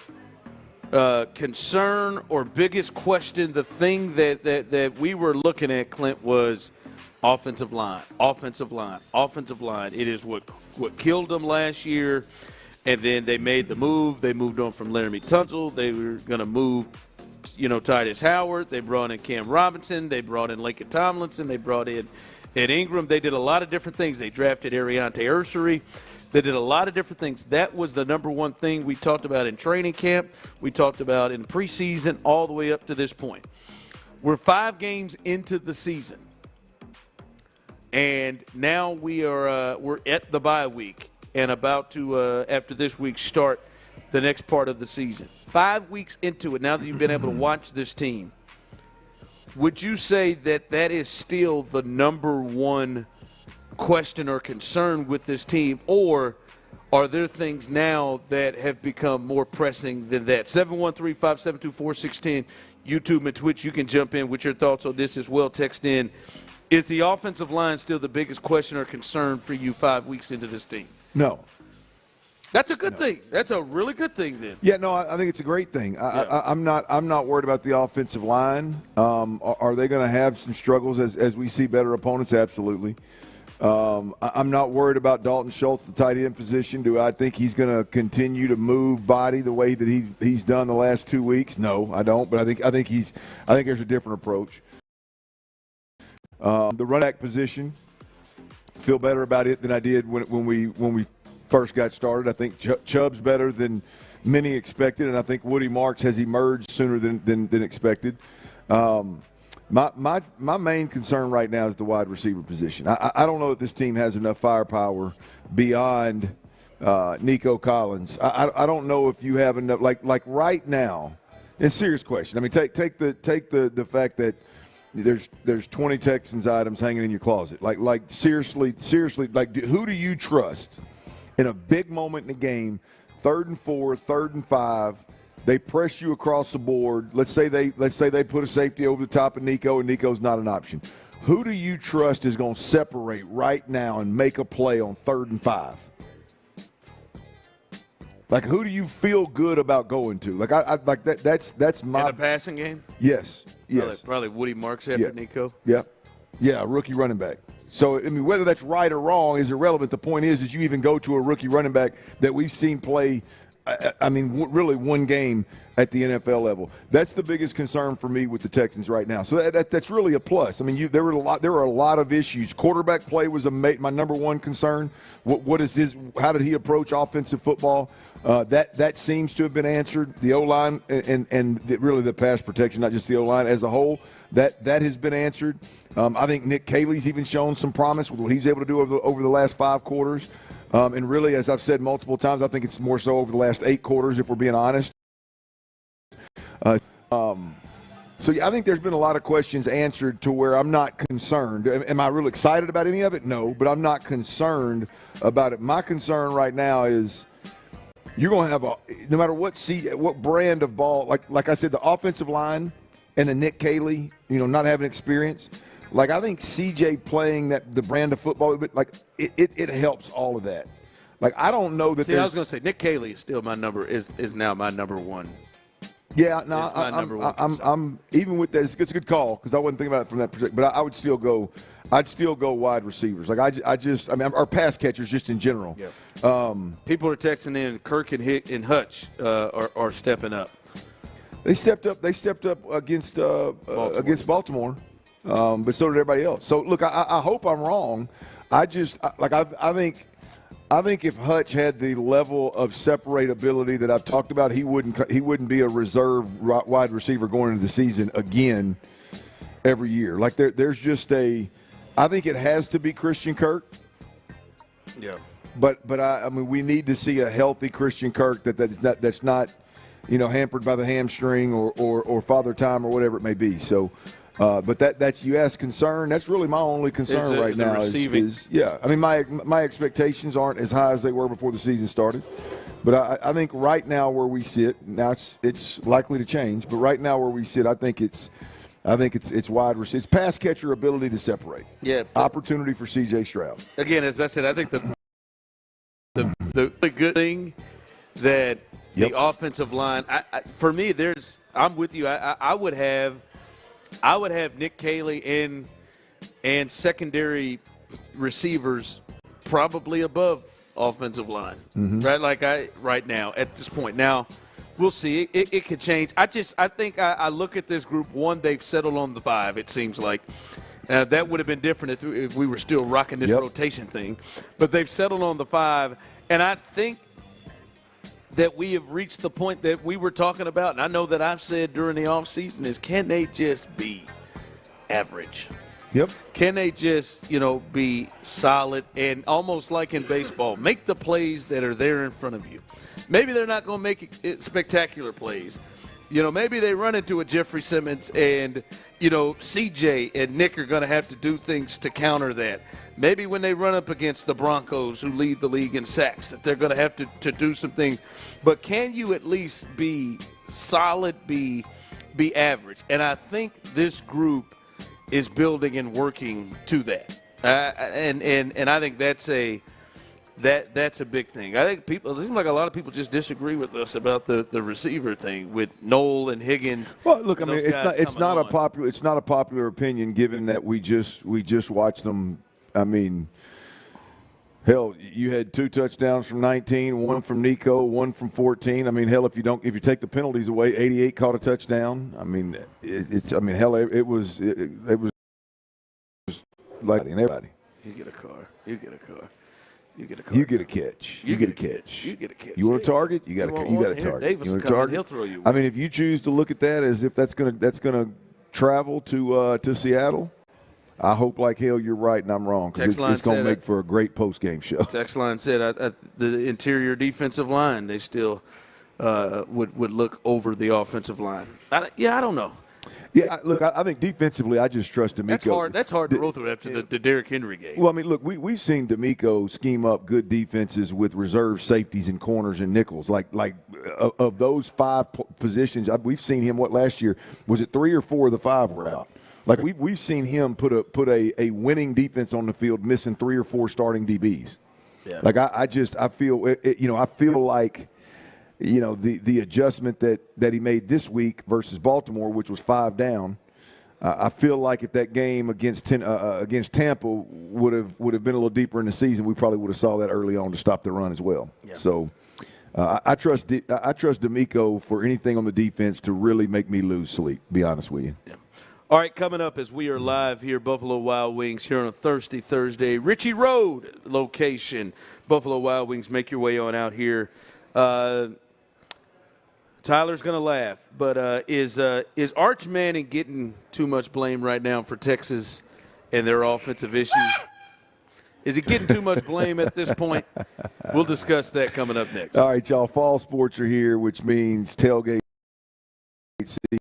concern or biggest question, the thing that we were looking at, Clint, was offensive line. It is what killed them last year, and then they made the move. They moved on from Laramie Tunsil. They were going to move, Titus Howard. They brought in Cam Robinson. They brought in Lincoln Tomlinson. They brought in Ed Ingram. They did a lot of different things. They drafted Ariante Ursery. They did a lot of different things. That was the number one thing we talked about in training camp. We talked about in preseason all the way up to this point. We're 5 games into the season, and now we're at the bye week and about to, after this week, start the next part of the season. 5 weeks into it, now that you've been able to watch this team, would you say that is still the number one question or concern with this team, or are there things now that have become more pressing than that? 713-572-4610, YouTube and Twitch, you can jump in with your thoughts on this as well. Text in. Is the offensive line still the biggest question or concern for you 5 weeks into this team? No. That's a good thing. That's a really good thing then. Yeah, no, I think it's a great thing. I'm not worried about the offensive line. Are they going to have some struggles as we see better opponents? Absolutely. I'm not worried about Dalton Schultz, the tight end position. Do I think he's going to continue to move body the way that he's done the last 2 weeks? No, I don't. But I think there's a different approach. The running back position, feel better about it than I did when we first got started. I think Chubb's better than many expected, and I think Woody Marks has emerged sooner than expected. My main concern right now is the wide receiver position. I don't know if this team has enough firepower beyond Nico Collins. I don't know if you have enough. Like right now, it's a serious question. I mean, take the fact that there's 20 Texans items hanging in your closet. Like seriously, like who do you trust in a big moment in the game, 3rd and 4, 3rd and 5? They press you across the board. Let's say they put a safety over the top of Nico, and Nico's not an option. Who do you trust is going to separate right now and make a play on 3rd and 5? Like, who do you feel good about going to? Like, I like that. That's my. In a passing game? Yes. Probably Woody Marks after Nico. Yeah, rookie running back. So, I mean, whether that's right or wrong is irrelevant. The point is you even go to a rookie running back that we've seen play. I mean, really one game at the NFL level. That's the biggest concern for me with the Texans right now. So that's really a plus. I mean, there were a lot of issues. Quarterback play was my number one concern. What is his? How did he approach offensive football? That seems to have been answered. The O-line and really the pass protection, not just the O-line as a whole, that has been answered. I think Nick Caley's even shown some promise with what he's able to do over the last 5 quarters. And really, as I've said multiple times, I think it's more so over the last 8 quarters, if we're being honest. So I think there's been a lot of questions answered to where I'm not concerned. Am I real excited about any of it? No, but I'm not concerned about it. My concern right now is you're going to have no matter what brand of ball, like I said, the offensive line and the Nick Caley, not having experience. Like I think CJ playing the brand of football, like it helps all of that. Like I don't know that. See, I was going to say Nick Caley is still is now my number one. Yeah, no, I'm even with that. It's a good call because I wasn't thinking about it from that perspective. But I would still go. I'd still go wide receivers. Like I mean, our pass catchers just in general. Yeah. People are texting in. Kirk and Hutch are stepping up. They stepped up. They stepped up against Baltimore. But so did everybody else. So look, I hope I'm wrong. I think if Hutch had the level of separability that I've talked about, he wouldn't be a reserve wide receiver going into the season again every year. Like there's just I think it has to be Christian Kirk. Yeah. But I mean we need to see a healthy Christian Kirk that's not hampered by the hamstring or father time or whatever it may be. So. But that's you ask concern. That's really my only concern right now. Is I mean my expectations aren't as high as they were before the season started, but I think right now where we sit now it's likely to change. But right now where we sit, I think it's wide receiver. It's pass catcher ability to separate. Yeah. Opportunity for C.J. Stroud. Again, as I said, I think the good thing that the offensive line. For me, I'm with you. I would have Nick Caley and secondary receivers probably above offensive line, right? Like right now at this point. Now we'll see. It could change. I think I look at this group. One, they've settled on the 5. It seems like that would have been different if we were still rocking this rotation thing, but they've settled on the 5, and I think that we have reached the point that we were talking about, and I know that I've said during the offseason is can they just be average? Yep. Can they just, be solid and almost like in baseball, make the plays that are there in front of you? Maybe they're not going to make it spectacular plays. Maybe they run into a Jeffrey Simmons and, CJ and Nick are going to have to do things to counter that. Maybe when they run up against the Broncos, who lead the league in sacks, that they're going to have to do some things. But can you at least be solid, be average? And I think this group is building and working to that. And I think that's a big thing. I think it seems like a lot of people just disagree with us about the receiver thing with Noel and Higgins. Well, look, I mean, it's not a popular opinion given that we just watched them. I mean, hell, you had 2 touchdowns from 19, 1 from Nico, 1 from 14. I mean, hell, if you take the penalties away, 88 caught a touchdown. I mean, it was like everybody. You get a car. You get a car. You get a catch. You get a catch. You want a target? You got a target. Davis you want a a target? He'll throw you. I mean, if you choose to look at that as if that's gonna travel to Seattle, I hope like hell you're right and I'm wrong because it's going to make for a great post-game show. Text line said the interior defensive line, they still would look over the offensive line. I don't know. Yeah, look, I think defensively I just trust D'Amico. That's hard to roll through after the Derrick Henry game. Well, I mean, look, we've seen D'Amico scheme up good defenses with reserve safeties and corners and nickels. Like of those 5 positions, we've seen him, last year, was it 3 or 4 of the 5 were out? Like we've seen him put a winning defense on the field, missing 3 or 4 starting DBs. Yeah. Like I feel like the adjustment that he made this week versus Baltimore, which was 5 down. I feel like if that game against Tampa would have been a little deeper in the season, we probably would have saw that early on to stop the run as well. Yeah. So I trust D'Amico for anything on the defense to really make me lose sleep. Be honest with you. Yeah. All right, coming up as we are live here, Buffalo Wild Wings here on a Thursday, Ritchie Road location. Buffalo Wild Wings, make your way on out here. Tyler's going to laugh, but is Arch Manning getting too much blame right now for Texas and their offensive issues? Is he getting too much blame at this point? We'll discuss that coming up next. All right, y'all. Fall sports are here, which means tailgate season.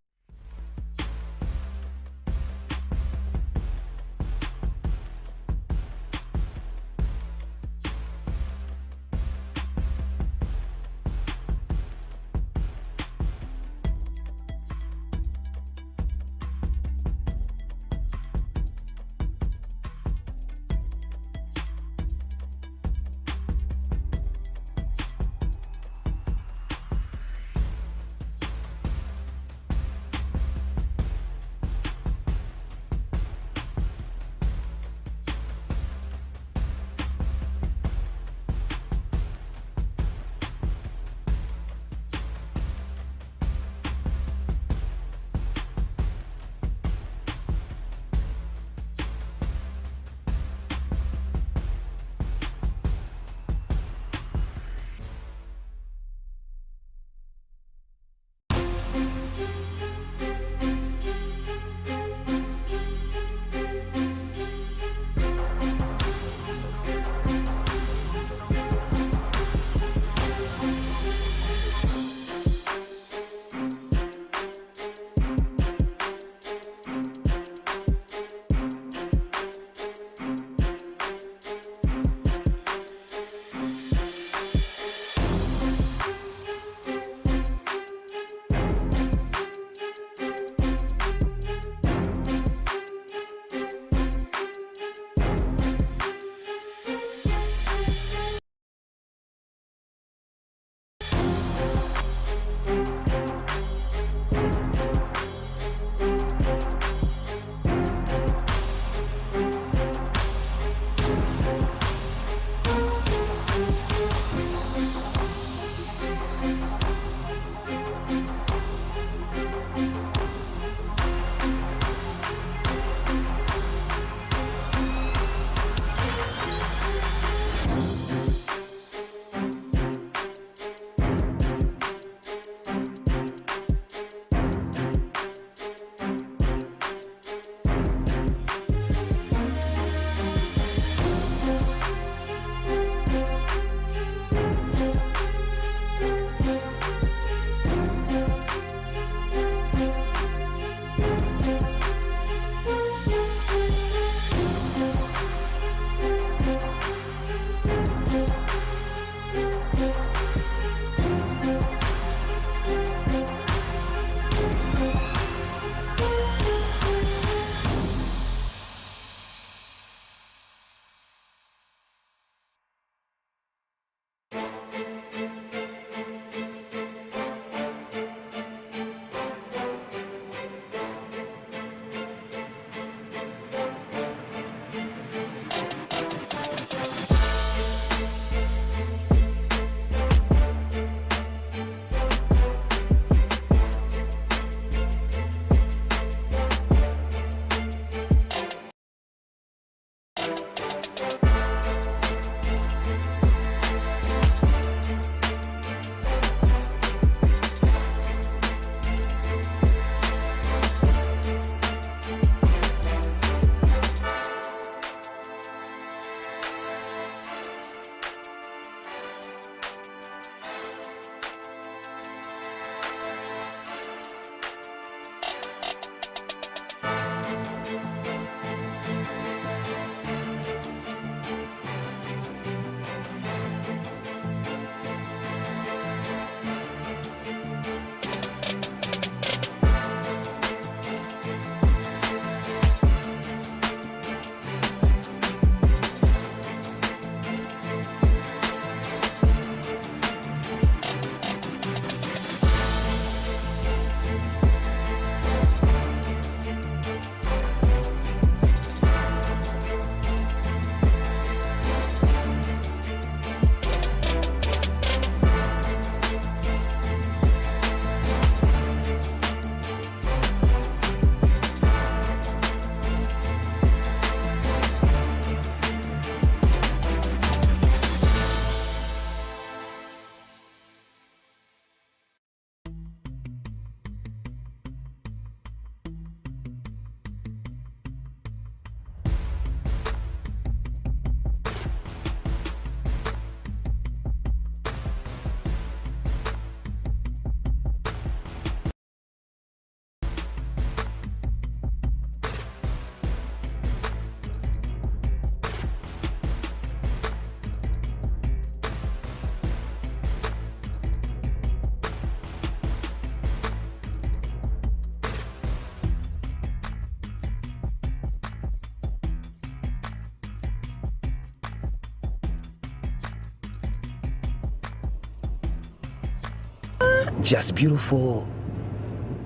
just beautiful.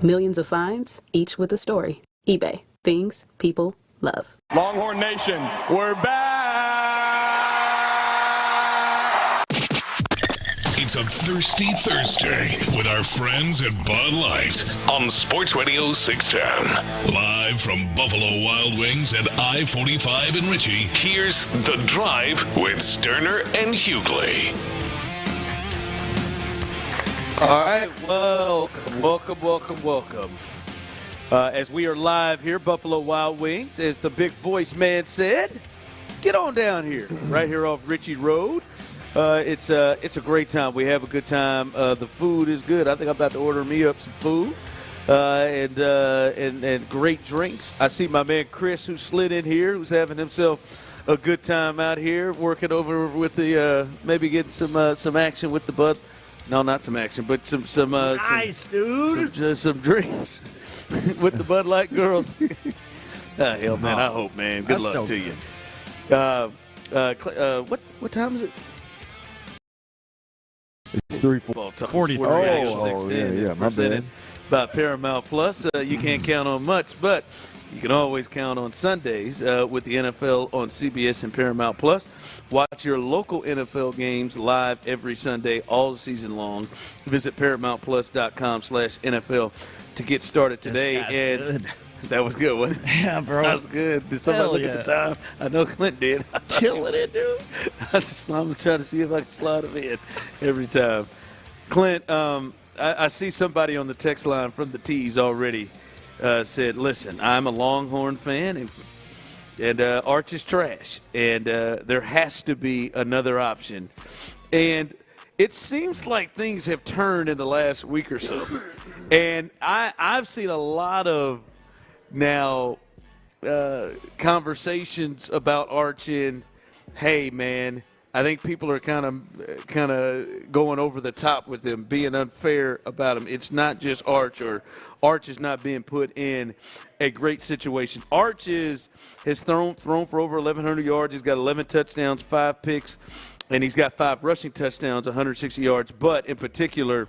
Millions of finds, each with a story. eBay. Things people love. Longhorn Nation, we're back! It's a Thirsty Thursday with our friends at Bud Light on Sports Radio 610. Live from Buffalo Wild Wings at I-45 in Ritchie, here's The Drive with Stoerner and Hughley. All right, welcome. As we are live here, Buffalo Wild Wings, as the big voice man said, get on down here, right here off Ritchie Road. It's a great time. We have a good time. The food is good. I think I'm about to order me up some food and great drinks. I see my man Chris, who slid in here, who's having himself a good time out here, working over with the maybe getting some action with the Bud. No, not some action, but some nice, dude. Some drinks with the Bud Light girls. Hell, man, I hope, man. Good luck to you. What time is it? It's 3:40. 43. Yeah, my bad. By Paramount Plus. You can't count on much, but you can always count on Sundays with the NFL on CBS and Paramount Plus. Watch your local NFL games live every Sunday all season long. Visit ParamountPlus.com/NFL to get started today. And good. That was good, wasn't it? Yeah, bro. That was good. Did somebody look at the time? I know Clint did. Killing it, dude. I'm trying to see if I can slide him in every time. Clint, I see somebody on the text line from the T's already said, listen, I'm a Longhorn fan, and Arch is trash, and there has to be another option. And it seems like things have turned in the last week or so. And I've seen a lot of now conversations about Arch in, hey, man, I think people are kind of going over the top with him, being unfair about him. It's not just Arch, or Arch is not being put in a great situation. Arch has thrown for over 1,100 yards. He's got 11 touchdowns, 5 picks, and he's got 5 rushing touchdowns, 160 yards. But in particular,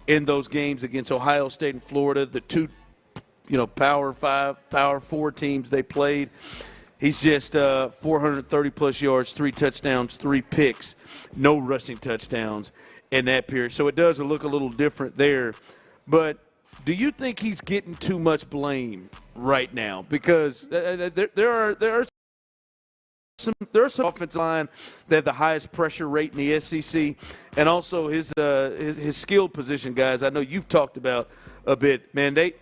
in those games against Ohio State and Florida, the two, Power 5, Power 4 teams they played, he's just 430-plus yards, 3 touchdowns, 3 picks, no rushing touchdowns in that period. So it does look a little different there. But do you think he's getting too much blame right now? Because there are some offensive line that have the highest pressure rate in the SEC, and also his skill position guys. I know you've talked about a bit, man. They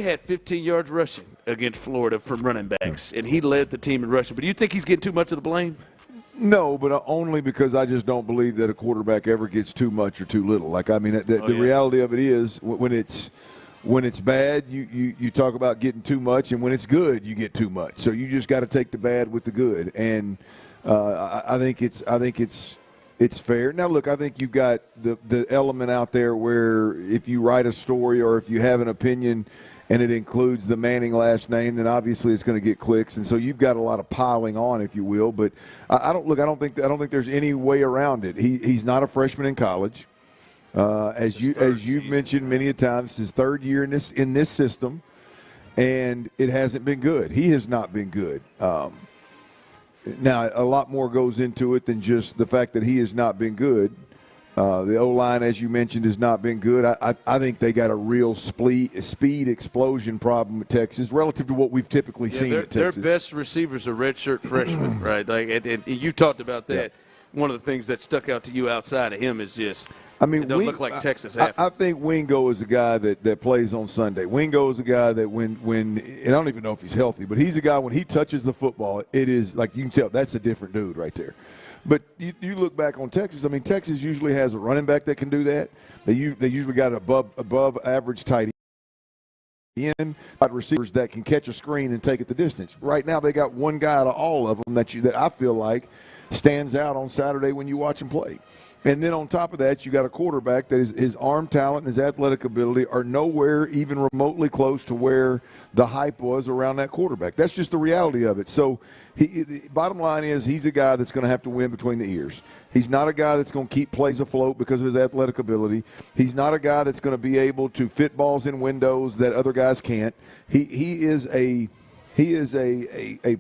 had 15 yards rushing against Florida from running backs, and he led the team in rushing. But do you think he's getting too much of the blame? No, but only because I just don't believe that a quarterback ever gets too much or too little. The reality of it is when it's bad, you talk about getting too much, and when it's good, you get too much. So you just got to take the bad with the good, and I think it's fair. Now, look, I think you've got the element out there where if you write a story or if you have an opinion and it includes the Manning last name, then obviously it's going to get clicks, and so you've got a lot of piling on, if you will. But I don't think there's any way around it. He's not a freshman in college, as you've mentioned many a times. His third year in this system, and it hasn't been good. He has not been good. Now, a lot more goes into it than just the fact that he has not been good. The O-line, as you mentioned, has not been good. I think they got a real speed explosion problem at Texas relative to what we've typically seen at Texas. Their best receivers are redshirt freshmen, right? And you talked about that. Yeah. One of the things that stuck out to you outside of him is just it doesn't look like Texas. I think Wingo is a guy that plays on Sunday. Wingo is a guy that when and I don't even know if he's healthy, but he's a guy when he touches the football, it is like you can tell that's a different dude right there. But you look back on Texas. I mean, Texas usually has a running back that can do that. They usually got above average tight end receivers that can catch a screen and take it the distance. Right now, they got one guy out of all of them that I feel like stands out on Saturday when you watch him play. And then on top of that, you got a quarterback that his arm talent and his athletic ability are nowhere even remotely close to where the hype was around that quarterback. That's just the reality of it. So the bottom line is he's a guy that's going to have to win between the ears. He's not a guy that's going to keep plays afloat because of his athletic ability. He's not a guy that's going to be able to fit balls in windows that other guys can't. He is a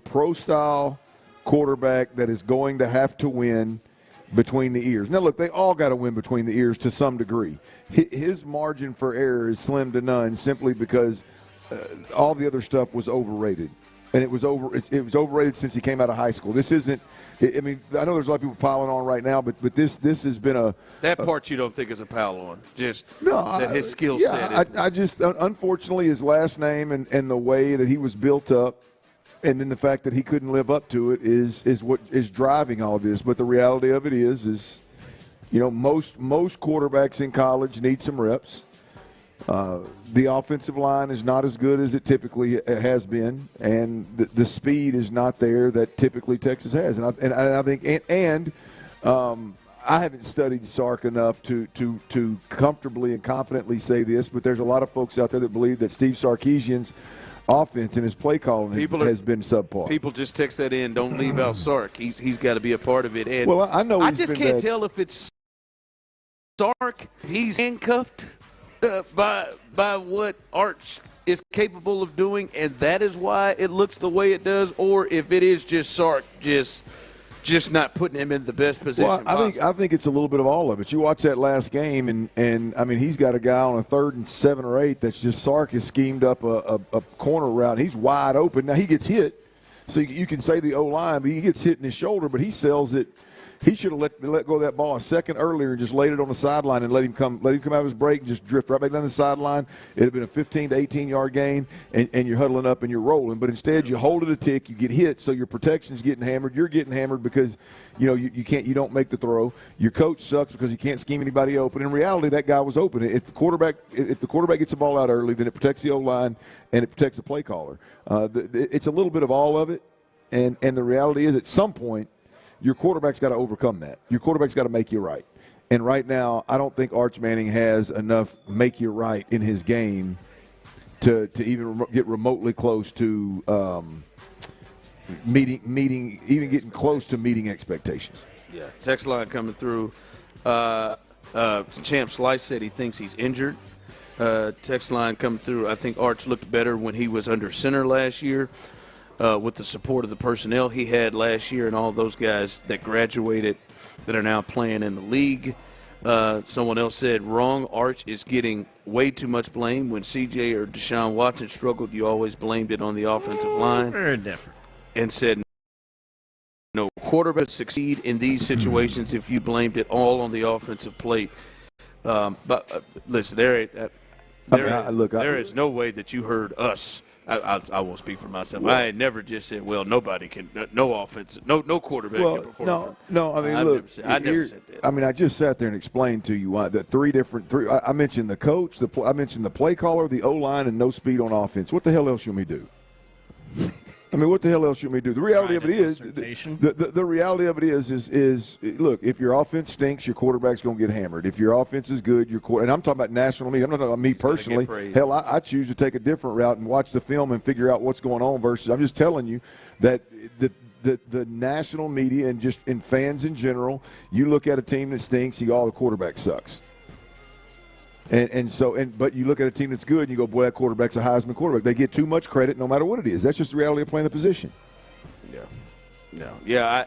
pro-style quarterback that is going to have to win between the ears. Now, look, they all got to win between the ears to some degree. His margin for error is slim to none simply because all the other stuff was overrated. And it was overrated since he came out of high school. This isn't – I mean, I know there's a lot of people piling on right now, but this has been a – That part you don't think is a pile on, just that his skill set. I just – unfortunately, his last name and the way that he was built up, and then the fact that he couldn't live up to it is what is driving all this. But the reality of it is you know, most quarterbacks in college need some reps. The offensive line is not as good as it typically has been, and the speed is not there that typically Texas has. And I think I haven't studied Sark enough to comfortably and confidently say this, but there's a lot of folks out there that believe that Steve Sarkisian's offense and his play calling has been subpar. People just text that in. Don't leave out Sark. He's got to be a part of it. And well, I know I just can't tell if it's Sark. He's handcuffed by what Arch is capable of doing, and that is why it looks the way it does, or if it is just Sark just not putting him in the best position. Well, I think it's a little bit of all of it. You watch that last game, and I mean, he's got a guy on a 3rd and 7 or 8 that's just Sark has schemed up a corner route. He's wide open. Now he gets hit, so you can say the O-line, but he gets hit in his shoulder, but he sells it. He should have let go of that ball a second earlier and just laid it on the sideline and let him come out of his break and just drift right back down the sideline. It would have been a 15 to 18-yard gain, and you're huddling up and you're rolling. But instead, you hold it a tick, you get hit, so your protection's getting hammered. You're getting hammered because you don't make the throw. Your coach sucks because he can't scheme anybody open. In reality, that guy was open. If the quarterback gets the ball out early, then it protects the O-line and it protects the play caller. It's a little bit of all of it, and the reality is at some point, your quarterback's got to overcome that. Your quarterback's got to make you right. And right now, I don't think Arch Manning has enough make you right in his game to even get remotely close to getting close to meeting expectations. Yeah, text line coming through. Champ Slice said he thinks he's injured. Text line coming through. I think Arch looked better when he was under center last year. With the support of the personnel he had last year and all those guys that graduated that are now playing in the league. Someone else said, wrong, Arch is getting way too much blame. When CJ or Deshaun Watson struggled, you always blamed it on the offensive line. Very different. And said, no, quarterbacks succeed in these situations if you blamed it all on the offensive plate. But listen, there is no way that you heard us. I won't speak for myself. Well, I had never just said, well, nobody can, no offense, no quarterback can perform. No. I mean, look, I never said that. I mean, I just sat there and explained to you why that three. I mentioned the coach, I mentioned the play caller, the O-line, and no speed on offense. What the hell else you want me to do? I mean, what the hell else you want me to do? The reality of it is, the reality of it is, look, if your offense stinks, your quarterback's going to get hammered. If your offense is good, and I'm talking about national media. I'm not talking about me personally. Hell, I choose to take a different route and watch the film and figure out what's going on versus I'm just telling you that the national media and fans in general, you look at a team that stinks, you go, oh, the quarterback sucks. But you look at a team that's good and you go, boy, that quarterback's a Heisman quarterback. They get too much credit no matter what it is. That's just the reality of playing the position. I'm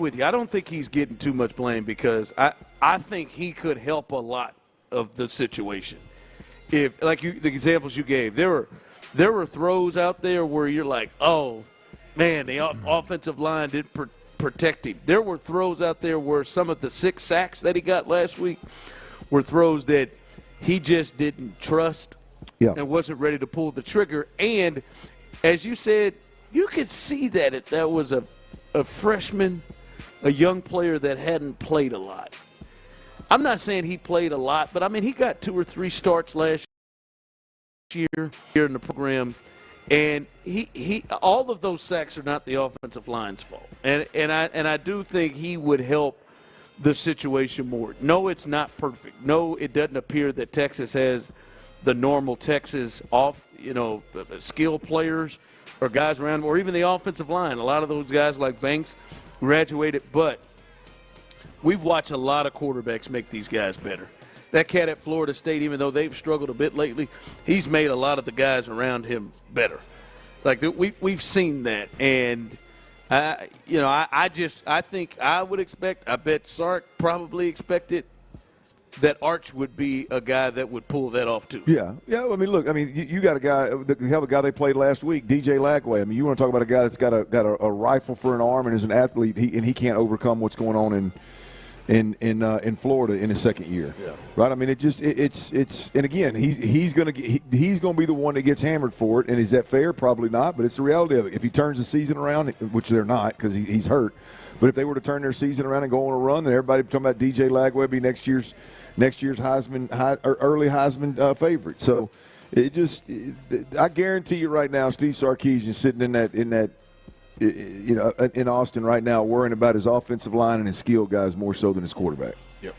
with you. I don't think he's getting too much blame because I think he could help a lot of the situation. If the examples you gave, there were throws out there where you're like, oh man, the offensive line didn't protect him. There were throws out there where some of the 6 sacks that he got last week were throws that he just didn't trust and wasn't ready to pull the trigger. And as you said, you could see that that was a freshman, a young player that hadn't played a lot. I'm not saying he played a lot, but, I mean, he got 2 or 3 starts last year here in the program. And he all of those sacks are not the offensive line's fault. And I do think he would help the situation more. No, it's not perfect. No, it doesn't appear that Texas has the normal Texas skill players or guys around, or even the offensive line. A lot of those guys like Banks graduated, but we've watched a lot of quarterbacks make these guys better. That cat at Florida State, even though they've struggled a bit lately, he's made a lot of the guys around him better. Like we've seen that, and I think I would expect. I bet Sark probably expected that Arch would be a guy that would pull that off too. Yeah. I mean, look. I mean, you got a guy. The hell, the guy they played last week, DJ Lagway. I mean, you want to talk about a guy that's got a rifle for an arm and is an athlete, and he can't overcome what's going on in Florida in his second year. Yeah. Right. I mean, it's and again, he's gonna be the one that gets hammered for it. And is that fair? Probably not. But it's the reality of it. If he turns the season around, which they're not because he's hurt, but if they were to turn their season around and go on a run, then everybody talking about DJ Lagway be next year's Heisman or early Heisman favorite. So I guarantee you right now, Steve Sarkisian sitting in Austin right now worrying about his offensive line and his skill guys more so than his quarterback. Yep.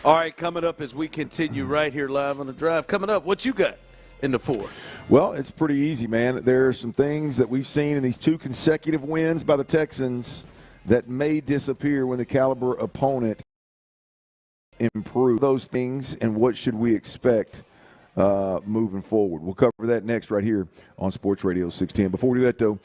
All right, coming up as we continue right here live on the drive. Coming up, what you got in the 4? Well, it's pretty easy, man. There are some things that we've seen in these 2 consecutive wins by the Texans that may disappear when the caliber opponent improve those things, and what should we expect moving forward. We'll cover that next right here on Sports Radio 610. Before we do that, though,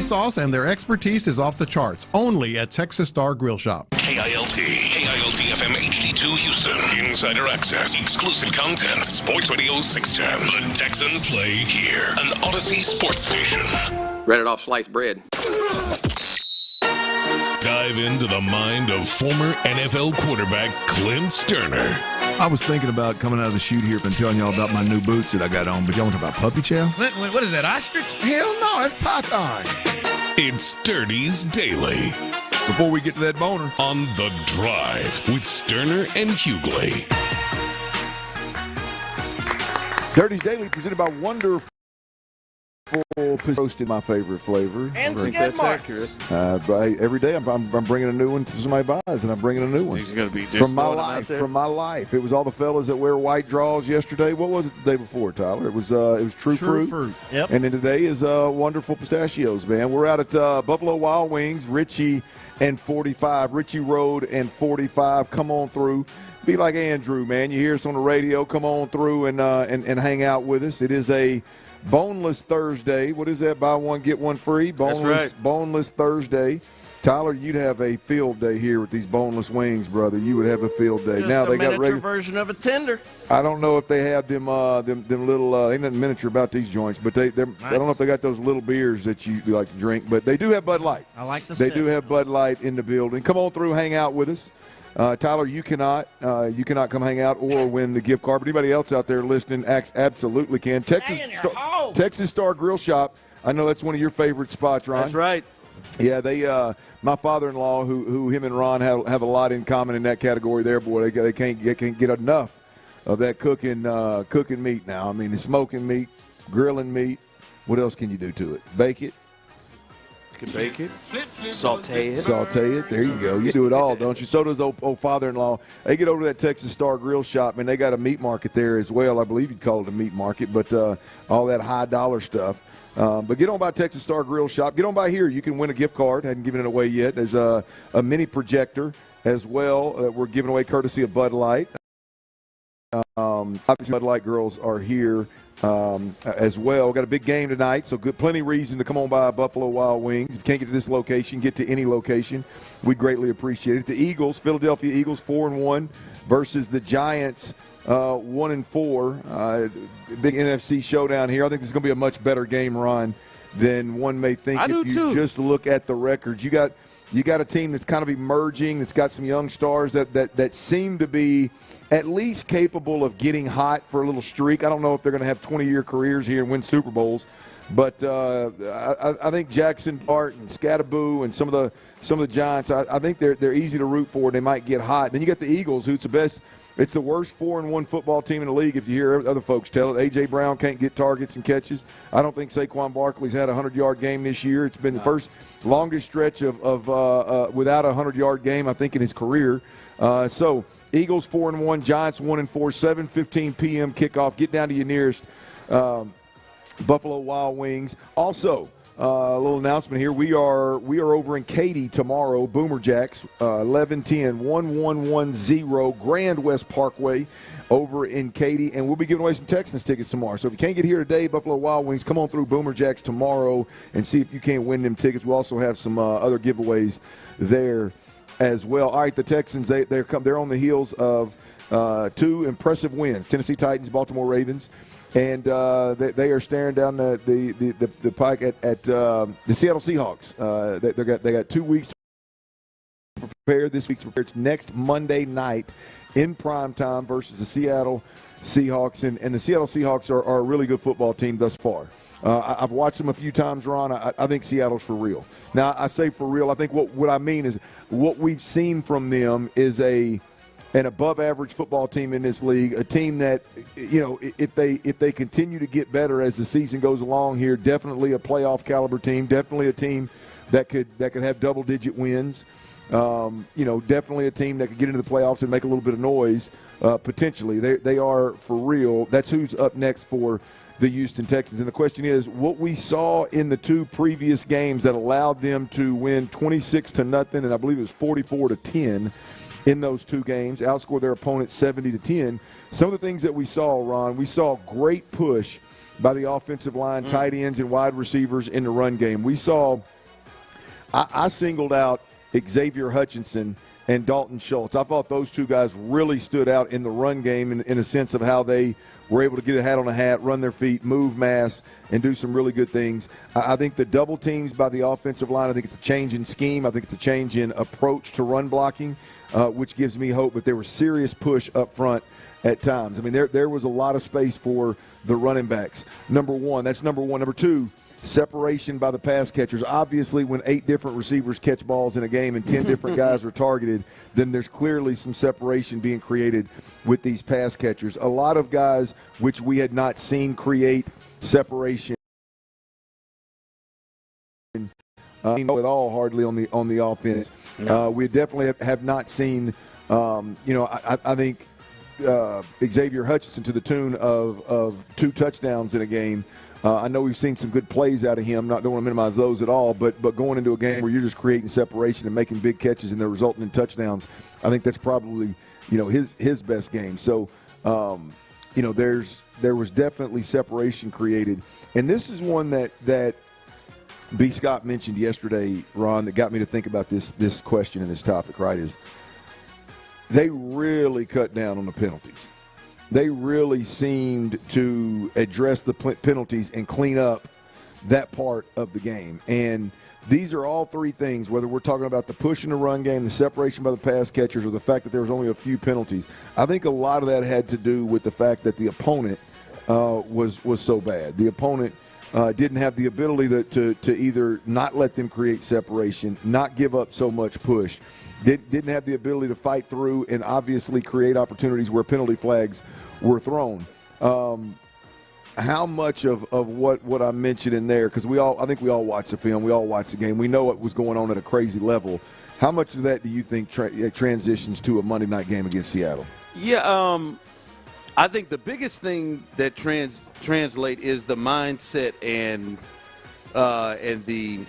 sauce, and their expertise is off the charts. Only at Texas Star Grill Shop. KILT FM HD2 Houston. Insider access, exclusive content. Sports Radio 610. The Texans play here. An Odyssey sports station. Read it off sliced bread. Dive into the mind of former NFL quarterback Clint Stoerner. I was thinking about coming out of the chute here and telling y'all about my new boots that I got on, but y'all want to talk about puppy chow? What is that, ostrich? Hell no, that's python. It's Sturdy's Daily. Before we get to that boner. On The Drive with Stoerner and Hughley. Sturdy's Daily presented by Wonderful Roasted, my favorite flavor. And skid marks. Every day I'm bringing a new one to somebody buys, and I'm bringing a new one. He's going to be from my life. From my life. It was all the fellas that wear white draws yesterday. What was it the day before, Tyler? It was True Fruit. Yep. And then today is Wonderful Pistachios, man. We're out at Buffalo Wild Wings, Richie and 45. Richie Road and 45. Come on through. Be like Andrew, man. You hear us on the radio. Come on through and hang out with us. It is a Boneless Thursday. What is that? Buy one, get one free. Boneless, that's right. Boneless Thursday. Tyler, you'd have a field day here with these boneless wings, brother. You would have a field day. Just now a they miniature got regular version of a tender. I don't know if they have them little. Ain't nothing miniature about these joints, but they're nice. I don't know if they got those little beers that you like to drink, but they do have Bud Light. I like to. They do have Bud Light in the building. Come on through, hang out with us. Tyler, you cannot come hang out or win the gift card. But anybody else out there listening absolutely can. Texas Star Grill Shop. I know that's one of your favorite spots, Ron. That's right. Yeah, they. My father-in-law, who him and Ron have a lot in common in that category. There, boy, they can't get enough of that cooking meat. Now, I mean, the smoking meat, grilling meat. What else can you do to it? Bake it. You can bake it, saute it. There you go. You do it all, don't you? So does old father-in-law. They get over to that Texas Star Grill Shop, and they got a meat market there as well. I believe you'd call it a meat market, but all that high-dollar stuff. But get on by Texas Star Grill Shop. Get on by here. You can win a gift card. Hadn't given it away yet. There's a mini projector as well that we're giving away courtesy of Bud Light. Obviously, Bud Light girls are here as well. Got a big game tonight, so plenty of reason to come on by Buffalo Wild Wings. If you can't get to this location, get to any location. We'd greatly appreciate it. The Eagles, Philadelphia Eagles, 4-1 versus the Giants, 1-4. Big NFC showdown here. I think this is going to be a much better game, Ron, than one may think. Just look at the records. You got a team that's kind of emerging, that's got some young stars that seem to be at least capable of getting hot for a little streak. I don't know if they're going to have 20-year careers here and win Super Bowls, but I think Jackson Dart and Scatterboo and some of the Giants, I think they're easy to root for. They might get hot. Then you got the Eagles, who's the best. It's the worst 4-1 football team in the league if you hear other folks tell it. A.J. Brown can't get targets and catches. I don't think Saquon Barkley's had a 100-yard game this year. It's been the first longest stretch of without a 100-yard game, I think, in his career. So Eagles 4-1, Giants 1-4, 7:15 p.m. kickoff. Get down to your nearest Buffalo Wild Wings. Also, a little announcement here. We are over in Katy tomorrow, Boomer Jacks, 1110 Grand West Parkway over in Katy, and we'll be giving away some Texans tickets tomorrow. So if you can't get here today, Buffalo Wild Wings, come on through Boomer Jacks tomorrow and see if you can't win them tickets. We'll also have some other giveaways there as well. All right, the Texans, they're on the heels of two impressive wins, Tennessee Titans, Baltimore Ravens. And they are staring down the pike at the Seattle Seahawks. They got 2 weeks to prepare. This week's prepare. It's next Monday night in prime time versus the Seattle Seahawks. And the Seattle Seahawks are a really good football team thus far. I've watched them a few times, Ron. I think Seattle's for real. Now, I say for real. I think what I mean is what we've seen from them is an above-average football team in this league, a team that, if they continue to get better as the season goes along here, definitely a playoff caliber team, definitely a team that could have double-digit wins, definitely a team that could get into the playoffs and make a little bit of noise potentially. They are for real. That's who's up next for the Houston Texans. And the question is, what we saw in the two previous games that allowed them to win 26-0, and I believe it was 44-10, in those two games, outscore their opponent 70-10. Some of the things that we saw, Ron, we saw great push by the offensive line, tight ends, and wide receivers in the run game. We saw I singled out Xavier Hutchinson and Dalton Schultz. I thought those two guys really stood out in the run game in a sense of how they were able to get a hat on a hat, run their feet, move mass, and do some really good things. I think the double teams by the offensive line, I think it's a change in scheme. I think it's a change in approach to run blocking, which gives me hope. But there was serious push up front at times. I mean, there was a lot of space for the running backs. Number one. Number two, separation by the pass catchers. Obviously, when 8 different receivers catch balls in a game and 10 different guys are targeted, then there's clearly some separation being created with these pass catchers. A lot of guys which we had not seen create separation at all, hardly on the offense. No. We definitely have not seen. I think Xavier Hutchinson to the tune of 2 touchdowns in a game. I know we've seen some good plays out of him. Don't want to minimize those at all, but going into a game where you're just creating separation and making big catches and they're resulting in touchdowns, I think that's probably his best game. So there was definitely separation created, and this is one that B. Scott mentioned yesterday, Ron, that got me to think about this question and this topic. Right, is they really cut down on the penalties. They really seemed to address the penalties and clean up that part of the game. And these are all 3 things, whether we're talking about the push in the run game, the separation by the pass catchers, or the fact that there was only a few penalties. I think a lot of that had to do with the fact that the opponent was so bad. The opponent didn't have the ability to either not let them create separation, not give up so much push, didn't have the ability to fight through and obviously create opportunities where penalty flags were thrown. How much of what I mentioned in there, because I think we all watched the film, we all watched the game, we know what was going on at a crazy level. How much of that do you think transitions to a Monday night game against Seattle? Yeah, I think the biggest thing that translate is the mindset and the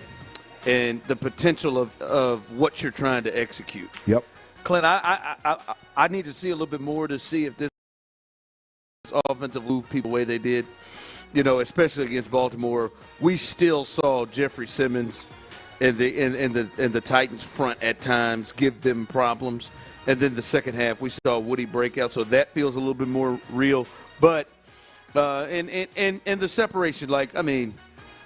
potential of what you're trying to execute. Yep. Clint, I need to see a little bit more to see if this offensive move people the way they did, especially against Baltimore. We still saw Jeffrey Simmons and the Titans front at times give them problems. And then the second half, we saw Woody break out, so that feels a little bit more real. But and the separation,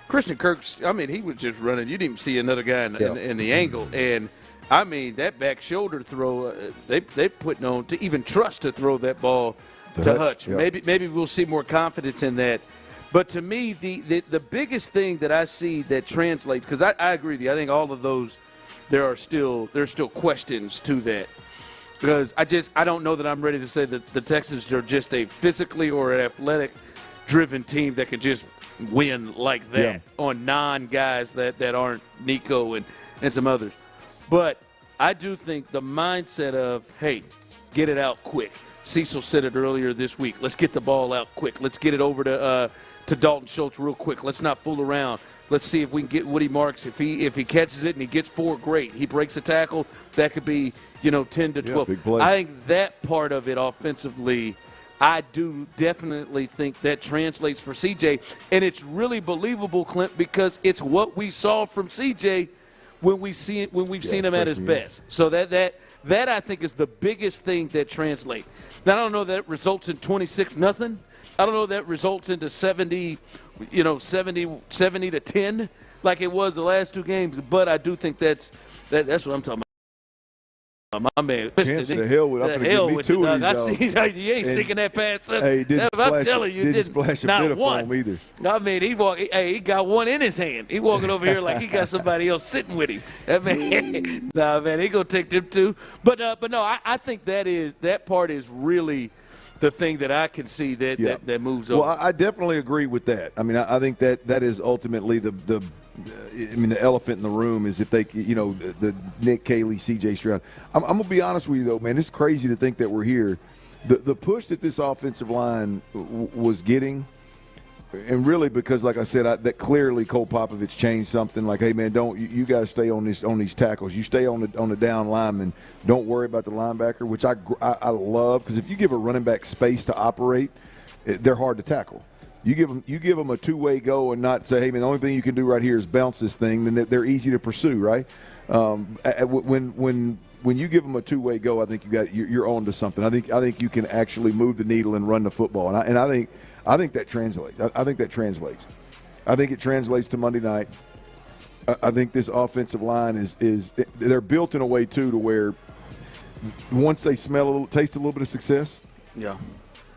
Christian Kirk's, he was just running. You didn't even see another guy in the angle. And, that back shoulder throw, they putting on to even trust to throw that ball to Hutch. Yep. Maybe we'll see more confidence in that. But to me, the biggest thing that I see that translates, because I agree with you, I think all of those, there's still questions to that. Because I don't know that I'm ready to say that the Texans are just a physically or an athletic-driven team that can just win like that on non-guys that aren't Nico and some others. But I do think the mindset of, hey, get it out quick. Cecil said it earlier this week. Let's get the ball out quick. Let's get it over to Dalton Schultz real quick. Let's not fool around. Let's see if we can get Woody Marks. If he catches it and he gets 4, great. He breaks a tackle, that could be 10 to 12. Big play. I think that part of it offensively, I do definitely think that translates for CJ, and it's really believable, Clint, because it's what we saw from CJ when we've seen him at his best. So that I think is the biggest thing that translates. Now I don't know that results in 26-0. I don't know that results into 70 to 10 like it was the last 2 games, but I do think that's what I'm talking about. My man, chance the hell with the hell with it. I see you ain't sticking that past us. Hey, I'm telling you, didn't splash a not bit of one. foam either. He got one in his hand. He walking over here like he got somebody else sitting with him. Man, he gonna take them too. But no, I think that part is really the thing that I can see that moves over. Well, I definitely agree with that. I think that is ultimately the elephant in the room is if they, the Nick Caley, C.J. Stroud. I'm going to be honest with you, though, man. It's crazy to think that we're here. The push that this offensive line was getting, and really because, like I said, that clearly Cole Popovich changed something. Like, hey, man, you guys stay on these tackles. You stay on the down lineman. Don't worry about the linebacker, which I love because if you give a running back space to operate, they're hard to tackle. You give them a two-way go and not say, hey, man, the only thing you can do right here is bounce this thing, then they're easy to pursue, right? When you give them a two-way go, I think you're on to something. I think you can actually move the needle and run the football, and I think that translates. I think that translates. I think it translates to Monday night. I think this offensive line is they're built in a way too to where once they taste a little bit of success, yeah.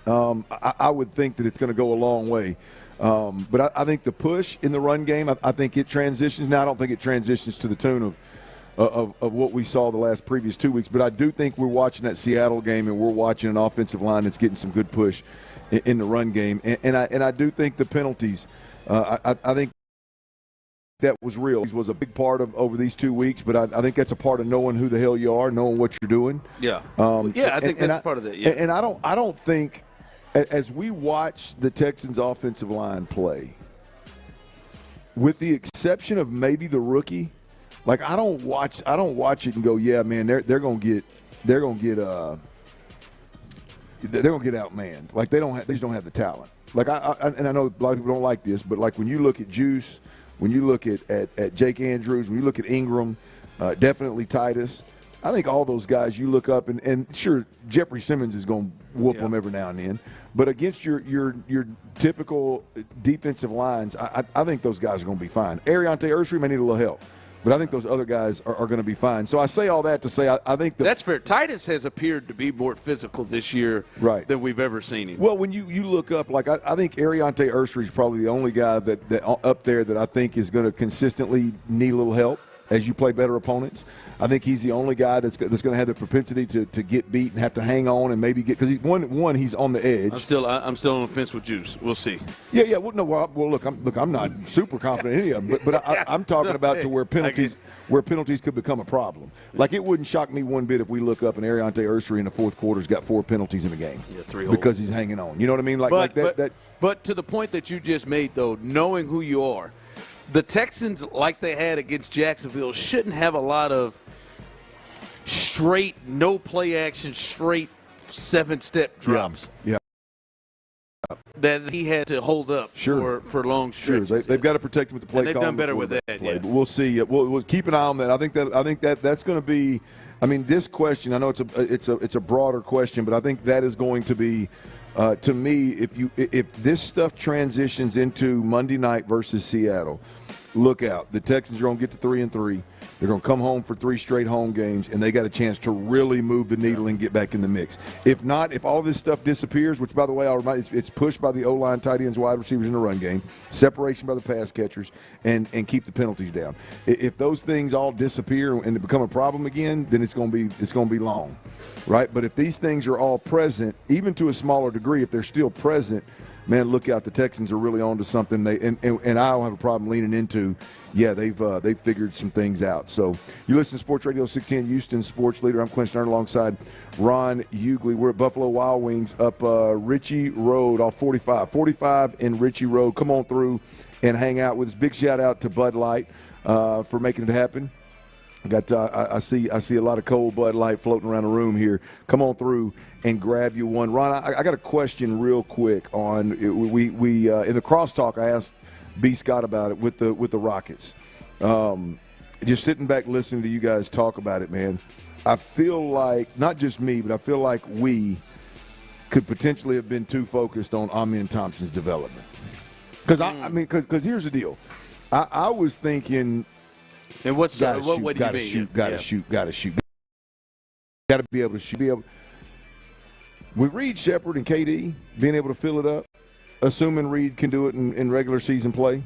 I would think that it's going to go a long way. But I think the push in the run game, I think it transitions. Now I don't think it transitions to the tune of what we saw the last previous 2 weeks. But I do think we're watching that Seattle game and we're watching an offensive line that's getting some good push in the run game. And I do think the penalties. I think that was real. It was a big part of over these 2 weeks, but I think that's a part of knowing who the hell you are, knowing what you're doing. Yeah. I think that's part of it. Yeah. And I don't think, as we watch the Texans' offensive line play, with the exception of maybe the rookie, like I don't watch it and go, yeah, man, they're gonna get outmanned. Like they just don't have the talent. Like and I know a lot of people don't like this, but like when you look at Juice, when you look at Jake Andrews, when you look at Ingram, definitely Titus, I think all those guys you look up and sure Jeffrey Simmons is going to whoop them every now and then, but against your typical defensive lines, I think those guys are going to be fine. Ariante Ursary may need a little help, but I think those other guys are going to be fine. So I say all that to say I think that's fair. Titus has appeared to be more physical this year than we've ever seen him. Well, when you look up, like I think Ariante Ursary is probably the only guy that up there that I think is going to consistently need a little help as you play better opponents. I think he's the only guy that's going to have the propensity to get beat and have to hang on and maybe get – because he's on the edge. I'm still on the fence with Juice. We'll see. Yeah. Well, look, I'm not super confident in any of them, but I'm talking about to where penalties could become a problem. Like it wouldn't shock me one bit if we look up and Ariante Ursary in the fourth quarter's got 4 penalties in the game because he's hanging on. You know what I mean? But to the point that you just made, though, knowing who you are, the Texans, like they had against Jacksonville, shouldn't have a lot of straight, no play action, straight 7-step drops. Yeah. That he had to hold up for long stretches. Sure, they've got to protect him with the play call. They've done better with that. Yeah. But we'll see. We'll keep an eye on that. I think that's going to be. I mean, this question. I know it's a broader question, but I think that is going to be. To me, if this stuff transitions into Monday night versus Seattle, look out. The Texans are going to get to 3-3. They're going to come home for 3 straight home games, and they got a chance to really move the needle and get back in the mix. If not, if all this stuff disappears, which, by the way, I'll remind you, it's pushed by the O-line, tight ends, wide receivers in the run game, separation by the pass catchers, and keep the penalties down. If those things all disappear and become a problem again, then it's going to be long, right? But if these things are all present, even to a smaller degree, if they're still present, man, look out! The Texans are really on to something. And I don't have a problem leaning into. Yeah, they've figured some things out. So you listen to Sports Radio 610, Houston Sports Leader. I'm Clint Stoerner alongside Ron Hughley. We're at Buffalo Wild Wings up Ritchie Road off 45 in Ritchie Road. Come on through and hang out with us. Big shout out to Bud Light for making it happen. I see a lot of cold Bud Light floating around the room here. Come on through and grab you one. Ron, I got a question real quick on we in the crosstalk. I asked B. Scott about it with the Rockets. Just sitting back listening to you guys talk about it, man. I feel like not just me, but I feel like we could potentially have been too focused on Amen Thompson's development. Because here's the deal. I was thinking. And what do you mean? Gotta shoot. Got to be able to shoot. With Reed, Shepard, and KD being able to fill it up, assuming Reed can do it in regular season play,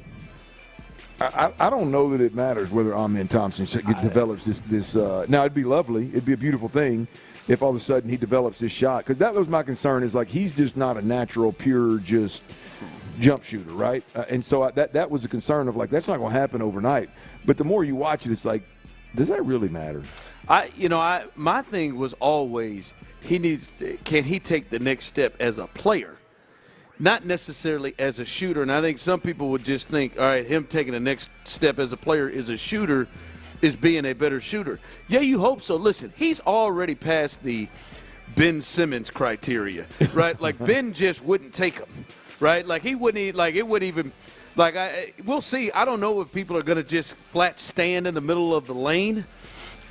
I don't know that it matters whether Amen Thompson develops this. Now, it'd be lovely. It'd be a beautiful thing if all of a sudden he develops this shot. Because that was my concern is, like, he's just not a natural, pure, just jump shooter, right? And so that was a concern of, like, that's not going to happen overnight. But the more you watch it, it's like, does that really matter? My thing was always can he take the next step as a player, not necessarily as a shooter. And I think some people would just think, all right, him taking the next step as a player as a shooter is being a better shooter. Yeah, you hope so. Listen, he's already passed the Ben Simmons criteria, right? Like Ben just wouldn't take him. right? Like he wouldn't like it wouldn't even like we'll see. I don't know if people are going to just flat stand in the middle of the lane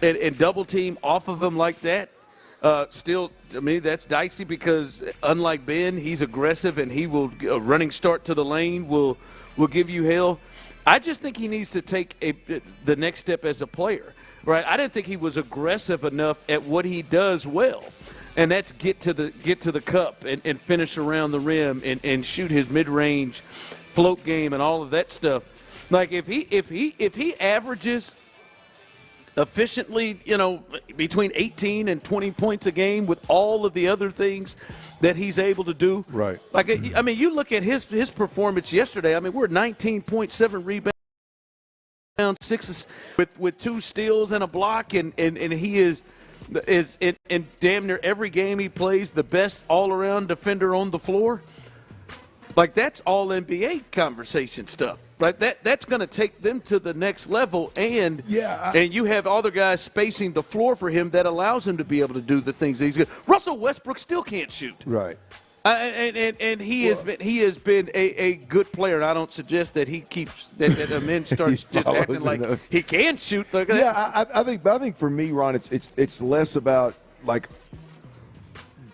and double team off of him like that. Still, I mean, that's dicey because unlike Ben, he's aggressive and he will a running start to the lane will give you hell. I just think he needs to take the next step as a player, right? I didn't think he was aggressive enough at what he does well, and that's get to the cup and finish around the rim and shoot his mid-range float game and all of that stuff. Like if he averages efficiently, between 18 and 20 points a game with all of the other things that he's able to do. Right. Like, I mean, you look at his performance yesterday. I mean, we're 19.7 rebounds, 6 with 2 steals and a block, and he is in damn near every game he plays the best all-around defender on the floor. Like, that's all NBA conversation stuff. Right, that's going to take them to the next level, and you have other guys spacing the floor for him that allows him to be able to do the things that he's good. Russell Westbrook still can't shoot, right? And he has been a good player. And I don't suggest that he keeps that Amin starts just acting like he can shoot. Like that. Yeah, I think for me, Ron, it's less about like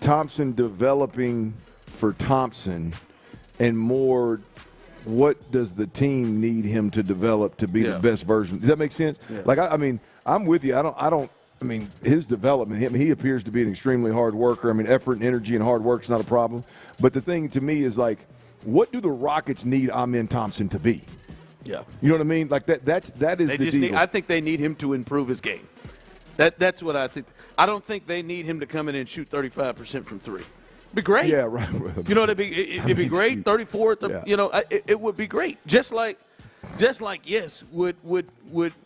Thompson developing for Thompson, and more. What does the team need him to develop to be the best version? Does that make sense? Yeah. Like, I mean, I'm with you. I mean, his development, he appears to be an extremely hard worker. I mean, effort and energy and hard work is not a problem. But the thing to me is, like, what do the Rockets need Amin Thompson to be? Yeah. You know what I mean? Like, that is the deal. I think they need him to improve his game. That's what I think. I don't think they need him to come in and shoot 35% from three. Be great. Yeah, right. You know, it'd be great. 34. It would be great. Just like yes, would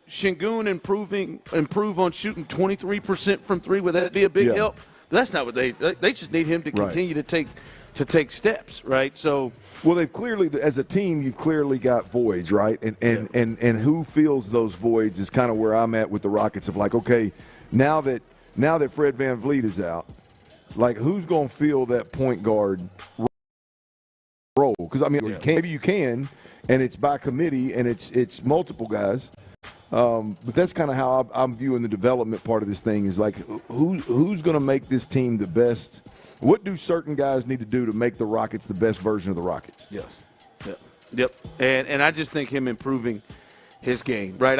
Şengün improve on shooting 23% from three? Would that be a big help? But that's not what they just need him to continue to take steps, right? So, well, they've clearly, as a team, you've clearly got voids, right? And who fills those voids is kind of where I'm at with the Rockets. Of like, okay, now that Fred VanVleet is out. Like, who's going to fill that point guard role? Because, I mean, maybe you can, and it's by committee, and it's multiple guys. But that's kind of how I'm viewing the development part of this thing is, like, who's going to make this team the best? What do certain guys need to do to make the Rockets the best version of the Rockets? Yes. Yep. And I just think him improving his game, right?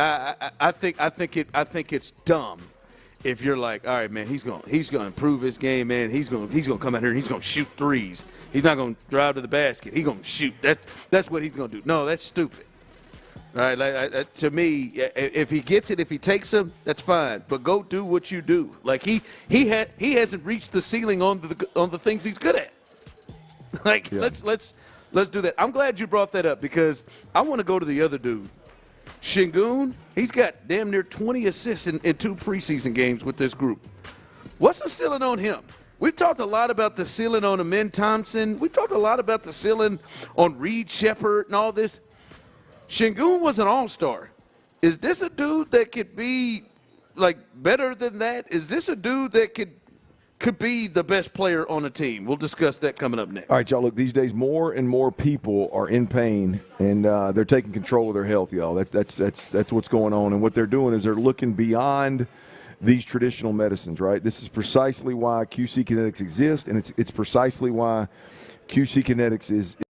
I think it's dumb. If you're like, all right, man, he's going to improve his game, man. He's going to come out here and he's going to shoot threes. He's not going to drive to the basket. He's going to shoot. That's what he's going to do. No, that's stupid. All right, like, to me, if he gets it, if he takes them, that's fine. But go do what you do. Like he hasn't reached the ceiling on the things he's good at. Like let's do that. I'm glad you brought that up because I want to go to the other dude. Şengün, he's got damn near 20 assists in 2 preseason games with this group. What's the ceiling on him? We've talked a lot about the ceiling on Amin Thompson. We've talked a lot about the ceiling on Reed Shepherd and all this. Şengün was an all-star. Is this a dude that could be, like, better than that? Is this a dude that could be the best player on a team? We'll discuss that coming up next. All right, y'all, look, these days more and more people are in pain, and they're taking control of their health, y'all. That's what's going on. And what they're doing is they're looking beyond these traditional medicines, right? This is precisely why QC Kinetics exists, and it's precisely why QC Kinetics is –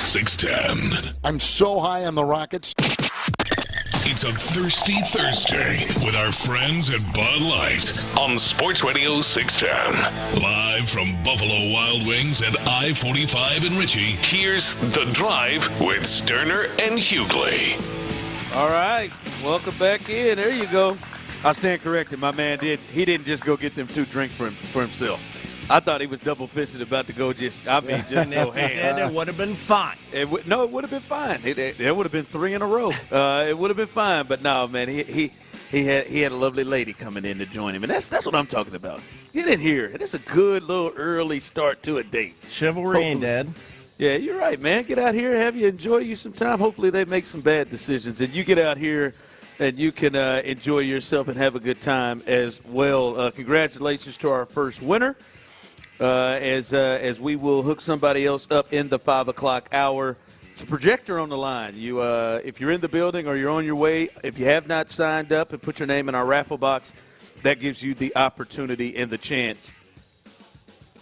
610. I'm so high on the Rockets. It's a Thirsty Thursday with our friends at Bud Light on Sports Radio 610. Live from Buffalo Wild Wings at I-45 in Ritchie, here's The Drive with Stoerner and Hughley. All right, welcome back in. There you go. I stand corrected. My man didn't just go get them 2 drinks for himself. I thought he was double-fisted about to go just go ham. It would have been fine. It would have been fine. It would have been 3 in a row. It would have been fine. But no, man, he had a lovely lady coming in to join him. And that's what I'm talking about. Get in here. It's a good little early start to a date. Chivalry ain't dead. Yeah, you're right, man. Get out here, have you enjoy you some time. Hopefully they make some bad decisions. And you get out here and you can enjoy yourself and have a good time as well. Congratulations to our first winner. As we will hook somebody else up in the 5 o'clock hour. It's a projector on the line. You, if you're in the building or you're on your way, if you have not signed up and put your name in our raffle box, that gives you the opportunity and the chance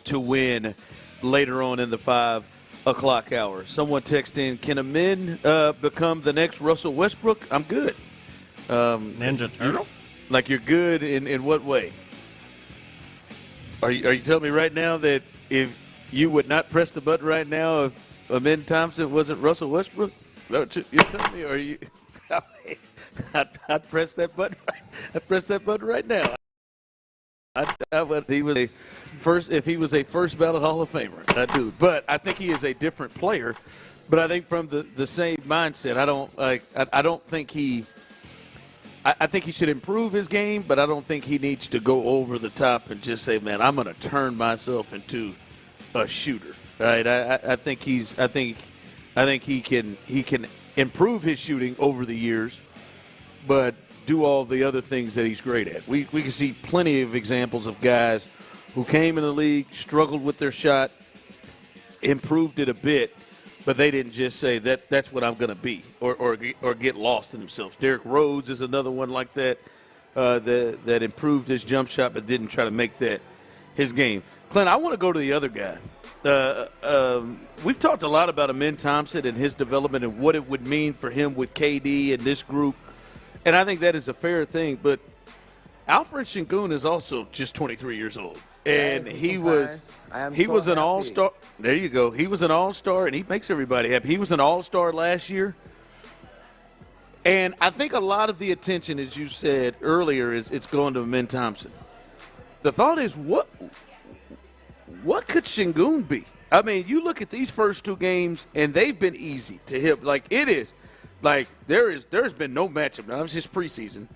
to win later on in the 5 o'clock hour. Someone text in, can a man become the next Russell Westbrook? I'm good. Ninja Turtle? Like you're good in what way? Are you telling me right now that if you would not press the button right now if Amen Thompson wasn't Russell Westbrook? You're telling me, or you? I'd press that button. I'd press that button right now. He was if he was a first ballot Hall of Famer, I do. But I think he is a different player. But I think from the same mindset, I don't think he. I think he should improve his game, but I don't think he needs to go over the top and just say, "Man, I'm going to turn myself into a shooter." Right? I think he can improve his shooting over the years, but do all the other things that he's great at. We can see plenty of examples of guys who came in the league, struggled with their shot, improved it a bit. But they didn't just say that's what I'm going to be or get lost in themselves. Derrick Rose is another one like that that improved his jump shot but didn't try to make that his game. Clint, I want to go to the other guy. We've talked a lot about Amen Thompson and his development and what it would mean for him with KD and this group, and I think that is a fair thing. But Alfred Sengun is also just 23 years old. And he was an all-star. There you go. He was an all-star, and he makes everybody happy. He was an all-star last year. And I think a lot of the attention, as you said earlier, it's going to Amen Thompson. The thought is, what could Sengun be? I mean, you look at these first 2 games, and they've been easy to hit. Like, it is. Like, there's been no matchup. Now, it's just preseason.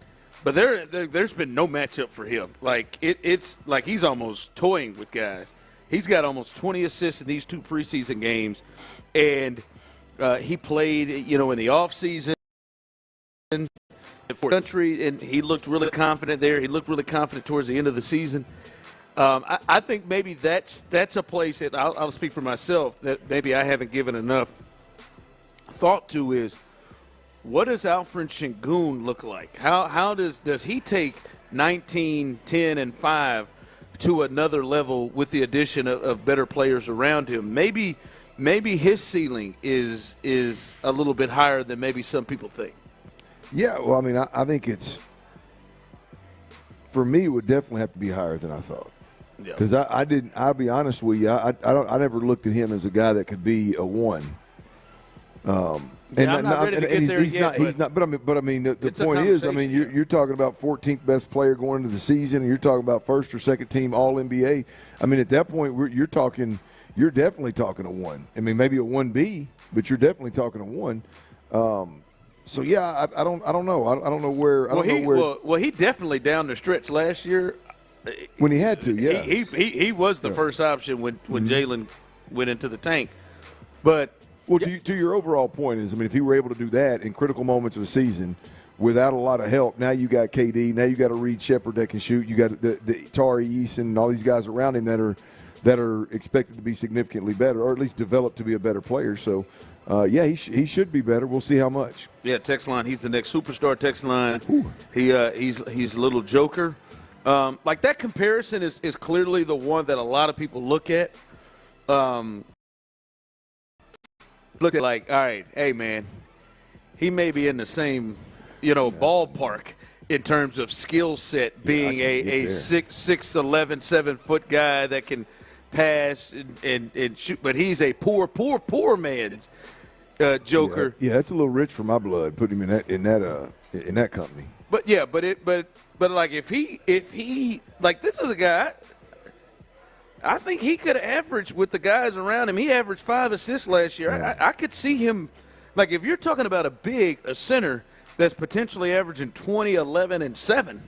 But there's been no matchup for him. Like it's like he's almost toying with guys. He's got almost 20 assists in these 2 preseason games, and he played, in the offseason for the country, and he looked really confident there. He looked really confident towards the end of the season. I think maybe that's a place that I'll speak for myself that maybe I haven't given enough thought to is. What does Alfred Sengun look like? How does he take 19, 10, and 5 to another level with the addition of better players around him? Maybe his ceiling is a little bit higher than maybe some people think. Yeah, well, I mean, I think it's – for me, it would definitely have to be higher than I thought. Because I'll be honest with you, I never looked at him as a guy that could be a 1. I'm not ready to get there yet. He's not. But I mean, the point is, I mean, you're talking about 14th best player going into the season, and you're talking about first or second team All NBA. I mean, at that point, you're definitely talking a 1. I mean, maybe a 1B, but you're definitely talking a 1. So yeah, I don't know. I don't know where. Well, he definitely down the stretch last year when he had to. Yeah, he was the first option when Jalen went into the tank, but. Well, to your overall point is, I mean, if he were able to do that in critical moments of the season without a lot of help, now you got KD, now you got a Reed Shepherd that can shoot, you got the Tari Eason and all these guys around him that are expected to be significantly better, or at least develop to be a better player. So, yeah, he should be better. We'll see how much. Yeah, text line. He's the next superstar. Text line. He's a little joker. Like that comparison is clearly the one that a lot of people look at. looked at like, all right, hey, man, he may be in the same, ballpark in terms of skill set, being a 6'11", 7-foot guy that can pass and shoot, but he's a poor man's Joker. Yeah, that's a little rich for my blood. Put him in that company. But yeah, but like if he like, this is a guy, I think he could average with the guys around him. He averaged 5 assists last year. Yeah. I could see him, like, if you're talking about a center that's potentially averaging 20, 11, and 7,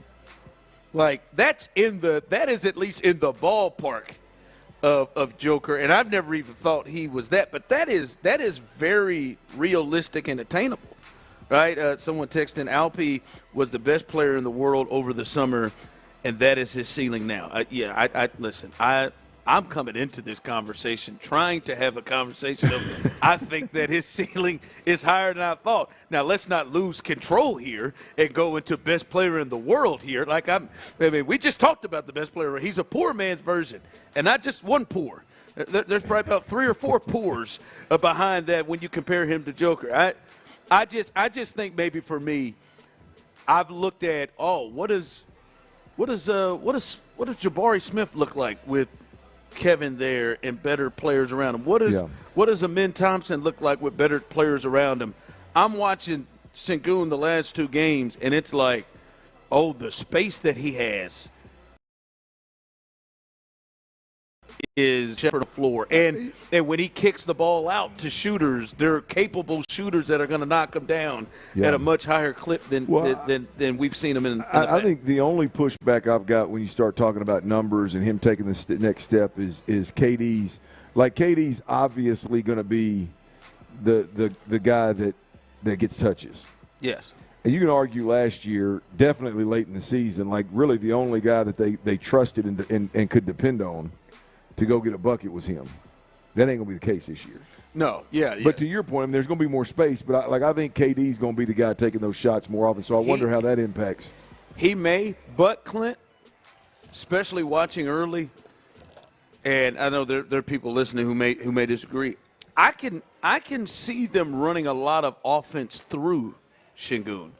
like that is at least in the ballpark of Joker. And I've never even thought he was that, but that is very realistic and attainable, right? Someone texting, Alpi was the best player in the world over the summer, and that is his ceiling now. Listen, I'm coming into this conversation trying to have a conversation of I think that his ceiling is higher than I thought. Now, let's not lose control here and go into best player in the world here. We just talked about the best player. He's a poor man's version, and not just one poor. There's probably about 3 or 4 poors behind that when you compare him to Joker. I just think maybe for me, I've looked at what does Jabari Smith look like with Kevin there and better players around him? What does Amin Thompson look like with better players around him? I'm watching Sengun the last 2 games, and it's like, the space that he has is shepherd the floor. And when he kicks the ball out to shooters, they're capable shooters that are going to knock them down at a much higher clip than we've seen them in the I think the only pushback I've got when you start talking about numbers and him taking the next step is KD's. Like, KD's obviously going to be the guy that gets touches. Yes. And you can argue last year, definitely late in the season, like really the only guy that they trusted and could depend on to go get a bucket was him. That ain't going to be the case this year. No, yeah. But to your point, there's going to be more space. But I think KD's going to be the guy taking those shots more often. So I wonder how that impacts. He may, but Clint, especially watching early, and I know there are people listening who may disagree. I can see them running a lot of offense through Sengun.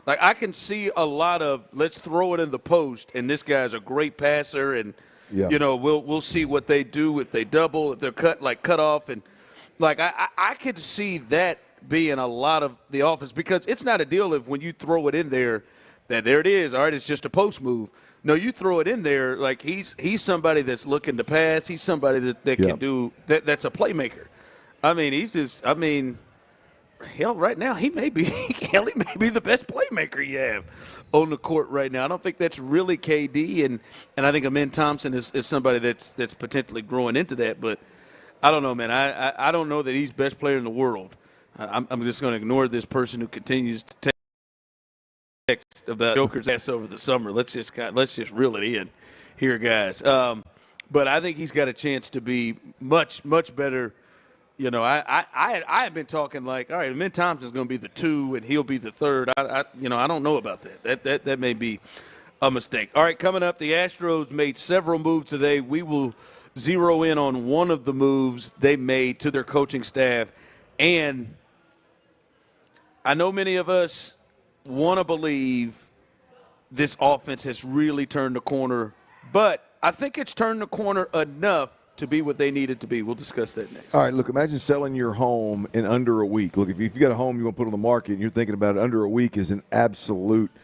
Like, I can see a lot of let's throw it in the post, and this guy's a great passer, and we'll see what they do if they double, if they're cut off, and like I could see that being a lot of the offense, because it's not a deal if when you throw it in there that there it is, all right, it's just a post move. No, you throw it in there like he's somebody that's looking to pass. He's somebody that can do that. That's a playmaker. Hell, right now he may be the best playmaker you have on the court right now. I don't think that's really KD, and I think Amin Thompson is somebody that's potentially growing into that. But I don't know, man. I don't know that he's best player in the world. I'm just going to ignore this person who continues to text about Joker's ass over the summer. Let's just reel it in here, guys. But I think he's got a chance to be much better. I had been talking like, all right, Amin Thompson's going to be the 2 and he'll be the 3rd. I don't know about that. That may be a mistake. All right, coming up, the Astros made several moves today. We will zero in on one of the moves they made to their coaching staff. And I know many of us want to believe this offense has really turned the corner, but I think it's turned the corner enough to be what they needed to be. We'll discuss that next. All right, look, imagine selling your home in under a week. Look, if you got a home you want to put on the market and you're thinking about it, under a week is an absolute –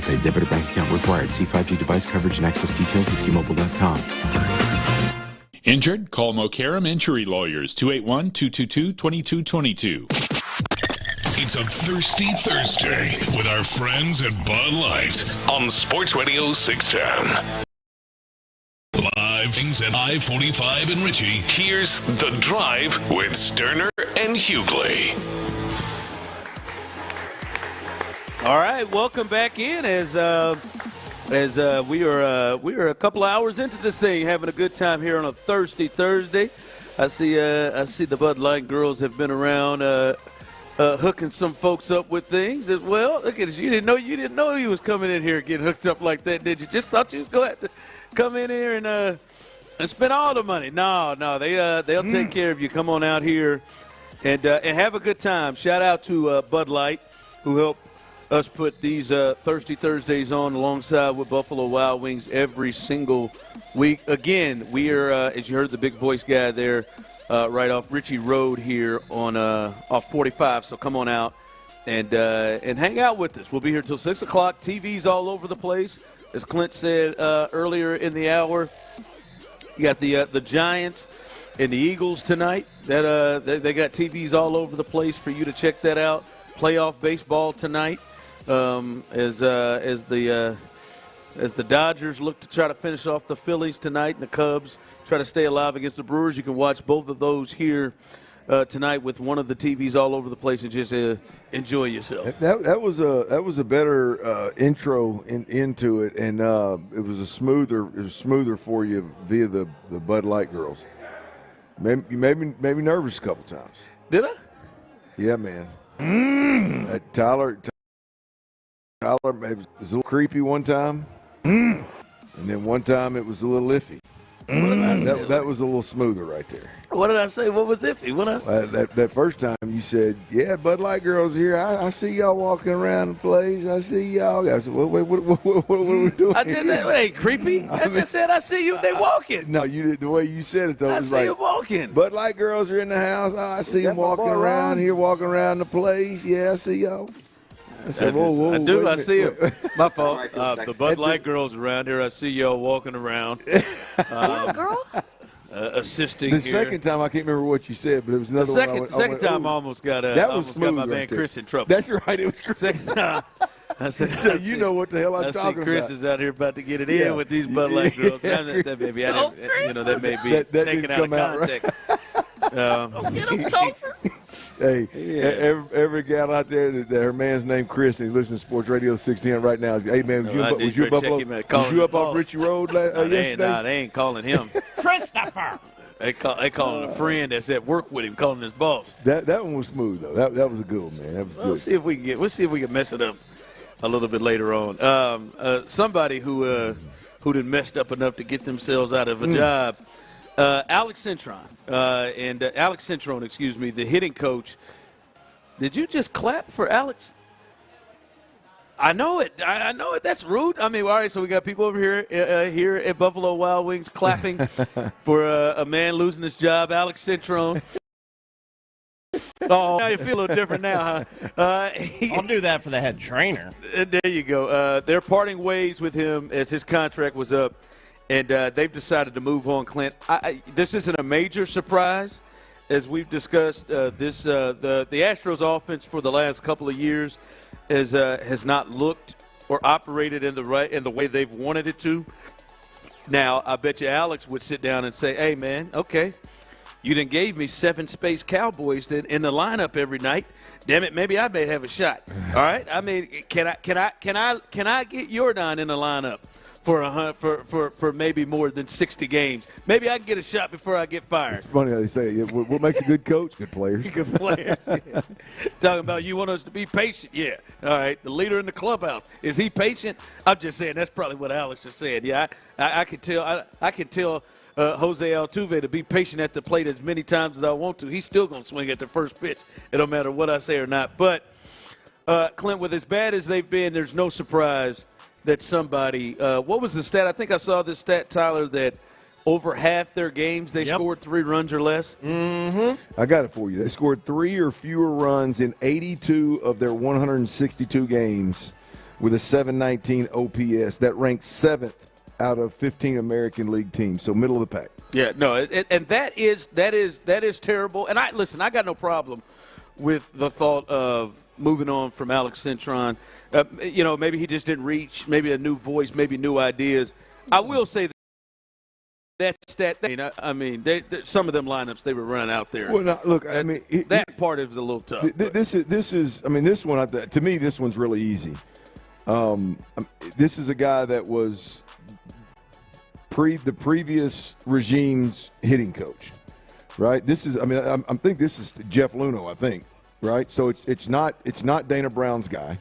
prepaid debit or bank account required. See 5G device coverage and access details at T-Mobile.com. Injured? Call Mokaram Injury Lawyers, 281-222-2222. It's a Thirsty Thursday with our friends at Bud Light on Sports Radio 610. Live things at I-45 in Ritchie. Here's The Drive with Stoerner and Hughley. All right, welcome back in as we are a couple of hours into this thing, having a good time here on a Thirsty Thursday. I see the Bud Light girls have been around hooking some folks up with things as well. Look at this. You didn't know you was coming in here getting hooked up like that, did you? Just thought you was going to have to come in here and spend all the money. No, they'll take care of you. Come on out here and have a good time. Shout out to Bud Light, who helped us put these Thirsty Thursdays on alongside with Buffalo Wild Wings every single week. Again, we are, as you heard the big voice guy there, right off Ritchie Road here on off 45. So come on out and hang out with us. We'll be here till 6 o'clock. TV's all over the place. As Clint said earlier in the hour, you got the Giants and the Eagles tonight. That they got TVs all over the place for you to check that out. Playoff baseball tonight, as the Dodgers look to try to finish off the Phillies tonight, and the Cubs try to stay alive against the Brewers. You can watch both of those here tonight with one of the TVs all over the place and just enjoy yourself. That was a better intro into it, and it was smoother for you via the Bud Light girls. Maybe nervous a couple times. Did I? Yeah, man. Tyler maybe it was a little creepy one time, and then one time it was a little iffy. That was a little smoother right there. What did I say? What was iffy? What else? That first time you said, "Yeah, Bud Light girls here. I see y'all walking around the place. I see y'all." I said, "What are we doing?" I did that. It ain't creepy. I just said, "I see you. They walking." No, you did the way you said it though. I see you walking. Bud Light girls are in the house. Oh, I see them walking around here, walking around the place. Yeah, I see y'all. I said, whoa, I do. I see him. My fault. The Bud Light girls around here. I see y'all walking around. Girl? Assisting the here. second time, I can't remember what you said, but it was another one. The second time, I almost got my man Chris in trouble. That's right. It was Chris. I said, so you know what the hell I'm talking about. Chris is out here about to get it in with these Bud Light girls. That may be, that may be taken out of context. Get him, Topher. Hey, every gal out there that her man's named Chris and he listens to Sports Radio 610 right now. Hey, man, was you up off Ritchie Road yesterday? They ain't calling him. Christopher. They calling a friend that's at work with him, calling his boss. That one was smooth though. That was a good one, man. That was good. We'll see if we can mess it up a little bit later on. Somebody who done messed up enough to get themselves out of a job. Alex Cintron, the hitting coach. Did you just clap for Alex? I know it. I know it. That's rude. I mean, all right, so we got people over here at Buffalo Wild Wings clapping for a man losing his job, Alex Cintron. Oh, now you feel a little different now, huh? I'll do that for the head trainer. There you go. They're parting ways with him as his contract was up. And they've decided to move on, Clint. This isn't a major surprise, as we've discussed. The Astros offense for the last couple of years has not looked or operated in the way they've wanted it to. Now, I bet you Alex would sit down and say, "Hey, man, okay, you done gave me 7 Space Cowboys in the lineup every night. Damn it, maybe I may have a shot. All right, I mean, can I get Jordan in the lineup for maybe more than 60 games? Maybe I can get a shot before I get fired." It's funny how they say what makes a good coach? Good players. Good players. Yeah. Talking about you want us to be patient. Yeah. All right. The leader in the clubhouse, is he patient? I'm just saying that's probably what Alex just said. Yeah, I can tell. I can tell Jose Altuve to be patient at the plate as many times as I want to. He's still going to swing at the first pitch. It don't matter what I say or not. But Clint, with as bad as they've been, there's no surprise that somebody what was the stat? I think I saw this stat, Tyler, that over half their games they scored 3 runs or less. Mm-hmm. I got it for you. They scored 3 or fewer runs in 82 of their 162 games with a 719 OPS. That ranks 7th out of 15 American League teams, so middle of the pack. Yeah, no, and that is terrible. And I got no problem with the thought of moving on from Alex Cintron. Maybe he just didn't reach, maybe a new voice, maybe new ideas. I will say I mean, some of them lineups they were running out there. Well, now, look, I mean, that part is a little tough. This is. I mean, this one to me, this one's really easy. This is a guy that was the previous regime's hitting coach, right? This is. I mean, I think this is Jeff Luhnow. I think, right? So it's not Dana Brown's guy,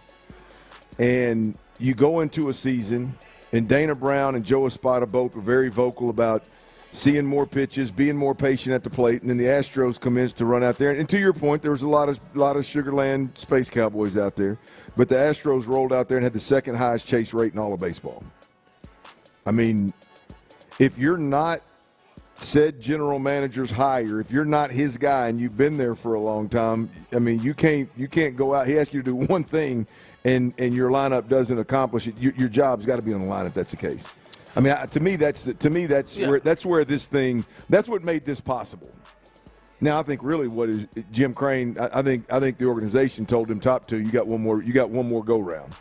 and you go into a season. And Dana Brown and Joe Espada both were very vocal about seeing more pitches, being more patient at the plate, and then the Astros commenced to run out there. And to your point, there was a lot of Sugarland Space Cowboys out there, but the Astros rolled out there and had the second highest chase rate in all of baseball. I mean, if you're not said general manager's hire, if you're not his guy and you've been there for a long time, I mean, you can't go out. He asks you to do one thing. And your lineup doesn't accomplish it. Your job's got to be on the line if that's the case. I mean, to me that's where this thing. That's what made this possible. Now I think really what is Jim Crane. I think the organization told him top two. You got one more go round.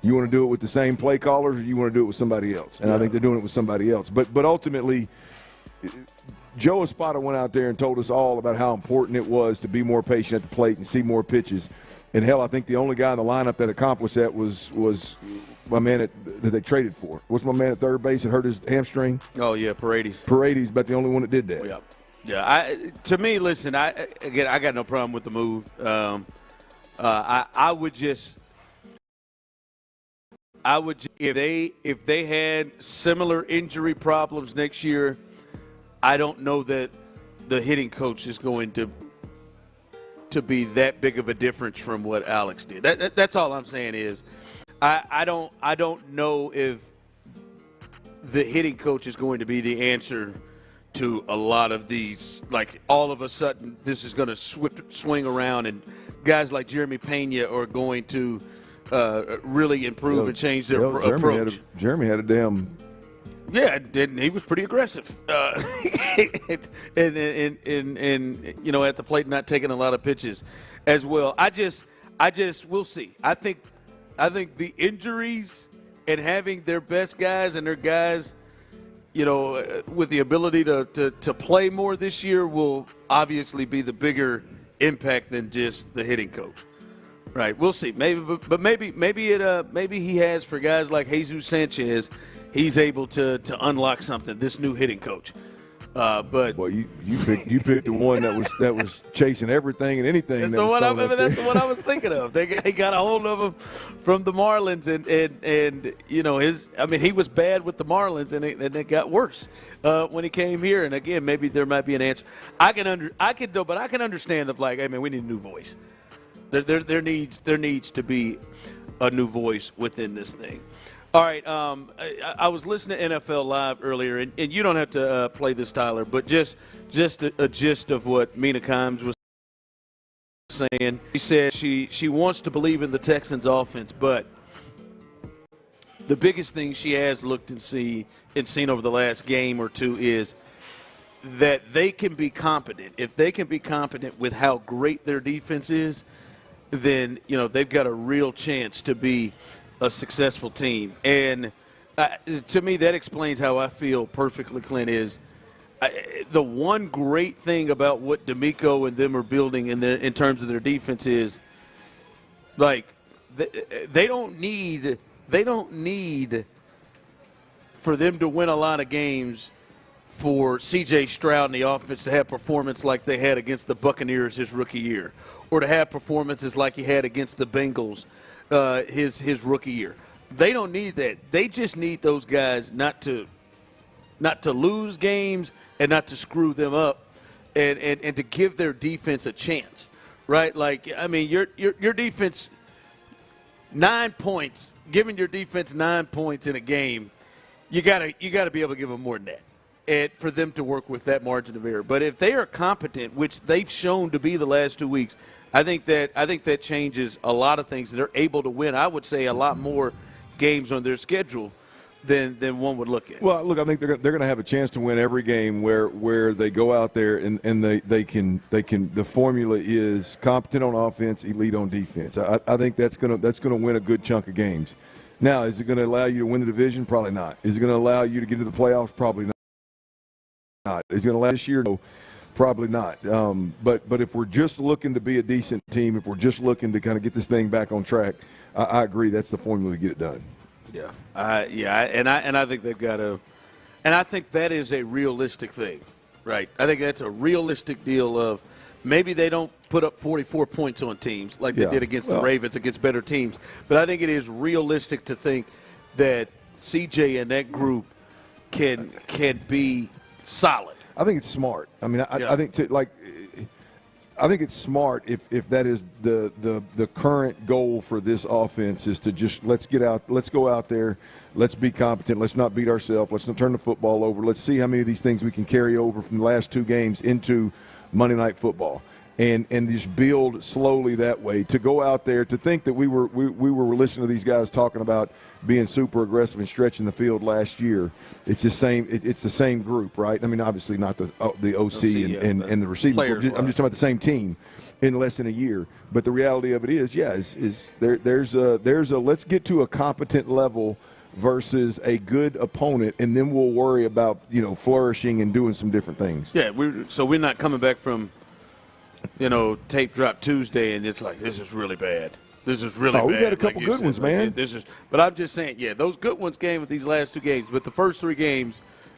You want to do it with the same play callers, or you want to do it with somebody else? And I think they're doing it with somebody else. But ultimately, Joe Espada went out there and told us all about how important it was to be more patient at the plate and see more pitches. And hell, I think the only guy in the lineup that accomplished that was my man that they traded for. What's my man at third base that hurt his hamstring? Oh yeah, Paredes. Paredes, but the only one that did that. Yeah. To me, listen. I got no problem with the move. I would if they had similar injury problems next year, I don't know that the hitting coach is going to be that big of a difference from what Alex did. That's all I'm saying is I don't know if the hitting coach is going to be the answer to a lot of these. Like all of a sudden this is going to swing around and guys like Jeremy Pena are going to really improve and change their approach. Jeremy had a damn. Yeah, and he was pretty aggressive, and at the plate, not taking a lot of pitches, as well. I just we'll see. I think the injuries and having their best guys and their guys, with the ability to play more this year will obviously be the bigger impact than just the hitting coach. Right, we'll see. Maybe he has for guys like Jesus Sanchez. He's able to unlock something. This new hitting coach, but you picked the one that was chasing everything and anything. That's the one I was thinking of. They got a hold of him from the Marlins, and he was bad with the Marlins, and it got worse when he came here. And again, maybe there might be an answer. I can understand of like, hey man, we need a new voice. There needs to be a new voice within this thing. All right, I was listening to NFL Live earlier, and you don't have to play this, Tyler, but just a gist of what Mina Kimes was saying. She said she wants to believe in the Texans' offense, but the biggest thing she has looked and seen over the last game or two is that they can be competent. If they can be competent with how great their defense is, then they've got a real chance to be a successful team. And to me, that explains how I feel perfectly, Clint, is the one great thing about what D'Amico and them are building in terms of their defense is, like, they don't need for them to win a lot of games for C.J. Stroud and the offense to have performance like they had against the Buccaneers his rookie year, or to have performances like he had against the Bengals his rookie year. They don't need that. They just need those guys not to lose games and not to screw them up, and to give their defense a chance, right? Like, I mean, your defense, 9 points, giving your defense 9 points in a game, you gotta be able to give them more than that. and for them to work with that margin of error. But if they are competent, which they've shown to be the last 2 weeks, I think that changes a lot of things. They're able to win, I would say, a lot more games on their schedule than one would look at. Well, look, I think they're going to have a chance to win every game where they go out there and they can the formula is competent on offense, elite on defense. I think that's going to win a good chunk of games. Now, is it going to allow you to win the division? Probably not. Is it going to allow you to get into the playoffs? Probably not. Is it going to allow this year? No. Probably not. But if we're just looking to be a decent team, if we're just looking to kind of get this thing back on track, I agree that's the formula to get it done. Yeah. And I think they've got to – and I think that is a realistic thing, right? I think that's a realistic deal of maybe they don't put up 44 points on teams like they did against the Ravens, against better teams. But I think it is realistic to think that CJ and that group can be solid. I think it's smart. I mean, I think I think it's smart if that is the current goal for this offense is to just let's go out there, let's be competent, let's not beat ourselves, let's not turn the football over, let's see how many of these things we can carry over from the last 2 games into Monday Night Football. And just build slowly that way. To go out there, to think that we were listening to these guys talking about being super aggressive and stretching the field last year. It's the same group, right? I mean, obviously not the OC and the receiver. I'm just talking about the same team in less than a year. But the reality of it is there's a let's get to a competent level versus a good opponent, and then we'll worry about flourishing and doing some different things. Yeah, we're not coming back from tape drop Tuesday, and it's like, this is really bad. This is really bad. We've got a couple good ones, man. But I'm just saying, those good ones came with these last 2 games. But the first 3 games,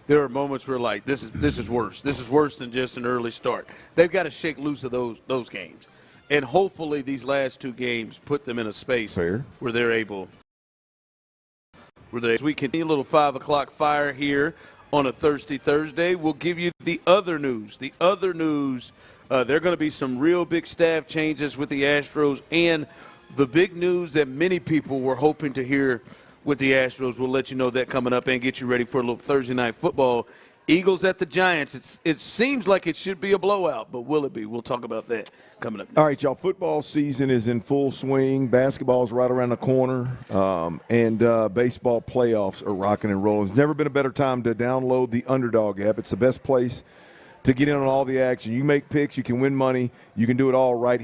there are moments where, like, this is worse. This is worse than just an early start. They've got to shake loose of those games. And hopefully these last 2 games put them in a space where they're able. As we continue a little 5 o'clock fire here on a Thirsty Thursday, we'll give you the other news. There are going to be some real big staff changes with the Astros, and the big news that many people were hoping to hear with the Astros. We'll let you know that coming up and get you ready for a little Thursday night football. Eagles at the Giants. It seems like it should be a blowout, but will it be? We'll talk about that coming up next. All right, y'all. Football season is in full swing. Basketball's right around the corner, and baseball playoffs are rocking and rolling. There's never been a better time to download the Underdog app. It's the best place to get in on all the action. You make picks, you can win money, you can do it all right.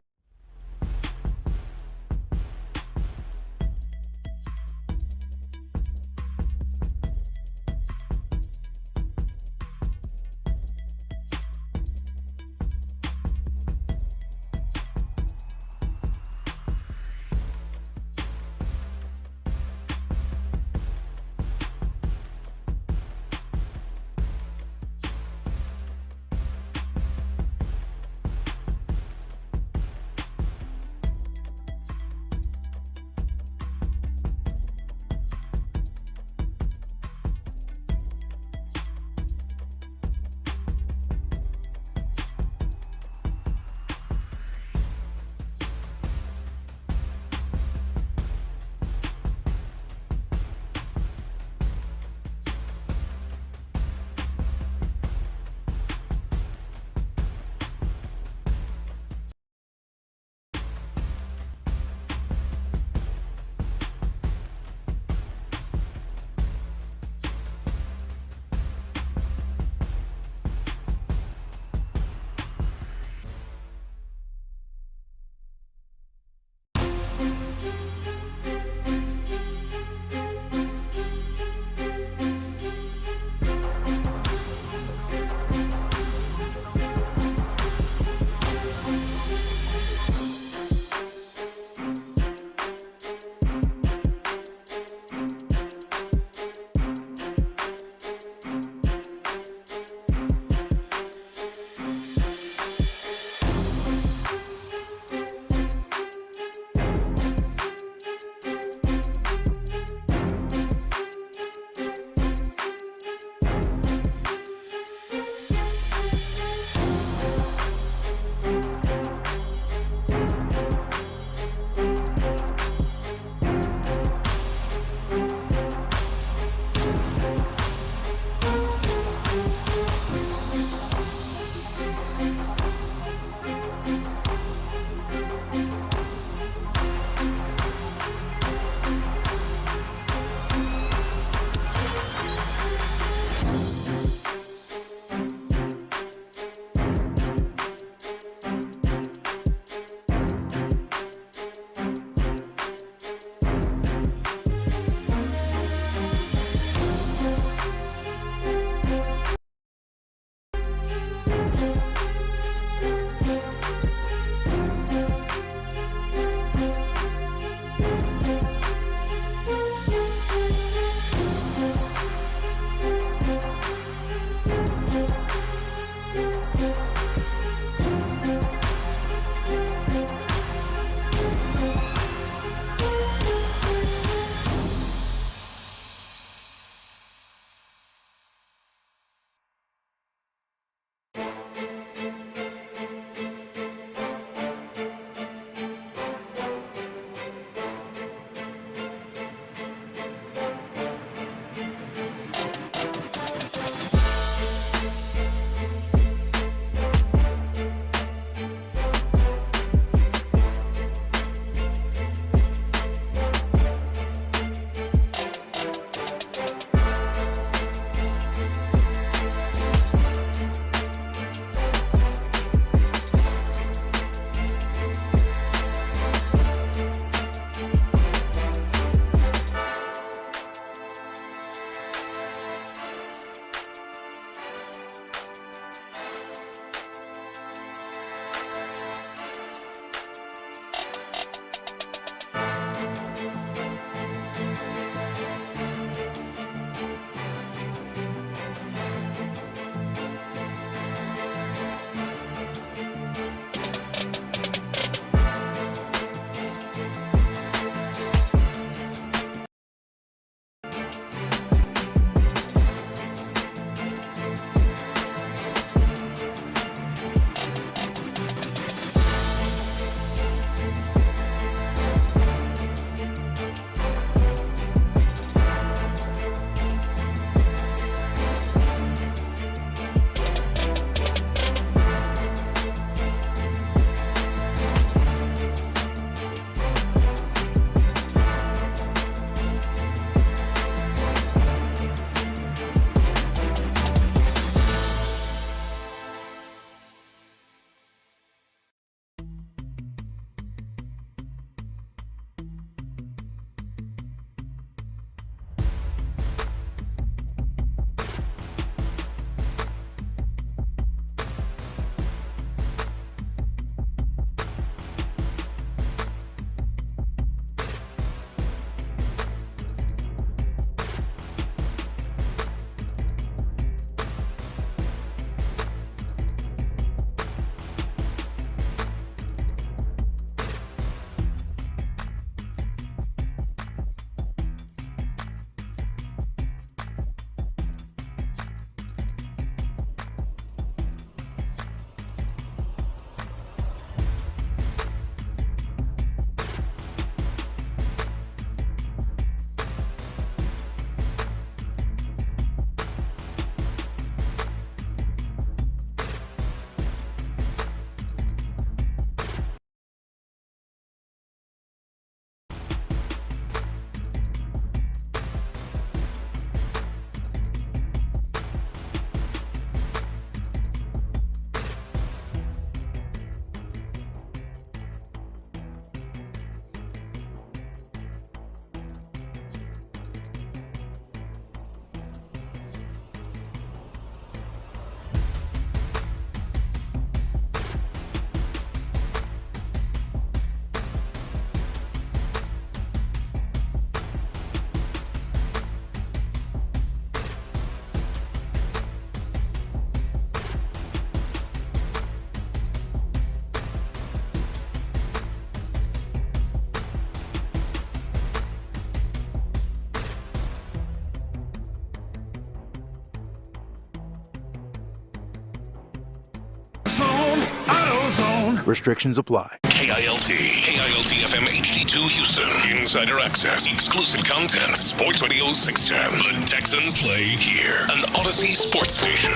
Restrictions apply. KILT FM HD2 Houston. Insider access, exclusive content. Sports Radio 610. The Texans play here. An Odyssey sports station.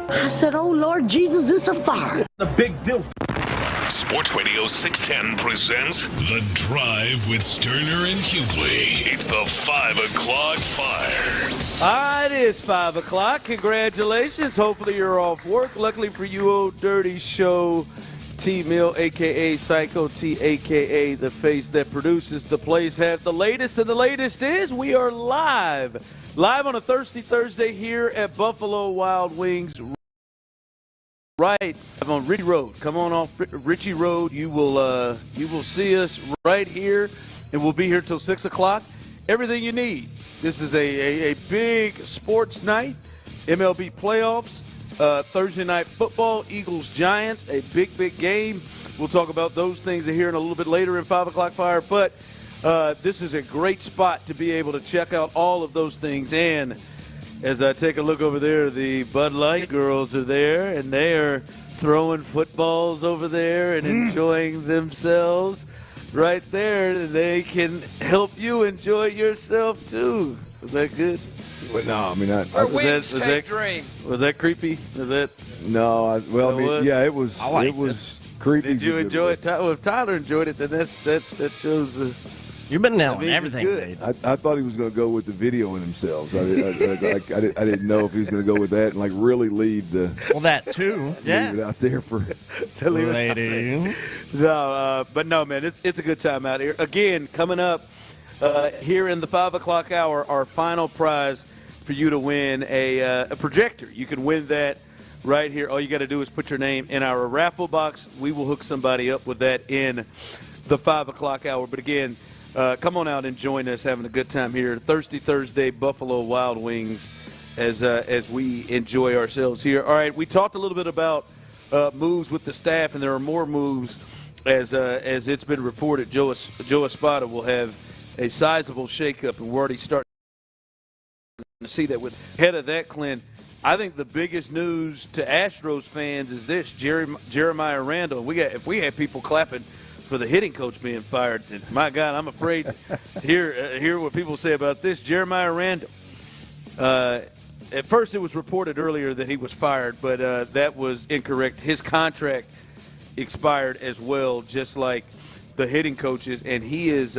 I said, oh, Lord Jesus, it's a fire. A big deal. Sports Radio 610 presents The Drive with Stoerner and Hughley. It's the 5 o'clock fire. It is 5 o'clock. Congratulations. Hopefully you're off work. Luckily for you, old dirty show, T-Mill, a.k.a. Psycho T, a.k.a. the face that produces the plays, have the latest, and the latest is we are live on a Thirsty Thursday here at Buffalo Wild Wings. Right on Ritchie Road. Come on off Ritchie Road. You will see us right here, and we'll be here till 6 o'clock. Everything you need. This is a big sports night. MLB playoffs, Thursday night football, Eagles Giants, a big game. We'll talk about those things here in a little bit later in 5 o'clock fire. But this is a great spot to be able to check out all of those things. And as I take a look over there, the Bud Light girls are there, and they are throwing footballs over there and enjoying themselves right there. They can help you enjoy yourself, too. Is that good? Well, no, I mean, was that creepy? Was that? No, it was creepy. Did you enjoy it? Well, if Tyler enjoyed it, then that shows the. You've been nailing everything. I thought he was going to go with the videoing themselves. I didn't know if he was going to go with that and really leave the. Well, that too. Yeah. Leave it out there for. Lady. No, but no, man, it's a good time out here. Again, coming up here in the 5 o'clock hour, our final prize for you to win a projector. You can win that right here. All you got to do is put your name in our raffle box. We will hook somebody up with that in the 5 o'clock hour. But again. Come on out and join us, having a good time here. Thirsty Thursday, Buffalo Wild Wings, as we enjoy ourselves here. All right, we talked a little bit about moves with the staff, and there are more moves as it's been reported. Joe Espada will have a sizable shakeup, and we're already starting to see that. With ahead of that, Clint, I think the biggest news to Astros fans is this: Jeremiah Randall. If we had people clapping for the hitting coach being fired, and my God, I'm afraid to hear what people say about this. Jeremiah Randall. At first, it was reported earlier that he was fired, but that was incorrect. His contract expired as well, just like the hitting coaches, and he is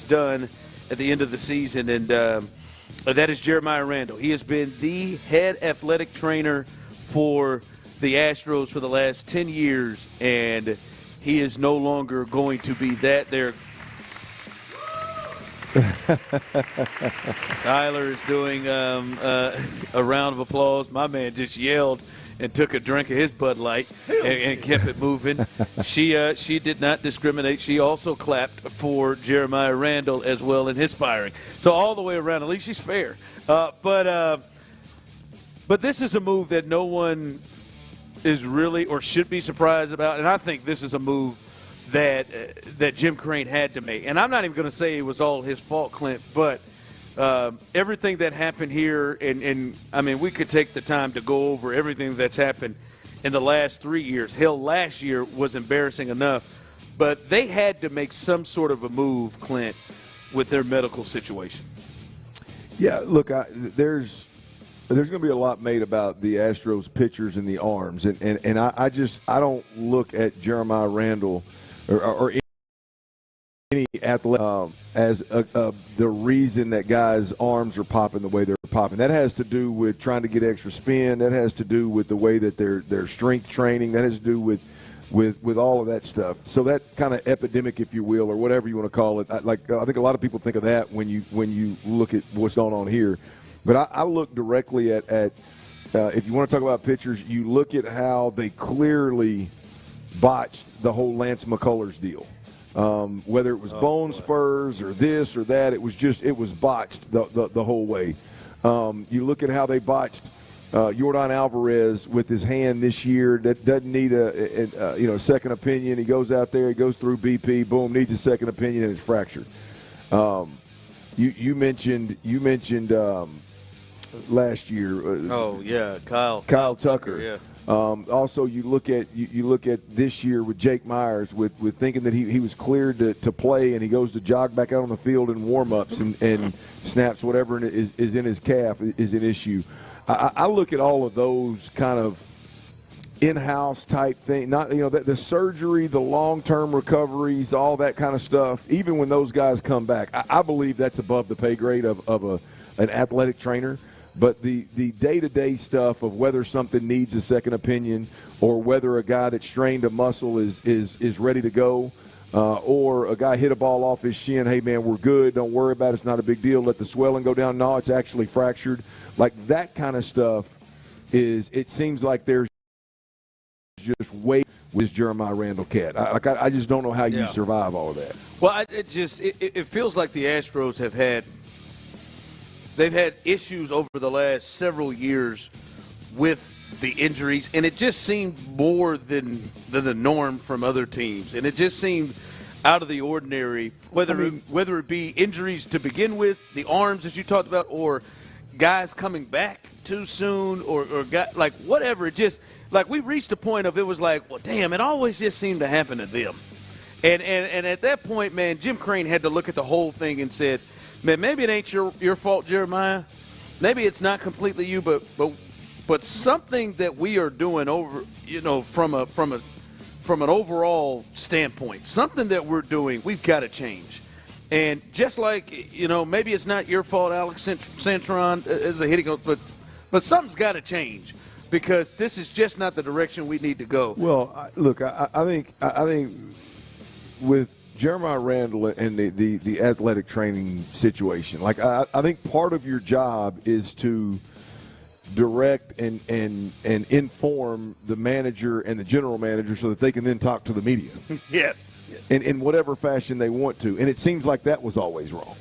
done at the end of the season. And that is Jeremiah Randall. He has been the head athletic trainer for the Astros for the last 10 years, and he is no longer going to be that. There, Tyler is doing a round of applause. My man just yelled and took a drink of his Bud Light and kept it moving. She did not discriminate. She also clapped for Jeremiah Randall as well in his firing. So all the way around, at least she's fair. But this is a move that no one is really or should be surprised about, and I think this is a move that Jim Crane had to make. And I'm not even going to say it was all his fault, Clint, but everything that happened here, and I mean, we could take the time to go over everything that's happened in the last 3 years. Hell, last year was embarrassing enough, but they had to make some sort of a move, Clint, with their medical situation. Yeah, look, there's going to be a lot made about the Astros pitchers and the arms, and I don't look at Jeremiah Randall or any athlete as the reason that guys' arms are popping the way they're popping. That has to do with trying to get extra spin. That has to do with the way that they're strength training. That has to do with all of that stuff. So that kind of epidemic, if you will, or whatever you want to call it. I think a lot of people think of that when you look at what's going on here. But I look directly at if you want to talk about pitchers, you look at how they clearly botched the whole Lance McCullers deal. Whether it was bone spurs or this or that, it was botched the whole way. You look at how they botched Yordan Alvarez with his hand this year that doesn't need a second opinion. He goes out there, he goes through BP, boom, needs a second opinion, and it's fractured. You mentioned last year. Kyle Tucker. Yeah. Also, you look at this year with Jake Myers with thinking that he was cleared to play, and he goes to jog back out on the field in warm-ups and snaps whatever is in his calf is an issue. I look at all of those kind of in-house type thing, not the surgery, the long-term recoveries, all that kind of stuff. Even when those guys come back, I believe that's above the pay grade of an athletic trainer. But the day-to-day stuff of whether something needs a second opinion or whether a guy that strained a muscle is ready to go, or a guy hit a ball off his shin, hey, man, we're good, don't worry about it, it's not a big deal, let the swelling go down. No, it's actually fractured. Like that kind of stuff it seems like there's just weight with Jeremiah Randall-Cat. I just don't know how you survive all of that. Well, it feels like the Astros have had – they've had issues over the last several years with the injuries, and it just seemed more than the norm from other teams. And it just seemed out of the ordinary, whether it be injuries to begin with, the arms as you talked about, or guys coming back too soon, or like whatever. It just like we reached a point of it was like, well, damn, it always just seemed to happen to them. And at that point, man, Jim Crane had to look at the whole thing and said, man, maybe it ain't your fault, Jeremiah. Maybe it's not completely you, but something that we are doing over, from an overall standpoint, something that we're doing, we've got to change. And just like, maybe it's not your fault, Alex Santron, as a hitting coach, but something's got to change because this is just not the direction we need to go. Well, look, I think with Jeremiah Randall and the athletic training situation, like I think part of your job is to direct and inform the manager and the general manager so that they can then talk to the media. Yes. In whatever fashion they want to. And it seems like that was always wrong.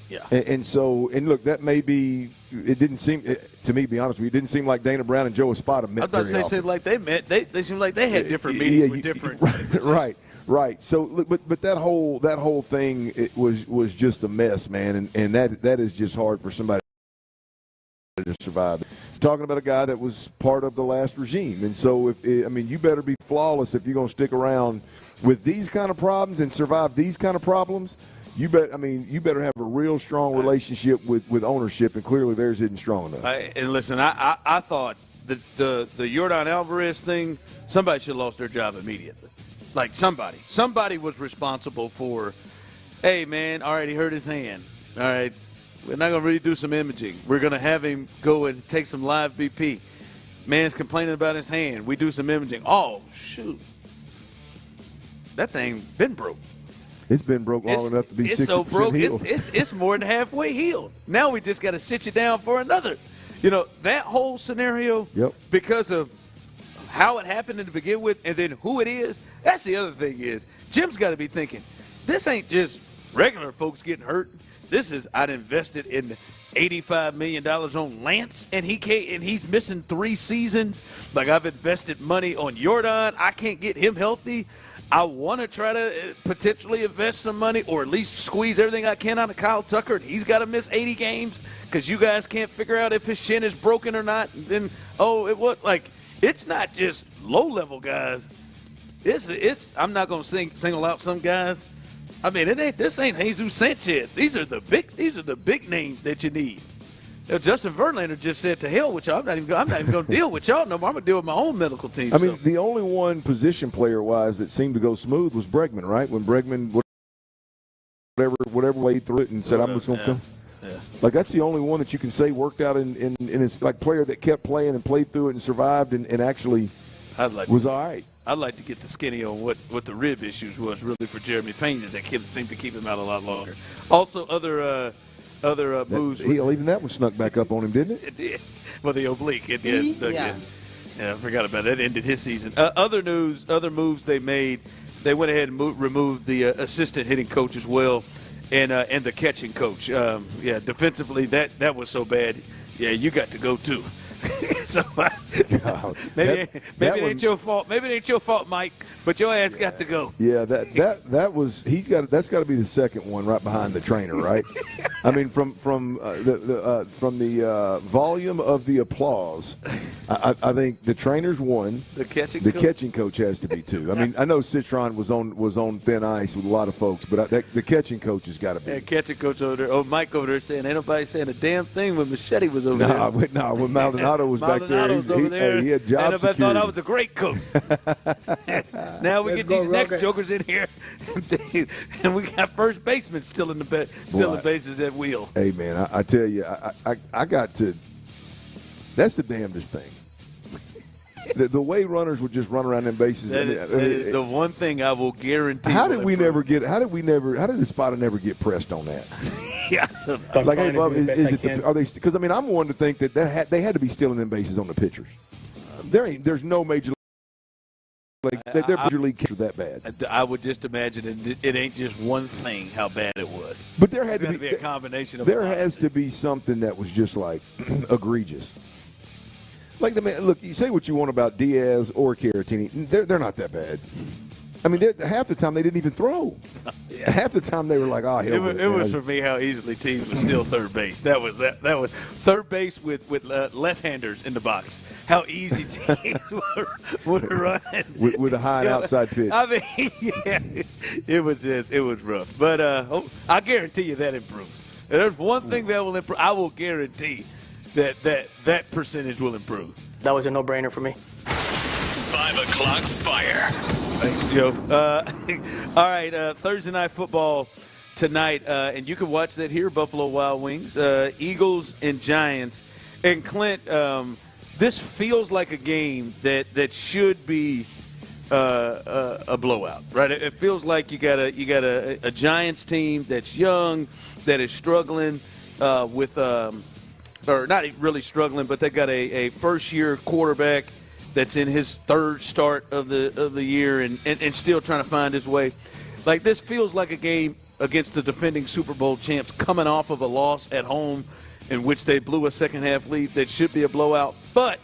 Yeah. And look, that may be – it didn't seem – to me, to be honest with you, it didn't seem like Dana Brown and Joe Espada met very often. I was about to say, like they met. They seemed like they had different meetings with different – Right. So, but that whole thing was just a mess, man, and that is just hard for somebody to survive. Talking about a guy that was part of the last regime, and so you better be flawless if you're going to stick around with these kind of problems and survive these kind of problems. You better have a real strong relationship with ownership, and clearly theirs isn't strong enough. And listen, I thought the Yordan Alvarez thing, somebody should have lost their job immediately. Like somebody was responsible for, hey, man, all right, he hurt his hand. All right, we're not going to really do some imaging. We're going to have him go and take some live BP. Man's complaining about his hand. We do some imaging. Oh, shoot. That thing been broke. It's been broke long enough to be 60% so broke, healed. It's more than halfway healed. Now we just got to sit you down for another. That whole scenario, because of how it happened to begin with and then who it is, that's the other thing is Jim's got to be thinking, this ain't just regular folks getting hurt. This is I'd invested in $85 million on Lance, and he's missing 3 seasons. Like I've invested money on Yordan. I can't get him healthy. I want to try to potentially invest some money or at least squeeze everything I can out of Kyle Tucker, and he's got to miss 80 games because you guys can't figure out if his shin is broken or not. And then, it's not just low-level guys. I'm not going to single out some guys. I mean, this ain't Jesus Sanchez. These are the big names that you need. Justin Verlander just said, "To hell with y'all. I'm not even going to deal with y'all no more. I'm going to deal with my own medical team." I mean, the only one position player-wise that seemed to go smooth was Bregman, right? When Bregman whatever laid through it and said, "I'm just going to come." Yeah. Like that's the only one that you can say worked out in his like player that kept playing and played through it and survived and actually was all right. I'd like to get the skinny on what the rib issues was really for Jeremy Payne that seemed to keep him out a lot longer. Also, other moves. Even that one snuck back up on him, didn't it? It did. Well, the oblique, it did. Stuck in. Yeah, I forgot about that. It ended his season. Other moves they made. They went ahead and removed the assistant hitting coach as well. And the catching coach, defensively that was so bad. Yeah, you got to go too. So maybe it ain't your fault. Maybe it ain't your fault, Mike. But your ass got to go. Yeah, that was that's got to be the second one right behind the trainer, right? I mean, from the volume of the applause, I think the trainer's one. The catching coach has to be two. I mean, I know Citron was on thin ice with a lot of folks, but the catching coach has got to be. And catching coach over there, Mike over there saying, ain't nobody saying a damn thing when Machete was over there. When Maldonado was back there, he had job and security. thought I was a great coach. Now we get these next jokers in here, and we got first baseman still in the bases at wheel. Hey man, I tell you, I got to. That's the damnedest thing. The way runners would just run around them bases. That is the one thing I will guarantee. How did the spotter never get pressed on that? Yeah. Like, hey, Bob, are they? Because I mean, I'm one to think that they had to be stealing them bases on the pitchers. There's no major. Like they're major league catcher that bad. I would just imagine it ain't just one thing how bad it was. But there had to be a combination of. There has to be something that was just like egregious. Like look, you say what you want about Diaz or Caratini, they're not that bad. I mean, half the time they didn't even throw. Yeah. Half the time they were like, "Oh, hell." It was for me how easily teams would steal third base. That was third base with left-handers in the box. How easy teams would run with a high and outside pitch. I mean, yeah, it was rough. But I guarantee you that improves. If there's one thing that will improve, I will guarantee that percentage will improve. That was a no-brainer for me. 5 o'clock fire. Thanks, Joe. All right, Thursday Night Football tonight, and you can watch that here, Buffalo Wild Wings, Eagles and Giants. And Clint, this feels like a game that should be a blowout, right? It feels like you got a Giants team that's young, that is struggling with, or not really struggling, but they got a first-year quarterback that's in his third start of the year and still trying to find his way. Like, this feels like a game against the defending Super Bowl champs coming off of a loss at home in which they blew a second-half lead that should be a blowout. But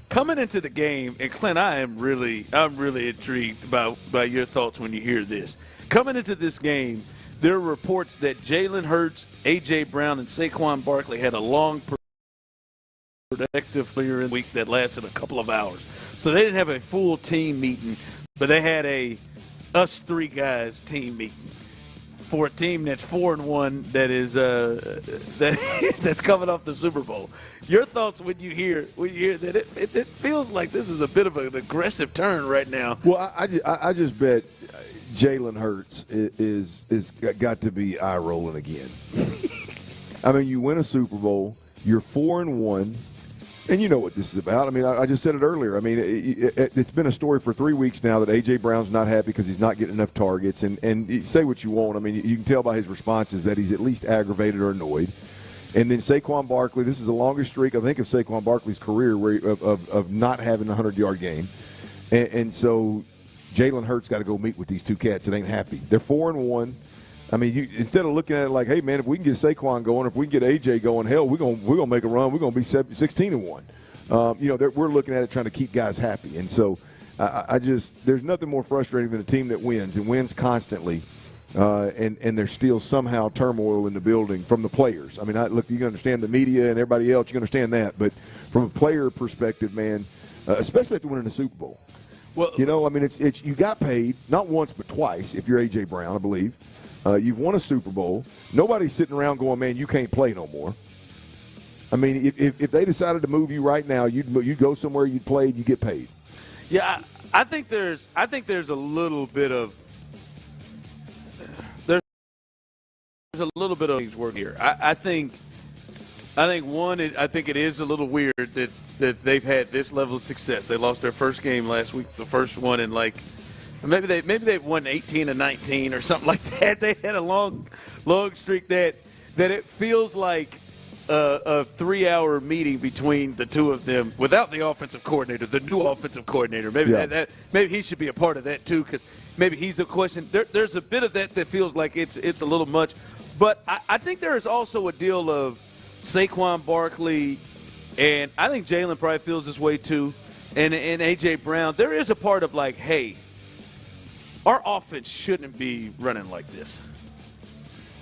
coming into the game, and Clint, I'm really intrigued by your thoughts when you hear this. Coming into this game, there are reports that Jalen Hurts, A.J. Brown, and Saquon Barkley had a long productive player in the week that lasted a couple of hours. So they didn't have a full team meeting, but they had a us three guys team meeting for a team that's 4-1 that is that's coming off the Super Bowl. Your thoughts when you hear that it feels like this is a bit of an aggressive turn right now. Well, I just bet Jalen Hurts is got to be eye rolling again. I mean, you win a Super Bowl, you're 4-1. And you know what this is about. I mean, I just said it earlier. I mean, it's been a story for 3 weeks now that A.J. Brown's not happy because he's not getting enough targets. And you say what you want. I mean, you can tell by his responses that he's at least aggravated or annoyed. And then Saquon Barkley, this is the longest streak, I think, of Saquon Barkley's career of not having a 100-yard game. And so Jalen Hurts got to go meet with these two cats that ain't happy. They're 4-1. I mean, instead of looking at it like, hey, man, if we can get Saquon going, if we can get A.J. going, hell, we're gonna make a run. We're going to be 16-1. We're looking at it trying to keep guys happy. And so there's nothing more frustrating than a team that wins and wins constantly, and there's still somehow turmoil in the building from the players. I mean, look, you can understand the media and everybody else. You can understand that. But from a player perspective, man, especially after winning a Super Bowl. Well, I mean, it's you got paid, not once but twice if you're A.J. Brown, I believe. You've won a Super Bowl. Nobody's sitting around going, man, you can't play no more. I mean, if they decided to move you right now, you'd go somewhere, you'd play, and you get paid. Yeah, I think there's a little bit of things work here. I think it is a little weird that they've had this level of success. They lost their first game last week, the first one in maybe they won 18-19 or something like that. They had a long streak that it feels like a 3-hour meeting between the two of them without the offensive coordinator, the new offensive coordinator. Maybe maybe he should be a part of that too, because maybe he's the question. There's a bit of that feels like it's a little much, but I think there is also a deal of Saquon Barkley, and I think Jalen probably feels this way too, and A.J. Brown. There is a part of like, hey, our offense shouldn't be running like this.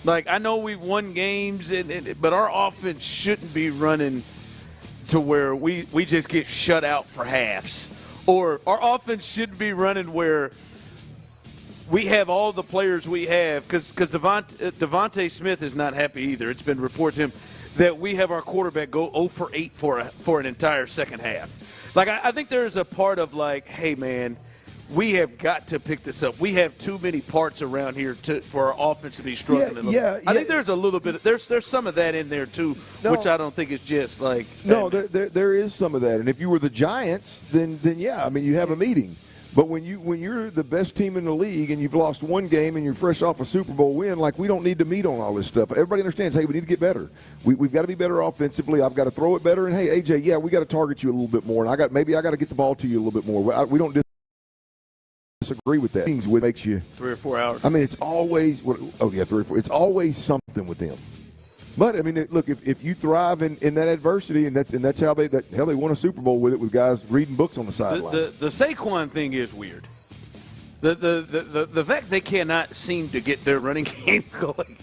Like, I know we've won games, but our offense shouldn't be running to where we just get shut out for halves. Or our offense shouldn't be running where we have all the players we have. Because Devontae Smith is not happy either. It's been reports to him that we have our quarterback go 0 for 8 for an entire second half. Like, I think there's a part of like, hey, man, we have got to pick this up. We have too many parts around here for our offense to be struggling. I think there's a little bit. There's some of that in there too, which I don't think is just like. No, there is some of that. And if you were the Giants, then yeah, I mean, you have a meeting. But when you're the best team in the league and you've lost one game and you're fresh off a Super Bowl win, like, we don't need to meet on all this stuff. Everybody understands, hey, we need to get better. We've got to be better offensively. I've got to throw it better. And hey, AJ, yeah, we got to target you a little bit more. And maybe I got to get the ball to you a little bit more. We don't disagree with that. What makes you 3 or 4 hours. I mean, it's always 3 or 4. It's always something with them. But I mean, look, if you thrive in that adversity, and that's how they won a Super Bowl with it, with guys reading books on the sideline. The Saquon thing is weird. The fact they cannot seem to get their running game going,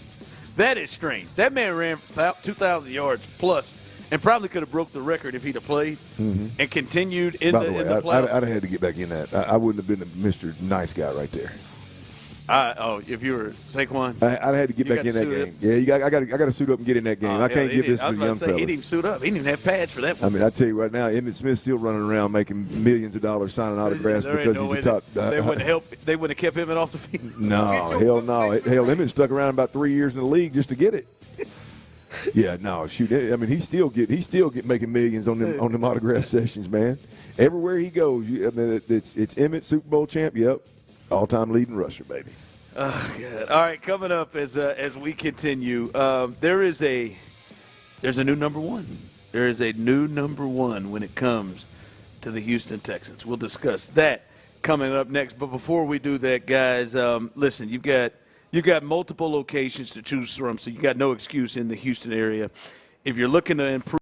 that is strange. That man ran 2,000 yards plus. And probably could have broke the record if he'd have played and continued in the playoffs. I'd have had to get back in that. I wouldn't have been Mr. Nice Guy right there. If you were Saquon, I'd have had to get back in that game. Yeah, I got to suit up and get in that game. I can't give this to the young fellas. He didn't even suit up. He didn't even have pads for that one. I mean, I tell you right now, Emmitt Smith's still running around making millions of dollars signing autographs because he's a top. They wouldn't have kept Emmitt off the field. No, hell no. Hell, Emmitt stuck around about 3 years in the league just to get it. Yeah, no, shoot. I mean, he still get making millions on them autograph sessions, man. Everywhere he goes, I mean, it's Emmitt, Super Bowl champ. Yep, all-time leading rusher, baby. Oh, God. All right, coming up as we continue, there's a new number one. There is a new number one when it comes to the Houston Texans. We'll discuss that coming up next. But before we do that, guys, listen, you've got multiple locations to choose from, so you got no excuse in the Houston area. If you're looking to improve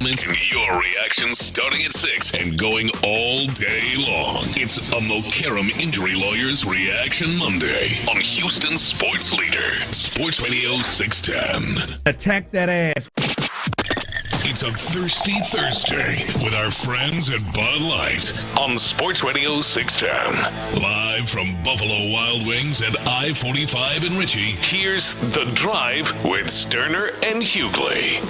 Your reaction starting at 6 and going all day long. It's a Mokaram Injury Lawyers Reaction Monday on Houston's sports leader, Sports Radio 610. Attack that ass. It's a Thirsty Thursday with our friends at Bud Light on Sports Radio 610. Live from Buffalo Wild Wings at I-45 in Ritchie, here's The Drive with Stoerner and Hughley.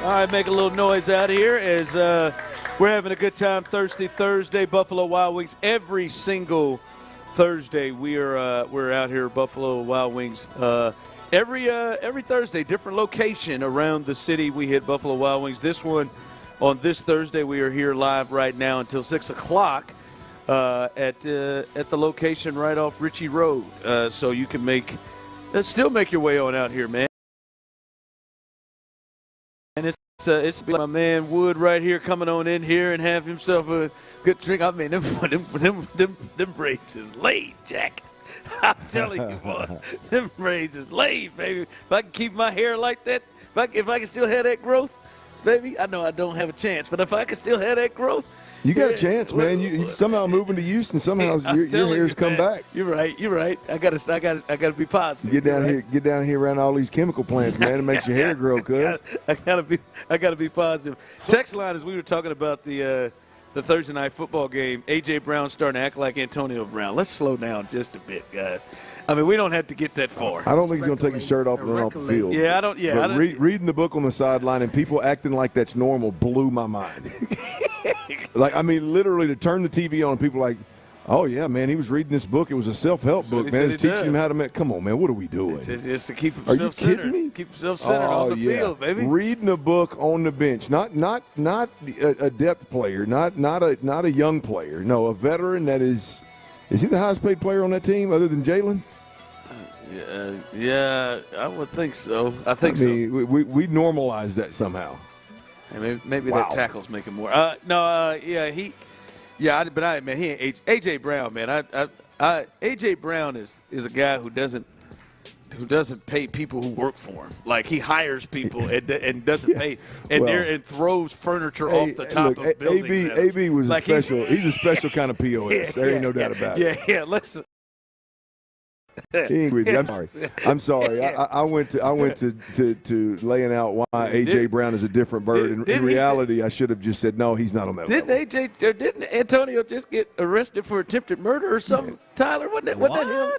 All right, make a little noise out here as we're having a good time. Thirsty Thursday, Buffalo Wild Wings. Every single Thursday, we're out here at Buffalo Wild Wings. Every Thursday, different location around the city. We hit Buffalo Wild Wings. This one, on this Thursday, we are here live right now until 6 o'clock at the location right off Ritchie Road. So you can still make your way on out here, man. And it's my man Wood right here coming on in here and have himself a good drink. I mean, them braids is laid, Jack. I'm telling you what, them braids is laid, baby. If I can keep my hair like that, if I can still have that growth, baby, I know I don't have a chance, but if I can still have that growth, you got a chance, man. You somehow moving to Houston, somehow your hair's come back. You're right. I gotta be positive. Get down here around all these chemical plants, man. It makes your hair grow, cuz. I gotta be positive. Text line, as we were talking about the Thursday night football game, A.J. Brown starting to act like Antonio Brown. Let's slow down just a bit, guys. I mean, we don't have to get that far. I don't think he's going to take his shirt off and run off the field. Yeah, I don't. Yeah, but reading the book on the sideline and people acting like that's normal blew my mind. Like, I mean, literally to turn the TV on, people like, oh, yeah, man, he was reading this book. It was a self-help book, man. It's teaching him how to make – come on, man, what are we doing? It's to keep himself centered. Are you kidding me? Keep himself centered on the field, baby. Reading a book on the bench, not a depth player, not a young player. No, a veteran that is he the highest paid player on that team other than Jalen? Yeah, I would think so. I mean, we normalize that somehow. Maybe that tackle's making more. He ain't A.J. Brown, man. A.J. Brown is a guy who doesn't pay people who work for him. Like, he hires people and doesn't pay and throws furniture off the top of buildings. AB was like special. He's a special kind of POS. There ain't no doubt about it. Yeah. Listen. He ain't with you. I'm sorry. I went to laying out why A.J. Brown is a different bird. In reality, I should have just said, no, he's not on that level. Didn't Antonio just get arrested for attempted murder or something? Tyler, wasn't that him?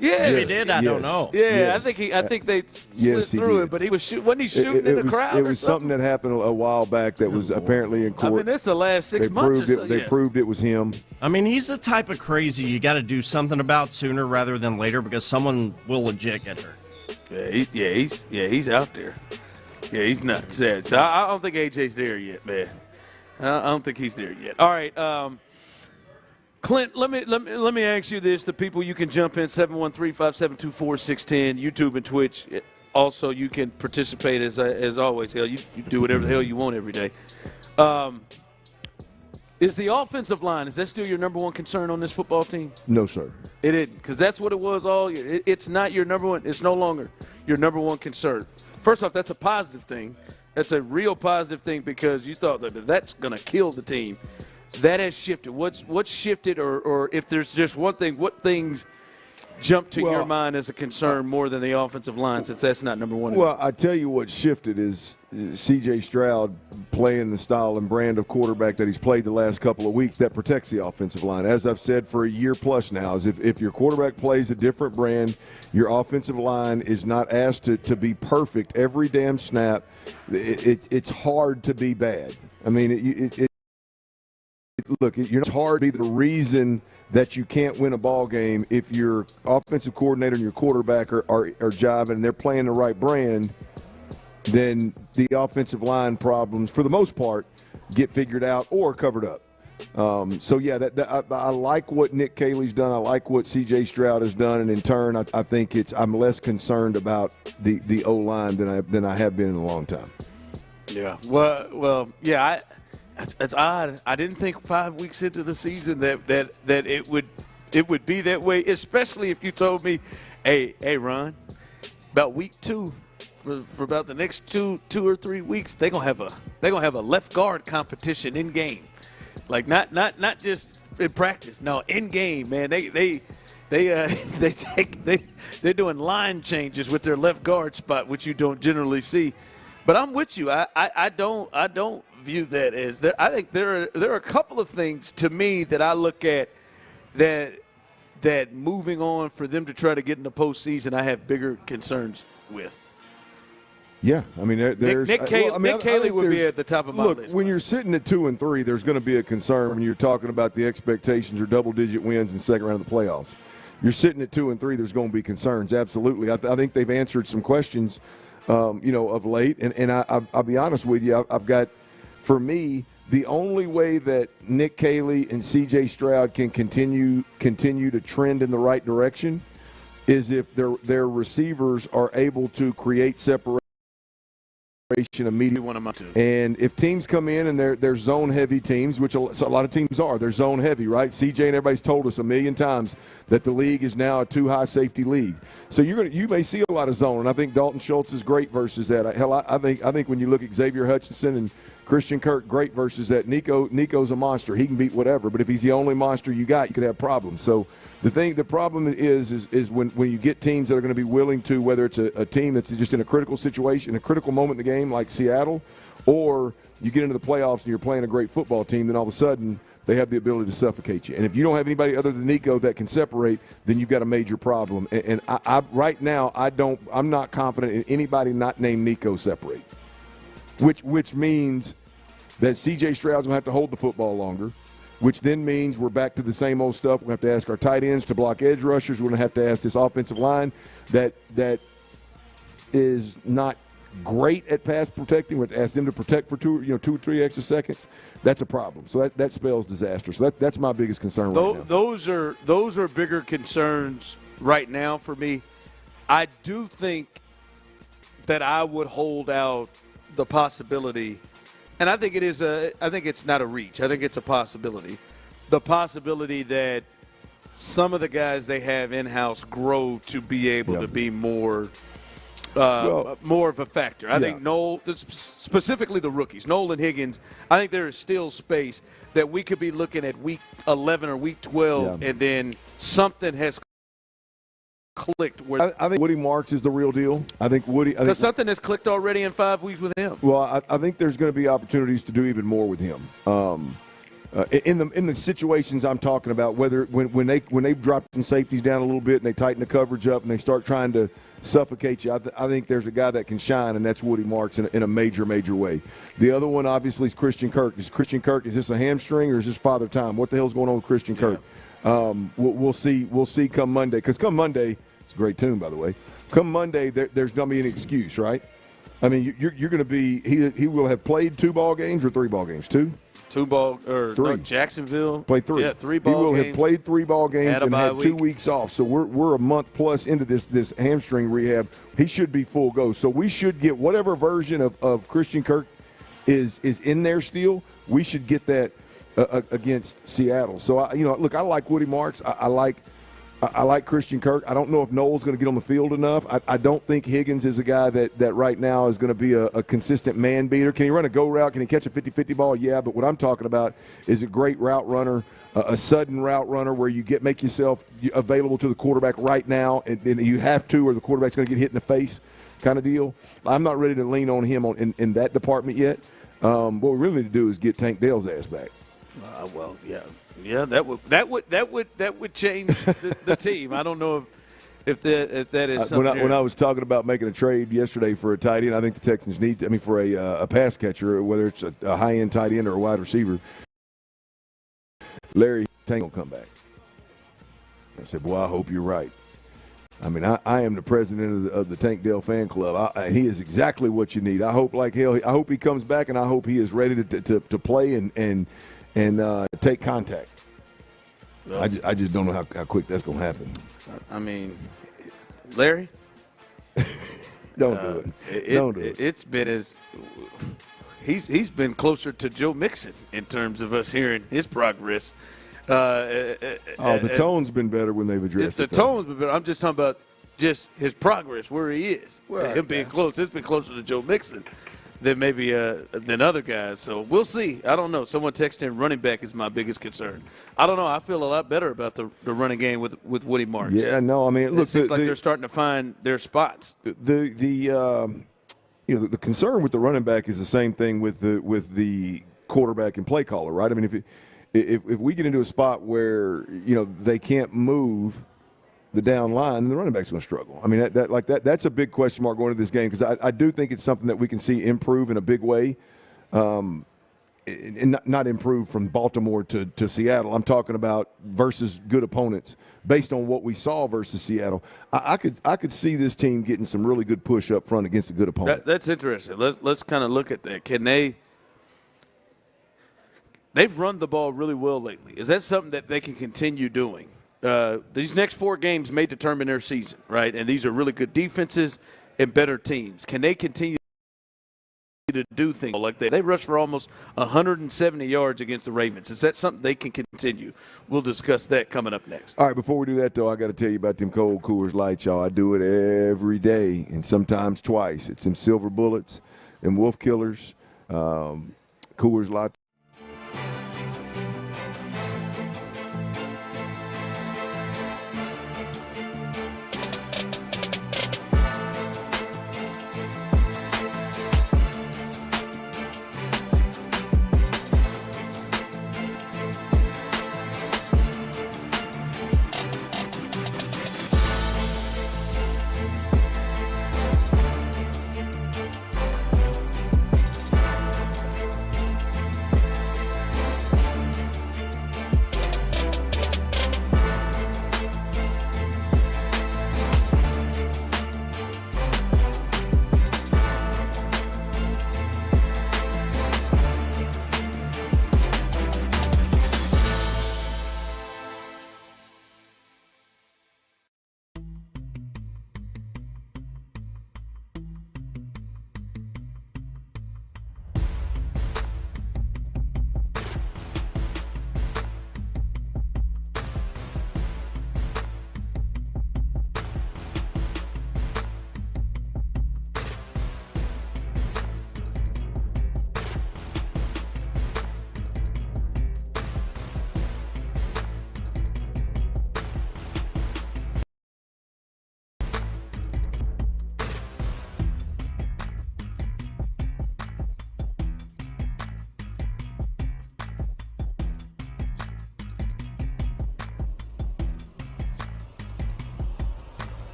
Yeah, he did. I don't know. Yeah, I think they slid through it, but he was wasn't he shooting in the crowd? It was something that happened a while back that was apparently in court. I mean, that's the last 6 months. They proved it was him. I mean, he's the type of crazy you got to do something about sooner rather than later because someone will legit get hurt. He's out there. Yeah, he's nuts. Yeah, so I don't think AJ's there yet, man. I don't think he's there yet. All right. Clint, let me ask you this. The people, you can jump in 713-572-4610, YouTube and Twitch. Also, you can participate as always. Hell, you do whatever the hell you want every day. Is the offensive line, is that still your number one concern on this football team? No, sir. It isn't, because that's what it was all year. It's not your number one. It's no longer your number one concern. First off, that's a positive thing. That's a real positive thing because you thought that that's going to kill the team. That has shifted. What's shifted, or if there's just one thing, what things jump to your mind as a concern more than the offensive line, since that's not number one? Well, I tell you what shifted is C.J. Stroud playing the style and brand of quarterback that he's played the last couple of weeks that protects the offensive line. As I've said for a year plus now, is if your quarterback plays a different brand, your offensive line is not asked to be perfect every damn snap. It's hard to be bad. I mean, it's hard to be the reason that you can't win a ball game if your offensive coordinator and your quarterback are jiving and they're playing the right brand. Then the offensive line problems, for the most part, get figured out or covered up. I like what Nick Caley's done. I like what C.J. Stroud has done, and in turn, I think I'm less concerned about the O-line than I have been in a long time. Yeah. Well, yeah. It's odd. I didn't think 5 weeks into the season that it would be that way, especially if you told me, hey, Ron, about week 2, for about the next two or 3 weeks, they're gonna have a left guard competition in game, like not just in practice. No, in game, man. They're doing line changes with their left guard spot, which you don't generally see. But I'm with you. I don't view that as there. I think there are a couple of things to me that I look at that moving on for them to try to get in the postseason, I have bigger concerns with. Yeah, I mean, there's Nick Caley would be at the top of my list. Look, when you're sitting at 2 and 3, there's going to be a concern when you're talking about the expectations or double-digit wins in second round of the playoffs. You're sitting at 2 and 3, there's going to be concerns. Absolutely, I think they've answered some questions, of late. And I'll be honest with you, I've got, for me, the only way that Nick Caley and C.J. Stroud can continue to trend in the right direction is if their receivers are able to create separation immediately. And if teams come in and they're zone-heavy teams, which a lot of teams are, they're zone-heavy, right? CJ and everybody's told us a million times that the league is now a too-high safety league. So you may see a lot of zone, and I think Dalton Schultz is great versus that. I think when you look at Xavier Hutchinson and Christian Kirk, great versus that. Nico's a monster. He can beat whatever, but if he's the only monster you got, you could have problems. So the problem is when you get teams that are going to be willing to, whether it's a team that's just in a critical situation, a critical moment in the game like Seattle, or you get into the playoffs and you're playing a great football team, then all of a sudden they have the ability to suffocate you. And if you don't have anybody other than Nico that can separate, then you've got a major problem. And I right now I'm not confident in anybody not named Nico separate. Which means that C.J. Stroud's going to have to hold the football longer, which then means we're back to the same old stuff. We're going to have to ask our tight ends to block edge rushers. We're going to have to ask this offensive line that is not great at pass protecting. We're going to ask them to protect for 2 or 3 extra seconds. That's a problem. So that spells disaster. So that's my biggest concern right now. Those are bigger concerns right now for me. I do think that I would hold out the possibility, and I think it's not a reach. I think it's a possibility. The possibility that some of the guys they have in-house grow to be able to be more of a factor. I think specifically the rookies, Noel and Higgins, I think there is still space that we could be looking at week 11 or week 12, and then something has clicked. I think Woody Marks is the real deal. Because something has clicked already in 5 weeks with him. Well, I think there's going to be opportunities to do even more with him. In the situations I'm talking about, whether when they drop some safeties down a little bit and they tighten the coverage up and they start trying to suffocate you, I think there's a guy that can shine, and that's Woody Marks in a major way. The other one obviously is Christian Kirk. Is this a hamstring or is this father time? What the hell's going on with Christian Kirk? We'll see come Monday, because come Monday, it's a great tune, by the way. Come Monday, there's going to be an excuse, right? I mean, you're going to be he will have played 2 ball games or 3 ball games. 2 ball or 3. No, Jacksonville played 3. Yeah, 3 ball games. He will have played 3 ball games and had 2 weeks off. So we're a month plus into this hamstring rehab. He should be full go. So we should get whatever version of Christian Kirk is in there still. We should get that against Seattle. So look, I like Woody Marks. I like Christian Kirk. I don't know if Noel's going to get on the field enough. I don't think Higgins is a guy that right now is going to be a consistent man beater. Can he run a go route? Can he catch a 50-50 ball? Yeah, but what I'm talking about is a great route runner, a sudden route runner where you make yourself available to the quarterback right now, and you have to, or the quarterback's going to get hit in the face kind of deal. I'm not ready to lean on him in that department yet. What we really need to do is get Tank Dale's ass back. Yeah, that would change the team. I don't know if that is something. When I was talking about making a trade yesterday for a tight end, I think the Texans need. For a pass catcher, whether it's a high end tight end or a wide receiver, Larry Tank will come back. I said, "Boy, I hope you're right." I mean, I am the president of the Tank Dale fan club. He is exactly what you need. I hope like hell. I hope he comes back, and I hope he is ready to play and take contact. Well, I just don't know how quick that's going to happen. I mean, Larry? Don't do it. Don't do it. It's been he's been closer to Joe Mixon in terms of us hearing his progress. The tone's been better when they've addressed it. The tone's been better. I'm just talking about just his progress where he is. Him being close. It's been closer to Joe Mixon than maybe than other guys. So we'll see. I don't know. Someone texted in running back is my biggest concern. I don't know. I feel a lot better about the running game with Woody Marks. Yeah, no, I mean, look, it seems like they're starting to find their spots. The concern with the running back is the same thing with the quarterback and play caller, right? I mean, if we get into a spot where they can't move the down line, then the running back's going to struggle. I mean, that's a big question mark going into this game, because I do think it's something that we can see improve in a big way, and not improve from Baltimore to Seattle. I'm talking about versus good opponents based on what we saw versus Seattle. I could see this team getting some really good push up front against a good opponent. That's interesting. Let's kind of look at that. Can they've run the ball really well lately. Is that something that they can continue doing? These next 4 games may determine their season, right? And these are really good defenses and better teams. Can they continue to do things like that? They rushed for almost 170 yards against the Ravens. Is that something they can continue? We'll discuss that coming up next. All right, before we do that, though, I got to tell you about them cold Coors Lights, y'all. I do it every day and sometimes twice. It's them Silver Bullets and Wolf Killers, Coors Light.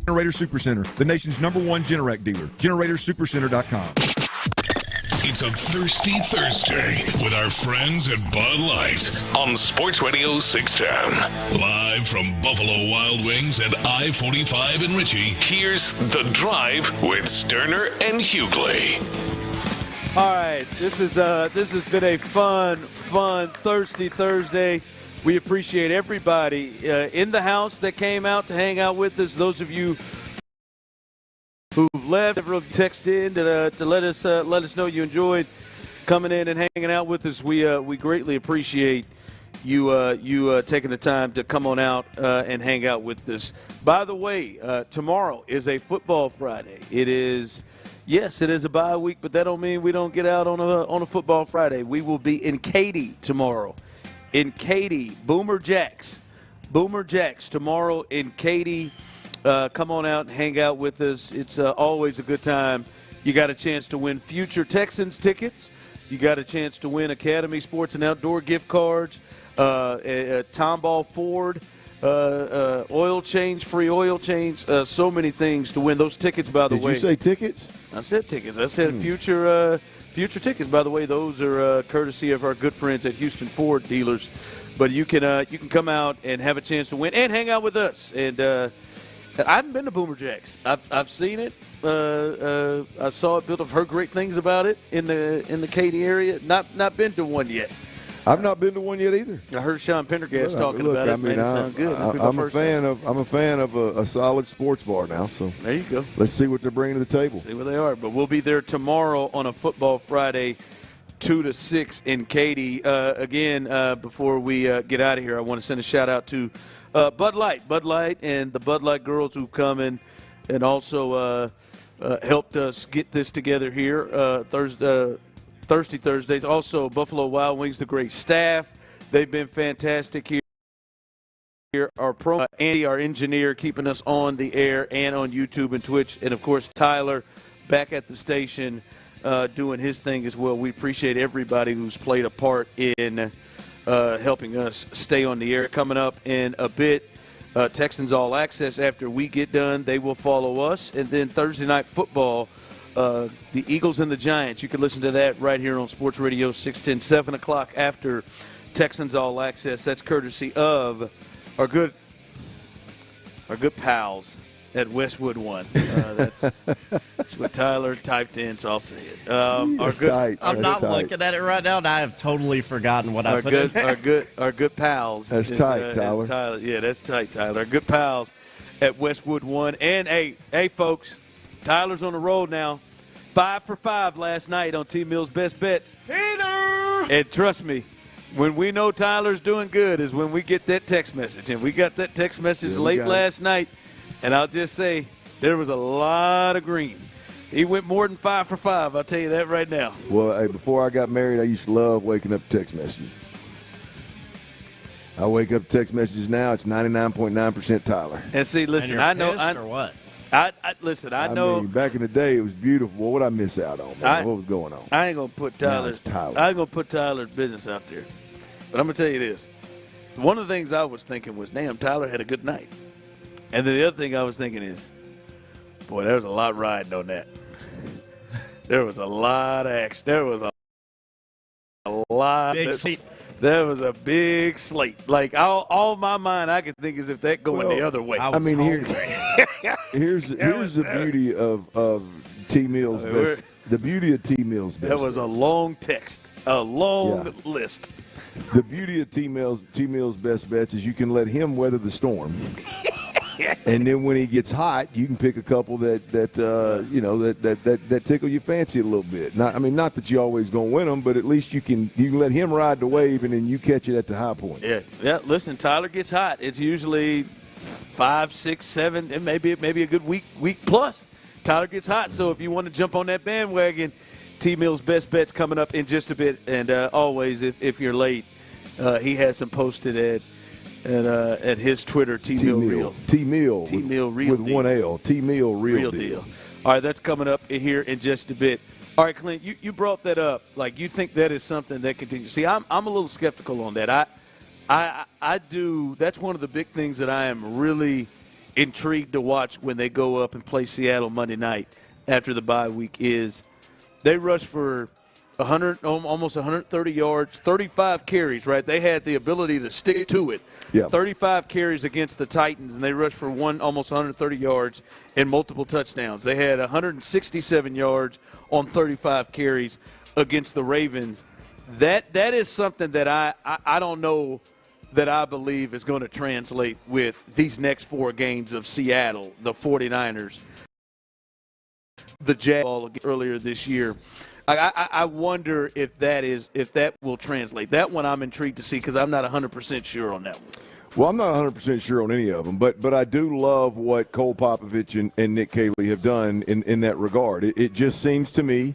Generator Supercenter, the nation's #1 Generac dealer. GeneratorSupercenter.com. It's a Thirsty Thursday with our friends at Bud Light on Sports Radio 610. Live from Buffalo Wild Wings at I-45 in Ritchie, here's The Drive with Stoerner and Hughley. All right, this has been a fun Thirsty Thursday. We appreciate everybody in the house that came out to hang out with us. Those of you who've left, text in to let us know you enjoyed coming in and hanging out with us. We greatly appreciate you taking the time to come on out and hang out with us. By the way, tomorrow is a football Friday. It is a bye week, but that don't mean we don't get out on a football Friday. We will be in Katy tomorrow. In Katy, Boomer Jacks tomorrow in Katy. Come on out and hang out with us. It's always a good time. You got a chance to win future Texans tickets. You got a chance to win Academy Sports and Outdoor gift cards, a Tomball Ford, oil change, free oil change, so many things to win. Those tickets, by the way. Did you say tickets? I said tickets. I said future tickets. By the way, those are courtesy of our good friends at Houston Ford dealers. But you can come out and have a chance to win and hang out with us. And I haven't been to Boomer Jacks. I've seen it. I saw it built. I've heard great things about it in the Katy area. Not been to one yet. I've not been to one yet either. I heard Sean Pendergast talking about it. Made it sound good. I'm a fan of a solid sports bar now. So there you go. Let's see what they're bringing to the table. See where they are. But we'll be there tomorrow on a football Friday, 2 to 6 in Katy. Again, before we get out of here, I want to send a shout out to Bud Light and the Bud Light girls who come in and also helped us get this together here Thirsty Thursdays. Also, Buffalo Wild Wings, the great staff. They've been fantastic here. Our pro Andy, our engineer, keeping us on the air and on YouTube and Twitch. And, of course, Tyler back at the station doing his thing as well. We appreciate everybody who's played a part in helping us stay on the air. Coming up in a bit, Texans All Access. After we get done, they will follow us. And then Thursday Night Football, the Eagles and the Giants. You can listen to that right here on Sports Radio 610, 7 o'clock after Texans All Access. That's courtesy of our good pals at Westwood One. That's what Tyler typed in, so I'll say it. I'm not looking at it right now, and I have totally forgotten what I put in there. Our good pals. That's tight, Tyler. Yeah, that's tight, Tyler. Our good pals at Westwood One. And, hey, folks, Tyler's on the road now. 5 for 5 last night on T-Mill's Best Bets. And trust me, when we know Tyler's doing good is when we get that text message. And we got that text message late last night. And I'll just say there was a lot of green. He went more than 5 for 5. I'll tell you that right now. Well, hey, before I got married, I used to love waking up to text messages. I wake up to text messages now. It's 99.9% Tyler. And see, listen, and I know. Or what? I know. I mean, back in the day, it was beautiful. What would I miss out on, man? What was going on? I ain't gonna put Tyler's business out there. But I'm gonna tell you this. One of the things I was thinking was, damn, Tyler had a good night. And then the other thing I was thinking is, boy, there was a lot riding on that. There was a lot of action. There was a lot. Big slate. There was a big slate. Like, all my mind I could think is if that going the other way. I mean, here's the beauty of T-Mill's best. The beauty of T-Mill's best. That was a long text, a long list. The beauty of T-Mill's best bets is you can let him weather the storm. And then when he gets hot, you can pick a couple that tickle your fancy a little bit. Not that you always gonna win them, but at least you can let him ride the wave and then you catch it at the high point. Yeah. Listen, Tyler gets hot. It's usually 5, 6, 7, and maybe a good week plus. Tyler gets hot. So if you want to jump on that bandwagon, T-Mill's best bets coming up in just a bit. And always, if you're late, he has some posted at his Twitter, T-Mill Real. T-Mill Real with deal. one L. T-Mill Real deal. All right, that's coming up here in just a bit. All right, Clint, you brought that up. Like, you think that is something that continues. See, I'm a little skeptical on that. I do. That's one of the big things that I am really intrigued to watch when they go up and play Seattle Monday night after the bye week is they rushed for almost 130 yards, 35 carries, right? They had the ability to stick to it. Yeah. 35 carries against the Titans, and they rushed for almost 130 yards and multiple touchdowns. They had 167 yards on 35 carries against the Ravens. That is something that I don't know that I believe is going to translate with these next 4 games of Seattle, the 49ers, the Jags earlier this year. I wonder if that will translate. That one I'm intrigued to see because I'm not 100% sure on that one. Well, I'm not 100% sure on any of them, but I do love what Cole Popovich and Nick Caley have done in that regard. It just seems to me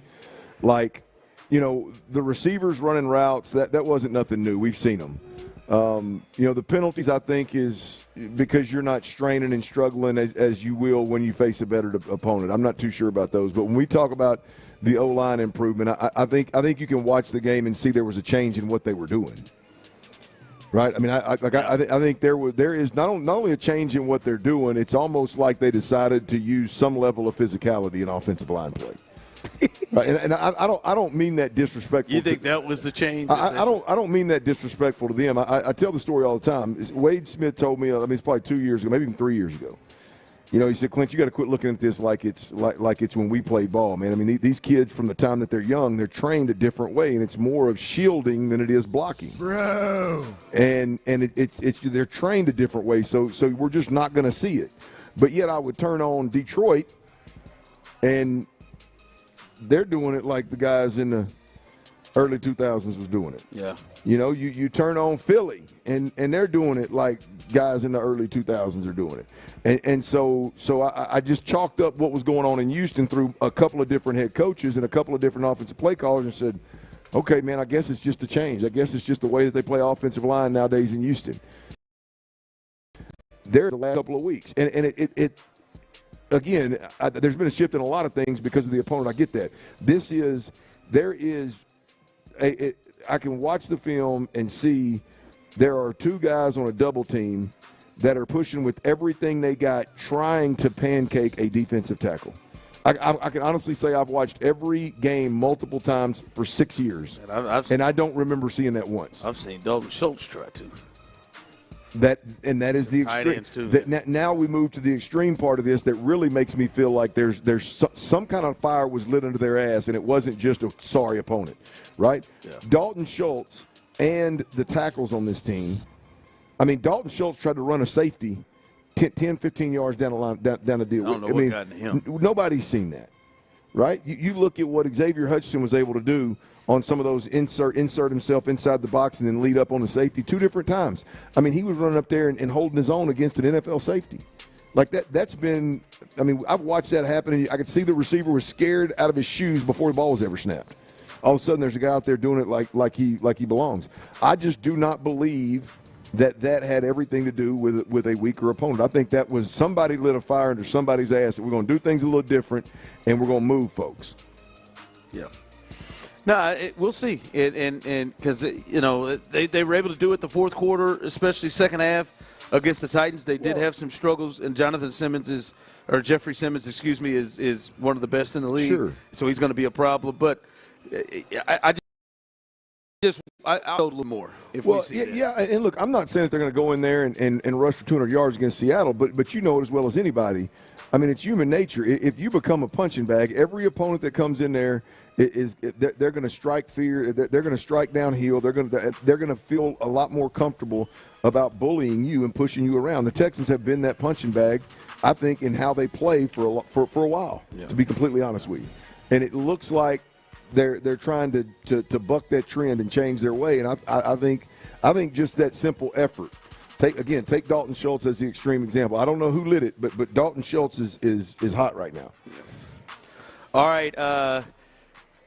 like, the receivers running routes, that wasn't nothing new. We've seen them. The penalties, I think, is because you're not straining and struggling as you will when you face a better opponent. I'm not too sure about those. But when we talk about the O-line improvement, I think you can watch the game and see there was a change in what they were doing. Right? I mean, I think there is not only a change in what they're doing, it's almost like they decided to use some level of physicality in offensive line play. Right? And I don't mean that disrespectful. You think that was the change? I don't mean that disrespectful to them. I tell the story all the time. Wade Smith told me, it's probably 2 years ago, maybe even 3 years ago. He said, Clint, you got to quit looking at this like it's when we played ball, man. I mean, these kids from the time that they're young, they're trained a different way, and it's more of shielding than it is blocking, bro. And it's they're trained a different way, so we're just not going to see it. But yet, I would turn on Detroit, and they're doing it like the guys in the early 2000s was doing it. Yeah. You turn on Philly, and they're doing it like guys in the early 2000s are doing it. And so I just chalked up what was going on in Houston through a couple of different head coaches and a couple of different offensive play callers and said, okay, man, I guess it's just a change. I guess it's just the way that they play offensive line nowadays in Houston. There the last couple of weeks. And it again, there's been a shift in a lot of things because of the opponent. I get that. I can watch the film and see there are 2 guys on a double team that are pushing with everything they got, trying to pancake a defensive tackle. I can honestly say I've watched every game multiple times for 6 years, and I don't remember seeing that once. I've seen Dalton Schultz try to. That is the extreme. Now we move to the extreme part of this that really makes me feel like there's some kind of fire was lit under their ass, and it wasn't just a sorry opponent, right? Yeah. Dalton Schultz and the tackles on this team. I mean, Dalton Schultz tried to run a safety 10, 15 yards down the line, down the deal. I don't know what got into him. Nobody's seen that, right? You look at what Xavier Hutchinson was able to do on some of those insert himself inside the box and then lead up on the safety 2 different times. I mean, he was running up there and holding his own against an NFL safety. Like that's been – I mean, I've watched that happen, and I could see the receiver was scared out of his shoes before the ball was ever snapped. All of a sudden there's a guy out there doing it like he belongs. I just do not believe that had everything to do with a weaker opponent. I think that was somebody lit a fire under somebody's ass that we're going to do things a little different and we're going to move folks. Yeah. No, we'll see. And because, they were able to do it the fourth quarter, especially second half against the Titans. They did have some struggles, and Jeffrey Simmons is one of the best in the league. Sure. So he's going to be a problem. But I'll go a little more if we see that. Yeah, and look, I'm not saying that they're going to go in there and rush for 200 yards against Seattle, but you know it as well as anybody. I mean, it's human nature. If you become a punching bag, every opponent that comes in there they're going to strike fear. They're going to strike downhill. They're going to feel a lot more comfortable about bullying you and pushing you around. The Texans have been that punching bag, I think, in how they play for a while. Yeah. To be completely honest with you, and it looks like they're trying to buck that trend and change their way. And I think just that simple effort. Take Dalton Schultz as the extreme example. I don't know who lit it, but Dalton Schultz is hot right now. Yeah. All right.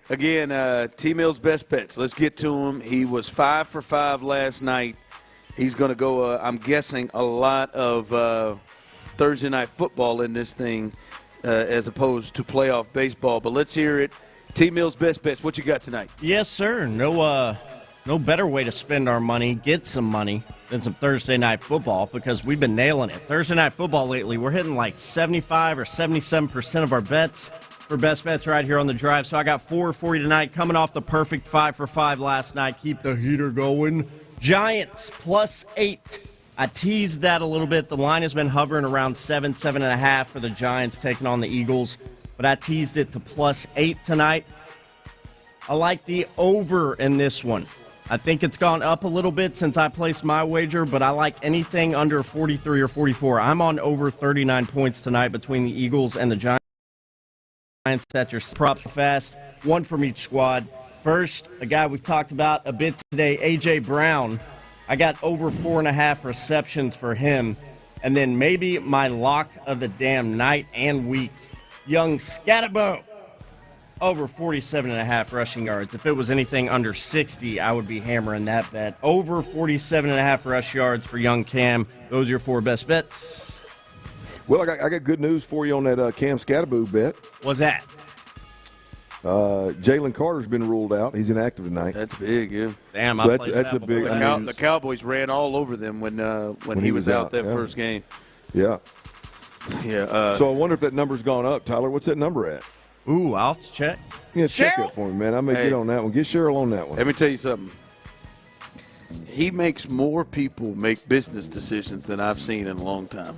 Again, T-Mill's best bets. Let's get to him. He was 5 for 5 last night. He's going to go, I'm guessing, a lot of Thursday night football in this thing as opposed to playoff baseball. But let's hear it. T-Mill's best bets. What you got tonight? Yes, sir. No no better way to spend our money, get some money, than some Thursday night football because we've been nailing it. Thursday night football lately, we're hitting like 75 or 77% of our bets for best bets right here on the drive. So I got 4 for you tonight, coming off the perfect 5 for 5 last night. Keep the heater going. Giants +8. I teased that a little bit. The line has been hovering around 7, 7.5 for the Giants taking on the Eagles, but I teased it to +8 tonight. I like the over in this one. I think it's gone up a little bit since I placed my wager, but I like anything under 43 or 44. I'm on over 39 points tonight between the Eagles and the Giants. Set your props fast, one from each squad. First, a guy we've talked about a bit today, A.J. Brown. I got over 4.5 receptions for him. And then maybe my lock of the damn night and week, young Scatterbo. Over 47.5 rushing yards. If it was anything under 60, I would be hammering that bet. Over 47.5 rush yards for young Cam. Those are your 4 best bets. Well, I got good news for you on that Cam Scatterbo bet. What's that? Jalen Carter's been ruled out. He's inactive tonight. That's big, yeah. Damn, so I that's a big news. The Cowboys ran all over them when he was out that first game. Yeah. Yeah. So I wonder if that number's gone up. Tyler, what's that number at? Ooh, I'll have to check. Yeah, check it for me, man. I may get on that one. Get Cheryl on that one. Let me tell you something. He makes more people make business decisions than I've seen in a long time.